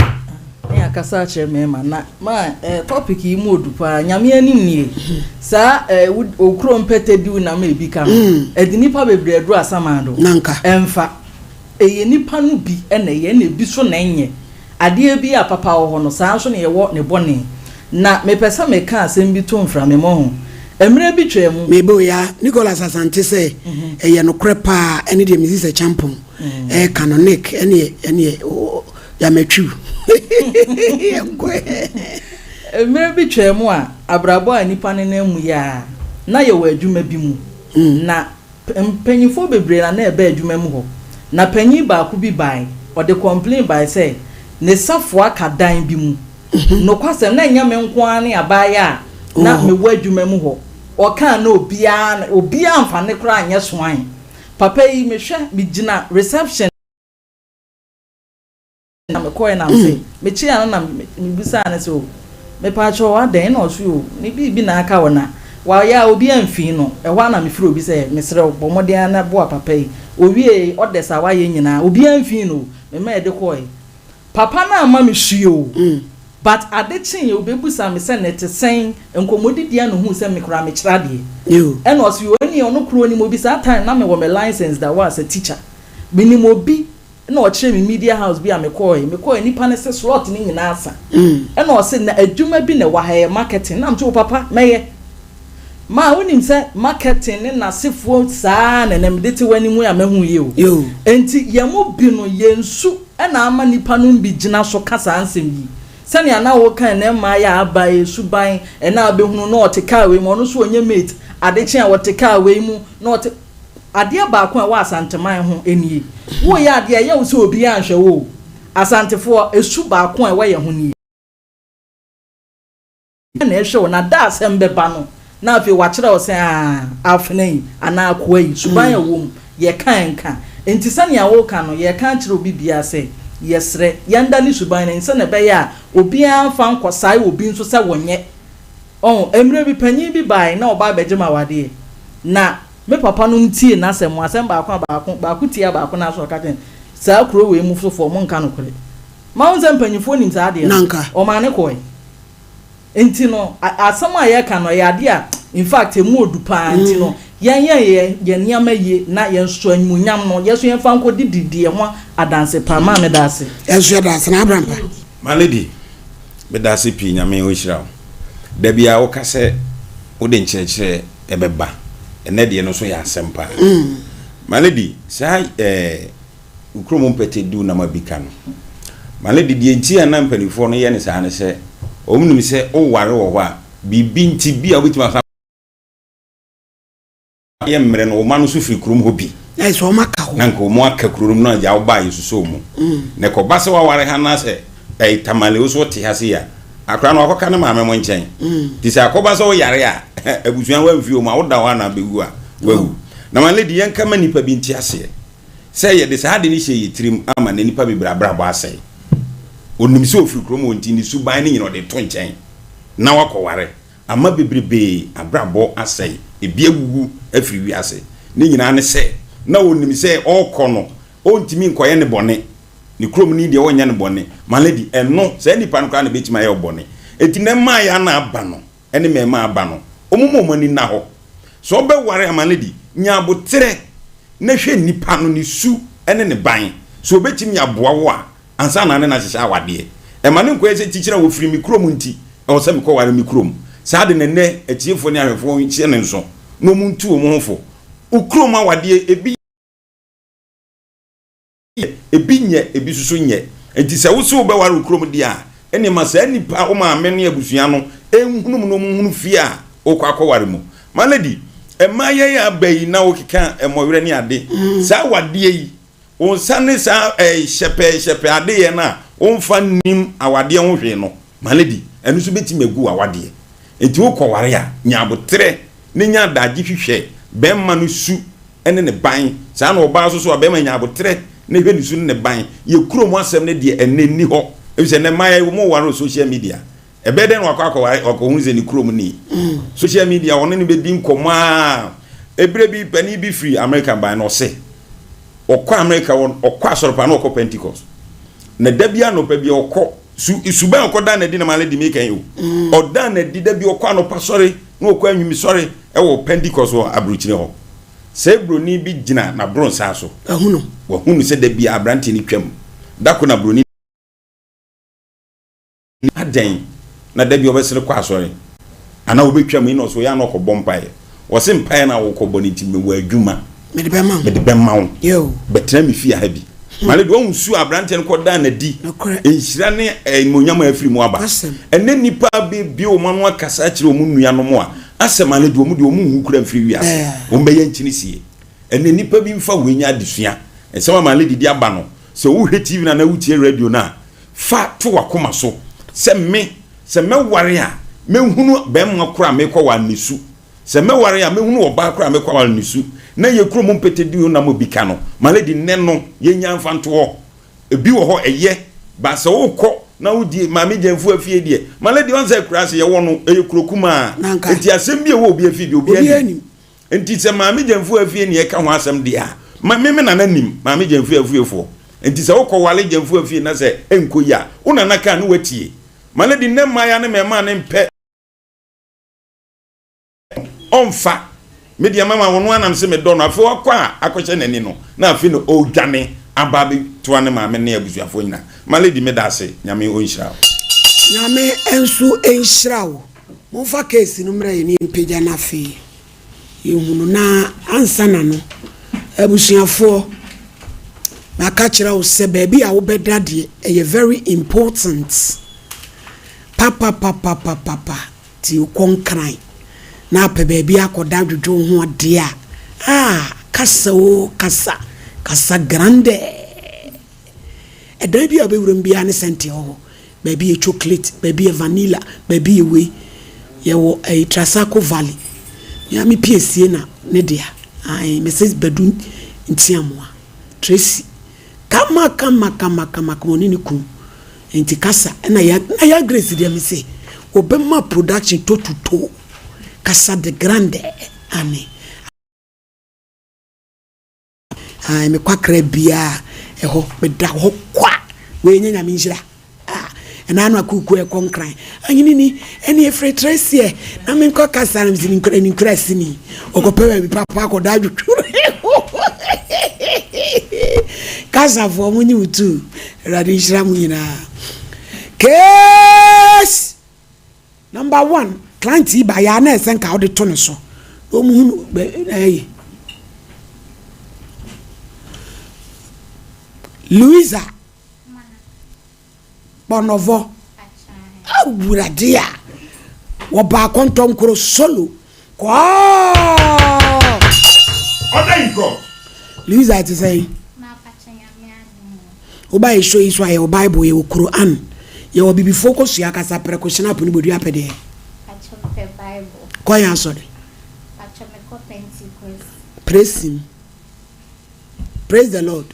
ya kasa che me ma topic yi modu pa nyame anim nie sa okro mpete di na ma ebika edinipa bebre adu asamado nanka emfa eye nipa no bi na ye na bi so na enye ade bi a papa wo no saa so na ye wo ne bone na me pesa me ka asem bi to mfra me mo ho emre bi twemu mebo ya Nicholas Asante se eye no krepa ene de mizise champon canonic ene ya metwu emre bi twemu a abrabo a nipa ne na mu ya na ye wa adwuma bi mu na mpanyifo bebre na ebe adwuma mu ho na panyi ba ku bi bai o de complain by say ne safo aka dan bi mu no kwasem na nya me nko ane abaya na me wadwuma mu ho o kan na obia amfa ne kra anya soan papa yi me hwe me gina reception na me koy na say me chia na me bisa na so me pa cho wa den na so yo ni bi na aka wona wa ya obi amfi no e hwa na me firi obi say me sere bomode na bo papa yi owie odesa wa ye nyina obi amfi no me ma de koy papa na ama me hwio but adechin ye obebusa me se net sen enkomodi dia no hu se me kra me kira de yo and was you oni ono kro ni mo bi sa time na me wo me license that was a teacher minimum obi na o kire me media house bi a me koy nipa ne se slot ni nyina asa and o se na adwuma bi na wa ha marketing na mto papa meye ma wonim se marketing ne na sefo saa na na medete wani mu ya mahu ye o yo enti ye mo bi no yensu na ama nipa no bi gina so kasa ansem yi sani ana wo kan na ma ya abaye suban na abehunu na oteka we mo no so onye mate adechi a woteka we mu na ot ade ba ko a wa asanteman ho enie wo ya ade ye wo so obi anhwe wo asantefo esu ba ko a we ye ho nie na ehwe wo na da asem beba no na afi wa kire wo se afnei ana akwai suban ya wo ye kan enti sani a wo kan no ye kan kire obi bia se yesre yanda ni suban na nse na be ya obi anfa nkosai obi nso se wonye emre bi panyi bi bai na oba bejema wade na me papa no ntie na asem ba ko tie ba ko na so ka ten sa kuro we mu fofo mo nka no kore ma unze mpanyifo nim sa ade o ma ne koy enti no asem a ye ka no ya ade a in fact emu odupa enti no ye niama ye na ye nso anyunyam no ye so ye fa nko dididi ho adanse pa ma me dase enso dase na abrampa my lady me dase pi nyame o hira da bia wo ka se wo de nkyerɛkyerɛ ebeba ene de no so ya asempa my lady sai ukromo mpete du na mabika no my lady die nti ana mpanifo no ye ne sa ne se omnum se o ware wo ho a bibi nti bia obitima ye mmere no ma no so firi kurum ho bi so maka ho nanko mo aka kurum no ja wo ba yesuso mu ne ko ba se wa ware ha na se tamale wo so te ha se ya akra no akoka ne maame mo nchen ti se akoba so yare a abusuan wa mfio ma woda wa na bewu a wawu na man lady yanka ma nipa bi nti ase se ye de sa de ni hye yitrim ama na nipa bi brabra bo ase onim se ofiri krom wonti ni suban ni nyina de to nchen na wakoware ama bebrebe abrabo ase ebi agugu afiri wi ase ni nyina ne se na onim se okono ontimi nkoye ne bone ni krom ni de wonya ne bone man lady eno se nipa no kra na betima ye bone eti ne ma ya na aba no ene me ma aba no omumo ni na ho so be ware man lady nya botere na hwe nipa no ni su ene ne ban so obetimi aboa wo a ansa na ne na hyehyɛ awade e ma ne nkoye se tikyira wo firi mi krom nti e wo se me ko ware mi krom saa de ne etiefo ne ahwefo nkyɛ ne nso no muntu o mo hofo ukrom awade ebi nye ebi susu nye enti se wo se wo be ware ukrom dia ene ma saa nipa o ma me ne abusua no enhunum no hunu fie a o kwa akɔware mu malady e ma ye ya bayi na wo keka e mowere ne ade saa wade yi on sane saa shepe ade ye na on fa nim awade ho hwe no malady enu so beti megu awade enti wo kɔware a nya abotre ne nya daji hwehwe be ma no su ene ne ban saa na oba so be ma nya abotre ne hwe ni su ne ban ye kurom asem ne de eneni ho e se ne maye wo mo ware social media e be den wakɔ hunze ni kurom ni social media won ne be di nkoma ebre bi pani bi free American ban no se okɔ America won okɔ asoropa na okɔ Pentecost na dabia no pa bi okɔ suban okɔ da na di na male di mekan yo oda na di da bi okɔ anopa sɔre na okɔ anwumi sɔre e wo Pentecost wo abrochire ho se broni bi gina na bronsa so ahunu wo hunu se da bi abrante ni twam dako na broni aden na da bi obesere kwa asɔre ana obetwam ino so ya na okɔ bompae wo se mpae na wo kɔ boni ti mewa adwuma me de be ma wo yo betra mi fi ha bi male do nsu abrante no kɔ da na di enhyira ne monyam afiri mu aba ene nipa bi o manu akasa akire o mu nua no mo a asemale do mu de o mu hukura mfiri wi ase o mbe ye nkyini sie ene nipa bi mfa wenya adesua ensema male didi aba no se wo hwe TV na wutie radio na fa to wakoma so se me ware a me hunu be mo akora me kɔ wa nisu se me ware a me hunu oba akora me kɔ wa nisu na ye kuro mo mpete di na mo bika no maledi ne no ye nya mfanto ho ebi wo ho eye ba se wo kɔ na wo die ma me gemfu afie die maledi on se kura se ye wo no eye kuro kuma enti asem bi e wo obi afie bi obi ani enti se ma me gemfu afie ne ye ka ho asem dia ma me na nanim ma me gemfu afie fo enti se wo kɔ wale gemfu afie na se enko ya wo na naka no watie maledi ne ma ya ne me ma ne mpe onfa media mama wono anam se me do no afi wakwa akɔhye nani no na afi no odwane ababe to ane ma me ne abusuafo nyina maledi me dase nyame onhyira nyame ensu enhyira wo mo fa case no mra ni mpagya na afi yehunu na ansa na no abusuafo na ka kira wo se baabi a wo bedade e very important papa ti ukonkran na pe baby akoda dwodwo ho ade a kasa grande e da bi abewuram bia ne sente ho baby chocolate baby vanilla baby we ye wo e Trasaco Valley ya mi piesie na ne dia ai message bedun ntiamoa Tracy kama ni ku enti kasa na ya Grace dia me say obema production to Casa de Grande ane ai me kwakra bia eho me da ho kwa we nyanya me njira na anu akuku e konkran anyini ni ene efre Tracy na me kwa kasa na mzini nkra sini okopewa bi papa ko da dwuturu kasa fo munyi utu radi njira munyina case number 1 client ba ya na esen ka ode to ne so o mu hunu Louisa Bonovo awuradia wo ba kontom kro solo kwa odaiko Louisa it say ma pachanya mi adu o ba show isu aye o Bible ye o Quran You will be focused ya kasa precaution up ni bodu apede. Pacho Bible. Kwa ya sorry. Pacho me ko Pentecost. Praise him. Praise the Lord.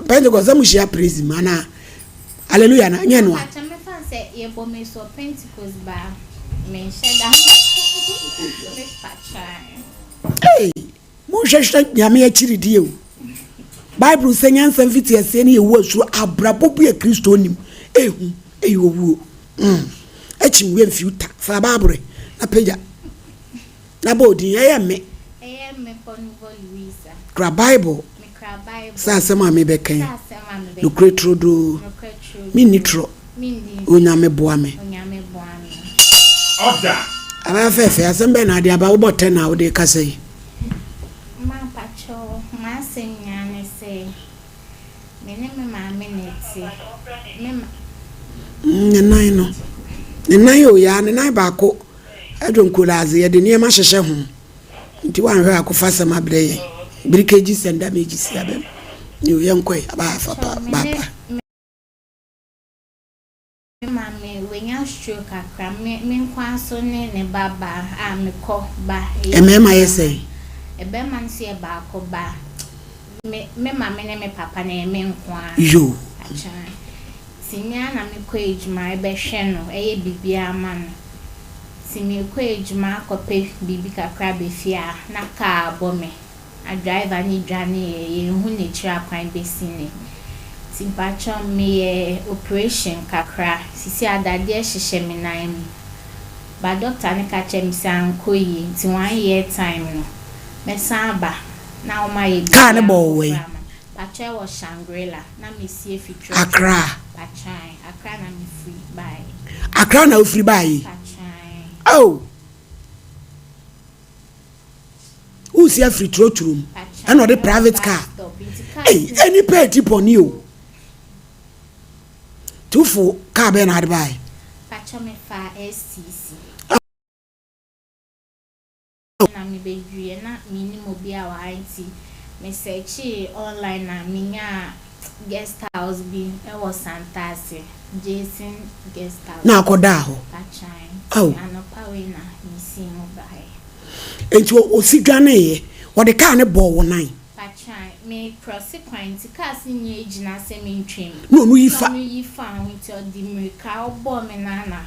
Pentecost amu share praise him ana. Hallelujah na nye no. Pacho me fan say ye bo me so Pentecost ba. Me sheda. Me pacha. Hey, mo hwehwe nyame akiridi o. Bible say nyansa fiti ese ne yewu asu abrabobu ya Kristo nim. Ehu, eyowu. Echi we mfiuta. Fa Bible na peja. Na bodi me. Me Ponivo Luisa. Kra Bible. Me kra Bible. Sa sema me bekan. Sa sema me bekan. No kretro do. Mi nitro. Onyame boa me. Onyame boa me. Order. Aba fefe asembe na de aba wo bote na wo de kase. Ma pacho, ma senya ne se. Me ne me ma me neti. Me ma. Nenai no. Nenai o ya nenai ba ko. Adon kulaze ye de niam ahyehye ho. Nti wan hwe akofa sama breye. Brikeji senda meji si abem. Ni o yenkoi aba fa papa. Mami, when you stroke a cram, me nkwa so ne baba a me ko ba. Emema yesei. Ebe man si ba ko ba. Me mama ne me papa na me nkwa. Yo. Acha. Sinya na me ko ejuma ebe hwe no, eye bibia ma no. Si me ko ejuma akope bibi kakra be fia na ka abo me. A driver ni dwane ye hu ne chira kwan be sine. Simpacho me operation kakra sisi adade hyehye me nan mu ba doctor ne ka che me san koyi ti 1 year time no me san ba na o ma ye ka ne bo we pacha wo Shangri-La na me sie fitro Accra pacha Accra na me free buy Accra na free buy oh who see a free room and the private car hey any pay tip on you Tufu car be na buy. Pacha me fa STC. Na me be due na me ni mo bia wa IT. Me search online na me nya guest house bi e was Santase. Jason guest house. Na akoda ho. Pacha. Oh. Anopa we na me si mo buy. Enti o si dwane ye. Wo de car ne bo wo nan. Me consequence cause nye ejina se me ntwem no yifa no yifa unti odi mrika obo me nana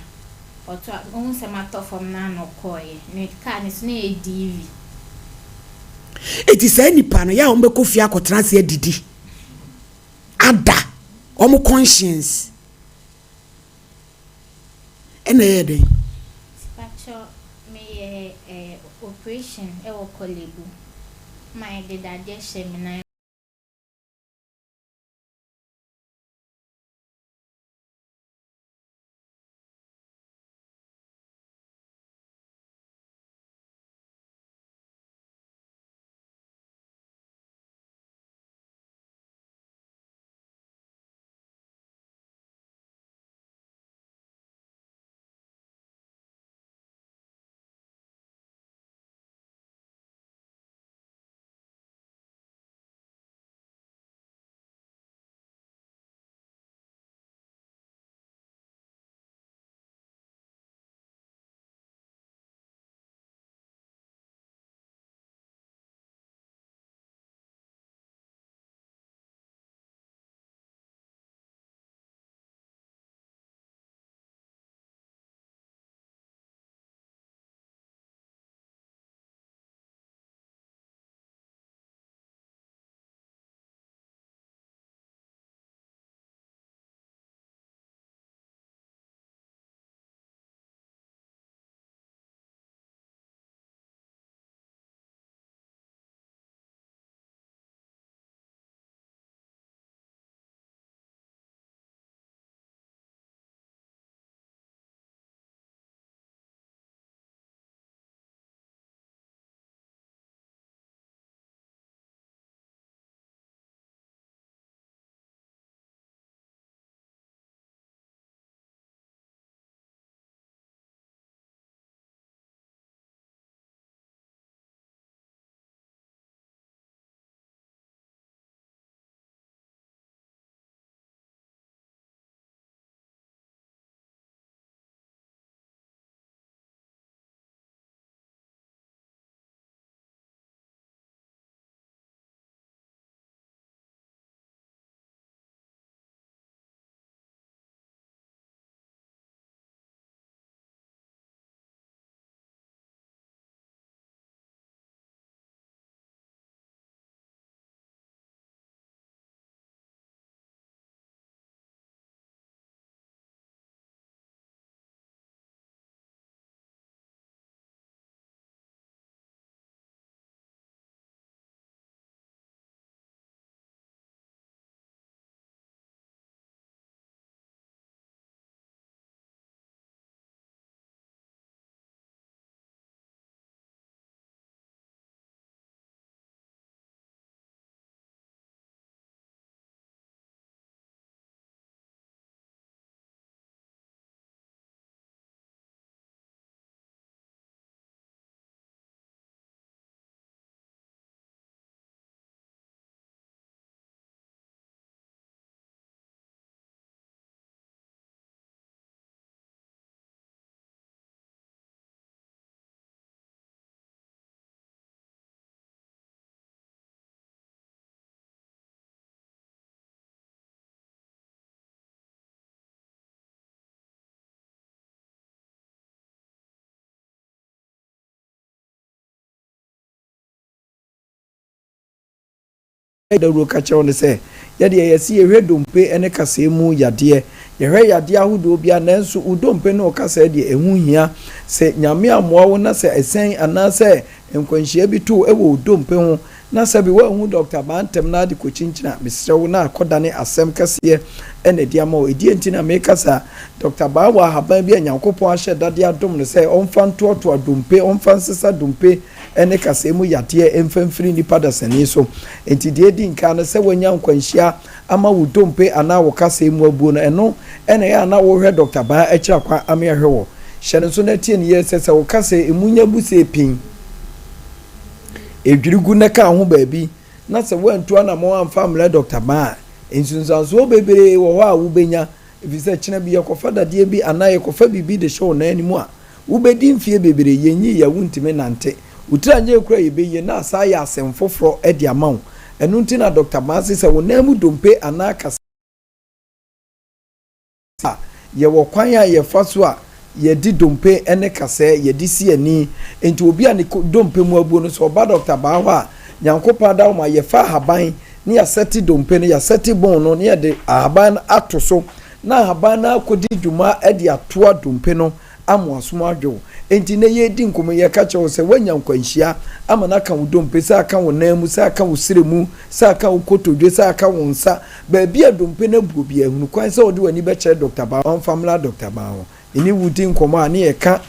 oto ohun se matofom na no koye ne ka ne so na edivi eti say nipa no ya o mbeko fia akotran se adidi ada omo conscience ene ye den pacho me operation e wo kolebu my dad shemina da ro ka kyerɛ ne sɛ yɛde yɛsi yɛhwɛ dompe ene kasa mu yadeɛ yɛhwɛ yadeɛ ahodoɔ bia nanso udompe no kasa de ehu hia sɛ nyame amoa wo na sɛ esen anase nkwanhyia bi to ɛwɔ udompe ho na sɛ bi wa hu Dr. Bantem na de kɔkyinkyina mesrɛ wo na akɔdane asɛm kɛseɛ ɛna di ama wo edie ntina me kasa Dr. Bawa haban bi anyankopɔn ahyɛ dade adom no sɛ ɔmfa ntoato adompe ɔmfa nsesa dompe ene kasa mu yadeɛ emfamfiri nipa da sani so enti die di nka no sɛ wanya nkwanhyia ama wo dompe ana wo kasa mu abuo no ɛno ɛna ya na wo hwɛ Dr. Ba akyira kwa ame ahwɛ wo hyɛ no so na tie ne yɛ sɛ wo kasa emunya bu sɛ pin edwirigu na ka ho baabi na sɛ wantu ana mo amfa mle Dr. Ba ensunsanso bebree wo hɔ a wo benya efisɛ kyena bi yɛkɔfa dadeɛ bi ana yɛkɔfa bibi de show na animu a wo bedi mfie bebree yenyi ya wuntime nante utira nye kura yebeye na asa ya asɛm foforo edi ama wo ɛno nti na Dr. Ba sɛ wo na mu dompe ana kasa ye wo kwan a ye fa so a ye di dompe ene kasa ye di si ani enti obi a ne dompe mu abuo no so ba Dr. Ba ho a nyankopa da wo ma ye fa haban ne ya seti dompe ne ya seti bon no ne de haban ato so na haban na akodi dwuma ede atoa dompe no amoasom adwo enti ne ye di nkomo ye ka kyewo se wanya nkwanhyia ama na ka wo dompe sa aka wo namu sa aka wo siremu sa aka wo kotodwe sa aka wo nsa ba bia dompe na buo bia hunu kwan se odi wani be kye Dr. Ba on family Dr. Ba ho eni wudi nkomo ani ye ka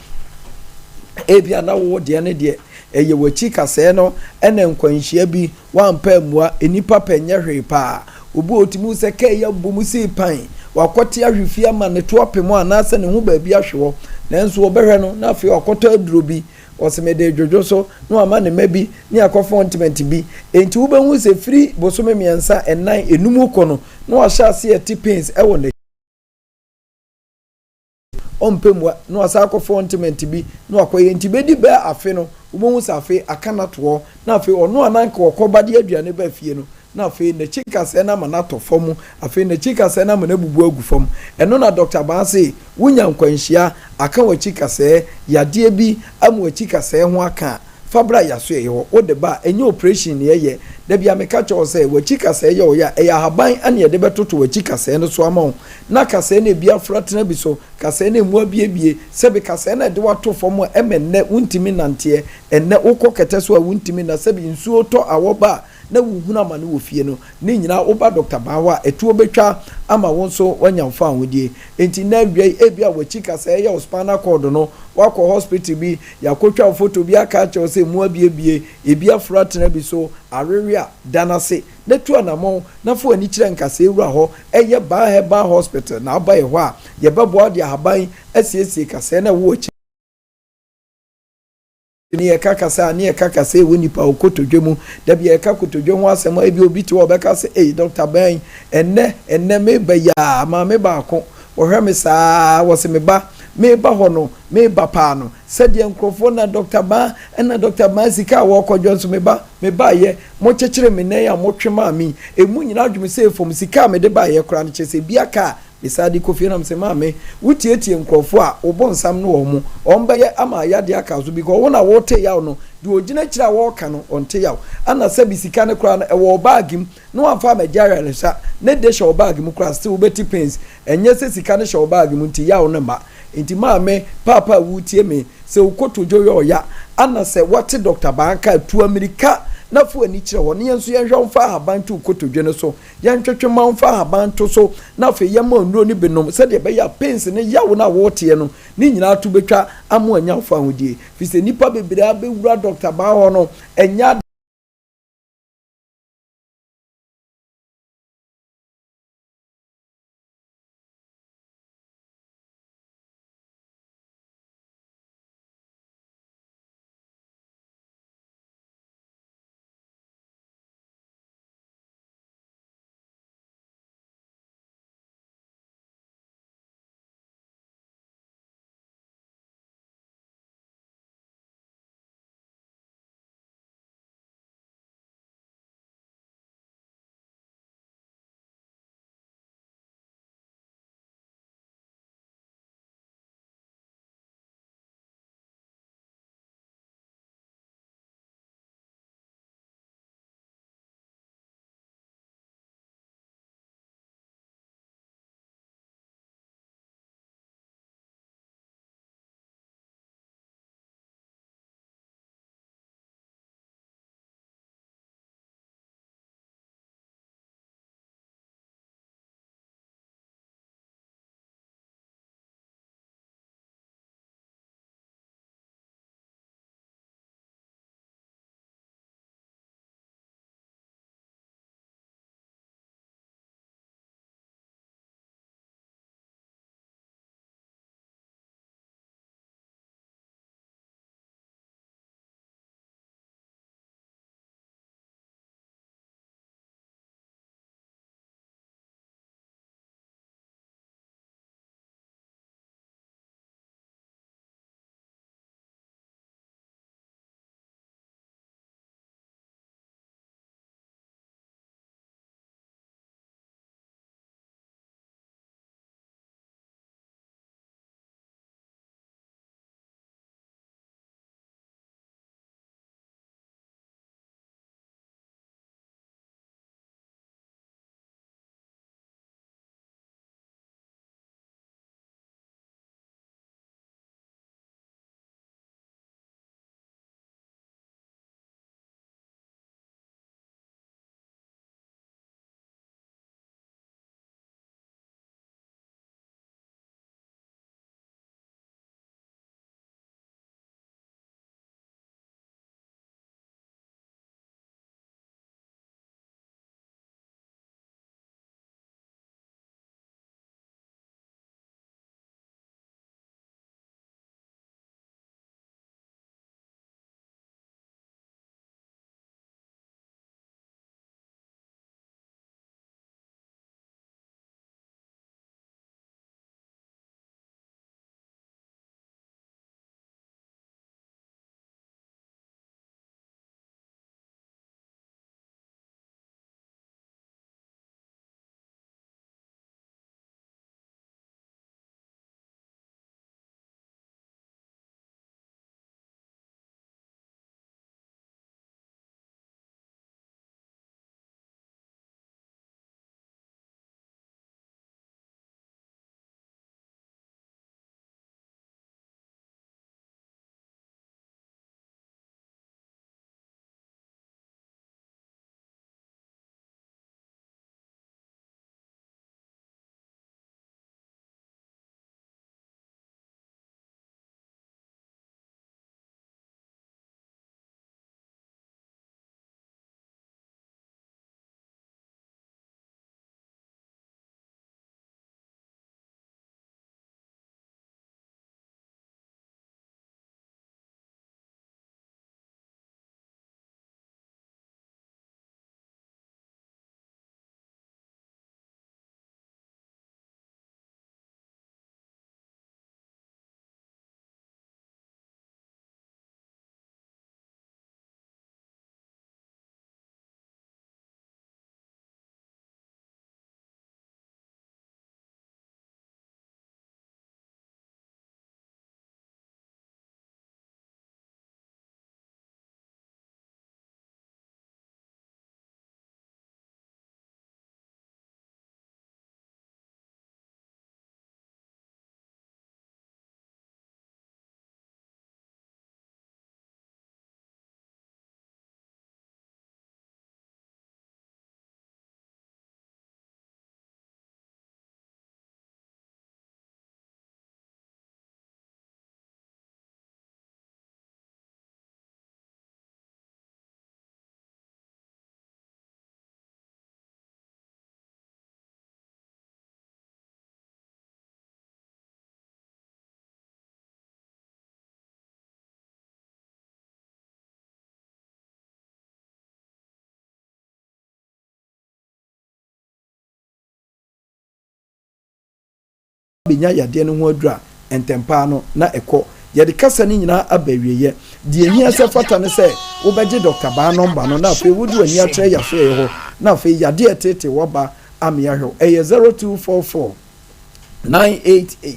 ebia na wo de ne de eye wachi kase no ene nkwanhyia bi wampa mua enipa penye hwe pa obu otimu se ka ya bomu si pan wakote ahwefia ma ne to apemo anase ne ho ba bi ahwewo nanso obehwe no na afi akoto aduro bi osemede djojo so no ama ne mabi ne akofo ontiment bi enti wo behu se free bosome miensa enan enum kono no ahya ase eti pins ewo ne ompemwa no asa akofo ontiment bi no akoye enti bedi ba afi no wo behu se afi akana to na afi ono ananka okobade aduane ba fie no na afi ne chika se na ma na to fom afi ne chika se na ma na bubu agu fom eno na Dr. Ba se wunya nkwanhyia aka wa chika se yade bi amu wa chika se ho aka fabra yaso ye ho o de ba enye operation ne ye da bia me ka cho se wa chika se ye o ya e ya haban ane ye de betoto wa chika se no so ama na ka se na bia fratena bi so ka se na emu abiebie se be ka se na de wato fom emenne wuntimi nante enne ukokete so a wuntimi na se bi nsuo to awoba na wuhuna ma ne wo fie no ne nyina oba Dr. Ba wa etuo betwa ama won so wanyamfa anwodie enti na awie ebia wachi kasa ya spinal cord no wakɔ hospital bi yakotwa photo bi aka cha se mu abiebie ebia fratena bi so areria danase na tu anamo na fo ani kyerɛ nkasa ewura hɔ ɛyɛ ba heba hospital na aba hɔ a ye bɛboa de ahaban asiesie kasa na wo ni ekakasa ni ekakasa ewo nipa okotodwemu da bia ekakotodwe ho asem ebi obi ti obeka se Dr. Ben enne me ba ya ma me ba ko ohwe me saa wo se me ba ho no me ba pa no se de nkrofo na Dr. Ba na Dr. Ba sika wo kodwo so me ba ye mo kyekere me na ya mo twema mi emu nyina adwum se fom sika me de ba ye kora no kyese bia ka besadi kofi na mse maame wutietie nkrofo a obonsam no wo mu ombaye ama yade aka so because wona wote yaw no de ogina kira wo ka no onte yaw ana sabi sika ne kora no e wo bagim no afa magyara lesa ne de show bagim kora still beti pens enye se sika ne show bagim nti yaw ne ma nti maame papa wutie me se ukotojo yo ya ana se wate Dr. Ba aka tu America na fu ani kire ho ne yenso yenhwa mfa haban to kotodwe no so yentwetwe ma mfa haban to so na fe yema onuro ni benom se de be ya pens ne yawo na wote no ni nyina to betwa amo anya mfa hodie fi se nipa bebere abewura Dr. Ba ho no enya benya yade no ho adura entempa no na ekọ yede kasa ni nyina abawieye de ehia se fata ne se wo beje Dr. Ba number no na afi wudu ani atre ya fe ho na afi yade etete wo ba amia hwe 0244 988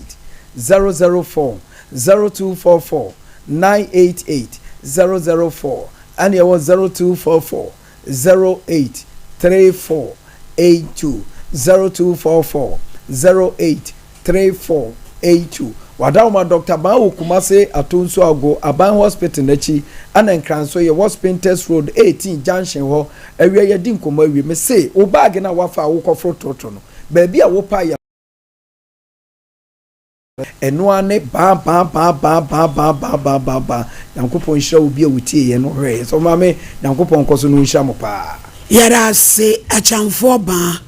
004 0244 988 004 and it was 0244 08 3482 0244 08 3482 Wadauma Dr. Bawo Kumase Atunso Ago Aban Hospital Nachi Anankranso ye was Painters Road 18 Junction ho ewie ye din koma wie me say o bag na wafa wo kofro toto no baby a wo pa ya eno ane ba yankopon hira obi a wutie ye no hwe so ma me yankopon koso no hira mo pa yara se achamfo ba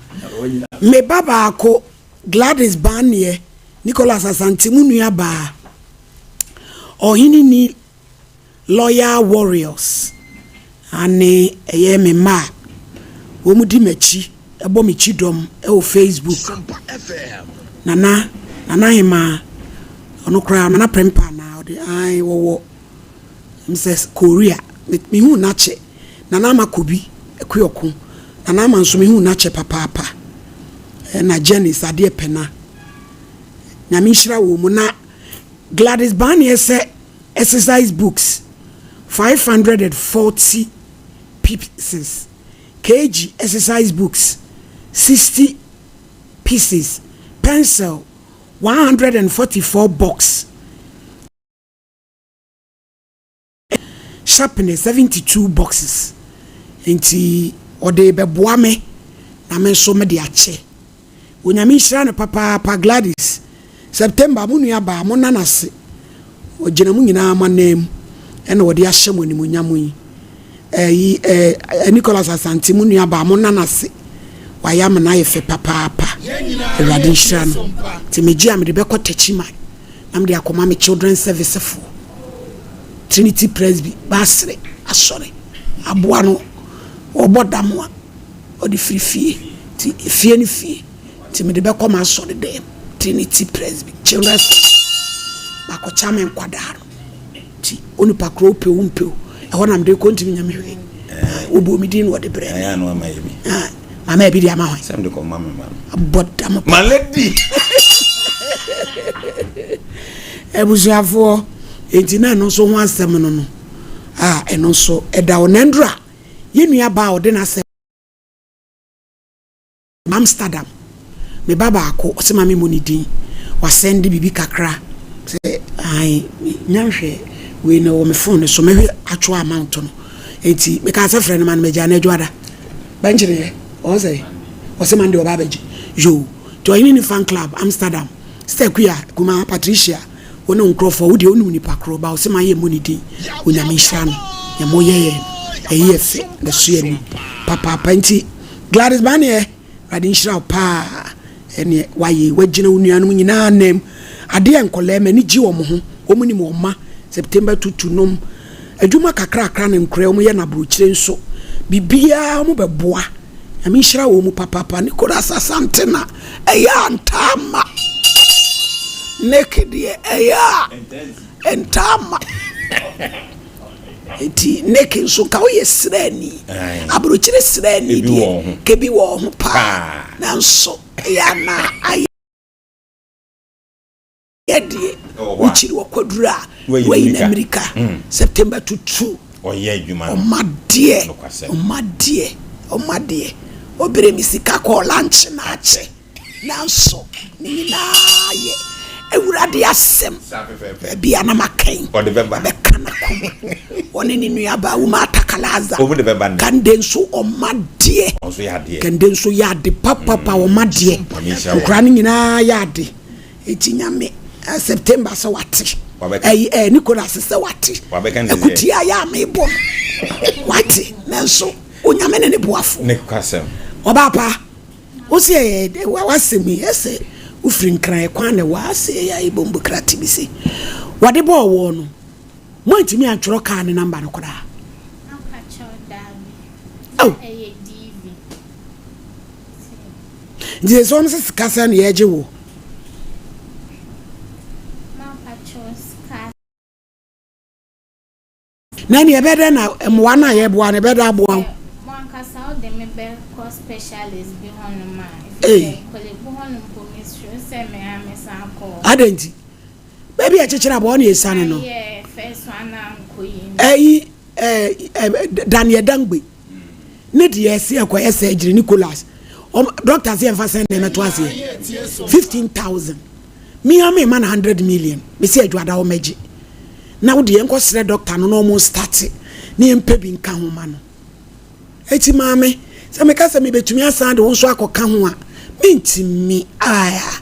me baba ako Gladys Banye Nicholas Asantimu nuaba ohini ni Loyal Warriors ane eye me ma wo mudi mechi ebo mechi dom e o Facebook Sompa FM nana hima ono kra nana prempa na odi ai wo mses Korea me hu na che nana makobi ekuyokun nana manso me hu na che papa na Janice Ade Pena na minshira wo mu na Gladys Banye say exercise books 540 pieces kg exercise books 60 pieces pencil 144 box sharpener 72 boxes enti ode beboa me na me so me de ache onyame hira no papa Gladys September munu ba mo nanase ogina mu nyina amanem ene wode ahye mo nimu nyamo yi Nicholas Asante munu ba mo nanase wayam na yefe papa Erade hira no timeji am de be kwatachima am de akoma me children service for Trinity Presby basre asore aboa no obodamwa odi frifie ti fie ni fie ti me de be koma asore dem Trinity Presby children bako chama nkwadaro ti oni pakro pe umpe e wona mde kontimi nyamehwe obo midin wo de bre ya no amayemi mama e bi dia ma hwan sam de ko mama abodam ma lady ebuzuafo entina no so ho asem no eno so eda onendra yenua ba ode na asem Amsterdam me baba ako osema me monidin wa send bibi kakra say ai nyanhwe we no me phone so me atwo amount no enti me ka say friend man me jana adwada banjire o say osema ndi oba baji yo join ni fan club Amsterdam stay kuya kuma Patricia wona nkrofo wo de onu ni pakro ba osema ye monidin onyame hira ya moye eyefe the sueni papa panti Gladys Banye Radin shira pa ene waye wagina unuanum nyina anem ade enkole ma ni ji wo mo ho omuni mo ma September 22 nom adwuma kakra ne nkre omo ye na brochire nso bibia mo beboa ami shira wo mu papa ni Nicholas Asante na eya antama naked eya entama eti naked so ka oye srani abrochire srani die kebi wo ho pa na nso ya na ayedie uchiri wakwadura we in America September 22 oye adwuma omadie obere misika ko lunch na ache na nso ni na ye ewurade asem bia na makan ode beba bekana ko woni ni nuaba wo matakalaza kande nso omadie kande nso yade papa omadie ukrani nyina yade etinyame September so wati Nicholas se wati ekutia ya mebo wati nanso onyame ne boafo ne kwasem obapa osie wasemi ese ufrin kran kwa ne wase ya ibombu kratibisi wade bo wo no mo antimi antworo ka ne number no koda je so mse kasa ne yeje wo Nani e better na mwa na ye boa ne better boa. One kasa o de me be co specialist bi hono ma. Kole bu hono po mistress se me amesa ko. Adenti. Baby a chechira bo na esane no. Yeah, first one am koyi. Daniel Dangbe. Ne de ese akoye surgery Nicholas. Doctor say emphasize na meto ase 15,000. Me am man 100 million. Me say adwada o meji. Na wo de enko sere doctor no no mo start. Ne empe bi nka ho ma no. Eti maame, se me ka se me betumi asan de wo so akoka ho a. Me ntimi aya.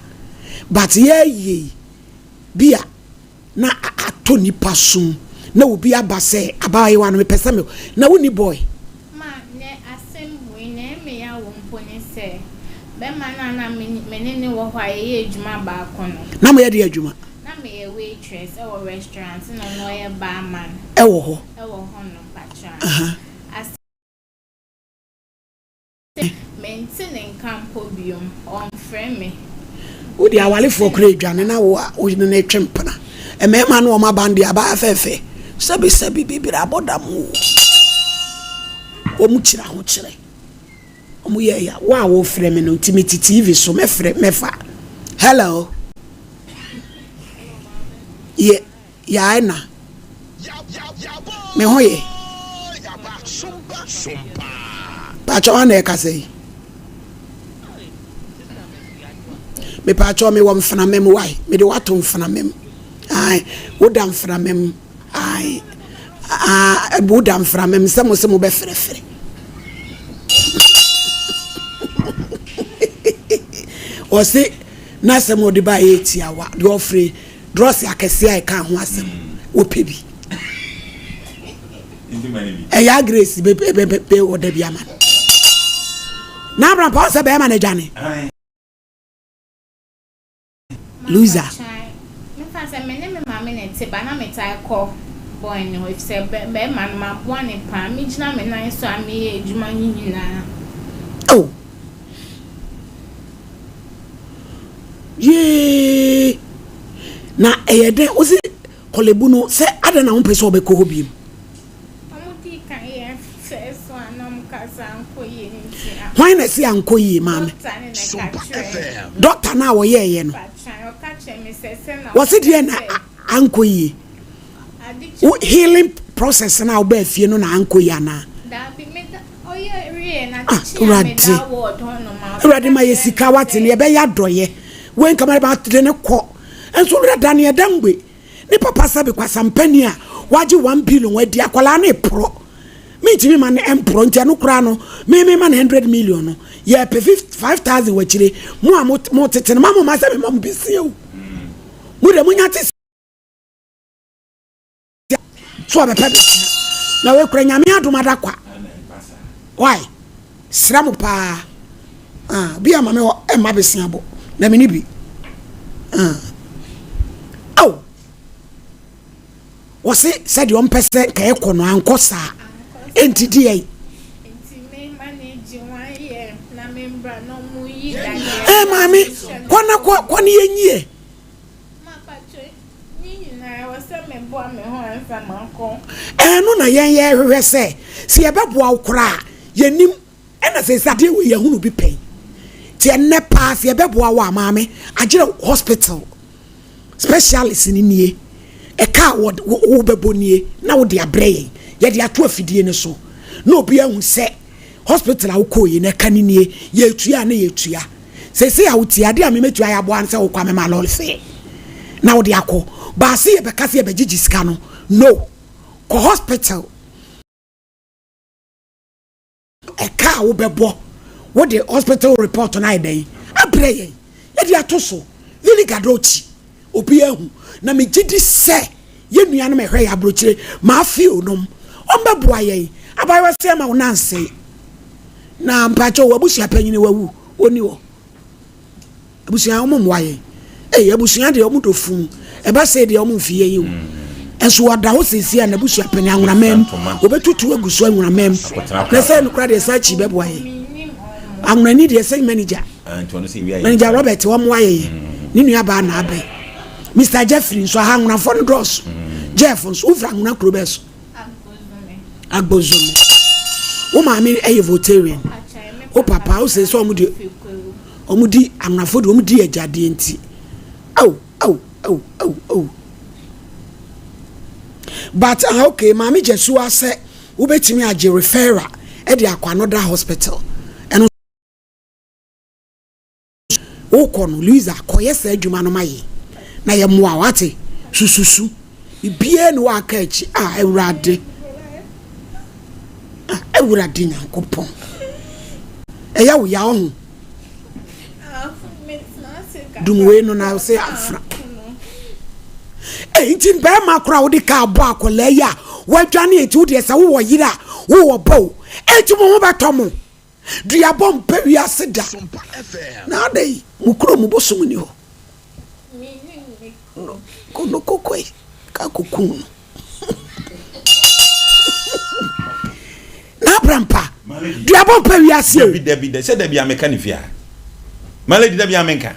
But ye bia na atoni pasum. Na obi abase abaye wa no me pese me. Na wo ni boy. Be mana na menene wo hwa ye adwuma ba kono na me ye adwuma na me ye waitress e wo restaurant no ye barman e wo ho no pacha as maintaining campo biom on frame wo di awale fo kure adwane na wo o ne na twempana e me ma no o ma bande aba afefe sabi bibira bodam o mu kira ho kire ya wa wo frɛ me no timiti TV so me frɛ mefa hello ya na me hoye Sompa pacho na e kasei me pacho me wo mfana mem wai me de wato mfana mem ai wo da mfana mem ai wo da mfana mem se mo be frɛ o se na se mo de ba etia wa de ofre dross akese ai kan ho asem wo pebi ya grace be o de bia man na bra pa se be man jane loser me fa se me ne me mama ne te ba na me tai ko boy no if se be man ma bo ne pa me gina me nan so ame edwuma nyina oh ye na eyede o se kolebu no se ada na won pese obeko hobiem amudi kan ye first one nam kasa ankoye ntia why na se ankoye mama doctor na wo ye no was it here na ankoye healing process na oba afie no na ankoye na da bi me oye rie na chi na word hono ma urade ma yesika wate ne be ya doye when come about the ne ko enso ura Daniel Dangbe ni papa sabe kwa sampani a waje 1 billion wadi akwala na pro me timi man empro ntia no kura no me man 100 million no ye pe 5,000 wachire mo tete na mama sabe mama bisi o mu de munya te so be pe na we kura nyame adoma da kwa why sramu pa bia mama o e ma besi abo na me ni bi oh wose said you person ka ekono ankosa entidi ai me manage one year na membra no mu yi mami kwana yenyie ma pacho ni na wose me bo me ho ansa manko no na yenye hwehwe se se ye beboa ukra yenim ena se sade we yehunu bi pen ti enne pass ye beboa wa maame agire hospital specialist ni nie e ka wo bebonie na wo de abreye ye de ato afidie ne so na obi ahu se hospital a wo koyi na ka ni nie ye etua na ye etua se a wo ti ade a me metua ya bo an se wo kwa me ma lol fe na wo de akọ ba se ye be ka se ye be gigi sika no ko hospital e ka wo bebo what the hospital report on I abreye e di atoso really gadochi obi ehu na me gidi se ye nua na me hwe ya brochire ma feel nom ombeboa ye abayo se ma wonanse na mpacho wabusia panyine wawu oni wo abusia omomwa ye abusia de omudofu e ba se de omfie ye wo enso wada ho sesi na abusia panya nwona mem obetutu aguso nwona mem na se no kra de sa chi beboa ye amuna ni de say manager manager Robert wo mo aye ni nua ba na abai Mr Jeffrey so ha nwona fon dross Jeff so ufra nwona krobes agbozomo wo maame eye votarian o papa o say so omudi amnafo de omudi agade enti oh but okay maame jesu ase wo betimi age referral e de akwa another hospital eno o kono Luisa koyesa adwuma no maye na ye moa wate sususu bibie no aka achi ewrade nyankopon eya wo ya ho dumwe no na se afra nti be makora wo de ka abo akola ya wadwane eti wo de se wo yira wo bo enti mo ho betomo dua bom pewi aseda na dai mukro mu bosom ni ho kono kokoi ka kokun na brampa dua bom pewi ase David say da bia meka ni fia malady da bia menka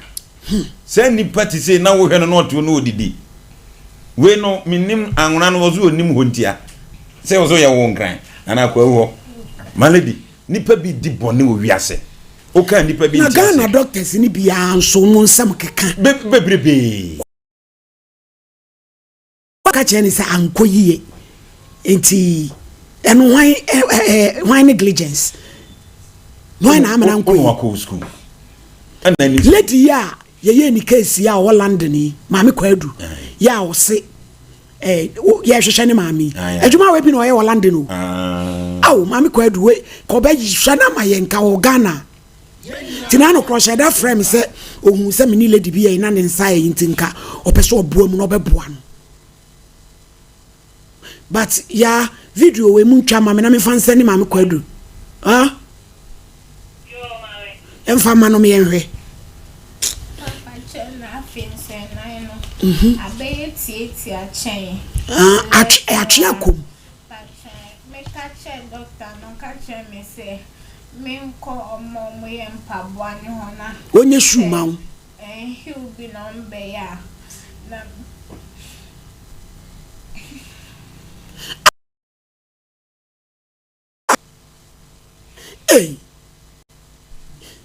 say ni party say na wo hwe no no to no odidi we no minim anwona no wozo onim hontia say wozo ye wo nkran ana kwa wo malady nipa bi di bone wo wiase o kan nipa bi na Ghana doctors ni bia anso mo nsam keka bebrebe waka cheni sa ankoyie enti eno why negligence why na amana ankoyie wako school lady ya ye ni case ya o London ni maame kwadu ya o se ya hwehwe ne maame adwuma we bi no ye o London o aw maame kwadu we ko ba hwehwe na ma ye nka o Ghana tina no crochet that frame se ohun se me ni lady bi ye na ne nsa ye ntinka opese oboa mu no beboa no but ya video we mu ntwa maame na me fanse ne maame kwadu emfa ma no me yenhwe Abeye tie achen. Achen akom. Me catch doctor no catch me say me nko omo mo ye mpaboa ne ho na. Onye shuma wo. He will be no be ya. Na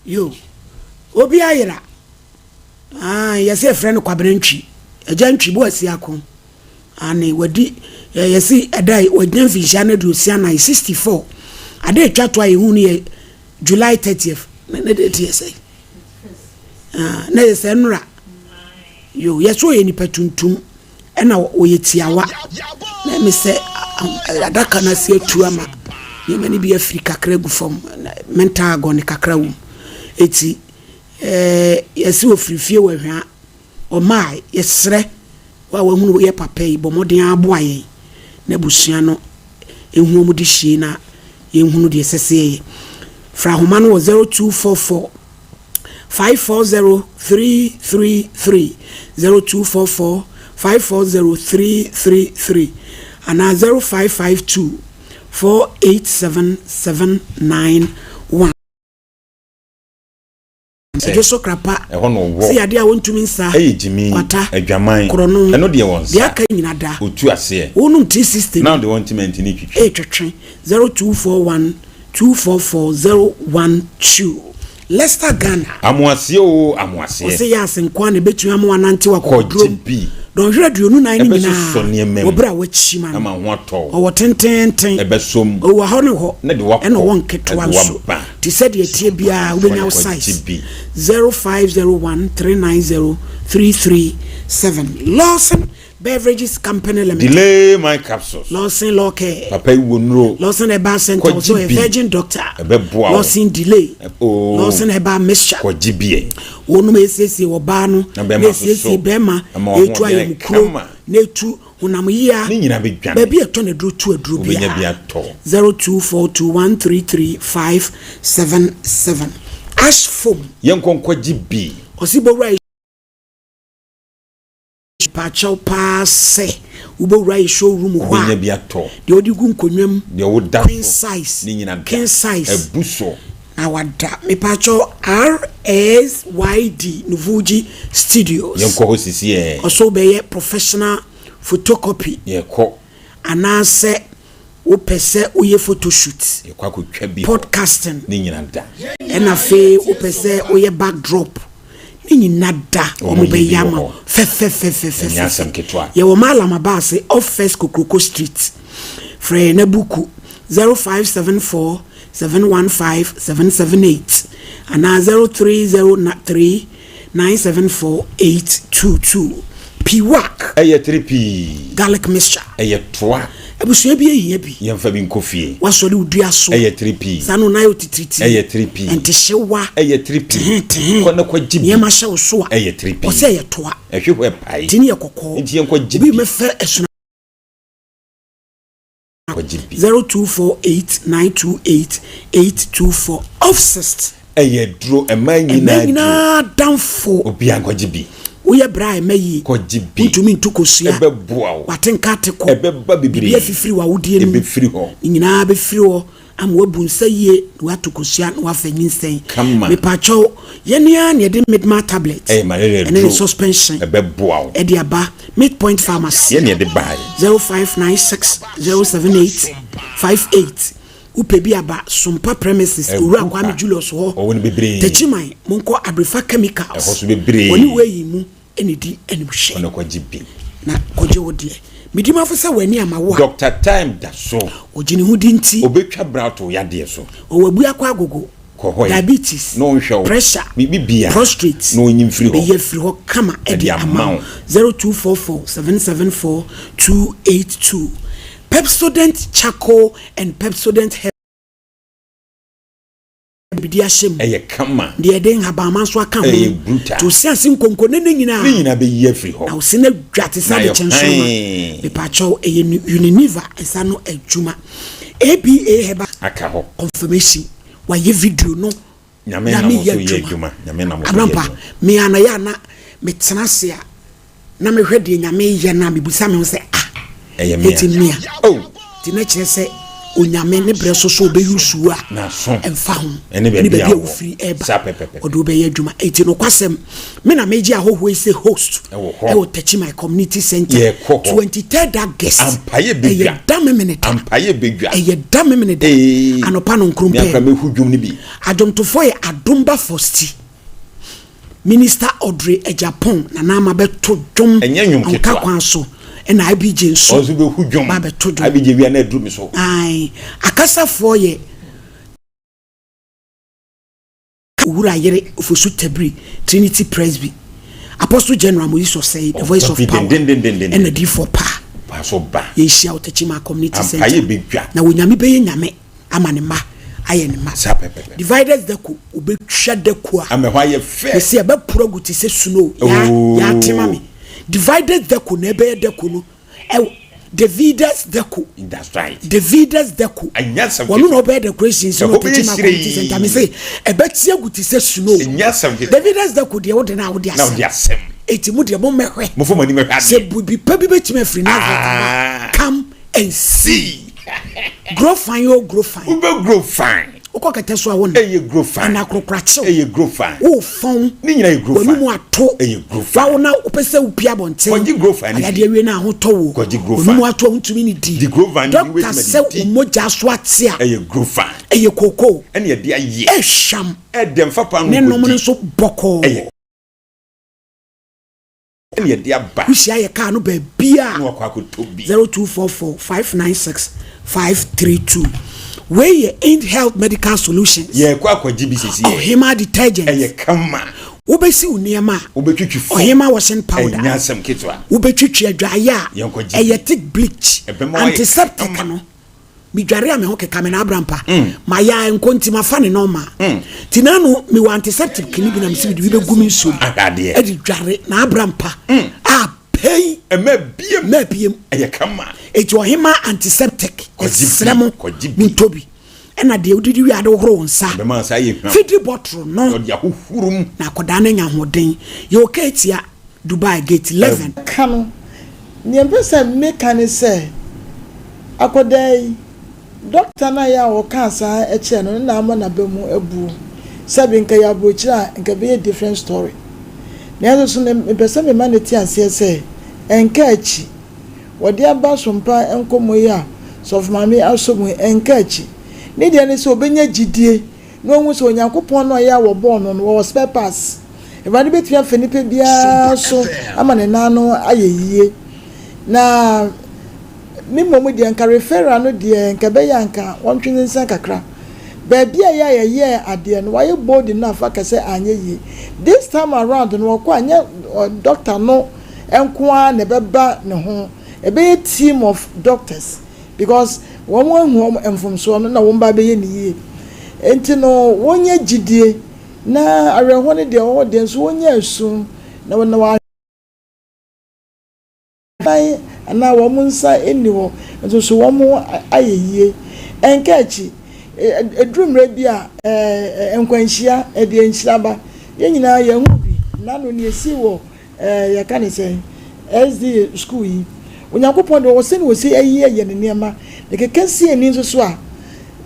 yo obi ayira yesi friend kwabrantwi agantwi bo asi akon ani wadi yesi edai wadan fisha na do sia na 64 ade twato ayi hu ne July 30th na date say na yesi nura yo yeso ye ni patuntum ena oyetiawa na me se adaka na se atuama ye mani bi Africa kragu fom mental agone kakra wu eti yesi ofrifie wahwa o mai yesre wa hunu ye papa yi bomoden aboaye na busua no ehunu mu di hie na ye hunu de seseye fra homa no 0244 540333 0244 540333 ana 0552 487791 Ejoso krapa se ade a wontumi nsa ejimi adwaman eno de won sa aka nyina da otu ase wonum 360 now the want ment ni twitwi twetwe 0241 244012 Leicester Ghana amuase o amuase o se ya senkwa na betu amwa nante wa kodro don hwere duonu nan ni nyina obra wa chima ama ho ato o wotententen ebesom o wa ho ne ho na de wa eno won ketwa so ti said ye tie bia we nya size 0501390337 Lawson Beverages Company Limited. Delay my capsules. Lawson Locke. Papa Wonro. Lawson Eba Center also a virgin doctor. Lawson Delay. Lawson Eba Mixture. Kwa GBA. Wonu mesesi oba no. Mesesi bema. Etu aye mukro. Netu unamuyia. Ni nyina bedwan. Baby eto ne dro tu adro bia. Obenya bia to. 0242133577. Ash foam. Yenkon kwa GB. Osibowra Pachao passe ubowra showroom ho a bia to de odigu nkonwam de woda queen size ni nyina king size ebuso na wada me pachao RSYD Nuvuji Studios yenko hosisi also be professional photocopy yeko anase wo pese wo ye photo shoot ekwa ko twa bi podcasting ni nyina da ena fe wo pese wo ye backdrop ni nyina da o mo be yama fe nyasam ketwa ye wo mala mabase off first Kokroko street free na buku 0574 715 778 ana 0303 974 822 Piwak eye 3p garlic mixture eye toa ebusua bi eyiye bi yemfa bi nkofie wasori udua so eye 3p sanu na yo titriti eye 3p enti hyewa eye 3p kona kwa jibi yema hye so a eye 3p ose ye toa ehwe pai tini ye kokko enti yenkwa jibi bi me fe esuna kwa jibi 0248928824 offsist eye dro emanyina danfo obi ankwa jibi uye bra emeyi ko jibi ntumi ntukosua ebe boa watenka teko ebe ba bibiri ye fifiri wa wudie ebe firi ho nyina be firi ho am wabunsa ye watukosua na wafanyinsen Kama. me pacho yenia ne de midma tablet malaria and suspension ebe boa e de aba midpoint pharmacy ye ne de bai 0596 078 58 upebi aba Sompa premises ura Kwame Julius ho woni bebre techiman monko Abrifa chemicals hoso bebre woni weyi mu enidi enibhye ono kwa jibi na koje wodie midima fo se wani amawo Dr. Time da so ojini hudi nti obetwa brato yade so owabu akwa agogo diabetes no nhwe pressure bibia prostate no nyimfiri ho be yefiri ho kama edi amount 0244 774 282 Pepsodent charcoal and Pepsodent hair bidia shem eye kama de den haba manso aka ho to sianse nkonko ne nyina be yefiri ho na wo se na dwate sa de chenso be pacho eye Unilever esa no adwuma ABA heba aka ho confirmation wa ye video no nyame na mo so ye adwuma nyame na mo so ampa me ana ya na me tenase a na me hwede nyame ye na me busa me se eye me oh ti na kire se onyame ne bre so so be yusu a na so emfa ho ene be bia wo free eba odo be ye adwuma eti no kwasem me na meji ahoho ese host e wo techi my community center 23rd August ampaye bedwa e dam minute ampaye bedwa e dam minute anopa no nkrumpe me akra me hudwum ni bi adomtofo ye adomba fosti Minister Audrey Ejapon na na ma beto dwom onka kwan so na abije nso ozu be hudwom ba beto dwom abije wi na adru mi so ai akasa fo ye ura yere ofosu tabri Trinity Presby Apostle General Moiso say the voice of power and the for pa so ba ye shia otechima community center ampaye bedwa na wonyame be nyame amanema ayenema dividers the ku obetwa de ku a amehwa ye fe se be proguti se suno ya tema me divided the ku na be de ku no Davidas Deku. That's right. Davidas Deku. Anyasam. Wonu no be decorations no teaching community center. Me say e beti aguti se suno. Anyasam. Davidas Deku de wode na wode asem. Na wode asem. Eti mu de mo mehwe. Mo fo mani mehwe ade. Se bi pa bi beti me free na. Come and see. Grow fine, you grow fine. Ube grow fine. Uko kete so awon. Eye grow fine. Na krokrache. Eye grow fine. Wo fon. Ni nyina ye grow fine. Wonu mu ato. Eye grow fine. Wa wona upese upia bonte. Koji grow fine. Ya de we na ahoto wo. Koji grow fine. Wonu mu ato ntumi ni di. Di grow fine. Doctor se umoja so atia. Eye grow fine. Eye koko. Ene ye de aye. E sham. E dem fa pa ne no mo so boko. Eye. Ene ye de aba. Usia ye ka no ba bia. No akwa akotobi. 0244 596 532. Where ye End Health Medical Solutions. Ye kwa GBCC. Ohima detergent. Eye kama. Ubesi uniema. Ubetwitwi fo. Ohima washing powder. Nyasam kitwa. Ubetwitwi adwaya. Eye thick bleach. Antiseptic no. Midware ame ho keka me na abrampa. Ma ya enkonti ma fa ne normal. Tinanu mi wa antiseptic kini bi na msi bi begumi nso. Adade. Edi dware na abrampa. Pay mebiem eye kama ejo hima antiseptic esremo mintobi ena de udidi wi ade horo nsa be man sa ye fidi bottle no de ahohurum na koda na nya hoden ye oketia Dubai gate 11 kanu ni empesa meka ne se akodai doctor na ya wo kansa eche no na ama na bemu ebu sabi nka ya brochira nka be different story na so ne empesa me man ti ase se enka achi wodi aba Sompa enkomo ya so of mami asomu enkachi ne dia ne so obenya gidie no hu so Onyankopon no ya wo born no wo spare pass Everybody betia fenipe bia so ama ne nano ayeyie na mi momu de nka referral no de nka be ya nka wontwe nsa kakra baby ya ade no why bold enough akase anyeye this time around no ko anya doctor no enko a ne beba ne ho e be team of doctors because one hu emfomso no na won ba be ye ne yie enti no wonye gidie na areho ne de o de nso wonye asu na wona wa bai ana wo munsa eni wo nso so wo mu ayeye enkachi edrumre bia enkwanhia ede enhyiraba ye nyina ye hu bi na no ne esi wo ya kan say SD school yi Onyankopon de wo se ne wo se ayiye ye ne niema de kekesi eni nso so a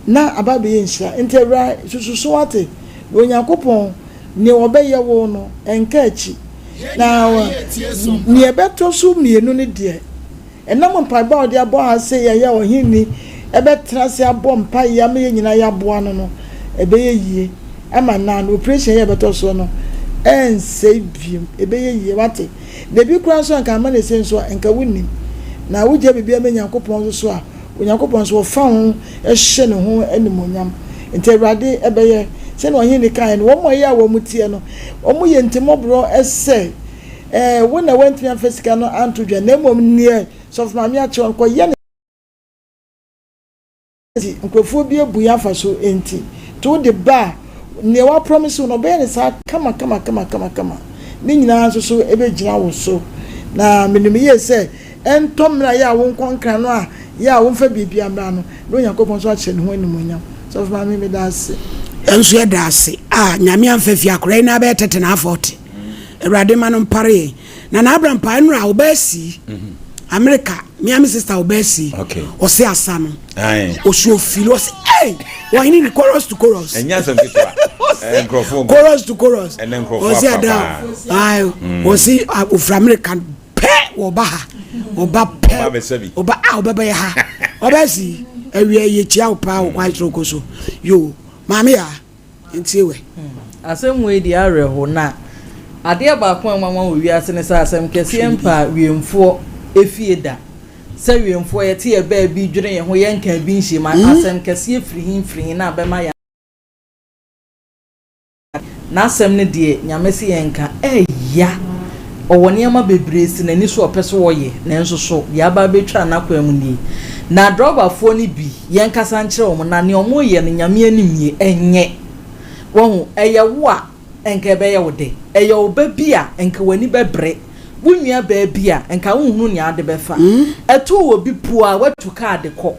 na ababe ye nhira entewra sususo ate Onyankopon ne obeye wo no enkachi na ni ebeto so mienu ne de enam mpaba ode abo ha se ye ohini ebe trase abo mpa ya me nyina ya boa no no ebe ye yie ama na no operation ye beto so no ense biem ebe ye yie wate de bi kura so nka ma ne se so nka wunnim na wuje bibia me Nyankopon so a Onyankopon so fa ho ehye ne ho animonyam entewrade ebe ye se no ohini kan no wo mo ye a wo mutie no wo mo ye ntimobro ese wona wentria fisika no antodwa na mom nie so of mami ache onko ye nkofo bi ebu ya fa so enti to the bar ne wa promise no be ne sa kama ni nyina so ebe gina wo so na menim ye se entomra ya wo nkonkra no a ya wo mfa bibia mra no no Yakobon so ache ne ho animonyam so of mami me da ase enso ye da ase nyame amfafia akora na be tete na 40 Erade manom pare na Abraham pa nura obesi America me sister obesi okay o se asano o so feel o se why ni chorus to chorus enya some people microphone chorus to chorus and then microphone o se ada o se of American pe wo ba ha o ba pe o ba ba ya ha obesi awie ye chia pa o kwa troko so yo mama ya ntiewe asemwe di areho na ade ba ko mama wo wiase ne sa asem kese mpa wiemfo efieda se wiemfo ye te ba bi dwene ye ho ye nka bi nhye ma asem kese efrihin na be ma ya na asem ne de nyamese ye nka ya owone ama bebre si na ni so opese wo ye na enso so ya ba betwa na kwa mu ni na drobafo ni bi ye nkasa nkire wo na ne omo ye ne nyame animie enye wo eye wo a enka be ye wode eye oba bia enka wani bebre bunua ba bia enka hunhunu ne ade befa eto wo bi pu a watu card ko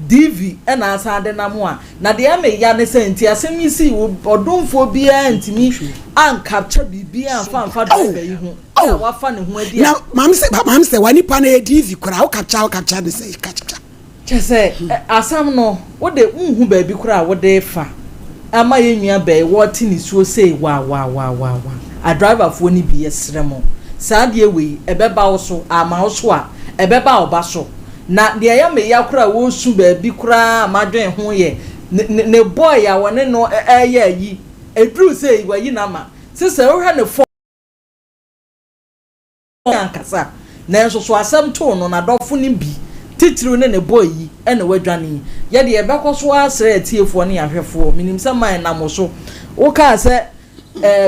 DV ena asa ade na mo a na de ame ya ne senti asemi si odumfo bia ntimi an capture bibia amfa do ba yi hu na wafa ne ho adi na mam se wani pa na DV kura o capture de say capture chese asam no wo de unhu ba bi kura wo de fa ama ye nua ba wo ti ni suo say wa a driver fo ni bi yesremo saa de we ebeba wo so ama wo so a ebeba oba so na de ya me ya kura wo su ba bi kura amadwen ho ye ne boy ya wone no eye yi edru say wa yi na ma sese wo hwa ne fo ankasa na enso so asem to no na dofo ni bi titiri ne boy yi ene wadwane ye de ebekọ so asre atiefo ne ahwefo minim se man na mo so wo ka se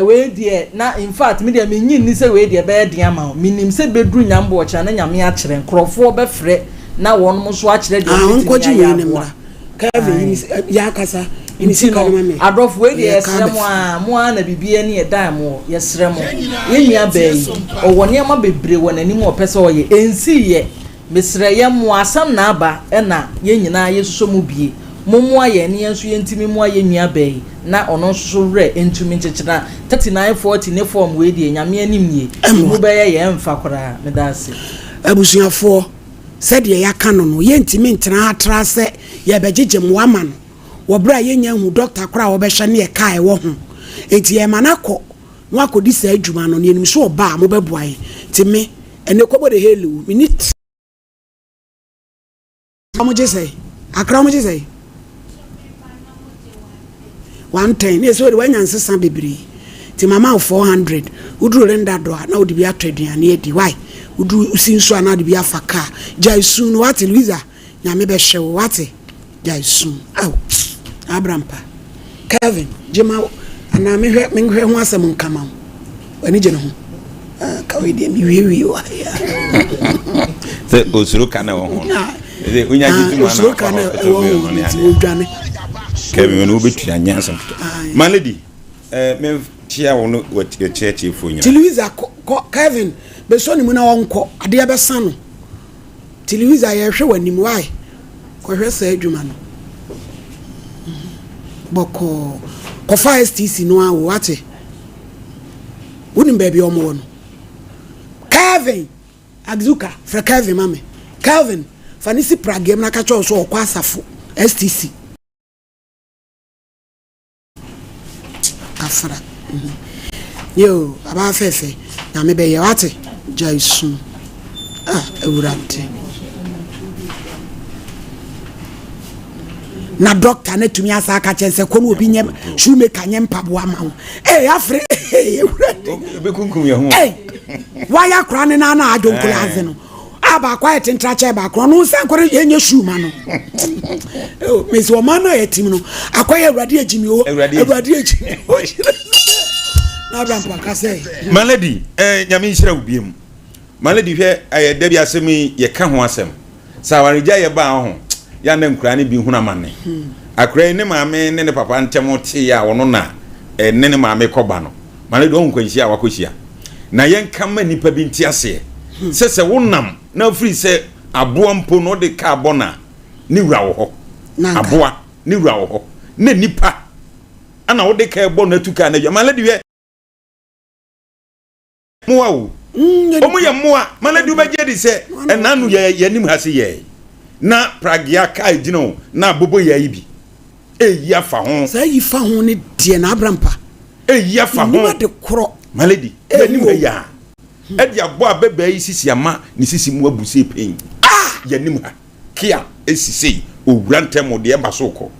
we de na in fact me de me nyin ni se we de be de ama minim se bedru nyambo cha na nyame a kire nkrofo be frɛ na won mo so a kire de ya kasa ini si kalma me adolf we de yesremo a mo na bibia ne yeda mo yesremo ye nua bayi o woni ama bebre wonani mo pese o ye ensi ye mesre ye mo asam na aba na ye nyina yesuso mu bie momo aye ne yenso ye ntimi mo aye nua bayi na ono so re entumi nchechira 3940 ne form we de nyame anim nie mu ba ye mfa kora medase abusuafo said ye yaka no ye ntimi ntena atra se ye begege mo ama no wo bra ye nya hu doctor kora wo be hwe ne ye kai wo ho enti ye manako no akodi sa adwuma no ne enim so oba mo beboae ti me ene kobo de helu minute How much you say? Akra much you say? 110. Yes, what when you say bebree. Ti mama 400. Udru renda do na odi bia trade an e di why? Udru usinso na odi bia faka. Jai soon what Louisa? Nyame be hye what? Jai soon. Aw. Abrampa. Kevin, Jema na me hwe ho asem nkama. Ani je no ho. Ka we dey mi wi wa ya. Se osuru kana wo ho. Ze unya jitu mana. Osuru kana wo ho ni odwane. Kevin no betu anyansa. My lady, me tia wo no what your church ifo nya. Louisa Kevin, be so ni mu na wonko ade be san no. Louisa ye hwe wanim why? Ko hwe sa adwuma no. Boko ko fa STC no awo ate. Unim baby omo no. Kevin Azuka fra Kevin mame. Kevin fanisi pragem na ka cho so okwa asafo STC. Afra. Yo, aba fefe. Na me be ye wate. Jaisu. Ewurade. Na doctor na tumi asa aka chense kono obi nyem shoemaker nyem paboa ma wo. Afre ewurade. Be kunkum ye ho. Why crying na adonkola aze no. Aba quiet ntrache ba kro no san kore yenye shoema no. Miss Omana yetim no. Akoye ewurade agimi o. Ewurade agimi. Na Abrampa ka say. My lady, nyame nhira ubiem. My lady hwe da bi asemi ye ka ho asem. Sawareja ye ba ho. Ya na nkura ne bi huna mane. Akura ne maame ne papa ntem te ya wono na ne maame koba no. My lady on kwanhia awakohia. Na yen kama nipa bi ntiase. Se wonam na free se aboa mpo no de ka bona ni wura wo ho. Aboa ni wura wo ho. Na nipa ana wo de ka bona tuka na my lady we moa wo omo ye moa my lady be je di se enanu ye nim hase ye na pragia kai gino na bobo ye yi bi eyi afa ho sa yi fa ho ne de na Abrampa eyi afa ho ni de kro my lady nim ya e di abo abeba yi sisi ama ni sisi mu abuse pen ye nim ha kia esisi owura ntem de e basoko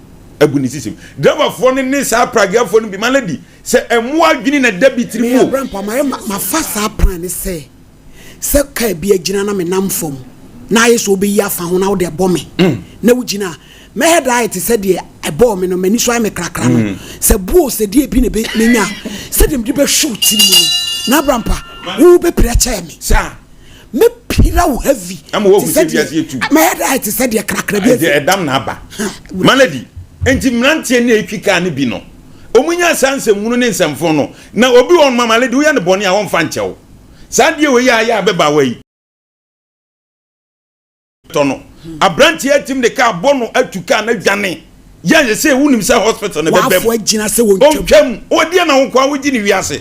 abu ni sisi driver fo ne sa pragia fo no bi my lady se emu adwini na debitri mu Abrampa ma fa sa plan ne se ka bi agina na me namfom na yeso obeyi afa ho na wo de bome na wugina me head right said de ebo me no mani so me krakra no se buo se de bi ne be nya se dem de be shoot ni na Abrampa wo be preacher me sa me pira wo heavy am wo hu se biase etu me head right said de krakra bi de edam na aba malady enti mrantie na etwika ne bi no omunya sanse munu ne nsamfo no na obi won malady wo ya ne bone a won fa nchew sa de we ya abeba wai tono abranti etim de ka bono atuka na dwane ya ye say wunim say hospital na bebem wa agina say won twam odi na wo kwa wo gini wiase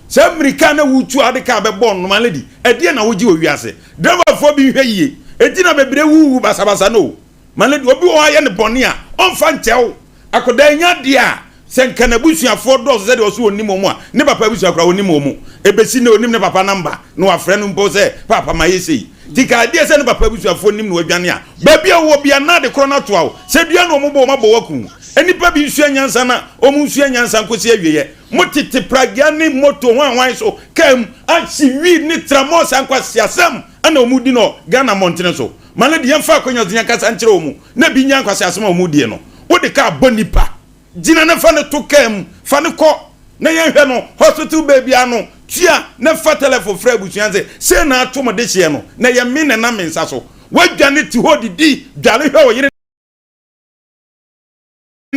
say america na wutu ade ka be bon no malady edi na wo gi wo wiase driver fo bi hwe yie edi na bebre wu basabasa no malady obi wo ya ne bone a onfa nchew akoda nya dia senka na busuafo do se de o so onim omu a ne papa busuakra onim omu ebesi ne onim ne papa number no afre no mpo se papa mayesi tika dia se ne papa busuafo nim no adwane a ba bia wo bia na de krona to awo se dua no omu bo mabo waku enipa bi nsu anyansa na omu nsu anyansa nkosi awieye motete pragia ne moto hwan so kam achi wi ni tramos ankwasi asem ana omu di no Ghana montene so maladi yemfa akonya zinya kasa nkyere omu na bi nya ankwasi asem omu die no wo de ka bonipa jina na fa ne to kam fa ne ko na yen hwe no hospital baby ano tia na fa telephone fra busuanze se na atomo de hye no na ye me na mensa so wadwane ti hodidi dwale hwe wo yire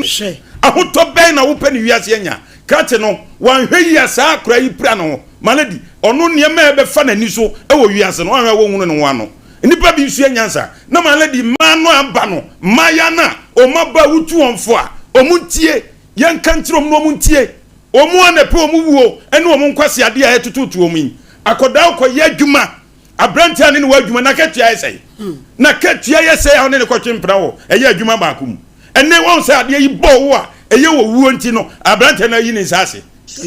she ahoto ben na wo pani wiase anya krate no wan hwe ya sa akra yi pra no maladi ono niema e be fa na ni so e wo wiase no wan hwe wo hunu no wano nipa bi nsu anyansa na maladi ma no aba no maya na o maba wutu onfo a omuntie yen kantrom no omuntie omu anepe omu wuo ene omu nkwase ade a etututu omu akoda akoye adwuma abranti ane ne wadwuma na ketua yesai na ketua yesai a ne kwatwempra wo eye adwuma baakum ene won se ade yi bo wo a eye wo wuo nti no abranti na yi ne nsase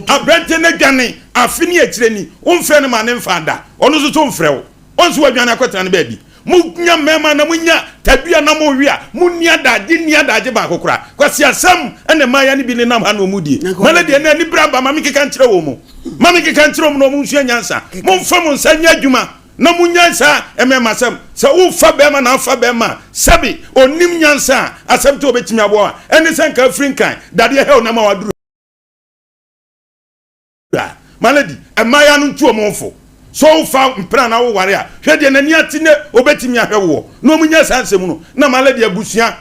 abranti na dwane afini akire ni omfre ne ma ne mfanda ono so to mfre wo onso wadwane akwatra ne baabi munya mema na munya tabia na mo wi a munia daje ba kokora kwasi asam ene maya ni bi ne nam ha no mudie mala de na ni braba mami keka nkyere wo mu mami keka nkyere wo no mu nsu nyansa momfa mo nsanya adwuma na munyansa emema sam se wo fa bema na fa bema sabi onim nyansa asem to obetimi abo a ene senka frinkan dade he na ma waduru maladi emaya no ntu omonfo so fa mpra na wo ware a hwe de nani atine obetimi ahwewo no munya sansem no na maladi abusua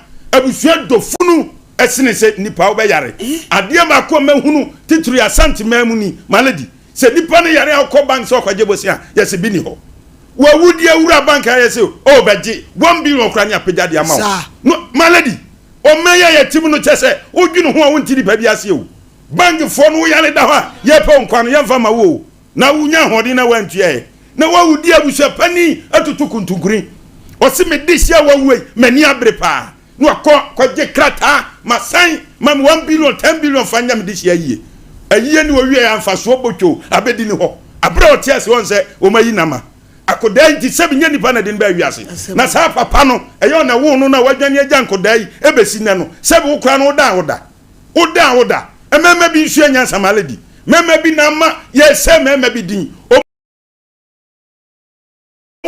dofunu esene se nipa wo be yare ade ma ko mahunu titru ya santimamu ni maladi se nipa ne yare akọ bank so kwaje bosia yesi bi ni ho wa wudi awura bank ayese o beje 1 billion kra ni apejade ama no maladi o meya yetim no chese odwunu ho a wontiri ba bia se o bank fo no yare da ho a ye pe nkwa no ye mfa ma wo na wunya hodi na wantua na wa wudi abusa pani atutu kuntunkuri o se me disia wa we mani abre pa no akọ krata masan mam 1 billion 10 billion fanya me disia yie ayiye ni wo wie amfaso botwo abedi ni ho abre otia se won se o mayi nama akoda nti sebi nya nipa na de ba wiase na sa papa no eyo na wo no na wadwane agya nkoda yi ebesi na no sebi wo kra no oda ememe bi nsu anya samaledi meme bi na ma ye se meme bi din o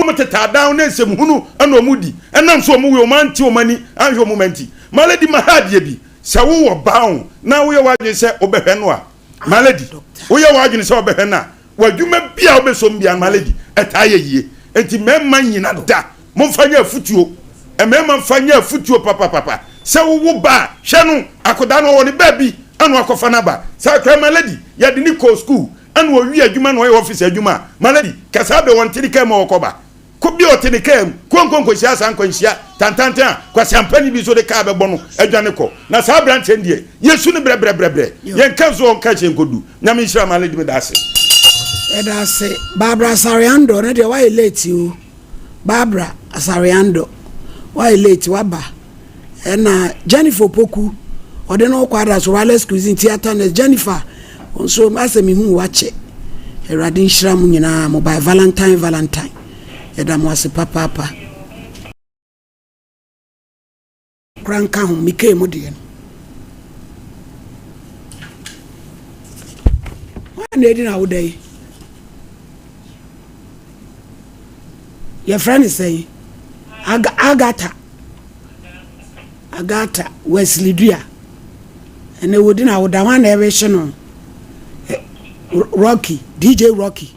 muteta down na nsem hunu ana omudi enam so omu we o manti o mani anhwe o momenti maledi mahadie bi se wo wo bawo na wo ye wadwe se obehwe no a maledi wo ye wadwe se obehwe na wadwuma bia obesom bia maledi etaye yie enti memma nyina da momfanya afutuo memma mfanya afutuo papa se wo ba hwe no akoda no wo ne baabi anu akofa na ba sa kra maledi ya de ni ko school anu owi adwuma no ye office adwuma maledi kasa be won tiri kai ma okoba ko bi o tiri kai konkonko sia san konsia tantantan kwa sampani bi so de ka be bono adwane ko na sa branch ndie yesu ne bre yen kanzo on ka chenkodu nyame nhira maledi me dase edase Barbara Sariando na de why late you Barbara Sariando why late waba na Jennifer Poku ode no kwada so wireless cuisine theater na Jennifer so asemi hu wache erade nhira mu nyina mobile valentine eda mo ase papa kranka hu mike mu de wa na edi na wodai your friend is saying Agata Wesley Dua and they wouldn't have the one everation Rocky DJ Rocky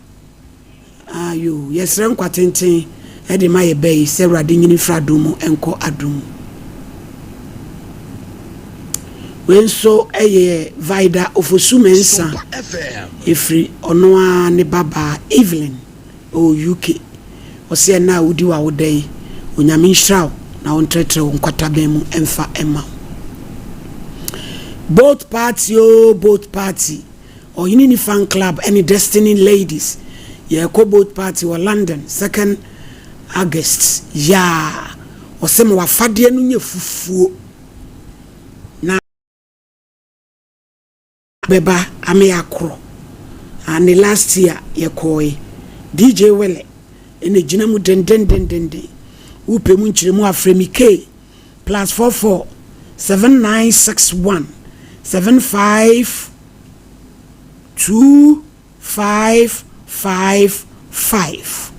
you yes ram kwatenten e de my bay several dingini fradumo enko adum when so vida ofosumensa ifri onoa ne baba Evelyn o UK ose na udi wa wodai onyame nhyraw na ontretre nkwatabe mu emfa emma both party or yini fan club any Destiny ladies ko both party or London 2nd August ya osema wafade no nya fufuo na beba ame akro and last year ye koi DJ Wele ene gina mu den upe mu nchire mu afremi K +44 7961 75 2555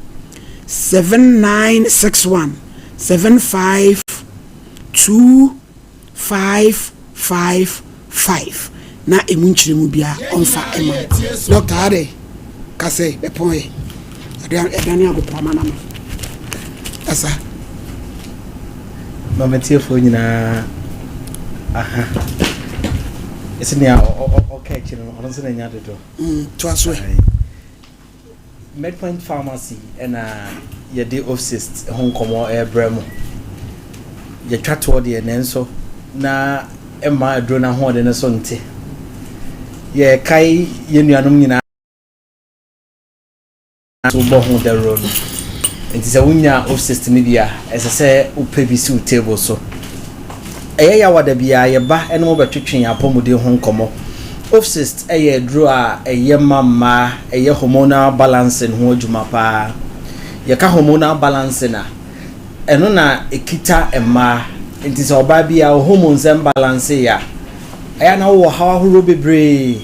7961 75 2555 na emu nchire mu bia onfa ema Dr. Ade kase bepoe adani agopama na asa mama tiefo nyina aha esenia okay chino onse na nya dodo to aso Medpoint Pharmacy and ye day offices hon komo ebremo ye twato de nenso na emma adrona ho de nenso nte ye kai ye nuanom nyina so bo ho de road nti se wunya offices ni bia esese upebisi u table so ya wada bia ye ba eno betwetwen apomode ho komo offices draw mama hormonal balancing ho adwuma pa ye ka hormonal balancing na eno na ekita emma nti se oba bia hormones imbalance ya aya na wo hawa horo bebre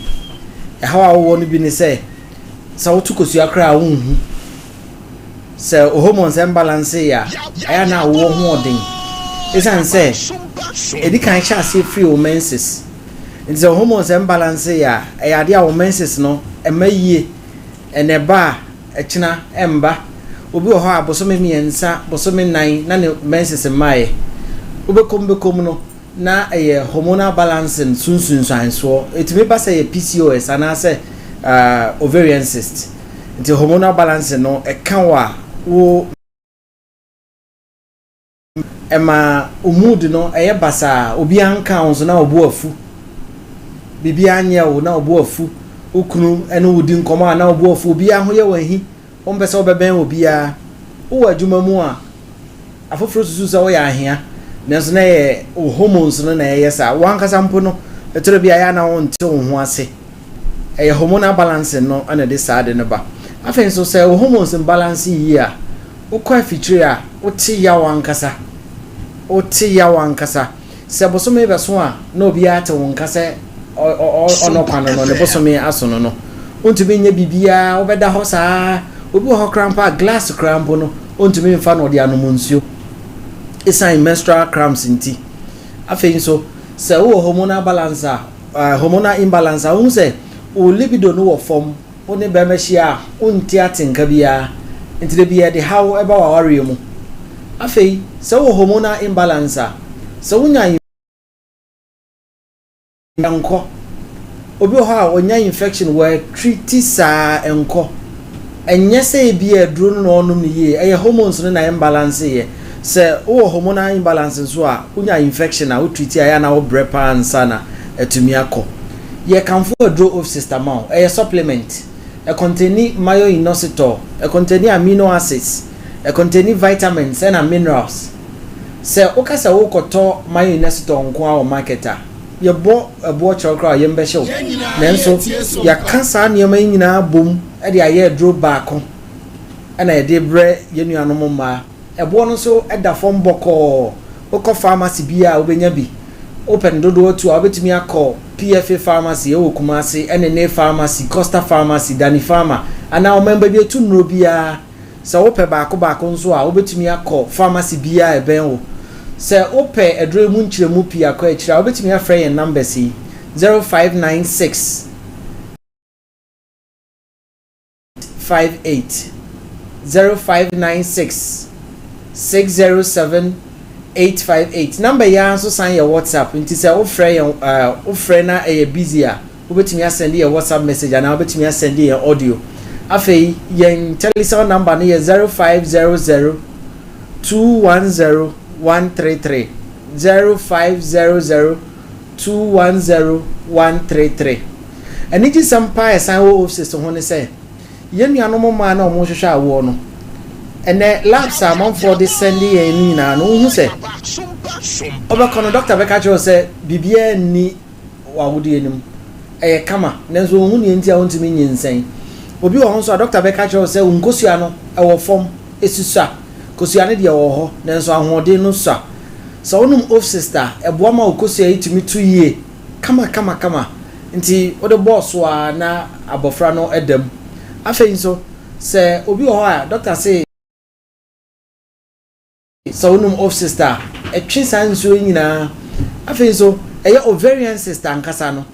hawa wo no bi ni se wotukosu akra wonhu se hormones imbalance ya aya na wo ho odin esan se edi kan sha se free o menses nti hormones imbalance ya aya de a o menses no emaye eneba echina emba obi ho abosome miensa bosome nan na ne menses mai obekom no na hormonal balancing sunsun so etimi ba say PCOS ana say ovarian cyst nti hormonal balancing no kan wa wo ema mood no basa obi anka onso na obo afu bibi anya wo na obo afu okunu ene wodi nkoma na obo afu obi ahoye wahi ombese obeben obi a wo adwuma mu a afoforo susu sa wo ya ahia nanso na hormones no na yesa wankasa mpo no etoro bia ya na wonte ho ase hormonal balance no ana de sade ne ba afen so say hormones imbalance yi a ukwa feature a uti ya wankasa se bosome be so a na obi ate wankasa ono kwano no ne bosome aso no ontumi nya bibia obeda ho saa obi ho crampa glass crampo no ontumi mfa no de anomunsuo isan menstrual cramps inti afen so se wo hormonal balance hormonal imbalance a say o libido no wo form oni be mehia onti atenka bia nti de bia de how eba wa ware mu afei se wo hormonal imbalance se wonya enko obi ho a onya infection we treat sa enko enye se bia duro no onum ne ye hormones no na imbalance ye se wo hormonal imbalance so a wonya infection a wo treat ya na wo brepa ansa na etumi akọ ye can for draw of system out supplement contain myo-inositol contain amino acids contain vitamins and minerals se okasa wo koto myo-inositol nko a marketer ye bo ebo chokra ye mbehye wo nanso ya kansa niam nyina bom e de aye draw back na ye de bre ye nuanom ma ebo no so e da form boko okọ pharmacy bia obenya bi open dodo to abetimi akọ PFA pharmacy e Kumasi NNA pharmacy Costa pharmacy Dani pharma ana o member bi etu nro bia se wo pe baako nso a obetimi akọ pharmacy bia e ben wo se wo pe edre mu nkyeremu pia akọ akira obetimi afre yen number si 0596 58 0596 607 858 number ya so sign your WhatsApp nti say o frɛ na busy a obetimi send your WhatsApp message and obetimi send your audio afei yen telephone number no 0500 210 133 0500 210 133 and it is Sompa sign wo office ho ne say yen nuanom ma na omo hwehwe awo no ene labs among for the sending eni na no hu se oba kono doctor be ka cho se bibia ni wa wudi enim kama nenzo hu ni enti a wontimi nyinsen obi wo ho so doctor be ka cho se unkosua no wo form esisa kosua ne de wo ho nenzo ahode no sa so onum of sister eboa ma okosua itimi tu yie kama nti wo de boss wa na abofra no edam afei so se obi wo ho a doctor say so num of sister etwe sanso nyina afei so ovarian sister ankasa no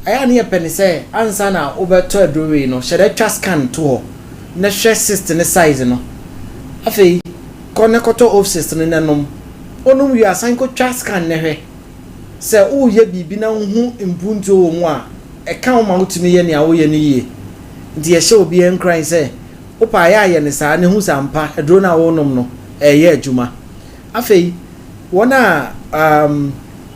aya ne yepene say ansa na obeto adore no shede twa scan to ho na hwe sister ne size no afei konekoto of sister ne nanom onum wi asan ko twa scan ne hwe se o ye bibi na hu impunto wo mu a eka o ma utimi ye ne a wo ye ne yie ndi ye hye obi en cry say opa ya ye ne sa ne hu sampa adoro na wo nom no eye adwuma afei wona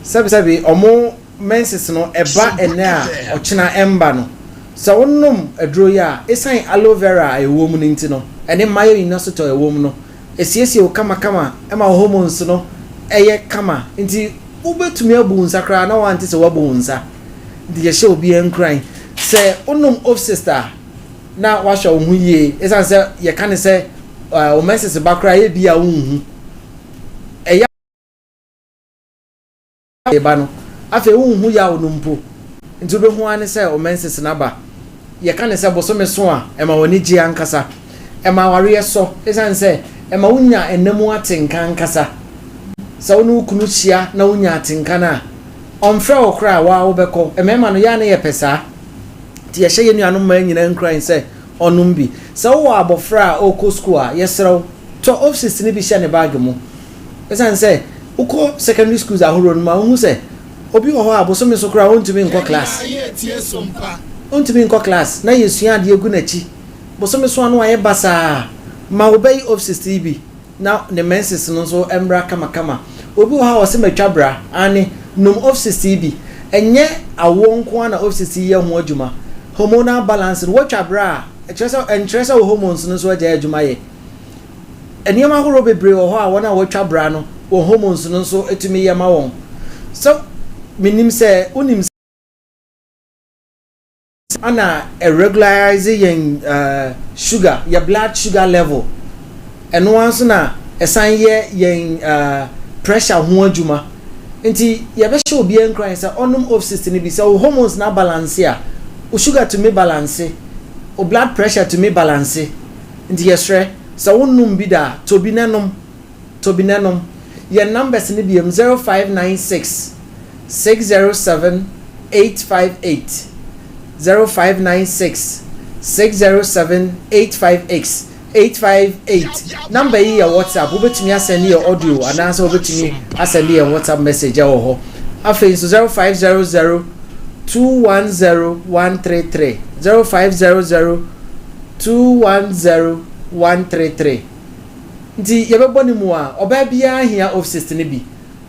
sabi omo menses no eba ene a ochina emba no so wonnom aduro ya esan aloe vera ewo mu ninti no ene mayo inosito ewo mu no esiesie o kama ema hormones no eye kama nti ubetumi abu nsakra na wanti se wabu nsa ndi ye hye obi enkran se wonnom of sister na washa ohun yie esan se ye kan se o menses bakra ye bia unhu eba no afa hu ya onumpo nti obehu ane sɛ o menses na ba ye ka ne sɛ bosome so a ema woni gi ankasa ema ware so esan sɛ ema wonya enemu atenka ankasa sɛ wonu kunu hia na wonya atenka na omfrɛ okra wa wo bɛkɔ emema no ya ne ye pesa ti ye hye ye nuanom ma nyina nkran sɛ onum bi sɛ wo abofra a okɔ school a yesrew to office ni bi hye ne bag mu esan sɛ ukɔ secondary schools ahoro no ma hu sɛ obi wo ho abosome so kra wontumi nkɔ class wontumi nkɔ class na yesua ade egu na chi bosome so anu aye basa ma obey office bi na ne menses no so embra kama obi wo ha wo se matwa bra ani num office bi enye awo nko na office ye ho adwuma hormonal balance watwa bra entresa wo hormones no so agya adwuma ye eniema horo bebre wo ho a wona watwa bra no wo hormones no so etumi ye ma won so minim se unim ana regularizing sugar your blood sugar level eno anso na esan ye pressure ho adwuma nti ye be hye obi enkran se onum of system ni bi se hormones na balance a o sugar to me balance o blood pressure to me balance nti yesre se wonum bi da to bi nanom your numbers ni bi 0596 607 858 0596 607 858 number yi ya WhatsApp obetumi asend your audio ananso obetumi asend your WhatsApp message awo ho afei so 0500 210 133 0500 210 133 nti yebebo ni mu a oba bia ahia of system ni bi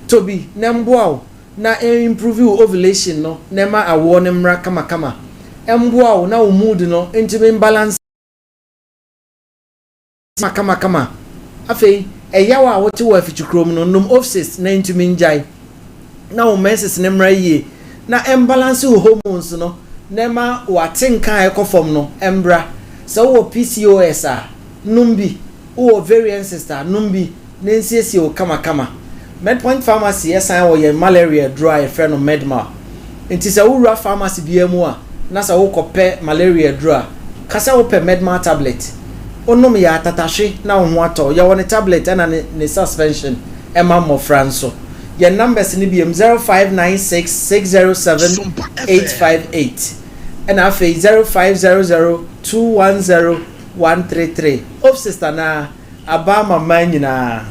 tobi na mboa na improve ovulation no na ma awo ne mra kama emboa na wo mood no ntimi balance kama afei eyawa wote wo afichukrom no num offices na ntimi njai na wo menses ne mra yie na imbalance wo hormones no na ma watenka ekofom no embra so wo PCOS a numbi wo ovarian sister numbi nensiesi o kama Medpoint Pharmacy yesan wo ye malaria dry friend of Medma nti se wo wura pharmacy bia mu a na se wo kopɛ malaria dry kasa wo pɛ Medma tablet onom ya tatahwe na wo ho atɔ ya woni tablet na ne suspension ema mo franso ye numbers ni bia 0596 607 858 and afei 0500 210 133 of sister na aba mama nyina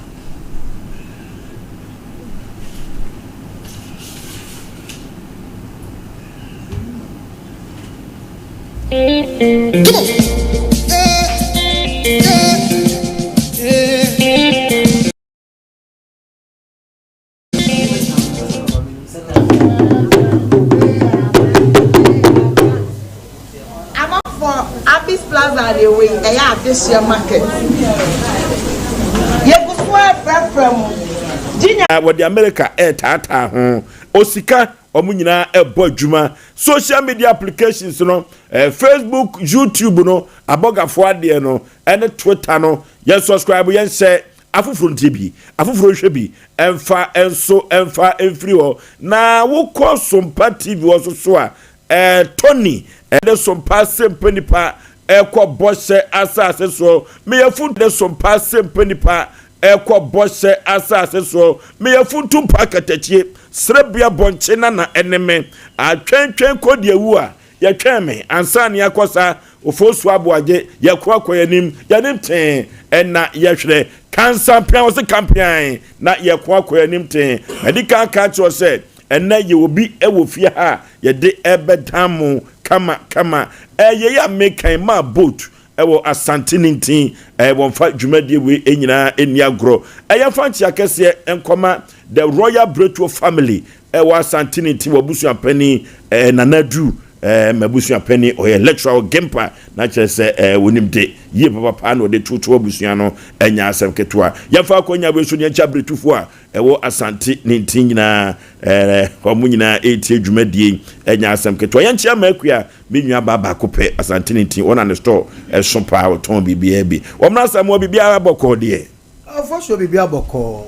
Abis Plaza the way this year market. You go from with the America tata ho osika omunyina ebo adwuma social media applications no Facebook, YouTube no abogafo ade no ene Twitter no ye subscribe ye share afufuru ntibi afufuru hwebi emfa enso emfa enfri ho na wokọ Sompa TV wososo a Tony ene Sompa sempenipa ekọ bose asase so me yafu de Sompa sempenipa ekọ bose asase so me yafu tumpa katachie srebia bonche na eneme atwentwen kodi ewu a ye tweme ansa ne yakosa ofosu aboaje ye kwakọ yanim yanim ten ena ye hwere cancer plan was campaign na ye kwakọ yanim ten medical catch was said ena ye obi ewo fie ha ye de ebedam kama ye ya mekan ma boat ewo asantinintin wonfa dwumadie we enyina eni agro eya fanchi akese enkoma the royal breakthrough family ewo asantinintin wobusu apani nanadu mabusu apani o electoral gempa na kyerese wonimde ye papa na de tutu obusu no enya asem ketua yafa akonya besu ne ncha bretufo a ewo asantinintin nyina omunyina etie dwumadie enya asem ketua yanchia makua menua baba kopɛ asantinintin ona ne store Sompa oton bibia bi omna samo bibia abɔkɔ de afo so bibia abɔkɔ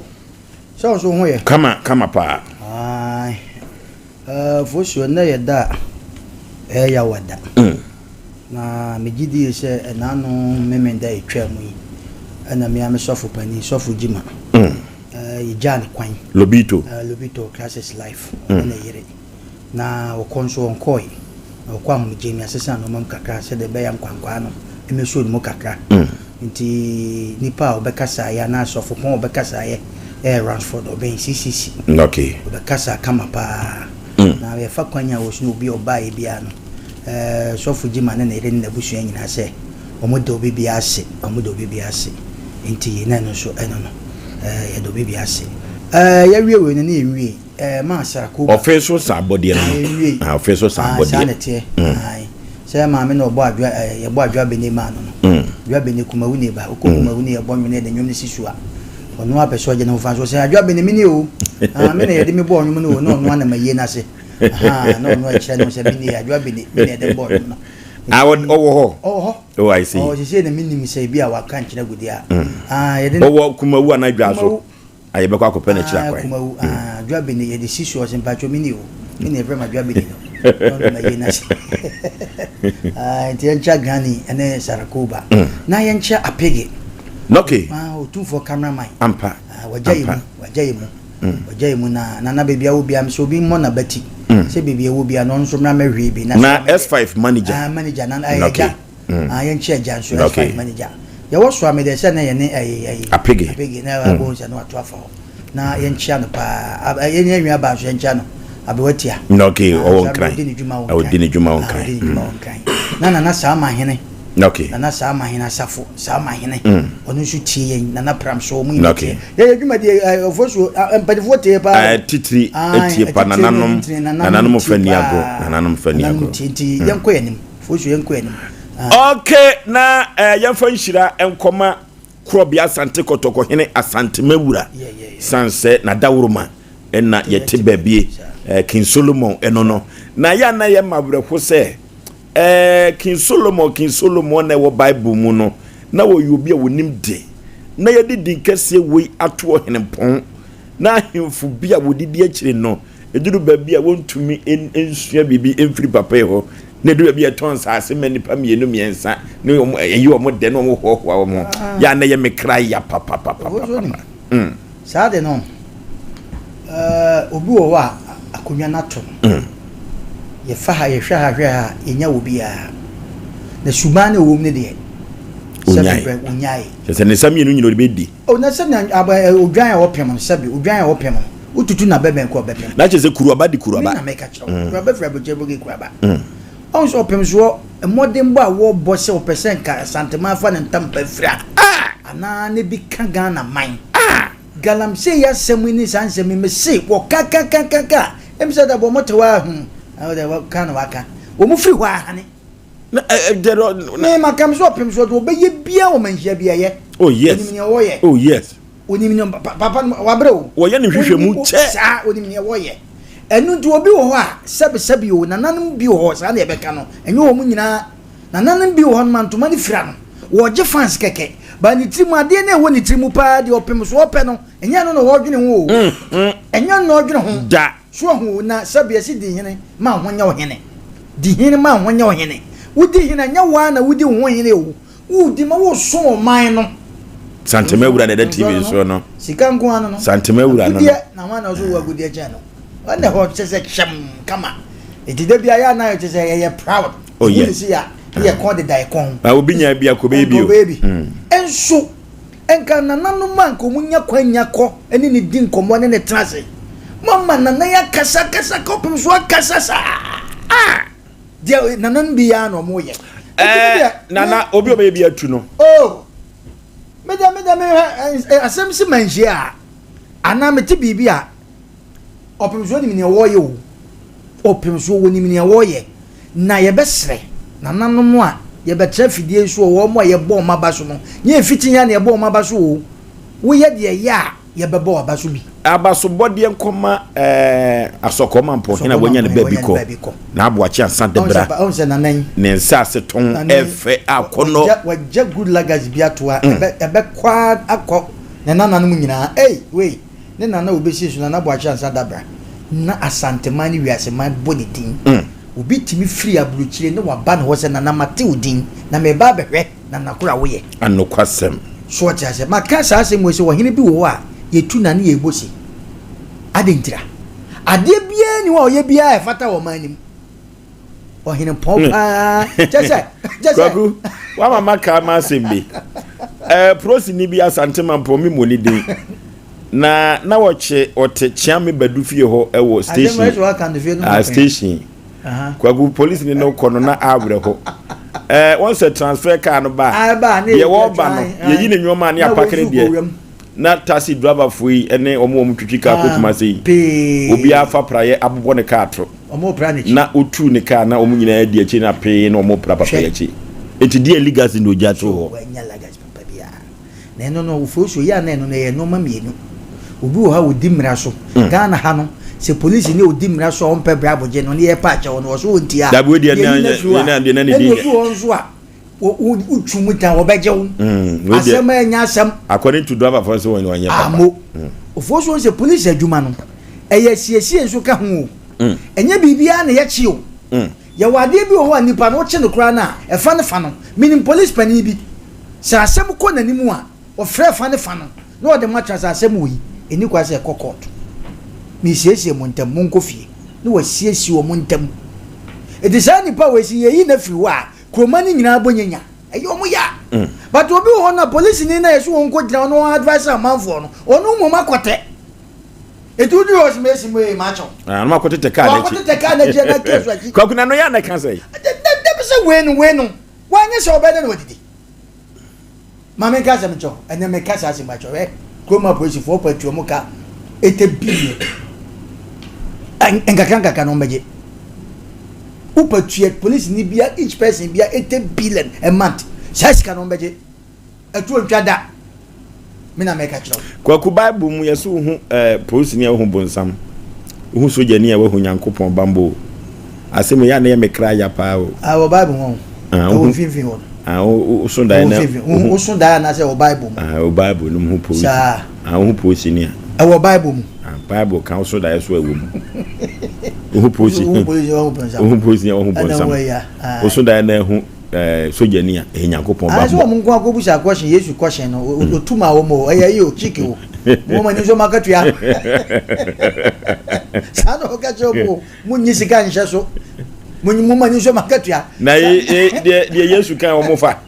so ho ye kama pa ai For sure, na yada ya wada. Na megidi se enano memenda etwa mu yi. Ana me am sofo pani sofo jima. Ijani kwan. Lobito classes life. Na yere. Na okonso onkoi. Na okwa mu jemi asesa no mam kakra se de be yam kwankwa no. Emeso mu kakra. Nti nipa obekasa ya na sofo pon obekasa ye Ransford obey CCC. Okay. Obekasa kama pa. Na we fa kwanya wo sunu obi obae bia no. Sofo jima na ere na busu nyina se omodo obi bia ase nti na no so eno no ya do obi bia ase ya wie ne enwie ma sara ko official sabody na official sabody sanete ai se ma me no bo adwa ya bo adwa beni ma no adwa beni kuma wuni ba kuma wuni ya bo nwene de nyom ne sisua ono apeso je na fa so se adwa beni mi ni o me na ye de mi bo nwom no no na maye na se no eche no se bini adwa bini de bo no I would oh I see. Oh, she say na minim say bia wa kan kire gudi a ye de oh kuma wu na adwa so aye be kwa akopɛ na kira kwa kuma wu adwa bini ye de sisu o se mpacho mini o mini e frema adwa bini no na ye na se ntia gani ene sarakoba na ye ncha apege okay o tu for cameraman ampa wajai mu na bebia wo bia so bi mo na bati se bebia wo bia no nso na mahwe bi na S5 manager manager na ayeja yen che aja so S5 manager ya wo so amede se na ye ne apege na wa bo se no ato afa na yen che no pa yen nwa ba so yen che no abewatia okay o won kran awodi juma won kran na sa ma hene okay na sa ma hina safo sa ma hine onu su tie na pram so mu okay ye dwuma de ofosu empadifo tie pa titiri etie pa nananom faniago titi yenko yanim fosu yenko yanim okay na yemfa nhira enkoma krobia asante kotoko hene asante mewura sanse na dawroma na yete babie king solomon enono na ya na ye mabrefo se King Solomon na wo Bible mu no na wo yobi a wonim de na ye didi kese we ato henepon na hemfu bia wodidi akire no eduru ba bia wontumi ensua bibi emfiri papa ho na eduru bia ton saase manipa mienu miensa ne yi wo mo de no mo ho ho mo ya na ye mekra ya papa sa de no obi wo wa akonwa nato ye fa ha ye hwa ha enya obi a na subane wo mu ne de unyai se ne sami enu nyino de bedi o na se na odwan a wopem sabi odwan a wopem ututu na beben ko beben na che se kuru aba di kuru aba na meka chiro kuru aba fra boje boge kuru aba on so opem so modern bo a wo bo se opesen ka santema fa ne ntampa fra ana ne bi ka Ghana man galam se ya semu ni sansemi me se wo kaka emsa da bo motowa awo de kan waka wo mu free wa hane na dero me makam so opem so do be ye bia wo manhia bia ye oh yes oh yes onimi no papa wabre wo ye ne hwehwe mu che sa onimi wo ye enu nti obi wo ho a sabi wo nananum bi wo ho sa na ye beka no enye wo mu nyina nananum bi wo ho mantoma ni fira no wo je fans keke ba ni trimu ade na wo ni trimu pa de opem so opɛ no enye no wo dwene ho enye no dwene ho da so ho na sabi esi di hene ma honya wo hene di hene ma honya wo hene wudi hene nya wa na wudi ho hene o wudi ma wo so o man no santema wura na TV so no sika nko ano no santema wura no na ma na so wa gudi acha no wanda ho chese cham kama etide bia ya na yo chese ye proud oh yes ye kon de dai kon obi nya bia ko baby o enso enka nananu man ko munya kwanya ko eni ni din komo ne trase mama nana ya kasa ko pem so kasa sa dia nanan bia no mo ye nana obi o bia tu no oh me asem si manjia ana meti bibia opem so ni wo ye o opem so woni ni wo ye na ye besre nananu mo a ye betra fidie so wo mo ye bo ma baso no nye fitinya na ye bo ma baso wo ye de ya ye bebo abaso bi abaso bode nkoma asokoma mpo hina wonya ne baby ko na Boakye Asante bra on se nanan ne nsa seton efe akono wajja good lagazi bi atoa ebe kwa akọ ne nananum nyina we ne nana obesi so na Boakye Asante bra na asantemani wiaseman bonidin obi timi free abruchire ne waba ne wose na na mate odin na me ba behwe na nakura wo ye anokwasem so what ya say makasa asem we se wo hene bi wo a yetu na ne yebosi adentira ade bia ni wo ye bia e fata wo manim o hene pompa jese kwaku wa mama ka ma sembe prosi ni bia santema mpomi moni den na woche ote chiame badufie ho ewo station kwaku police ni no kono na abre ho once transfer car no ba ye wo ba no ye yi ne nwoma ne apakere de na taxi driver foi ene omo twitwika akotuma sei obi afa praye abobo ne car tro omo pra ne na otu ne car na omo nyina adi achi na pe na omo pra papa achi enti die legacy no jato ho enya legacy papa bia na no ufoso ya na no ye no ma mienu obi wo ha odi mra so Ghana ha no se police ni odi mra so on pe bra boje no ne ye pa acha no so ontia da bo dia na ne di onzo a utumuta obeje wo asema enya asem according to driver for so when amo ofoso se police adwuma no eye siesie nso ka ho enya bibia na ye chi o ya wade bi ho anipa no che no kra na e fa ne fa no minim police pani bi sa asem ko nanimu a o frɛ fa ne fa no no de matras asem wi eni kwa se kokot mi siesie montam monko fie ne wa siesie wo montam e de sa nipa we si yi na fi wa kromani nyina abonyanya eyo mo ya but obi ho na police ni na yeso won ko gina no advice amanfo no onu mo makote etudu os mesi mo e macho no makote te ka na chi makote te ka na chi na kesu achi kwa kuna no ya na kan say de be se wenu wanye se obede no didi mama ka se mcho ene me ka se macho kroma police for patu mo ka 8 billion engakanga no meje upatue police ni bia each person bia 8 billion a month size can ombeje atu ntwada me na make chiro kwa ku bible mu yeso hu police ni hu bonsam hu soja ni wa hu nyankopon bambo asem ya na ye mekra ya pa o our bible ho o finfin ho o sunda na o sunda na say o bible o bible no hu police hu police ni our bible mu bible kan o sunda yeso ewo mu hu police hu police ni hu bonsam o sunda na hu soja ni e nyankopon bambo aso mo nko akobusa question yesu question no otuma wo mo eya yi o chiki wo mo mani so makatua sano ka chobo munyi sika nsha so munyi mani so makatua na de yesu kan wo mo fa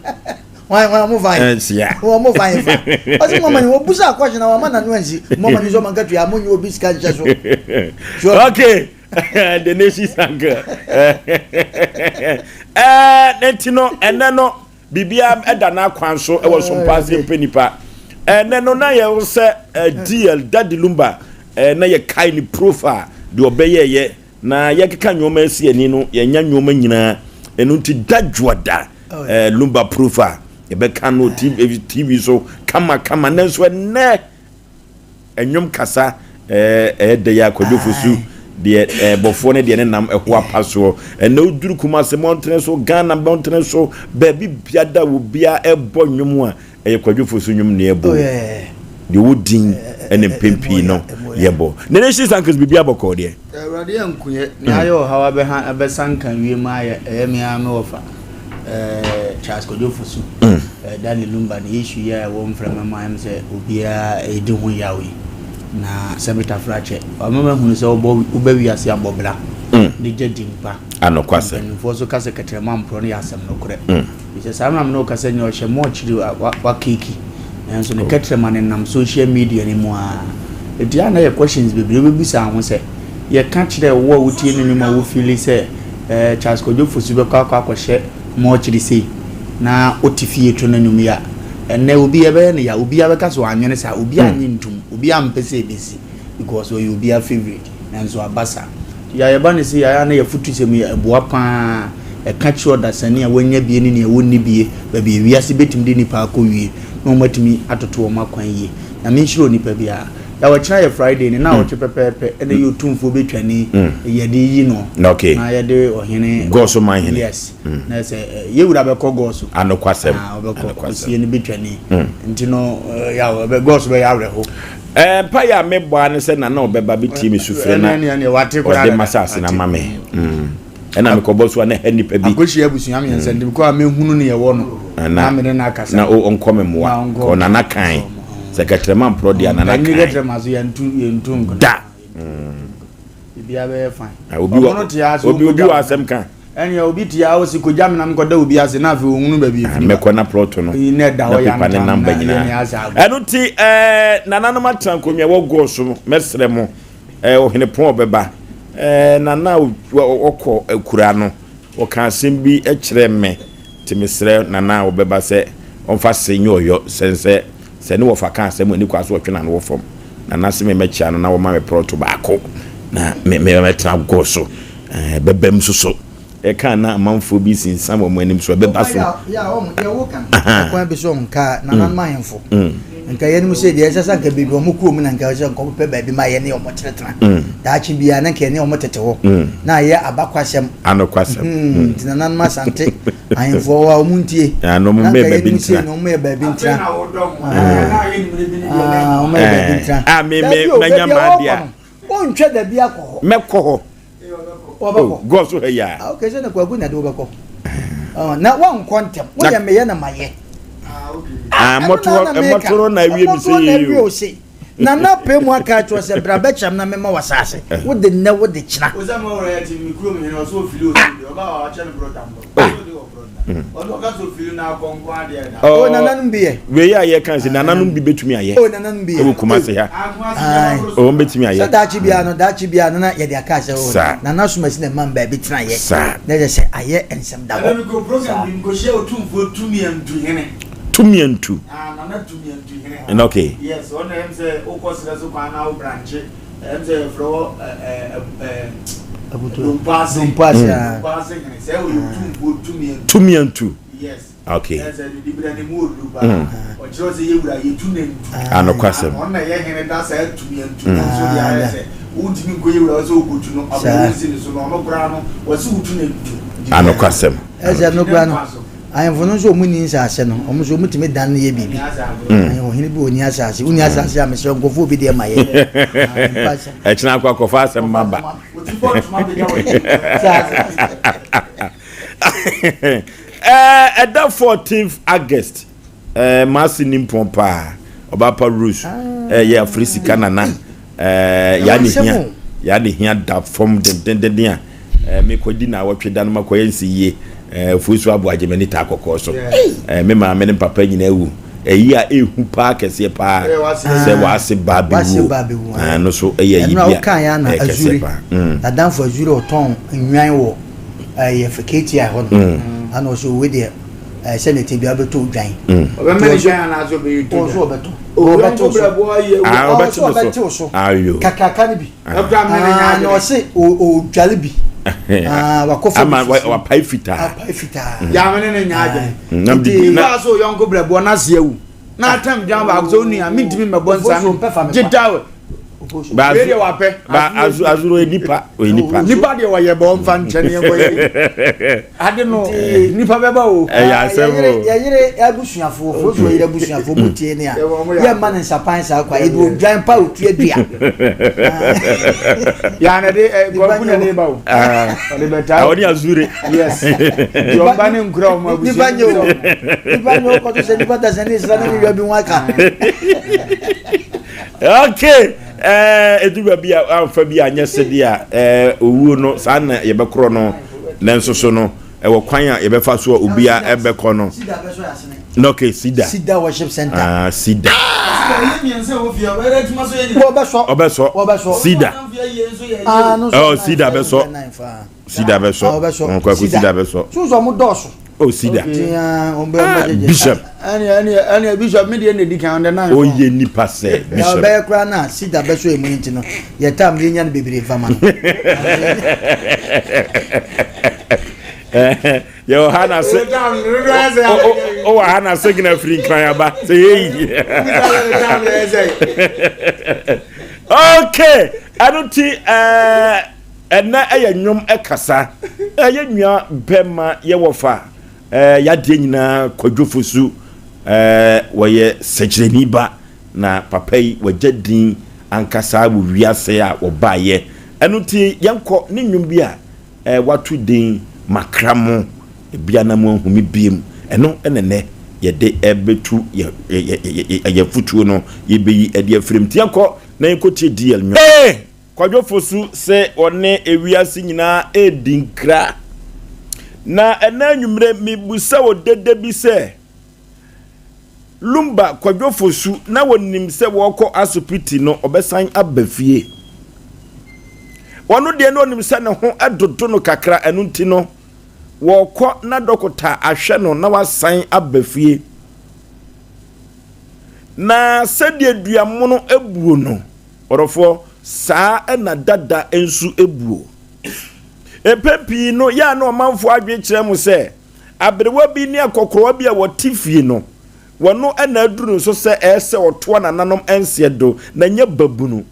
wa mo fa sia wo mo fa fa aso mo mani wo busa question na wa mana no anzi mo mani so makatua munyi obi sika nsha so okay the nation sanka netino eneno bibia eda na kwanso e wo Sompa penipa eneno na ye wo se DL Daddy Lumba na ye kai ni profile de obeye ye na ye keka nyoma asi ani no ye nya nyoma nyina enu ti dadwoda Lumba profile ye be kan no TV so kama nanso ne enyom kasa de ya kwadofusu de bofo ne de ne nam ehwa paso na oduru kuma se montre so Ghana montre so baby biada wo bia ebo nwom a kwadwofo so nwom ne ebo de wodin ene pempi no yebo ne ne shi sankes bibia boko de awrade ankunye na ayo hawa be ha abesankan wie ma ya me ame wofa Charles kwadwofo so Daddy Lumba ne issue ya wo mframa ma am se obia edi ho yawe na sebita frache amama hunu se obawi ase abobra de jedimpa anokwase nfo so kase ketrema mpro ne yasem no kure bise sama no kase nyo hye mo chiri wa keki enso ne ketrema ne nam social media ni mo a edia na ye questions bebre bebisa ho se ye ka kire wo wutie ne nyuma wo feel se Charles Kwadwofo su be kwa hye mo chiri sei na otifie to na nyum ya ene obi ebe ne ya obi abeka so anwene sa obi anyi ntum obi ampese ebesi because we obi a favorite nanso abasa ya yeba ne se ya na ya futu se mu eboa pa e ka chiro da sane a wanya bie ne ne wonni bie ba bie wiase betim de nipa akọ wie no matimi atoto o makwan yi na me nshiro nipa bia ya wachina ye Friday ni na oche pepepe ene yo tumfo betwani ye de yi no okay na ye de ohene goso manhene yes na se ye wura be ko goso anokwasem anokwasem ni betwani ntino ya be goso be ya reho pa ya mebo ane se na obeba bi team sufre na de masase na mame ena me ko boso na hanipa bi akoshi abusu am yense ndim ko amehunu ne ye wo no na me na akasa na onkome moa ko na kan secretary prodi na kan secretary mazo yentu da bibia be fine obi wa asem kan eni obi tia o si ko jam na mko da obi ase na fe ohunu ba bi me ko na plot no ne da ho ya na number nyina enu ti nana ma tranko me wo go so mesre mo ohene pon obeba nana okọ akura no o kan asem bi e kire me ti mesre nana obeba se onfa senyo yo sense se ne wo fa kan asem ani kwaso otwe na no fom nana se me mechia no na wo ma me proto ba ko na me tra go so bebem so e kan na amanfo bi sinsan mo anim so beba so ya o mo de wo kan akwan bi so nka nana ma hemfo nka ye nim se de esasa nka bibi o mo kuo mu na nka se nko pe ba bi ma ye ne o mo tretra da chi bia na nka ne o mo tete ho na ye abakwasem anokwasem nana ma sante ahemfo wa o muntie ya no mo me ba bi ntra no mo me ba bi ntra o me ba bi ntra me manya ma dia o ntwe da bi akọ mekọ obako go so ya okay se na kwagu na de obako na wan kontem wo ya meye na maye motoro na wie mi se na na pe mu aka cho se brabe cham na mema wasase wo de na wo de china o za ma wora ya ti mikro mi na so fili o ba wa cha ni brother o ka so fili na konko ade na o nananum bi ye we ya ye kan se nananum bi betumi aye o nananum bi ye o kuma se ya o betumi aye so dachi bia no na ye de aka se o na na so machine man ba bi tena ye na je se aye ensem da bo ko program bi ko share o tumfo tumi antu hene tumiantu na tumiantu hene okay yes on them say o ko sira so kwa na o branch em say flow Lumpasi hene say o tumfo tumiantu yes okay yes the dibra ni mu luba o chiro say ye wura ye tunentu anokwasem on na ye hene da say tumiantu so ya say udimi ko ye wura so ogutu no abonsi ni so no omokura no wasi utunentu anokwasem eze no kura no ayemfo no so omuni nsase no omo so omutime dan ne ye bibi ayo hini bi oni asase amese nkofo bi de ma ye e china akwa kofa asem maba that 14th August masi nimpompa obapa rus ya frisika nana ya ni hia da from den me kodi na wotwe dan makoyensi ye fuisu abu ajemeni ta kokko so me ma me papa nyina ewu eyi a ehu pa kese pa se wase babi no so eyi bia kan ya na azuri dadan for azuri oton nwan wo feketi a hono ana so we de senate bia beto dwan me dwan na so be to so beto beto so ayo kakaka ni bi na se o dwale bi wa pai fita ya mene ne nyaade na so yonko brebo na se ewu na atam jan ba so ni ami dimi mebo nsa jitawe ba azuro enipa nipa de wa ye bo mfa nchene yenko ye ade no nipa beba o ya semo ya yire abusuafo foso yire abusuafo mutie ne a ye man nsapan sa kwa edu dwan pa otu adua ya na de gwafu na ne ba o de beta awoni azure yes yo ba ne nkura o ma nipa nyo ko to se nipa da se ni sra ni yo bi waka okay eduba bia amfa bia anyese dia owu no sana ye bekro no nanso so no wo kwan a ye befa so obia ebekọ no no okay sida worship center sida obeso sida sida beso onko ku sida beso so mo doso sida bishop ani bishop me de ne di kan na o ye nipa se bishop be kra na sida beso emu nti no ye tam ye nya bebere fama yo hana se o hana se gina free kan aba say hey Okay, I don't see na nyom ekasa nua bema ye wofa ya de nyina kwadwofosu woye sejreni ba na papa yi wajadin ankasa wo wiase a wo baye eno ti yenko ne nwom bi a watu din makramo bia na mo ahumi biem eno enene ye de ebetu ye futuo no ye beyi ade afrem ti yenko na yenko ti DL nyo kwadwofosu se one ewiase nyina edinkra na ena nwumre mibusa wo dede bi se Lumba kwadwofosu na wonim se woko asopiti no obesan abafie wono de no onim se ne ho adodo no kakra enu nti no woko na dokota ahwe no na wasan abafie na sede duamono ebuo no orofo saa na dada ensu ebuo epepi no ya na omanfo adwe kire mu se abrewa bi ni akokoro bi a wotifie no wono na aduru so se ese oto na nanom ense do na nya babunu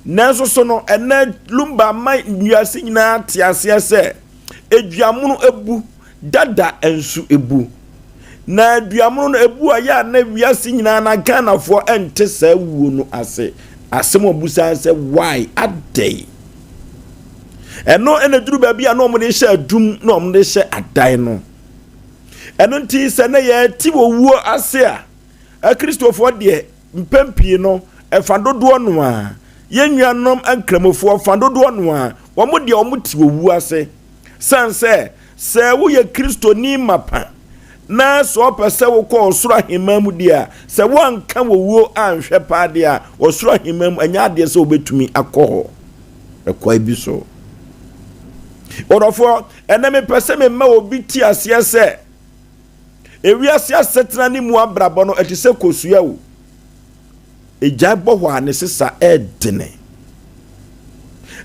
nanso so no ena Lumba mai nwiase nyina tiase se eduamono ebu dada ensu ebu na eduamono no ebu a ya na wiase nyina na Ghanafo ente saa wuo no ase asemo busa se why a day eno ena duru ba bia no mo de hye adum no mo de hye adan no eno nti se na ye ti wo wuo ase a Christopher de mpempie no efadodo no a yenuanom ankramofo fadodo no a wo mo de wo mo ti wo wuo ase sanse se wo ye Kristo ni mapa na so pese wo ko osoro ahemam dia se wo anka wo wuo anhwe pa dia osoro ahemam anya de se obetumi akọ ekwa bi so orofo eneme pese me ma obi ti ase se ewiase asetena ni mu abrabo no etise kosua wo eja boho ane sesa edene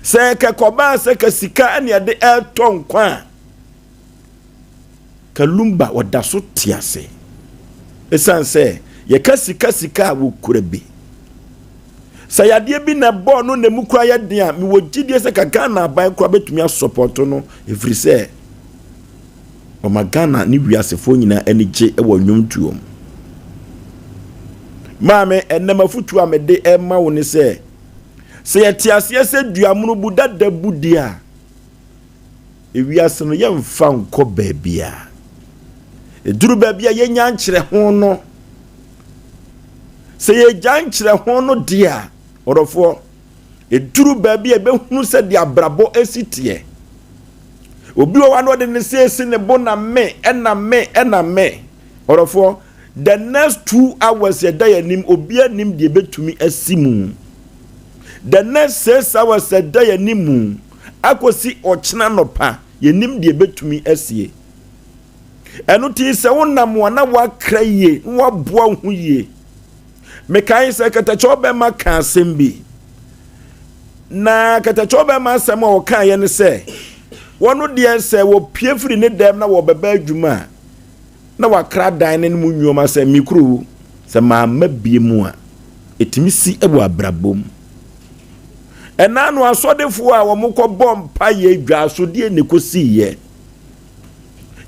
se ke koba se ke sika ane de eton kwa Lumba wadaso tiase esanse ye kasika wo kurabi sayade bi na bo no na mukura ye den a me wogidie se kaka na ban kura betumi support no every say o magana ni wiasefo nyina anije e wo nwontuom maame enema futu amede e ma wo ne se ye tiase se duamono budada budia e wiase no ye mfa nko baabia eduru baabia ye nyankyere ho no se ye gyankyere ho no dia orofo eduru baabia be hunu se dia brabo esitie obi wa no de ne se ne bona me orofo the next 2 hours ye da yanim obi anim de betumi asimu the next 6 hours ye da yanim akosi ochena nopa yenim de betumi asie enu ti se wonam wana wakra ye waboa hu ye mekai se katachobe maka asembi na katachobe ma asem o kan ye ne se wono de se wo piefri ne dem na wo beba adwuma na wakra dan ne mu nwoma se mikru se ma mabie mu a etimi si ebu abrabom enanu asodefo a wo mukọ bompa ye dwaso de ne kosi ye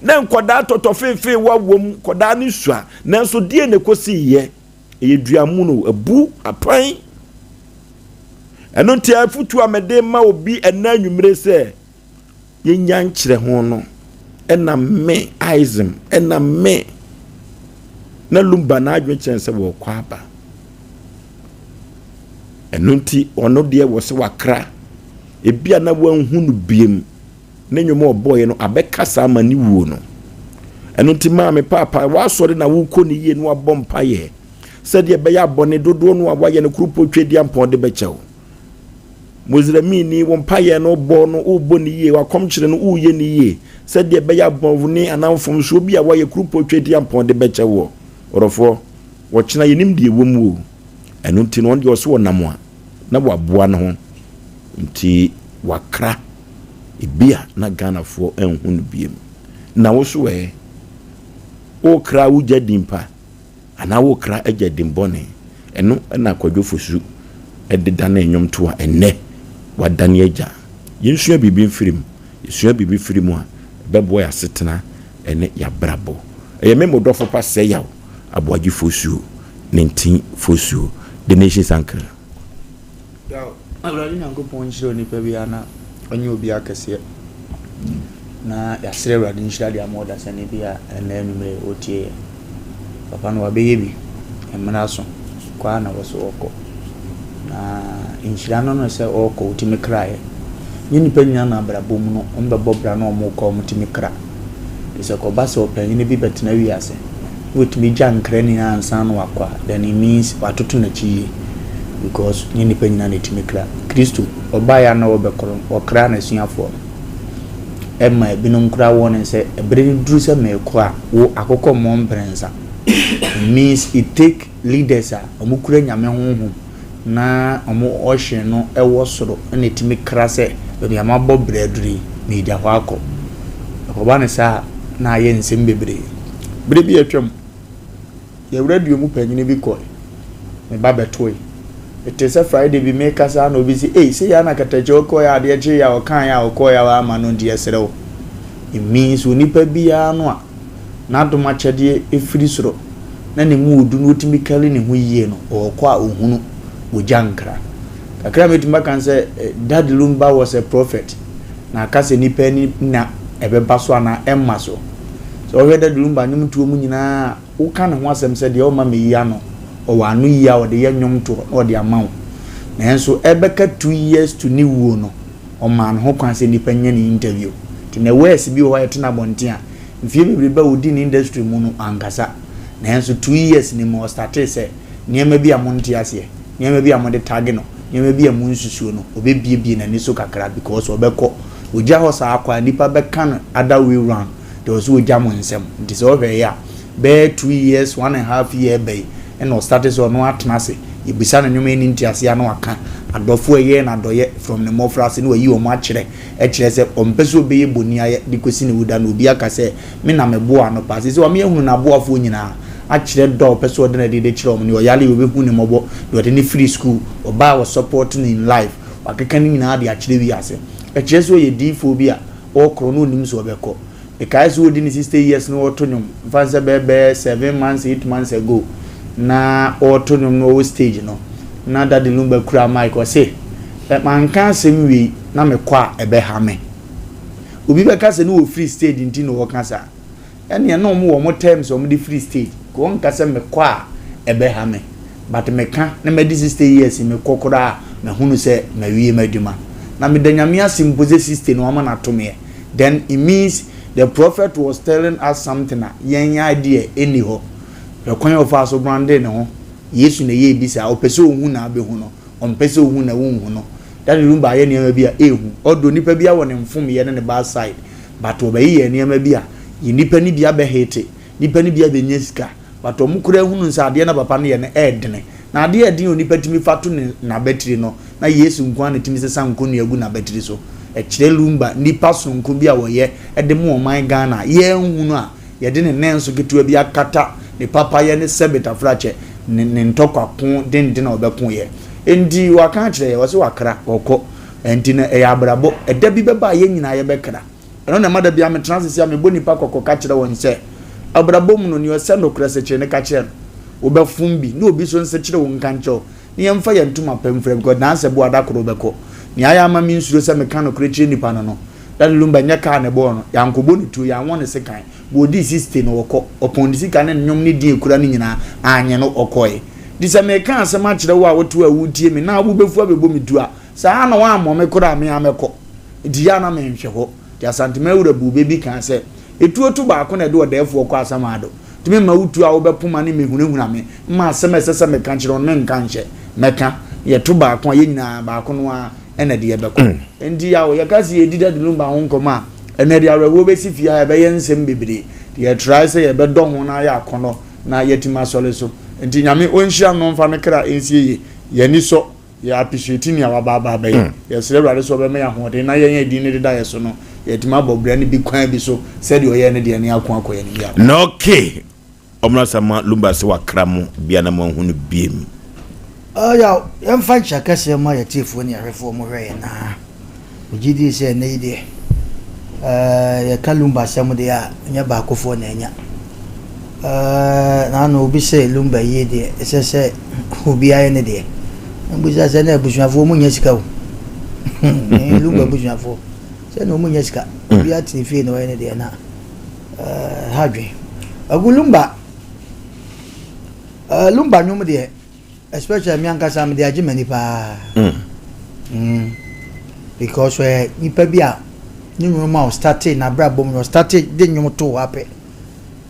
na nkoda totofefe wawom koda ne sua nanso de ne kosi ye eyeduamu no abu apan eno ntia afutu amede ma obi enanwumre se ye nyankyere ho no ena me aizem ena me na Lumba na adwenkyere se wo kwaba eno nti ono de wo se wakra ebia na wanhunu biem na nyomo oboye no abekasa amani wuo no eno nti maame papa wasori na wuko ni ye no abompa ye sede be ya bone dodo no awaye no krupo twedi ampon de bechew mozrami ni wompa ye no bo no ubo ni ye wakomkyere no uye ni ye sede be ya bonvuni anamfom so bi awaye krupo twedi ampon de bechew orofo wokyena yenim de womu eno nti no de oso wonamo na waboa no ho nti wakra ibia na Ghanafo enhunu biem na wo so o kra wugya dimpa ana wo kra agya dimbone eno na kwadwofosu ɛdeda na enyom to a ene wadane agya yensua bibi mfirim yesua bibi firim a bɛboa ya setena ene ya brabo eye memo dofo pa sɛ yaw aboagye fosuo 19 fosuo the nation's anchor yaw awurade nyankopɔn nhyira nipa bi ana onye obi akɛseɛ na yasere awurade nhyira de amoda sane bi a ɛna numere otie papa no wabɛyɛ bi emra so kwa na wɔso wɔkɔ na nhyira no no sɛ ɔkɔ utimi krae nipa nyina na abrabɔ mu no ɔmbɛbɔ bra na ɔmokɔ ɔmutimi kra sɛ kɔba sɛ ɔpanyin bi bɛtena wiase wotumi gya nkra ni ansa no wakɔ then it means watoto na chi because nipa nyina na etimi kra Kristo ɔba ya na wɔbɛkɔrɔ ɔkra na suafo ɛma binom kra wɔn sɛ ɛbere duru sɛ mɛkɔ a wo akokɔ mmɔ mbrensa means it take leaders a ɔmo kura nyame honhom na ɔmo ɔhwe no ɛwɔ soro na etimi kra sɛ ɔde amabɔ breduri na egya hɔ akɔ ɔba ne saa na ayɛ nsɛm bebree bere bi atwam yɛwura duomu panyin bi kɔ me ba bɛtoe ete sɛ Friday bi me kasa na obi si sɛ ya na katache okɔ ya ade akye ya ɔkan ya ɔkɔ ya wa ama no ndi ɛsrɛw it means onipa bia no a na doma kyɛde efiri soro na ne mu odu no otimi kale ne ho yie no ɔkɔ a ohunu ojankra kakra metima kan sɛ Daddy Lumba was a prophet na kase nipa ni na ɛbɛba so ana ɛmma so so ɔhwɛ Daddy Lumba nyum tuo mu nyinaa wo ka ne ho asɛm sɛ deɛ ɔma me yia no ɔwɔ anu yia ɔde yɛ nyum to ɔde amaw na enso ɛbɛka 2 years to ni wuo no ɔma ne ho kwan sɛ nipa nya ne interview ti na wes bi wɔ yɛtena bonten a mfie bebree ba wodi ne industry mu no ankasa na enso 2 years ni mo start sɛ niema bi amonte aseɛ niema bi amode tag no niema bi amun susuo no obebie na ni so kakra because obɛkɔ ogya hɔ saa akwa nipa bɛka no other way round there was ogya mo nsɛm nti sɛ ɔhwɛ ya bɛ 2 years 1.5 year bɛ ɛna status or no atnase ibisa na nyoma ni ntiase ya no aka adɔfo ɛyɛ na adɔyɛ from the mofrase no ayi o mo akyerɛ ɛkyerɛ sɛ ɔmpɛso obeye boni ayɛ de kosi ne wuda no obi aka sɛ me na meboa no paase sɛ ɔme ehunu na boafo nyina akyerɛ dɔ pɛso ɔde na de kyerɛ ɔmo ne ɔyale obehu ne mɔbɔ de ɔde ne free school ɔba was supporting in life wakeka ne nyina de akyerɛ wi ase ɛkyerɛ sɛ ɔyɛ difo bi a ɔkoro no nim so ɔbɛkɔ ɛkae sɛ ɔdi ne 60 years no ɔto nyom mfa sɛ bɛbɛ 7 months 8 months ago na ɔto nyom no stage no na Daddy Lumba kura mic o say manka asɛm wi na mekɔ a ɛbɛha me obi bɛka sɛ no wɔ free stage nti no wɔka sa ɛne na ɔmo wɔ mo terms ɔmo de free stage ko wɔn ka sɛ mekɔ a ɛbɛha me but meka na medi 60 years mekɔ kora na hunu sɛ na wie madwuma na medanyame asimpoze 60 no ama na to me then it means the prophet was telling us something a yɛn idea any ho yɛkwan of us branded no yesu na ye bisa opese ohu na abehu no ompese ohu na wonhu no Daddy Lumba ye niam bia ehu odo nipa bia wɔ ne mfom ye ne ba side but obayi ye niam bia ye nipa ni bia be hete nipa ni bia be nyesika but omukura ehunu nsa ade na papa no ye ne edene na ade edin onipa timi fatu ne na battery no na yesu nkwan ne timi sesa nkonu agu na battery so ekire Lumba nipa sonko bia wo ye ede mu oman Ghana ye ehunu no a ye de ne nenso ketua bia kata ne papa ye ne sebeta frache ne ntokwa ko den na obekon ye endi waka kire wo se wakra okọ enti na e abrabo eda bi beba ye nyina ye bekra eno na mada bia me transit ya me boni pa kokọ ka kire won se abrabo mu no ne ose no kra se kire ne ka kire obefum bi na obi so nse kire won kan cho ne yemfa ye ntuma pamfrem god na anse bo adakoro obekọ ne aya ama mi nsuro se me kan no kra kire nipa no no Daddy Lumba nya ka ne bo no ya nkobo ne tu ya won ne se kan bo di 60 no okọ opon di sika ne nyom ne di ekura ne nyina anye no okoye disa me kan asem a kire wo a wotu a wutie me na abu befu abebo me du a saa na wa amọ me kura me amekọ di ya na me nhwe ho di asante me wura bu bebi kan se etu otu ba ko na de odefo okọ asam ado tumi ma wutu a wo bepoma ne me hunahuna me ma asem esese me kan kire on me nkan hye meka ye to ba ko ye nyina ba ko no a ena de ye beko endi ya wo ye kasi ye di Daddy Lumba ho nkoma ena de arewo be sifia ye be ye nsem bebre ye try say ye be do ho na ya akono na yetima sole so enti nyame onhia no mfa ne kra ensie ye ni so ye appreciate ni awaba ba ye ye celebrate so be me ya ho de na ye di ne de da ye so no yetima bobra ni bi kwan bi so said yo ye ne de ne akon akoye ni ya no okay omna sama Lumba se wakra mo bia na mo hu no biem ya yɛmfa nkyɛ kɛseɛ ma yɛtiefoɔ ne yɛhwɛfoɔ mo hwɛ yɛ naa ogye di sɛ ɛnɛ yi deɛ yɛka Lumba asɛm deɛ a ɛnyɛ baakofoɔ na ɛnya na obi sɛ Lumba yie deɛ ɛsɛ sɛ obi ayɛ ne deɛ mbusa sɛ na abusuafoɔ mu nya sika o Lumba abusuafoɔ sɛ na ɔmu nya sika obi atene fie na ɔyɛ ne deɛ na ha dwen agu Lumba nwom deɛ especially me ankasa me de agye mani pa because nipa bi a ni nwom a started na bra bom no started de nwom to apɛ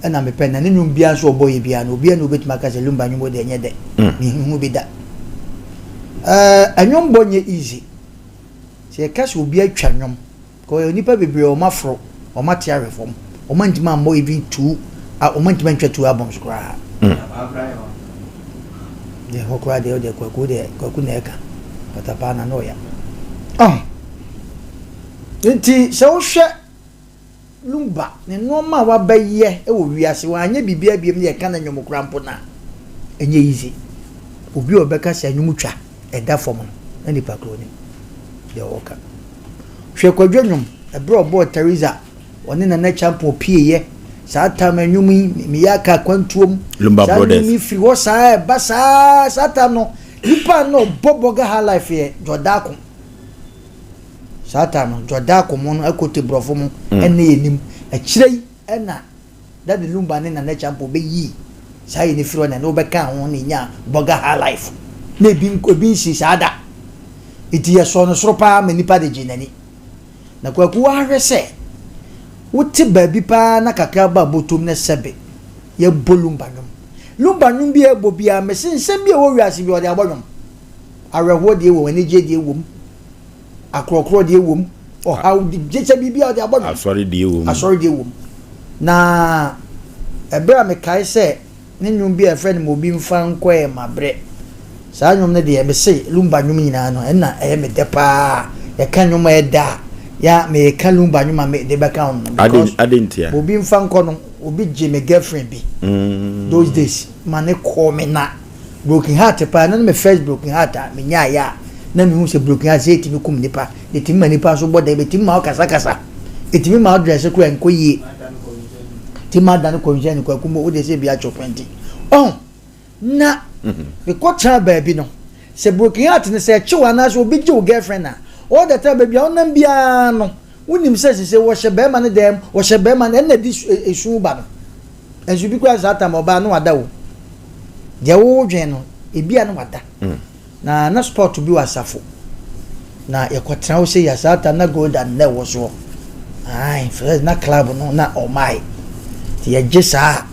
ɛna me pɛ na ne nwom bia so ɔbɔ yɛ bia na obi na obetuma ka sɛ Lumba nwom de enye de me hu bi da nwom bɔ nye easy sɛ ka sɛ obi atwa nwom ko nipa bebre o mafro o mate arefom o mantima mo even two o mantima ntwa two albums kra de hokra de kwaku na eka patapa na no ya nti sɛ wo hwɛ Lumba ne noma wa bɛyɛ wo wiase wa anya bibia biem ne eka na nwom kra mpo na enye easy obi obɛka sɛ nwom twa ɛda fom na nipa kro ni de woka hwɛ kwadwo nwom ɛbrɛ ɔbɔ Teresa ɔne na champion pieye saa tam nwom mi yaka kwantuom Lumba brothers mi fi wo saa ba saa tam no nipa no boboga ha life ye jodako saa tam no jodako mo no akote brofo mo ene yenim akirei ena Daddy Lumba ne na champion be yi saa ye ne firo na no beka ho ne nya boga ha life na bi nsi saa da iti ye so no soro pa ma nipa de ginani na kwaku wa hwe se wote baabi pa na kakra ba botom na sebe ye Lumba nwom bi ebo bia me sensem bi wo wiase bi o de abonwom areho de wo ani je de wom akrokro de wom o how de jeche bi bia o de abonwom asori de wom na ebra me kai se ne nwom bi e friend mo bi mfa nko e mabre saa nwom ne de me se Lumba nwom nyina no na e me de pa e ka nwom e da ya me ka Lumba nwom me de beka on adentia mo bi mfa nko no obi je me girlfriend bi those days mane call me na broken heart pa na me first broken heart me nya ya na me hu se broken heart say timi kum nipa de timi manipa so boda be timi ma kasa etimi ma dress ko en ko yi timi dan ko nje ko kum o de se bia chopenti na we ko tra baby no se broken heart ne se chiwa na so obi je o girlfriend na all the time baby on nam bia no unim se wo hye be ma ne dem wo hye be ma na di esu ba no ensu bi kwa za tam oba no wada wo je wo dwen no ebia no wada na sport bi wasafo na yekotra wo se ya za tam na gold and na wo so ai first na club no na omai ti ye gisa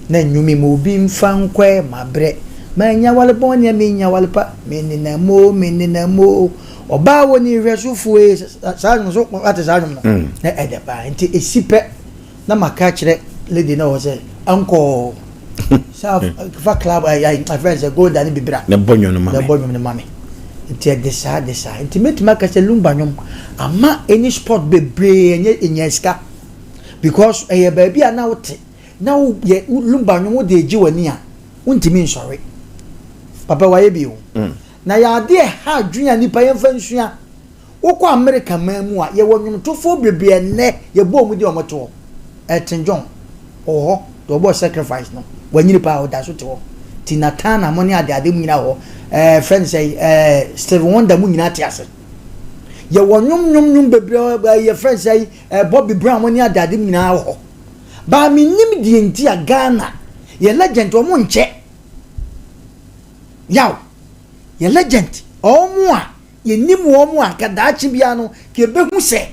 na nyumi mo bi mfa nkwe mabre ma nya wale bon ya me nya wale pa me ni na mo oba wo ni resufu e saa no so ate saa no na edeba nti esipe na maka kire lady na wo say anko sa fa club my friends go down bibra na bonyo no mame nti edesa nti metima ka se Lumba nwom ama any sport bebre enye ska because e ba bia na wote na wo ye Lumba nwom de eji wani a wontimi nsori papa waye bi wo na ya de ha dwunya nipa yemfa nsua wokọ America mamu a ye wonwom tofo bebre ne ye bo mu de omoto Elton John oho do bo sacrifice no wanyiri pa o da so to Tinatana money ade mu nyina ho friends say Steve Wonder mu nyina tiase ye wonwom bebre ye friends say Bobby Brown money ade mu nyina ho ba mi nim die nti a Ghana ye legend o mu nche yaw ye legend omo a ye nim omo a kadaachi bia no ke behu se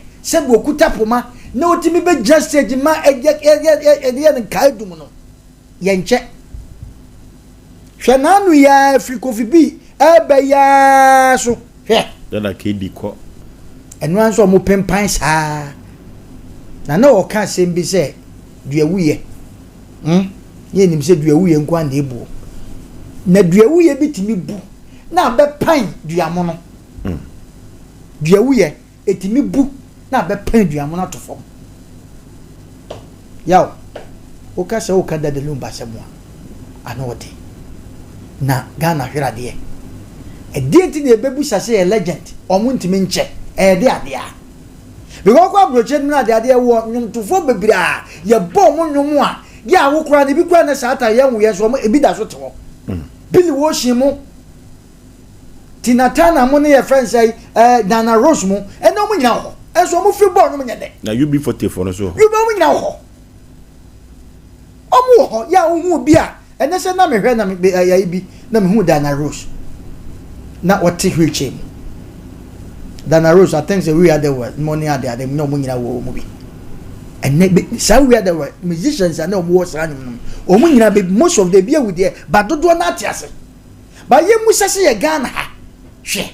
bokuta poma na otimi be just stage ma eye nkaidum no ye nche hwenanu ya Afrikofi bi ebe ya so hwe dada kedi ko enu anso mo pempan saa na o ka sembi se duawuye ye nim se duawuye nko ande ebu na duawuye bitimi bu na be pan duamono duawuye etimi bu na be pan duamono atofom yaw o ka se o ka Daddy Lumba semwa anode na Ghana hwera de a deity the baby say a legend or ntimi nche e de ade a because kwa broche na de ade wo nyum to fo bebira ye bom nyum a ya wo kra ne bi kra na sata ye wo ye so mo ebi da so te wo bili wo shimu tinatana mo ne ye friend say Nana Rose mo e no mo nyina ho e so mo free ball no mo nyade na UB40 for no so you mo nyina ho omo ho ya wo hu bi a ene se na me hwe na me ya bi na me hu Nana Rose na what hwichem Nana Rose I think we are the word money are there no mo nyina wo mo bi ene sa we are the word musicians are no mo was ran o mo nyina be most of the be with there but do na atiase ba ye musa se ye Ghana ha hwe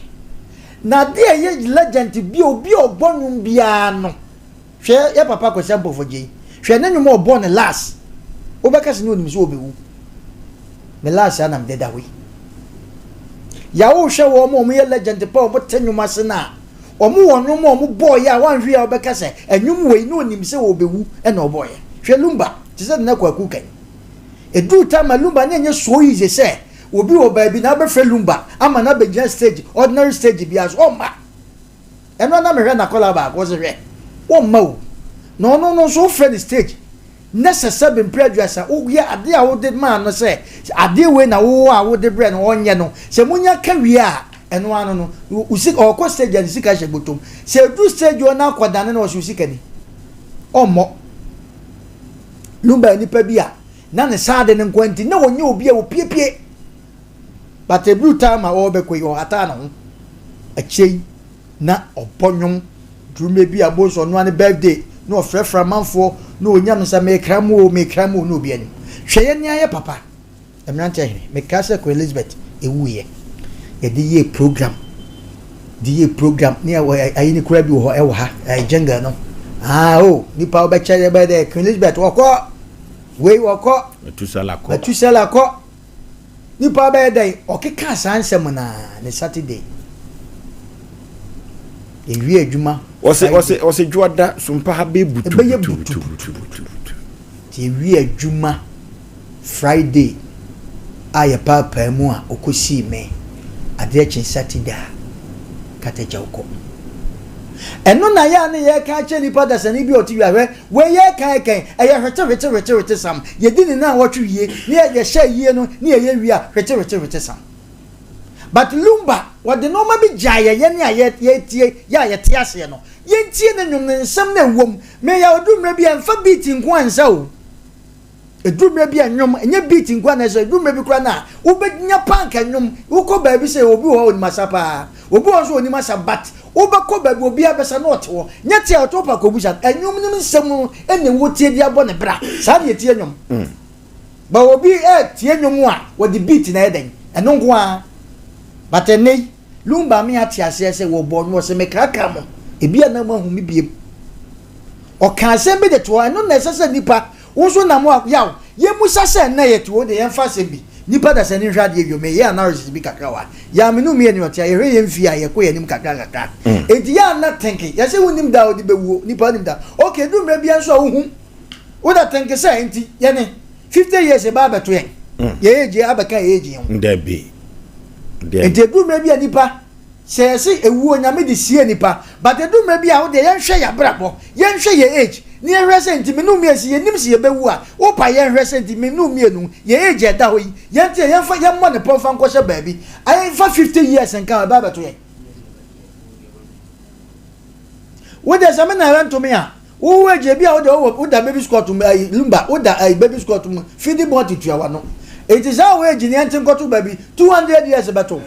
na de ye legend bi obi ogbonum bia no hwe ye papa ko sample for je hwe na nyum obon last obeka se no nim so obewu me last anam de that way ya wo hwe wo mo ye legend pa obo tanyuma se na omo wonu mo boy ya wan hwe obeka se anyum we no nim se obewu e na oboy hwe Lumba ti se na kwaku kan edu time Lumba na nye so easy se obi wo baabi na be fe Lumba ama na be stage ordinary stage bi as o ma eno na me hwe na kola ba ko se hwe o ma o no so friend stage necessary prejudice o ya ade a wo de man no se ade we na wo a wo de bre no onye no se munya ka wi a eno ano no usik o ko stage and sika she botom se du stage o na akwadane na o usika ni o mo Lumba ni pa bi a na ne sade ne nkwanti na wonye obi a wo piepie but a blue time a wo be ko yo ata na ho a chei na obonwom drume bi a bo so no an birthday no frefra manfo no onyam sa me kramo no bi ani hweye nia ye papa emrante hene me kase ko Elizabeth ewuye ye de ye program ni ayi ni kura bi ho e wo ha jenga no o ni pa oba chaye ba de ko Elizabeth woko we woko metusala ko ni pa ba de okeka sansem na ne Saturday ewi adwuma Ose juada Sompa ha be butu ti ewi adwuma Friday aye papa mu a okosi me Ade Akye Saturday kata jawko eno na ya ne ye ka che ni pada sani bi oti wi we ye kan eye hwete sam ye di ni na wotwe ye ne ye hye ye no ne ye wi a hwete sam but Lumba what the normal be jaya ye ne aye tie ya ye tie ase no ye tie ne nwum ne nsam na wom me ya odumre bi amfa beat nko ansa o edumre bi anwom enye beat nko ansa edumre bi kra na wo benya pank anwom wo ko ba bi se obi ho oni masapa obi ho so oni masabat wo ba ko ba bi obi abesa na otewo nya tie otopa ko busa anwom nim nsam ene wo tie dia bo ne bra sa de tie anwom ba obi tie anwom a wo di beat na eden eno nko a but ene Lumba me atiase se wo bo no se me kraka mo ebi na ma hu mi biem o kan se be de to no necessary nipa wo so na mo yaw ye musa se na ye to de ye fa se bi nipa da se ni hwade ye me ye analysis bi kakra wa ya me no me ni otia ye hwe ye mfia ye ko ye nim kakra enti ya na think ya se wonim da odi bewu nipa nim da okay du mra bia so wo hu wo da think se enti ye ne 50 years e ba beto ye ye eje abaka ye eje hu ndabi enti du mra bia nipa se ewu onyame de sie nipa but du mra bia wo de ye hwe ya brabo ye hwe ye age ni ehwe senti me no mi asi ye nim se ye bewu a wo pa ye hwe senti me no mi enu ye age da ho yi ye ntie ye fa ye mo ne pon nko hye baabi ai fa 50 years nka ba beto ye wo de sama na ran to me a wo waje bia wo da baby squat Lumba wo da baby squat feed body to awa no it is how we jini antin koto baby 200 years beto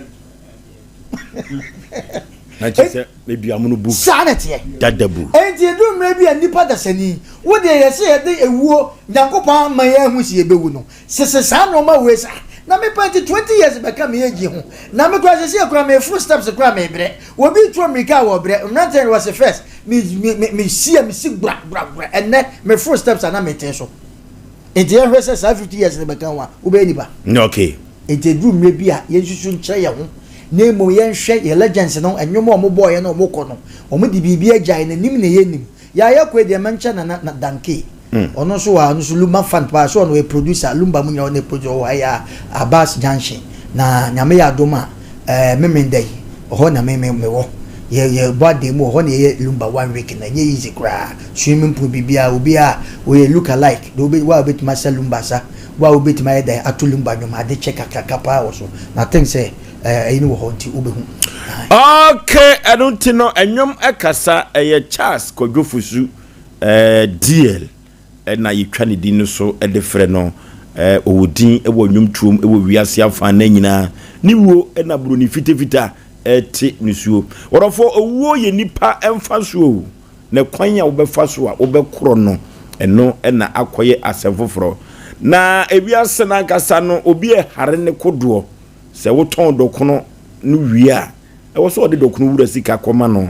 na chese me bia mu no bu sanete dadabu enti edu mra bia nipa da sani wo de ye se ye de ewuo nyankopon ma ye hu si ebewu no sese sa no ma we sa na me party 20 years be ka me agi ho na me kwa se kwa me full steps kwa me bre wo bi tro mrika wo bre mranten was the first me si bra enne me full steps na me ten so enti ye hwese sa 50 years be ka wa wo be ni ba okay enti edu mra bia ye susu nkyere ye ho nemo yen hwe ye legends no enwomo mo boy no mo ko no omo di bibia agyan na nim na yenim ya yakwe de mancha na danke ono so wa no so Lumba fan pa so no e producer Lumba munya no e producer wa ya Abbas Junction na nyame ya doma memendai ho na me wo ye body mu ho na ye Lumba 1 week na ye easy cry swimming pool bibia obi a we look alike do be wa bit ma Lumba sa wa bit ma ye atu Lumba nyoma ade check akapa wo so na think say ɛyini wo ho nti obehu. Okay, I don't know enyom ekasa Charles Kodwofusu DL na yitwa ne din so de frɛ no owodin ewo nwumtuom ewo wiase afa na nyina ni wo na bro ni fitefita te nisuo worofo owo ye nipa emfa so na kwan ya wobefa so a wobekoro no eno na akoye asefoforo na ewiase na kasa no obi hare ne kodoɔ se woton dokono no wia ewo so de dokono wura sika koma no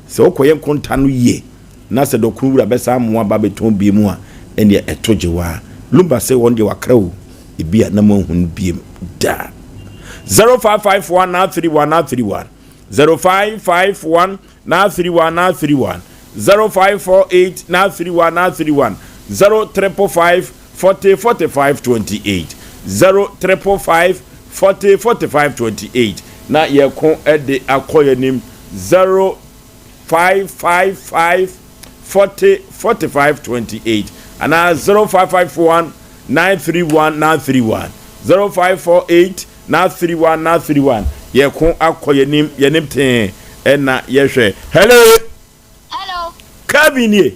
se wokoye konta no ye na se dokono wura besa amoa ba beton bi mu a ene etojewa Lumba say one day wakrawo ebia na mahun biem da 0551931931 0551931931 0548931931 0355404528 0355404528 na yekon ede akoyanim 0555404528 and 0551931931 0548931931 yekon akoyenim yenim ten na yehwe hello Kabini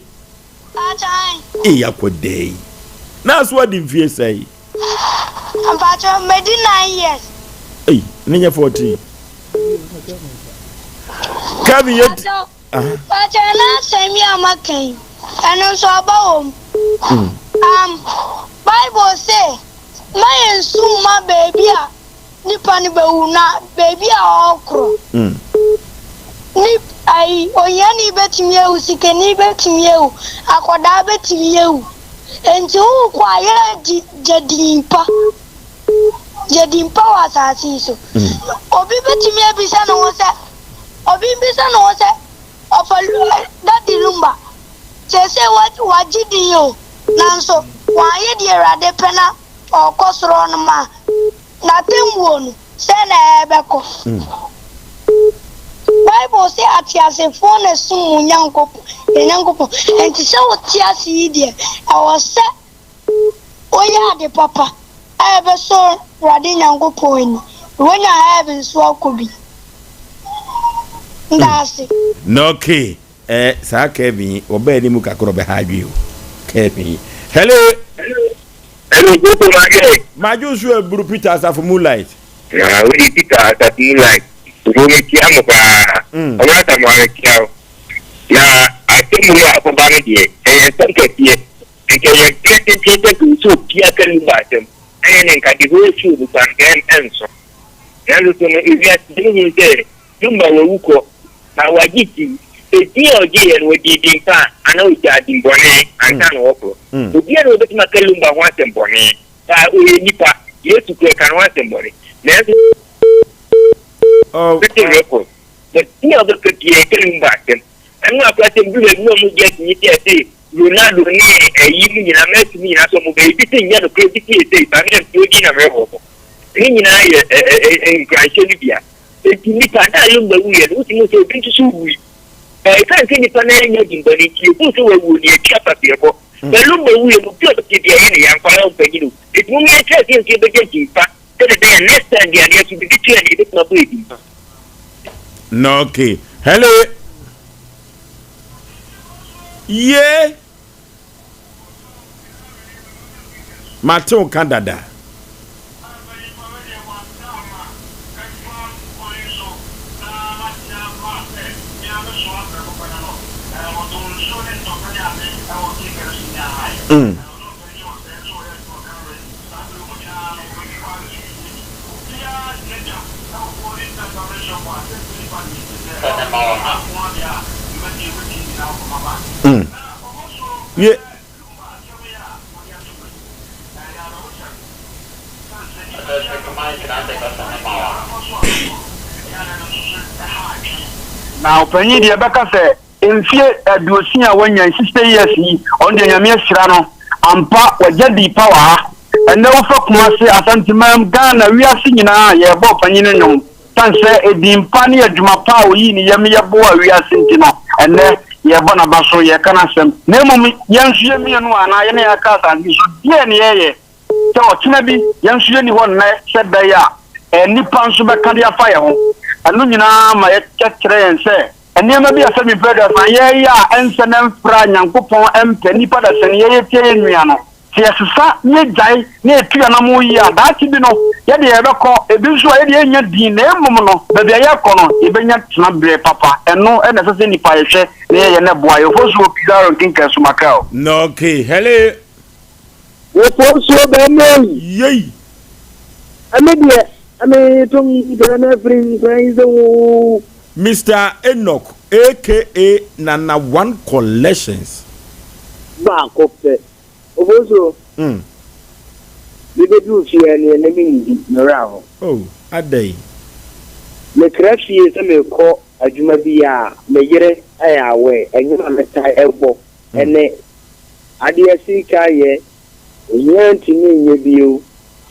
yakode na so di fie say ampacho medi 9 years ninya 14 Kabini ampacho na semi amakan anu so abawom Bible say my suma baby a nipa ni beuna baby a okro ni ai oyani betimi ewu sikeni betimi ewu akoda betimi ewu enti hu kwa ye jedimpa wasasi so obi betimi ebisa no wose obi bisa no wose ofalu Daddy Lumba sese wajidi yo nanso waye di erade pena okosoro no ma na temwo no se na ebeko Bible say atiase phone sum nyankopon enti se otiase yidie e wo se oya de papa ebe so rade nyankopon ni wonya heaven so akobi ndase okay sa Kevin oba ni mu kakoro be hadwe Kevin hello good morning maju so eburu Peter asafo moonlight na we Peter asafo moonlight wo me ti amo ba o wa ta mo re ki o na atemu ya ko ba ne die sanke tie nke ye tete ku so pia kan ba tem ene ka di ho su bu kan enso ya lu to no ivia dingi te Lumba wo uko na wajiti eti oje yen we di dimpa ana o ja dimbone anta no opo obi eno betima ka Lumba ho atembone ta o ye nipa yesu ko kan ho atembone na beti record but ni odo ke die ke Lumba tem anu akwate mbule no mu je ni ti ese Ronaldo ni eyi ni na Messi ni na so mo be bi tin ya no credit ese ba ni ti ogi na me ho ni na ye nkrache ni bia eti nipa na Lumba wuye no ti mo so bi ntusu wuyi kan ke nipa na nya dimbani ti ko so wu ni tia papi ebo Lumba wuye no ti o ti dia ni yan kwa o pe gidu eti mo me tra ti be je ti pa te de next time dia ni ti bi ti ni be na bo edi no okay hello yeah Maton Canada yeah na opanyi de beka se emfie aduosin a wanya 60 years yi on de nyame asira no ampa wajadi power ene wo fa kuma se asantimam Ghana wiase nyina ye bo panyi no nyom tanse edimpa ne adwuma pa oyi ni yem yebo a wi asenti no ene ye bona baso ye kana sem na emom yansu ye mienu ana ye na ya ka asante so die ne ye te o tena bi yansu ye ni ho na sebe ya nipa nso be ka dia fa ye ho anu nyina ma ye kyekere yen se enema bi asemi brother fa ye ya ense na mfra nyankopon empe nipa da se ye tie enua no sesa ne jai ne etua na mo yi ada ti bi no ye de ye bekọ ebi so ye de enya din na emom no be bia ye kọ no e benya tena bre papa eno e na sese nipa ye hwe ne ye ne boa ye fo so pizarro kinka so makao no okay hello wo fo so be mo yei amedie ame tum de na free so Mr. Enoch aka Nana One Collections ba ko pe obozo libe du fi ene na mi nora ho adai me krafie se me ko adwuma bi a me yere ayawe enyuma meta ebo ene ade asika ye onyanti ni nye bio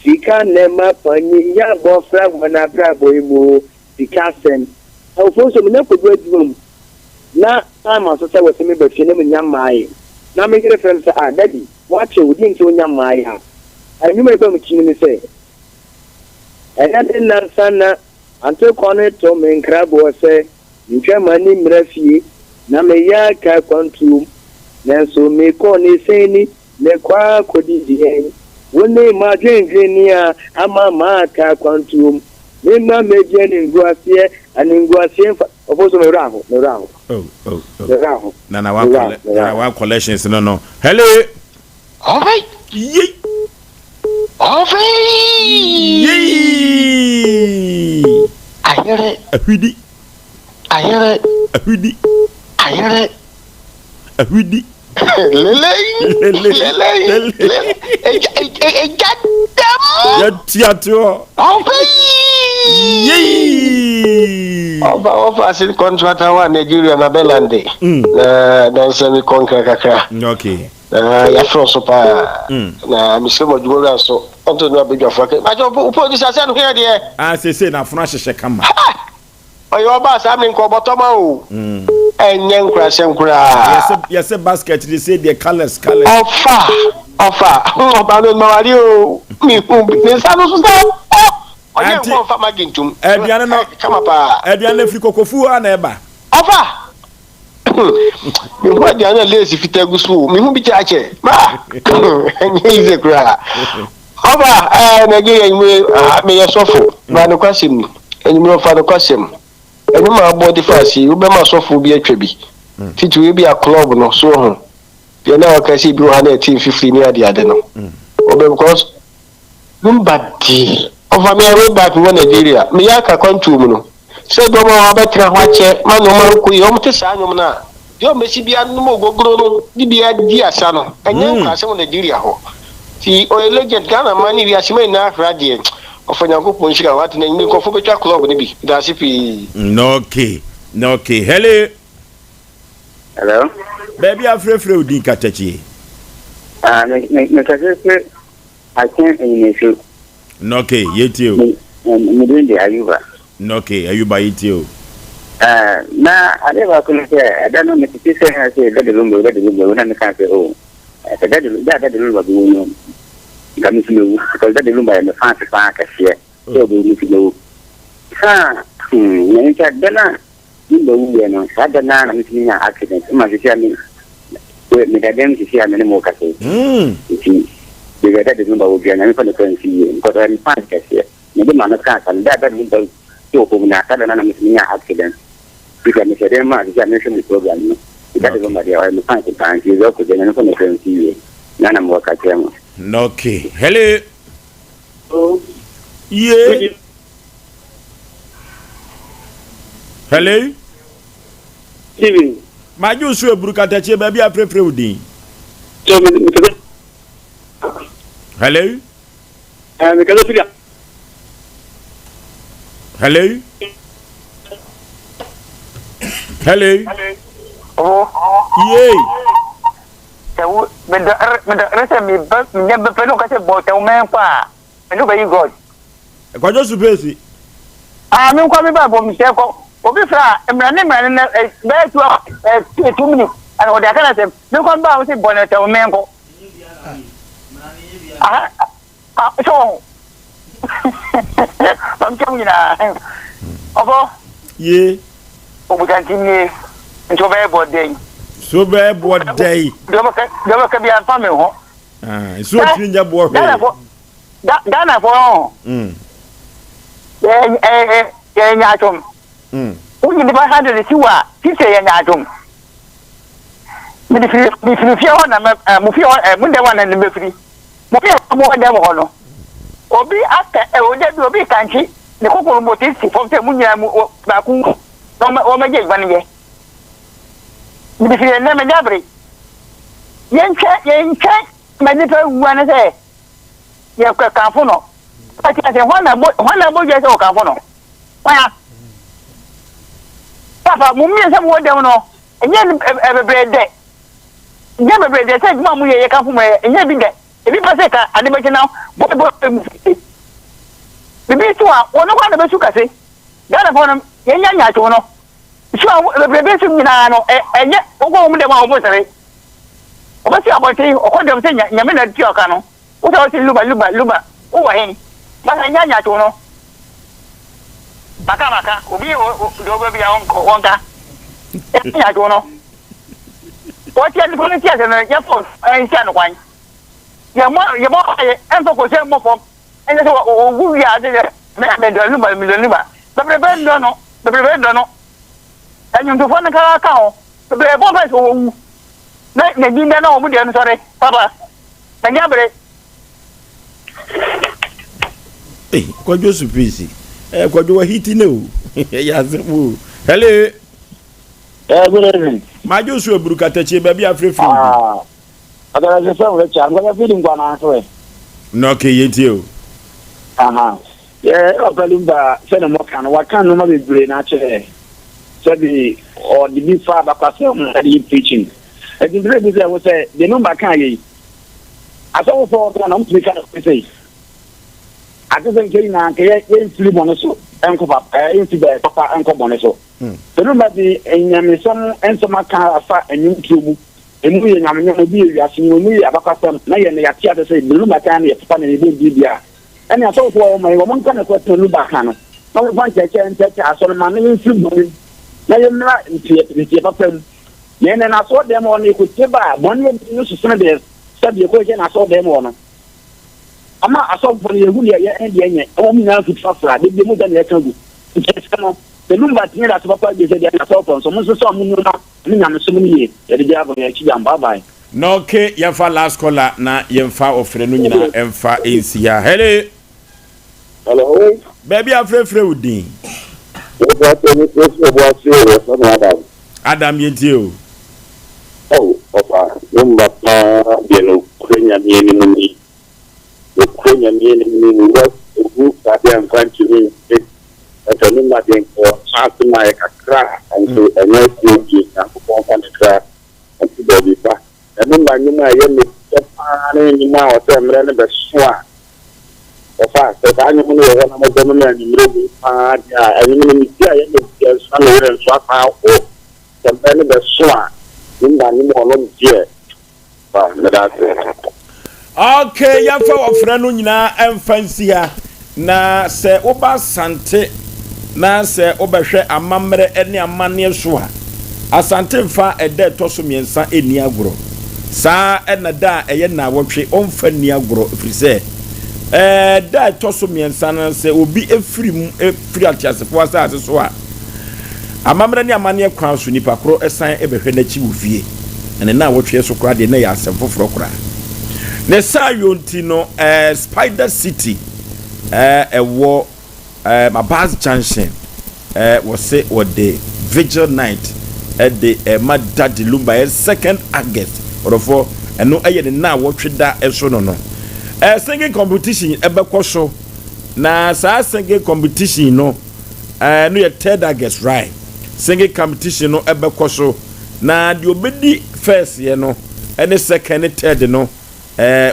sika ne ma panyi ya bo fra na bra boy mu sika sen ofoso me na ko do adwum na time aso se we me be fi ne me nyamai na me yere frem se daddy watch you didn't you nyamai ha anyuma ebe mu kini ni se enade nan sana ante kone to me nkrabo se ntwa mani mrafie na me ya ka kwantum na so me ko ni seni me kwa kodidi en woni ma dwendweni a ama ma ka kwantum me ma meje ni nguasie ani nguasie ofoso me raho Nana One Collections no hello okay yei ayere ahwidi lele tiato yei ofa sin contractor wa Nigeria na Belande na semi concrete kakra okay ya froso pa na misemo dwora so onto no abedwa fake ma jo producer say no here dey say na funa hyehyɛ kama oyo ba sa me nko botoma o enye nkura senkura yes basket they say the colors ofa oba no mawari o mi hu ne sa no so sa onye nko fa magintum aduane no kama pa aduane firi kokofu ana eba ofa mi hu aduane lazy fitagusu mi hu bi chache ma enye ize kura ofa Nigeria imwe me yesofo ba no kwasem ni enyimo fa no kwasem enyuma body fasi ube ma sofo bi atwa bi titu we bi a club no so ho ye na wakasi bi 150 ni ade no obe because numbati over me way back in Nigeria me yaka kwantum no se do ma obetra ho ache ma no ma ko yo mte sa anyum na yo mesi bia no mo gogoro no di bia di asa no enye kwase mo Nigeria ho ti o legend Ghana mani bi asima na afrade ofanyankopon shika watu na nyimi kofo betwa club ni bi da sipi no okay hello baby afrefre odi katachi me katachi I can't in no okay yetio me doing the Ayuba no okay Ayuba yetio na adeba ko say I don't know me say Daddy Lumba na me can say oh Daddy Lumba bi no Gamisimo because Daddy Lumba is a fancy cashier. So we need to go. Nka dana nimba wuye no sada na mitini ya accident ma sisi me da dem sisi me mo kase iti de Daddy Lumba wo bia na me fa no kan si because I'm fancy cashier me de ma no ka kan Daddy Lumba to ko na sada na mitini ya accident because me say ma sisi me show program no Daddy Lumba dia me fancy kan si zo ko de na fa no kan si na mo kase mo. Okay. Hello. Oh. Yeah. Hello. Steven. Ma ju su eburuka tache baby afrefre udi. Hello. Me kalo figa. Hello. Hello. Oh. Yeah. Me rese mi ba me be pelo ka se bo te o men pa. Me no be you God. Kwajo supesi. me nkwa me ba bom se ko obi fra emrane be tu 2 minutes and o de kana se me nkwa ba wo se bonete o menko so I'm coming na obo ye obutantini nto be bodey so be bodey do ka bi anfa me ho so trinja bo ho Ghana for nyatum uji ba hande de siwa tise ya nyatum mi di fi ho na mu fi mu de wana ne mefiri mu fi mo de mo no obi aka oje bi obi kanchi ne kokoro mo tisi fo te mu nya mu ba ku o ma je ban ye mi di fi ne me jabre yenche me ni fa wana se ye kwa kanfo no ati ase hwana bo je se o kanfo no waya papa mu mi se mo dem no enye bebrede enye bebrede se juma mu ye kanfo mo enye bi de ebi pa se ka ade be na bo bibi so a wono kwa na be su kase Ghana fo no ye nya to no so a bebrede su nyina no enye ogo mu dem a obo sere obasi abotri okodem se nya me na ti oka no uta oti luba uwa hen basa nyanya to no maka obi dogo bi wonka nya to no oti ani fo ni ti ase no ya fo ensia no kwan ya mo en ko se mo fo en se ogu ya de me do luba bebre ndo no enyu to fo na ka o bebre bo fa so na dinda na omu de no sore papa tanya bre Kwajo surprise. Kwajo wa hiti ne o. Ya zebu. Hello. Good evening. Majo su eburuka tachi baby afrefri. Adara je fa we cha ngwa feeling kwa na so e. No ke yeti o. Lumba se na mo kan wa kan no ma bebre na che. So the or the big father pastor the preaching. E di bre bi se wo se the number kan yi. Aso for na mo tika na say. Atisen ke na ke ye fili bonoso enko papa enti be papa enko bonoso tenu ba di enyame som ensoma ka afa enyum tubu enu ye nyame nyame bi wi ase no ye abakasam na ye ne yate ade se belu maka na ye papa na ye bi bia eni aso fo o mai wo mon kan ko tenu ba kan no wo ban cheche aso ma ne fili boni na ye mra enti papa ye ne na so dem on ko tiba bon ye no susuna de sabi ko je na so dem on ama asofo ne hu ne ye enye o mi na fufa fra de mu da ne kangu no de Lumba tinye da papa je se de na asofo so mo so mo nu na ni nyame so mu ye ye de abo ye chi jamba bye no ke ye fa last caller na ye fa ofre no nyina emfa ensia hello baby afrefre udin Adam yentio opa Lumba pa de no kwenya ni ni Kenya ni was group that they are trying to win it. And Lumba being for something like a crack and to a nice beauty and perform on the crack and to the back. And Lumba, you know, you make the pan in now, I'm running the swan. Of us, that I know one of the government in the pan, and you mean, yeah, somewhere and swap out or the pen of the swan. Lumba, you know, yeah. That's it. Okay, ya fa ofra no nyina emfansia na se oba sante na se obehwe amamre ene amane so a asante fa ede toso miensa eni agro sa ena da eye na wotwe omfa ni agro efrise da toso miensa na se obi efiri atiasefo asase so a amamre ne amane kwa so nipa kro esan ebehwe na chi wofie ene na wotwe so kra de na ya asefo fro kra ne sa yontino Spider City ewo Mabaz Junction was say what the vigil night at the Daddy Lumba 2nd August or for and no aye na what da eso no singing competition ebekọ so na sa singing competition no no ye 3rd August right singing competition no ebekọ so na the obedi first ye no and the 2nd 3rd no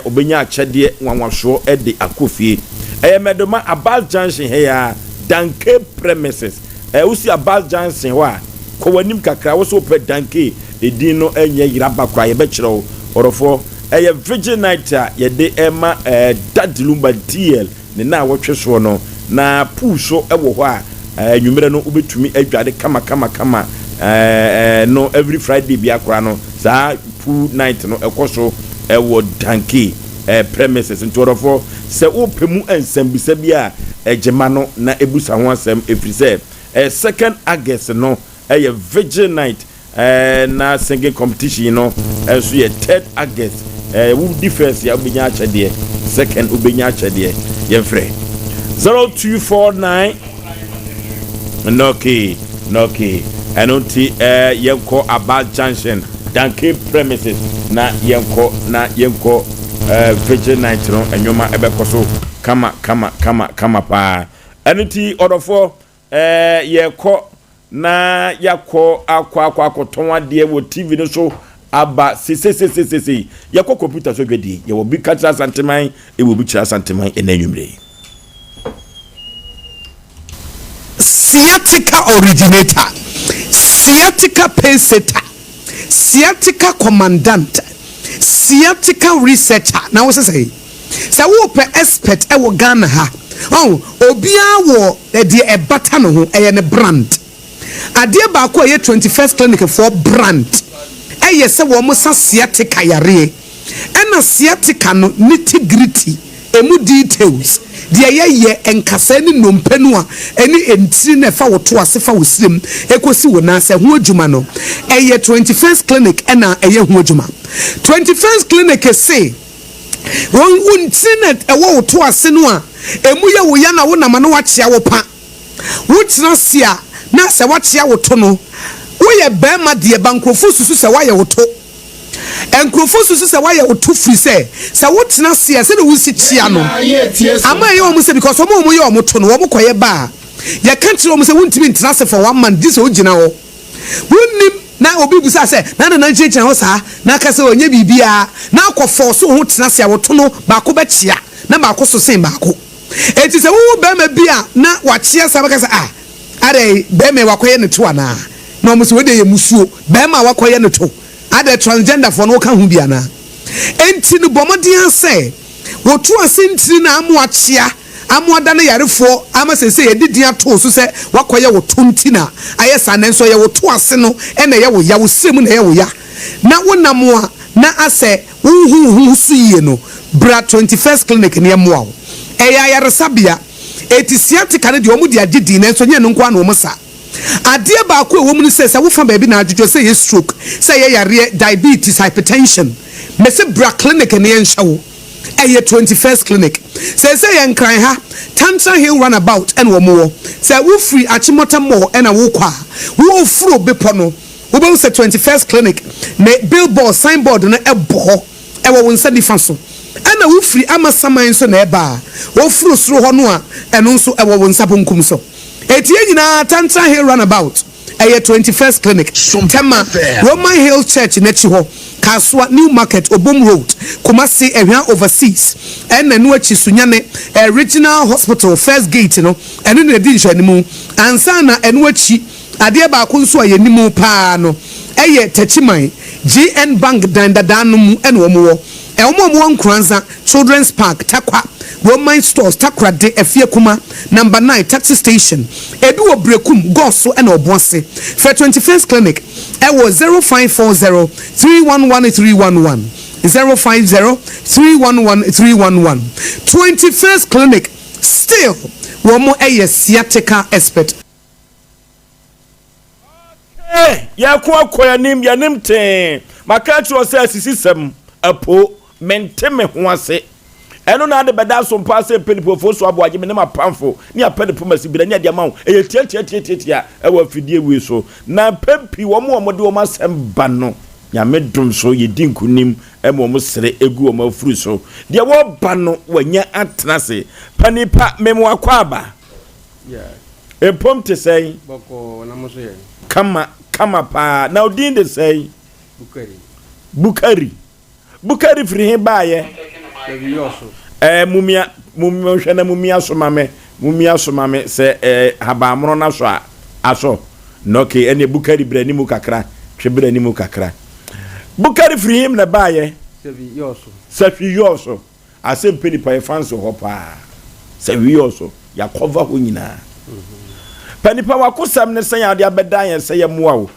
obenya achede wanwaso de akofie medoma Abaz Junction here danke premises usi Abas Johnson wa ko wanim kakra wo so pe danke edin no enye yiraba kwa ye be kire orofo Virgin Night ye de ema Daddy Lumba DL ne na wotwe so no na puso ewo ho a nwumere no ubetumi adwade kama no every Friday bia kora no za pool night no ekoso ewo danke premises ntorofo se opemu ensambisa bia ejema no na ebusa ho asem efrise 2nd August no Virgin Night na singing competition no so ye 3rd August who difference ya ubenya achede 2nd ubenya achede ye frɛ 0249 Noki anoti yenko Abas Junction danke premises na yenko Virgin Night no enwoma ebekoso kama pa anoti odofo yeko na yakọ akwakọ ade wo TV no so aba se yakọ computer so gwedi ye wo bi katra santeman e wo bi kira santeman enanwumre sciatica originator, sciatica pacesetter, sciatica commandant, sciatica researcher. Now what say? Say wo pe expert e wo Ghana ha. Obia wo de e bata no ho e ne brand. Ade ba ko ye 21st clinic for brand. E ye se wo mo sa sciatica yare. E na sciatica no nitty-gritty emu details. Dia ye enkasa ni nompenu a eni entiri na fa woto asefa wosrem ekosi wona se ho adwuma no eye 21st clinic na eye ho adwuma 21st clinic say won internet ewo woto ase no a emu ye wo ya na wo na ma no wakyea wo pa wotina sia na se wakyea woto no wo ye bema de bankrofo susu se wa ye woto enkrofo susu se wa ye woto free se wotina sia se de wo si chia no ama ye wo mu se because wo ye wo to no wo koye ba ye kan tire wo se wontimi ntina se for 1 month this o gina wo wonnim na obi busa se na chicha ho sa na ka se onye bibia na akofo so ho tena se woto no ba ko be chia na ba ko so sen ba ko enti se wo be ma bia na wa chia sa ba ka se are be me wakoye ne to ana na mo se we de ye musuo be ma wakoye ne to ade transgender for no ka hu bia na enti no bomodian se wo to asentiri na amu achia amuada na yarefo ama sese ye didi ato so se wakoye wo tontina ayesa na nso ye wo to ase no ene ye wo ya wo semu na ye wo ya na wonamo a na ase hu su ye no bra 21st clinic ne mo eya yaresabia etisiatika ne de omu de agidi na nso nye no nkwa na omu sa ade ba ko ewo mu se wo fa ba bi na adwodwo se ye stroke se ye yare diabetes hypertension me se bra clinic ne ye nhyawo eye 21st clinic say yen kran ha Tantra Hill runabout and wo mo say wo free Achimota mo and a wo kwa wo furo bepo no wo be say 21st clinic ne billboard signboard na ebo e wo wonsa difa so ana wo free amasaman so na eba wo furo suro ho no a eno nso e wo wonsa bonkum so etie nyina Tantra Hill runabout eye 21st clinic Sompa Roman Hill Church nechi ho Kaswa New Market Obom Road Kumasi ehwan overseas ena no achi sunyane original hospital first gate no eno na di nhwanimu ansa na eno achi ade ba ko nso ayenimu pa no eye tachiman GN Bank dandadanu mu ena omo omo nkranza Children's Park Takwa Roman Stores Takra de Efie Kuma number 9 taxi station ebi wo brekum goso ena obonse for 21st clinic e was 0540 311311 050 311311 21st clinic still womo eye sciatica expert ya kwa koyanim ya nimte makachi o se sisisem apo menteme ho ase eno na de beda so mpa se penipo fo so abo agye me na pamfo ni apenipo masibira ni ade ma wo e tia e wa fidie wi so na pempi wo mo de wo masem ba no nya medum so ye dinkunim e mo sere egu wo mafuru so de wo ba no wanya atenase panipa memo akwaba e pomte sei boko na mo so ye kama pa na odin de sei Bukari free baye mumia hwe na mumia so mame mumia so mame se habamro na so aso no ke ene Bukari brani mu kakra twebra ni mu kakra Bukari free him na baye Safi yoso asem peni pa fans ho pa Safi yoso ya cover ho nyina pani pa wakosam ne san ya de abedan ye se ye muawo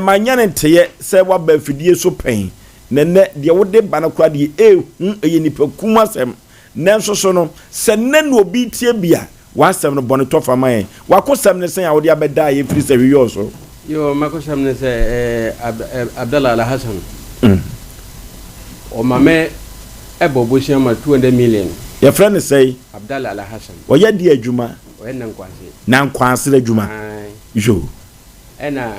manyane nteye se wa ba fidie so pen nene de wode banakura de eye nipa kumasem nanso so no se nene obi tie bia wasem no bone tofa man wakosam ne san ya wode abedan ye free Safi yoso yo makosam ne se Abdallah Al Hassan o mame ebo bosia ma 200 million your friend say Abdallah Al Hassan o ya di adwuma o en nankwanse nankwanse adwuma jo ena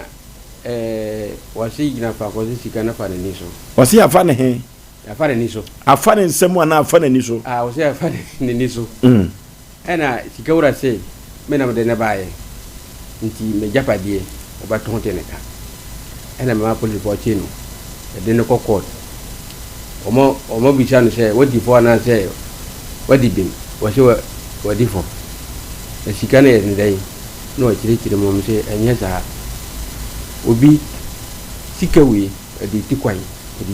wasi gina fa ko sika na fa ne niso wasi afa ne he afa ne niso afa ne nsemu na afa ne niso wasi afa ne niso ena sika wura se me na de ne bae nti me japadie o ba ton teneka ena me ma police Boakye no de ne kokot omo bicha no se wadi fo na se wadi bim wasi wadi fo e sika ne ndai no chiri mo se enya za obi sika wi de tikwan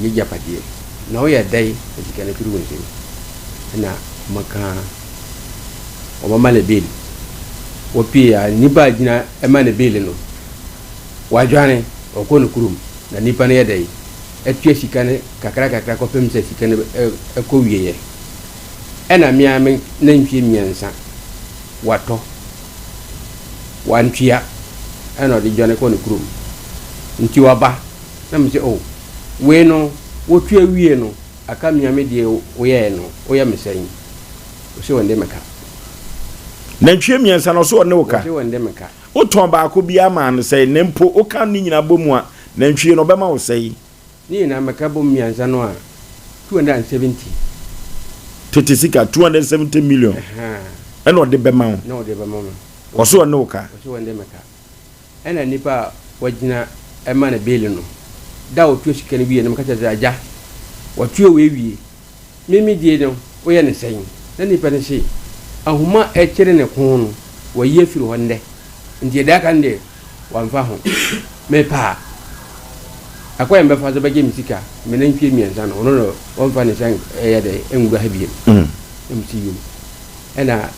de japadie na o ya dai sika ne turu wonse na maka o mama le bil o pia ni ba jina e ma ne bil no wajwane o ko no kurum na nipa ne dai etua sika ne kakra ko pem se sika ne ko wieye ena mia me na ntwie miensa wato wantwia ena de jwane ko no kurum nti waba na me se we no wotua wie no aka mia me de woye no woye mesan o se wonde meka na ntwie miensa no so wonde woka o se wonde meka o ton ba ko bia ma no sei nempo o kan ni nyina bomu a na ntwie no bema wo sei ni na meka bom miensa no a 270 tetisika 270 million ena ode bema wo na ode bema wo o so wonde woka o se wonde meka ena nipa wajina ema na beli no da o tuo sika ne wie na meka tza aja o tuo we wie mimi die no o ye ne sen na nipa ne se ahuma e kire ne ko no wo ye firi honde ndie da kan de wamfa ho me pa akwa mbe fa zo ba gemi sika me na ntwie mienza no no wamfa ne sen e ye de enwura ha biem mti ena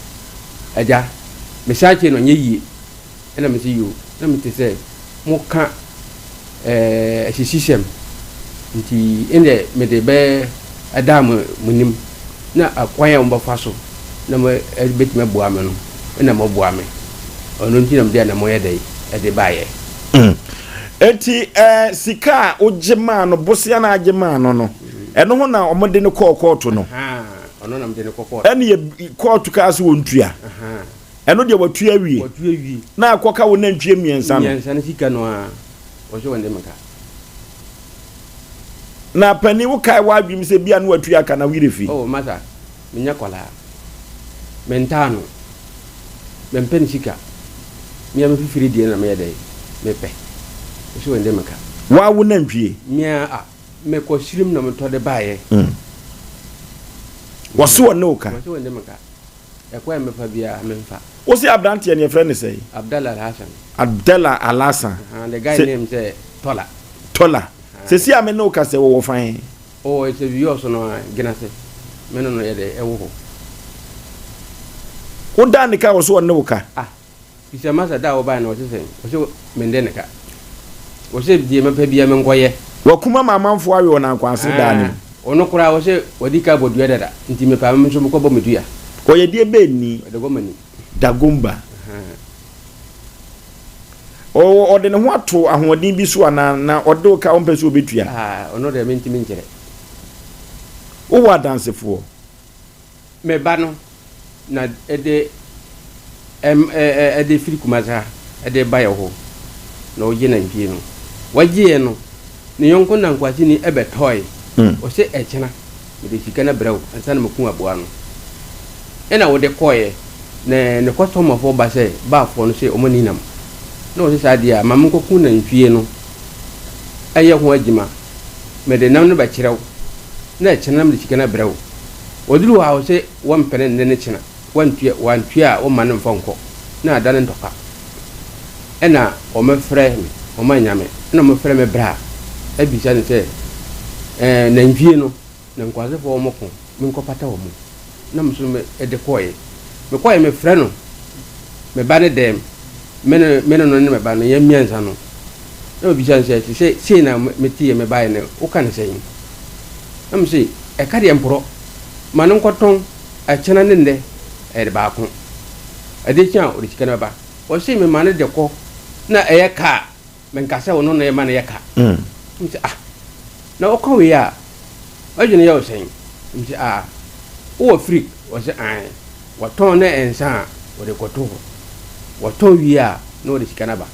aja me sache no nye yi ena me si yo na me te se muka system nti ende me de be adam munim na akwanya mba faso na me bet me boa me no na mo boa me ono nti na me de na mo ye dai e de baye eti sika ojema no bosia na agema no eno ho na omode ne kokoto no ono na me de ne kokoto ene ye kokoto ka se wontua eno de watua wi na akoka wo na ntwie miensa ne sika no a o so wonde meka na pani wo kai wa adwim se bia no watua ka na wirefi mata menya kwala mentano mempen sika mia me fifiri die na me dai mepe o so wonde meka wa wo na ntwie mia me ko sirim na me to de baye wo so wonde woka wo so wonde meka e kwa me fa bia memfa o si abrante ne friend say Abdallah Al Hassan Al Hassan the guy name say Tola se si ame no ka se wo fan it's a view so no gina se me no ye de e wo o dan ka wo so wonne wo ka bisa masa da wo ba na wo se me ndene ka wo se die me pa bia me nkoye wo kuma mamanfo awe wona kwanse da ni ono kura wo se wodi ka bodu dada nti me pa me so mo ko bo medua ko ye die be ni de go mani dagomba o de ne ho ato ahoden bi so ana na ode ka o mpese obetua ono de menti nkere o wa dansefo me ba no na ede firi kumaza ede ba yo ho na o je na mpie no wagie no ne yonko na nkwati ni ebe toy o se echena me de sika na brew ansa na maku aboa no ena wo de koye ne customer fo ba se ba fo no se o mani nam no se sadia mam ko ku na ntwie no aye ho agima me de nam no ba kirew na echena me de sika na brew oduru wa o se wo mpene ne chena one tua o man mfonko na adane ntoka ena o me frɛ me o ma nyame na me frɛ me bra e bi sane sɛ na nwie no na nkwaze fo o moko me nkopata o mu na me so me de koye me frɛ no me ba ne dem me no ne me ba no ye miensa no na bi sane sɛ sei na me tie me ba ne o kan sɛ yin na me sei e ka de empro man nkoton a chena ne nde e de ba ko e de kyan o de kika na ba o sei me man de ko na e ye ka men ka sɛ wono na ye man ye ka me sei na o ko we ya o jene ya o sei me sei o free o sei wa ton na ensa o de ko to wa ton wi ya no de kika na ba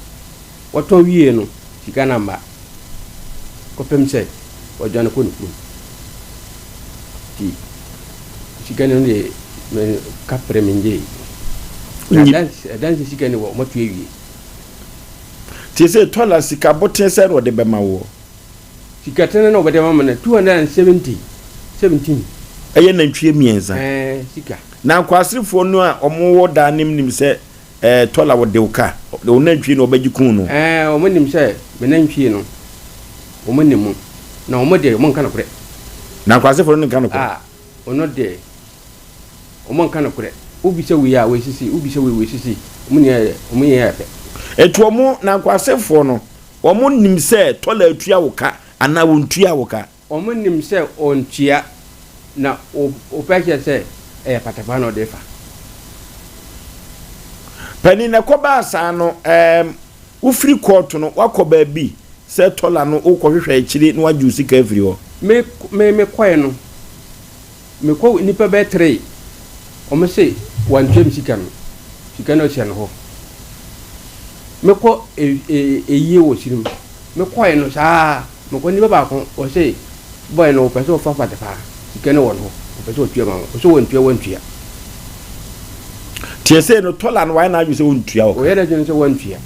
wa ton wi no kika na ba ko pem sɛ o jana ko ni ku ti sikane ne me kapre menje dan sikane wo matu ewie ti se tola sika boten se ro de bema wo sika tene no bede mama na 217 eye na ntwie mienza sika na kwasrifo no a omo wo da nim se tola wo de uka o na ntwie no obagikun no omo nim se me na ntwie no omo nim na omo de omo nka na kure na kwasrifo no nka na kure ono de omo nka na kure obi se we ya we sisi obi se we sisi omo ye ya pe etu omo na kwasrifo no omo nim se tola atua wo ka ana wo ntua wo ka omo nim se ontua na o peke se patapa no defa pani na koba asa no wo free court no wakoba bi se tola no ukwohwehwe akiri no waju sika afiri ho me kwae no me ko nipa be 3 o me se wan twem sika no sia no ho me ko eyi wo sirim me kwae no saa me ko nipa ba ko o se boy no peso fa patapa sika no won ho peso tua ma o so won tua tie se no tola no why na aju se won tua o yeda jun se won tua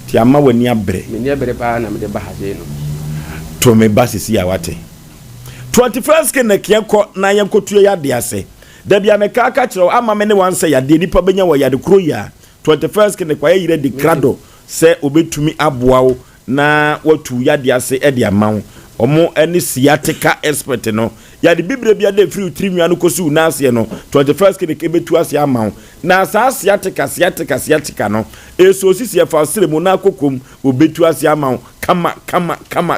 ti amma wani abre me ni abre pa na me de ba ha se no to me basisi ya wate 21st ke na kieko na yankotu ya de ase da bia me ka kire ama me ne wan se ya de nipa benya wo ya de kro ya 21st ke ne kwa yire de krado se obetumi aboa wo na watu ya de ase e de amawo omo eni sciatica expert no ya de bibre bia de free trimua no kosu na ase no 21st ke ne ke betu ase amawo na sa sciatica no eso sisi ya fasire mu na kokom obetu ase amawo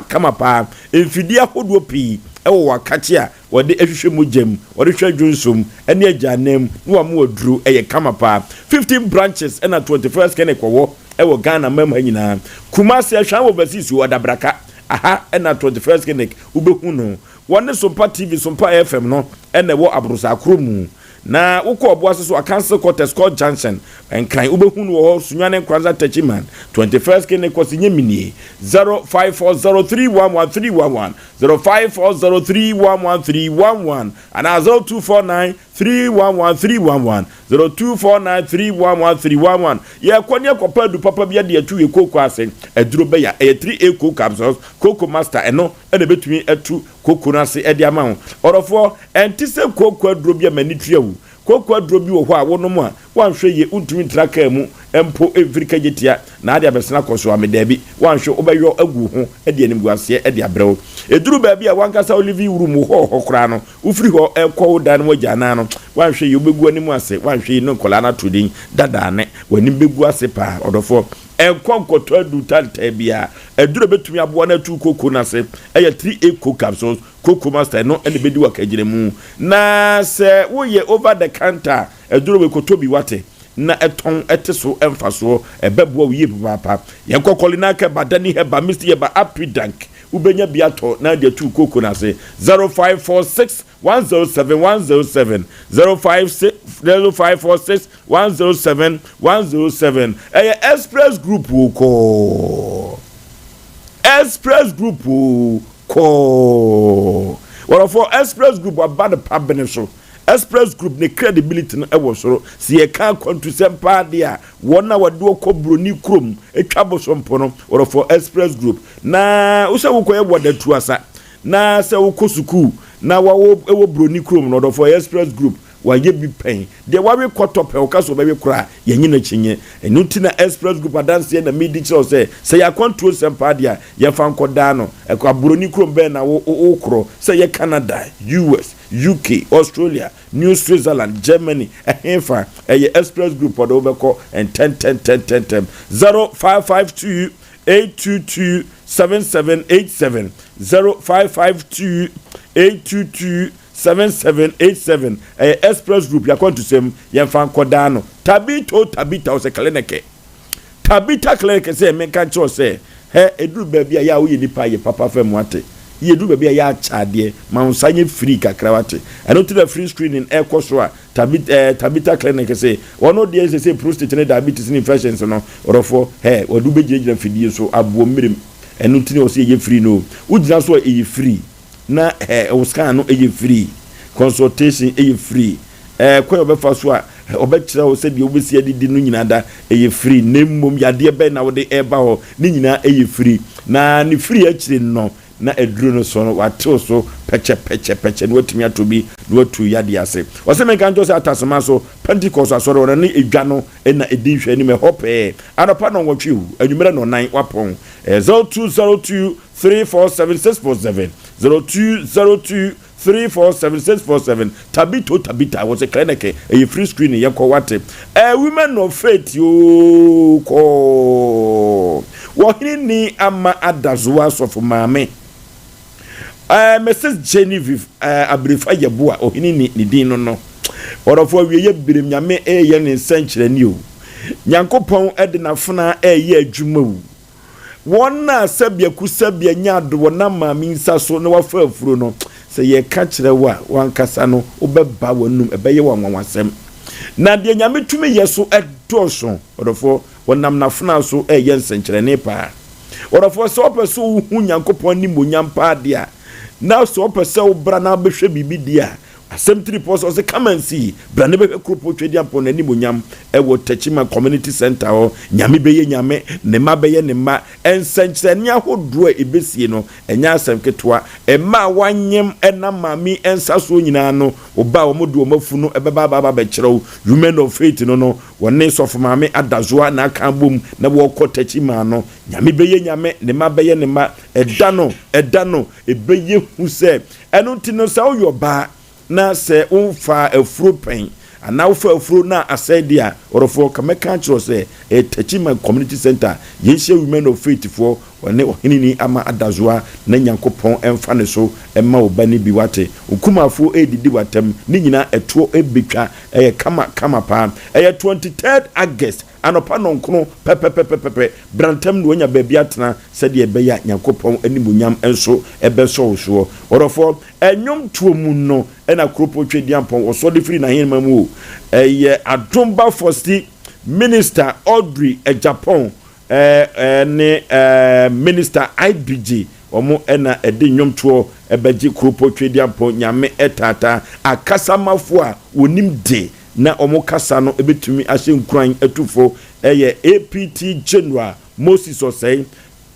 kama pa enfidi ahodo pi ewo wakati a wode ehwehwe mojam wode hwa dwonsom ene agyanem no wa mo waduru eye kama pa 15 branches ena 21st kene kwowo ewo Ghana mama nyina Kumasi ahwa wo basisi wadabraka aha ena 21st kene ubehu no wone Sompa TV Sompa FM no ene wo abrusa akromu na wokọ oboase so cancel quarters called junction enkran ubehu no ho sunwane kwanza tachiman 21st kene kosinye minie 0540311311 0540311311 and 0249311311 0249311311 ye kwanya kopadu papa bia de atu ye koko ase aduro be ya 3A coco capsules coco master eno ene betumi atu koko na se ede ama orofo entise koko aduro bia mani tuawu koko aduro bi wo ho a wono mu a wanhwe ye untumi traka mu empo everika jetia na ade abesena koso amedabi wanhwe obeyo agu ho ede anim guase ede abrew eduru ba bia wankasa olivi room ho kora no ufiri ho ekwo dan wagya na no wanhwe ye obegu anim ase wanhwe no kola na tudin dada ne wani begu ase pa odofo enkonkoto adutante bia eduru betumi abo na tu koko na se eye 3A coco capsules coco master no ene bedi wakagire mu na se wo ye over the counter eduru we kotobi wate na eton eteso emfaso ebebo wiye papa yenkokoli na ka badani heba misti heba apidank ubenya biato na de tu koko na se 0546107107 0546107107 express group ko what for express group about the pabene express group ne credibility no ewo soro si e ka kwantu sempa dia wona wade okobro ni krom etwa bosompo no or for express group na wo se wo koye wodatu asa na se wo kosuku na wo ewo bro ni krom no for express group wa ye bi pen de wa we kotop e o ka so be we kura ye nyina chinye enu ti na express group adanse na me di cho say ya control Sompa dia ye fan koda no e ko aburoni krom be na wo kro say ye Canada, US, UK, Australia, New Switzerland, Germany, Henfa, Express Group or Obeko and 10 0552 822 7787 0552 822 7787 Express Group ya going to say Yanfan Kodano Tabita was a clinic. Tabita clinic say men can say he edu baby ya wo nipa ye papa fam wate ye du baby ya chade ma unsanye free kakrawate eno to the free screening air course wa Tabita clinic say one dey say prostate and diabetes infections no orofo he odu begira fidie so abo mirim eno tini o say ye free no ugina so e free na o scan no e free consultation e free kwa obefa so a obekira o say de obesi adidi no nyina da e free nemmom yade be na wo de eba ho ni nyina e free na ni free akire no na eduro no so no wate so peche no watimi atobi no watu yade ase o se menka njo se atasema so Pentecost asore wona ni edwa no na edi hwe ni me hope anopa no nwotwe anwumere no nan wapon 0202 347647 0202 347647 Tabita was a clinic a free screening yako wate women of faith yo ko wahini ama adazwa so mame Mrs. Genevieve Abrifa Yabua ohini ni din no orofo wiye birim nyame ye ne nsankyere ni o Nyankopon ede na funa ye adwuma wu wona sabia kusabia nyado na mame nsa so na wafa afuro no se ye ka kire wa wankasa no obeba wanum ebeye wanwasem na de nyame tumi yeso edoso orofo wonam na funa so ye nsankyere ne pa orofo so opeso hu Nyankopon ni monyampa de a na so opeso obra na behwe bibi dia asem 3 post say come and see brane be kropo twedi ampon ani monyam e wo Techima community center ho nyame beye nyame ne ma beye ne ma ensankyerene ahodro ebesie no enya asem ketwa e ma wanyem ena mami ensa so nyina no oba wo modu omafu no ebeba be kyerɛw women of faith no wone sof mami adazoa na aka bom na wo kɔ Techima no nyame beye nyame ne ma beye ne ma edano ebeye hu se eno tino sa wo yoba na se unfa afro pen ana ufa afro na asadia orofo kameka chiro se Techima community center yehye women of faith for one ohinini ama adazoa na Nyankopon emfa ne so emma obani bi wate ukumafo edidi watem ni nyina eto ebetwa kama pa 23rd August anopa nonkono pepe brantam no nya baabi atena sede ebeya Nyankopon animunyam enso ebeso so orofo enyom tuomu no ena kropo twedi ampon oso de free na henma mu adomba fosti minister Audrey Japan ne minister IBG omo ena ede nyom tuo ebeji kropo twedi ampon nyame etata akasamafo a wonim de na omo kasa no ebetumi ahye nkran atufo APT General Moses Osei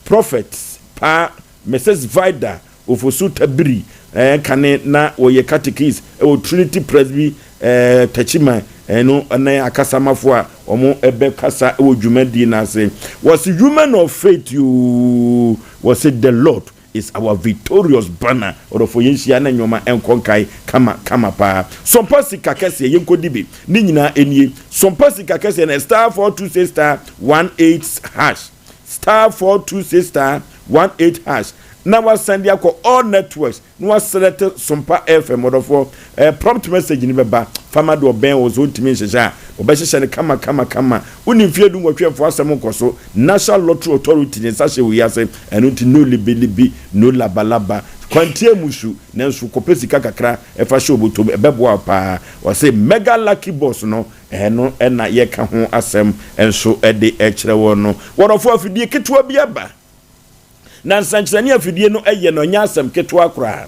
prophets pa Mrs. Vida ofosu tabiri kane na oye catechist o Trinity Presby Techima no na akasamafo a omo ebe kasa o dwumadi na se was human of faith you was it the Lord is our victorious banner or for yensia na nyoma enkonkai kama pa Sompa sika kese yenkodibi ni nyina enie Sompa sika kese na star 426 star 18 hash star 426 star 18 hash na wa send ya ko all networks no wa select Sompa FM or for prompt message ni beba fama do ben wo zo ntimi nhyeja obehyehyɛ ne kama woni mfie du nwotwefo asɛm nkoso National Lottery Authority ne sahye wo yase eno nti no libi no labalaba kwantie musu nanso kopesika kakra efa hye oboto ebeboa pa wo say mega lucky boss no eno ena ye ka ho asɛm enso ede ekyere wo no worofo afidie ketwa bi aba na nsankyerane afidie no eye no nya asɛm ketwa kora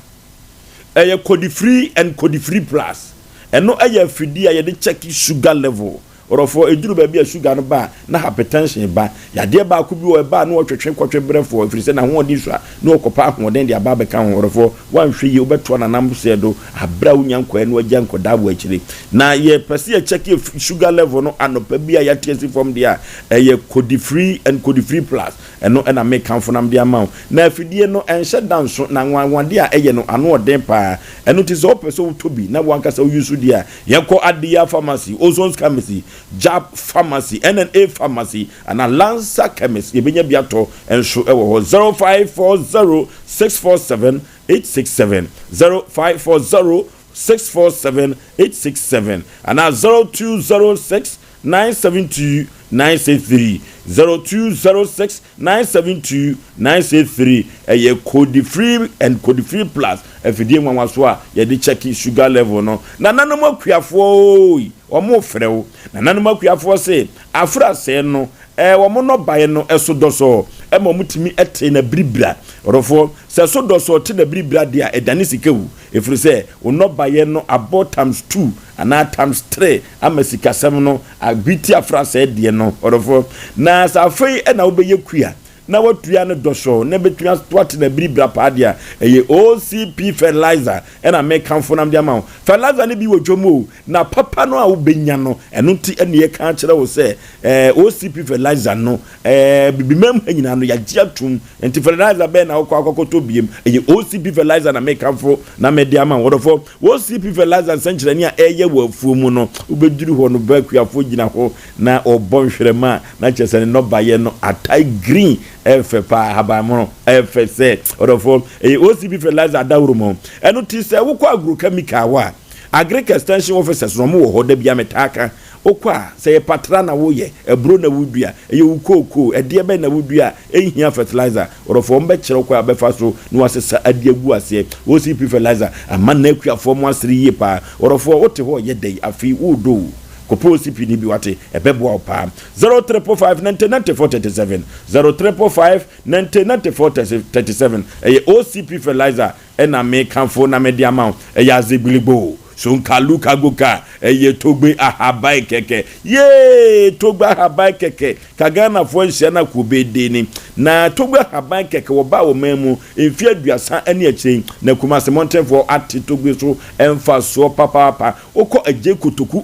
code free and code free plus eno aya afidie ye de check sugar level orofo eduru ba bi a sugar no ba na hypertension ba yade ba ko bi o ba na otwetwe kwotwe brefo ifiri se na ho odi so a na okopa ahoden de aba beka ho orofo wanhwe ye obeto na nam se do abra unyankwa no agya nkoda bo akire na ye pese ye check sugar level no anopa bi a yatesi from there ye code free and code free plus eno na make kan for nam de amount na afidie no enhye danso na nwanwade a eye no ano oden pa eno ti so person to bi na wankasa use dia yeko Ade pharmacy Ozone pharmacy Jab pharmacy NNA pharmacy and Lanza chemist yebenya biato enso ewo 0540 647 867 0540 647 867 and 0206 972 963 0206 972 963 eye code free and code free plus efidie nwanwa so a ye de check sugar level no na nanom akuafo omo frew na nanom akuafo se afra se no womo no bae no eso doso ema mutimi ete na bribra orofo se so doso te na bribra dia edane sikewu efiri se wono bae no about times 2 ana times 3 amasika sem no agbiti afra se die no orofo na sa fei na obeye kua na watua no doso na betua twat na bribra paadia eye OCP fertilizer na make kamfo nam dia ma fertilizer ne bi wodwomo na papa no a wobenya no eno ti ene ye kan kire wo se OCP fertilizer no bibimam hanyina no yagye atum enti fertilizer be na akokoto biem eye OCP fertilizer na make kamfo na me dia ma wodofo OCP fertilizer sankire ne a eye wo afuo mu no ubeduru ho no bakuafo gina ho na obonhwerema na chesene no baye no atai green efe pa habamono efe se orofo OCP fertilizer dawrumo eno ti se wo kwa agrochemical wa agric extension officers no mo ho da bia metaka okwa se patra na wo ye ebro na wudua ukoko ede be na wudua ehia fertilizer orofo mbe kire kwa abefa so no asesa ade agu ase OCP fertilizer amana akuafo mo asiri ye pa orofo wote ho ye dei afi wudo kopo OCP ni bi wate ebebo opa 0345 0345 eye OCP fertilizer na me kanfo na me dia ma eye azebilibo so nkaluka goka eye togbe ahabai keke ye togbe ahabai keke kagana fo nhia na kubede ni na togbe ahabai keke wo ba wo memu emfi aduasa ani akire na kuma se mountain for ati togbe so emfa so papa okọ aje kotoku